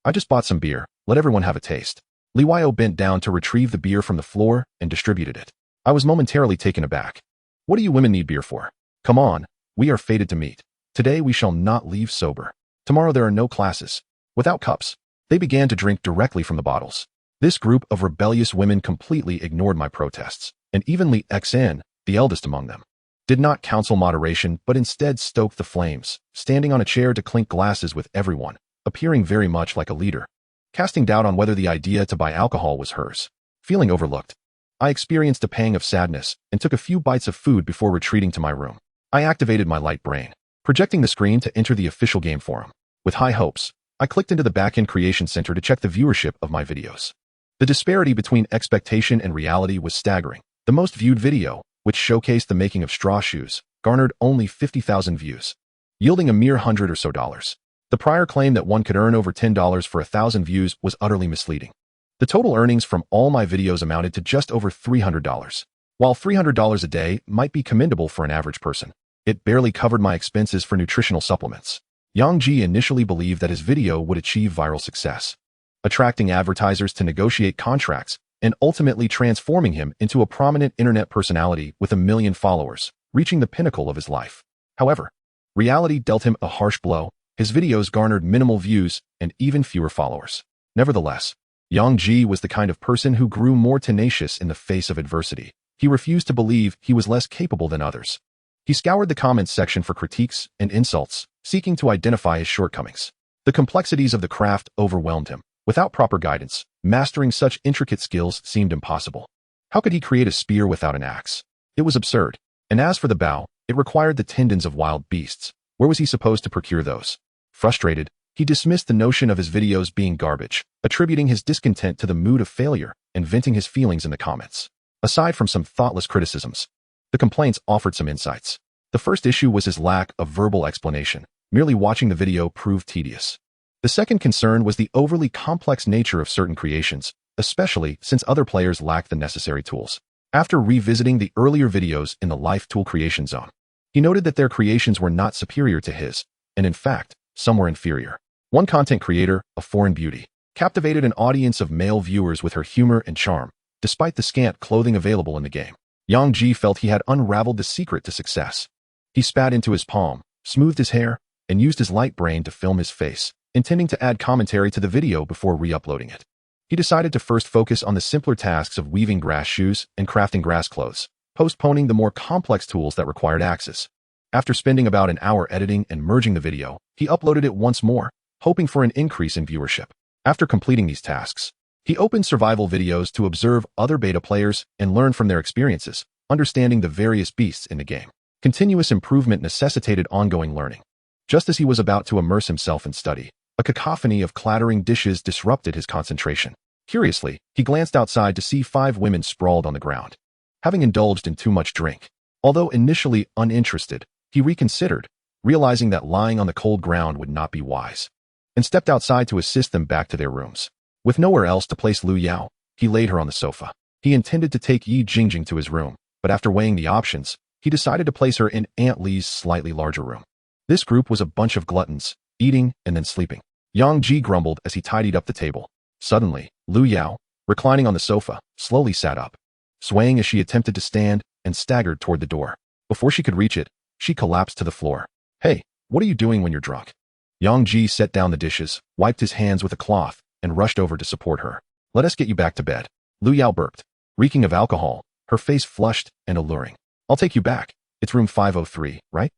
I just bought some beer. Let everyone have a taste. Li Wio bent down to retrieve the beer from the floor and distributed it. I was momentarily taken aback. What do you women need beer for? Come on, we are fated to meet. Today we shall not leave sober. Tomorrow there are no classes. Without cups. They began to drink directly from the bottles. This group of rebellious women completely ignored my protests, and even Li Xn, the eldest among them, did not counsel moderation but instead stoked the flames, standing on a chair to clink glasses with everyone, appearing very much like a leader, casting doubt on whether the idea to buy alcohol was hers. Feeling overlooked, I experienced a pang of sadness and took a few bites of food before retreating to my room. I activated my light brain, projecting the screen to enter the official game forum. With high hopes, I clicked into the backend creation center to check the viewership of my videos. The disparity between expectation and reality was staggering. The most viewed video, which showcased the making of straw shoes, garnered only 50,000 views, yielding a mere $100 or so. The prior claim that one could earn over $10 for 1,000 views was utterly misleading. The total earnings from all my videos amounted to just over $300. While $300 a day might be commendable for an average person, it barely covered my expenses for nutritional supplements. Yang Ji initially believed that his video would achieve viral success, attracting advertisers to negotiate contracts and ultimately transforming him into a prominent internet personality with 1 million followers, reaching the pinnacle of his life. However, reality dealt him a harsh blow. His videos garnered minimal views and even fewer followers. Nevertheless, Yang Ji was the kind of person who grew more tenacious in the face of adversity. He refused to believe he was less capable than others. He scoured the comments section for critiques and insults, seeking to identify his shortcomings. The complexities of the craft overwhelmed him. Without proper guidance, mastering such intricate skills seemed impossible. How could he create a spear without an axe? It was absurd. And as for the bow, it required the tendons of wild beasts. Where was he supposed to procure those? Frustrated, he dismissed the notion of his videos being garbage, attributing his discontent to the mood of failure and venting his feelings in the comments. Aside from some thoughtless criticisms, the complaints offered some insights. The first issue was his lack of verbal explanation. Merely watching the video proved tedious. The second concern was the overly complex nature of certain creations, especially since other players lacked the necessary tools. After revisiting the earlier videos in the Life Tool Creation Zone, he noted that their creations were not superior to his, and in fact, some were inferior. One content creator, a foreign beauty, captivated an audience of male viewers with her humor and charm, despite the scant clothing available in the game. Yang Ji felt he had unraveled the secret to success. He spat into his palm, smoothed his hair, and used his light brain to film his face, intending to add commentary to the video before re-uploading it. He decided to first focus on the simpler tasks of weaving grass shoes and crafting grass clothes, postponing the more complex tools that required axes. After spending about an hour editing and merging the video, he uploaded it once more, hoping for an increase in viewership. After completing these tasks, he opened survival videos to observe other beta players and learn from their experiences, understanding the various beasts in the game. Continuous improvement necessitated ongoing learning. Just as he was about to immerse himself in study, a cacophony of clattering dishes disrupted his concentration. Curiously, he glanced outside to see 5 women sprawled on the ground, having indulged in too much drink. Although initially uninterested, he reconsidered, realizing that lying on the cold ground would not be wise, and stepped outside to assist them back to their rooms. With nowhere else to place Lu Yao, he laid her on the sofa. He intended to take Yi Jingjing to his room, but after weighing the options, he decided to place her in Aunt Li's slightly larger room. This group was a bunch of gluttons, eating and then sleeping. Yang Ji grumbled as he tidied up the table. Suddenly, Lu Yao, reclining on the sofa, slowly sat up, swaying as she attempted to stand and staggered toward the door. Before she could reach it, she collapsed to the floor. Hey, what are you doing when you're drunk? Yang Ji set down the dishes, wiped his hands with a cloth, and rushed over to support her. Let us get you back to bed. Lu Yao burped, reeking of alcohol, her face flushed and alluring. I'll take you back. It's room 503, right?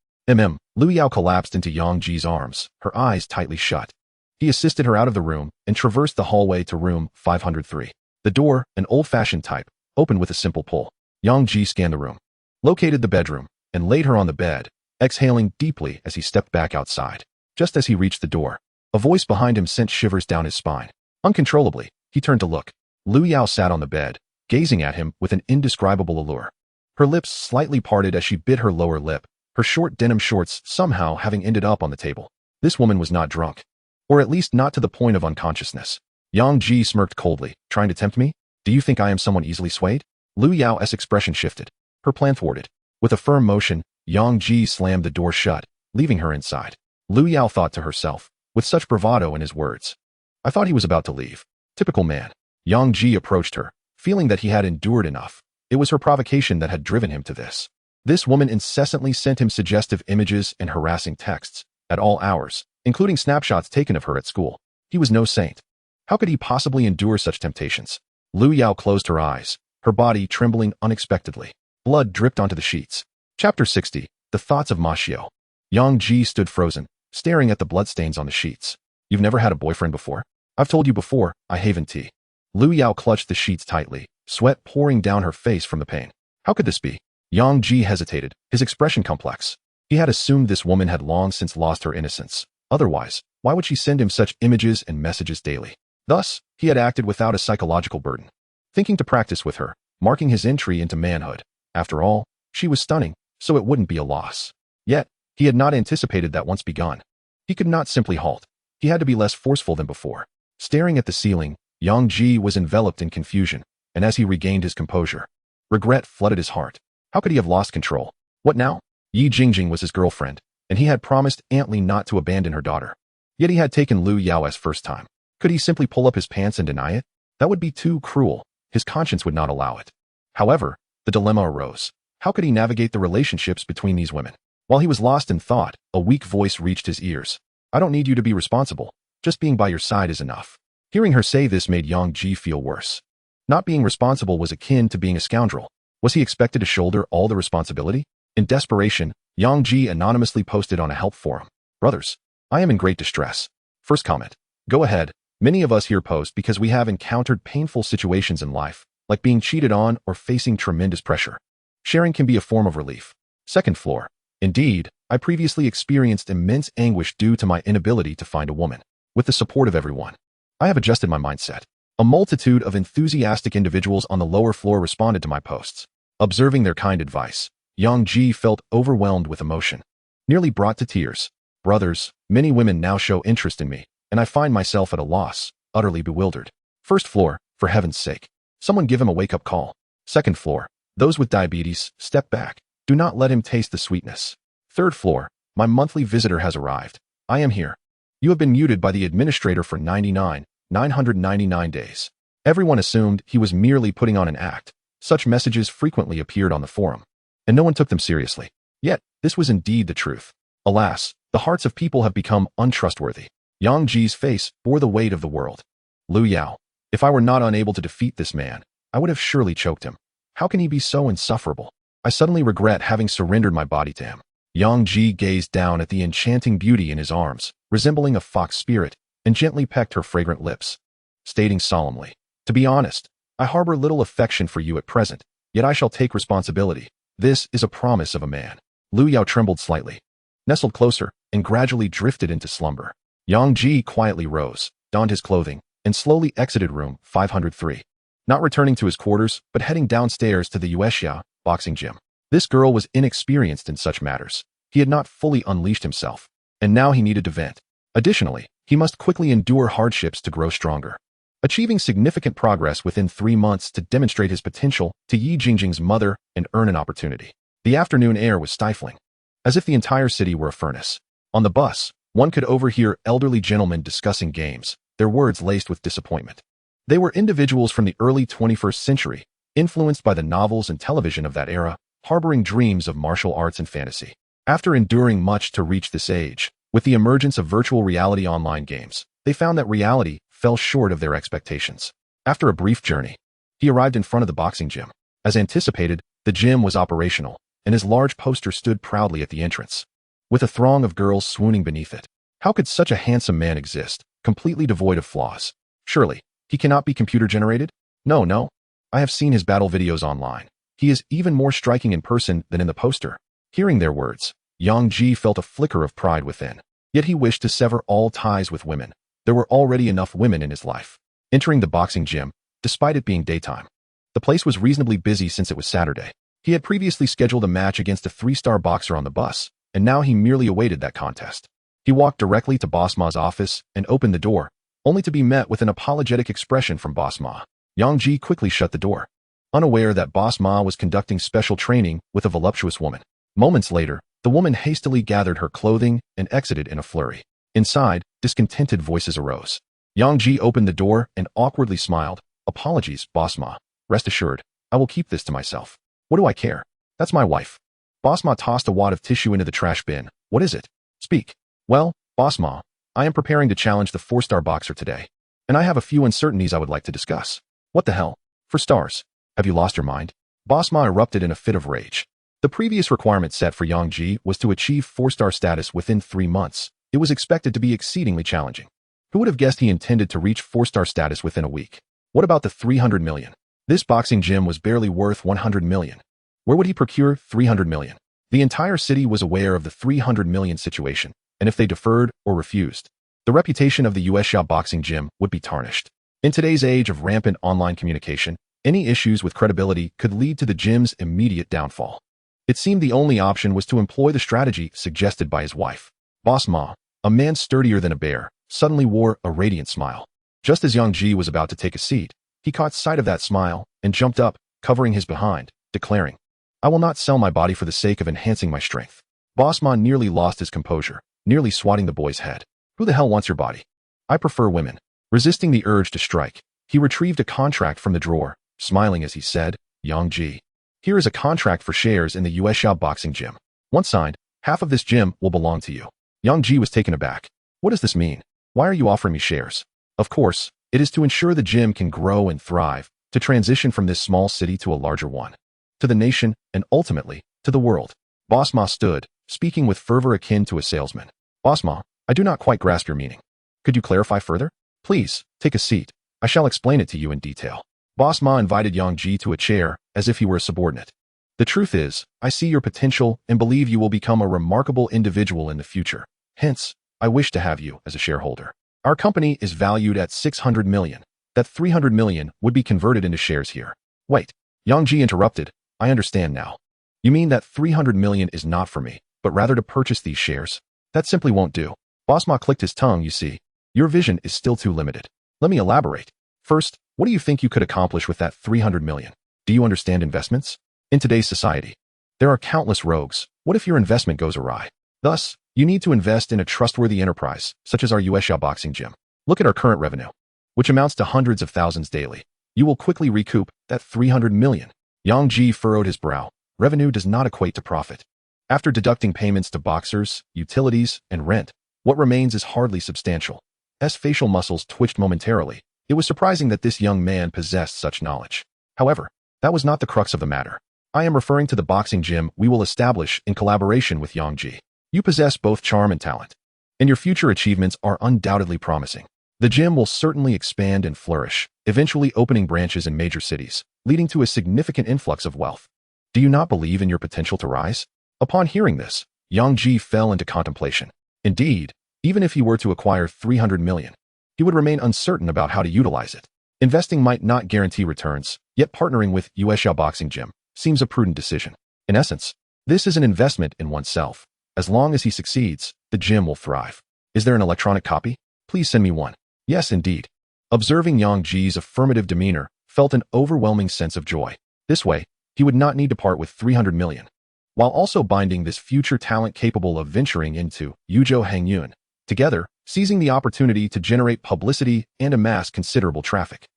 Lu Yao collapsed into Yang Ji's arms, her eyes tightly shut. He assisted her out of the room and traversed the hallway to room 503. The door, an old-fashioned type, opened with a simple pull. Yang Ji scanned the room, located the bedroom, and laid her on the bed, exhaling deeply as he stepped back outside. Just as he reached the door, a voice behind him sent shivers down his spine. Uncontrollably, he turned to look. Lu Yao sat on the bed, gazing at him with an indescribable allure. Her lips slightly parted as she bit her lower lip, her short denim shorts somehow having ended up on the table. This woman was not drunk. Or at least not to the point of unconsciousness. Yang Ji smirked coldly. Trying to tempt me? Do you think I am someone easily swayed? Lu Yao's expression shifted. Her plan thwarted. With a firm motion, Yang Ji slammed the door shut, leaving her inside. Lu Yao thought to herself, with such bravado in his words. I thought he was about to leave. Typical man. Yang Ji approached her, feeling that he had endured enough. It was her provocation that had driven him to this. This woman incessantly sent him suggestive images and harassing texts, at all hours, including snapshots taken of her at school. He was no saint. How could he possibly endure such temptations? Lu Yao closed her eyes, her body trembling unexpectedly. Blood dripped onto the sheets. Chapter 60. The Thoughts of Ma Xiao. Yang Ji stood frozen, staring at the bloodstains on the sheets. You've never had a boyfriend before? I've told you before, I haven't tea. Lu Yao clutched the sheets tightly, sweat pouring down her face from the pain. How could this be? Yang Ji hesitated, his expression complex. He had assumed this woman had long since lost her innocence. Otherwise, why would she send him such images and messages daily? Thus, he had acted without a psychological burden. Thinking to practice with her, marking his entry into manhood. After all, she was stunning, so it wouldn't be a loss. Yet, he had not anticipated that once begun. He could not simply halt. He had to be less forceful than before. Staring at the ceiling, Yang Ji was enveloped in confusion, and as he regained his composure, regret flooded his heart. How could he have lost control? What now? Yi Jingjing was his girlfriend, and he had promised Aunt Li not to abandon her daughter. Yet he had taken Lu Yao's first time. Could he simply pull up his pants and deny it? That would be too cruel. His conscience would not allow it. However, the dilemma arose. How could he navigate the relationships between these women? While he was lost in thought, a weak voice reached his ears. I don't need you to be responsible. Just being by your side is enough. Hearing her say this made Yang Ji feel worse. Not being responsible was akin to being a scoundrel. Was he expected to shoulder all the responsibility? In desperation, Yang Ji anonymously posted on a help forum. Brothers, I am in great distress. First comment. Go ahead. Many of us here post because we have encountered painful situations in life, like being cheated on or facing tremendous pressure. Sharing can be a form of relief. Second floor. Indeed, I previously experienced immense anguish due to my inability to find a woman. With the support of everyone, I have adjusted my mindset. A multitude of enthusiastic individuals on the lower floor responded to my posts. Observing their kind advice, Yang Ji felt overwhelmed with emotion, nearly brought to tears. Brothers, many women now show interest in me, and I find myself at a loss, utterly bewildered. First floor, for heaven's sake. Someone give him a wake-up call. Second floor, those with diabetes, step back. Do not let him taste the sweetness. Third floor, my monthly visitor has arrived. I am here. You have been muted by the administrator for 999 days. Everyone assumed he was merely putting on an act. Such messages frequently appeared on the forum, and no one took them seriously. Yet, this was indeed the truth. Alas, the hearts of people have become untrustworthy. Yang Ji's face bore the weight of the world. Lu Yao, if I were not unable to defeat this man, I would have surely choked him. How can he be so insufferable? I suddenly regret having surrendered my body to him. Yang Ji gazed down at the enchanting beauty in his arms, resembling a fox spirit, and gently pecked her fragrant lips, stating solemnly, to be honest, I harbor little affection for you at present, yet I shall take responsibility. This is a promise of a man. Lu Yao trembled slightly, nestled closer, and gradually drifted into slumber. Yang Ji quietly rose, donned his clothing, and slowly exited room 503. Not returning to his quarters, but heading downstairs to the Yuexia boxing gym. This girl was inexperienced in such matters. He had not fully unleashed himself, and now he needed to vent. Additionally, he must quickly endure hardships to grow stronger. Achieving significant progress within 3 months to demonstrate his potential to Yi Jingjing's mother and earn an opportunity. The afternoon air was stifling, as if the entire city were a furnace. On the bus, one could overhear elderly gentlemen discussing games, their words laced with disappointment. They were individuals from the early 21st century, influenced by the novels and television of that era, harboring dreams of martial arts and fantasy. After enduring much to reach this age, with the emergence of virtual reality online games, they found that reality fell short of their expectations. After a brief journey, he arrived in front of the boxing gym. As anticipated, the gym was operational, and his large poster stood proudly at the entrance, with a throng of girls swooning beneath it. How could such a handsome man exist, completely devoid of flaws? Surely, he cannot be computer-generated? No. I have seen his battle videos online. He is even more striking in person than in the poster. Hearing their words, Yang Ji felt a flicker of pride within. Yet he wished to sever all ties with women. There were already enough women in his life. Entering the boxing gym, despite it being daytime, the place was reasonably busy since it was Saturday. He had previously scheduled a match against a 3-star boxer on the bus, and now he merely awaited that contest. He walked directly to Boss Ma's office and opened the door, only to be met with an apologetic expression from Boss Ma. Yang Ji quickly shut the door, unaware that Boss Ma was conducting special training with a voluptuous woman. Moments later, the woman hastily gathered her clothing and exited in a flurry. Inside, discontented voices arose. Yang Ji opened the door and awkwardly smiled. "Apologies, Boss Ma. Rest assured, I will keep this to myself. What do I care? That's my wife." Boss Ma tossed a wad of tissue into the trash bin. "What is it? Speak." "Well, Boss Ma, I am preparing to challenge the 4-star boxer today, and I have a few uncertainties I would like to discuss." "What the hell? 4 stars? Have you lost your mind?" Boss Ma erupted in a fit of rage. The previous requirement set for Yang Ji was to achieve 4-star status within 3 months. It was expected to be exceedingly challenging. Who would have guessed he intended to reach 4-star status within a week? What about the 300 million? This boxing gym was barely worth 100 million. Where would he procure 300 million? The entire city was aware of the 300 million situation, and if they deferred or refused, the reputation of the US Xiao boxing gym would be tarnished. In today's age of rampant online communication, any issues with credibility could lead to the gym's immediate downfall. It seemed the only option was to employ the strategy suggested by his wife. Boss Ma, a man sturdier than a bear, suddenly wore a radiant smile. Just as Yang Ji was about to take a seat, he caught sight of that smile and jumped up, covering his behind, declaring, "I will not sell my body for the sake of enhancing my strength." Boss Ma nearly lost his composure, nearly swatting the boy's head. "Who the hell wants your body? I prefer women." Resisting the urge to strike, he retrieved a contract from the drawer, smiling as he said, "Yang Ji, here is a contract for shares in the US Xiao boxing gym. Once signed, half of this gym will belong to you." Yang Ji was taken aback. "What does this mean? Why are you offering me shares?" "Of course, it is to ensure the gym can grow and thrive, to transition from this small city to a larger one, to the nation, and ultimately, to the world." Boss Ma stood, speaking with fervor akin to a salesman. "Boss Ma, I do not quite grasp your meaning. Could you clarify further?" "Please, take a seat. I shall explain it to you in detail." Boss Ma invited Yang Ji to a chair, as if he were a subordinate. "The truth is, I see your potential and believe you will become a remarkable individual in the future. Hence, I wish to have you as a shareholder. Our company is valued at 600 million. That 300 million would be converted into shares here." "Wait," Yang Ji interrupted. "I understand now. You mean that 300 million is not for me, but rather to purchase these shares? That simply won't do." Boss Ma clicked his tongue. "You see, your vision is still too limited. Let me elaborate. First, what do you think you could accomplish with that 300 million? Do you understand investments? In today's society, there are countless rogues. What if your investment goes awry? Thus, you need to invest in a trustworthy enterprise, such as our US Xiao boxing gym. Look at our current revenue, which amounts to hundreds of thousands daily. You will quickly recoup that 300 million. Yang Ji furrowed his brow. Revenue does not equate to profit. After deducting payments to boxers, utilities, and rent, what remains is hardly substantial. His facial muscles twitched momentarily. It was surprising that this young man possessed such knowledge. However, that was not the crux of the matter. I am referring to the boxing gym we will establish in collaboration with Yang Ji. You possess both charm and talent, and your future achievements are undoubtedly promising. The gym will certainly expand and flourish, eventually opening branches in major cities, leading to a significant influx of wealth. Do you not believe in your potential to rise?" Upon hearing this, Yang Ji fell into contemplation. Indeed, even if he were to acquire 300 million, he would remain uncertain about how to utilize it. Investing might not guarantee returns, yet partnering with US Xiao boxing gym seems a prudent decision. In essence, this is an investment in oneself. As long as he succeeds, the gym will thrive. "Is there an electronic copy? Please send me one." "Yes, indeed." Observing Yang Ji's affirmative demeanor, felt an overwhelming sense of joy. This way, he would not need to part with 300 million, while also binding this future talent capable of venturing into Yuzhou Hangyun, together, seizing the opportunity to generate publicity and amass considerable traffic.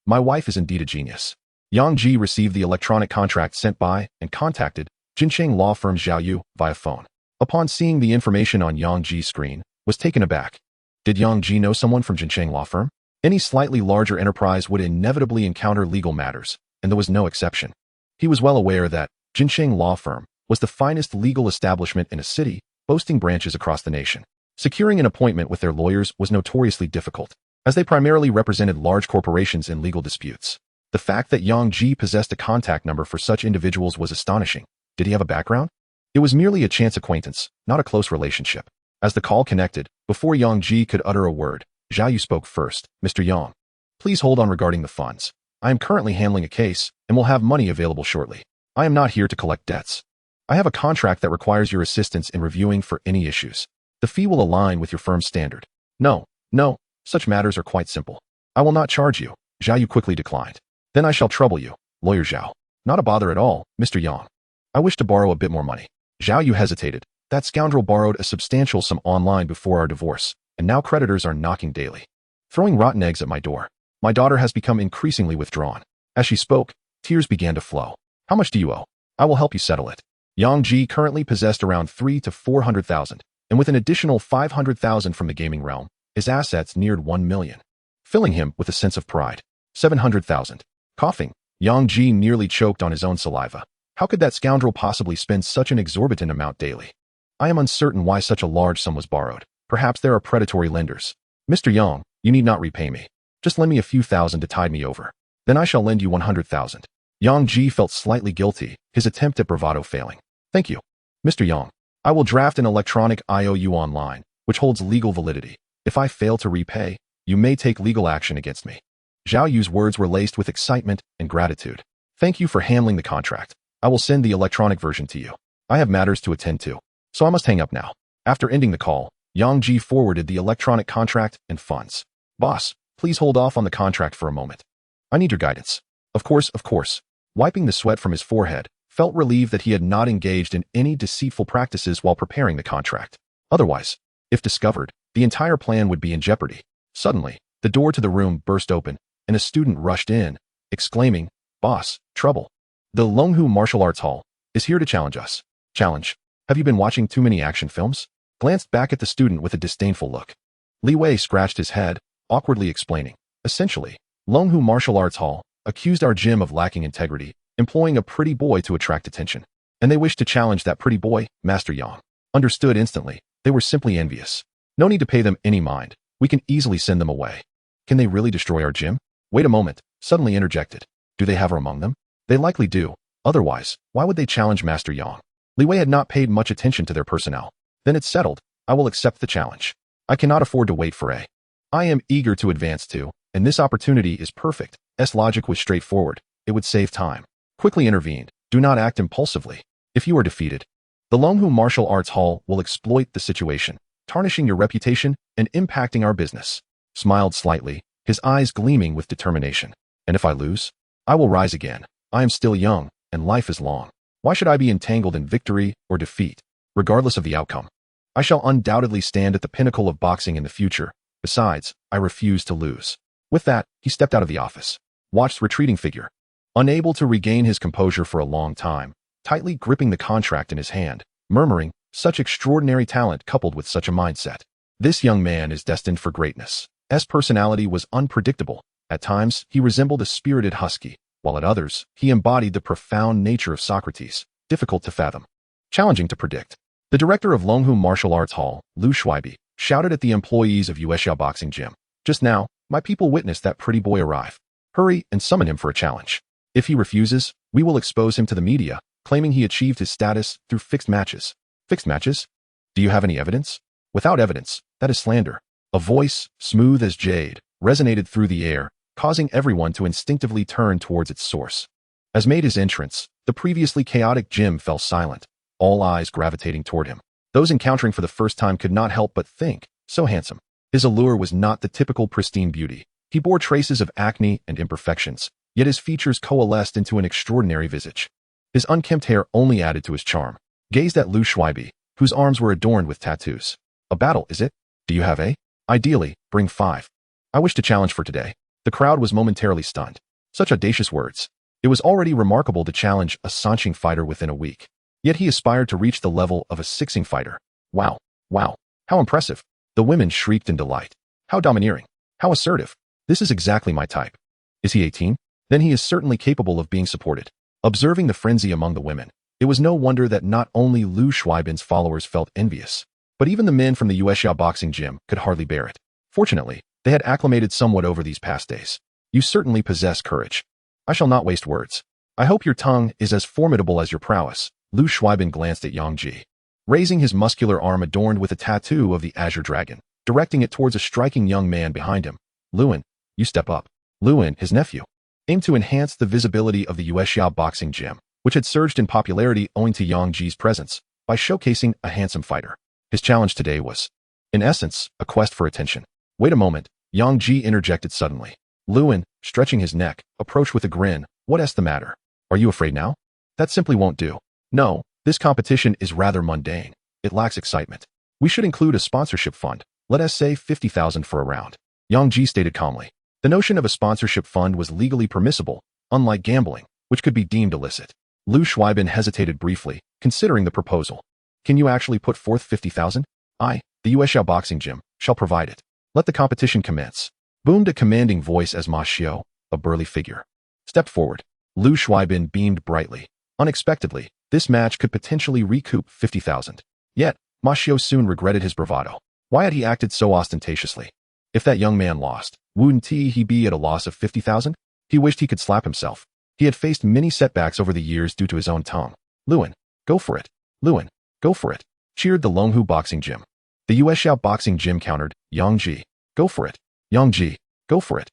My wife is indeed a genius." Yang Ji received the electronic contract sent by and contacted Jincheng law firm Xiaoyu via phone. Upon seeing the information on Yang Ji's screen, was taken aback. Did Yang Ji know someone from Jincheng law firm? Any slightly larger enterprise would inevitably encounter legal matters, and there was no exception. He was well aware that Jincheng law firm was the finest legal establishment in a city, boasting branches across the nation. Securing an appointment with their lawyers was notoriously difficult, as they primarily represented large corporations in legal disputes. The fact that Yang Ji possessed a contact number for such individuals was astonishing. Did he have a background? It was merely a chance acquaintance, not a close relationship. As the call connected, before Yang Ji could utter a word, Zhao Yu spoke first. Mr. Yang, please hold on regarding the funds. I am currently handling a case and will have money available shortly. I am not here to collect debts. I have a contract that requires your assistance in reviewing for any issues. The fee will align with your firm's standard. No, such matters are quite simple. I will not charge you. Zhao Yu quickly declined. Then I shall trouble you, Lawyer Zhao. Not a bother at all, Mr. Yang. I wish to borrow a bit more money. Zhao Yu hesitated. That scoundrel borrowed a substantial sum online before our divorce, and now creditors are knocking daily, throwing rotten eggs at my door. My daughter has become increasingly withdrawn. As she spoke, tears began to flow. How much do you owe? I will help you settle it. Yang Ji currently possessed around 300,000 to 400,000, and with an additional 500,000 from the gaming realm, his assets neared 1 million, filling him with a sense of pride. 700,000. Coughing, Yang Ji nearly choked on his own saliva. How could that scoundrel possibly spend such an exorbitant amount daily? I am uncertain why such a large sum was borrowed. Perhaps there are predatory lenders. Mr. Yang, you need not repay me. Just lend me a few thousand to tide me over. Then I shall lend you 100,000. Yang Ji felt slightly guilty, his attempt at bravado failing. Thank you. Mr. Yang, I will draft an electronic IOU online, which holds legal validity. If I fail to repay, you may take legal action against me. Zhao Yu's words were laced with excitement and gratitude. Thank you for handling the contract. I will send the electronic version to you. I have matters to attend to, so I must hang up now. After ending the call, Yang Ji forwarded the electronic contract and funds. Boss, please hold off on the contract for a moment. I need your guidance. Of course. Wiping the sweat from his forehead, felt relieved that he had not engaged in any deceitful practices while preparing the contract. Otherwise, if discovered, the entire plan would be in jeopardy. Suddenly, the door to the room burst open, and a student rushed in, exclaiming, Boss, trouble. The Longhu Martial Arts Hall is here to challenge us. Challenge. Have you been watching too many action films? Glanced back at the student with a disdainful look. Li Wei scratched his head, awkwardly explaining. Essentially, Longhu Martial Arts Hall accused our gym of lacking integrity, employing a pretty boy to attract attention. And they wished to challenge that pretty boy, Master Yang. Understood instantly. They were simply envious. No need to pay them any mind. We can easily send them away. Can they really destroy our gym? Wait a moment, suddenly interjected. Do they have her among them? They likely do. Otherwise, why would they challenge Master Yang? Li Wei had not paid much attention to their personnel. Then it's settled. I will accept the challenge. I cannot afford to wait for A. I am eager to advance too, and this opportunity is perfect. S logic was straightforward. It would save time. Quickly intervened. Do not act impulsively. If you are defeated, the Longhu Martial Arts Hall will exploit the situation, tarnishing your reputation and impacting our business. Smiled slightly, his eyes gleaming with determination. And if I lose, I will rise again. I am still young, and life is long. Why should I be entangled in victory or defeat, regardless of the outcome? I shall undoubtedly stand at the pinnacle of boxing in the future. Besides, I refuse to lose. With that, he stepped out of the office, watched retreating figure. Unable to regain his composure for a long time, tightly gripping the contract in his hand, murmuring, such extraordinary talent coupled with such a mindset. This young man is destined for greatness. S personality was unpredictable. At times, he resembled a spirited husky, while at others, he embodied the profound nature of Socrates, difficult to fathom, challenging to predict. The director of Longhu Martial Arts Hall, Lu Shuaibi, shouted at the employees of Yuexiao Boxing Gym. Just now, my people witnessed that pretty boy arrive. Hurry and summon him for a challenge. If he refuses, we will expose him to the media, claiming he achieved his status through fixed matches. Fixed matches? Do you have any evidence? Without evidence, that is slander. A voice, smooth as jade, resonated through the air, causing everyone to instinctively turn towards its source. As made his entrance, the previously chaotic gym fell silent, all eyes gravitating toward him. Those encountering for the first time could not help but think, so handsome. His allure was not the typical pristine beauty. He bore traces of acne and imperfections, yet his features coalesced into an extraordinary visage. His unkempt hair only added to his charm. Gazed at Lu Shuaibi, whose arms were adorned with tattoos. A battle, is it? Do you have A? Ideally, bring 5. I wish to challenge for today. The crowd was momentarily stunned. Such audacious words. It was already remarkable to challenge a Sanqing fighter within a week. Yet he aspired to reach the level of a Sixing fighter. Wow. How impressive. The women shrieked in delight. How domineering. How assertive. This is exactly my type. Is he 18? Then he is certainly capable of being supported. Observing the frenzy among the women, it was no wonder that not only Lu Shuaibin's followers felt envious, but even the men from the Yuexiao Boxing Gym could hardly bear it. Fortunately, they had acclimated somewhat over these past days. You certainly possess courage. I shall not waste words. I hope your tongue is as formidable as your prowess. Lu Shuaibin glanced at Yang Ji, raising his muscular arm adorned with a tattoo of the Azure Dragon, directing it towards a striking young man behind him. Luan, you step up. Luan, his nephew, aimed to enhance the visibility of the Yuexiao boxing gym, which had surged in popularity owing to Yang Ji's presence, by showcasing a handsome fighter. His challenge today was, in essence, a quest for attention. Wait a moment, Yang Ji interjected suddenly. Luan, stretching his neck, approached with a grin. What's the matter? Are you afraid now? That simply won't do. No, this competition is rather mundane. It lacks excitement. We should include a sponsorship fund. Let us say 50,000 for a round. Yang Ji stated calmly. The notion of a sponsorship fund was legally permissible, unlike gambling, which could be deemed illicit. Lu Shuaibin hesitated briefly, considering the proposal. Can you actually put forth 50,000? I, the Yuexiao boxing gym, shall provide it. Let the competition commence. Boomed a commanding voice as Ma Xiao, a burly figure, stepped forward. Lu Shuaibin beamed brightly. Unexpectedly, this match could potentially recoup 50,000. Yet, Ma Xiao soon regretted his bravado. Why had he acted so ostentatiously? If that young man lost, wouldn't he be at a loss of 50,000? He wished he could slap himself. He had faced many setbacks over the years due to his own tongue. Luan, go for it. Luan, go for it, cheered the Longhu boxing gym. The Yuexiao boxing gym countered, Yang Ji, go for it. Yang Ji, go for it.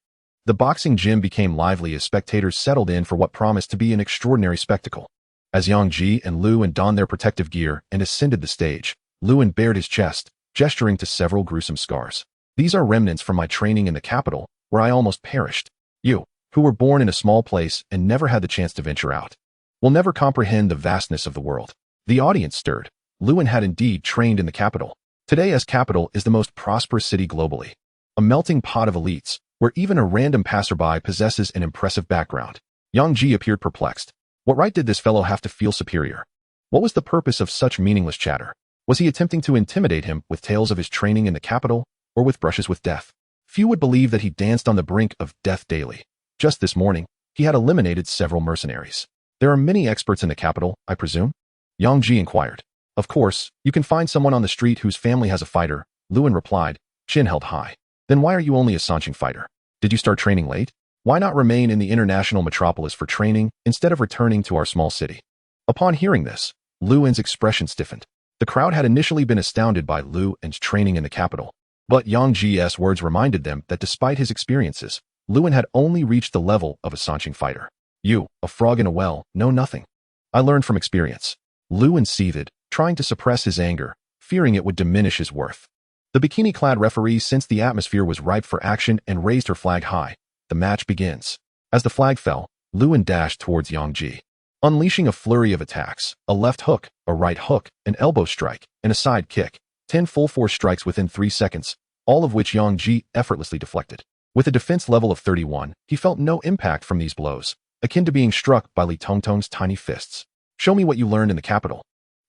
The boxing gym became lively as spectators settled in for what promised to be an extraordinary spectacle. As Yang Ji and Luan donned their protective gear and ascended the stage, Luan bared his chest, gesturing to several gruesome scars. These are remnants from my training in the capital, where I almost perished. You, who were born in a small place and never had the chance to venture out, will never comprehend the vastness of the world. The audience stirred. Luan had indeed trained in the capital. Today's capital is the most prosperous city globally, a melting pot of elites, where even a random passerby possesses an impressive background. Yang Ji appeared perplexed. What right did this fellow have to feel superior? What was the purpose of such meaningless chatter? Was he attempting to intimidate him with tales of his training in the capital, or with brushes with death? Few would believe that he danced on the brink of death daily. Just this morning, he had eliminated several mercenaries. There are many experts in the capital, I presume? Yang Ji inquired. Of course, you can find someone on the street whose family has a fighter, Luan replied, chin held high. Then why are you only a Sanqing fighter? Did you start training late? Why not remain in the international metropolis for training instead of returning to our small city? Upon hearing this, Luan's expression stiffened. The crowd had initially been astounded by Luan's training in the capital, but Yang Ji's words reminded them that despite his experiences, Luan had only reached the level of a Sanqing fighter. You, a frog in a well, know nothing. I learned from experience. Luan seethed, trying to suppress his anger, fearing it would diminish his worth. The bikini-clad referee sensed the atmosphere was ripe for action and raised her flag high. The match begins. As the flag fell, Luan dashed towards Yang Ji, unleashing a flurry of attacks, a left hook, a right hook, an elbow strike, and a side kick, 10 full-force strikes within 3 seconds, all of which Yang Ji effortlessly deflected. With a defense level of 31, he felt no impact from these blows, akin to being struck by Li Tongtong's tiny fists. Show me what you learned in the capital.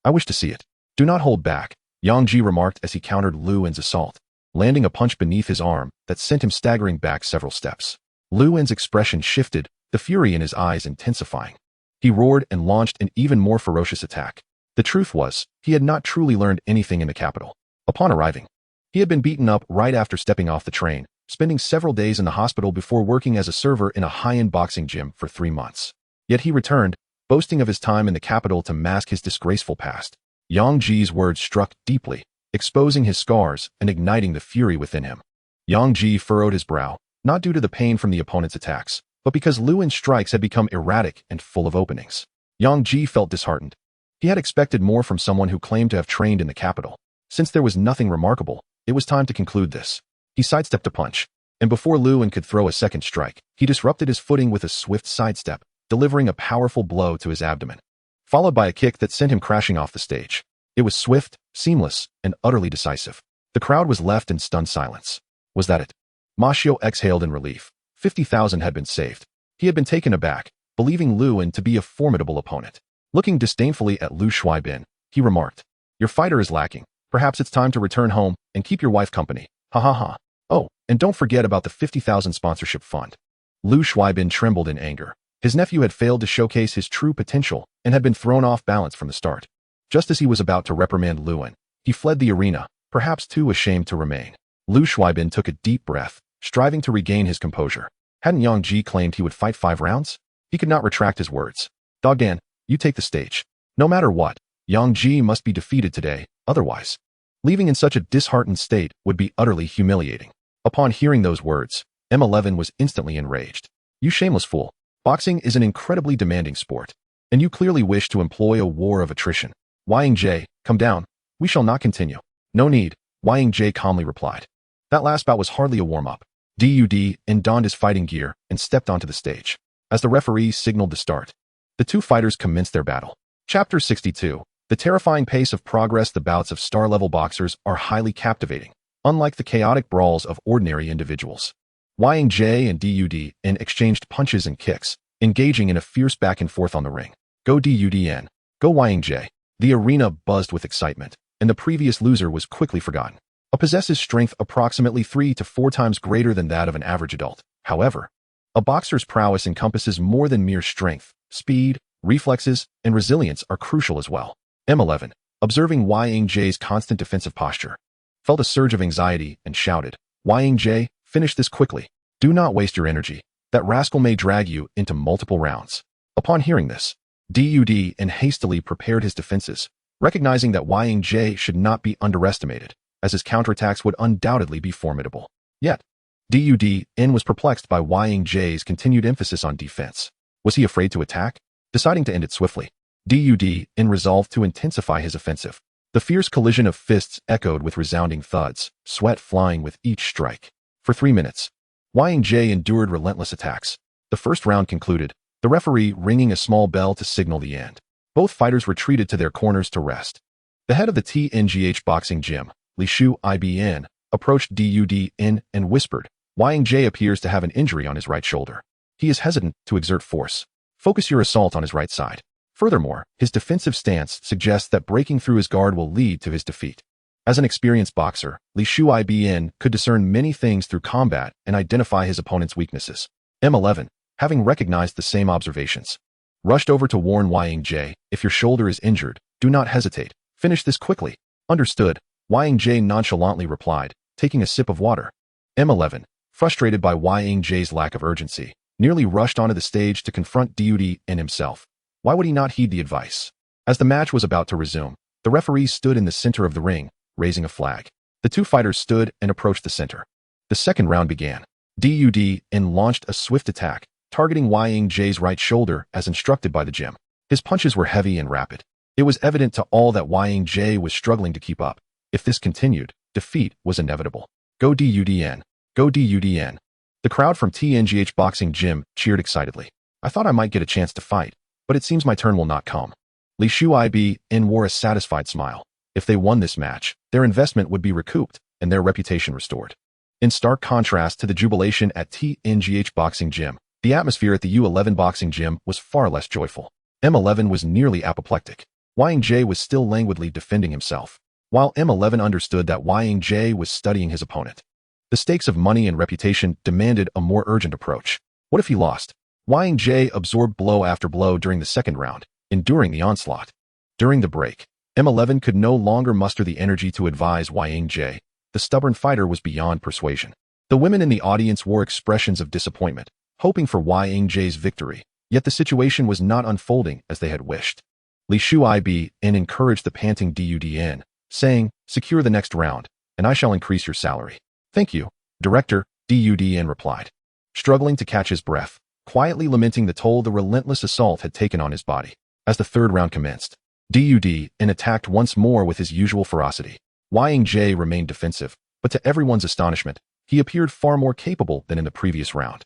I wish to see it. Do not hold back, Yang Ji remarked as he countered Luan's assault, landing a punch beneath his arm that sent him staggering back several steps. Luan's expression shifted, the fury in his eyes intensifying. He roared and launched an even more ferocious attack. The truth was, he had not truly learned anything in the capital. Upon arriving, he had been beaten up right after stepping off the train, spending several days in the hospital before working as a server in a high-end boxing gym for 3 months. Yet he returned, boasting of his time in the capital to mask his disgraceful past. Yang Ji's words struck deeply, exposing his scars and igniting the fury within him. Yang Ji furrowed his brow, not due to the pain from the opponent's attacks, but because Luan's strikes had become erratic and full of openings. Yang Ji felt disheartened. He had expected more from someone who claimed to have trained in the capital. Since there was nothing remarkable, it was time to conclude this. He sidestepped a punch, and before Luan could throw a second strike, he disrupted his footing with a swift sidestep, delivering a powerful blow to his abdomen, followed by a kick that sent him crashing off the stage. It was swift, seamless, and utterly decisive. The crowd was left in stunned silence. Was that it? Ma Xiao exhaled in relief. 50,000 had been saved. He had been taken aback, believing Luan to be a formidable opponent. Looking disdainfully at Lu Shuaibin, he remarked, your fighter is lacking. Perhaps it's time to return home and keep your wife company. Ha ha ha. Oh, and don't forget about the 50,000 sponsorship fund. Lu Shuaibin trembled in anger. His nephew had failed to showcase his true potential and had been thrown off balance from the start. Just as he was about to reprimand Luan, he fled the arena, perhaps too ashamed to remain. Lu Shuaibin took a deep breath, striving to regain his composure. Hadn't Yang Ji claimed he would fight 5 rounds? He could not retract his words. Dogdan, you take the stage. No matter what, Yang Ji must be defeated today, otherwise. Leaving in such a disheartened state would be utterly humiliating. Upon hearing those words, M11 was instantly enraged. You shameless fool. Boxing is an incredibly demanding sport, and you clearly wish to employ a war of attrition. Yang Ji, come down. We shall not continue. No need, Yang Ji calmly replied. That last bout was hardly a warm-up. Dud donned his fighting gear and stepped onto the stage. As the referee signaled the start, the two fighters commenced their battle. Chapter 62. The terrifying pace of progress. The bouts of star-level boxers are highly captivating, unlike the chaotic brawls of ordinary individuals. Yang Ji and Dud exchanged punches and kicks, engaging in a fierce back-and-forth on the ring. Go Dud. Go Yang Ji. The arena buzzed with excitement, and the previous loser was quickly forgotten. Possesses strength approximately 3 to 4 times greater than that of an average adult. However, a boxer's prowess encompasses more than mere strength. Speed, reflexes, and resilience are crucial as well. M11, observing Yang Ji's constant defensive posture, felt a surge of anxiety and shouted, Yang Ji, finish this quickly. Do not waste your energy. That rascal may drag you into multiple rounds. Upon hearing this, Dud hastily prepared his defenses, recognizing that Yang Ji should not be underestimated, as his counterattacks would undoubtedly be formidable. Yet, Dud was perplexed by Yang Ji's continued emphasis on defense. Was he afraid to attack? Deciding to end it swiftly, Dud resolved to intensify his offensive. The fierce collision of fists echoed with resounding thuds, sweat flying with each strike. For 3 minutes, Yang Ji endured relentless attacks. The first round concluded, the referee ringing a small bell to signal the end. Both fighters retreated to their corners to rest. The head of the TNGH boxing gym, Lishu Ibn, approached Dud and whispered, Yang Ji appears to have an injury on his right shoulder. He is hesitant to exert force. Focus your assault on his right side. Furthermore, his defensive stance suggests that breaking through his guard will lead to his defeat. As an experienced boxer, Lishu Ibn could discern many things through combat and identify his opponent's weaknesses. M11, having recognized the same observations, rushed over to warn Yang Ji, if your shoulder is injured, do not hesitate. Finish this quickly. Understood, Yang Ji nonchalantly replied, taking a sip of water. M11, frustrated by Yang Ji's lack of urgency, nearly rushed onto the stage to confront Dud himself. Why would he not heed the advice? As the match was about to resume, the referee stood in the center of the ring, raising a flag. The two fighters stood and approached the center. The second round began. Dud launched a swift attack, targeting Yang Ji's right shoulder as instructed by the gym. His punches were heavy and rapid. It was evident to all that Yang Ji was struggling to keep up. If this continued, defeat was inevitable. Go Dud. Go Dud. The crowd from TNGH boxing gym cheered excitedly. I thought I might get a chance to fight, but it seems my turn will not come. Lishu Ibn wore a satisfied smile. If they won this match, their investment would be recouped and their reputation restored. In stark contrast to the jubilation at TNGH boxing gym, the atmosphere at the U11 boxing gym was far less joyful. M11 was nearly apoplectic. Yang Ji was still languidly defending himself, while M11 understood that Yang Ji was studying his opponent. The stakes of money and reputation demanded a more urgent approach. What if he lost? Yang Ji absorbed blow after blow during the second round, enduring the onslaught. During the break, M11 could no longer muster the energy to advise Yang Ji. The stubborn fighter was beyond persuasion. The women in the audience wore expressions of disappointment, hoping for Yang Ji's victory, yet the situation was not unfolding as they had wished. Lishu Ibn encouraged the panting Dud, saying, secure the next round, and I shall increase your salary. Thank you, Director, Dud replied, struggling to catch his breath, quietly lamenting the toll the relentless assault had taken on his body. As the third round commenced, Dud attacked once more with his usual ferocity. Yang Ji remained defensive, but to everyone's astonishment, he appeared far more capable than in the previous round.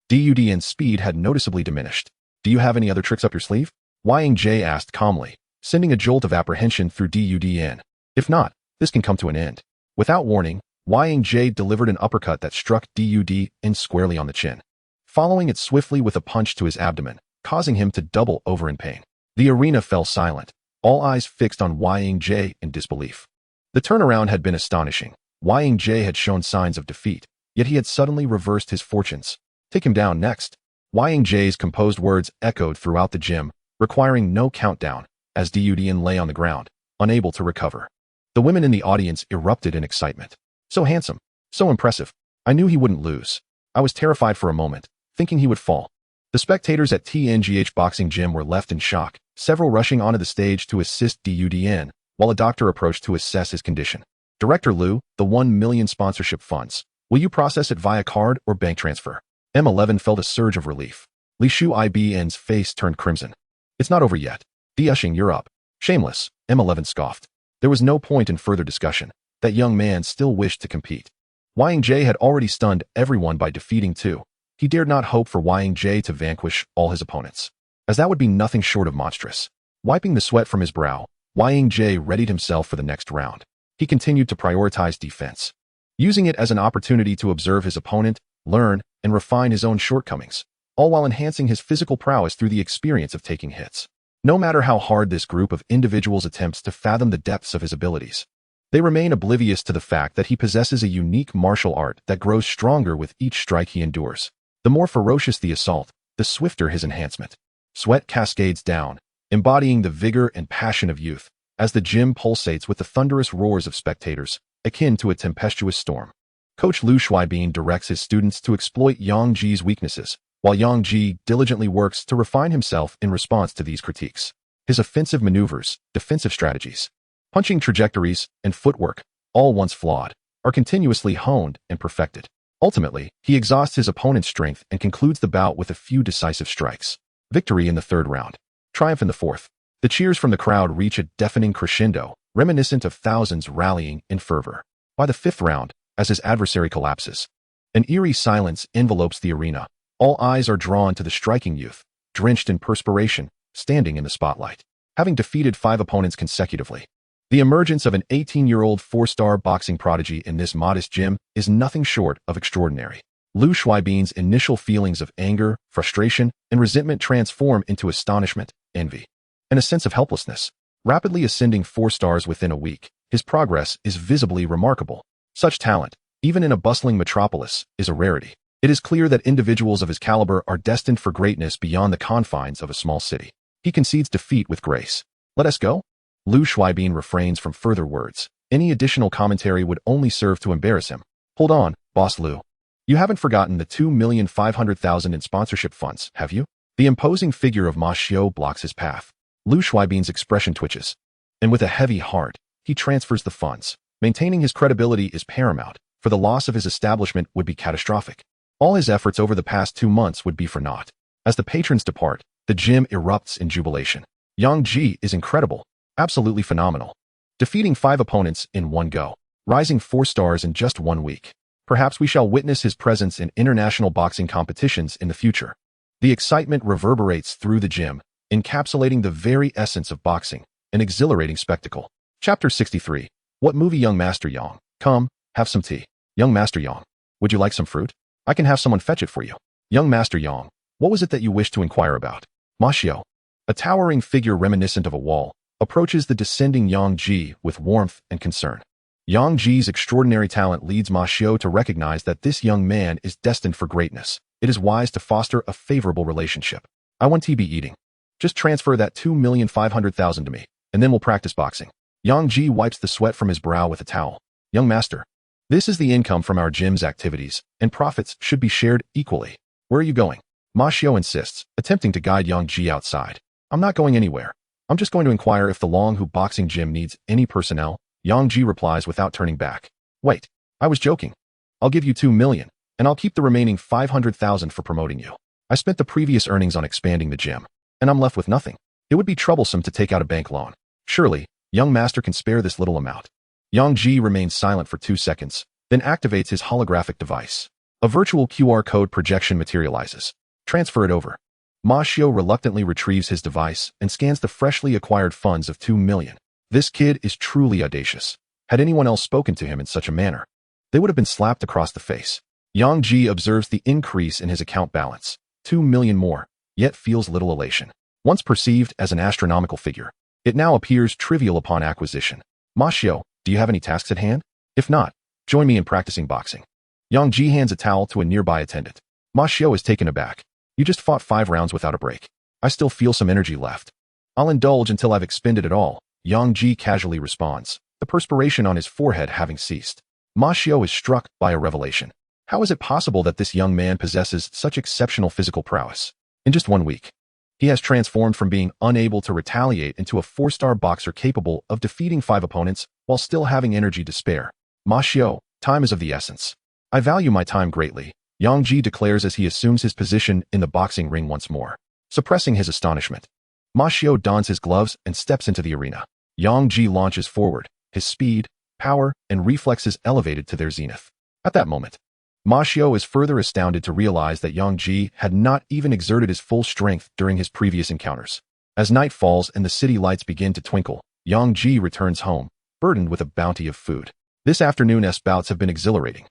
Dud's speed had noticeably diminished. Do you have any other tricks up your sleeve? Yang Ji asked calmly, sending a jolt of apprehension through Dud. If not, this can come to an end. Without warning, Yang Ji delivered an uppercut that struck Dud squarely on the chin, following it swiftly with a punch to his abdomen, causing him to double over in pain. The arena fell silent, all eyes fixed on Yang Ji in disbelief. The turnaround had been astonishing. Yang Ji had shown signs of defeat, yet he had suddenly reversed his fortunes. Take him down next. Yang Ji's composed words echoed throughout the gym, requiring no countdown, as Dud lay on the ground, unable to recover. The women in the audience erupted in excitement. So handsome, so impressive. I knew he wouldn't lose. I was terrified for a moment, thinking he would fall. The spectators at TNGH Boxing Gym were left in shock, several rushing onto the stage to assist Dudn, while a doctor approached to assess his condition. Director Liu, the 1 million sponsorship funds. Will you process it via card or bank transfer? M11 felt a surge of relief. Li Shu Ibn's face turned crimson. It's not over yet. Ushing, you're up. Shameless, M11 scoffed. There was no point in further discussion. That young man still wished to compete. Ying had already stunned everyone by defeating two. He dared not hope for Ying to vanquish all his opponents, as that would be nothing short of monstrous. Wiping the sweat from his brow, Ying readied himself for the next round. He continued to prioritize defense, using it as an opportunity to observe his opponent, learn, and refine his own shortcomings, all while enhancing his physical prowess through the experience of taking hits. No matter how hard this group of individuals attempts to fathom the depths of his abilities, they remain oblivious to the fact that he possesses a unique martial art that grows stronger with each strike he endures. The more ferocious the assault, the swifter his enhancement. Sweat cascades down, embodying the vigor and passion of youth, as the gym pulsates with the thunderous roars of spectators, akin to a tempestuous storm. Coach Liu Shuaibin directs his students to exploit Yang Ji's weaknesses, while Yang Ji diligently works to refine himself in response to these critiques. His offensive maneuvers, defensive strategies, punching trajectories, and footwork, all once flawed, are continuously honed and perfected. Ultimately, he exhausts his opponent's strength and concludes the bout with a few decisive strikes. Victory in the third round. Triumph in the fourth. The cheers from the crowd reach a deafening crescendo, reminiscent of thousands rallying in fervor. By the fifth round, as his adversary collapses, an eerie silence envelopes the arena. All eyes are drawn to the striking youth, drenched in perspiration, standing in the spotlight. Having defeated 5 opponents consecutively, the emergence of an 18-year-old 4-star boxing prodigy in this modest gym is nothing short of extraordinary. Liu Shuaibin's initial feelings of anger, frustration, and resentment transform into astonishment, envy, and a sense of helplessness. Rapidly ascending 4 stars within a week, his progress is visibly remarkable. Such talent, even in a bustling metropolis, is a rarity. It is clear that individuals of his caliber are destined for greatness beyond the confines of a small city. He concedes defeat with grace. Let us go? Liu Shuaibin refrains from further words. Any additional commentary would only serve to embarrass him. Hold on, Boss Liu. You haven't forgotten the 2,500,000 in sponsorship funds, have you? The imposing figure of Ma Xiao blocks his path. Liu Shuaibin's expression twitches, and with a heavy heart, he transfers the funds. Maintaining his credibility is paramount, for the loss of his establishment would be catastrophic. All his efforts over the past 2 months would be for naught. As the patrons depart, the gym erupts in jubilation. Yang Ji is incredible, absolutely phenomenal. Defeating 5 opponents in one go, rising 4 stars in just 1 week. Perhaps we shall witness his presence in international boxing competitions in the future. The excitement reverberates through the gym, encapsulating the very essence of boxing, an exhilarating spectacle. Chapter 63. What movie? Young Master Yang. Come, have some tea. Young Master Yang. Would you like some fruit? I can have someone fetch it for you. Young Master Yang. What was it that you wished to inquire about? Ma Xiao, a towering figure reminiscent of a wall, approaches the descending Yang Ji with warmth and concern. Yang Ji's extraordinary talent leads Ma Xiao to recognize that this young man is destined for greatness. It is wise to foster a favorable relationship. I want to be eating. Just transfer that 2,500,000 to me, and then we'll practice boxing. Yang Ji wipes the sweat from his brow with a towel. Young master, this is the income from our gym's activities, and profits should be shared equally. Where are you going? Ma Xiao insists, attempting to guide Yang Ji outside. I'm not going anywhere. I'm just going to inquire if the Longhu Boxing Gym needs any personnel. Yang Ji replies without turning back. Wait, I was joking. I'll give you 2 million, and I'll keep the remaining 500,000 for promoting you. I spent the previous earnings on expanding the gym, and I'm left with nothing. It would be troublesome to take out a bank loan. Surely, young master can spare this little amount. Yang Ji remains silent for 2 seconds, then activates his holographic device. A virtual QR code projection materializes. Transfer it over. Ma Xiao reluctantly retrieves his device and scans the freshly acquired funds of 2 million. This kid is truly audacious. Had anyone else spoken to him in such a manner, they would have been slapped across the face. Yang Ji observes the increase in his account balance. 2 million more, yet feels little elation. Once perceived as an astronomical figure, it now appears trivial upon acquisition. Ma Xiao, do you have any tasks at hand? If not, join me in practicing boxing. Yang Ji hands a towel to a nearby attendant. Ma Xiao is taken aback. You just fought 5 rounds without a break. I still feel some energy left. I'll indulge until I've expended it all. Yang Ji casually responds, the perspiration on his forehead having ceased. Ma Xiao is struck by a revelation. How is it possible that this young man possesses such exceptional physical prowess? In just 1 week, he has transformed from being unable to retaliate into a 4-star boxer capable of defeating 5 opponents while still having energy to spare. Ma Xiao, time is of the essence. I value my time greatly, Yang Ji declares as he assumes his position in the boxing ring once more, suppressing his astonishment. Ma Xiao dons his gloves and steps into the arena. Yang Ji launches forward, his speed, power, and reflexes elevated to their zenith. At that moment, Ma Xiao is further astounded to realize that Yang Ji had not even exerted his full strength during his previous encounters. As night falls and the city lights begin to twinkle, Yang Ji returns home, burdened with a bounty of food. This afternoon's bouts have been exhilarating,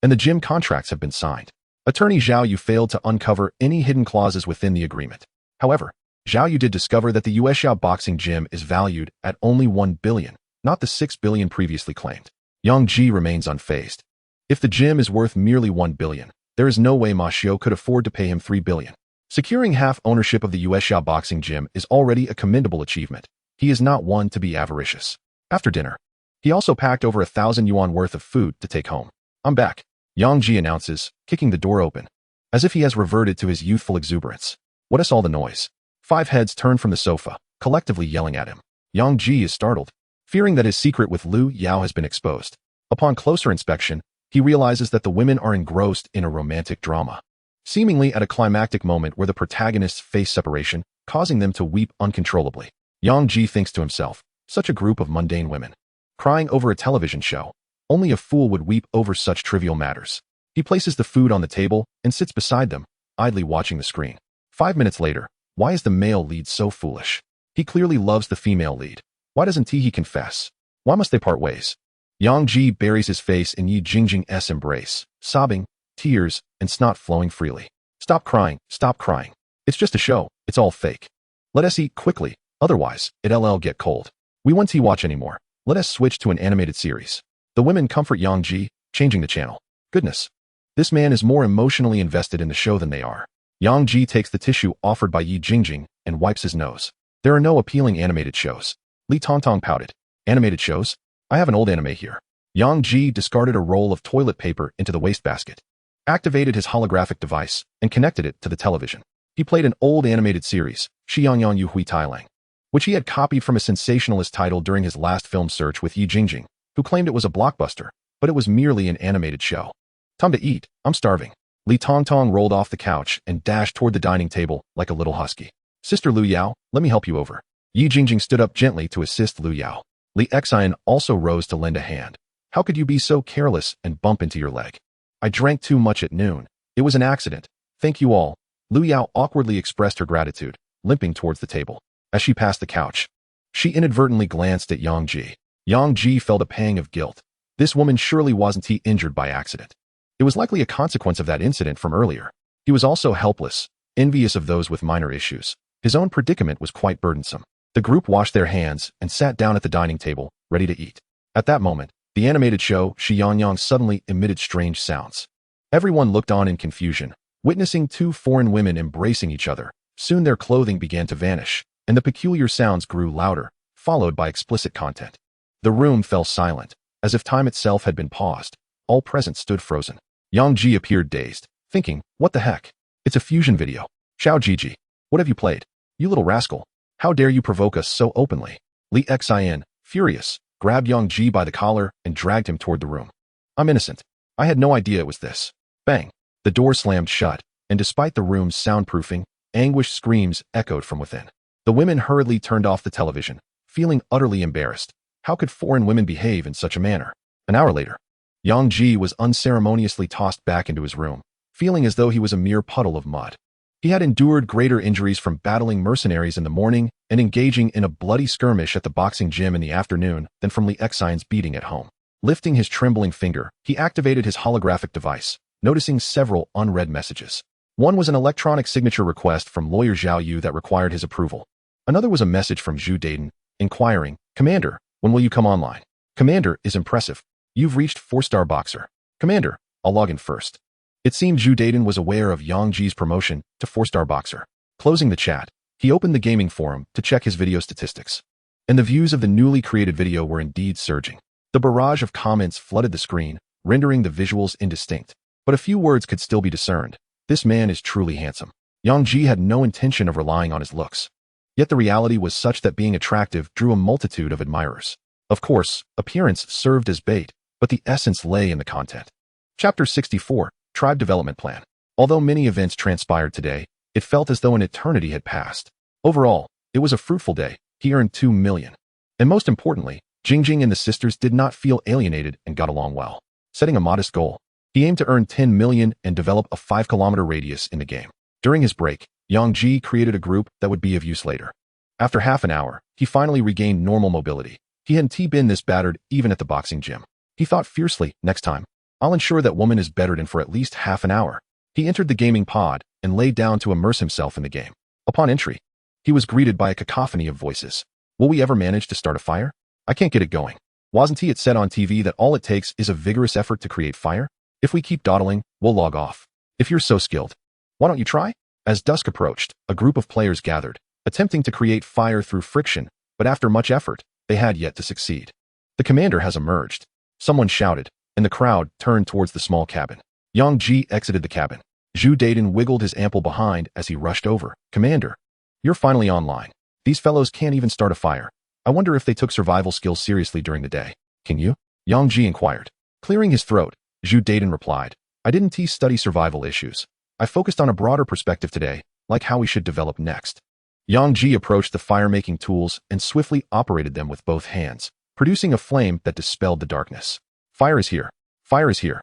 and the gym contracts have been signed. Attorney Zhao Yu failed to uncover any hidden clauses within the agreement. However, Zhao Yu did discover that the Yuexiao boxing gym is valued at only 1 billion, not the 6 billion previously claimed. Yang Ji remains unfazed. If the gym is worth merely 1 billion, there is no way Ma Xiao could afford to pay him 3 billion. Securing half ownership of the Yuexiao boxing gym is already a commendable achievement. He is not one to be avaricious. After dinner, he also packed over 1,000 yuan worth of food to take home. I'm back, Yang Ji announces, kicking the door open, as if he has reverted to his youthful exuberance. What is all the noise? 5 heads turn from the sofa, collectively yelling at him. Yang Ji is startled, fearing that his secret with Lu Yao has been exposed. Upon closer inspection, he realizes that the women are engrossed in a romantic drama, seemingly at a climactic moment where the protagonists face separation, causing them to weep uncontrollably. Yang Ji thinks to himself, such a group of mundane women, crying over a television show. Only a fool would weep over such trivial matters. He places the food on the table and sits beside them, idly watching the screen. 5 minutes later, why is the male lead so foolish? He clearly loves the female lead. Why doesn't he confess? Why must they part ways? Yang Ji buries his face in Yi Jingjing's embrace, sobbing, tears, and snot flowing freely. Stop crying, stop crying. It's just a show, it's all fake. Let us eat quickly, otherwise, it'll get cold. We won't watch anymore. Let us switch to an animated series. The women comfort Yang Ji, changing the channel. Goodness. This man is more emotionally invested in the show than they are. Yang Ji takes the tissue offered by Yi Jingjing and wipes his nose. There are no appealing animated shows. Li Tongtong pouted. Animated shows? I have an old anime here. Yang Ji discarded a roll of toilet paper into the wastebasket, activated his holographic device, and connected it to the television. He played an old animated series, Xiangyang Yu Hui Tailang, which he had copied from a sensationalist title during his last film search with Yi Jingjing, who claimed it was a blockbuster, but it was merely an animated show. Time to eat, I'm starving. Li Tongtong rolled off the couch and dashed toward the dining table like a little husky. Sister Lu Yao, let me help you over. Yi Jingjing stood up gently to assist Lu Yao. Li Xian also rose to lend a hand. How could you be so careless and bump into your leg? I drank too much at noon. It was an accident. Thank you all. Lu Yao awkwardly expressed her gratitude, limping towards the table. As she passed the couch, she inadvertently glanced at Yang Ji. Yang Ji felt a pang of guilt. This woman surely wasn't injured by accident. It was likely a consequence of that incident from earlier. He was also helpless, envious of those with minor issues. His own predicament was quite burdensome. The group washed their hands and sat down at the dining table, ready to eat. At that moment, the animated show, Xiangyang, suddenly emitted strange sounds. Everyone looked on in confusion, witnessing 2 foreign women embracing each other. Soon their clothing began to vanish, and the peculiar sounds grew louder, followed by explicit content. The room fell silent, as if time itself had been paused. All present stood frozen. Yang Ji appeared dazed, thinking, what the heck? It's a fusion video. Xiao Jiji, what have you played? You little rascal. How dare you provoke us so openly? Li Xian, furious, grabbed Yang Ji by the collar and dragged him toward the room. I'm innocent. I had no idea it was this. Bang. The door slammed shut, and despite the room's soundproofing, anguished screams echoed from within. The women hurriedly turned off the television, feeling utterly embarrassed. How could foreign women behave in such a manner? An hour later, Yang Ji was unceremoniously tossed back into his room, feeling as though he was a mere puddle of mud. He had endured greater injuries from battling mercenaries in the morning and engaging in a bloody skirmish at the boxing gym in the afternoon than from Li Xian's beating at home. Lifting his trembling finger, he activated his holographic device, noticing several unread messages. One was an electronic signature request from lawyer Zhao Yu that required his approval. Another was a message from Zhu Daden, inquiring, Commander, when will you come online? Commander is impressive. You've reached 4-star boxer. Commander, I'll log in first. It seemed Zhu Daden was aware of Yang Ji's promotion to 4-star boxer. Closing the chat, he opened the gaming forum to check his video statistics. And the views of the newly created video were indeed surging. The barrage of comments flooded the screen, rendering the visuals indistinct. But a few words could still be discerned. This man is truly handsome. Yang Ji had no intention of relying on his looks. Yet the reality was such that being attractive drew a multitude of admirers. Of course, appearance served as bait, but the essence lay in the content. Chapter 64, Tribe Development Plan. Although many events transpired today, it felt as though an eternity had passed. Overall, it was a fruitful day. He earned 2 million. And most importantly, Jingjing and the sisters did not feel alienated and got along well. Setting a modest goal, he aimed to earn 10 million and develop a 5-kilometer radius in the game. During his break, Yang Ji created a group that would be of use later. After half an hour, he finally regained normal mobility. He hadn't been this battered even at the boxing gym. He thought fiercely, next time, I'll ensure that woman is bettered in for at least half an hour. He entered the gaming pod and laid down to immerse himself in the game. Upon entry, he was greeted by a cacophony of voices. Will we ever manage to start a fire? I can't get it going. Wasn't it said on TV that all it takes is a vigorous effort to create fire? If we keep dawdling, we'll log off. If you're so skilled, why don't you try? As dusk approached, a group of players gathered, attempting to create fire through friction, but after much effort, they had yet to succeed. The commander has emerged. Someone shouted, and the crowd turned towards the small cabin. Yang Ji exited the cabin. Zhu Daiden wiggled his ample behind as he rushed over. Commander, you're finally online. These fellows can't even start a fire. I wonder if they took survival skills seriously during the day. Can you? Yang Ji inquired. Clearing his throat, Zhu Daiden replied, I didn't study survival issues. I focused on a broader perspective today, like how we should develop next. Yang Ji approached the fire-making tools and swiftly operated them with both hands, producing a flame that dispelled the darkness. Fire is here. Fire is here.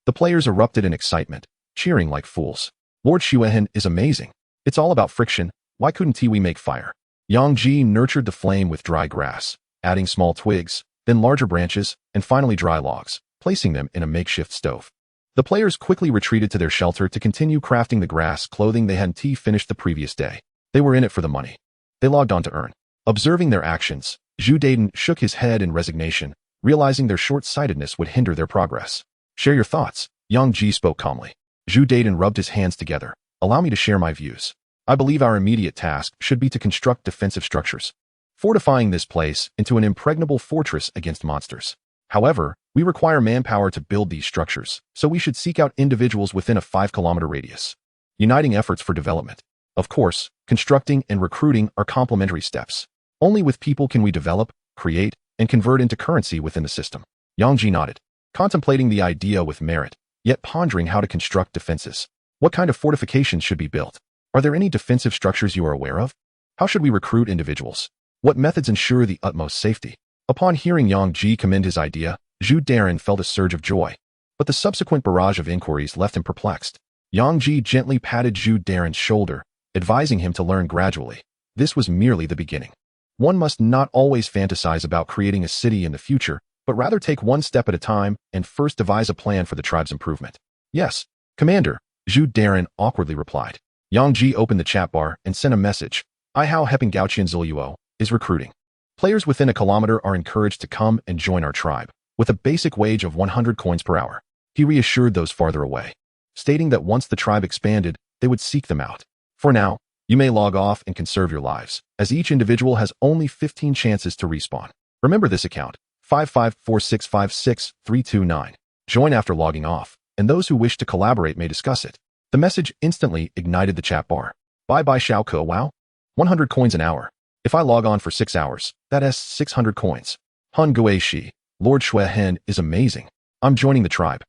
The players erupted in excitement, cheering like fools. Lord Xuehen is amazing. It's all about friction. Why couldn't we make fire? Yang Ji nurtured the flame with dry grass, adding small twigs, then larger branches, and finally dry logs, placing them in a makeshift stove. The players quickly retreated to their shelter to continue crafting the grass clothing they hadn't finished the previous day. They were in it for the money. They logged on to earn. Observing their actions, Zhu Daiden shook his head in resignation, realizing their short-sightedness would hinder their progress. Share your thoughts, Yang Ji spoke calmly. Zhu Daiden rubbed his hands together. Allow me to share my views. I believe our immediate task should be to construct defensive structures, fortifying this place into an impregnable fortress against monsters. However, we require manpower to build these structures, so we should seek out individuals within a 5-kilometer radius. Uniting efforts for development. Of course, constructing and recruiting are complementary steps. Only with people can we develop, create, and convert into currency within the system. Yang Ji nodded, contemplating the idea with merit, yet pondering how to construct defenses. What kind of fortifications should be built? Are there any defensive structures you are aware of? How should we recruit individuals? What methods ensure the utmost safety? Upon hearing Yang Ji commend his idea, Zhu Daiden felt a surge of joy. But the subsequent barrage of inquiries left him perplexed. Yang Ji gently patted Zhu Daiden's shoulder, advising him to learn gradually. This was merely the beginning. One must not always fantasize about creating a city in the future, but rather take one step at a time and first devise a plan for the tribe's improvement. Yes, Commander, Zhu Daiden awkwardly replied. Yang Ji opened the chat bar and sent a message. I Hao Heping Gaoqian Ziluo is recruiting. Players within a kilometer are encouraged to come and join our tribe, with a basic wage of 100 coins per hour. He reassured those farther away, stating that once the tribe expanded, they would seek them out. For now, you may log off and conserve your lives, as each individual has only 15 chances to respawn. Remember this account, 554656329. Join after logging off, and those who wish to collaborate may discuss it. The message instantly ignited the chat bar. Bye-bye Xiao Ke Wow. 100 coins an hour. If I log on for 6 hours, that is 600 coins. Hun Gui Shi, Lord Xuehen is amazing. I'm joining the tribe.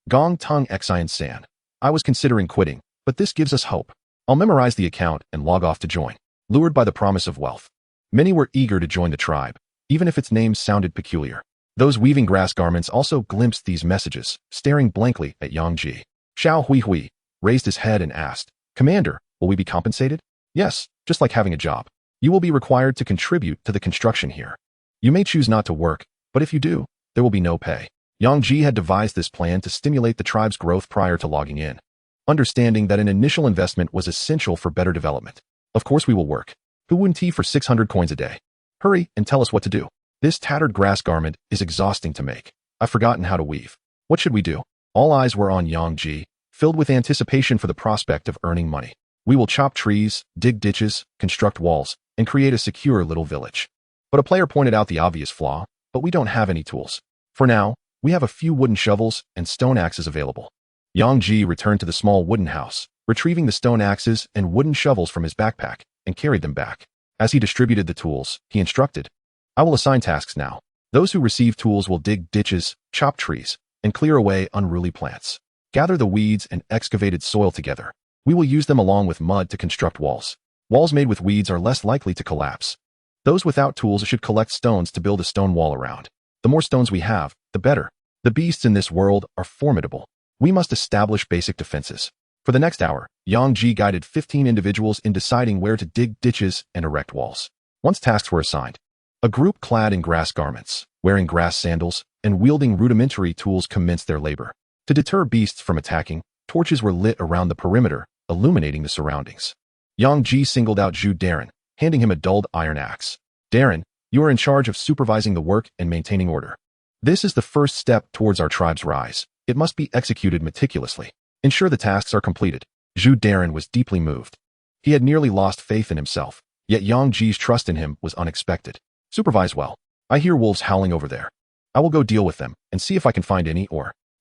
Gong Tong Xian San. I was considering quitting, but this gives us hope. I'll memorize the account and log off to join. Lured by the promise of wealth. Many were eager to join the tribe, even if its name sounded peculiar. Those weaving grass garments also glimpsed these messages, staring blankly at Yang Ji. Xiao Hui raised his head and asked, Commander, will we be compensated? Yes, just like having a job. You will be required to contribute to the construction here. You may choose not to work, but if you do, there will be no pay. Yang Ji had devised this plan to stimulate the tribe's growth prior to logging in, understanding that an initial investment was essential for better development. Of course we will work. Who wouldn't for 600 coins a day? Hurry and tell us what to do. This tattered grass garment is exhausting to make. I've forgotten how to weave. What should we do? All eyes were on Yang Ji, filled with anticipation for the prospect of earning money. We will chop trees, dig ditches, construct walls, and create a secure little village. But a player pointed out the obvious flaw, but we don't have any tools. For now, we have a few wooden shovels and stone axes available. Yang Ji returned to the small wooden house, retrieving the stone axes and wooden shovels from his backpack, and carried them back. As he distributed the tools, he instructed, "I will assign tasks now. Those who receive tools will dig ditches, chop trees, and clear away unruly plants. Gather the weeds and excavated soil together. We will use them along with mud to construct walls. Walls made with weeds are less likely to collapse. Those without tools should collect stones to build a stone wall around. The more stones we have, the better. The beasts in this world are formidable. We must establish basic defenses." For the next hour, Yang Ji guided 15 individuals in deciding where to dig ditches and erect walls. Once tasks were assigned, a group clad in grass garments, wearing grass sandals, and wielding rudimentary tools commenced their labor. To deter beasts from attacking, torches were lit around the perimeter, illuminating the surroundings. Yang Ji singled out Zhu Darren, handing him a dulled iron axe. "Darren, you are in charge of supervising the work and maintaining order. This is the first step towards our tribe's rise. It must be executed meticulously. Ensure the tasks are completed." Zhu Darren was deeply moved. He had nearly lost faith in himself, yet Yang Ji's trust in him was unexpected. "Supervise well. I hear wolves howling over there. I will go deal with them and see if I can find any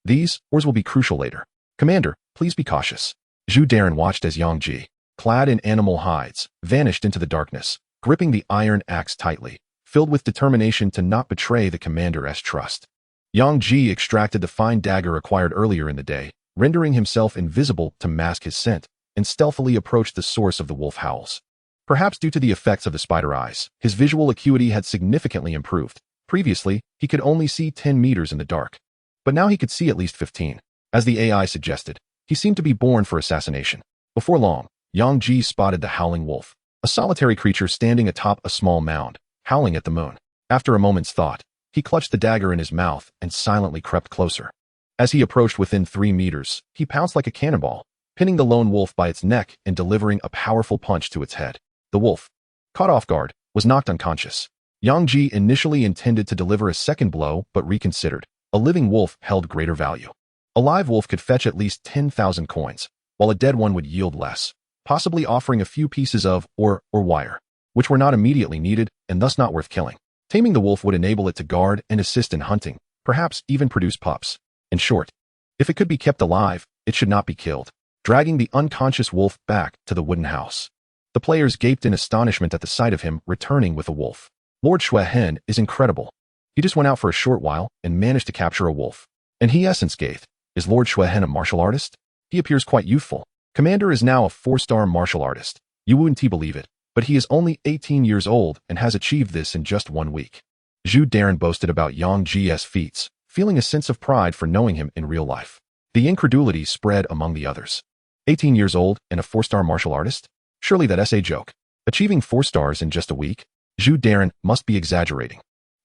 These ors will be crucial later. Commander, please be cautious." Zhu Darren watched as Yang Ji, clad in animal hides, vanished into the darkness, gripping the iron axe tightly, filled with determination to not betray the commander's trust. Yang Ji extracted the fine dagger acquired earlier in the day, rendering himself invisible to mask his scent, and stealthily approached the source of the wolf howls. Perhaps due to the effects of the spider eyes, his visual acuity had significantly improved. Previously, he could only see 10 meters in the dark, but now he could see at least 15. As the AI suggested, he seemed to be born for assassination. Before long, Yang Ji spotted the howling wolf, a solitary creature standing atop a small mound, howling at the moon. After a moment's thought, he clutched the dagger in his mouth and silently crept closer. As he approached within 3 meters, he pounced like a cannonball, pinning the lone wolf by its neck and delivering a powerful punch to its head. The wolf, caught off guard, was knocked unconscious. Yang Ji initially intended to deliver a second blow but reconsidered. A living wolf held greater value. A live wolf could fetch at least 10,000 coins, while a dead one would yield less, possibly offering a few pieces of or wire, which were not immediately needed and thus not worth killing. Taming the wolf would enable it to guard and assist in hunting, perhaps even produce pups. In short, if it could be kept alive, it should not be killed. Dragging the unconscious wolf back to the wooden house, the players gaped in astonishment at the sight of him returning with a wolf. Lord Xue Hen is incredible. He just went out for a short while and managed to capture a wolf. And he essence Gaith. Is Lord Xue Hen a martial artist? He appears quite youthful. Commander is now a 4-star martial artist. You wouldn't believe it, but he is only 18 years old and has achieved this in just 1 week. Zhu Darren boasted about Yang Ji's feats, feeling a sense of pride for knowing him in real life. The incredulity spread among the others. 18 years old and a 4-star martial artist? Surely that's a joke. Achieving 4 stars in just a week? Zhu Darren must be exaggerating.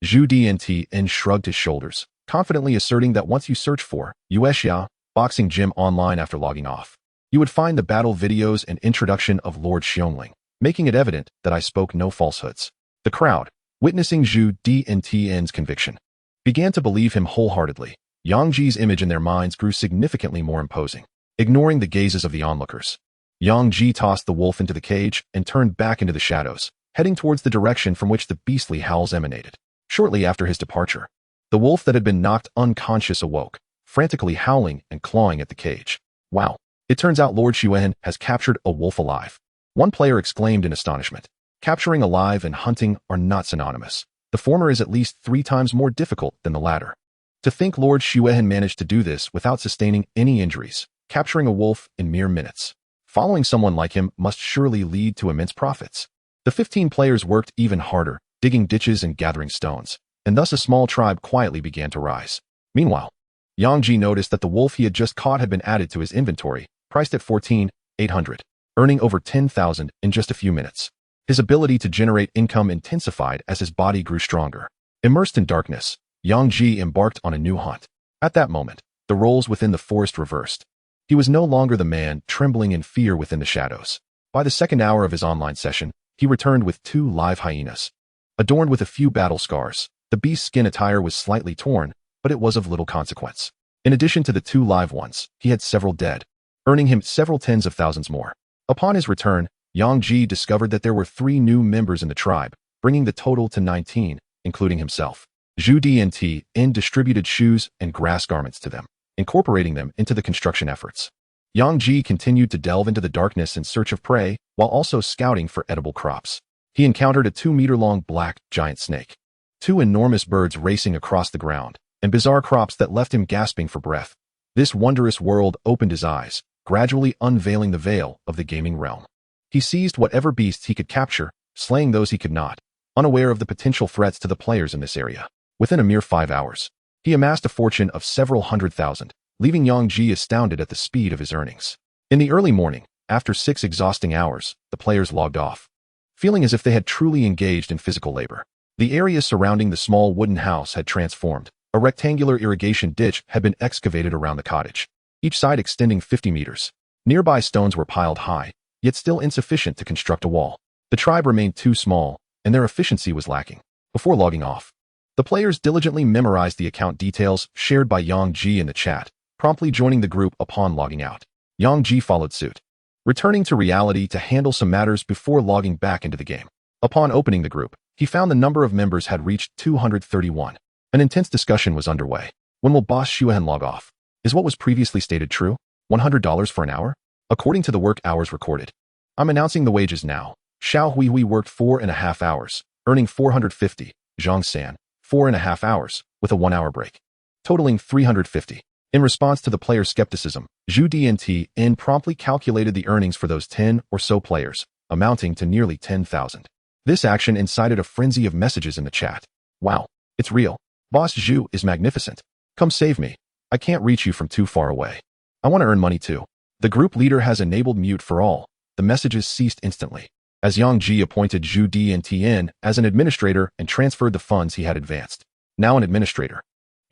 Zhu Dntn shrugged his shoulders, confidently asserting that once you search for Yuexia Boxing Gym online after logging off, you would find the battle videos and introduction of Lord Xiongling, making it evident that I spoke no falsehoods. The crowd, witnessing Zhu Dntn's conviction, began to believe him wholeheartedly. Yang Ji's image in their minds grew significantly more imposing. Ignoring the gazes of the onlookers, Yang Ji tossed the wolf into the cage and turned back into the shadows, heading towards the direction from which the beastly howls emanated. Shortly after his departure, the wolf that had been knocked unconscious awoke, frantically howling and clawing at the cage. Wow, it turns out Lord Xuehen has captured a wolf alive. One player exclaimed in astonishment. Capturing alive and hunting are not synonymous. The former is at least 3 times more difficult than the latter. To think Lord Xuehen managed to do this without sustaining any injuries, capturing a wolf in mere minutes. Following someone like him must surely lead to immense profits. The 15 players worked even harder, digging ditches and gathering stones, and thus a small tribe quietly began to rise. Meanwhile, Yang Ji noticed that the wolf he had just caught had been added to his inventory, priced at 14,800, earning over 10,000 in just a few minutes. His ability to generate income intensified as his body grew stronger. Immersed in darkness, Yang Ji embarked on a new hunt. At that moment, the roles within the forest reversed. He was no longer the man trembling in fear within the shadows. By the second hour of his online session, he returned with 2 live hyenas. Adorned with a few battle scars, the beast's skin attire was slightly torn, but it was of little consequence. In addition to the 2 live ones, he had several dead, earning him several tens of thousands more. Upon his return, Yang Ji discovered that there were 3 new members in the tribe, bringing the total to 19, including himself. Zhu Dntn distributed shoes and grass garments to them, incorporating them into the construction efforts. Yang Ji continued to delve into the darkness in search of prey, while also scouting for edible crops. He encountered a 2-meter-long black giant snake, 2 enormous birds racing across the ground, and bizarre crops that left him gasping for breath. This wondrous world opened his eyes, gradually unveiling the veil of the gaming realm. He seized whatever beasts he could capture, slaying those he could not, unaware of the potential threats to the players in this area. Within a mere 5 hours, he amassed a fortune of several hundred thousand, leaving Yang Ji astounded at the speed of his earnings. In the early morning, after 6 exhausting hours, the players logged off, feeling as if they had truly engaged in physical labor. The area surrounding the small wooden house had transformed. A rectangular irrigation ditch had been excavated around the cottage, each side extending 50 meters. Nearby stones were piled high, yet still insufficient to construct a wall. The tribe remained too small, and their efficiency was lacking. Before logging off, the players diligently memorized the account details shared by Yang Ji in the chat, promptly joining the group upon logging out. Yang Ji followed suit, returning to reality to handle some matters before logging back into the game. Upon opening the group, he found the number of members had reached 231. An intense discussion was underway. When will Boss Xuan log off? Is what was previously stated true? $100 for an hour? According to the work hours recorded. I'm announcing the wages now. Xiao Huihui worked 4.5 hours, earning 450. Zhang San, 4.5 hours, with a 1-hour break, totaling 350. In response to the players' skepticism, Zhu DNTN promptly calculated the earnings for those 10 or so players, amounting to nearly 10,000. This action incited a frenzy of messages in the chat. Wow, it's real. Boss Zhu is magnificent. Come save me. I can't reach you from too far away. I want to earn money too. The group leader has enabled mute for all. The messages ceased instantly, as Yang Ji appointed Zhu DNTN as an administrator and transferred the funds he had advanced. Now an administrator,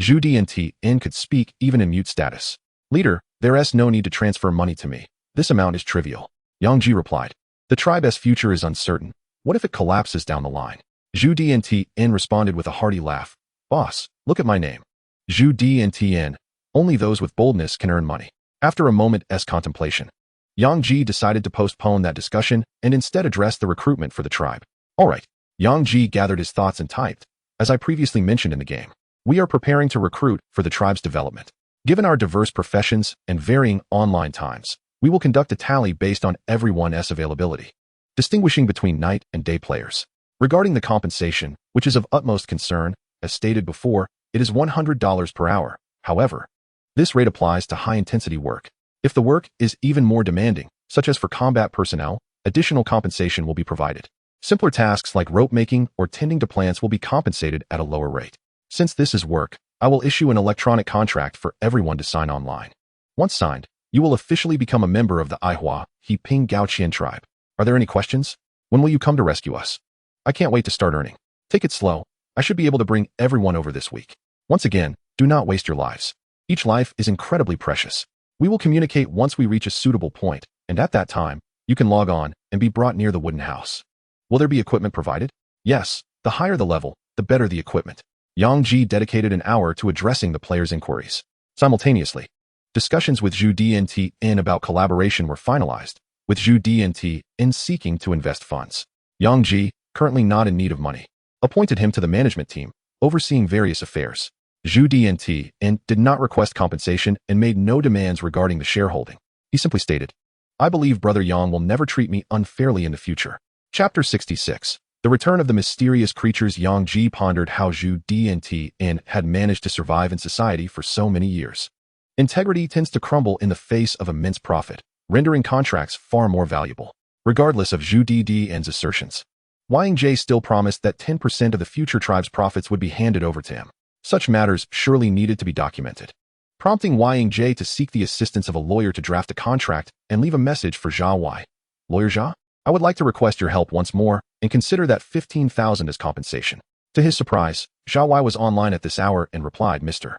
Zhu DNTN could speak even in mute status. Leader, there's no need to transfer money to me. This amount is trivial. Yang Ji replied. The tribe's future is uncertain. What if it collapses down the line? Zhu DNTN responded with a hearty laugh. Boss, look at my name. Zhu DNTN. Only those with boldness can earn money. After a moment's contemplation, Yang Ji decided to postpone that discussion and instead address the recruitment for the tribe. Alright. Yang Ji gathered his thoughts and typed. As I previously mentioned in the game, we are preparing to recruit for the tribe's development. Given our diverse professions and varying online times, we will conduct a tally based on everyone's availability, distinguishing between night and day players. Regarding the compensation, which is of utmost concern, as stated before, it is $100 per hour. However, this rate applies to high-intensity work. If the work is even more demanding, such as for combat personnel, additional compensation will be provided. Simpler tasks like rope making or tending to plants will be compensated at a lower rate. Since this is work, I will issue an electronic contract for everyone to sign online. Once signed, you will officially become a member of the Aihua He Ping Gaoqian tribe. Are there any questions? When will you come to rescue us? I can't wait to start earning. Take it slow. I should be able to bring everyone over this week. Once again, do not waste your lives. Each life is incredibly precious. We will communicate once we reach a suitable point, and at that time, you can log on and be brought near the wooden house. Will there be equipment provided? Yes, the higher the level, the better the equipment. Yang Ji dedicated an hour to addressing the players' inquiries. Simultaneously, discussions with Zhu DNTN about collaboration were finalized, with Zhu DNTN seeking to invest funds. Yang Ji, currently not in need of money, appointed him to the management team, overseeing various affairs. Zhu DNTN did not request compensation and made no demands regarding the shareholding. He simply stated, I believe Brother Yang will never treat me unfairly in the future. Chapter 66. The return of the mysterious creatures. Yang Ji pondered how Zhu DNTN had managed to survive in society for so many years. Integrity tends to crumble in the face of immense profit, rendering contracts far more valuable. Regardless of Zhu DNTN's assertions, Yang Ji still promised that 10% of the future tribe's profits would be handed over to him. Such matters surely needed to be documented, prompting Yang Ji to seek the assistance of a lawyer to draft a contract and leave a message for Zhao Wai. Lawyer Zhao, I would like to request your help once more and consider that 15,000 as compensation. To his surprise, Zhao Wai was online at this hour and replied, Mr.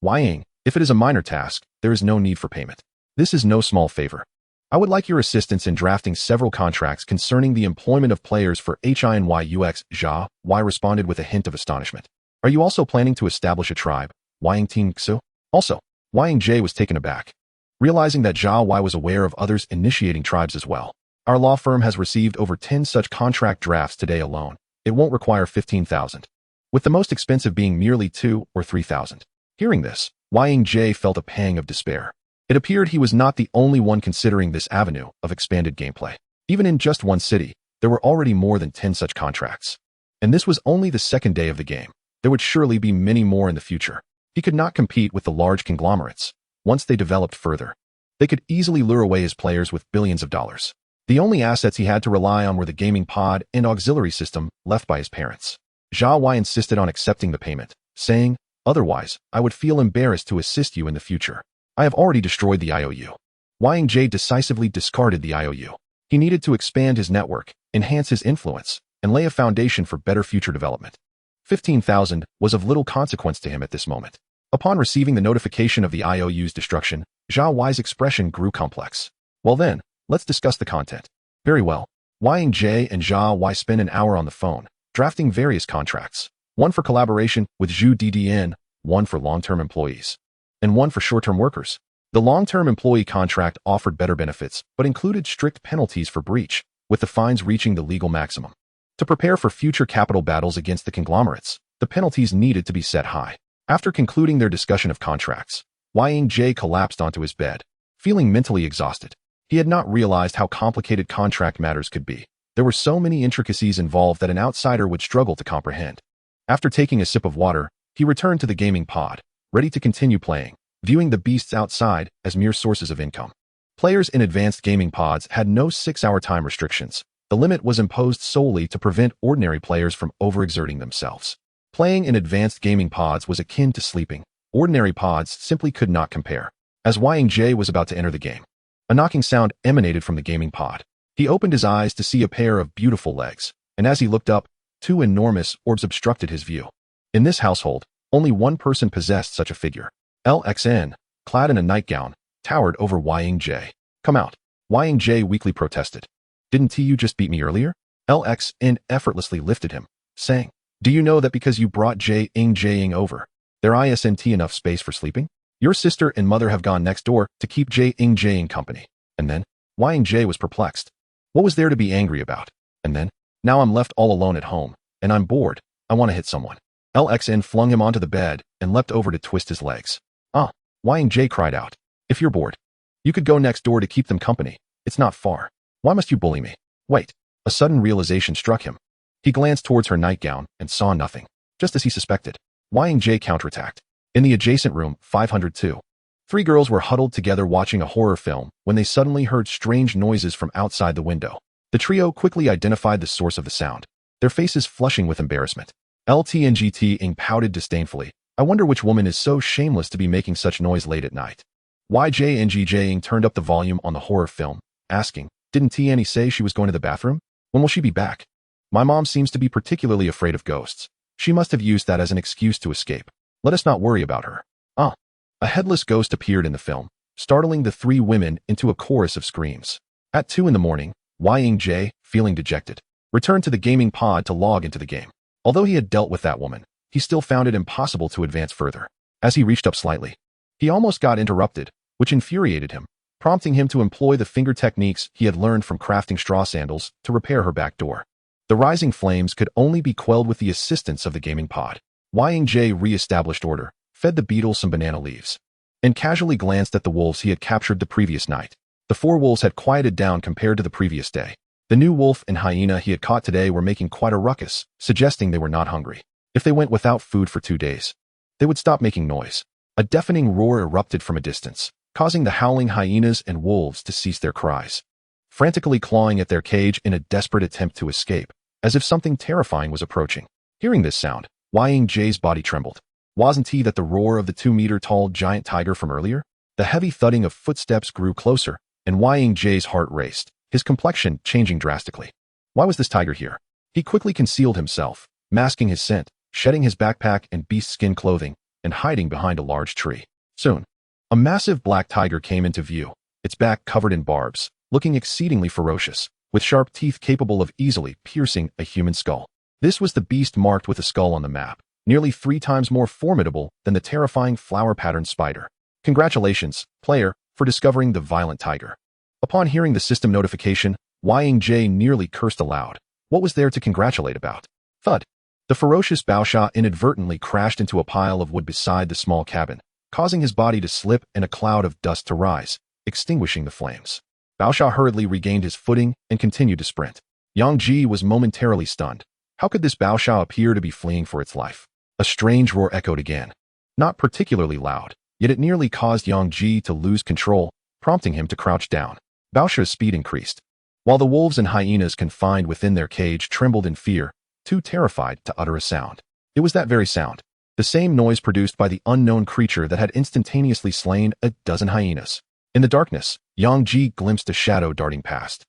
Yang, if it is a minor task, there is no need for payment. This is no small favor. I would like your assistance in drafting several contracts concerning the employment of players for HINYUX. Zhao Wai responded with a hint of astonishment. Are you also planning to establish a tribe? Yang Tingxu? Also, Yang Ji was taken aback, realizing that Zhao Wai was aware of others initiating tribes as well. Our law firm has received over 10 such contract drafts today alone. It won't require 15,000, with the most expensive being merely 2 or 3,000. Hearing this, Yang Ji felt a pang of despair. It appeared he was not the only one considering this avenue of expanded gameplay. Even in just one city, there were already more than 10 such contracts. And this was only the second day of the game. There would surely be many more in the future. He could not compete with the large conglomerates. Once they developed further, they could easily lure away his players with billions of dollars. The only assets he had to rely on were the gaming pod and auxiliary system left by his parents. Zhao Wei insisted on accepting the payment, saying, "Otherwise, I would feel embarrassed to assist you in the future. I have already destroyed the IOU." Wang Jie decisively discarded the IOU. He needed to expand his network, enhance his influence, and lay a foundation for better future development. 15,000 was of little consequence to him at this moment. Upon receiving the notification of the IOU's destruction, Zhao Wei's expression grew complex. "Well then, let's discuss the content." "Very well." Wang Jie and Zhao Wei spent an hour on the phone, drafting various contracts. One for collaboration with Zhu DDN, one for long-term employees, and one for short-term workers. The long-term employee contract offered better benefits, but included strict penalties for breach, with the fines reaching the legal maximum. To prepare for future capital battles against the conglomerates, the penalties needed to be set high. After concluding their discussion of contracts, Wang Jie collapsed onto his bed, feeling mentally exhausted. He had not realized how complicated contract matters could be. There were so many intricacies involved that an outsider would struggle to comprehend. After taking a sip of water, he returned to the gaming pod, ready to continue playing, viewing the beasts outside as mere sources of income. Players in advanced gaming pods had no 6-hour time restrictions. The limit was imposed solely to prevent ordinary players from overexerting themselves. Playing in advanced gaming pods was akin to sleeping. Ordinary pods simply could not compare. As Wang Jie was about to enter the game, a knocking sound emanated from the gaming pod. He opened his eyes to see a pair of beautiful legs, and as he looked up, 2 enormous orbs obstructed his view. In this household, only one person possessed such a figure. LXN, clad in a nightgown, towered over Wang Jie. "Come out." Wang Jie weakly protested. "Didn't you just beat me earlier?" LXN effortlessly lifted him, saying, "Do you know that because you brought Jing over, there isn't enough space for sleeping? Your sister and mother have gone next door to keep Jing company." And then, Wang Jie was perplexed. What was there to be angry about? And then, now I'm left all alone at home, and I'm bored. I want to hit someone. LXN flung him onto the bed and leapt over to twist his legs. "Ah," Wang Jie cried out. "If you're bored, you could go next door to keep them company. It's not far. Why must you bully me?" Wait. A sudden realization struck him. He glanced towards her nightgown and saw nothing. Just as he suspected, Wang Jie counterattacked. In the adjacent room, 502. 3 girls were huddled together watching a horror film when they suddenly heard strange noises from outside the window. The trio quickly identified the source of the sound, their faces flushing with embarrassment. LTNGT pouted disdainfully. "I wonder which woman is so shameless to be making such noise late at night." YJNGJ turned up the volume on the horror film, asking, "Didn't Annie say she was going to the bathroom? When will she be back? My mom seems to be particularly afraid of ghosts. She must have used that as an excuse to escape. Let us not worry about her." Ah! A headless ghost appeared in the film, startling the 3 women into a chorus of screams. At 2 in the morning, Wang Jie, feeling dejected, returned to the gaming pod to log into the game. Although he had dealt with that woman, he still found it impossible to advance further. As he reached up slightly, he almost got interrupted, which infuriated him, prompting him to employ the finger techniques he had learned from crafting straw sandals to repair her back door. The rising flames could only be quelled with the assistance of the gaming pod. Wang Jie re-established order, fed the beetles some banana leaves, and casually glanced at the wolves he had captured the previous night. The 4 wolves had quieted down compared to the previous day. The new wolf and hyena he had caught today were making quite a ruckus, suggesting they were not hungry. If they went without food for 2 days, they would stop making noise. A deafening roar erupted from a distance, causing the howling hyenas and wolves to cease their cries, frantically clawing at their cage in a desperate attempt to escape, as if something terrifying was approaching. Hearing this sound, Wang Jie's body trembled. Wasn't he that the roar of the 2-meter-tall giant tiger from earlier? The heavy thudding of footsteps grew closer, and Wang Jie's heart raced, his complexion changing drastically. Why was this tiger here? He quickly concealed himself, masking his scent, shedding his backpack and beast skin clothing, and hiding behind a large tree. Soon, a massive black tiger came into view, its back covered in barbs, looking exceedingly ferocious, with sharp teeth capable of easily piercing a human skull. This was the beast marked with a skull on the map, nearly 3 times more formidable than the terrifying flower-patterned spider. Congratulations, player, for discovering the violent tiger. Upon hearing the system notification, Wang Jie nearly cursed aloud. What was there to congratulate about? Thud. The ferocious Baosha inadvertently crashed into a pile of wood beside the small cabin, causing his body to slip and a cloud of dust to rise, extinguishing the flames. Baosha hurriedly regained his footing and continued to sprint. Yang Ji was momentarily stunned. How could this Baosha appear to be fleeing for its life? A strange roar echoed again. Not particularly loud, yet it nearly caused Yang Ji to lose control, prompting him to crouch down. Baosha's speed increased. While the wolves and hyenas confined within their cage trembled in fear, too terrified to utter a sound. It was that very sound, the same noise produced by the unknown creature that had instantaneously slain a dozen hyenas. In the darkness, Yang Ji glimpsed a shadow darting past.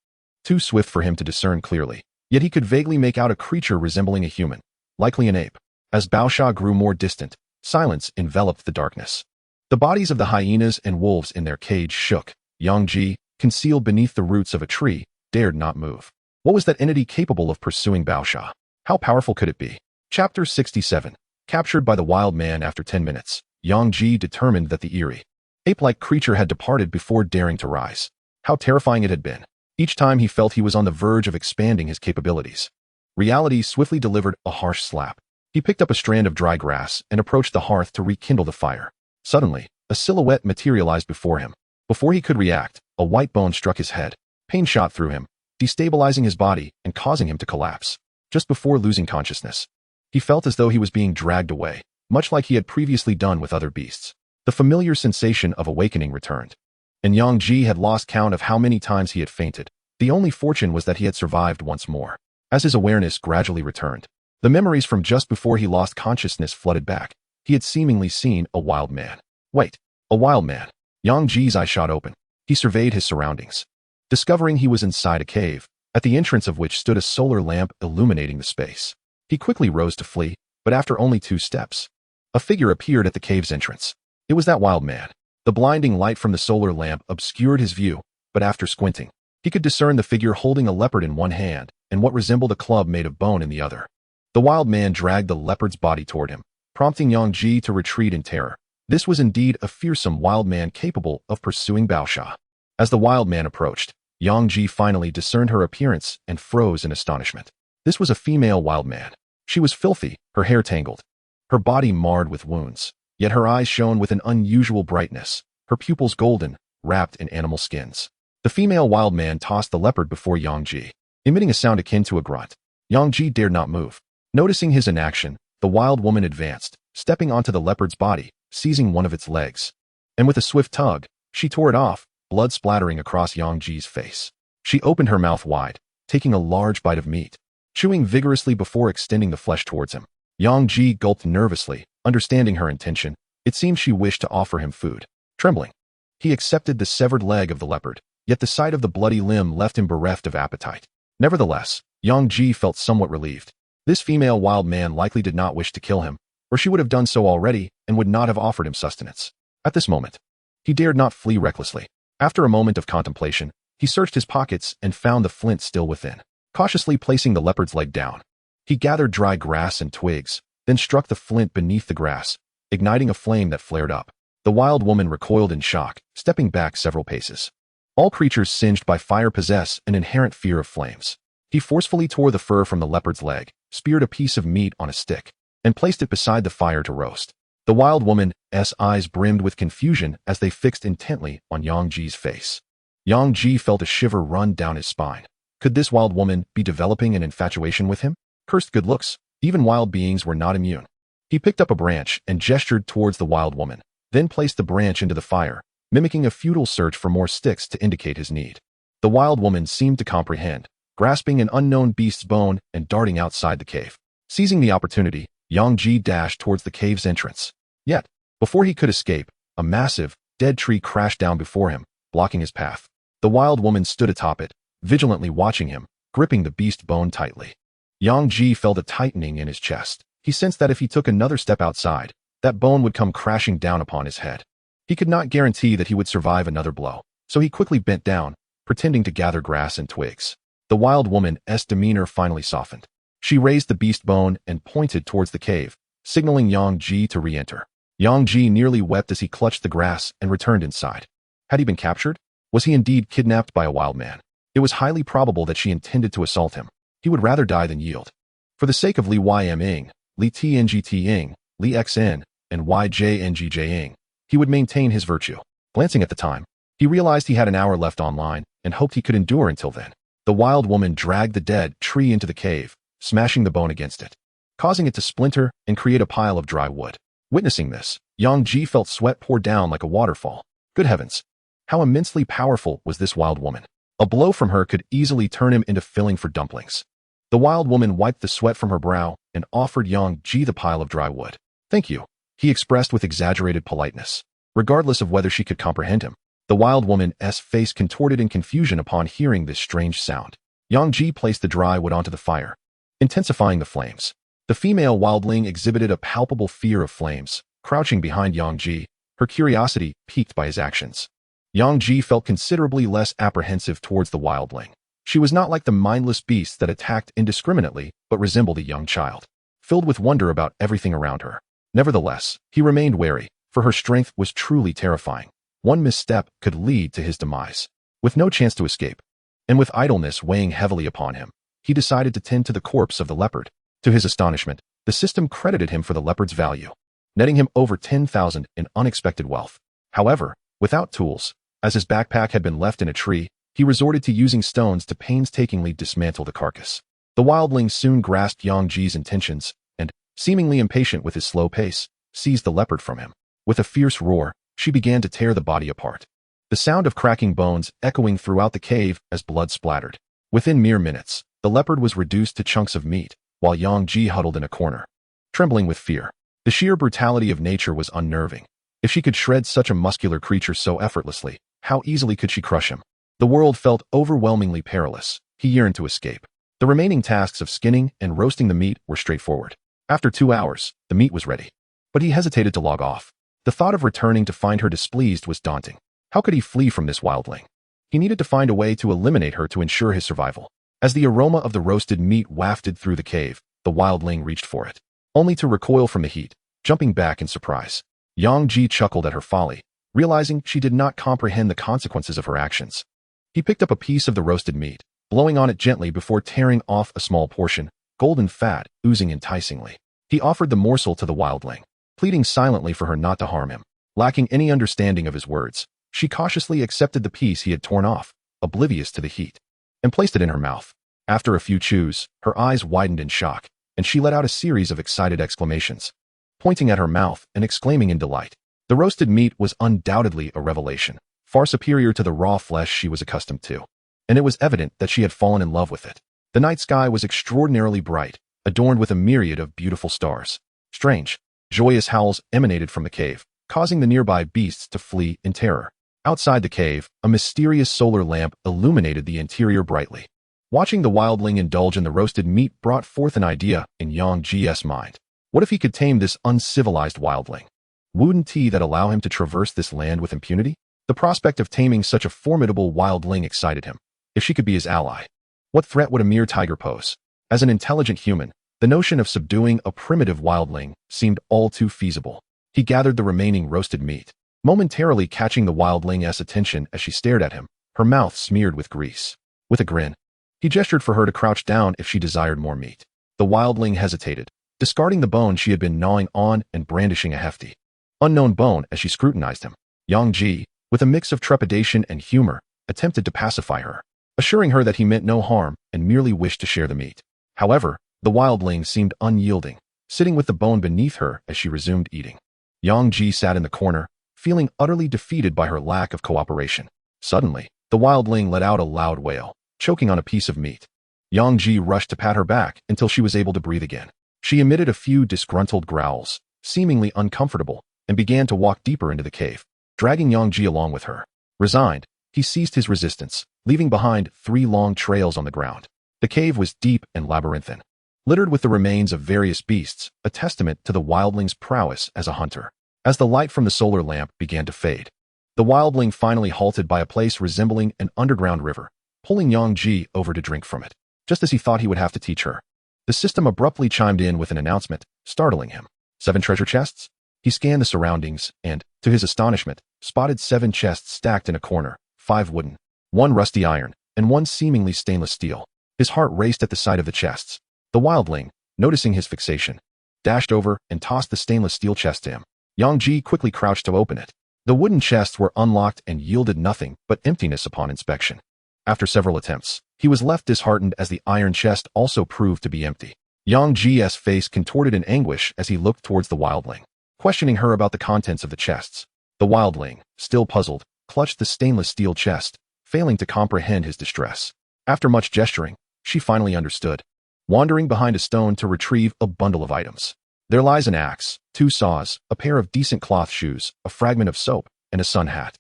Too swift for him to discern clearly, yet he could vaguely make out a creature resembling a human, likely an ape. As Baosha grew more distant, silence enveloped the darkness. The bodies of the hyenas and wolves in their cage shook. Yang Ji, concealed beneath the roots of a tree, dared not move. What was that entity capable of pursuing Baosha? How powerful could it be? Chapter 67. Captured by the wild man after 10 minutes, Yang Ji determined that the eerie, ape-like creature had departed before daring to rise. How terrifying it had been. Each time he felt he was on the verge of expanding his capabilities. Reality swiftly delivered a harsh slap. He picked up a strand of dry grass and approached the hearth to rekindle the fire. Suddenly, a silhouette materialized before him. Before he could react, a white bone struck his head. Pain shot through him, destabilizing his body and causing him to collapse. Just before losing consciousness, he felt as though he was being dragged away, much like he had previously done with other beasts. The familiar sensation of awakening returned. And Yang Ji had lost count of how many times he had fainted. The only fortune was that he had survived once more. As his awareness gradually returned, the memories from just before he lost consciousness flooded back. He had seemingly seen a wild man. Wait, a wild man. Yang Ji's eyes shot open. He surveyed his surroundings, discovering he was inside a cave, at the entrance of which stood a solar lamp illuminating the space. He quickly rose to flee, but after only 2 steps, a figure appeared at the cave's entrance. It was that wild man. The blinding light from the solar lamp obscured his view, but after squinting, he could discern the figure holding a leopard in one hand and what resembled a club made of bone in the other. The wild man dragged the leopard's body toward him, prompting Yang Ji to retreat in terror. This was indeed a fearsome wild man capable of pursuing Baosha. As the wild man approached, Yang Ji finally discerned her appearance and froze in astonishment. This was a female wild man. She was filthy, her hair tangled, her body marred with wounds, yet her eyes shone with an unusual brightness, her pupils golden, wrapped in animal skins. The female wild man tossed the leopard before Yang Ji, emitting a sound akin to a grunt. Yang Ji dared not move. Noticing his inaction, the wild woman advanced, stepping onto the leopard's body, seizing one of its legs. And with a swift tug, she tore it off, blood splattering across Yang Ji's face. She opened her mouth wide, taking a large bite of meat, chewing vigorously before extending the flesh towards him. Yang Ji gulped nervously, understanding her intention. It seemed she wished to offer him food. Trembling, he accepted the severed leg of the leopard, yet the sight of the bloody limb left him bereft of appetite. Nevertheless, Yang Ji felt somewhat relieved. This female wild man likely did not wish to kill him, or she would have done so already and would not have offered him sustenance. At this moment, he dared not flee recklessly. After a moment of contemplation, he searched his pockets and found the flint still within. Cautiously placing the leopard's leg down, he gathered dry grass and twigs, then struck the flint beneath the grass, igniting a flame that flared up. The wild woman recoiled in shock, stepping back several paces. All creatures singed by fire possess an inherent fear of flames. He forcefully tore the fur from the leopard's leg, speared a piece of meat on a stick, and placed it beside the fire to roast. The wild woman's eyes brimmed with confusion as they fixed intently on Yang Ji's face. Yang Ji felt a shiver run down his spine. Could this wild woman be developing an infatuation with him? Cursed good looks. Even wild beings were not immune. He picked up a branch and gestured towards the wild woman, then placed the branch into the fire, mimicking a futile search for more sticks to indicate his need. The wild woman seemed to comprehend, grasping an unknown beast's bone and darting outside the cave. Seizing the opportunity, Yang Ji dashed towards the cave's entrance. Yet, before he could escape, a massive, dead tree crashed down before him, blocking his path. The wild woman stood atop it, vigilantly watching him, gripping the beast bone tightly. Yang Ji felt a tightening in his chest. He sensed that if he took another step outside, that bone would come crashing down upon his head. He could not guarantee that he would survive another blow, so he quickly bent down, pretending to gather grass and twigs. The wild woman's demeanor finally softened. She raised the beast bone and pointed towards the cave, signaling Yang Ji to re-enter. Yang Ji nearly wept as he clutched the grass and returned inside. Had he been captured? Was he indeed kidnapped by a wild man? It was highly probable that she intended to assault him. He would rather die than yield. For the sake of Li Ym Ing, Li Tngting, Li Xn, and Yjngjing, he would maintain his virtue. Glancing at the time, he realized he had an hour left online and hoped he could endure until then. The wild woman dragged the dead tree into the cave, smashing the bone against it, causing it to splinter and create a pile of dry wood. Witnessing this, Yang Ji felt sweat pour down like a waterfall. Good heavens! How immensely powerful was this wild woman? A blow from her could easily turn him into filling for dumplings. The wild woman wiped the sweat from her brow and offered Yang Ji the pile of dry wood. "Thank you," he expressed with exaggerated politeness. Regardless of whether she could comprehend him, the wild woman's face contorted in confusion upon hearing this strange sound. Yang Ji placed the dry wood onto the fire, intensifying the flames. The female wildling exhibited a palpable fear of flames, crouching behind Yang Ji, her curiosity piqued by his actions. Yang Ji felt considerably less apprehensive towards the wildling. She was not like the mindless beasts that attacked indiscriminately, but resembled a young child, filled with wonder about everything around her. Nevertheless, he remained wary, for her strength was truly terrifying. One misstep could lead to his demise. With no chance to escape, and with idleness weighing heavily upon him, he decided to tend to the corpse of the leopard. To his astonishment, the system credited him for the leopard's value, netting him over 10,000 in unexpected wealth. However, without tools, as his backpack had been left in a tree, he resorted to using stones to painstakingly dismantle the carcass. The wildling soon grasped Yang Ji's intentions and, seemingly impatient with his slow pace, seized the leopard from him. With a fierce roar, she began to tear the body apart, the sound of cracking bones echoing throughout the cave as blood splattered. Within mere minutes, the leopard was reduced to chunks of meat, while Yang Ji huddled in a corner, trembling with fear. The sheer brutality of nature was unnerving. If she could shred such a muscular creature so effortlessly, how easily could she crush him? The world felt overwhelmingly perilous. He yearned to escape. The remaining tasks of skinning and roasting the meat were straightforward. After 2 hours, the meat was ready. But he hesitated to log off. The thought of returning to find her displeased was daunting. How could he flee from this wildling? He needed to find a way to eliminate her to ensure his survival. As the aroma of the roasted meat wafted through the cave, the wildling reached for it, only to recoil from the heat, jumping back in surprise. Yang Ji chuckled at her folly, realizing she did not comprehend the consequences of her actions. He picked up a piece of the roasted meat, blowing on it gently before tearing off a small portion, golden fat oozing enticingly. He offered the morsel to the wildling, pleading silently for her not to harm him. Lacking any understanding of his words, she cautiously accepted the piece he had torn off, oblivious to the heat, and placed it in her mouth. After a few chews, her eyes widened in shock, and she let out a series of excited exclamations, pointing at her mouth and exclaiming in delight. The roasted meat was undoubtedly a revelation, far superior to the raw flesh she was accustomed to, and it was evident that she had fallen in love with it. The night sky was extraordinarily bright, adorned with a myriad of beautiful stars. Strange, joyous howls emanated from the cave, causing the nearby beasts to flee in terror. Outside the cave, a mysterious solar lamp illuminated the interior brightly. Watching the wildling indulge in the roasted meat brought forth an idea in Yang Ji's mind. What if he could tame this uncivilized wildling? Wouldn't he that allow him to traverse this land with impunity? The prospect of taming such a formidable wildling excited him. If she could be his ally, what threat would a mere tiger pose? As an intelligent human, the notion of subduing a primitive wildling seemed all too feasible. He gathered the remaining roasted meat, momentarily catching the wildling's attention as she stared at him, her mouth smeared with grease. With a grin, he gestured for her to crouch down if she desired more meat. The wildling hesitated, discarding the bone she had been gnawing on and brandishing a hefty, unknown bone as she scrutinized him. Yang Ji, with a mix of trepidation and humor, attempted to pacify her, assuring her that he meant no harm and merely wished to share the meat. However, the wildling seemed unyielding, sitting with the bone beneath her as she resumed eating. Yang Ji sat in the corner, feeling utterly defeated by her lack of cooperation. Suddenly, the wildling let out a loud wail, choking on a piece of meat. Yang Ji rushed to pat her back until she was able to breathe again. She emitted a few disgruntled growls, seemingly uncomfortable, and began to walk deeper into the cave, dragging Yang Ji along with her. Resigned, he ceased his resistance, leaving behind 3 long trails on the ground. The cave was deep and labyrinthine, littered with the remains of various beasts, a testament to the wildling's prowess as a hunter. As the light from the solar lamp began to fade, the wildling finally halted by a place resembling an underground river, pulling Yang Ji over to drink from it. Just as he thought he would have to teach her, the system abruptly chimed in with an announcement, startling him. 7 treasure chests? He scanned the surroundings and, to his astonishment, spotted 7 chests stacked in a corner, 5 wooden, 1 rusty iron, and 1 seemingly stainless steel. His heart raced at the sight of the chests. The wildling, noticing his fixation, dashed over and tossed the stainless steel chest to him. Yang Ji quickly crouched to open it, The wooden chests were unlocked and yielded nothing but emptiness upon inspection. After several attempts, he was left disheartened as the iron chest also proved to be empty. Yang Ji's face contorted in anguish as he looked towards the wildling, questioning her about the contents of the chests. The wildling, still puzzled, clutched the stainless steel chest, failing to comprehend his distress. After much gesturing, she finally understood, wandering behind a stone to retrieve a bundle of items. There lies an axe, 2 saws, a pair of decent cloth shoes, a fragment of soap, and a sun hat.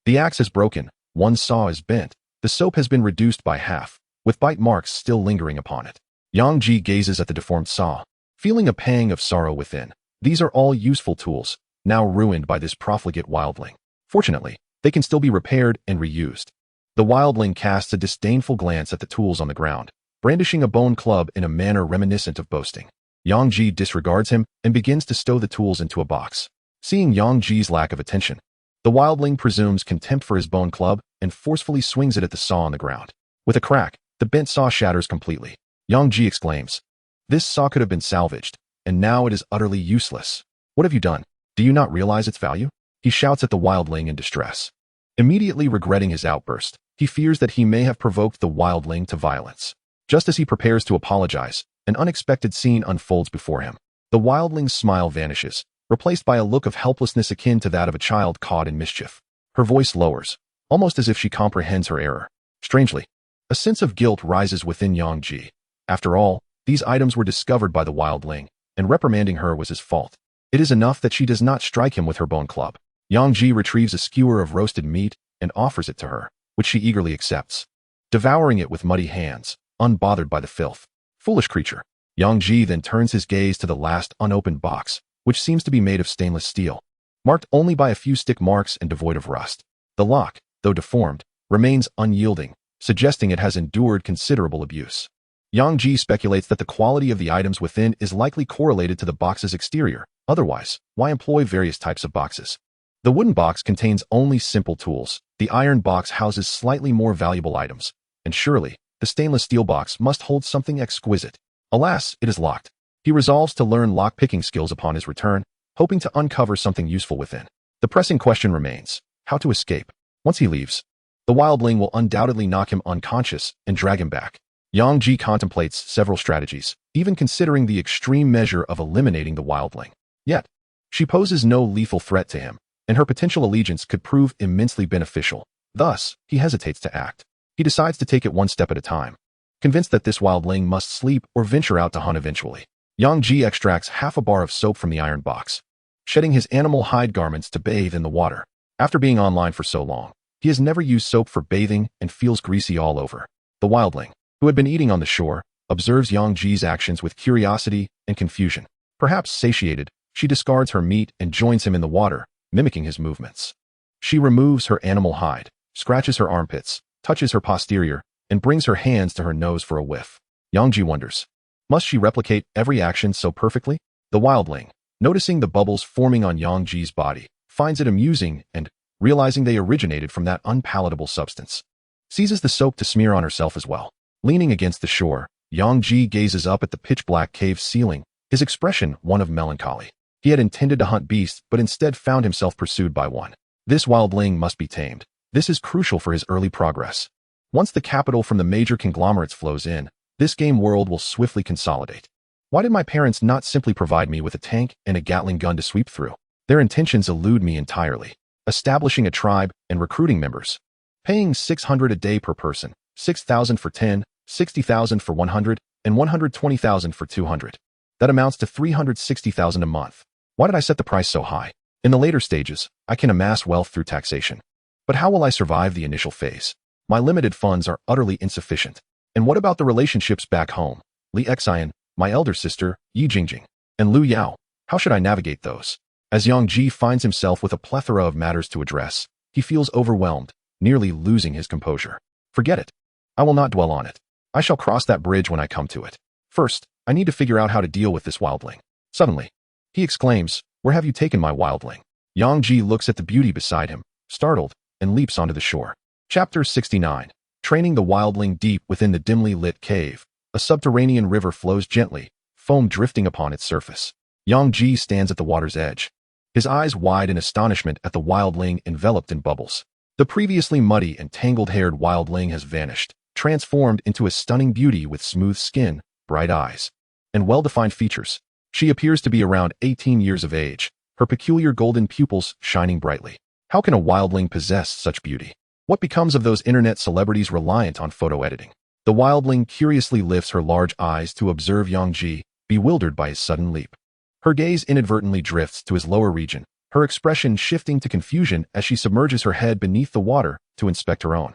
The axe is broken, 1 saw is bent, the soap has been reduced by half, with bite marks still lingering upon it. Yang Ji gazes at the deformed saw, feeling a pang of sorrow within. These are all useful tools, now ruined by this profligate wildling. Fortunately, they can still be repaired and reused. The wildling casts a disdainful glance at the tools on the ground, brandishing a bone club in a manner reminiscent of boasting. Yang Ji disregards him and begins to stow the tools into a box. Seeing Yang Ji's lack of attention, the wildling presumes contempt for his bone club and forcefully swings it at the saw on the ground. With a crack, the bent saw shatters completely. Yang Ji exclaims, "This saw could have been salvaged, and now it is utterly useless. What have you done? Do you not realize its value?" He shouts at the wildling in distress. Immediately regretting his outburst, he fears that he may have provoked the wildling to violence. Just as he prepares to apologize, an unexpected scene unfolds before him. The wildling's smile vanishes, replaced by a look of helplessness akin to that of a child caught in mischief. Her voice lowers, almost as if she comprehends her error. Strangely, a sense of guilt rises within Yang Ji. After all, these items were discovered by the wildling, and reprimanding her was his fault. It is enough that she does not strike him with her bone club. Yang Ji retrieves a skewer of roasted meat and offers it to her, which she eagerly accepts, devouring it with muddy hands, unbothered by the filth. Foolish creature. Yang Ji then turns his gaze to the last unopened box, which seems to be made of stainless steel, marked only by a few stick marks and devoid of rust. The lock, though deformed, remains unyielding, suggesting it has endured considerable abuse. Yang Ji speculates that the quality of the items within is likely correlated to the box's exterior. Otherwise, why employ various types of boxes? The wooden box contains only simple tools. The iron box houses slightly more valuable items. And surely, the stainless steel box must hold something exquisite. Alas, it is locked. He resolves to learn lock-picking skills upon his return, hoping to uncover something useful within. The pressing question remains, how to escape? Once he leaves, the wildling will undoubtedly knock him unconscious and drag him back. Yang Ji contemplates several strategies, even considering the extreme measure of eliminating the wildling. Yet, she poses no lethal threat to him, and her potential allegiance could prove immensely beneficial. Thus, he hesitates to act. He decides to take it one step at a time, convinced that this wildling must sleep or venture out to hunt eventually. Yang Ji extracts half a bar of soap from the iron box, shedding his animal hide garments to bathe in the water. After being online for so long, he has never used soap for bathing and feels greasy all over. The wildling, who had been eating on the shore, observes Yang Ji's actions with curiosity and confusion. Perhaps satiated, she discards her meat and joins him in the water, mimicking his movements. She removes her animal hide, scratches her armpits, touches her posterior, and brings her hands to her nose for a whiff. Yang Ji wonders, must she replicate every action so perfectly? The wildling, noticing the bubbles forming on Yang Ji's body, finds it amusing and, realizing they originated from that unpalatable substance, seizes the soap to smear on herself as well. Leaning against the shore, Yang Ji gazes up at the pitch-black cave ceiling, his expression one of melancholy. He had intended to hunt beasts, but instead found himself pursued by one. This wildling must be tamed. This is crucial for his early progress. Once the capital from the major conglomerates flows in, this game world will swiftly consolidate. Why did my parents not simply provide me with a tank and a Gatling gun to sweep through? Their intentions elude me entirely. Establishing a tribe and recruiting members. Paying $600 a day per person, $6,000 for 10, $60,000 for 100, and $120,000 for 200. That amounts to $360,000 a month. Why did I set the price so high? In the later stages, I can amass wealth through taxation. But how will I survive the initial phase? My limited funds are utterly insufficient. And what about the relationships back home? Li Xian, my elder sister, Yi Jingjing, and Lu Yao. How should I navigate those? As Yang Ji finds himself with a plethora of matters to address, he feels overwhelmed, nearly losing his composure. Forget it. I will not dwell on it. I shall cross that bridge when I come to it. First, I need to figure out how to deal with this wildling. Suddenly, he exclaims, "Where have you taken my wildling?" Yang Ji looks at the beauty beside him, startled, and leaps onto the shore. Chapter 69. Training the wildling. Deep within the dimly lit cave, a subterranean river flows gently, foam drifting upon its surface. Yang Ji stands at the water's edge, his eyes wide in astonishment at the wildling enveloped in bubbles. The previously muddy and tangled-haired wildling has vanished, transformed into a stunning beauty with smooth skin, bright eyes, and well-defined features. She appears to be around 18 years of age, her peculiar golden pupils shining brightly. How can a wildling possess such beauty? What becomes of those internet celebrities reliant on photo editing? The wildling curiously lifts her large eyes to observe Yang, bewildered by his sudden leap. Her gaze inadvertently drifts to his lower region, her expression shifting to confusion as she submerges her head beneath the water to inspect her own.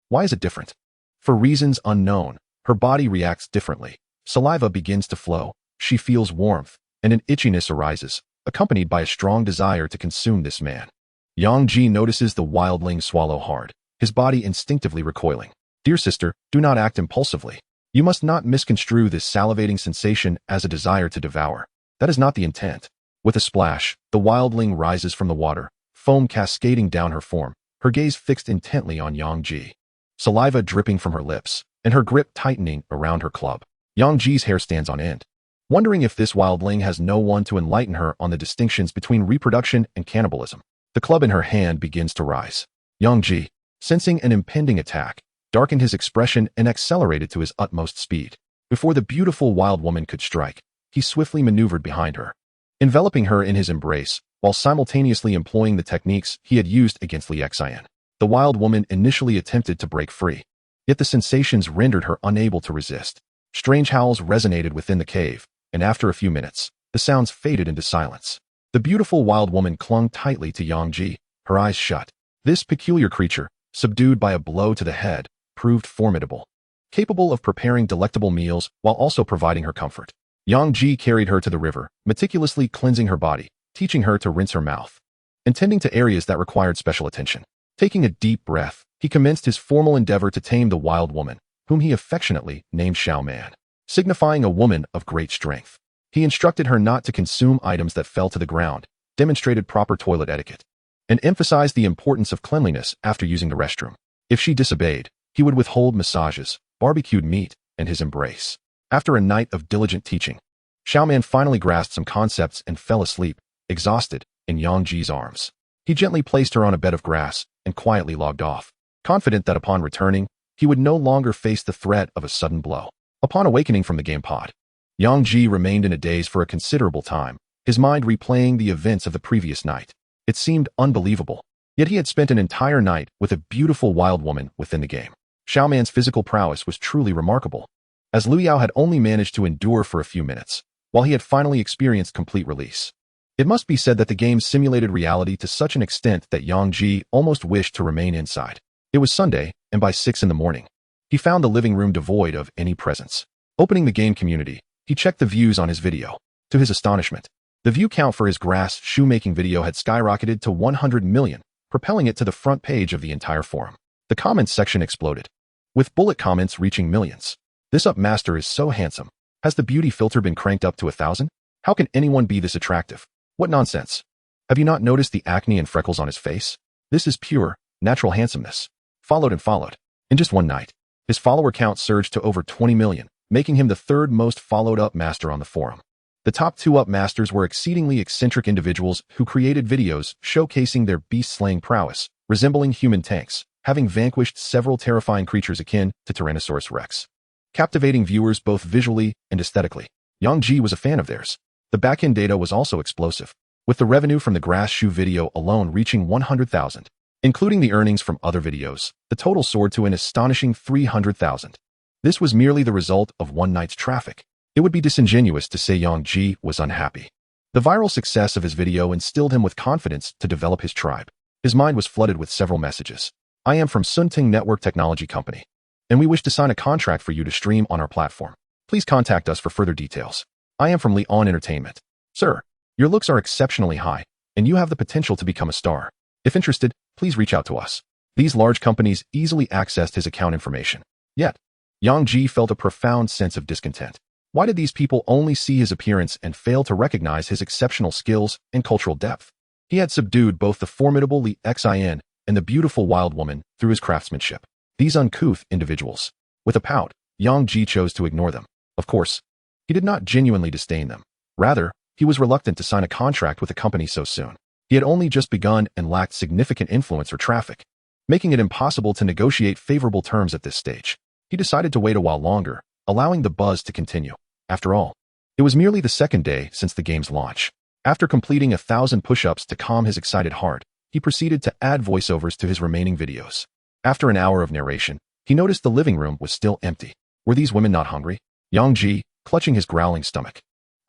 Why is it different? For reasons unknown, her body reacts differently. Saliva begins to flow, she feels warmth, and an itchiness arises, accompanied by a strong desire to consume this man. Yang notices the wildling swallow hard, his body instinctively recoiling. Dear sister, do not act impulsively. You must not misconstrue this salivating sensation as a desire to devour. That is not the intent. With a splash, the wildling rises from the water, foam cascading down her form, her gaze fixed intently on Yang. Saliva dripping from her lips, and her grip tightening around her club. Yang's hair stands on end, wondering if this wildling has no one to enlighten her on the distinctions between reproduction and cannibalism. The club in her hand begins to rise. Yang, sensing an impending attack, darkened his expression and accelerated to his utmost speed. Before the beautiful wild woman could strike, he swiftly maneuvered behind her, enveloping her in his embrace, while simultaneously employing the techniques he had used against Li Xian. The wild woman initially attempted to break free, yet the sensations rendered her unable to resist. Strange howls resonated within the cave, and after a few minutes, the sounds faded into silence. The beautiful wild woman clung tightly to Yang, her eyes shut. This peculiar creature, subdued by a blow to the head, proved formidable, capable of preparing delectable meals while also providing her comfort. Yang carried her to the river, meticulously cleansing her body, teaching her to rinse her mouth, and tending to areas that required special attention. Taking a deep breath, he commenced his formal endeavor to tame the wild woman, whom he affectionately named Xiaoman, signifying a woman of great strength. He instructed her not to consume items that fell to the ground, demonstrated proper toilet etiquette, and emphasized the importance of cleanliness after using the restroom. If she disobeyed, he would withhold massages, barbecued meat, and his embrace. After a night of diligent teaching, Xiaoman finally grasped some concepts and fell asleep, exhausted, in Yang's arms. He gently placed her on a bed of grass and quietly logged off, confident that upon returning, he would no longer face the threat of a sudden blow. Upon awakening from the game pod, Yang remained in a daze for a considerable time, his mind replaying the events of the previous night. It seemed unbelievable, yet he had spent an entire night with a beautiful wild woman within the game. Xiaoman's physical prowess was truly remarkable, as Liu Yao had only managed to endure for a few minutes, while he had finally experienced complete release. It must be said that the game simulated reality to such an extent that Yang almost wished to remain inside. It was Sunday, and by 6 in the morning, he found the living room devoid of any presence. Opening the game community, he checked the views on his video. To his astonishment, the view count for his grass shoemaking video had skyrocketed to 100 million, propelling it to the front page of the entire forum. The comments section exploded, with bullet comments reaching millions. This up master is so handsome. Has the beauty filter been cranked up to 1,000? How can anyone be this attractive? What nonsense. Have you not noticed the acne and freckles on his face? This is pure, natural handsomeness. Followed and followed. In just one night, his follower count surged to over 20 million, making him the third most followed up master on the forum. The top 2 up masters were exceedingly eccentric individuals who created videos showcasing their beast-slaying prowess, resembling human tanks, having vanquished several terrifying creatures akin to Tyrannosaurus Rex, captivating viewers both visually and aesthetically. Yang was a fan of theirs. The backend data was also explosive, with the revenue from the grass shoe video alone reaching 100,000. Including the earnings from other videos, the total soared to an astonishing 300,000. This was merely the result of one night's traffic. It would be disingenuous to say Yang was unhappy. The viral success of his video instilled him with confidence to develop his tribe. His mind was flooded with several messages. I am from Sunting Network Technology Company, and we wish to sign a contract for you to stream on our platform. Please contact us for further details. I am from Leon Entertainment. Sir, your looks are exceptionally high, and you have the potential to become a star. If interested, please reach out to us. These large companies easily accessed his account information. Yet, Yang felt a profound sense of discontent. Why did these people only see his appearance and fail to recognize his exceptional skills and cultural depth? He had subdued both the formidable Li Xian and the beautiful wild woman through his craftsmanship. These uncouth individuals. With a pout, Yang chose to ignore them. Of course, he did not genuinely disdain them. Rather, He was reluctant to sign a contract with a company so soon. He had only just begun and lacked significant influence or traffic, making it impossible to negotiate favorable terms at this stage. He decided to wait a while longer, allowing the buzz to continue. After all, it was merely the second day since the game's launch. After completing 1,000 push-ups to calm his excited heart, he proceeded to add voiceovers to his remaining videos. After an hour of narration, he noticed the living room was still empty. Were these women not hungry? Yang Ji, clutching his growling stomach,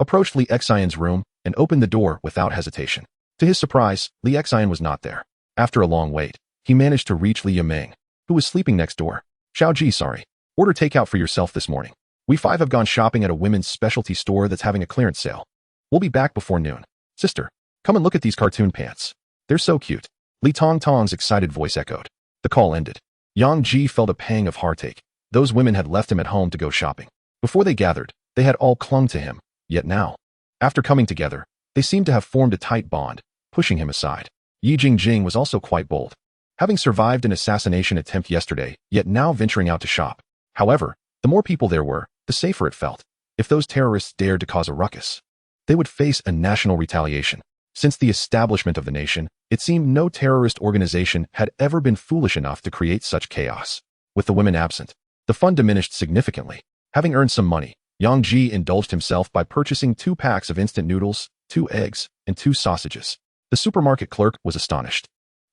approached Li Xian's room and opened the door without hesitation. To his surprise, Li Xian was not there. After a long wait, he managed to reach Li Yimeng, who was sleeping next door. Xiao Ji, sorry. Order takeout for yourself this morning. We 5 have gone shopping at a women's specialty store that's having a clearance sale. We'll be back before noon. Sister, come and look at these cartoon pants. They're so cute. Li Tongtong's excited voice echoed. The call ended. Yang Ji felt a pang of heartache. Those women had left him at home to go shopping. Before they gathered, they had all clung to him. Yet now, after coming together, they seemed to have formed a tight bond, pushing him aside. Yi Jingjing was also quite bold, having survived an assassination attempt yesterday, yet now venturing out to shop. However, the more people there were, the safer it felt. If those terrorists dared to cause a ruckus, they would face a national retaliation. Since the establishment of the nation, it seemed no terrorist organization had ever been foolish enough to create such chaos. With the women absent, the fun diminished significantly. Having earned some money, Yang Ji indulged himself by purchasing 2 packs of instant noodles, 2 eggs, and 2 sausages. The supermarket clerk was astonished.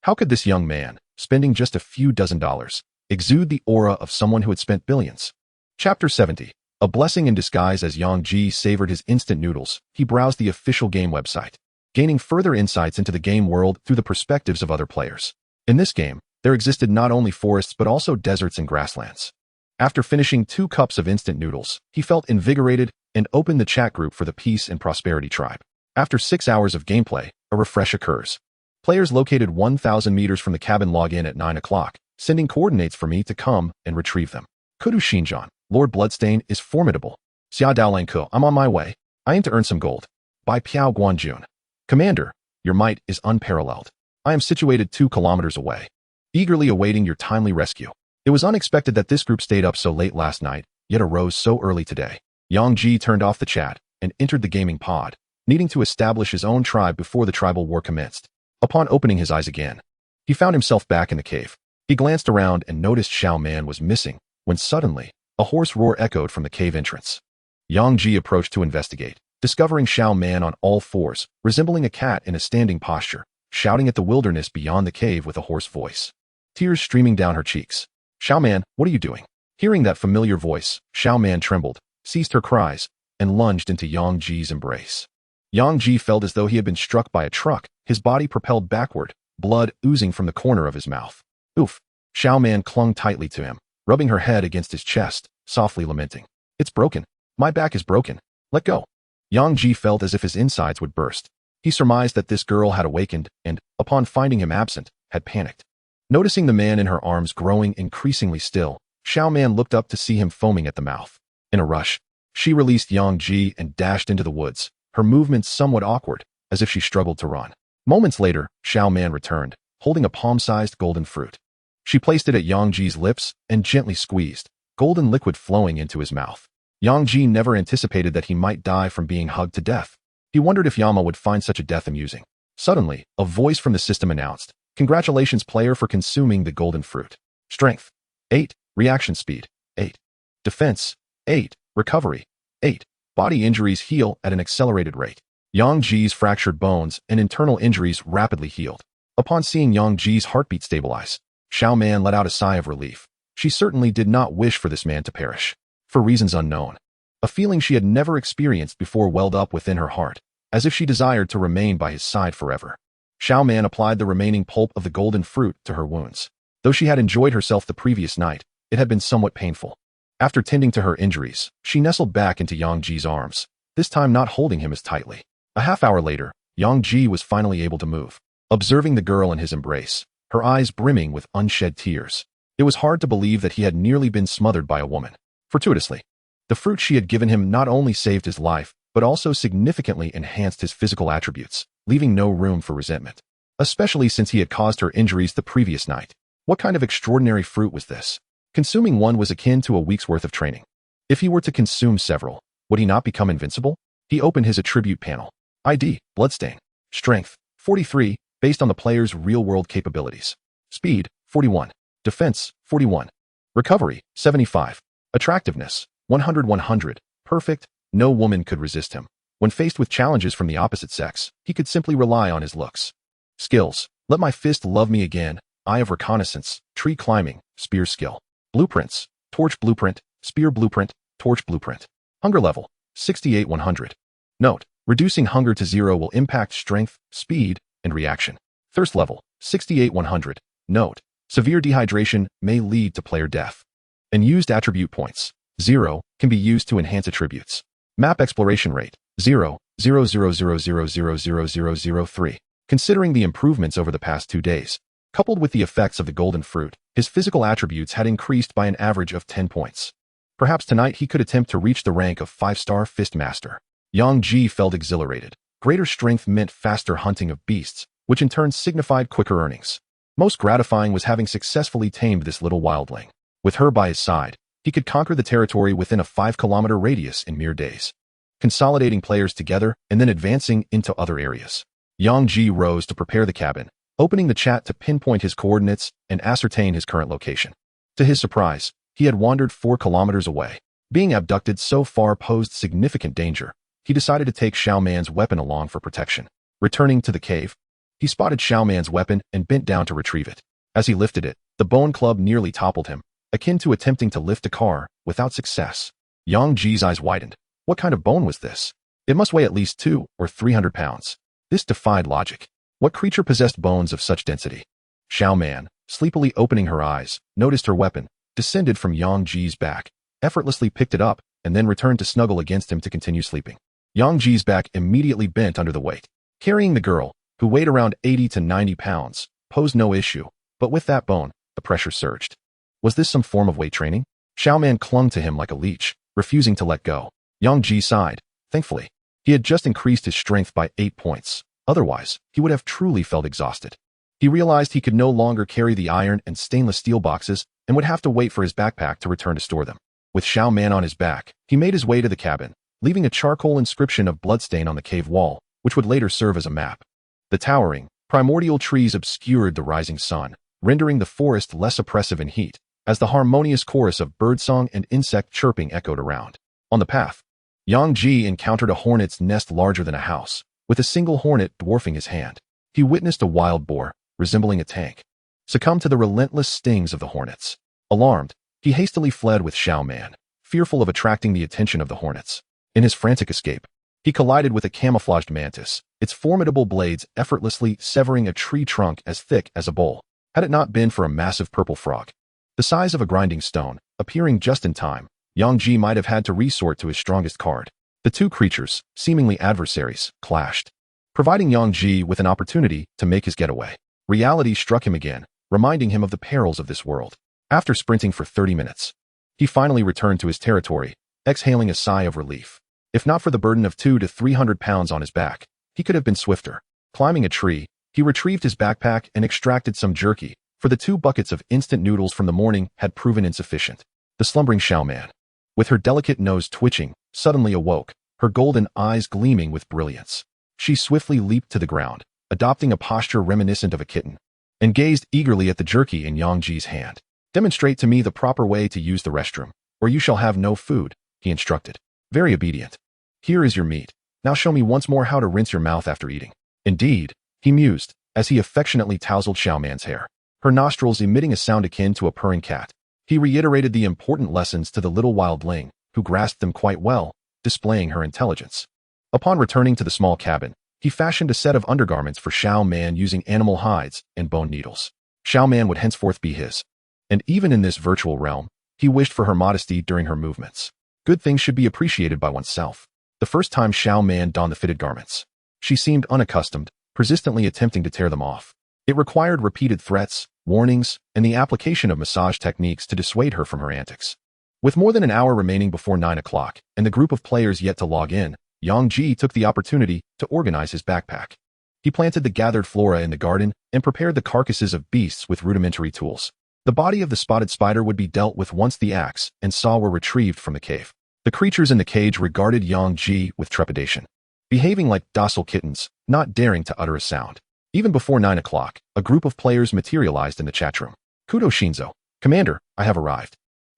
How could this young man, spending just a few dozen dollars, exude the aura of someone who had spent billions? Chapter 70. A blessing in disguise. As Yang Ji savored his instant noodles, he browsed the official game website, gaining further insights into the game world through the perspectives of other players. In this game, there existed not only forests but also deserts and grasslands. After finishing 2 cups of instant noodles, he felt invigorated and opened the chat group for the Peace and Prosperity tribe. After 6 hours of gameplay, a refresh occurs. Players located 1,000 meters from the cabin log in at 9 o'clock, sending coordinates for me to come and retrieve them. Kudu Xinjiang, Lord Bloodstain is formidable. Xia Daolangke, I'm on my way. I aim to earn some gold. By Piao Guanjun. Commander, your might is unparalleled. I am situated 2 kilometers away, eagerly awaiting your timely rescue. It was unexpected that this group stayed up so late last night, yet arose so early today. Yang Ji turned off the chat and entered the gaming pod, needing to establish his own tribe before the tribal war commenced. Upon opening his eyes again, he found himself back in the cave. He glanced around and noticed Xiao Man was missing, when suddenly, a hoarse roar echoed from the cave entrance. Yang Ji approached to investigate, discovering Xiao Man on all 4s, resembling a cat in a standing posture, shouting at the wilderness beyond the cave with a hoarse voice, tears streaming down her cheeks. Xiao Man, what are you doing? Hearing that familiar voice, Xiao Man trembled, ceased her cries, and lunged into Yang Ji's embrace. Yang Ji felt as though he had been struck by a truck, his body propelled backward, blood oozing from the corner of his mouth. Oof! Xiao Man clung tightly to him, rubbing her head against his chest, softly lamenting. It's broken. My back is broken. Let go. Yang Ji felt as if his insides would burst. He surmised that this girl had awakened and, upon finding him absent, had panicked. Noticing the man in her arms growing increasingly still, Xiao Man looked up to see him foaming at the mouth. In a rush, she released Yang Ji and dashed into the woods, her movements somewhat awkward, as if she struggled to run. Moments later, Xiao Man returned, holding a palm-sized golden fruit. She placed it at Yang Ji's lips and gently squeezed, golden liquid flowing into his mouth. Yang Ji never anticipated that he might die from being hugged to death. He wondered if Yama would find such a death amusing. Suddenly, a voice from the system announced, "Congratulations, player, for consuming the golden fruit. Strength, 8. Reaction speed, 8. Defense, 8. Recovery, 8. Body injuries heal at an accelerated rate." Yang Ji's fractured bones and internal injuries rapidly healed. Upon seeing Yang Ji's heartbeat stabilize, Xiao Man let out a sigh of relief. She certainly did not wish for this man to perish. For reasons unknown, a feeling she had never experienced before welled up within her heart, as if she desired to remain by his side forever. Xiao Man applied the remaining pulp of the golden fruit to her wounds. Though she had enjoyed herself the previous night, it had been somewhat painful. After tending to her injuries, she nestled back into Yang Ji's arms, this time not holding him as tightly. A half-hour later, Yang Ji was finally able to move. Observing the girl in his embrace, her eyes brimming with unshed tears, it was hard to believe that he had nearly been smothered by a woman. Fortuitously, the fruit she had given him not only saved his life, but also significantly enhanced his physical attributes, leaving no room for resentment, especially since he had caused her injuries the previous night. What kind of extraordinary fruit was this? Consuming one was akin to a week's worth of training. If he were to consume several, would he not become invincible? He opened his attribute panel, ID, bloodstain. Strength, 43, based on the player's real-world capabilities. Speed, 41. Defense, 41. Recovery, 75. Attractiveness, 100. Perfect, no woman could resist him. When faced with challenges from the opposite sex, he could simply rely on his looks. Skills, let my fist love me again, eye of reconnaissance, tree climbing, spear skill. Blueprints, torch blueprint, spear blueprint, torch blueprint. Hunger level, 68-100. Note, reducing hunger to 0 will impact strength, speed, and reaction. Thirst level, 68-100. Note, severe dehydration may lead to player death. And used attribute points, 0, can be used to enhance attributes. Map exploration rate, 0.000000003. Considering the improvements over the past 2 days, coupled with the effects of the golden fruit, his physical attributes had increased by an average of 10 points. Perhaps tonight he could attempt to reach the rank of 5-star Fist Master. Yang Ji felt exhilarated. Greater strength meant faster hunting of beasts, which in turn signified quicker earnings. Most gratifying was having successfully tamed this little wildling. With her by his side, he could conquer the territory within a 5-kilometer radius in mere days, consolidating players together and then advancing into other areas. Yang Ji rose to prepare the cabin, opening the chat to pinpoint his coordinates and ascertain his current location. To his surprise, he had wandered 4 kilometers away. Being abducted so far posed significant danger. He decided to take Xiao Man's weapon along for protection. Returning to the cave, he spotted Xiao Man's weapon and bent down to retrieve it. As he lifted it, the bone club nearly toppled him, akin to attempting to lift a car without success. Yang Ji's eyes widened. What kind of bone was this? It must weigh at least 200 or 300 pounds. This defied logic. What creature possessed bones of such density? Xiao Man, sleepily opening her eyes, noticed her weapon, descended from Yang Ji's back, effortlessly picked it up, and then returned to snuggle against him to continue sleeping. Yang Ji's back immediately bent under the weight. Carrying the girl, who weighed around 80 to 90 pounds, posed no issue, but with that bone, the pressure surged. Was this some form of weight training? Xiao Man clung to him like a leech, refusing to let go. Yang Ji sighed. Thankfully, he had just increased his strength by 8 points. Otherwise, he would have truly felt exhausted. He realized he could no longer carry the iron and stainless steel boxes and would have to wait for his backpack to return to store them. With Xiao Man on his back, he made his way to the cabin, leaving a charcoal inscription of bloodstain on the cave wall, which would later serve as a map. The towering, primordial trees obscured the rising sun, rendering the forest less oppressive in heat, as the harmonious chorus of birdsong and insect chirping echoed around. On the path, Yang Ji encountered a hornet's nest larger than a house, with a single hornet dwarfing his hand. He witnessed a wild boar, resembling a tank, succumb to the relentless stings of the hornets. Alarmed, he hastily fled with Xiao Man, fearful of attracting the attention of the hornets. In his frantic escape, he collided with a camouflaged mantis, its formidable blades effortlessly severing a tree trunk as thick as a bowl. Had it not been for a massive purple frog, the size of a grinding stone, appearing just in time, Yang Ji might have had to resort to his strongest card. The two creatures, seemingly adversaries, clashed, providing Yang Ji with an opportunity to make his getaway. Reality struck him again, reminding him of the perils of this world. After sprinting for 30 minutes, he finally returned to his territory, exhaling a sigh of relief. If not for the burden of 200 to 300 pounds on his back, he could have been swifter. Climbing a tree, he retrieved his backpack and extracted some jerky, for the 2 buckets of instant noodles from the morning had proven insufficient. The slumbering Xiao Man, with her delicate nose twitching, suddenly awoke, her golden eyes gleaming with brilliance. She swiftly leaped to the ground, adopting a posture reminiscent of a kitten, and gazed eagerly at the jerky in Yang Ji's hand. Demonstrate to me the proper way to use the restroom, or you shall have no food, he instructed. Very obedient. Here is your meat. Now show me once more how to rinse your mouth after eating. Indeed, he mused, as he affectionately tousled Xiao Man's hair, her nostrils emitting a sound akin to a purring cat. He reiterated the important lessons to the little wildling, who grasped them quite well, displaying her intelligence. Upon returning to the small cabin, he fashioned a set of undergarments for Xiao Man using animal hides and bone needles. Xiao Man would henceforth be his. And even in this virtual realm, he wished for her modesty during her movements. Good things should be appreciated by oneself. The first time Xiao Man donned the fitted garments, she seemed unaccustomed, persistently attempting to tear them off. It required repeated threats, warnings, and the application of massage techniques to dissuade her from her antics. With more than an hour remaining before 9 o'clock and the group of players yet to log in, Yang Ji took the opportunity to organize his backpack. He planted the gathered flora in the garden and prepared the carcasses of beasts with rudimentary tools. The body of the spotted spider would be dealt with once the axe and saw were retrieved from the cave. The creatures in the cage regarded Yang Ji with trepidation. behaving like docile kittens, not daring to utter a sound. Even before 9 o'clock, a group of players materialized in the chat room. Kudo Shinzo. Commander, I have arrived.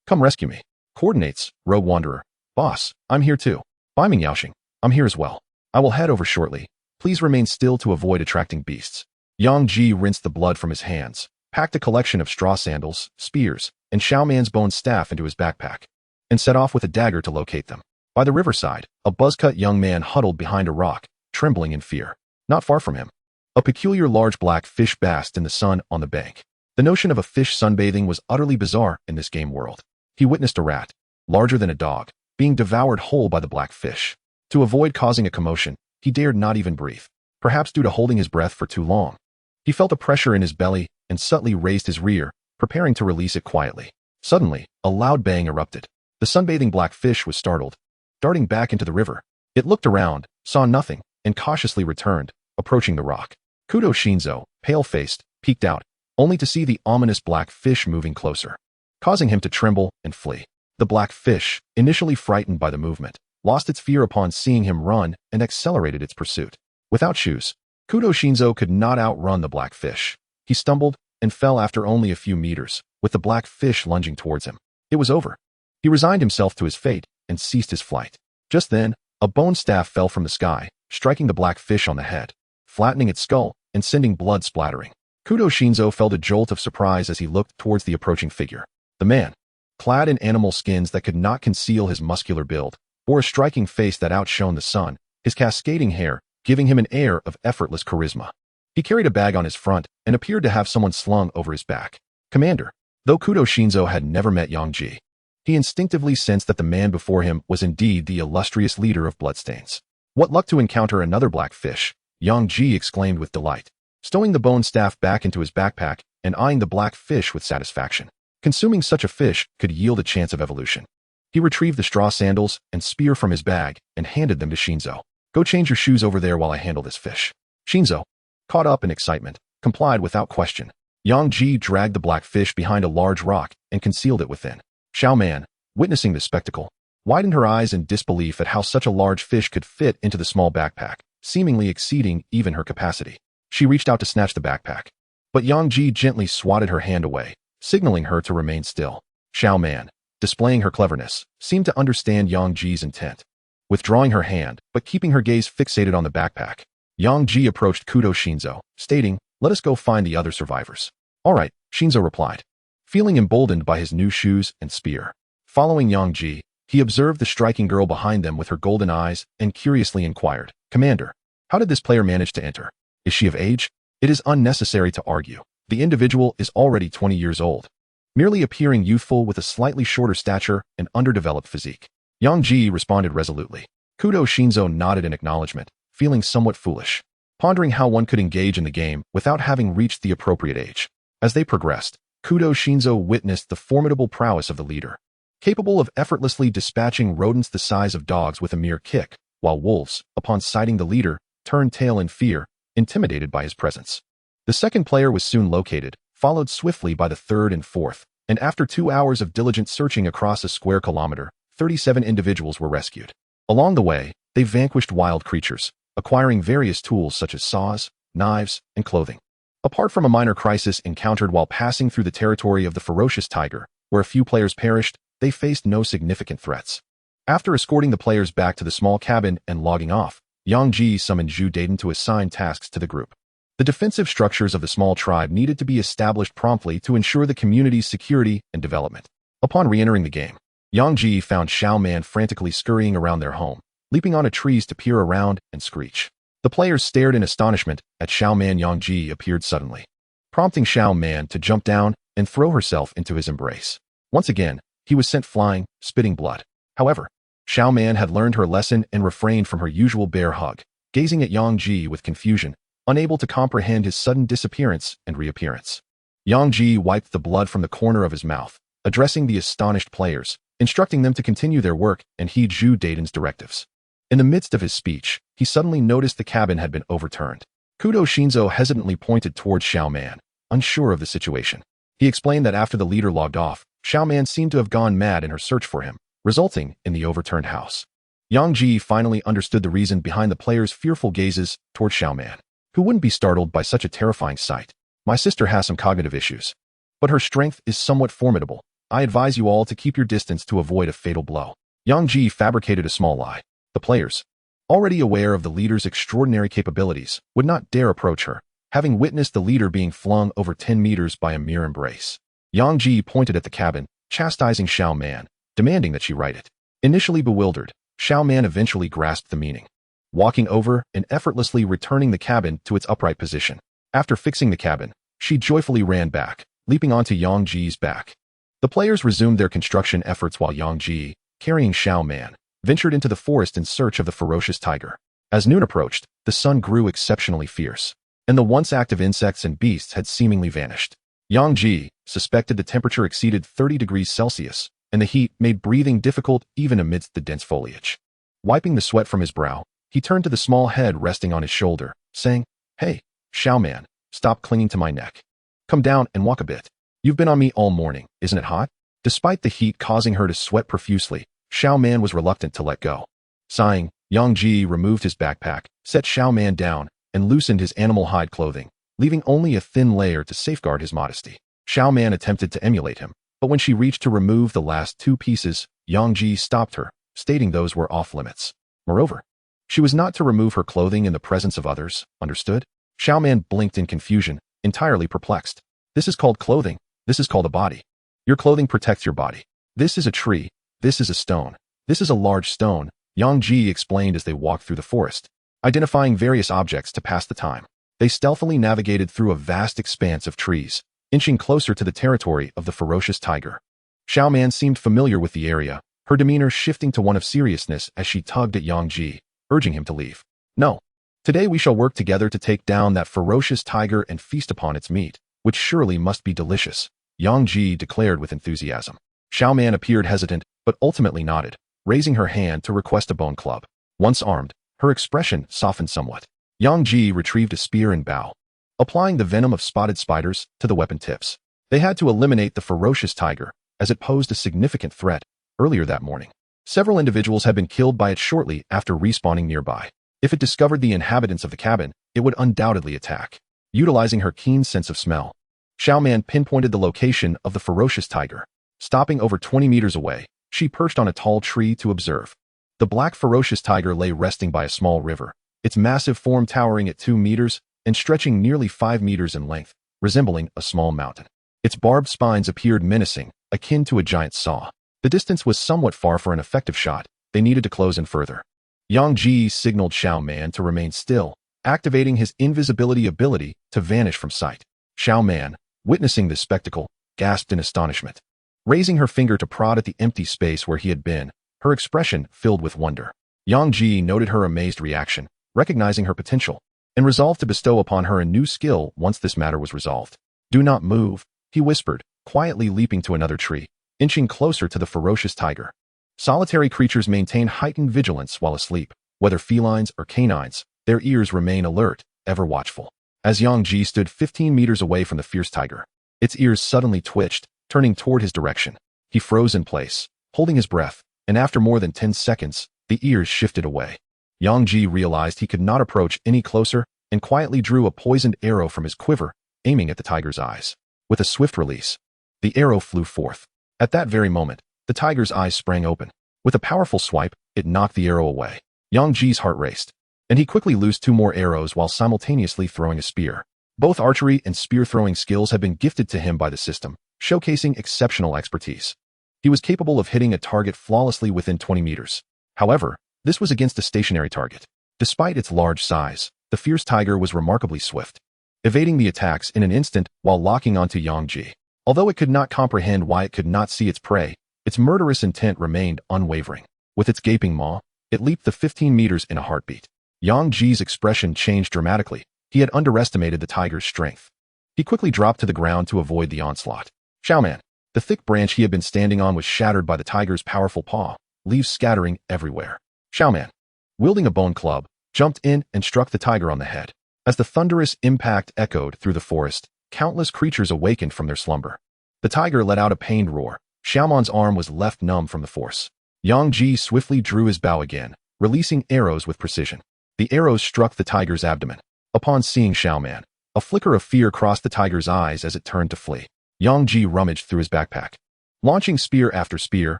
Come rescue me. Coordinates, Rogue Wanderer. Boss, I'm here too. Biming Yaoxing. I'm here as well. I will head over shortly. Please remain still to avoid attracting beasts. Yang Ji rinsed the blood from his hands, packed a collection of straw sandals, spears, and Xiaoman's bone staff into his backpack, and set off with a dagger to locate them. By the riverside, a buzzcut young man huddled behind a rock, trembling in fear. Not far from him, a peculiar large black fish basked in the sun on the bank. The notion of a fish sunbathing was utterly bizarre in this game world. He witnessed a rat, larger than a dog, being devoured whole by the black fish. To avoid causing a commotion, he dared not even breathe, perhaps due to holding his breath for too long. He felt a pressure in his belly and subtly raised his rear, preparing to release it quietly. Suddenly, a loud bang erupted. The sunbathing black fish was startled, darting back into the river. It looked around, saw nothing, and cautiously returned, approaching the rock. Kudo Shinzo, pale-faced, peeked out, only to see the ominous black fish moving closer, causing him to tremble and flee. The black fish, initially frightened by the movement, lost its fear upon seeing him run and accelerated its pursuit. Without shoes, Kudo Shinzo could not outrun the black fish. He stumbled and fell after only a few meters, with the black fish lunging towards him. It was over. He resigned himself to his fate and ceased his flight. Just then, a bone staff fell from the sky, striking the black fish on the head, flattening its skull and sending blood splattering. Kudo Shinzo felt a jolt of surprise as he looked towards the approaching figure. The man, clad in animal skins that could not conceal his muscular build, bore a striking face that outshone the sun, his cascading hair giving him an air of effortless charisma. He carried a bag on his front and appeared to have someone slung over his back. Commander. Though Kudo Shinzo had never met Yang Ji, he instinctively sensed that the man before him was indeed the illustrious leader of Bloodstains. What luck to encounter another black fish, Yang Ji exclaimed with delight, stowing the bone staff back into his backpack and eyeing the black fish with satisfaction. Consuming such a fish could yield a chance of evolution. He retrieved the straw sandals and spear from his bag and handed them to Shinzo. Go change your shoes over there while I handle this fish. Shinzo, caught up in excitement, complied without question. Yang Ji dragged the black fish behind a large rock and concealed it within. Xiaoman, witnessing this spectacle, widened her eyes in disbelief at how such a large fish could fit into the small backpack, seemingly exceeding even her capacity. She reached out to snatch the backpack, but Yang Ji gently swatted her hand away, signaling her to remain still. Xiaoman, displaying her cleverness, seemed to understand Yang Ji's intent. Withdrawing her hand, but keeping her gaze fixated on the backpack, Yang Ji approached Kudo Shinzo, stating, "Let us go find the other survivors." "All right," Shinzo replied, feeling emboldened by his new shoes and spear. Following Yang Ji, he observed the striking girl behind them with her golden eyes and curiously inquired, "Commander, how did this player manage to enter? Is she of age?" It is unnecessary to argue. The individual is already 20 years old, merely appearing youthful with a slightly shorter stature and underdeveloped physique. Yang Ji responded resolutely. Kudo Shinzo nodded in acknowledgement, feeling somewhat foolish, pondering how one could engage in the game without having reached the appropriate age. As they progressed, Kudo Shinzo witnessed the formidable prowess of the leader, capable of effortlessly dispatching rodents the size of dogs with a mere kick, while wolves, upon sighting the leader, turned tail in fear, intimidated by his presence. The second player was soon located, followed swiftly by the third and fourth, and after 2 hours of diligent searching across a square kilometer, 37 individuals were rescued. Along the way, they vanquished wild creatures, acquiring various tools such as saws, knives, and clothing. Apart from a minor crisis encountered while passing through the territory of the ferocious tiger, where a few players perished, they faced no significant threats. After escorting the players back to the small cabin and logging off, Yang Ji summoned Zhu Daiden to assign tasks to the group. The defensive structures of the small tribe needed to be established promptly to ensure the community's security and development. Upon re-entering the game, Yang Ji found Xiaoman frantically scurrying around their home, leaping onto trees to peer around and screech. The players stared in astonishment at Xiaoman. Yang Ji appeared suddenly, prompting Xiaoman to jump down and throw herself into his embrace. Once again, he was sent flying, spitting blood. However, Xiaoman had learned her lesson and refrained from her usual bear hug, gazing at Yang Ji with confusion, unable to comprehend his sudden disappearance and reappearance. Yang Ji wiped the blood from the corner of his mouth, addressing the astonished players, instructing them to continue their work and heed Zhu Daiden's directives. In the midst of his speech, he suddenly noticed the cabin had been overturned. Kudo Shinzo hesitantly pointed towards Xiaoman, unsure of the situation. He explained that after the leader logged off, Xiaoman seemed to have gone mad in her search for him, resulting in the overturned house. Yang Ji finally understood the reason behind the player's fearful gazes toward Xiaoman, who wouldn't be startled by such a terrifying sight. My sister has some cognitive issues, but her strength is somewhat formidable. I advise you all to keep your distance to avoid a fatal blow. Yang Ji fabricated a small lie. The players, already aware of the leader's extraordinary capabilities, would not dare approach her, having witnessed the leader being flung over 10 meters by a mere embrace. Yang Ji pointed at the cabin, chastising Xiaoman, demanding that she write it. Initially bewildered, Xiaoman eventually grasped the meaning, walking over and effortlessly returning the cabin to its upright position. After fixing the cabin, she joyfully ran back, leaping onto Yang Ji's back. The players resumed their construction efforts while Yang Ji, carrying Xiaoman, ventured into the forest in search of the ferocious tiger. As noon approached, the sun grew exceptionally fierce, and the once active insects and beasts had seemingly vanished. Yang Ji suspected the temperature exceeded 30 degrees Celsius, and the heat made breathing difficult even amidst the dense foliage. Wiping the sweat from his brow, he turned to the small head resting on his shoulder, saying, "Hey, Xiaoman, stop clinging to my neck. Come down and walk a bit. You've been on me all morning, isn't it hot?" Despite the heat causing her to sweat profusely, Xiaoman was reluctant to let go. Sighing, Yang Ji removed his backpack, set Xiaoman down, and loosened his animal hide clothing, leaving only a thin layer to safeguard his modesty. Xiaoman attempted to emulate him, but when she reached to remove the last two pieces, Yang Ji stopped her, stating those were off limits. Moreover, she was not to remove her clothing in the presence of others, understood? Xiaoman blinked in confusion, entirely perplexed. This is called clothing. This is called a body. Your clothing protects your body. This is a tree. This is a stone. This is a large stone, Yang Ji explained as they walked through the forest, identifying various objects to pass the time. They stealthily navigated through a vast expanse of trees, inching closer to the territory of the ferocious tiger. Xiaoman seemed familiar with the area, her demeanor shifting to one of seriousness as she tugged at Yang Ji, urging him to leave. "No. Today we shall work together to take down that ferocious tiger and feast upon its meat, which surely must be delicious," Yang Ji declared with enthusiasm. Xiaoman appeared hesitant, but ultimately nodded, raising her hand to request a bone club. Once armed, her expression softened somewhat. Yang Ji retrieved a spear and bow, applying the venom of spotted spiders to the weapon tips. They had to eliminate the ferocious tiger, as it posed a significant threat. Earlier that morning, several individuals had been killed by it shortly after respawning nearby. If it discovered the inhabitants of the cabin, it would undoubtedly attack. Utilizing her keen sense of smell, Xiaoman pinpointed the location of the ferocious tiger. Stopping over 20 meters away, she perched on a tall tree to observe. The black ferocious tiger lay resting by a small river, its massive form towering at 2 meters and stretching nearly 5 meters in length, resembling a small mountain. Its barbed spines appeared menacing, akin to a giant saw. The distance was somewhat far for an effective shot. They needed to close in further. Yang Ji signaled Xiaoman to remain still, activating his invisibility ability to vanish from sight. Xiaoman, witnessing this spectacle, gasped in astonishment. Raising her finger to prod at the empty space where he had been, her expression filled with wonder. Yang Ji noted her amazed reaction, recognizing her potential, and resolved to bestow upon her a new skill once this matter was resolved. "Do not move," he whispered, quietly leaping to another tree, inching closer to the ferocious tiger. Solitary creatures maintain heightened vigilance while asleep. Whether felines or canines, their ears remain alert, ever watchful. As Yang Ji stood 15 meters away from the fierce tiger, its ears suddenly twitched, turning toward his direction. He froze in place, holding his breath, and after more than 10 seconds, the ears shifted away. Yang Ji realized he could not approach any closer and quietly drew a poisoned arrow from his quiver, aiming at the tiger's eyes. With a swift release, the arrow flew forth. At that very moment, the tiger's eyes sprang open. With a powerful swipe, it knocked the arrow away. Yang Ji's heart raced, and he quickly loosed 2 more arrows while simultaneously throwing a spear. Both archery and spear-throwing skills had been gifted to him by the system, showcasing exceptional expertise. He was capable of hitting a target flawlessly within 20 meters. However, this was against a stationary target. Despite its large size, the fierce tiger was remarkably swift, evading the attacks in an instant while locking onto Yang Ji. Although it could not comprehend why it could not see its prey, its murderous intent remained unwavering. With its gaping maw, it leaped the 15 meters in a heartbeat. Yang Ji's expression changed dramatically. He had underestimated the tiger's strength. He quickly dropped to the ground to avoid the onslaught. Xiaoman, the thick branch he had been standing on was shattered by the tiger's powerful paw, leaves scattering everywhere. Xiaoman, wielding a bone club, jumped in and struck the tiger on the head. As the thunderous impact echoed through the forest, countless creatures awakened from their slumber. The tiger let out a pained roar. Xiaoman's arm was left numb from the force. Yang Ji swiftly drew his bow again, releasing arrows with precision. The arrows struck the tiger's abdomen. Upon seeing Xiaoman, a flicker of fear crossed the tiger's eyes as it turned to flee. Yang Ji rummaged through his backpack, launching spear after spear,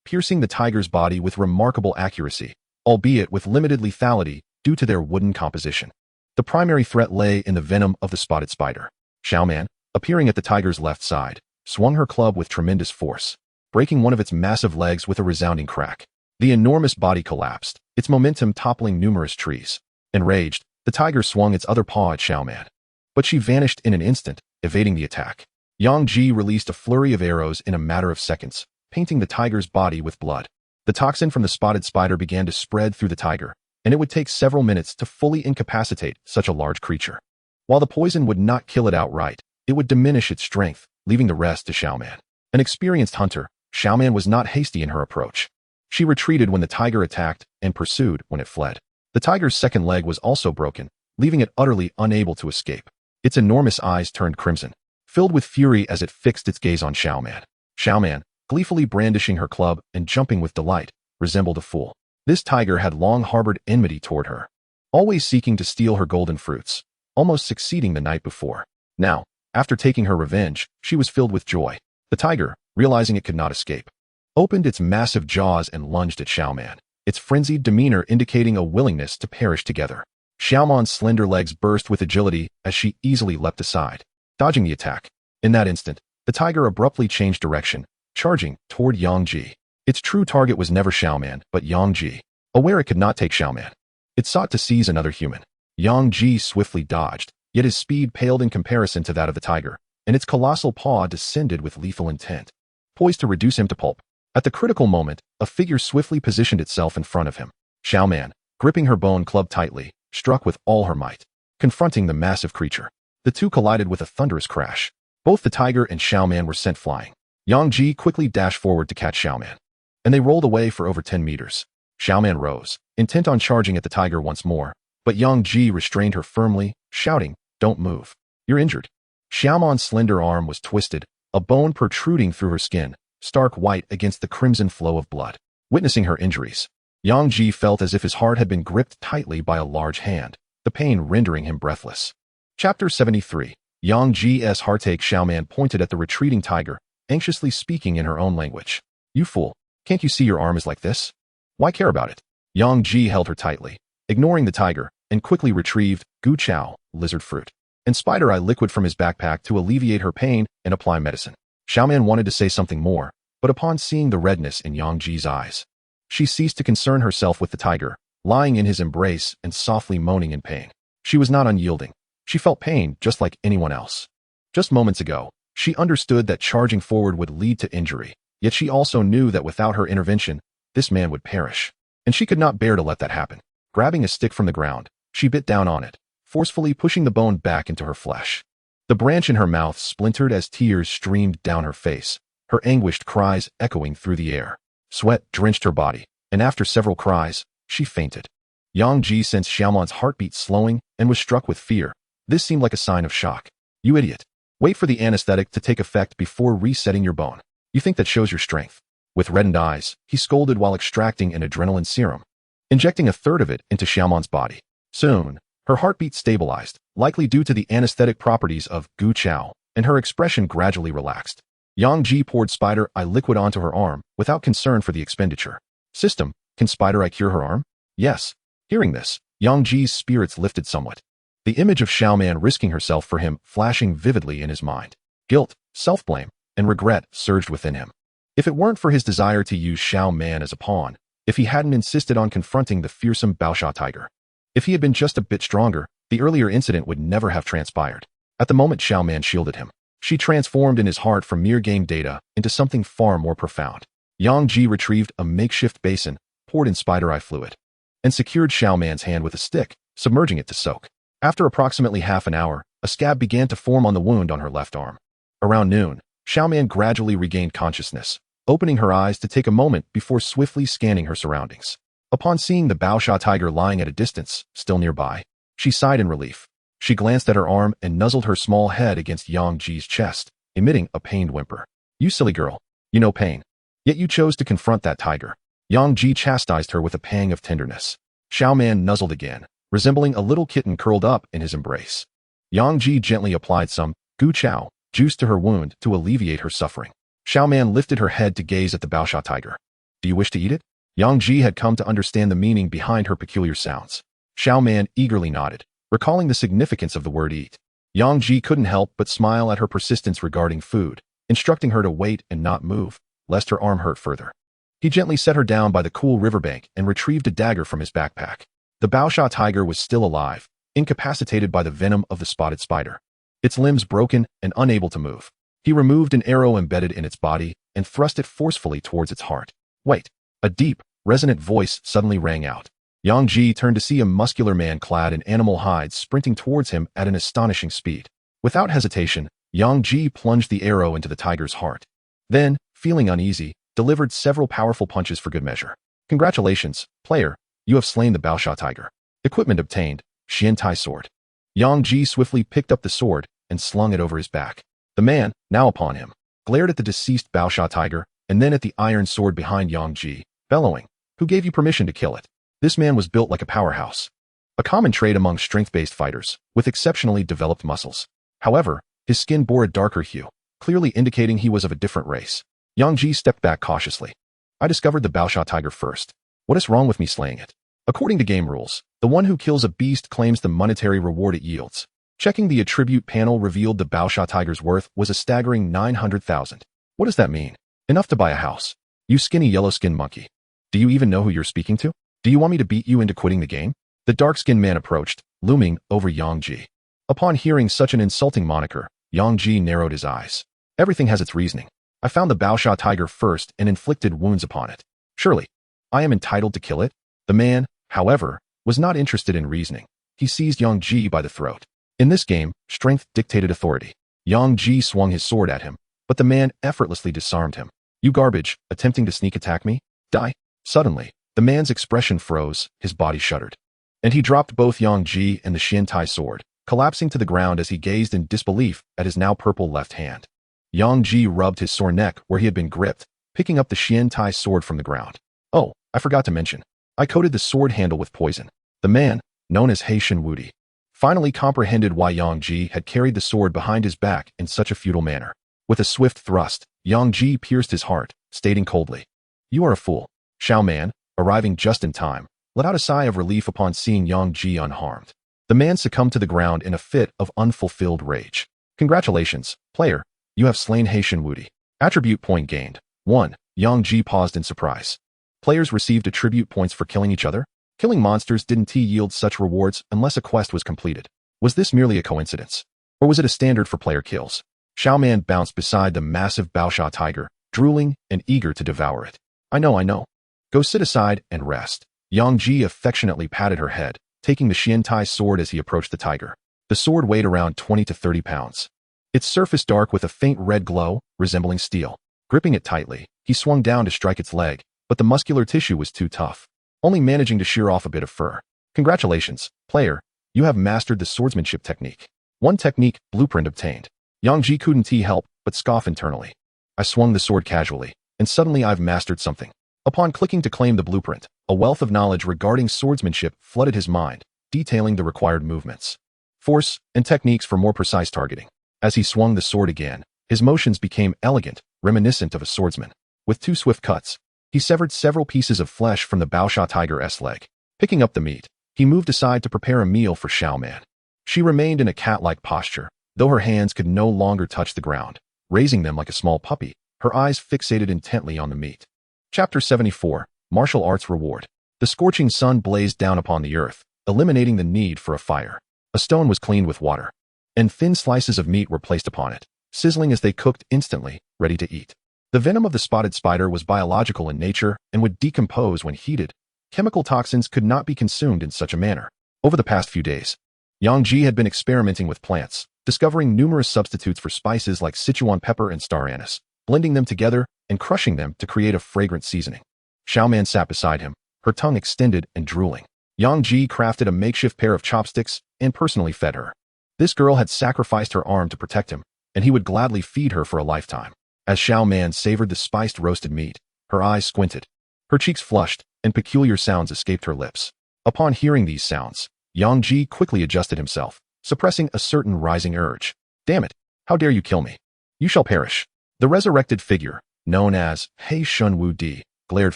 piercing the tiger's body with remarkable accuracy, albeit with limited lethality due to their wooden composition. The primary threat lay in the venom of the spotted spider. Xiaoman, appearing at the tiger's left side, swung her club with tremendous force, breaking one of its massive legs with a resounding crack. The enormous body collapsed, its momentum toppling numerous trees. Enraged, the tiger swung its other paw at Xiaoman, but she vanished in an instant, evading the attack. Yang Ji released a flurry of arrows in a matter of seconds, painting the tiger's body with blood. The toxin from the spotted spider began to spread through the tiger, and it would take several minutes to fully incapacitate such a large creature. While the poison would not kill it outright, it would diminish its strength, leaving the rest to Xiaoman. An experienced hunter, Xiaoman was not hasty in her approach. She retreated when the tiger attacked and pursued when it fled. The tiger's second leg was also broken, leaving it utterly unable to escape. Its enormous eyes turned crimson, filled with fury as it fixed its gaze on Xiaoman. Xiaoman, gleefully brandishing her club and jumping with delight, resembled a fool. This tiger had long harbored enmity toward her, always seeking to steal her golden fruits, almost succeeding the night before. Now, after taking her revenge, she was filled with joy. The tiger, realizing it could not escape, opened its massive jaws and lunged at Xiaoman, its frenzied demeanor indicating a willingness to perish together. Xiaoman's slender legs burst with agility as she easily leapt aside, dodging the attack. In that instant, the tiger abruptly changed direction, charging toward Yang Ji. Its true target was never Xiaoman, but Yang Ji. Aware it could not take Xiaoman, it sought to seize another human. Yang Ji swiftly dodged, yet his speed paled in comparison to that of the tiger, and its colossal paw descended with lethal intent, poised to reduce him to pulp. At the critical moment, a figure swiftly positioned itself in front of him. Xiaoman, gripping her bone club tightly, struck with all her might, confronting the massive creature. The two collided with a thunderous crash. Both the tiger and Xiaoman were sent flying. Yang Ji quickly dashed forward to catch Xiaoman, and they rolled away for over 10 meters. Xiaoman rose, intent on charging at the tiger once more, but Yang Ji restrained her firmly, shouting, "Don't move. You're injured." Xiaoman's slender arm was twisted, a bone protruding through her skin, stark white against the crimson flow of blood. Witnessing her injuries, Yang Ji felt as if his heart had been gripped tightly by a large hand, the pain rendering him breathless. Chapter 73. Yang Ji's heartache. Xiaoman pointed at the retreating tiger, anxiously speaking in her own language. "You fool, can't you see your arm is like this? Why care about it?" Yang Ji held her tightly, ignoring the tiger, and quickly retrieved gu chow, lizard fruit, and spider eye liquid from his backpack to alleviate her pain and apply medicine. Xiaoman wanted to say something more, but upon seeing the redness in Yang Ji's eyes, she ceased to concern herself with the tiger, lying in his embrace and softly moaning in pain. She was not unyielding. She felt pain just like anyone else. Just moments ago, she understood that charging forward would lead to injury, yet she also knew that without her intervention, this man would perish, and she could not bear to let that happen. Grabbing a stick from the ground, she bit down on it, forcefully pushing the bone back into her flesh. The branch in her mouth splintered as tears streamed down her face, her anguished cries echoing through the air. Sweat drenched her body, and after several cries, she fainted. Yang Ji sensed Xiaoman's heartbeat slowing and was struck with fear. This seemed like a sign of shock. "You idiot. Wait for the anesthetic to take effect before resetting your bone. You think that shows your strength?" With reddened eyes, he scolded while extracting an adrenaline serum, injecting a third of it into Xiaoman's body. Soon, her heartbeat stabilized, likely due to the anesthetic properties of gu chow, and her expression gradually relaxed. Yang Ji poured spider eye liquid onto her arm, without concern for the expenditure. "System, can spider eye cure her arm?" "Yes." Hearing this, Yang Ji's spirits lifted somewhat. The image of Xiaoman risking herself for him flashing vividly in his mind. Guilt, self-blame, and regret surged within him. If it weren't for his desire to use Xiaoman as a pawn, if he hadn't insisted on confronting the fearsome Baosha tiger, if he had been just a bit stronger, the earlier incident would never have transpired. At the moment Xiaoman shielded him, she transformed in his heart from mere game data into something far more profound. Yang Ji retrieved a makeshift basin, poured in spider eye fluid, and secured Xiaoman's hand with a stick, submerging it to soak. After approximately half an hour, a scab began to form on the wound on her left arm. Around noon, Xiaoman gradually regained consciousness, opening her eyes to take a moment before swiftly scanning her surroundings. Upon seeing the Baosha tiger lying at a distance, still nearby, she sighed in relief. She glanced at her arm and nuzzled her small head against Yang Ji's chest, emitting a pained whimper. "You silly girl. You know pain. Yet you chose to confront that tiger. Yang Ji chastised her with a pang of tenderness. Xiao Man nuzzled again, resembling a little kitten curled up in his embrace. Yang Ji gently applied some gu chao juice to her wound to alleviate her suffering. Xiao Man lifted her head to gaze at the Baosha tiger. Do you wish to eat it? Yang Ji had come to understand the meaning behind her peculiar sounds. Xiao Man eagerly nodded, recalling the significance of the word eat. Yang Ji couldn't help but smile at her persistence regarding food, instructing her to wait and not move, lest her arm hurt further. He gently set her down by the cool riverbank and retrieved a dagger from his backpack. The Baosha tiger was still alive, incapacitated by the venom of the spotted spider. Its limbs broken and unable to move. He removed an arrow embedded in its body and thrust it forcefully towards its heart. Wait! A deep, resonant voice suddenly rang out. Yang Ji turned to see a muscular man clad in animal hides sprinting towards him at an astonishing speed. Without hesitation, Yang Ji plunged the arrow into the tiger's heart. Then, feeling uneasy, delivered several powerful punches for good measure. Congratulations, player, you have slain the Baosha tiger. Equipment obtained, Xian Tai sword. Yang Ji swiftly picked up the sword and slung it over his back. The man, now upon him, glared at the deceased Baosha tiger and then at the iron sword behind Yang Ji, bellowing, "Who gave you permission to kill it?" This man was built like a powerhouse. A common trait among strength-based fighters, with exceptionally developed muscles. However, his skin bore a darker hue, clearly indicating he was of a different race. Yang Ji stepped back cautiously. I discovered the Baosha tiger first. What is wrong with me slaying it? According to game rules, the one who kills a beast claims the monetary reward it yields. Checking the attribute panel revealed the Baosha tiger's worth was a staggering 900,000. What does that mean? Enough to buy a house. You skinny yellow-skinned monkey. Do you even know who you're speaking to? Do you want me to beat you into quitting the game? The dark-skinned man approached, looming over Yang Ji. Upon hearing such an insulting moniker, Yang Ji narrowed his eyes. Everything has its reasoning. I found the Baosha tiger first and inflicted wounds upon it. Surely, I am entitled to kill it? The man, however, was not interested in reasoning. He seized Yang Ji by the throat. In this game, strength dictated authority. Yang Ji swung his sword at him, but the man effortlessly disarmed him. You garbage, attempting to sneak attack me? Die. Suddenly, the man's expression froze, his body shuddered. And he dropped both Yang Ji and the Xian Tai sword, collapsing to the ground as he gazed in disbelief at his now purple left hand. Yang Ji rubbed his sore neck where he had been gripped, picking up the Xian Tai sword from the ground. Oh, I forgot to mention. I coated the sword handle with poison. The man, known as He Shin Wudi, finally comprehended why Yang Ji had carried the sword behind his back in such a futile manner. With a swift thrust, Yang Ji pierced his heart, stating coldly, "You are a fool." Xiao Man, arriving just in time, let out a sigh of relief upon seeing Yang Ji unharmed. The man succumbed to the ground in a fit of unfulfilled rage. Congratulations, player, you have slain He Shin Wudi. Attribute point gained. 1. Yang Ji paused in surprise. Players received attribute points for killing each other. Killing monsters didn't yield such rewards unless a quest was completed. Was this merely a coincidence? Or was it a standard for player kills? Xiao Man bounced beside the massive Baosha tiger, drooling and eager to devour it. I know. Go sit aside and rest. Yang Ji affectionately patted her head, taking the Xian Tai sword as he approached the tiger. The sword weighed around 20 to 30 pounds. Its surface dark with a faint red glow, resembling steel. Gripping it tightly, he swung down to strike its leg, but the muscular tissue was too tough, only managing to shear off a bit of fur. Congratulations, player, you have mastered the swordsmanship technique. One technique, blueprint obtained. Yang Ji couldn't help but scoff internally. I swung the sword casually, and suddenly I've mastered something. Upon clicking to claim the blueprint, a wealth of knowledge regarding swordsmanship flooded his mind, detailing the required movements, force, and techniques for more precise targeting. As he swung the sword again, his motions became elegant, reminiscent of a swordsman. With 2 swift cuts, he severed several pieces of flesh from the Baosha tiger's leg. Picking up the meat, he moved aside to prepare a meal for Xiao Man. She remained in a cat-like posture, though her hands could no longer touch the ground, raising them like a small puppy, her eyes fixated intently on the meat. Chapter 74, Martial Arts Reward. The scorching sun blazed down upon the earth, eliminating the need for a fire. A stone was cleaned with water, and thin slices of meat were placed upon it, sizzling as they cooked instantly, ready to eat. The venom of the spotted spider was biological in nature and would decompose when heated. Chemical toxins could not be consumed in such a manner. Over the past few days, Yang Ji had been experimenting with plants, discovering numerous substitutes for spices like Sichuan pepper and star anise, blending them together and crushing them to create a fragrant seasoning. Xiao Man sat beside him, her tongue extended and drooling. Yang Ji crafted a makeshift pair of chopsticks and personally fed her. This girl had sacrificed her arm to protect him, and he would gladly feed her for a lifetime. As Xiao Man savored the spiced roasted meat, her eyes squinted. Her cheeks flushed, and peculiar sounds escaped her lips. Upon hearing these sounds, Yang Ji quickly adjusted himself, suppressing a certain rising urge. Damn it! How dare you kill me? You shall perish. The resurrected figure, known as He Shun Wu Di, glared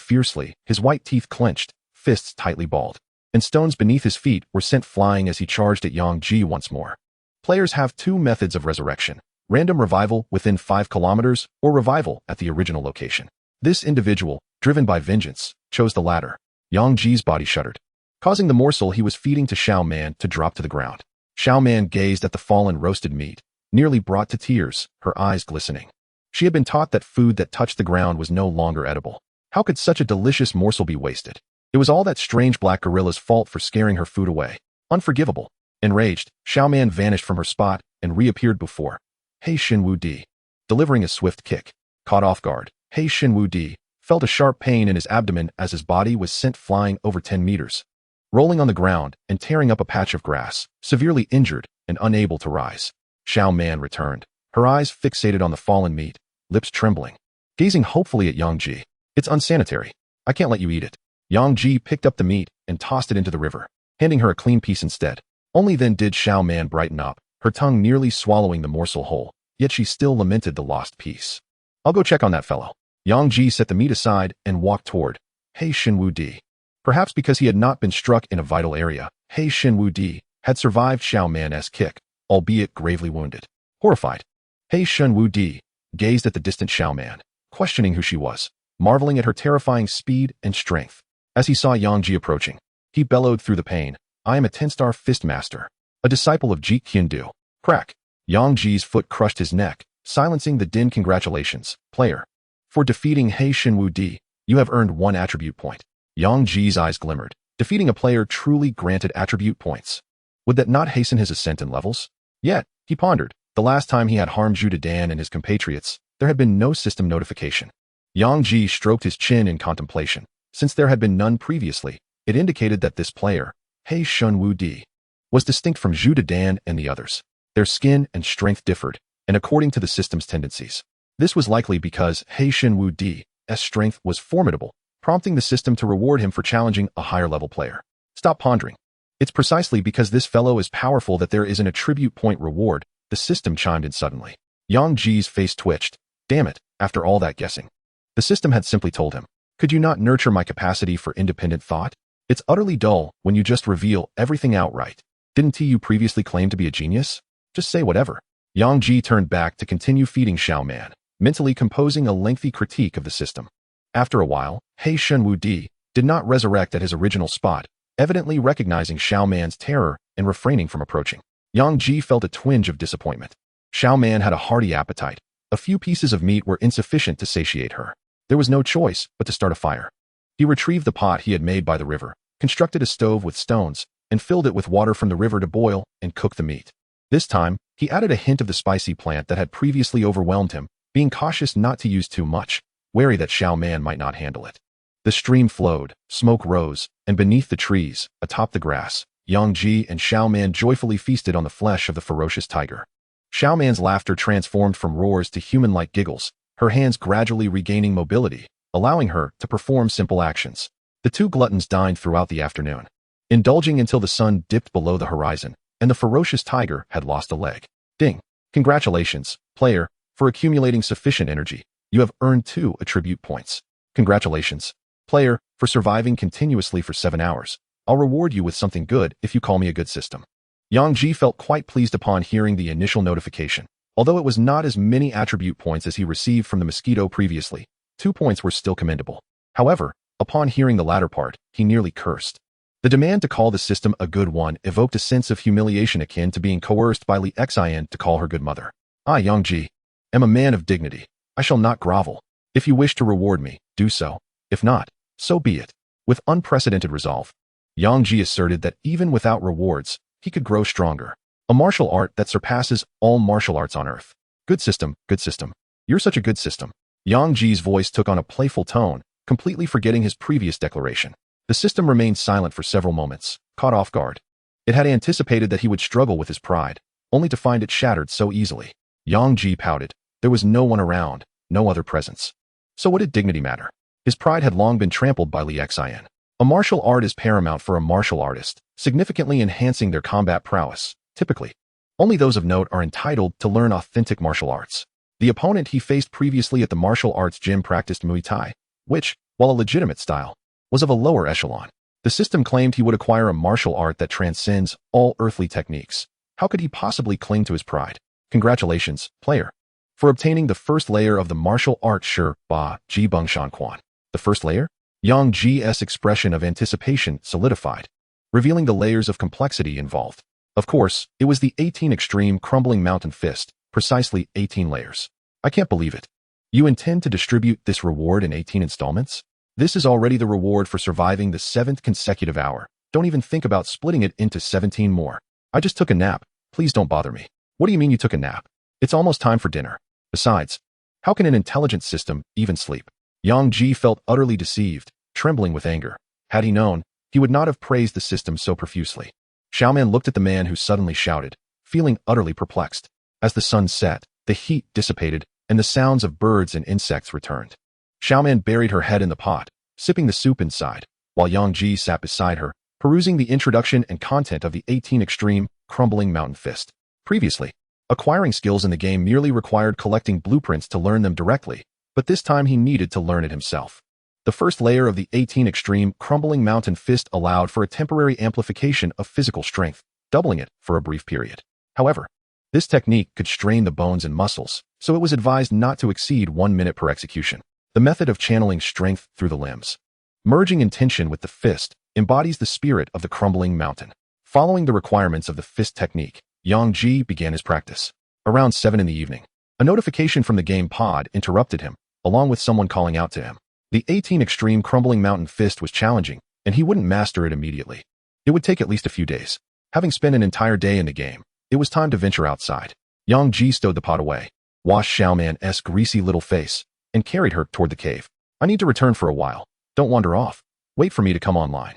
fiercely, his white teeth clenched, fists tightly balled, and stones beneath his feet were sent flying as he charged at Yang Ji once more. Players have two methods of resurrection: random revival within 5 kilometers or revival at the original location. This individual, driven by vengeance, chose the latter. Yang Ji's body shuddered, causing the morsel he was feeding to Xiao Man to drop to the ground. Xiao Man gazed at the fallen roasted meat, nearly brought to tears, her eyes glistening. She had been taught that food that touched the ground was no longer edible. How could such a delicious morsel be wasted? It was all that strange black gorilla's fault for scaring her food away. Unforgivable. Enraged, Xiao Man vanished from her spot and reappeared before He Shin Wu Di, delivering a swift kick. Caught off guard, He Shin Wu Di felt a sharp pain in his abdomen as his body was sent flying over 10 meters, rolling on the ground and tearing up a patch of grass, severely injured and unable to rise. Xiao Man returned, her eyes fixated on the fallen meat, lips trembling, gazing hopefully at Yang Ji. It's unsanitary. I can't let you eat it. Yang Ji picked up the meat and tossed it into the river, handing her a clean piece instead. Only then did Xiao Man brighten up, her tongue nearly swallowing the morsel whole, yet she still lamented the lost piece. I'll go check on that fellow. Yang Ji set the meat aside and walked toward He Shin Wu Di. Perhaps because he had not been struck in a vital area, He Shin Wu Di had survived Xiao Man's kick, albeit gravely wounded. Horrified, He Shin Wu Di gazed at the distant Xiao Man, questioning who she was, marveling at her terrifying speed and strength. As he saw Yang Ji approaching, he bellowed through the pain, I am a 10-star fist master, a disciple of Jeet Kune Do. Crack! Yang Ji's foot crushed his neck, silencing the din. Congratulations, player. For defeating He Shin Wu Di, you have earned 1 attribute point. Yang Ji's eyes glimmered. Defeating a player truly granted attribute points. Would that not hasten his ascent in levels? Yet, he pondered, the last time he had harmed Zhu Dan and his compatriots, there had been no system notification. Yang Ji stroked his chin in contemplation. Since there had been none previously, it indicated that this player, He Shun Wu Di, was distinct from Zhu Dan and the others. Their skin and strength differed, and according to the system's tendencies. This was likely because He Shin Wu Di's strength was formidable, prompting the system to reward him for challenging a higher-level player. Stop pondering. It's precisely because this fellow is powerful that there is an attribute point reward, the system chimed in suddenly. Yang Ji's face twitched. Damn it, after all that guessing. The system had simply told him, could you not nurture my capacity for independent thought? It's utterly dull when you just reveal everything outright. Didn't you previously claim to be a genius? Just say whatever. Yang Ji turned back to continue feeding Xiao Man, mentally composing a lengthy critique of the system. After a while, He Shin Wu Di did not resurrect at his original spot, evidently recognizing Xiao Man's terror and refraining from approaching. Yang Ji felt a twinge of disappointment. Xiao Man had a hearty appetite. A few pieces of meat were insufficient to satiate her. There was no choice but to start a fire. He retrieved the pot he had made by the river, constructed a stove with stones, and filled it with water from the river to boil and cook the meat. This time, he added a hint of the spicy plant that had previously overwhelmed him, being cautious not to use too much, wary that Xiao Man might not handle it. The stream flowed, smoke rose, and beneath the trees, atop the grass, Yang Ji and Xiao Man joyfully feasted on the flesh of the ferocious tiger. Xiao Man's laughter transformed from roars to human-like giggles, her hands gradually regaining mobility, allowing her to perform simple actions. The two gluttons dined throughout the afternoon, indulging until the sun dipped below the horizon, and the ferocious tiger had lost a leg. Ding! Congratulations, player, for accumulating sufficient energy. You have earned 2 attribute points. Congratulations, player, for surviving continuously for 7 hours. I'll reward you with something good if you call me a good system. Yang Ji felt quite pleased upon hearing the initial notification. Although it was not as many attribute points as he received from the mosquito previously, 2 points were still commendable. However, upon hearing the latter part, he nearly cursed. The demand to call the system a good one evoked a sense of humiliation akin to being coerced by Li Xin to call her good mother. I, Yang Ji, am a man of dignity. I shall not grovel. If you wish to reward me, do so. If not, so be it. With unprecedented resolve, Yang Ji asserted that even without rewards, he could grow stronger. A martial art that surpasses all martial arts on earth. Good system, good system. You're such a good system. Yang Ji's voice took on a playful tone, completely forgetting his previous declaration. The system remained silent for several moments, caught off guard. It had anticipated that he would struggle with his pride, only to find it shattered so easily. Yang Ji pouted. There was no one around, no other presence. So what did dignity matter? His pride had long been trampled by Li Xin. A martial art is paramount for a martial artist, significantly enhancing their combat prowess. Typically, only those of note are entitled to learn authentic martial arts. The opponent he faced previously at the martial arts gym practiced Muay Thai, which, while a legitimate style, was of a lower echelon. The system claimed he would acquire a martial art that transcends all earthly techniques. How could he possibly cling to his pride? Congratulations, player, for obtaining the first layer of the martial art Shi Ba Ji Beng Shan Quan. The first layer? Yang Ji's expression of anticipation solidified, revealing the layers of complexity involved. Of course, it was the 18 Extreme Crumbling Mountain Fist, precisely 18 layers. I can't believe it. You intend to distribute this reward in 18 installments? This is already the reward for surviving the 7th consecutive hour. Don't even think about splitting it into 17 more. I just took a nap. Please don't bother me. What do you mean you took a nap? It's almost time for dinner. Besides, how can an intelligent system even sleep? Yang Ji felt utterly deceived, trembling with anger. Had he known, he would not have praised the system so profusely. Xiaoman looked at the man who suddenly shouted, feeling utterly perplexed. As the sun set, the heat dissipated, and the sounds of birds and insects returned. Xiaoman buried her head in the pot, sipping the soup inside, while Yang Ji sat beside her, perusing the introduction and content of the 18 Extreme Crumbling Mountain Fist. Previously, acquiring skills in the game merely required collecting blueprints to learn them directly, but this time he needed to learn it himself. The first layer of the 18 Extreme Crumbling Mountain Fist allowed for a temporary amplification of physical strength, doubling it for a brief period. However, this technique could strain the bones and muscles, so it was advised not to exceed 1 minute per execution. The method of channeling strength through the limbs, merging intention with the fist, embodies the spirit of the crumbling mountain. Following the requirements of the fist technique, Yang Ji began his practice. Around 7 in the evening, a notification from the game pod interrupted him, along with someone calling out to him. The 18 Extreme Crumbling Mountain Fist was challenging, and he wouldn't master it immediately. It would take at least a few days. Having spent an entire day in the game, it was time to venture outside. Yang Ji stowed the pot away, washed Xiaoman's greasy little face, and carried her toward the cave. I need to return for a while. Don't wander off. Wait for me to come online.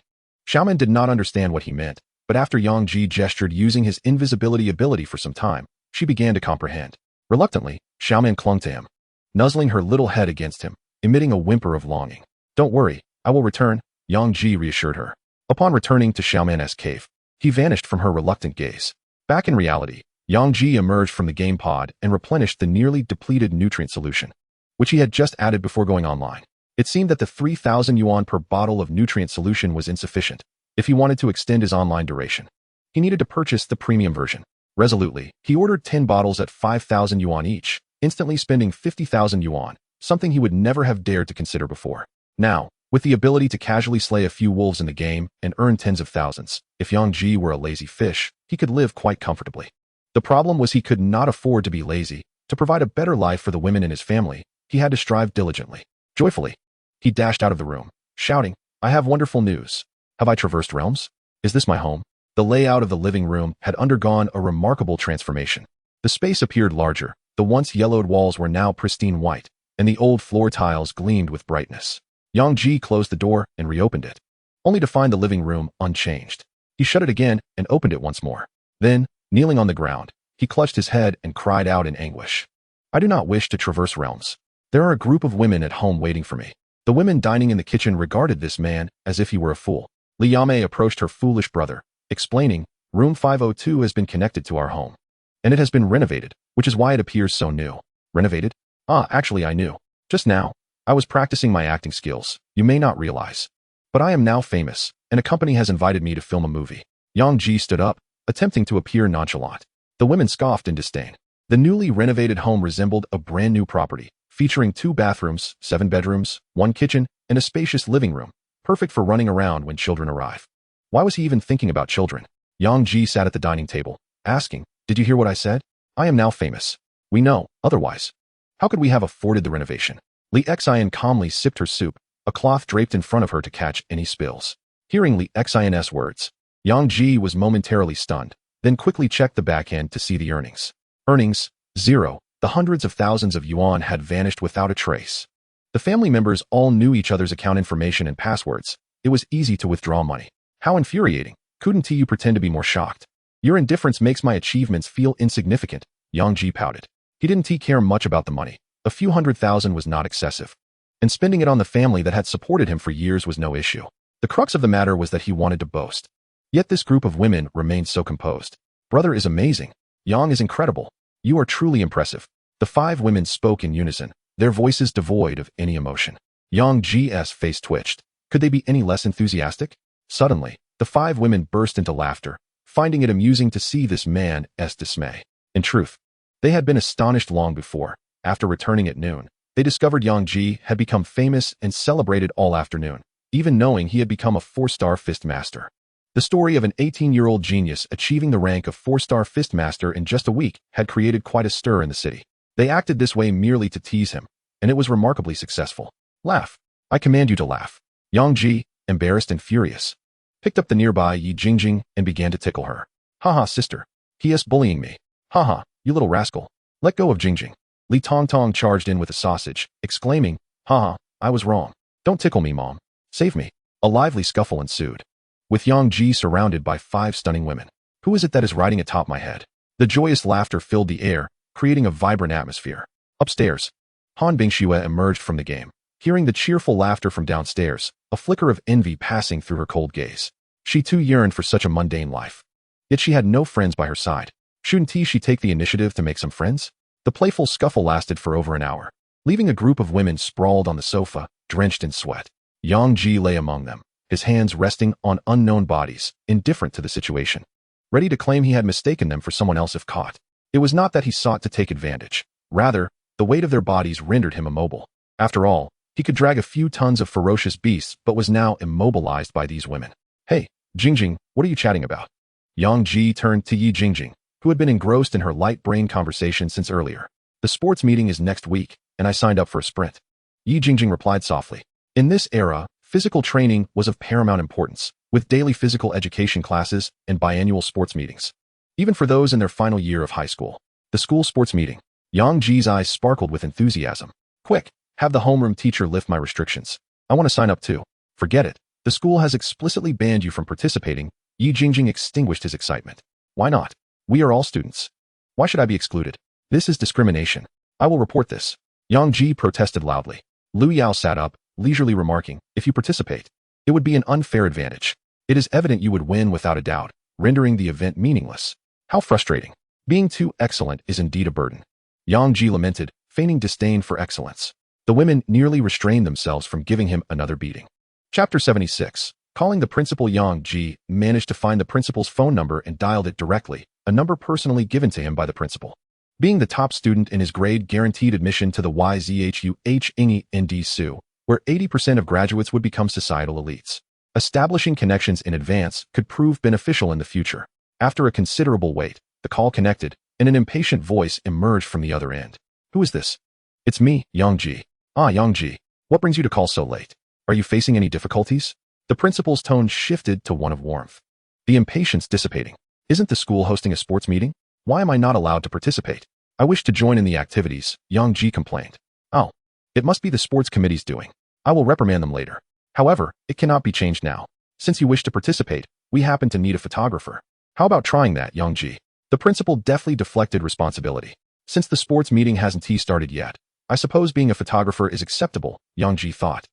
Xiaoman did not understand what he meant, but after Yang Ji gestured using his invisibility ability for some time, she began to comprehend. Reluctantly, Xiaoman clung to him, nuzzling her little head against him, emitting a whimper of longing. Don't worry, I will return, Yang Ji reassured her. Upon returning to Xiaoman's cave, he vanished from her reluctant gaze. Back in reality, Yang Ji emerged from the game pod and replenished the nearly depleted nutrient solution, which he had just added before going online. It seemed that the 3,000 yuan per bottle of nutrient solution was insufficient if he wanted to extend his online duration. He needed to purchase the premium version. Resolutely, he ordered 10 bottles at 5,000 yuan each, instantly spending 50,000 yuan, something he would never have dared to consider before. Now, with the ability to casually slay a few wolves in the game and earn tens of thousands, if Yang Ji were a lazy fish, he could live quite comfortably. The problem was he could not afford to be lazy. To provide a better life for the women in his family, he had to strive diligently. Joyfully, he dashed out of the room, shouting, I have wonderful news. Have I traversed realms? Is this my home? The layout of the living room had undergone a remarkable transformation. The space appeared larger, the once yellowed walls were now pristine white, and the old floor tiles gleamed with brightness. Yang Ji closed the door and reopened it, only to find the living room unchanged. He shut it again and opened it once more. Then, kneeling on the ground, he clutched his head and cried out in anguish. I do not wish to traverse realms. There are a group of women at home waiting for me. The women dining in the kitchen regarded this man as if he were a fool. Li Yame approached her foolish brother, explaining, Room 502 has been connected to our home, and it has been renovated, which is why it appears so new. Renovated? Actually I knew. Just now, I was practicing my acting skills. You may not realize, but I am now famous, and a company has invited me to film a movie. Yang Ji stood up, attempting to appear nonchalant. The women scoffed in disdain. The newly renovated home resembled a brand new property, featuring 2 bathrooms, 7 bedrooms, 1 kitchen, and a spacious living room, perfect for running around when children arrive. Why was he even thinking about children? Yang Ji sat at the dining table, asking, Did you hear what I said? I am now famous. We know, otherwise. How could we have afforded the renovation? Li Xian calmly sipped her soup, a cloth draped in front of her to catch any spills. Hearing Li Xian's words, Yang Ji was momentarily stunned, then quickly checked the backhand to see the earnings. Earnings, 0. The hundreds of thousands of yuan had vanished without a trace. The family members all knew each other's account information and passwords. It was easy to withdraw money. How infuriating. Couldn't you pretend to be more shocked? Your indifference makes my achievements feel insignificant, Yang Ji pouted. He didn't care much about the money. A few 100,000 was not excessive. and spending it on the family that had supported him for years was no issue. The crux of the matter was that he wanted to boast. Yet this group of women remained so composed. Brother is amazing. Yang is incredible. You are truly impressive. The 5 women spoke in unison, their voices devoid of any emotion. Yang Ji's face twitched. Could they be any less enthusiastic? Suddenly, the 5 women burst into laughter, finding it amusing to see this man's dismay. In truth, they had been astonished long before. After returning at noon, they discovered Yang Ji had become famous and celebrated all afternoon, even knowing he had become a 4-star fist master. The story of an 18-year-old genius achieving the rank of 4-star fist master in just a week had created quite a stir in the city. They acted this way merely to tease him, and it was remarkably successful. Laugh. I command you to laugh. Yang Ji, embarrassed and furious, picked up the nearby Yi Jingjing and began to tickle her. Haha, sister. He is bullying me. Haha, you little rascal. Let go of Jingjing. Li Tongtong charged in with a sausage, exclaiming, haha, I was wrong. Don't tickle me, mom. Save me. A lively scuffle ensued, with Yang Ji surrounded by 5 stunning women. Who is it that is riding atop my head? The joyous laughter filled the air, creating a vibrant atmosphere. Upstairs, Han Bingxue emerged from the game, hearing the cheerful laughter from downstairs, a flicker of envy passing through her cold gaze. She too yearned for such a mundane life. Yet she had no friends by her side. Shouldn't she take the initiative to make some friends? The playful scuffle lasted for over an hour, leaving a group of women sprawled on the sofa, drenched in sweat. Yang Ji lay among them, his hands resting on unknown bodies, indifferent to the situation, ready to claim he had mistaken them for someone else if caught. It was not that he sought to take advantage. Rather, the weight of their bodies rendered him immobile. After all, he could drag a few tons of ferocious beasts but was now immobilized by these women. Hey, Jingjing, what are you chatting about? Yang Ji turned to Yi Jingjing, who had been engrossed in her light-brain conversation since earlier. The sports meeting is next week, and I signed up for a sprint. Yi Jingjing replied softly. In this era, physical training was of paramount importance, with daily physical education classes and biannual sports meetings. Even for those in their final year of high school. The school sports meeting. Yang Ji's eyes sparkled with enthusiasm. Quick, have the homeroom teacher lift my restrictions. I want to sign up too. Forget it. The school has explicitly banned you from participating. Yi Jingjing extinguished his excitement. Why not? We are all students. Why should I be excluded? This is discrimination. I will report this. Yang Ji protested loudly. Lu Yao sat up, leisurely remarking, if you participate, it would be an unfair advantage. It is evident you would win without a doubt, rendering the event meaningless. How frustrating. Being too excellent is indeed a burden. Yang Ji lamented, feigning disdain for excellence. The women nearly restrained themselves from giving him another beating. Chapter 76. Calling the principal. Yang Ji managed to find the principal's phone number and dialed it directly, a number personally given to him by the principal. Being the top student in his grade guaranteed admission to the YZHUHND-SU, where 80% of graduates would become societal elites. Establishing connections in advance could prove beneficial in the future. After a considerable wait, the call connected, and an impatient voice emerged from the other end. Who is this? It's me, Yang Ji. Ah, Yang Ji. What brings you to call so late? Are you facing any difficulties? The principal's tone shifted to one of warmth. The impatience dissipating. Isn't the school hosting a sports meeting? Why am I not allowed to participate? I wish to join in the activities, Yang Ji complained. Oh, it must be the sports committee's doing. I will reprimand them later. However, it cannot be changed now. Since you wish to participate, we happen to need a photographer. How about trying that, Yang Ji? The principal deftly deflected responsibility. Since the sports meeting hasn't started yet, I suppose being a photographer is acceptable, Yang Ji thought.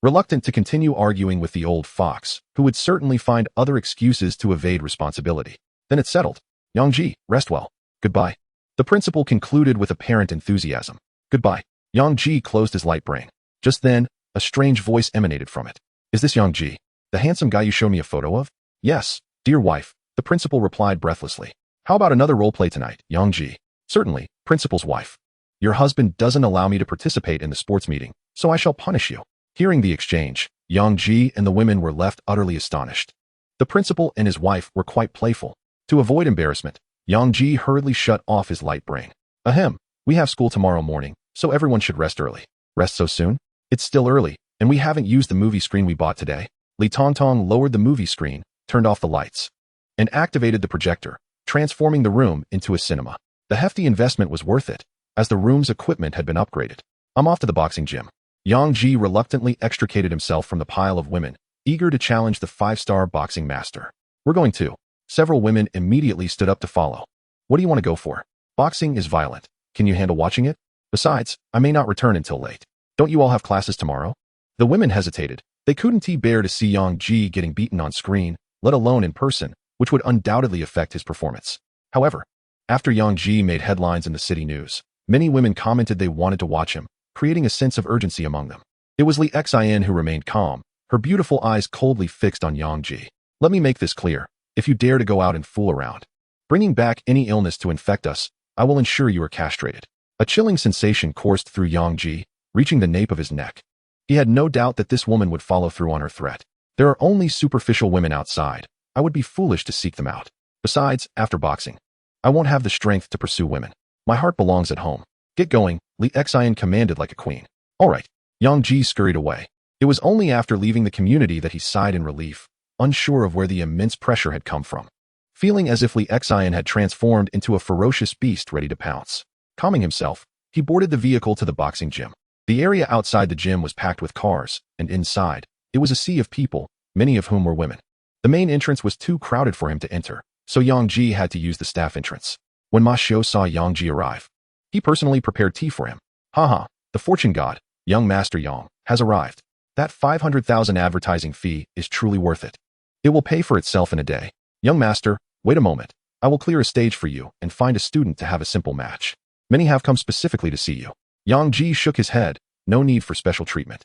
Reluctant to continue arguing with the old fox, who would certainly find other excuses to evade responsibility. Then it's settled. Yang Ji, rest well. Goodbye. The principal concluded with apparent enthusiasm. Goodbye. Yang Ji closed his light brain. Just then, a strange voice emanated from it. Is this Yang Ji, the handsome guy you showed me a photo of? Yes, dear wife, the principal replied breathlessly. How about another role play tonight, Yang Ji? Certainly, principal's wife. Your husband doesn't allow me to participate in the sports meeting, so I shall punish you. Hearing the exchange, Yang Ji and the women were left utterly astonished. The principal and his wife were quite playful. To avoid embarrassment, Yang Ji hurriedly shut off his light brain. Ahem, we have school tomorrow morning, so everyone should rest early. Rest so soon? It's still early, and we haven't used the movie screen we bought today. Li Tongtong lowered the movie screen, turned off the lights, and activated the projector, transforming the room into a cinema. The hefty investment was worth it, as the room's equipment had been upgraded. I'm off to the boxing gym. Yang Ji reluctantly extricated himself from the pile of women, eager to challenge the 5-star boxing master. We're going to. Several women immediately stood up to follow. What do you want to go for? Boxing is violent. Can you handle watching it? Besides, I may not return until late. Don't you all have classes tomorrow? The women hesitated. They couldn't bear to see Yang Ji getting beaten on screen, let alone in person, which would undoubtedly affect his performance. However, after Yang Ji made headlines in the city news, many women commented they wanted to watch him, creating a sense of urgency among them. It was Li Xin who remained calm, her beautiful eyes coldly fixed on Yang Ji. Let me make this clear. If you dare to go out and fool around, bringing back any illness to infect us, I will ensure you are castrated. A chilling sensation coursed through Yang Ji, reaching the nape of his neck. He had no doubt that this woman would follow through on her threat. There are only superficial women outside. I would be foolish to seek them out. Besides, after boxing, I won't have the strength to pursue women. My heart belongs at home. Get going, Li Xin commanded like a queen. All right. Yang Ji scurried away. It was only after leaving the community that he sighed in relief, unsure of where the immense pressure had come from. Feeling as if Li Xin had transformed into a ferocious beast ready to pounce. Calming himself, he boarded the vehicle to the boxing gym. The area outside the gym was packed with cars, and inside, it was a sea of people, many of whom were women. The main entrance was too crowded for him to enter, so Yang Ji had to use the staff entrance. When Ma Xiu saw Yang Ji arrive, he personally prepared tea for him. Haha, the fortune god, young Master Yang, has arrived. That 500,000 advertising fee is truly worth it. It will pay for itself in a day. Young Master, wait a moment. I will clear a stage for you and find a student to have a simple match. Many have come specifically to see you. Yang Ji shook his head. No need for special treatment.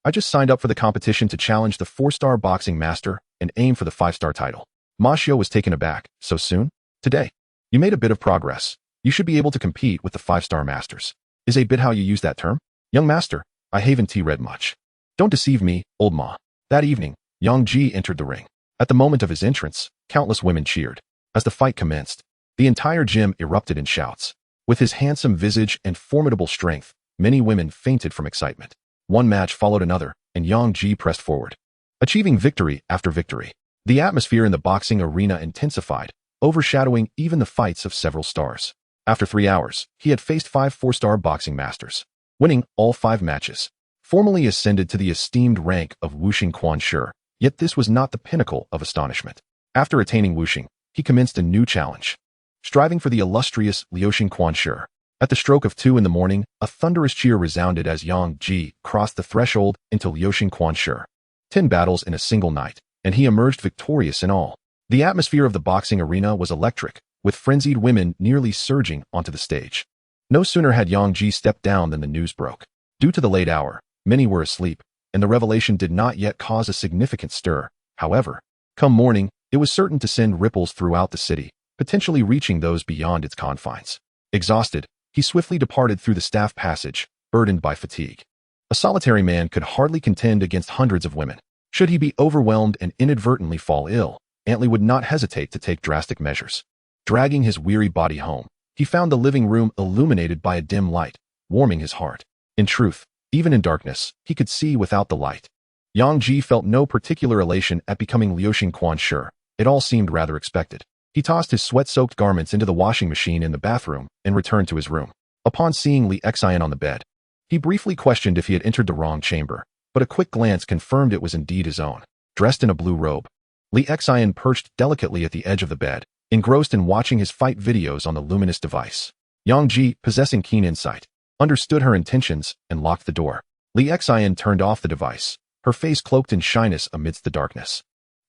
I just signed up for the competition to challenge the 4-star boxing master and aim for the 5-star title. Ma Xiu was taken aback. So soon? Today. You made a bit of progress. You should be able to compete with the 5-star masters. Is a bit how you use that term? Young master, I haven't read much. Don't deceive me, old Ma. That evening, Yang Ji entered the ring. At the moment of his entrance, countless women cheered. As the fight commenced, the entire gym erupted in shouts. With his handsome visage and formidable strength, many women fainted from excitement. One match followed another, and Yang Ji pressed forward, achieving victory after victory. The atmosphere in the boxing arena intensified, overshadowing even the fights of several stars. After 3 hours, he had faced 5 4-star boxing masters, winning all 5 matches. Formally ascended to the esteemed rank of Wuxing Quanshi, yet this was not the pinnacle of astonishment. After attaining Wuxing, he commenced a new challenge, striving for the illustrious Liuxing Quanshi. At the stroke of 2 in the morning, a thunderous cheer resounded as Yang Ji crossed the threshold into Liuxing Quanshi. 10 battles in a single night, and he emerged victorious in all. The atmosphere of the boxing arena was electric, with frenzied women nearly surging onto the stage. No sooner had Yang Ji stepped down than the news broke. Due to the late hour, many were asleep, and the revelation did not yet cause a significant stir. However, come morning, it was certain to send ripples throughout the city, potentially reaching those beyond its confines. Exhausted, he swiftly departed through the staff passage, burdened by fatigue. A solitary man could hardly contend against hundreds of women. Should he be overwhelmed and inadvertently fall ill, Antley would not hesitate to take drastic measures. Dragging his weary body home, he found the living room illuminated by a dim light, warming his heart. In truth, even in darkness, he could see without the light. Yang Ji felt no particular elation at becoming Liuxing Quanshi. It all seemed rather expected. He tossed his sweat-soaked garments into the washing machine in the bathroom and returned to his room. Upon seeing Li Xin on the bed, he briefly questioned if he had entered the wrong chamber, but a quick glance confirmed it was indeed his own. Dressed in a blue robe, Li Xin perched delicately at the edge of the bed, engrossed in watching his fight videos on the luminous device. Yang Ji, possessing keen insight, understood her intentions and locked the door. Li Xin turned off the device, her face cloaked in shyness amidst the darkness.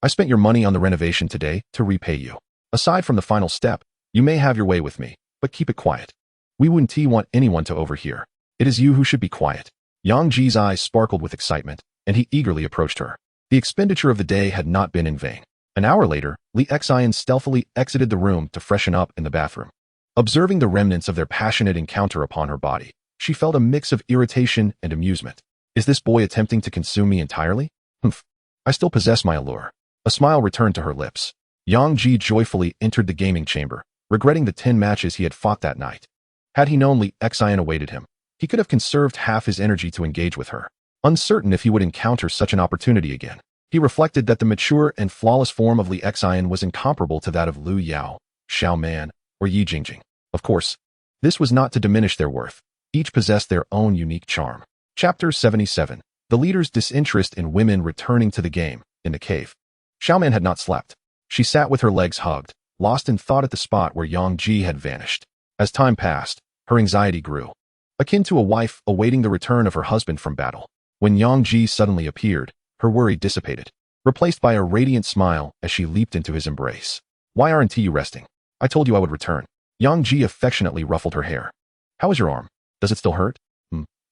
I spent your money on the renovation today to repay you. Aside from the final step, you may have your way with me, but keep it quiet. We wouldn't want anyone to overhear. It is you who should be quiet. Yang Ji's eyes sparkled with excitement, and he eagerly approached her. The expenditure of the day had not been in vain. An hour later, Li Xin stealthily exited the room to freshen up in the bathroom. Observing the remnants of their passionate encounter upon her body, she felt a mix of irritation and amusement. Is this boy attempting to consume me entirely? Humph. I still possess my allure. A smile returned to her lips. Yang Ji joyfully entered the gaming chamber, regretting the 10 matches he had fought that night. Had he known Li Xin awaited him, he could have conserved half his energy to engage with her. Uncertain if he would encounter such an opportunity again, he reflected that the mature and flawless form of Li Xin was incomparable to that of Lu Yao, Xiao Man, or Yi Jingjing. Of course, this was not to diminish their worth. Each possessed their own unique charm. Chapter 77. The leader's disinterest in women returning to the game. In the cave, Xiao Man had not slept. She sat with her legs hugged, lost in thought at the spot where Yang Ji had vanished. As time passed, her anxiety grew. akin to a wife awaiting the return of her husband from battle. When Yang Ji suddenly appeared, her worry dissipated, replaced by a radiant smile as she leaped into his embrace. Why aren't you resting? I told you I would return. Yang Ji affectionately ruffled her hair. How is your arm? Does it still hurt?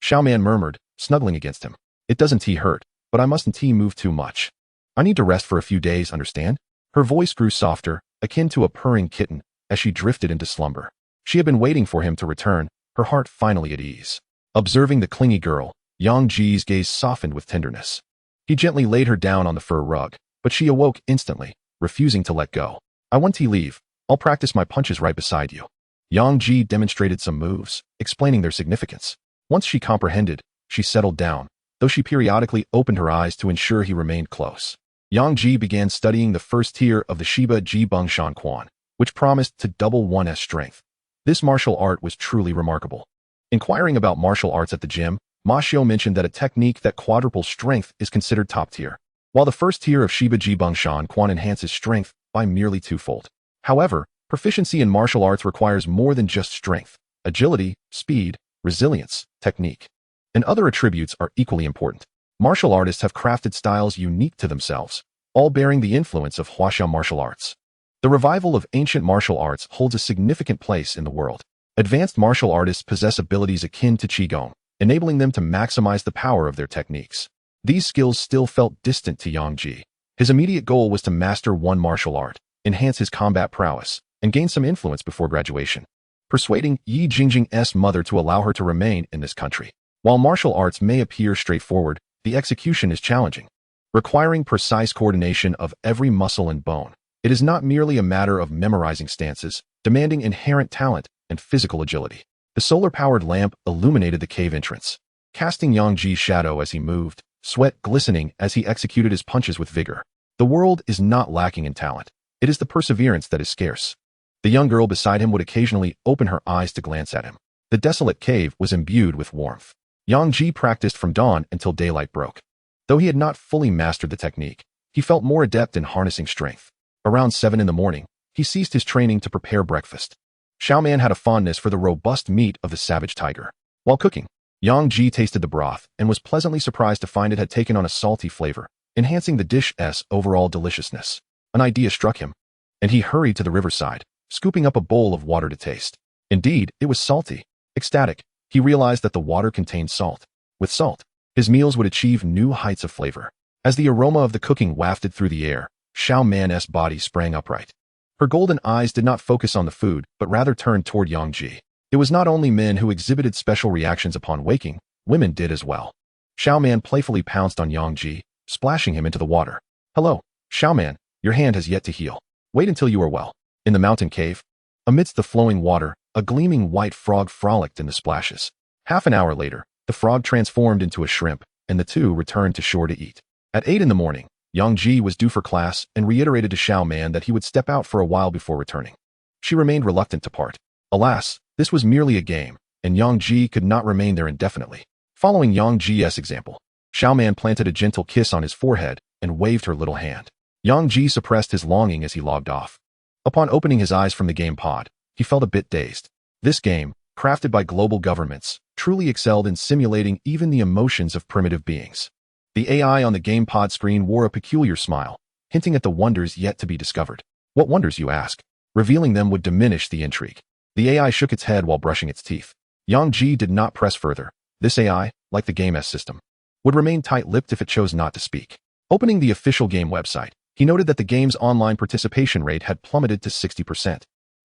Xiaoman murmured, snuggling against him. It doesn't hurt, but I mustn't move too much. I need to rest for a few days, understand? Her voice grew softer, akin to a purring kitten, as she drifted into slumber. She had been waiting for him to return, her heart finally at ease. Observing the clingy girl, Yang Ji's gaze softened with tenderness. He gently laid her down on the fur rug, but she awoke instantly, refusing to let go. I want to leave. I'll practice my punches right beside you. Yang Ji demonstrated some moves, explaining their significance. Once she comprehended, she settled down, though she periodically opened her eyes to ensure he remained close. Yang Ji began studying the first tier of the Shiba Ji Beng Shan Quan, which promised to double one's strength. This martial art was truly remarkable. Inquiring about martial arts at the gym, Ma Xiu mentioned that a technique that quadruples strength is considered top tier, while the first tier of Shiba Ji Beng Shan Quan enhances strength by merely twofold. However, proficiency in martial arts requires more than just strength. Agility, speed, resilience, technique, and other attributes are equally important. Martial artists have crafted styles unique to themselves, all bearing the influence of Huaxiao martial arts. The revival of ancient martial arts holds a significant place in the world. Advanced martial artists possess abilities akin to Qigong, enabling them to maximize the power of their techniques. These skills still felt distant to Yang Ji. His immediate goal was to master one martial art, enhance his combat prowess, and gain some influence before graduation. Persuading Yi Jingjing's mother to allow her to remain in this country. While martial arts may appear straightforward, the execution is challenging, requiring precise coordination of every muscle and bone. It is not merely a matter of memorizing stances, demanding inherent talent and physical agility. The solar-powered lamp illuminated the cave entrance, casting Yang Ji's shadow as he moved, sweat glistening as he executed his punches with vigor. The world is not lacking in talent. It is the perseverance that is scarce. The young girl beside him would occasionally open her eyes to glance at him. The desolate cave was imbued with warmth. Yang Ji practiced from dawn until daylight broke. Though he had not fully mastered the technique, he felt more adept in harnessing strength. Around 7 in the morning, he ceased his training to prepare breakfast. Xiaoman had a fondness for the robust meat of the savage tiger. While cooking, Yang Ji tasted the broth and was pleasantly surprised to find it had taken on a salty flavor, enhancing the dish's overall deliciousness. An idea struck him, and he hurried to the riverside, scooping up a bowl of water to taste. Indeed, it was salty. Ecstatic, he realized that the water contained salt. With salt, his meals would achieve new heights of flavor. As the aroma of the cooking wafted through the air, Xiaoman's body sprang upright. Her golden eyes did not focus on the food, but rather turned toward Yang Ji. It was not only men who exhibited special reactions upon waking, women did as well. Xiaoman playfully pounced on Yang Ji, splashing him into the water. Hello, Xiaoman, your hand has yet to heal. Wait until you are well. In the mountain cave, amidst the flowing water, a gleaming white frog frolicked in the splashes. Half an hour later, the frog transformed into a shrimp, and the two returned to shore to eat. At 8 in the morning, Yang Ji was due for class and reiterated to Xiaoman that he would step out for a while before returning. She remained reluctant to part. Alas, this was merely a game, and Yang Ji could not remain there indefinitely. Following Yang Ji's example, Xiaoman planted a gentle kiss on his forehead and waved her little hand. Yang Ji suppressed his longing as he logged off. Upon opening his eyes from the game pod, he felt a bit dazed. This game, crafted by global governments, truly excelled in simulating even the emotions of primitive beings. The AI on the game pod screen wore a peculiar smile, hinting at the wonders yet to be discovered. What wonders, you ask? Revealing them would diminish the intrigue. The AI shook its head while brushing its teeth. Yang Ji did not press further. This AI, like the game's system, would remain tight-lipped if it chose not to speak. Opening the official game website, he noted that the game's online participation rate had plummeted to 60%.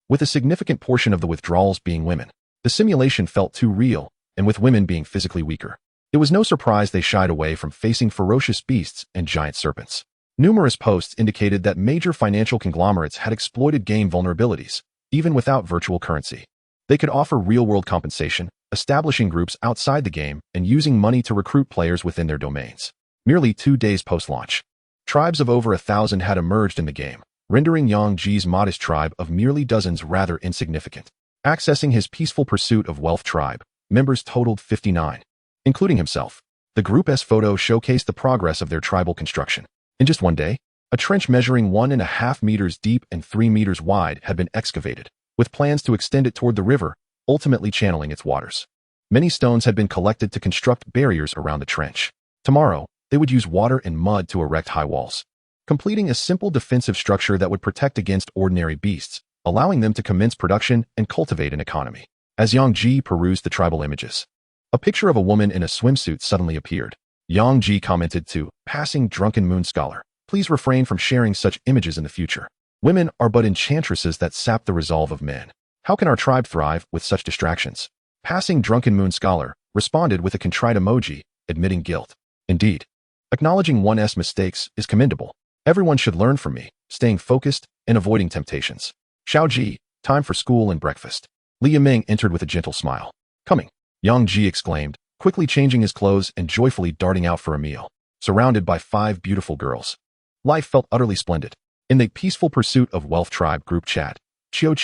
With a significant portion of the withdrawals being women, the simulation felt too real, and with women being physically weaker, it was no surprise they shied away from facing ferocious beasts and giant serpents. Numerous posts indicated that major financial conglomerates had exploited game vulnerabilities, even without virtual currency. They could offer real-world compensation, establishing groups outside the game and using money to recruit players within their domains. Merely 2 days post-launch, tribes of over 1,000 had emerged in the game, rendering Yang Ji's modest tribe of merely dozens rather insignificant. Accessing his peaceful pursuit of wealth tribe, members totaled 59. Including himself. The group's photo showcased the progress of their tribal construction. In just 1 day, a trench measuring 1.5 meters deep and 3 meters wide had been excavated, with plans to extend it toward the river, ultimately channeling its waters. Many stones had been collected to construct barriers around the trench. Tomorrow, they would use water and mud to erect high walls, completing a simple defensive structure that would protect against ordinary beasts, allowing them to commence production and cultivate an economy. As Yang Ji perused the tribal images, a picture of a woman in a swimsuit suddenly appeared. Yang Ji commented to passing drunken moon scholar, "Please refrain from sharing such images in the future. Women are but enchantresses that sap the resolve of men. How can our tribe thrive with such distractions?" Passing drunken moon scholar responded with a contrite emoji, admitting guilt. "Indeed, acknowledging one's mistakes is commendable. Everyone should learn from me, staying focused and avoiding temptations. Xiao Ji, time for school and breakfast." Li Yiming entered with a gentle smile. "Coming," Yang Ji exclaimed, quickly changing his clothes and joyfully darting out for a meal, surrounded by 5 beautiful girls. Life felt utterly splendid. In the peaceful pursuit of wealth tribe group chat, Chio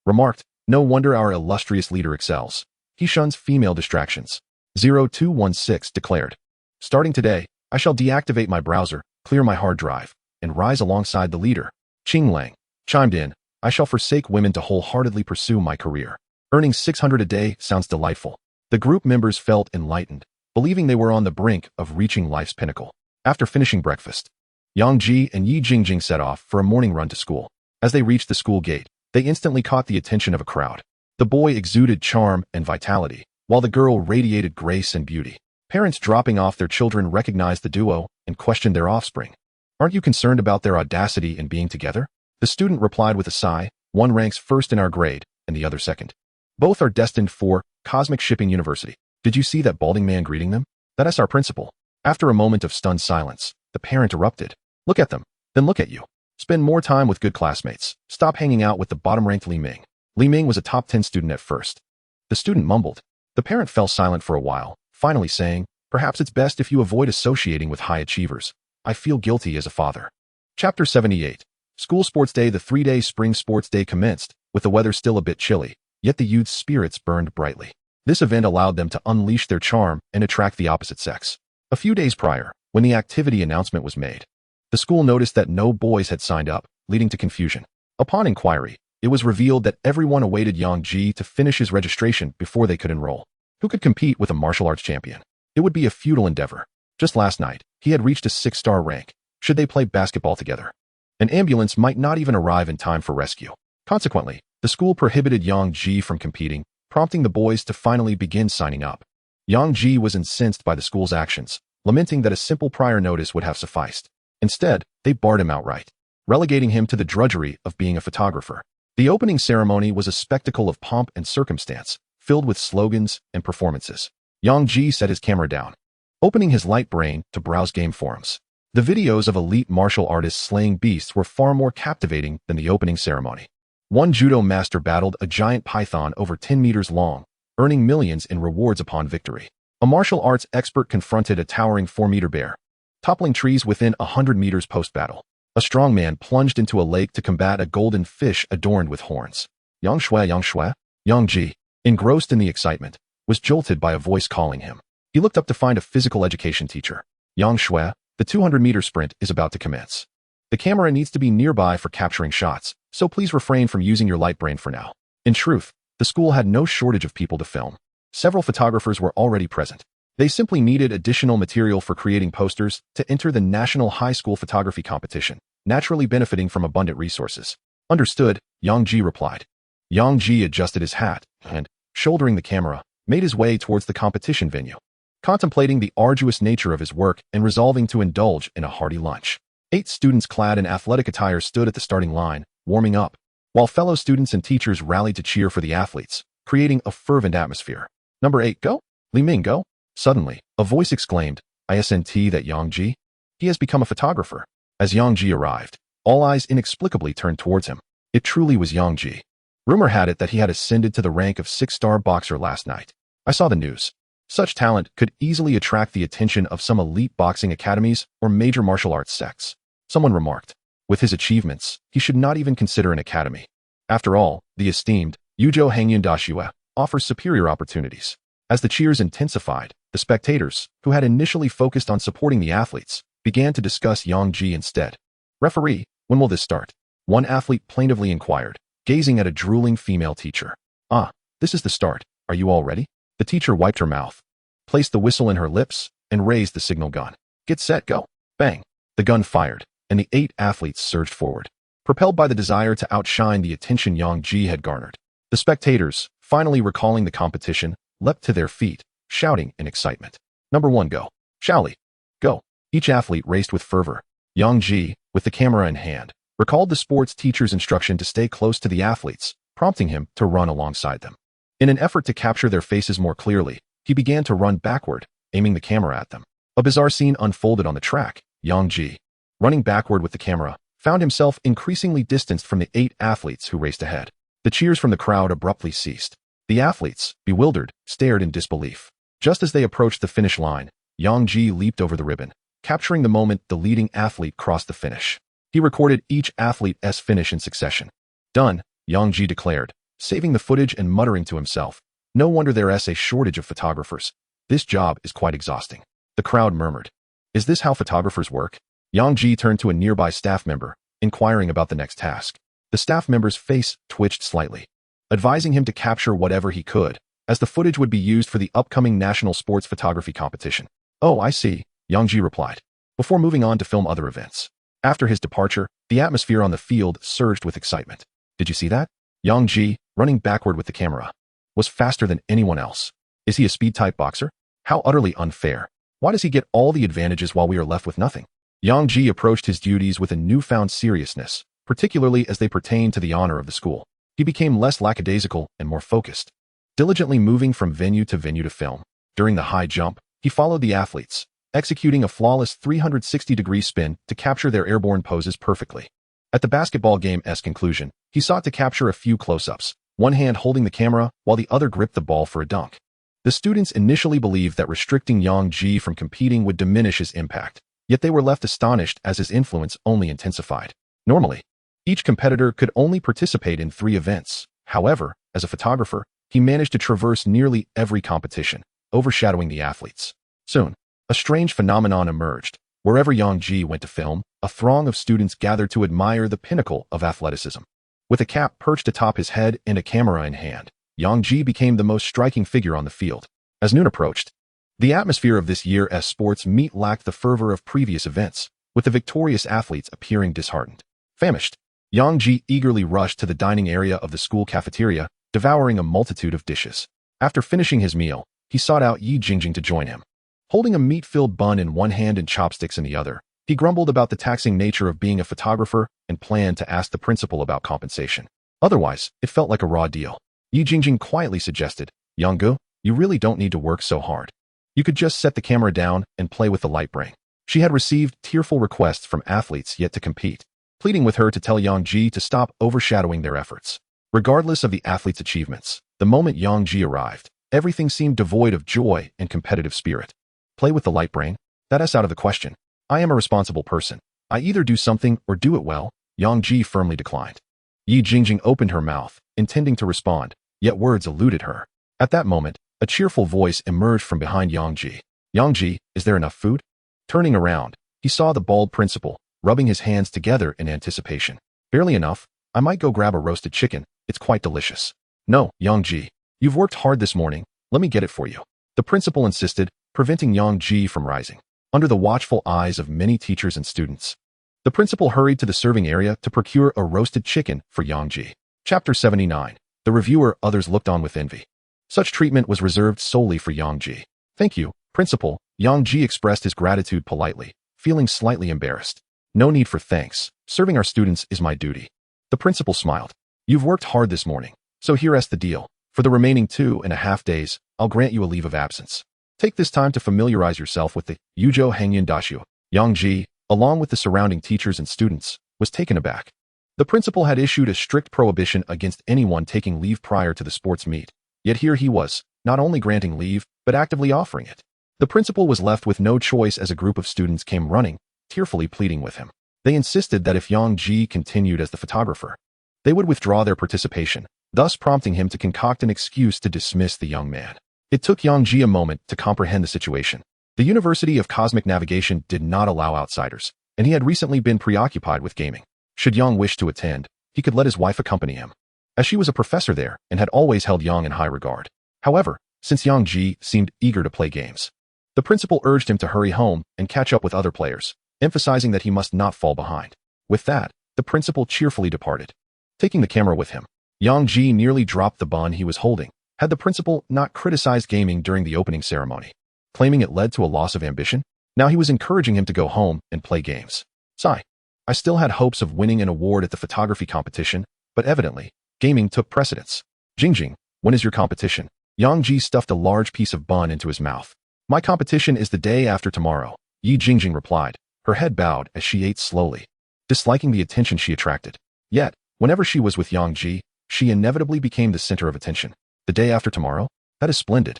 remarked, "No wonder our illustrious leader excels. He shuns female distractions." 0216 declared, "Starting today, I shall deactivate my browser, clear my hard drive, and rise alongside the leader." Qing Lang chimed in, "I shall forsake women to wholeheartedly pursue my career. Earning 600 a day sounds delightful." The group members felt enlightened, believing they were on the brink of reaching life's pinnacle. After finishing breakfast, Yang Ji and Yi Jingjing set off for a morning run to school. As they reached the school gate, they instantly caught the attention of a crowd. The boy exuded charm and vitality, while the girl radiated grace and beauty. Parents dropping off their children recognized the duo and questioned their offspring. "Aren't you concerned about their audacity in being together?" The student replied with a sigh, "One ranks first in our grade, and the other second. Both are destined for Cosmic Shipping University. Did you see that balding man greeting them? That is our principal." After a moment of stunned silence, the parent erupted, "Look at them, then look at you. Spend more time with good classmates. Stop hanging out with the bottom-ranked Li Ming." Li Ming was a top 10 student at first. The student mumbled. The parent fell silent for a while, finally saying, "Perhaps it's best if you avoid associating with high achievers. I feel guilty as a father." Chapter 78. School Sports Day. The 3-day spring sports day commenced, with the weather still a bit chilly, yet the youth's spirits burned brightly. This event allowed them to unleash their charm and attract the opposite sex. A few days prior, when the activity announcement was made, the school noticed that no boys had signed up, leading to confusion. Upon inquiry, it was revealed that everyone awaited Yang Ji to finish his registration before they could enroll. Who could compete with a martial arts champion? It would be a futile endeavor. Just last night, he had reached a 6-star rank. Should they play basketball together? An ambulance might not even arrive in time for rescue. Consequently, the school prohibited Yang Ji from competing, prompting the boys to finally begin signing up. Yang Ji was incensed by the school's actions, lamenting that a simple prior notice would have sufficed. Instead, they barred him outright, relegating him to the drudgery of being a photographer. The opening ceremony was a spectacle of pomp and circumstance, filled with slogans and performances. Yang Ji set his camera down, opening his light brain to browse game forums. The videos of elite martial artists slaying beasts were far more captivating than the opening ceremony. One judo master battled a giant python over 10 meters long, earning millions in rewards upon victory. A martial arts expert confronted a towering 4-meter bear, toppling trees within 100 meters post-battle. A strong man plunged into a lake to combat a golden fish adorned with horns. Yang Shui. Yang Ji, engrossed in the excitement, was jolted by a voice calling him. He looked up to find a physical education teacher. "Yang Shui, the 200-meter sprint is about to commence. The camera needs to be nearby for capturing shots, so please refrain from using your light brain for now." In truth, the school had no shortage of people to film. Several photographers were already present. They simply needed additional material for creating posters to enter the National High School Photography Competition, naturally benefiting from abundant resources. "Understood," Yang Ji replied. Yang Ji adjusted his hat and, shouldering the camera, made his way towards the competition venue, contemplating the arduous nature of his work and resolving to indulge in a hearty lunch. 8 students clad in athletic attire stood at the starting line, warming up, while fellow students and teachers rallied to cheer for the athletes, creating a fervent atmosphere. "Number 8, go! Li Ming, go!" Suddenly, a voice exclaimed, "Isn't that Yang Ji? He has become a photographer." As Yang Ji arrived, all eyes inexplicably turned towards him. It truly was Yang Ji. Rumor had it that he had ascended to the rank of 6-star boxer last night. "I saw the news. Such talent could easily attract the attention of some elite boxing academies or major martial arts sects," someone remarked. "With his achievements, he should not even consider an academy. After all, the esteemed Yuzhou Hangyun Dashue offers superior opportunities." As the cheers intensified, the spectators, who had initially focused on supporting the athletes, began to discuss Yang Ji instead. "Referee, when will this start?" one athlete plaintively inquired, gazing at a drooling female teacher. "Ah, this is the start. Are you all ready?" The teacher wiped her mouth, placed the whistle in her lips, and raised the signal gun. Get set, go. Bang. The gun fired, and the 8 athletes surged forward, propelled by the desire to outshine the attention Yang Ji had garnered. The spectators, finally recalling the competition, leapt to their feet, shouting in excitement. Number 1, go. Shaoli. Go. Each athlete raced with fervor. Yang Ji, with the camera in hand, recalled the sports teacher's instruction to stay close to the athletes, prompting him to run alongside them. In an effort to capture their faces more clearly, he began to run backward, aiming the camera at them. A bizarre scene unfolded on the track. Yang Ji, running backward with the camera, found himself increasingly distanced from the 8 athletes who raced ahead. The cheers from the crowd abruptly ceased. The athletes, bewildered, stared in disbelief. Just as they approached the finish line, Yang Ji leaped over the ribbon, capturing the moment the leading athlete crossed the finish. He recorded each athlete's finish in succession. Done, Yang Ji declared, saving the footage and muttering to himself. No wonder there's a shortage of photographers. This job is quite exhausting. The crowd murmured. Is this how photographers work? Yang Ji turned to a nearby staff member, inquiring about the next task. The staff member's face twitched slightly, advising him to capture whatever he could, as the footage would be used for the upcoming national sports photography competition. Oh, I see, Yang Ji replied, before moving on to film other events. After his departure, the atmosphere on the field surged with excitement. Did you see that? Yang Ji, running backward with the camera, was faster than anyone else. Is he a speed-type boxer? How utterly unfair. Why does he get all the advantages while we are left with nothing? Yang Ji approached his duties with a newfound seriousness, particularly as they pertained to the honor of the school. He became less lackadaisical and more focused, diligently moving from venue to film. During the high jump, he followed the athletes, executing a flawless 360-degree spin to capture their airborne poses perfectly. At the basketball game's conclusion, he sought to capture a few close-ups, one hand holding the camera while the other gripped the ball for a dunk. The students initially believed that restricting Yang Ji from competing would diminish his impact, yet they were left astonished as his influence only intensified. Normally, each competitor could only participate in 3 events. However, as a photographer, he managed to traverse nearly every competition, overshadowing the athletes. Soon, a strange phenomenon emerged. Wherever Yang Ji went to film, a throng of students gathered to admire the pinnacle of athleticism. With a cap perched atop his head and a camera in hand, Yang Ji became the most striking figure on the field. As noon approached, the atmosphere of this year's sports meet lacked the fervor of previous events, with the victorious athletes appearing disheartened. Famished, Yang Ji eagerly rushed to the dining area of the school cafeteria, devouring a multitude of dishes. After finishing his meal, he sought out Yi Jingjing to join him. Holding a meat-filled bun in one hand and chopsticks in the other, he grumbled about the taxing nature of being a photographer and planned to ask the principal about compensation. Otherwise, it felt like a raw deal. Yi Jingjing quietly suggested, "Yanggu, you really don't need to work so hard. You could just set the camera down and play with the light bring." She had received tearful requests from athletes yet to compete, pleading with her to tell Yang Ji to stop overshadowing their efforts. Regardless of the athletes' achievements, the moment Yang Ji arrived, everything seemed devoid of joy and competitive spirit. Play with the light brain? That's out of the question. I am a responsible person. I either do something or do it well, Yang Ji firmly declined. Yi Jingjing opened her mouth, intending to respond, yet words eluded her. At that moment, a cheerful voice emerged from behind Yang Ji. "Yang Ji, is there enough food?" Turning around, he saw the bald principal, rubbing his hands together in anticipation. "Barely enough. I might go grab a roasted chicken. It's quite delicious." "No, Yang Ji. You've worked hard this morning. Let me get it for you," the principal insisted, preventing Yang Ji from rising. Under the watchful eyes of many teachers and students, the principal hurried to the serving area to procure a roasted chicken for Yang Ji. Chapter 79. The reviewer. Others looked on with envy. Such treatment was reserved solely for Yang Ji. "Thank you, principal." Yang Ji expressed his gratitude politely, feeling slightly embarrassed. "No need for thanks. Serving our students is my duty." The principal smiled. "You've worked hard this morning, so here's the deal. For the remaining 2.5 days, I'll grant you a leave of absence. Take this time to familiarize yourself with the Yuzhou Hangyan Dashu." Yang Ji, along with the surrounding teachers and students, was taken aback. The principal had issued a strict prohibition against anyone taking leave prior to the sports meet, yet here he was, not only granting leave, but actively offering it. The principal was left with no choice as a group of students came running, tearfully pleading with him. They insisted that if Yang Ji continued as the photographer, they would withdraw their participation, thus prompting him to concoct an excuse to dismiss the young man. It took Yang Ji a moment to comprehend the situation. The University of Cosmic Navigation did not allow outsiders, and he had recently been preoccupied with gaming. Should Yang wish to attend, he could let his wife accompany him, as she was a professor there and had always held Yang in high regard. However, since Yang Ji seemed eager to play games. The principal urged him to hurry home and catch up with other players, emphasizing that he must not fall behind. With that, the principal cheerfully departed, taking the camera with him. Yang Ji nearly dropped the bun he was holding, had the principal not criticized gaming during the opening ceremony, claiming it led to a loss of ambition. Now he was encouraging him to go home and play games. Sigh. I still had hopes of winning an award at the photography competition, but evidently, gaming took precedence. Jingjing, when is your competition? Yang Ji stuffed a large piece of bun into his mouth. My competition is the day after tomorrow, Yi Jingjing replied, her head bowed as she ate slowly, disliking the attention she attracted. Yet, whenever she was with Yang Ji, she inevitably became the center of attention. The day after tomorrow? That is splendid.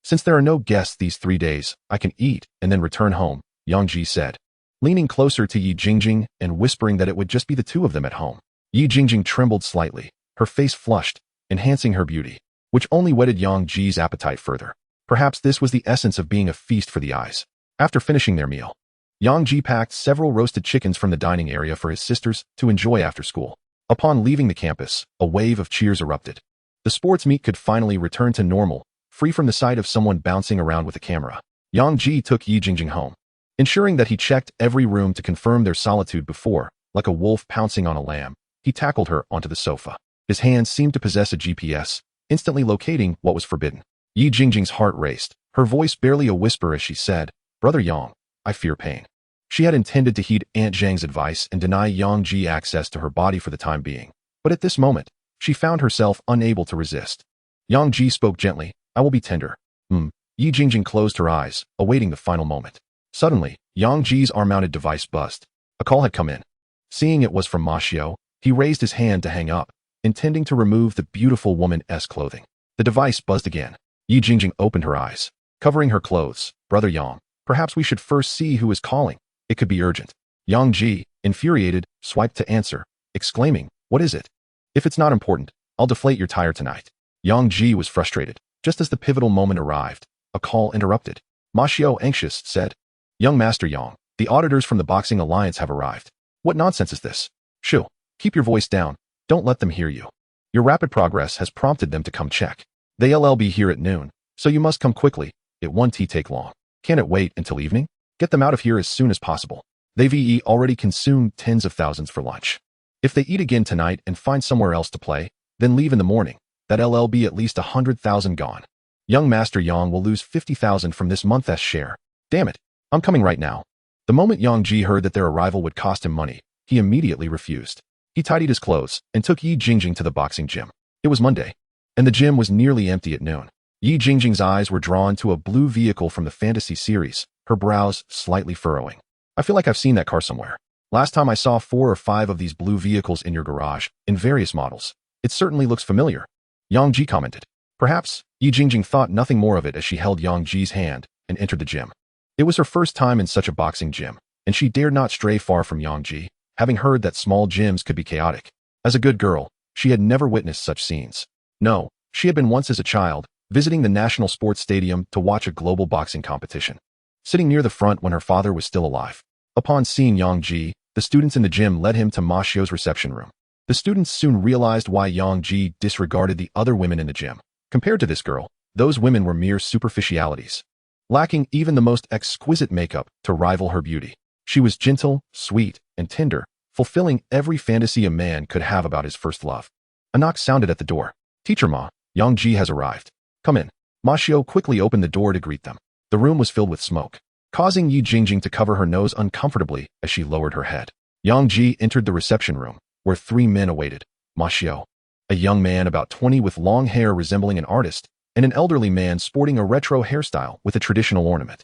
Since there are no guests these 3 days, I can eat and then return home, Yang Ji said, leaning closer to Yi Jingjing and whispering that it would just be the two of them at home. Yi Jingjing trembled slightly, her face flushed, enhancing her beauty, which only whetted Yang Ji's appetite further. Perhaps this was the essence of being a feast for the eyes. After finishing their meal, Yang Ji packed several roasted chickens from the dining area for his sisters to enjoy after school. Upon leaving the campus, a wave of cheers erupted. The sports meet could finally return to normal, free from the sight of someone bouncing around with a camera. Yang Ji took Yi Jingjing home, ensuring that he checked every room to confirm their solitude before, like a wolf pouncing on a lamb, he tackled her onto the sofa. His hands seemed to possess a GPS, instantly locating what was forbidden. Yi Jingjing's heart raced, her voice barely a whisper as she said, Brother Yang, I fear pain. She had intended to heed Aunt Zhang's advice and deny Yang Ji access to her body for the time being, but at this moment, she found herself unable to resist. Yang Ji spoke gently, I will be tender. Yi Jingjing closed her eyes, awaiting the final moment. Suddenly, Yang Ji's arm-mounted device buzzed. A call had come in. Seeing it was from Ma Xiao, he raised his hand to hang up, intending to remove the beautiful woman's clothing. The device buzzed again. Yi Jingjing opened her eyes, covering her clothes. Brother Yang, perhaps we should first see who is calling. It could be urgent. Yang Ji, infuriated, swiped to answer, exclaiming, What is it? If it's not important, I'll deflate your tire tonight. Yang Ji was frustrated. Just as the pivotal moment arrived, a call interrupted. Ma Xiao, anxious, said, Young Master Yang, the auditors from the Boxing Alliance have arrived. What nonsense is this? Shoo, keep your voice down. Don't let them hear you. Your rapid progress has prompted them to come check. They'll be here at noon, so you must come quickly. It won't take long. Can it wait until evening? Get them out of here as soon as possible. They've already consumed tens of thousands for lunch. If they eat again tonight and find somewhere else to play, then leave in the morning. That'll be at least 100,000 gone. Young Master Yang will lose 50,000 from this month's share. Damn it, I'm coming right now. The moment Yang Ji heard that their arrival would cost him money, he immediately refused. He tidied his clothes and took Yi Jingjing to the boxing gym. It was Monday, and the gym was nearly empty at noon. Yi Jingjing's eyes were drawn to a blue vehicle from the fantasy series, her brows slightly furrowing. I feel like I've seen that car somewhere. Last time I saw 4 or 5 of these blue vehicles in your garage, in various models. It certainly looks familiar. Yang Ji commented. Perhaps, Yi Jingjing thought nothing more of it as she held Yang Ji's hand and entered the gym. It was her first time in such a boxing gym, and she dared not stray far from Yang Ji, having heard that small gyms could be chaotic. As a good girl, she had never witnessed such scenes. No, she had been once as a child, visiting the National Sports Stadium to watch a global boxing competition, sitting near the front when her father was still alive. Upon seeing Yang Ji, the students in the gym led him to Ma Xiao's reception room. The students soon realized why Yang Ji disregarded the other women in the gym. Compared to this girl, those women were mere superficialities, lacking even the most exquisite makeup to rival her beauty. She was gentle, sweet, and tender, fulfilling every fantasy a man could have about his first love. A knock sounded at the door. Teacher Ma, Yang Ji has arrived. Come in. Ma Xiao quickly opened the door to greet them. The room was filled with smoke, causing Yi Jingjing to cover her nose uncomfortably as she lowered her head. Yang Ji entered the reception room, where 3 men awaited. Ma Xiao, a young man about 20 with long hair resembling an artist, and an elderly man sporting a retro hairstyle with a traditional ornament.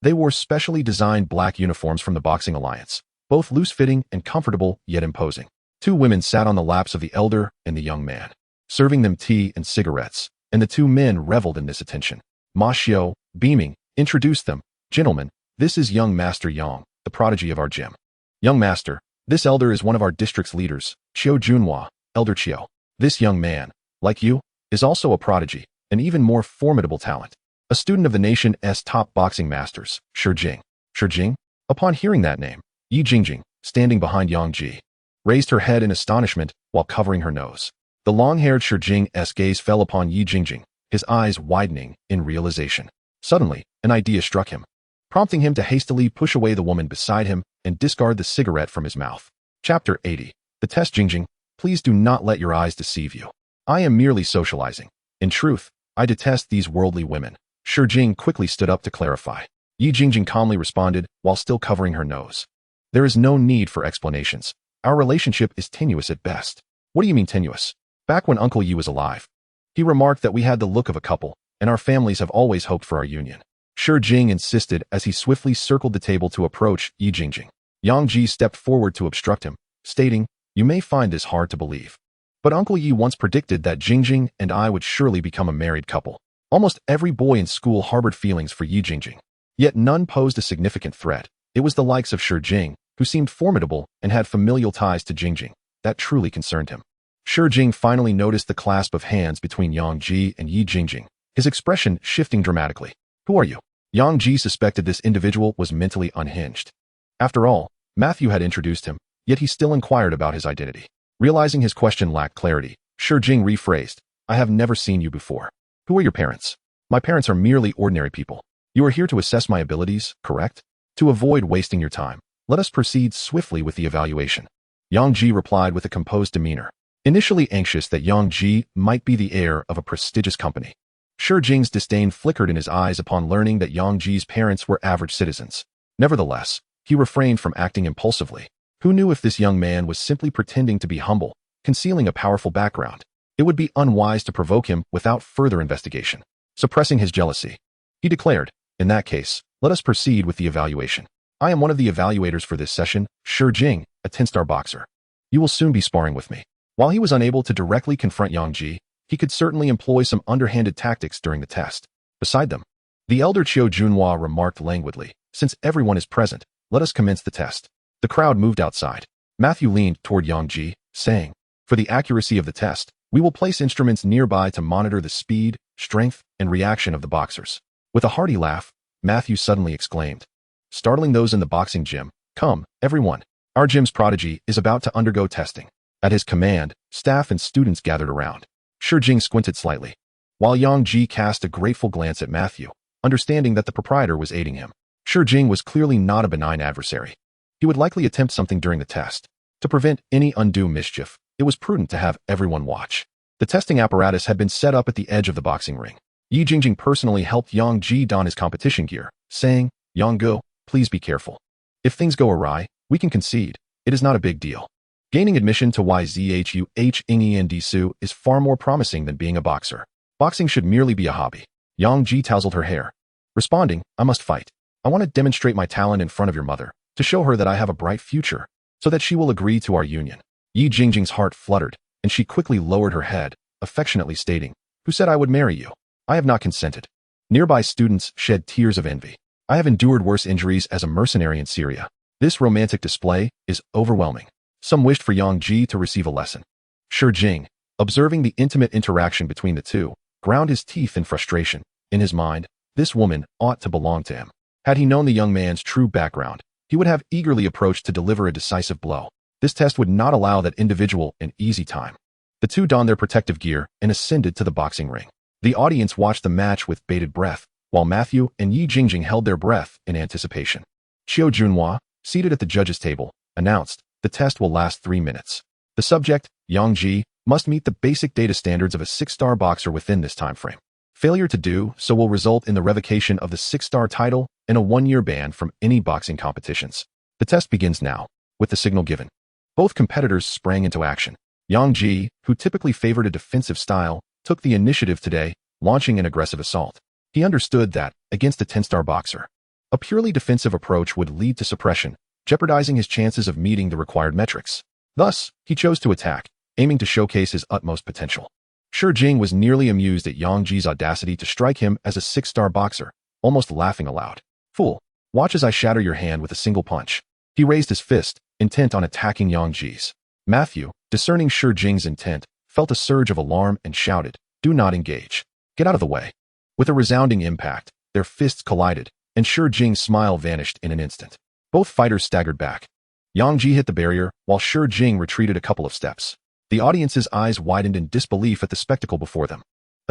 They wore specially designed black uniforms from the Boxing Alliance, both loose-fitting and comfortable yet imposing. 2 women sat on the laps of the elder and the young man, serving them tea and cigarettes, and the 2 men reveled in this attention. Ma Xiao, beaming, introduced them. Gentlemen, this is young Master Yang, the prodigy of our gym. Young Master, this elder is one of our district's leaders, Qiu Junhua, Elder Qiu. This young man, like you, is also a prodigy, an even more formidable talent. A student of the nation's top boxing masters, Shi Jing. Shi Jing? Upon hearing that name, Yi Jingjing, standing behind Yang Ji, raised her head in astonishment while covering her nose. The long-haired Shi Jing's gaze fell upon Yi Jingjing, his eyes widening in realization. Suddenly, an idea struck him, prompting him to hastily push away the woman beside him and discard the cigarette from his mouth. Chapter 80. The test. Jingjing, please do not let your eyes deceive you. I am merely socializing. In truth, I detest these worldly women. Shi Jing quickly stood up to clarify. Yi Jingjing calmly responded while still covering her nose. There is no need for explanations. Our relationship is tenuous at best. What do you mean tenuous? Back when Uncle Yi was alive, he remarked that we had the look of a couple, and our families have always hoped for our union. Shi Jing insisted as he swiftly circled the table to approach Yi Jingjing. Yang Ji stepped forward to obstruct him, stating, "You may find this hard to believe, but Uncle Yi once predicted that Jingjing and I would surely become a married couple." Almost every boy in school harbored feelings for Yi Jingjing, yet none posed a significant threat. It was the likes of Shi Jing, who seemed formidable and had familial ties to Jingjing, that truly concerned him. Shi Jing finally noticed the clasp of hands between Yang Ji and Yi Jingjing, his expression shifting dramatically. "Who are you?" Yang Ji suspected this individual was mentally unhinged. After all, Matthew had introduced him, yet he still inquired about his identity. Realizing his question lacked clarity, Shi Jing rephrased, "I have never seen you before. Who are your parents?" "My parents are merely ordinary people. You are here to assess my abilities, correct? To avoid wasting your time, let us proceed swiftly with the evaluation." Yang Ji replied with a composed demeanor, initially anxious that Yang Ji might be the heir of a prestigious company. Shi Jing's disdain flickered in his eyes upon learning that Yang Ji's parents were average citizens. Nevertheless, he refrained from acting impulsively. Who knew if this young man was simply pretending to be humble, concealing a powerful background? It would be unwise to provoke him without further investigation. Suppressing his jealousy, he declared, "In that case, let us proceed with the evaluation. I am one of the evaluators for this session, Shi Jing, a 10-star boxer. You will soon be sparring with me." While he was unable to directly confront Yang Ji, he could certainly employ some underhanded tactics during the test. Beside them, the elder Qiu Junhua remarked languidly, "Since everyone is present, let us commence the test." The crowd moved outside. Matthew leaned toward Yang Ji, saying, "For the accuracy of the test, we will place instruments nearby to monitor the speed, strength, and reaction of the boxers." With a hearty laugh, Matthew suddenly exclaimed, startling those in the boxing gym, "Come, everyone. Our gym's prodigy is about to undergo testing." At his command, staff and students gathered around. Shi Jing squinted slightly, while Yang Ji cast a grateful glance at Matthew, understanding that the proprietor was aiding him. Shi Jing was clearly not a benign adversary. He would likely attempt something during the test. To prevent any undue mischief, it was prudent to have everyone watch. The testing apparatus had been set up at the edge of the boxing ring. Yi Jingjing personally helped Yang Ji don his competition gear, saying, "Yang Go, please be careful. If things go awry, we can concede. It is not a big deal." Gaining admission to YZHUHENDSU is far more promising than being a boxer. Boxing should merely be a hobby. Yang Ji tousled her hair, responding, "I must fight. I want to demonstrate my talent in front of your mother, to show her that I have a bright future, so that she will agree to our union." Yi Jingjing's heart fluttered, and she quickly lowered her head, affectionately stating, "Who said I would marry you? I have not consented." Nearby students shed tears of envy. "I have endured worse injuries as a mercenary in Syria. This romantic display is overwhelming." Some wished for Yang Ji to receive a lesson. Shi Jing, observing the intimate interaction between the two, ground his teeth in frustration. In his mind, this woman ought to belong to him. Had he known the young man's true background, he would have eagerly approached to deliver a decisive blow. This test would not allow that individual an easy time. The two donned their protective gear and ascended to the boxing ring. The audience watched the match with bated breath, while Matthew and Yi Jingjing held their breath in anticipation. Qiu Junhua, seated at the judges' table, announced, "The test will last 3 minutes. The subject, Yang Ji, must meet the basic data standards of a 6-star boxer within this time frame. Failure to do so will result in the revocation of the 6-star title and a 1-year ban from any boxing competitions." The test begins now. With the signal given, both competitors sprang into action. Yang Ji, who typically favored a defensive style, took the initiative today, launching an aggressive assault. He understood that, against a 10-star boxer, a purely defensive approach would lead to suppression, jeopardizing his chances of meeting the required metrics. Thus, he chose to attack, aiming to showcase his utmost potential. Shi Jing was nearly amused at Yang Ji's audacity to strike him as a 6-star boxer, almost laughing aloud. "Fool, watch as I shatter your hand with a single punch." He raised his fist, intent on attacking Yang Ji's. Matthew, discerning Shi Jing's intent, felt a surge of alarm and shouted, "Do not engage. Get out of the way." With a resounding impact, their fists collided, and Shi Jing's smile vanished in an instant. Both fighters staggered back. Yang Ji hit the barrier, while Shi Jing retreated a couple of steps. The audience's eyes widened in disbelief at the spectacle before them.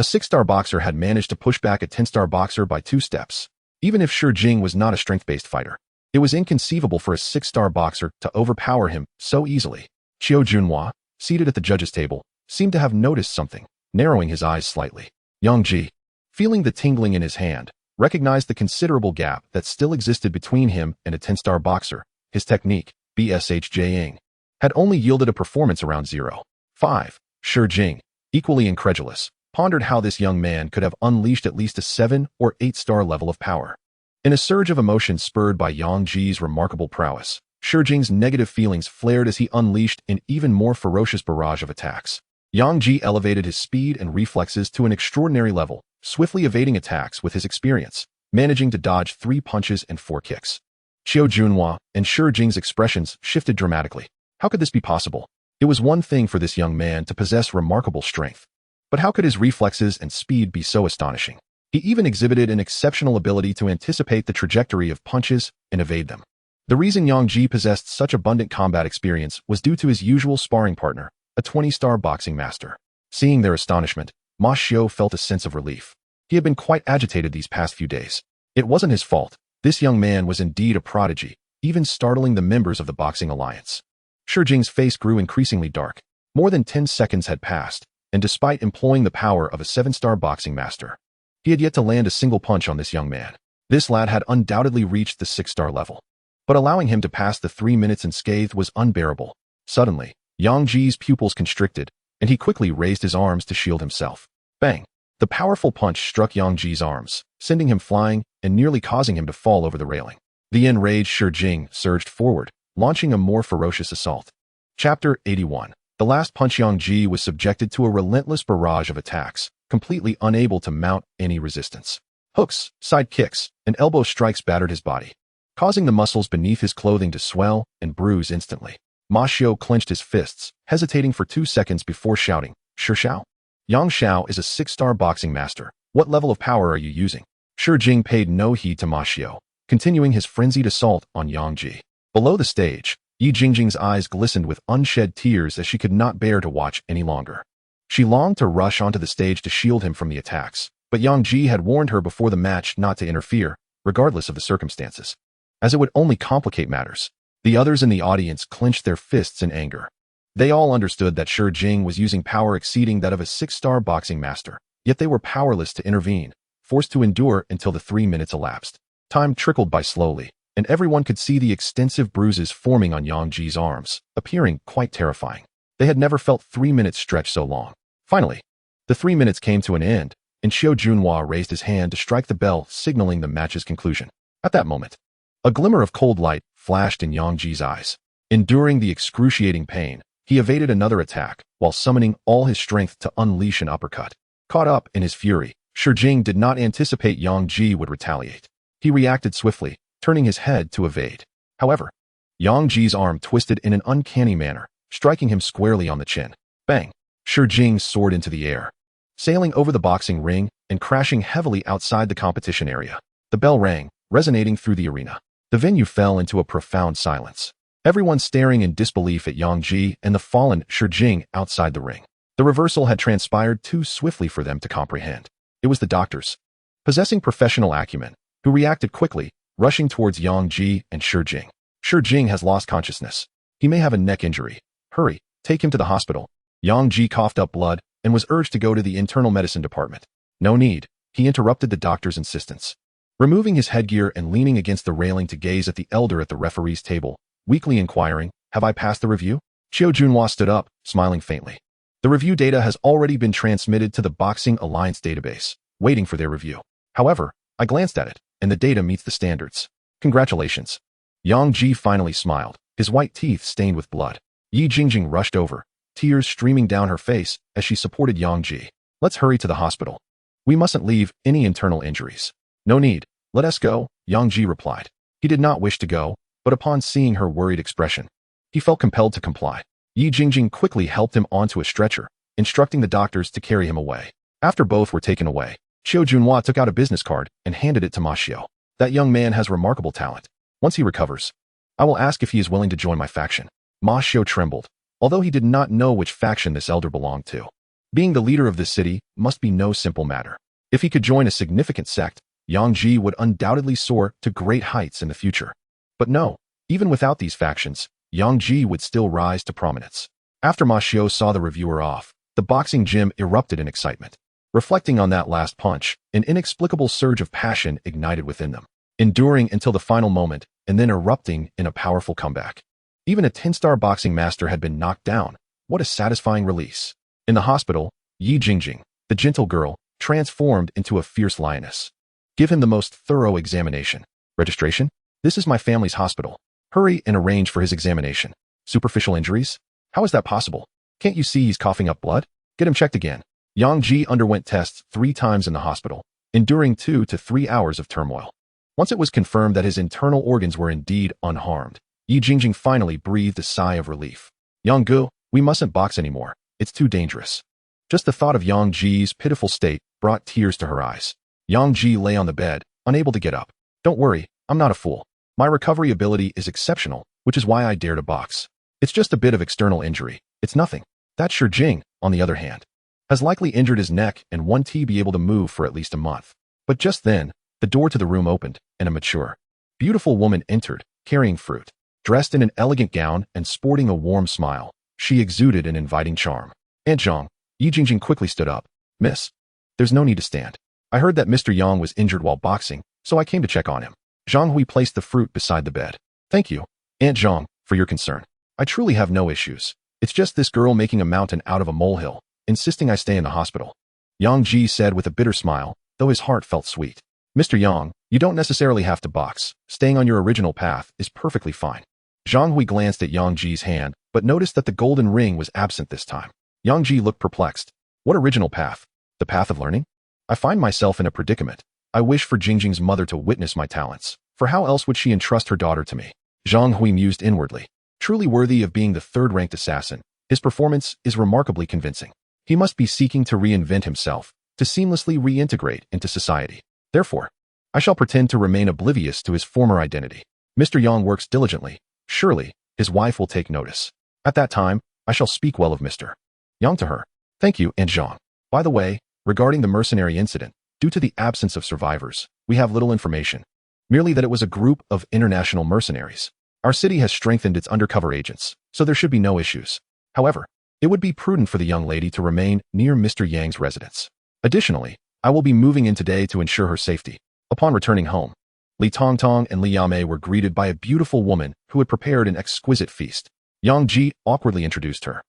A 6-star boxer had managed to push back a 10-star boxer by 2 steps. Even if Shi Jing was not a strength-based fighter, it was inconceivable for a 6-star boxer to overpower him so easily. Qiu Junhua, seated at the judge's table, seemed to have noticed something, narrowing his eyes slightly. Yang Ji, feeling the tingling in his hand, recognized the considerable gap that still existed between him and a 10-star boxer. His technique, BSHJing, had only yielded a performance around 0.5. Shi Jing, equally incredulous, pondered how this young man could have unleashed at least a 7 or 8-star level of power. In a surge of emotion spurred by Yang Ji's remarkable prowess, Shi Jing's negative feelings flared as he unleashed an even more ferocious barrage of attacks. Yang Ji elevated his speed and reflexes to an extraordinary level, swiftly evading attacks with his experience, managing to dodge 3 punches and 4 kicks. Qiu Junhua and Shi Jing's expressions shifted dramatically. How could this be possible? It was one thing for this young man to possess remarkable strength, but how could his reflexes and speed be so astonishing? He even exhibited an exceptional ability to anticipate the trajectory of punches and evade them. The reason Yang Ji possessed such abundant combat experience was due to his usual sparring partner, a 20-star boxing master. Seeing their astonishment, Ma Xiu felt a sense of relief. He had been quite agitated these past few days. It wasn't his fault. This young man was indeed a prodigy, even startling the members of the boxing alliance. Shi Jing's face grew increasingly dark. More than 10 seconds had passed, and despite employing the power of a 7-star boxing master, he had yet to land a single punch on this young man. This lad had undoubtedly reached the 6-star level, but allowing him to pass the 3 minutes unscathed was unbearable. Suddenly, Yang Ji's pupils constricted, and he quickly raised his arms to shield himself. Bang! The powerful punch struck Yang Ji's arms, sending him flying and nearly causing him to fall over the railing. The enraged Shi Jing surged forward, launching a more ferocious assault. Chapter 81. The last punch. Yang Ji was subjected to a relentless barrage of attacks, completely unable to mount any resistance. Hooks, side kicks, and elbow strikes battered his body, causing the muscles beneath his clothing to swell and bruise instantly. Ma Xiu clenched his fists, hesitating for 2 seconds before shouting, "Shi Xiao? Yang Xiao is a 6-star boxing master. What level of power are you using?" Shi Jing paid no heed to Ma Xiu, continuing his frenzied assault on Yang Ji. Below the stage, Yi Jingjing's eyes glistened with unshed tears as she could not bear to watch any longer. She longed to rush onto the stage to shield him from the attacks, but Yang Ji had warned her before the match not to interfere, regardless of the circumstances, as it would only complicate matters. The others in the audience clenched their fists in anger. They all understood that Shi Jing was using power exceeding that of a 6-star boxing master, yet they were powerless to intervene, forced to endure until the 3 minutes elapsed. Time trickled by slowly, and everyone could see the extensive bruises forming on Yang Ji's arms, appearing quite terrifying. They had never felt 3 minutes stretch so long. Finally, the 3 minutes came to an end, and Qiu Junhua raised his hand to strike the bell, signaling the match's conclusion. At that moment, a glimmer of cold light flashed in Yang Ji's eyes. Enduring the excruciating pain, he evaded another attack, while summoning all his strength to unleash an uppercut. Caught up in his fury, Shi Jing did not anticipate Yang Ji would retaliate. He reacted swiftly, turning his head to evade. However, Yang Ji's arm twisted in an uncanny manner, striking him squarely on the chin. Bang! Shi Jing soared into the air, sailing over the boxing ring and crashing heavily outside the competition area. The bell rang, resonating through the arena. The venue fell into a profound silence, everyone staring in disbelief at Yang Ji and the fallen Shi Jing outside the ring. The reversal had transpired too swiftly for them to comprehend. It was the doctors, possessing professional acumen, who reacted quickly, rushing towards Yang Ji and Shi Jing. Shi Jing has lost consciousness. He may have a neck injury. Hurry, take him to the hospital. Yang Ji coughed up blood and was urged to go to the internal medicine department. No need, he interrupted the doctor's insistence. Removing his headgear and leaning against the railing to gaze at the elder at the referee's table, weakly inquiring, "Have I passed the review?" Qiu Junhua stood up, smiling faintly. The review data has already been transmitted to the Boxing Alliance database, waiting for their review. However, I glanced at it, and the data meets the standards. Congratulations. Yang Ji finally smiled, his white teeth stained with blood. Yi Jingjing rushed over, tears streaming down her face as she supported Yang Ji. "Let's hurry to the hospital. We mustn't leave any internal injuries." "No need, let us go," Yang Ji replied. He did not wish to go, but upon seeing her worried expression, he felt compelled to comply. Yi Jingjing quickly helped him onto a stretcher, instructing the doctors to carry him away. After both were taken away, Qiu Junhua took out a business card and handed it to Ma Xiu. "That young man has remarkable talent. Once he recovers, I will ask if he is willing to join my faction." Ma Xiu trembled, although he did not know which faction this elder belonged to. Being the leader of this city must be no simple matter. If he could join a significant sect, Yang Ji would undoubtedly soar to great heights in the future. But no, even without these factions, Yang Ji would still rise to prominence. After Ma Xiao saw the reviewer off, the boxing gym erupted in excitement. Reflecting on that last punch, an inexplicable surge of passion ignited within them, enduring until the final moment and then erupting in a powerful comeback. Even a 10-star boxing master had been knocked down. What a satisfying release. In the hospital, Yi Jingjing, the gentle girl, transformed into a fierce lioness. Give him the most thorough examination. Registration? This is my family's hospital. Hurry and arrange for his examination. Superficial injuries? How is that possible? Can't you see he's coughing up blood? Get him checked again. Yang Ji underwent tests 3 times in the hospital, enduring 2 to 3 hours of turmoil. Once it was confirmed that his internal organs were indeed unharmed, Yi Jingjing finally breathed a sigh of relief. Yang Gu, we mustn't box anymore. It's too dangerous. Just the thought of Yang Ji's pitiful state brought tears to her eyes. Yang Ji lay on the bed, unable to get up. Don't worry, I'm not a fool. My recovery ability is exceptional, which is why I dare to box. It's just a bit of external injury. It's nothing. That Shi Jing, on the other hand, has likely injured his neck and won't be able to move for at least a month. But just then, the door to the room opened, and a mature, beautiful woman entered, carrying fruit. Dressed in an elegant gown and sporting a warm smile, she exuded an inviting charm. Aunt Zhang, Yi Jingjing quickly stood up. Miss, there's no need to stand. I heard that Mr. Yang was injured while boxing, so I came to check on him. Zhang Hui placed the fruit beside the bed. Thank you, Aunt Zhang, for your concern. I truly have no issues. It's just this girl making a mountain out of a molehill, insisting I stay in the hospital. Yang Ji said with a bitter smile, though his heart felt sweet. Mr. Yang, you don't necessarily have to box. Staying on your original path is perfectly fine. Zhang Hui glanced at Yang Ji's hand, but noticed that the golden ring was absent this time. Yang Ji looked perplexed. What original path? The path of learning? I find myself in a predicament. I wish for Jingjing's mother to witness my talents, for how else would she entrust her daughter to me? Zhang Hui mused inwardly. Truly worthy of being the third-ranked assassin, his performance is remarkably convincing. He must be seeking to reinvent himself, to seamlessly reintegrate into society. Therefore, I shall pretend to remain oblivious to his former identity. Mr. Yang works diligently. Surely, his wife will take notice. At that time, I shall speak well of Mr. Yang to her. Thank you, Aunt Zhang. By the way, regarding the mercenary incident, due to the absence of survivors, we have little information. Merely that it was a group of international mercenaries. Our city has strengthened its undercover agents, so there should be no issues. However, it would be prudent for the young lady to remain near Mr. Yang's residence. Additionally, I will be moving in today to ensure her safety. Upon returning home, Li Tongtong and Li Yamei were greeted by a beautiful woman who had prepared an exquisite feast. Yang Ji awkwardly introduced her.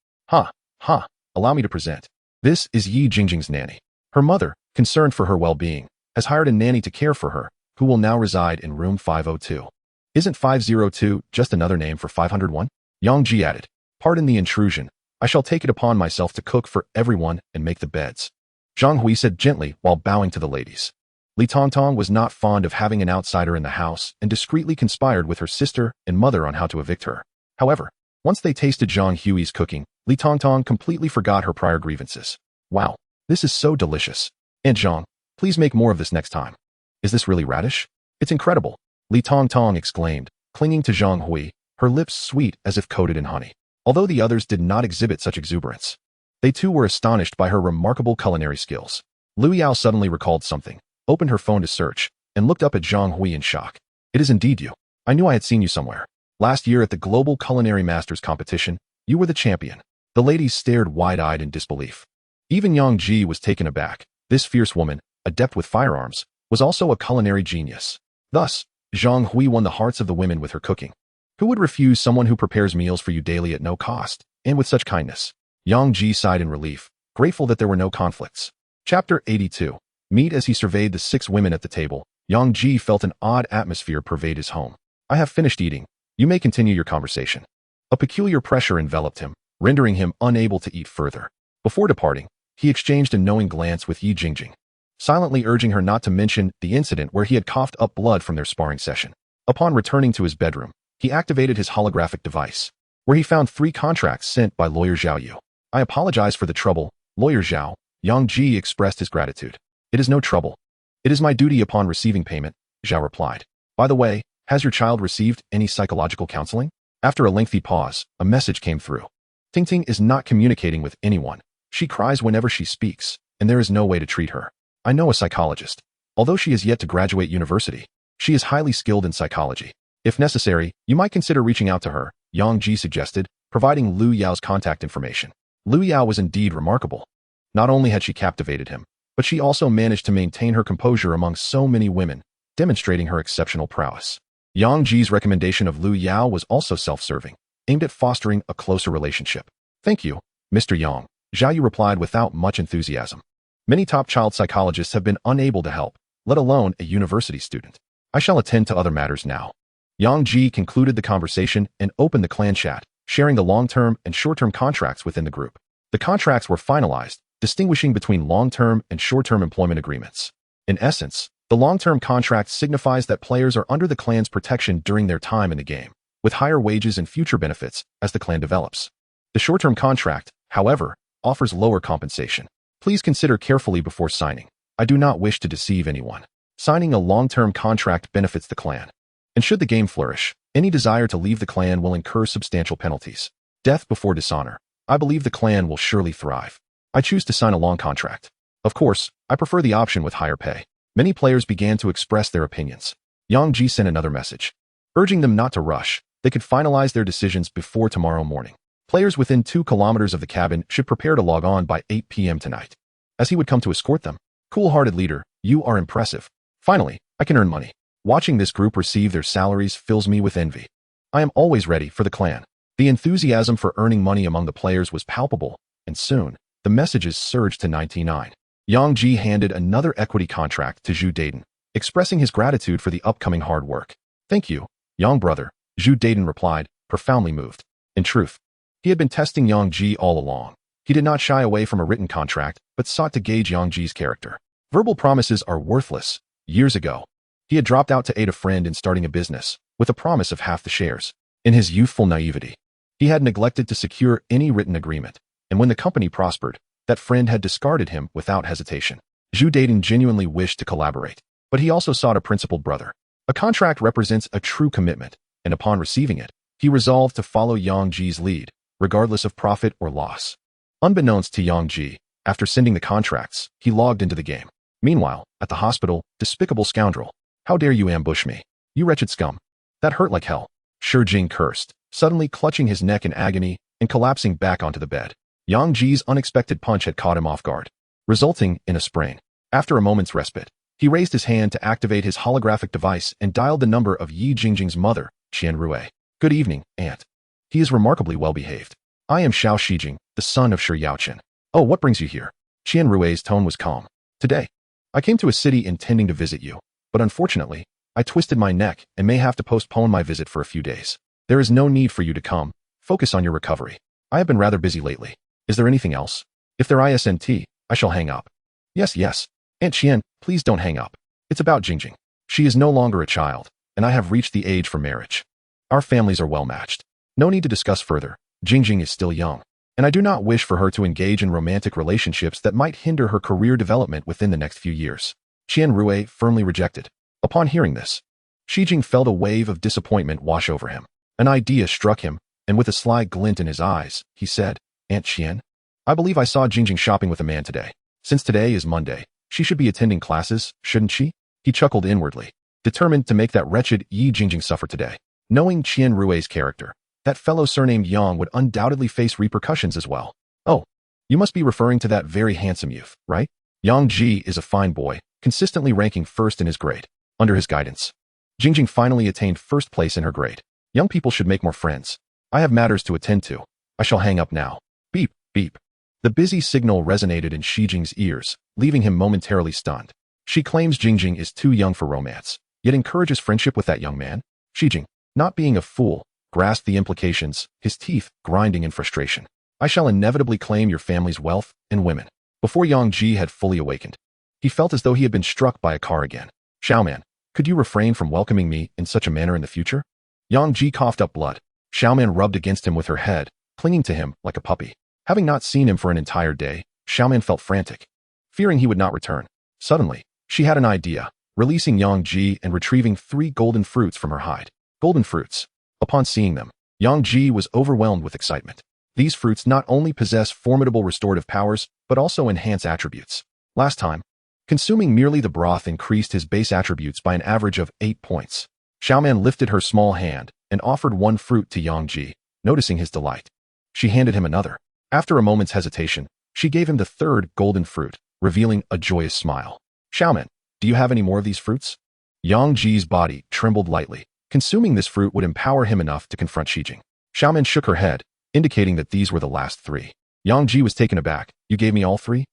Allow me to present. This is Yi Jingjing's nanny. Her mother, concerned for her well-being, has hired a nanny to care for her, who will now reside in room 502. Isn't 502 just another name for 501? Yang Ji added. Pardon the intrusion. I shall take it upon myself to cook for everyone and make the beds. Zhang Hui said gently while bowing to the ladies. Li Tongtong was not fond of having an outsider in the house and discreetly conspired with her sister and mother on how to evict her. However, once they tasted Zhang Hui's cooking, Li Tongtong completely forgot her prior grievances. Wow, this is so delicious. Aunt Zhang, please make more of this next time. Is this really radish? It's incredible. Li Tongtong exclaimed, clinging to Zhang Hui, her lips sweet as if coated in honey. Although the others did not exhibit such exuberance, they too were astonished by her remarkable culinary skills. Lu Yao suddenly recalled something, opened her phone to search, and looked up at Zhang Hui in shock. It is indeed you. I knew I had seen you somewhere. Last year at the Global Culinary Masters competition, you were the champion. The ladies stared wide-eyed in disbelief. Even Yang Ji was taken aback. This fierce woman, adept with firearms, was also a culinary genius. Thus, Zhang Hui won the hearts of the women with her cooking. Who would refuse someone who prepares meals for you daily at no cost, and with such kindness? Yang Ji sighed in relief, grateful that there were no conflicts. Chapter 82. Meet. As he surveyed the 6 women at the table, Yang Ji felt an odd atmosphere pervade his home. I have finished eating. You may continue your conversation. A peculiar pressure enveloped him, rendering him unable to eat further. Before departing, he exchanged a knowing glance with Yi Jingjing, silently urging her not to mention the incident where he had coughed up blood from their sparring session. Upon returning to his bedroom, he activated his holographic device, where he found 3 contracts sent by Lawyer Zhao Yu. I apologize for the trouble, Lawyer Zhao. Yang Ji expressed his gratitude. It is no trouble. It is my duty upon receiving payment, Zhao replied. By the way, has your child received any psychological counseling? After a lengthy pause, a message came through. Ting Ting is not communicating with anyone. She cries whenever she speaks, and there is no way to treat her. I know a psychologist. Although she is yet to graduate university, she is highly skilled in psychology. If necessary, you might consider reaching out to her, Yang Ji suggested, providing Lu Yao's contact information. Lu Yao was indeed remarkable. Not only had she captivated him, but she also managed to maintain her composure among so many women, demonstrating her exceptional prowess. Yang Ji's recommendation of Lu Yao was also self-serving, aimed at fostering a closer relationship. Thank you, Mr. Yang, Zhao Yu replied without much enthusiasm. Many top child psychologists have been unable to help, let alone a university student. I shall attend to other matters now. Yang Ji concluded the conversation and opened the clan chat, sharing the long-term and short-term contracts within the group. The contracts were finalized, distinguishing between long-term and short-term employment agreements. In essence, the long-term contract signifies that players are under the clan's protection during their time in the game, with higher wages and future benefits as the clan develops. The short-term contract, however, offers lower compensation. Please consider carefully before signing. I do not wish to deceive anyone. Signing a long-term contract benefits the clan. And should the game flourish, any desire to leave the clan will incur substantial penalties. Death before dishonor. I believe the clan will surely thrive. I choose to sign a long contract. Of course, I prefer the option with higher pay. Many players began to express their opinions. Yang Ji sent another message, urging them not to rush. They could finalize their decisions before tomorrow morning. Players within 2 kilometers of the cabin should prepare to log on by 8 p.m. tonight. As he would come to escort them. Cool-hearted leader, you are impressive. Finally, I can earn money. Watching this group receive their salaries fills me with envy. I am always ready for the clan. The enthusiasm for earning money among the players was palpable, and soon, the messages surged to 99. Yang Ji handed another equity contract to Zhu Daiden, expressing his gratitude for the upcoming hard work. Thank you, Yang brother, Zhu Daiden replied, profoundly moved. In truth, he had been testing Yang Ji all along. He did not shy away from a written contract, but sought to gauge Yang Ji's character. Verbal promises are worthless. Years ago, he had dropped out to aid a friend in starting a business, with a promise of half the shares. In his youthful naivety, he had neglected to secure any written agreement, and when the company prospered, that friend had discarded him without hesitation. Zhu Daiden genuinely wished to collaborate, but he also sought a principled brother. A contract represents a true commitment, and upon receiving it, he resolved to follow Yang Ji's lead, regardless of profit or loss. Unbeknownst to Yang Ji, after sending the contracts, he logged into the game. Meanwhile, at the hospital, despicable scoundrel. How dare you ambush me? You wretched scum. That hurt like hell. Shi Jing cursed, suddenly clutching his neck in agony and collapsing back onto the bed. Yang Ji's unexpected punch had caught him off guard, resulting in a sprain. After a moment's respite, he raised his hand to activate his holographic device and dialed the number of Yi Jingjing's mother, Qian Rui. Good evening, aunt. He is remarkably well behaved. I am Xiao Shijing, the son of Shi Yaoqian. Oh, what brings you here? Qian Rui's tone was calm. Today, I came to a city intending to visit you, but unfortunately, I twisted my neck and may have to postpone my visit for a few days. There is no need for you to come. Focus on your recovery. I have been rather busy lately. Is there anything else? If there isn't, I shall hang up. Yes. Aunt Qian, please don't hang up. It's about Jingjing. She is no longer a child, and I have reached the age for marriage. Our families are well matched. No need to discuss further. Jingjing is still young, and I do not wish for her to engage in romantic relationships that might hinder her career development within the next few years. Qian Rui firmly rejected. Upon hearing this, Shijing felt a wave of disappointment wash over him. An idea struck him, and with a sly glint in his eyes, he said, Aunt Qian, I believe I saw Jingjing shopping with a man today. Since today is Monday, she should be attending classes, shouldn't she? He chuckled inwardly, determined to make that wretched Yi Jingjing suffer today. Knowing Qian Rui's character, that fellow surnamed Yang would undoubtedly face repercussions as well. Oh, you must be referring to that very handsome youth, right? Yang Ji is a fine boy, consistently ranking first in his grade. Under his guidance, Jingjing finally attained first place in her grade. Young people should make more friends. I have matters to attend to. I shall hang up now. Beep, beep. The busy signal resonated in Shijing's ears, leaving him momentarily stunned. She claims Jingjing is too young for romance, yet encourages friendship with that young man. Shijing, not being a fool, grasped the implications, his teeth grinding in frustration. I shall inevitably claim your family's wealth and women. Before Yang Ji had fully awakened, he felt as though he had been struck by a car again. Xiaoman, could you refrain from welcoming me in such a manner in the future? Yang Ji coughed up blood. Xiaoman rubbed against him with her head, clinging to him like a puppy. Having not seen him for an entire day, Xiaoman felt frantic, fearing he would not return. Suddenly, she had an idea, releasing Yang Ji and retrieving 3 golden fruits from her hide. Golden fruits. Upon seeing them, Yang Ji was overwhelmed with excitement. These fruits not only possess formidable restorative powers, but also enhance attributes. Last time, consuming merely the broth increased his base attributes by an average of 8 points. Xiaoman lifted her small hand and offered one fruit to Yang Ji, noticing his delight. She handed him another. After a moment's hesitation, she gave him the third golden fruit, revealing a joyous smile. Xiaoman, do you have any more of these fruits? Yang Ji's body trembled lightly. Consuming this fruit would empower him enough to confront Shijing. Xiaoman shook her head, indicating that these were the last 3. Yang Ji was taken aback. You gave me all 3?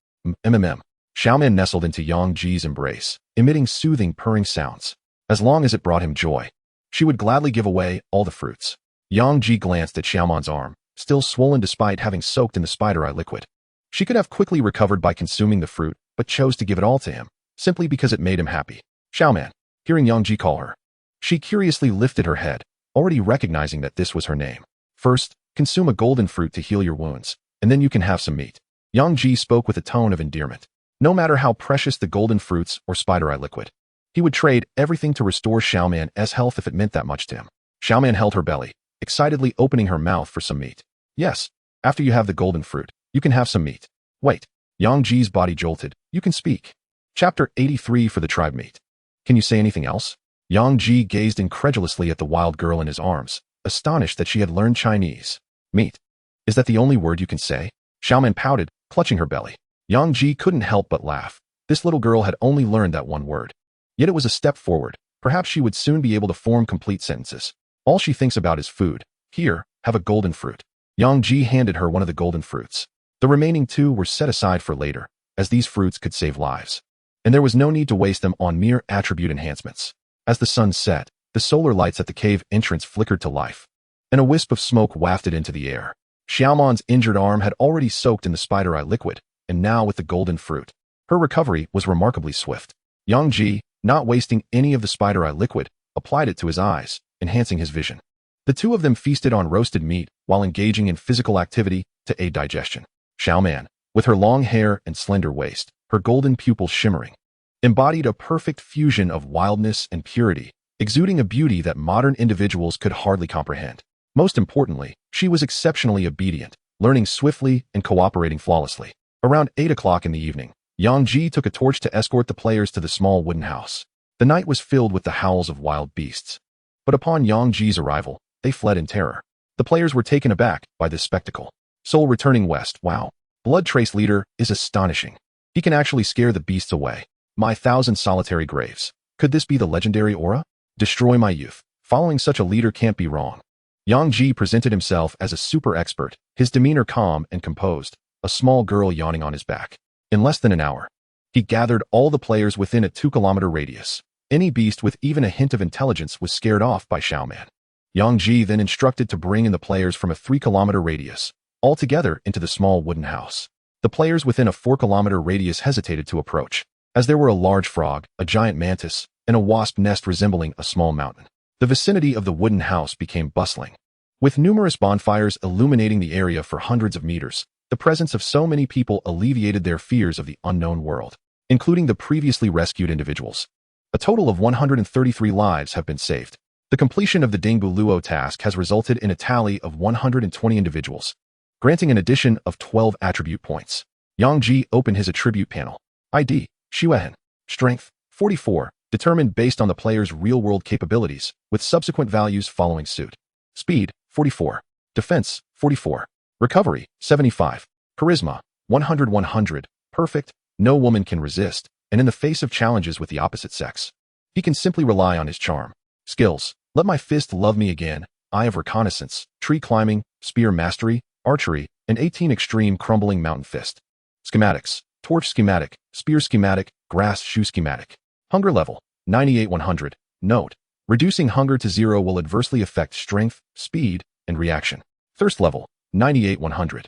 Xiaoman nestled into Yang Ji's embrace, emitting soothing purring sounds. As long as it brought him joy, she would gladly give away all the fruits. Yang Ji glanced at Xiaoman's arm, still swollen despite having soaked in the spider eye liquid. She could have quickly recovered by consuming the fruit, but chose to give it all to him, simply because it made him happy. Xiaoman, hearing Yang Ji call her, she curiously lifted her head, already recognizing that this was her name. First, consume a golden fruit to heal your wounds, and then you can have some meat. Yang Ji spoke with a tone of endearment. No matter how precious the golden fruits or spider eye liquid, he would trade everything to restore Xiaoman's health if it meant that much to him. Xiaoman held her belly, excitedly opening her mouth for some meat. Yes, after you have the golden fruit, you can have some meat. Wait, Yang Ji's body jolted. You can speak. Chapter 83 for the tribe meat. Can you say anything else? Yang Ji gazed incredulously at the wild girl in his arms, astonished that she had learned Chinese. Meat. Is that the only word you can say? Xiaoman pouted, clutching her belly. Yang Ji couldn't help but laugh. This little girl had only learned that one word. Yet it was a step forward. Perhaps she would soon be able to form complete sentences. All she thinks about is food. Here, have a golden fruit. Yang Ji handed her one of the golden fruits. The remaining 2 were set aside for later, as these fruits could save lives. And there was no need to waste them on mere attribute enhancements. As the sun set, the solar lights at the cave entrance flickered to life, and a wisp of smoke wafted into the air. Xiaoman's injured arm had already soaked in the spider eye liquid, and now with the golden fruit, her recovery was remarkably swift. Yang Ji, not wasting any of the spider eye liquid, applied it to his eyes, enhancing his vision. The 2 of them feasted on roasted meat while engaging in physical activity to aid digestion. Xiaoman, with her long hair and slender waist, her golden pupils shimmering, embodied a perfect fusion of wildness and purity, exuding a beauty that modern individuals could hardly comprehend. Most importantly, she was exceptionally obedient, learning swiftly and cooperating flawlessly. Around 8 o'clock in the evening, Yang Ji took a torch to escort the players to the small wooden house. The night was filled with the howls of wild beasts. But upon Yang Ji's arrival, they fled in terror. The players were taken aback by this spectacle. Soul returning west. Wow. Blood Trace Leader is astonishing. He can actually scare the beasts away. My 1,000 solitary graves. Could this be the legendary aura? Destroy my youth. Following such a leader can't be wrong. Yang Ji presented himself as a super expert, his demeanor calm and composed, a small girl yawning on his back. In less than an hour, he gathered all the players within a 2-kilometer radius. Any beast with even a hint of intelligence was scared off by Xiaoman. Yang Ji then instructed to bring in the players from a 3-kilometer radius, all together into the small wooden house. The players within a 4-kilometer radius hesitated to approach, as there were a large frog, a giant mantis, and a wasp nest resembling a small mountain. The vicinity of the wooden house became bustling, with numerous bonfires illuminating the area for hundreds of meters. The presence of so many people alleviated their fears of the unknown world, including the previously rescued individuals. A total of 133 lives have been saved. The completion of the Dingbu Luo task has resulted in a tally of 120 individuals, granting an addition of 12 attribute points. Yang Ji opened his attribute panel. ID, Xuehen. Strength, 44, determined based on the player's real-world capabilities, with subsequent values following suit. Speed, 44. Defense, 44. Recovery, 75. Charisma, 100. Perfect, no woman can resist, and in the face of challenges with the opposite sex, he can simply rely on his charm. Skills, let my fist love me again, eye of reconnaissance, tree climbing, spear mastery, archery, and 18 extreme crumbling mountain fist. Schematics, torch schematic, spear schematic, grass shoe schematic. Hunger level, 98-100. Note, reducing hunger to 0 will adversely affect strength, speed, and reaction. Thirst level, 98-100.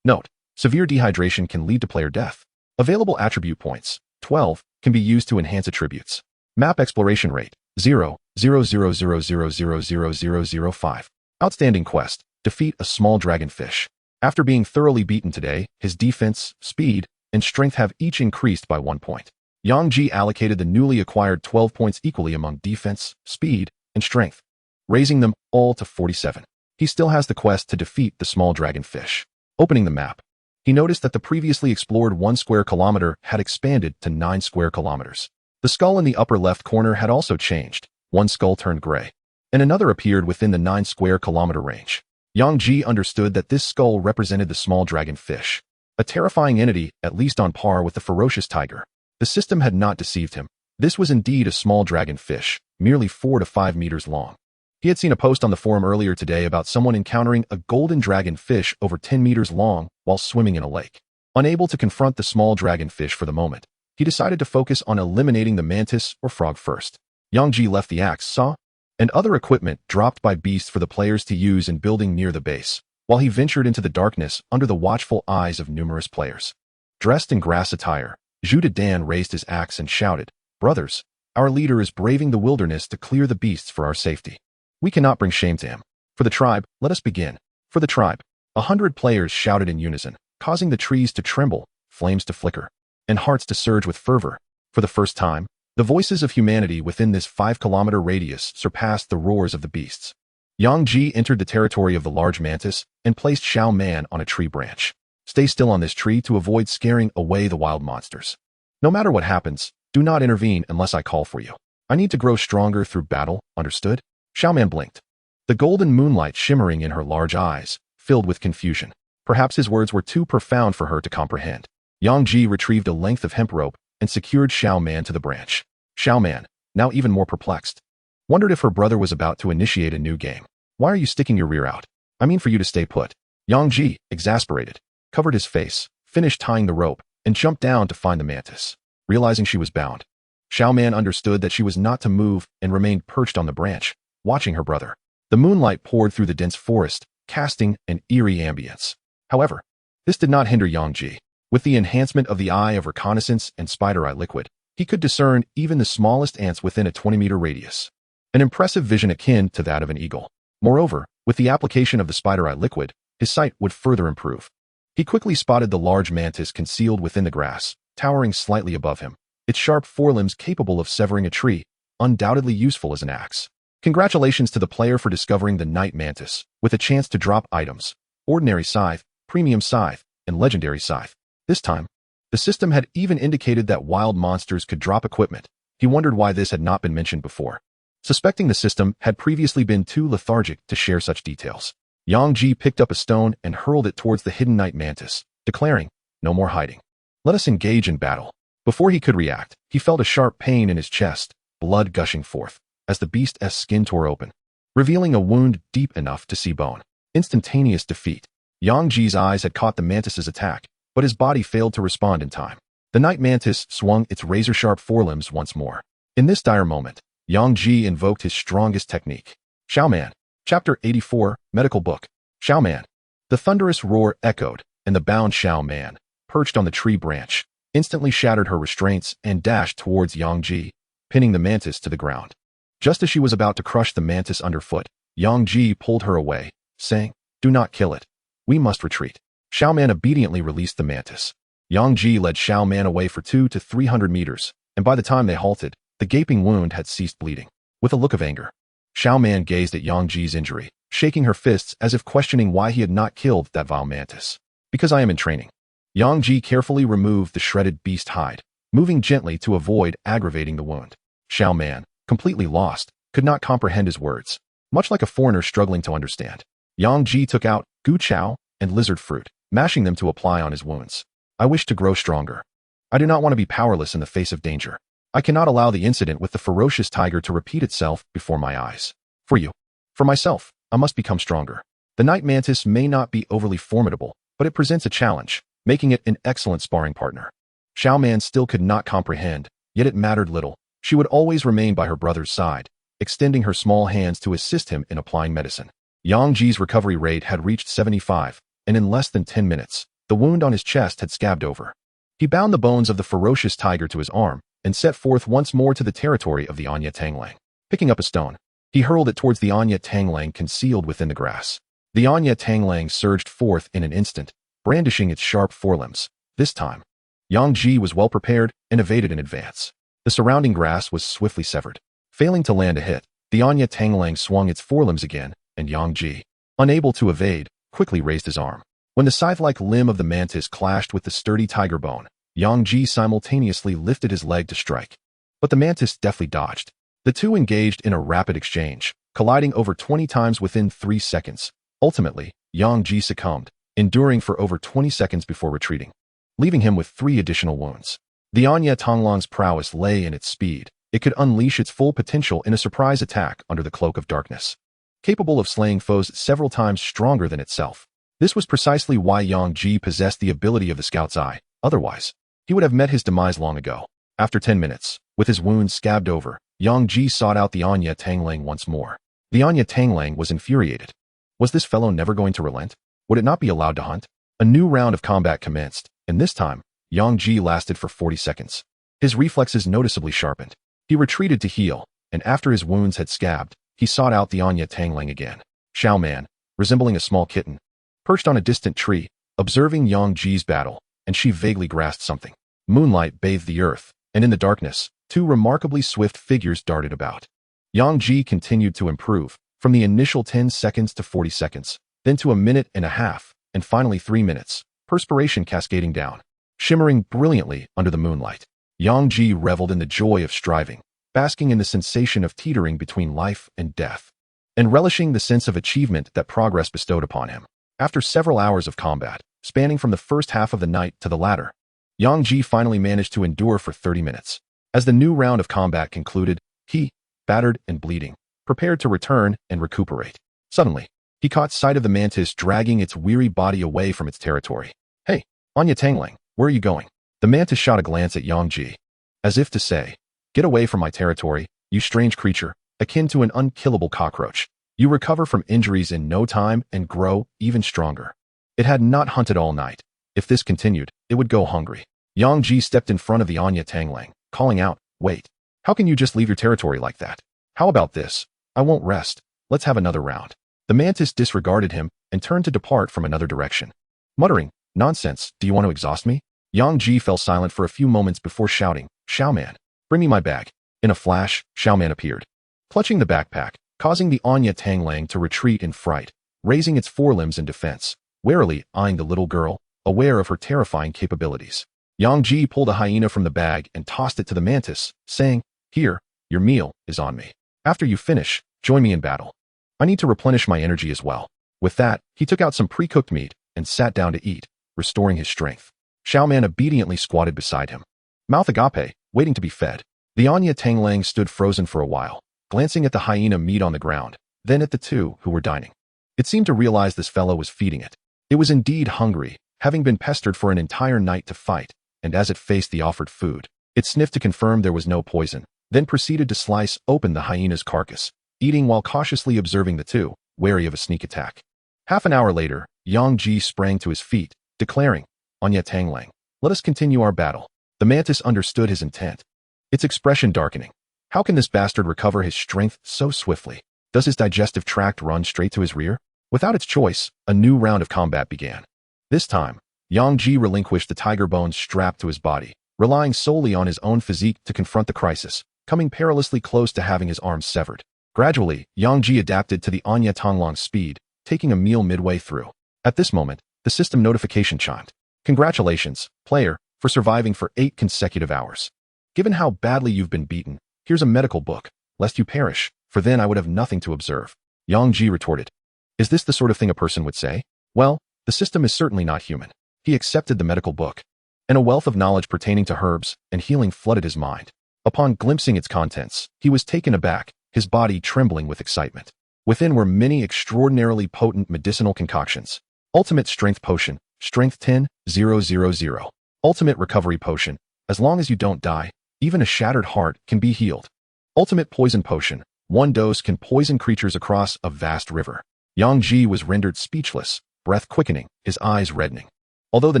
Note, severe dehydration can lead to player death. Available attribute points, 12, can be used to enhance attributes. Map exploration rate, 0.000000005. Outstanding quest, defeat a small dragonfish. After being thoroughly beaten today, his defense, speed, and strength have each increased by 1 point. Yang Ji allocated the newly acquired 12 points equally among defense, speed, and strength, raising them all to 47. He still has the quest to defeat the small dragonfish. Opening the map, he noticed that the previously explored 1 square kilometer had expanded to 9 square kilometers. The skull in the upper left corner had also changed. One skull turned gray, and another appeared within the 9 square kilometer range. Yang Ji understood that this skull represented the small dragonfish, a terrifying entity at least on par with the ferocious tiger. The system had not deceived him. This was indeed a small dragonfish, merely 4 to 5 meters long. He had seen a post on the forum earlier today about someone encountering a golden dragonfish over 10 meters long while swimming in a lake. Unable to confront the small dragonfish for the moment, he decided to focus on eliminating the mantis or frog first. Yang Ji left the axe, saw, and other equipment dropped by beasts for the players to use in building near the base, while he ventured into the darkness under the watchful eyes of numerous players. Dressed in grass attire, Zhu Dan raised his axe and shouted, "Brothers, our leader is braving the wilderness to clear the beasts for our safety. We cannot bring shame to him. For the tribe, let us begin. For the tribe." 100 players shouted in unison, causing the trees to tremble, flames to flicker, and hearts to surge with fervor. For the first time, the voices of humanity within this 5-kilometer radius surpassed the roars of the beasts. Yang Ji entered the territory of the large mantis and placed Xiao Man on a tree branch. Stay still on this tree to avoid scaring away the wild monsters. No matter what happens, do not intervene unless I call for you. I need to grow stronger through battle, understood? Xiao Man blinked, the golden moonlight shimmering in her large eyes, filled with confusion. Perhaps his words were too profound for her to comprehend. Yang Ji retrieved a length of hemp rope and secured Xiao Man to the branch. Xiao Man, now even more perplexed, wondered if her brother was about to initiate a new game. "Why are you sticking your rear out? I mean for you to stay put." Yang Ji, exasperated, covered his face, finished tying the rope, and jumped down to find the mantis. Realizing she was bound, Xiao Man understood that she was not to move and remained perched on the branch, watching her brother. The moonlight poured through the dense forest, casting an eerie ambience. However, this did not hinder Yang Ji. With the enhancement of the eye of reconnaissance and spider eye liquid, he could discern even the smallest ants within a 20-meter radius. An impressive vision akin to that of an eagle. Moreover, with the application of the spider eye liquid, his sight would further improve. He quickly spotted the large mantis concealed within the grass, towering slightly above him, its sharp forelimbs capable of severing a tree, undoubtedly useful as an axe. Congratulations to the player for discovering the night mantis, with a chance to drop items: ordinary scythe, premium scythe, and legendary scythe. This time, the system had even indicated that wild monsters could drop equipment. He wondered why this had not been mentioned before. Suspecting the system had previously been too lethargic to share such details, Yang Ji picked up a stone and hurled it towards the hidden night mantis, declaring, "No more hiding. Let us engage in battle." Before he could react, he felt a sharp pain in his chest, blood gushing forth, as the beast's skin tore open, revealing a wound deep enough to see bone. Instantaneous defeat. Yang Ji's eyes had caught the mantis's attack, but his body failed to respond in time. The night mantis swung its razor-sharp forelimbs once more. In this dire moment, Yang Ji invoked his strongest technique. Xiao Man. Chapter 84, Medical Book. Xiao Man. The thunderous roar echoed, and the bound Xiao Man, perched on the tree branch, instantly shattered her restraints and dashed towards Yang Ji, pinning the mantis to the ground. Just as she was about to crush the mantis underfoot, Yang Ji pulled her away, saying, "Do not kill it. We must retreat." Xiao Man obediently released the mantis. Yang Ji led Xiao Man away for 200 to 300 meters, and by the time they halted, the gaping wound had ceased bleeding. With a look of anger, Xiao Man gazed at Yang Ji's injury, shaking her fists as if questioning why he had not killed that vile mantis. "Because I am in training." Yang Ji carefully removed the shredded beast hide, moving gently to avoid aggravating the wound. Xiao Man, completely lost, could not comprehend his words. Much like a foreigner struggling to understand, Yang Ji took out gu chow and lizard fruit, mashing them to apply on his wounds. "I wish to grow stronger. I do not want to be powerless in the face of danger. I cannot allow the incident with the ferocious tiger to repeat itself before my eyes. For you, for myself, I must become stronger." The night mantis may not be overly formidable, but it presents a challenge, making it an excellent sparring partner. Xiao Man still could not comprehend, yet it mattered little. She would always remain by her brother's side, extending her small hands to assist him in applying medicine. Yang Ji's recovery rate had reached 75, and in less than 10 minutes, the wound on his chest had scabbed over. He bound the bones of the ferocious tiger to his arm and set forth once more to the territory of the Anya Tanglang. Picking up a stone, he hurled it towards the Anya Tanglang concealed within the grass. The Anya Tanglang surged forth in an instant, brandishing its sharp forelimbs. This time, Yang Ji was well prepared and evaded in advance. The surrounding grass was swiftly severed. Failing to land a hit, the Anya Tanglang swung its forelimbs again, and Yang Ji, unable to evade, quickly raised his arm. When the scythe-like limb of the mantis clashed with the sturdy tiger bone, Yang Ji simultaneously lifted his leg to strike. But the mantis deftly dodged. The two engaged in a rapid exchange, colliding over 20 times within 3 seconds. Ultimately, Yang Ji succumbed, enduring for over 20 seconds before retreating, leaving him with 3 additional wounds. The Anya Tonglong's prowess lay in its speed. It could unleash its full potential in a surprise attack under the cloak of darkness, capable of slaying foes several times stronger than itself. This was precisely why Yang Ji possessed the ability of the Scout's Eye. Otherwise, he would have met his demise long ago. After 10 minutes, with his wounds scabbed over, Yang Ji sought out the Anya Tanglang once more. The Anya Tanglang was infuriated. Was this fellow never going to relent? Would it not be allowed to hunt? A new round of combat commenced, and this time, Yang Ji lasted for 40 seconds. His reflexes noticeably sharpened. He retreated to heal, and after his wounds had scabbed, he sought out the Anya Tanglang again. Xiao Man, resembling a small kitten, perched on a distant tree, observing Yang Ji's battle, and she vaguely grasped something. Moonlight bathed the earth, and in the darkness, 2 remarkably swift figures darted about. Yang Ji continued to improve, from the initial 10 seconds to 40 seconds, then to a minute and a half, and finally 3 minutes, perspiration cascading down, shimmering brilliantly under the moonlight. Yang Ji reveled in the joy of striving, basking in the sensation of teetering between life and death, and relishing the sense of achievement that progress bestowed upon him. After several hours of combat, spanning from the first half of the night to the latter, Yang Ji finally managed to endure for 30 minutes. As the new round of combat concluded, he, battered and bleeding, prepared to return and recuperate. Suddenly, he caught sight of the mantis dragging its weary body away from its territory. "Hey, Anya Tanglang, where are you going?" The mantis shot a glance at Yang Ji, as if to say, "Get away from my territory, you strange creature, akin to an unkillable cockroach. You recover from injuries in no time and grow even stronger." It had not hunted all night. If this continued, it would go hungry. Yang Ji stepped in front of the Anya Tanglang, calling out, "Wait, how can you just leave your territory like that? How about this? I won't rest. Let's have another round." The mantis disregarded him and turned to depart from another direction, muttering, "Nonsense, do you want to exhaust me?" Yang Ji fell silent for a few moments before shouting, "Xiao Man, bring me my bag." In a flash, Xiao Man appeared, clutching the backpack, causing the Anya Tanglang to retreat in fright, raising its forelimbs in defense, warily eyeing the little girl, aware of her terrifying capabilities. Yang Ji pulled a hyena from the bag and tossed it to the mantis, saying, "Here, your meal is on me. After you finish, join me in battle. I need to replenish my energy as well." With that, he took out some pre-cooked meat and sat down to eat, restoring his strength. Xiao Man obediently squatted beside him, mouth agape, waiting to be fed. The Anya Tanglang stood frozen for a while, glancing at the hyena meat on the ground, then at the two who were dining. It seemed to realize this fellow was feeding it. It was indeed hungry, having been pestered for an entire night to fight, and as it faced the offered food, it sniffed to confirm there was no poison, then proceeded to slice open the hyena's carcass, eating while cautiously observing the two, wary of a sneak attack. Half an hour later, Yang Ji sprang to his feet, declaring, "Anya Tanglang, let us continue our battle." The mantis understood his intent, its expression darkening. How can this bastard recover his strength so swiftly? Does his digestive tract run straight to his rear? Without its choice, a new round of combat began. This time, Yang Ji relinquished the tiger bones strapped to his body, relying solely on his own physique to confront the crisis, coming perilously close to having his arms severed. Gradually, Yang Ji adapted to the Anya Tonglong's speed, taking a meal midway through. At this moment, the system notification chimed. "Congratulations, player, for surviving for 8 consecutive hours. Given how badly you've been beaten, here's a medical book, lest you perish, for then I would have nothing to observe." Yang Ji retorted, "Is this the sort of thing a person would say? Well, the system is certainly not human." He accepted the medical book, and a wealth of knowledge pertaining to herbs and healing flooded his mind. Upon glimpsing its contents, he was taken aback, his body trembling with excitement. Within were many extraordinarily potent medicinal concoctions. Ultimate Strength Potion, Strength 10,000. Ultimate Recovery Potion, as long as you don't die, even a shattered heart can be healed. Ultimate Poison Potion, 1 dose can poison creatures across a vast river. Yang Ji was rendered speechless, breath quickening, his eyes reddening. Although the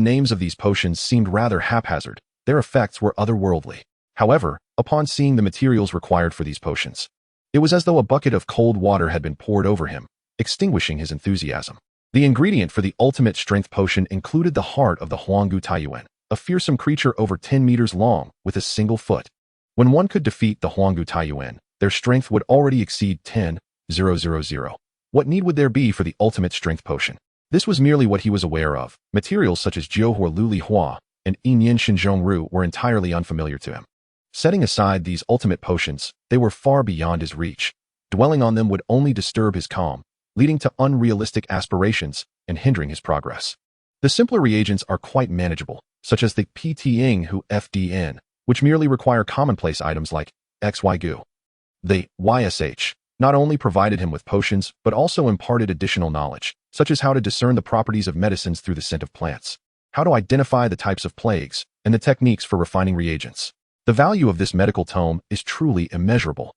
names of these potions seemed rather haphazard, their effects were otherworldly. However, upon seeing the materials required for these potions, it was as though a bucket of cold water had been poured over him, extinguishing his enthusiasm. The ingredient for the ultimate strength potion included the heart of the Huanggu Taiyuan, a fearsome creature over 10 meters long with a single foot. When one could defeat the Huanggu Taiyuan, their strength would already exceed 10,000. What need would there be for the ultimate strength potion? This was merely what he was aware of. Materials such as Jiuhua Luli Hua and Yinyan Shinzhong Ru were entirely unfamiliar to him. Setting aside these ultimate potions, they were far beyond his reach. Dwelling on them would only disturb his calm, leading to unrealistic aspirations and hindering his progress. The simpler reagents are quite manageable, such as the PTing Hu FDN, which merely require commonplace items like XY Gu. The YSH not only provided him with potions, but also imparted additional knowledge, such as how to discern the properties of medicines through the scent of plants, how to identify the types of plagues, and the techniques for refining reagents. The value of this medical tome is truly immeasurable.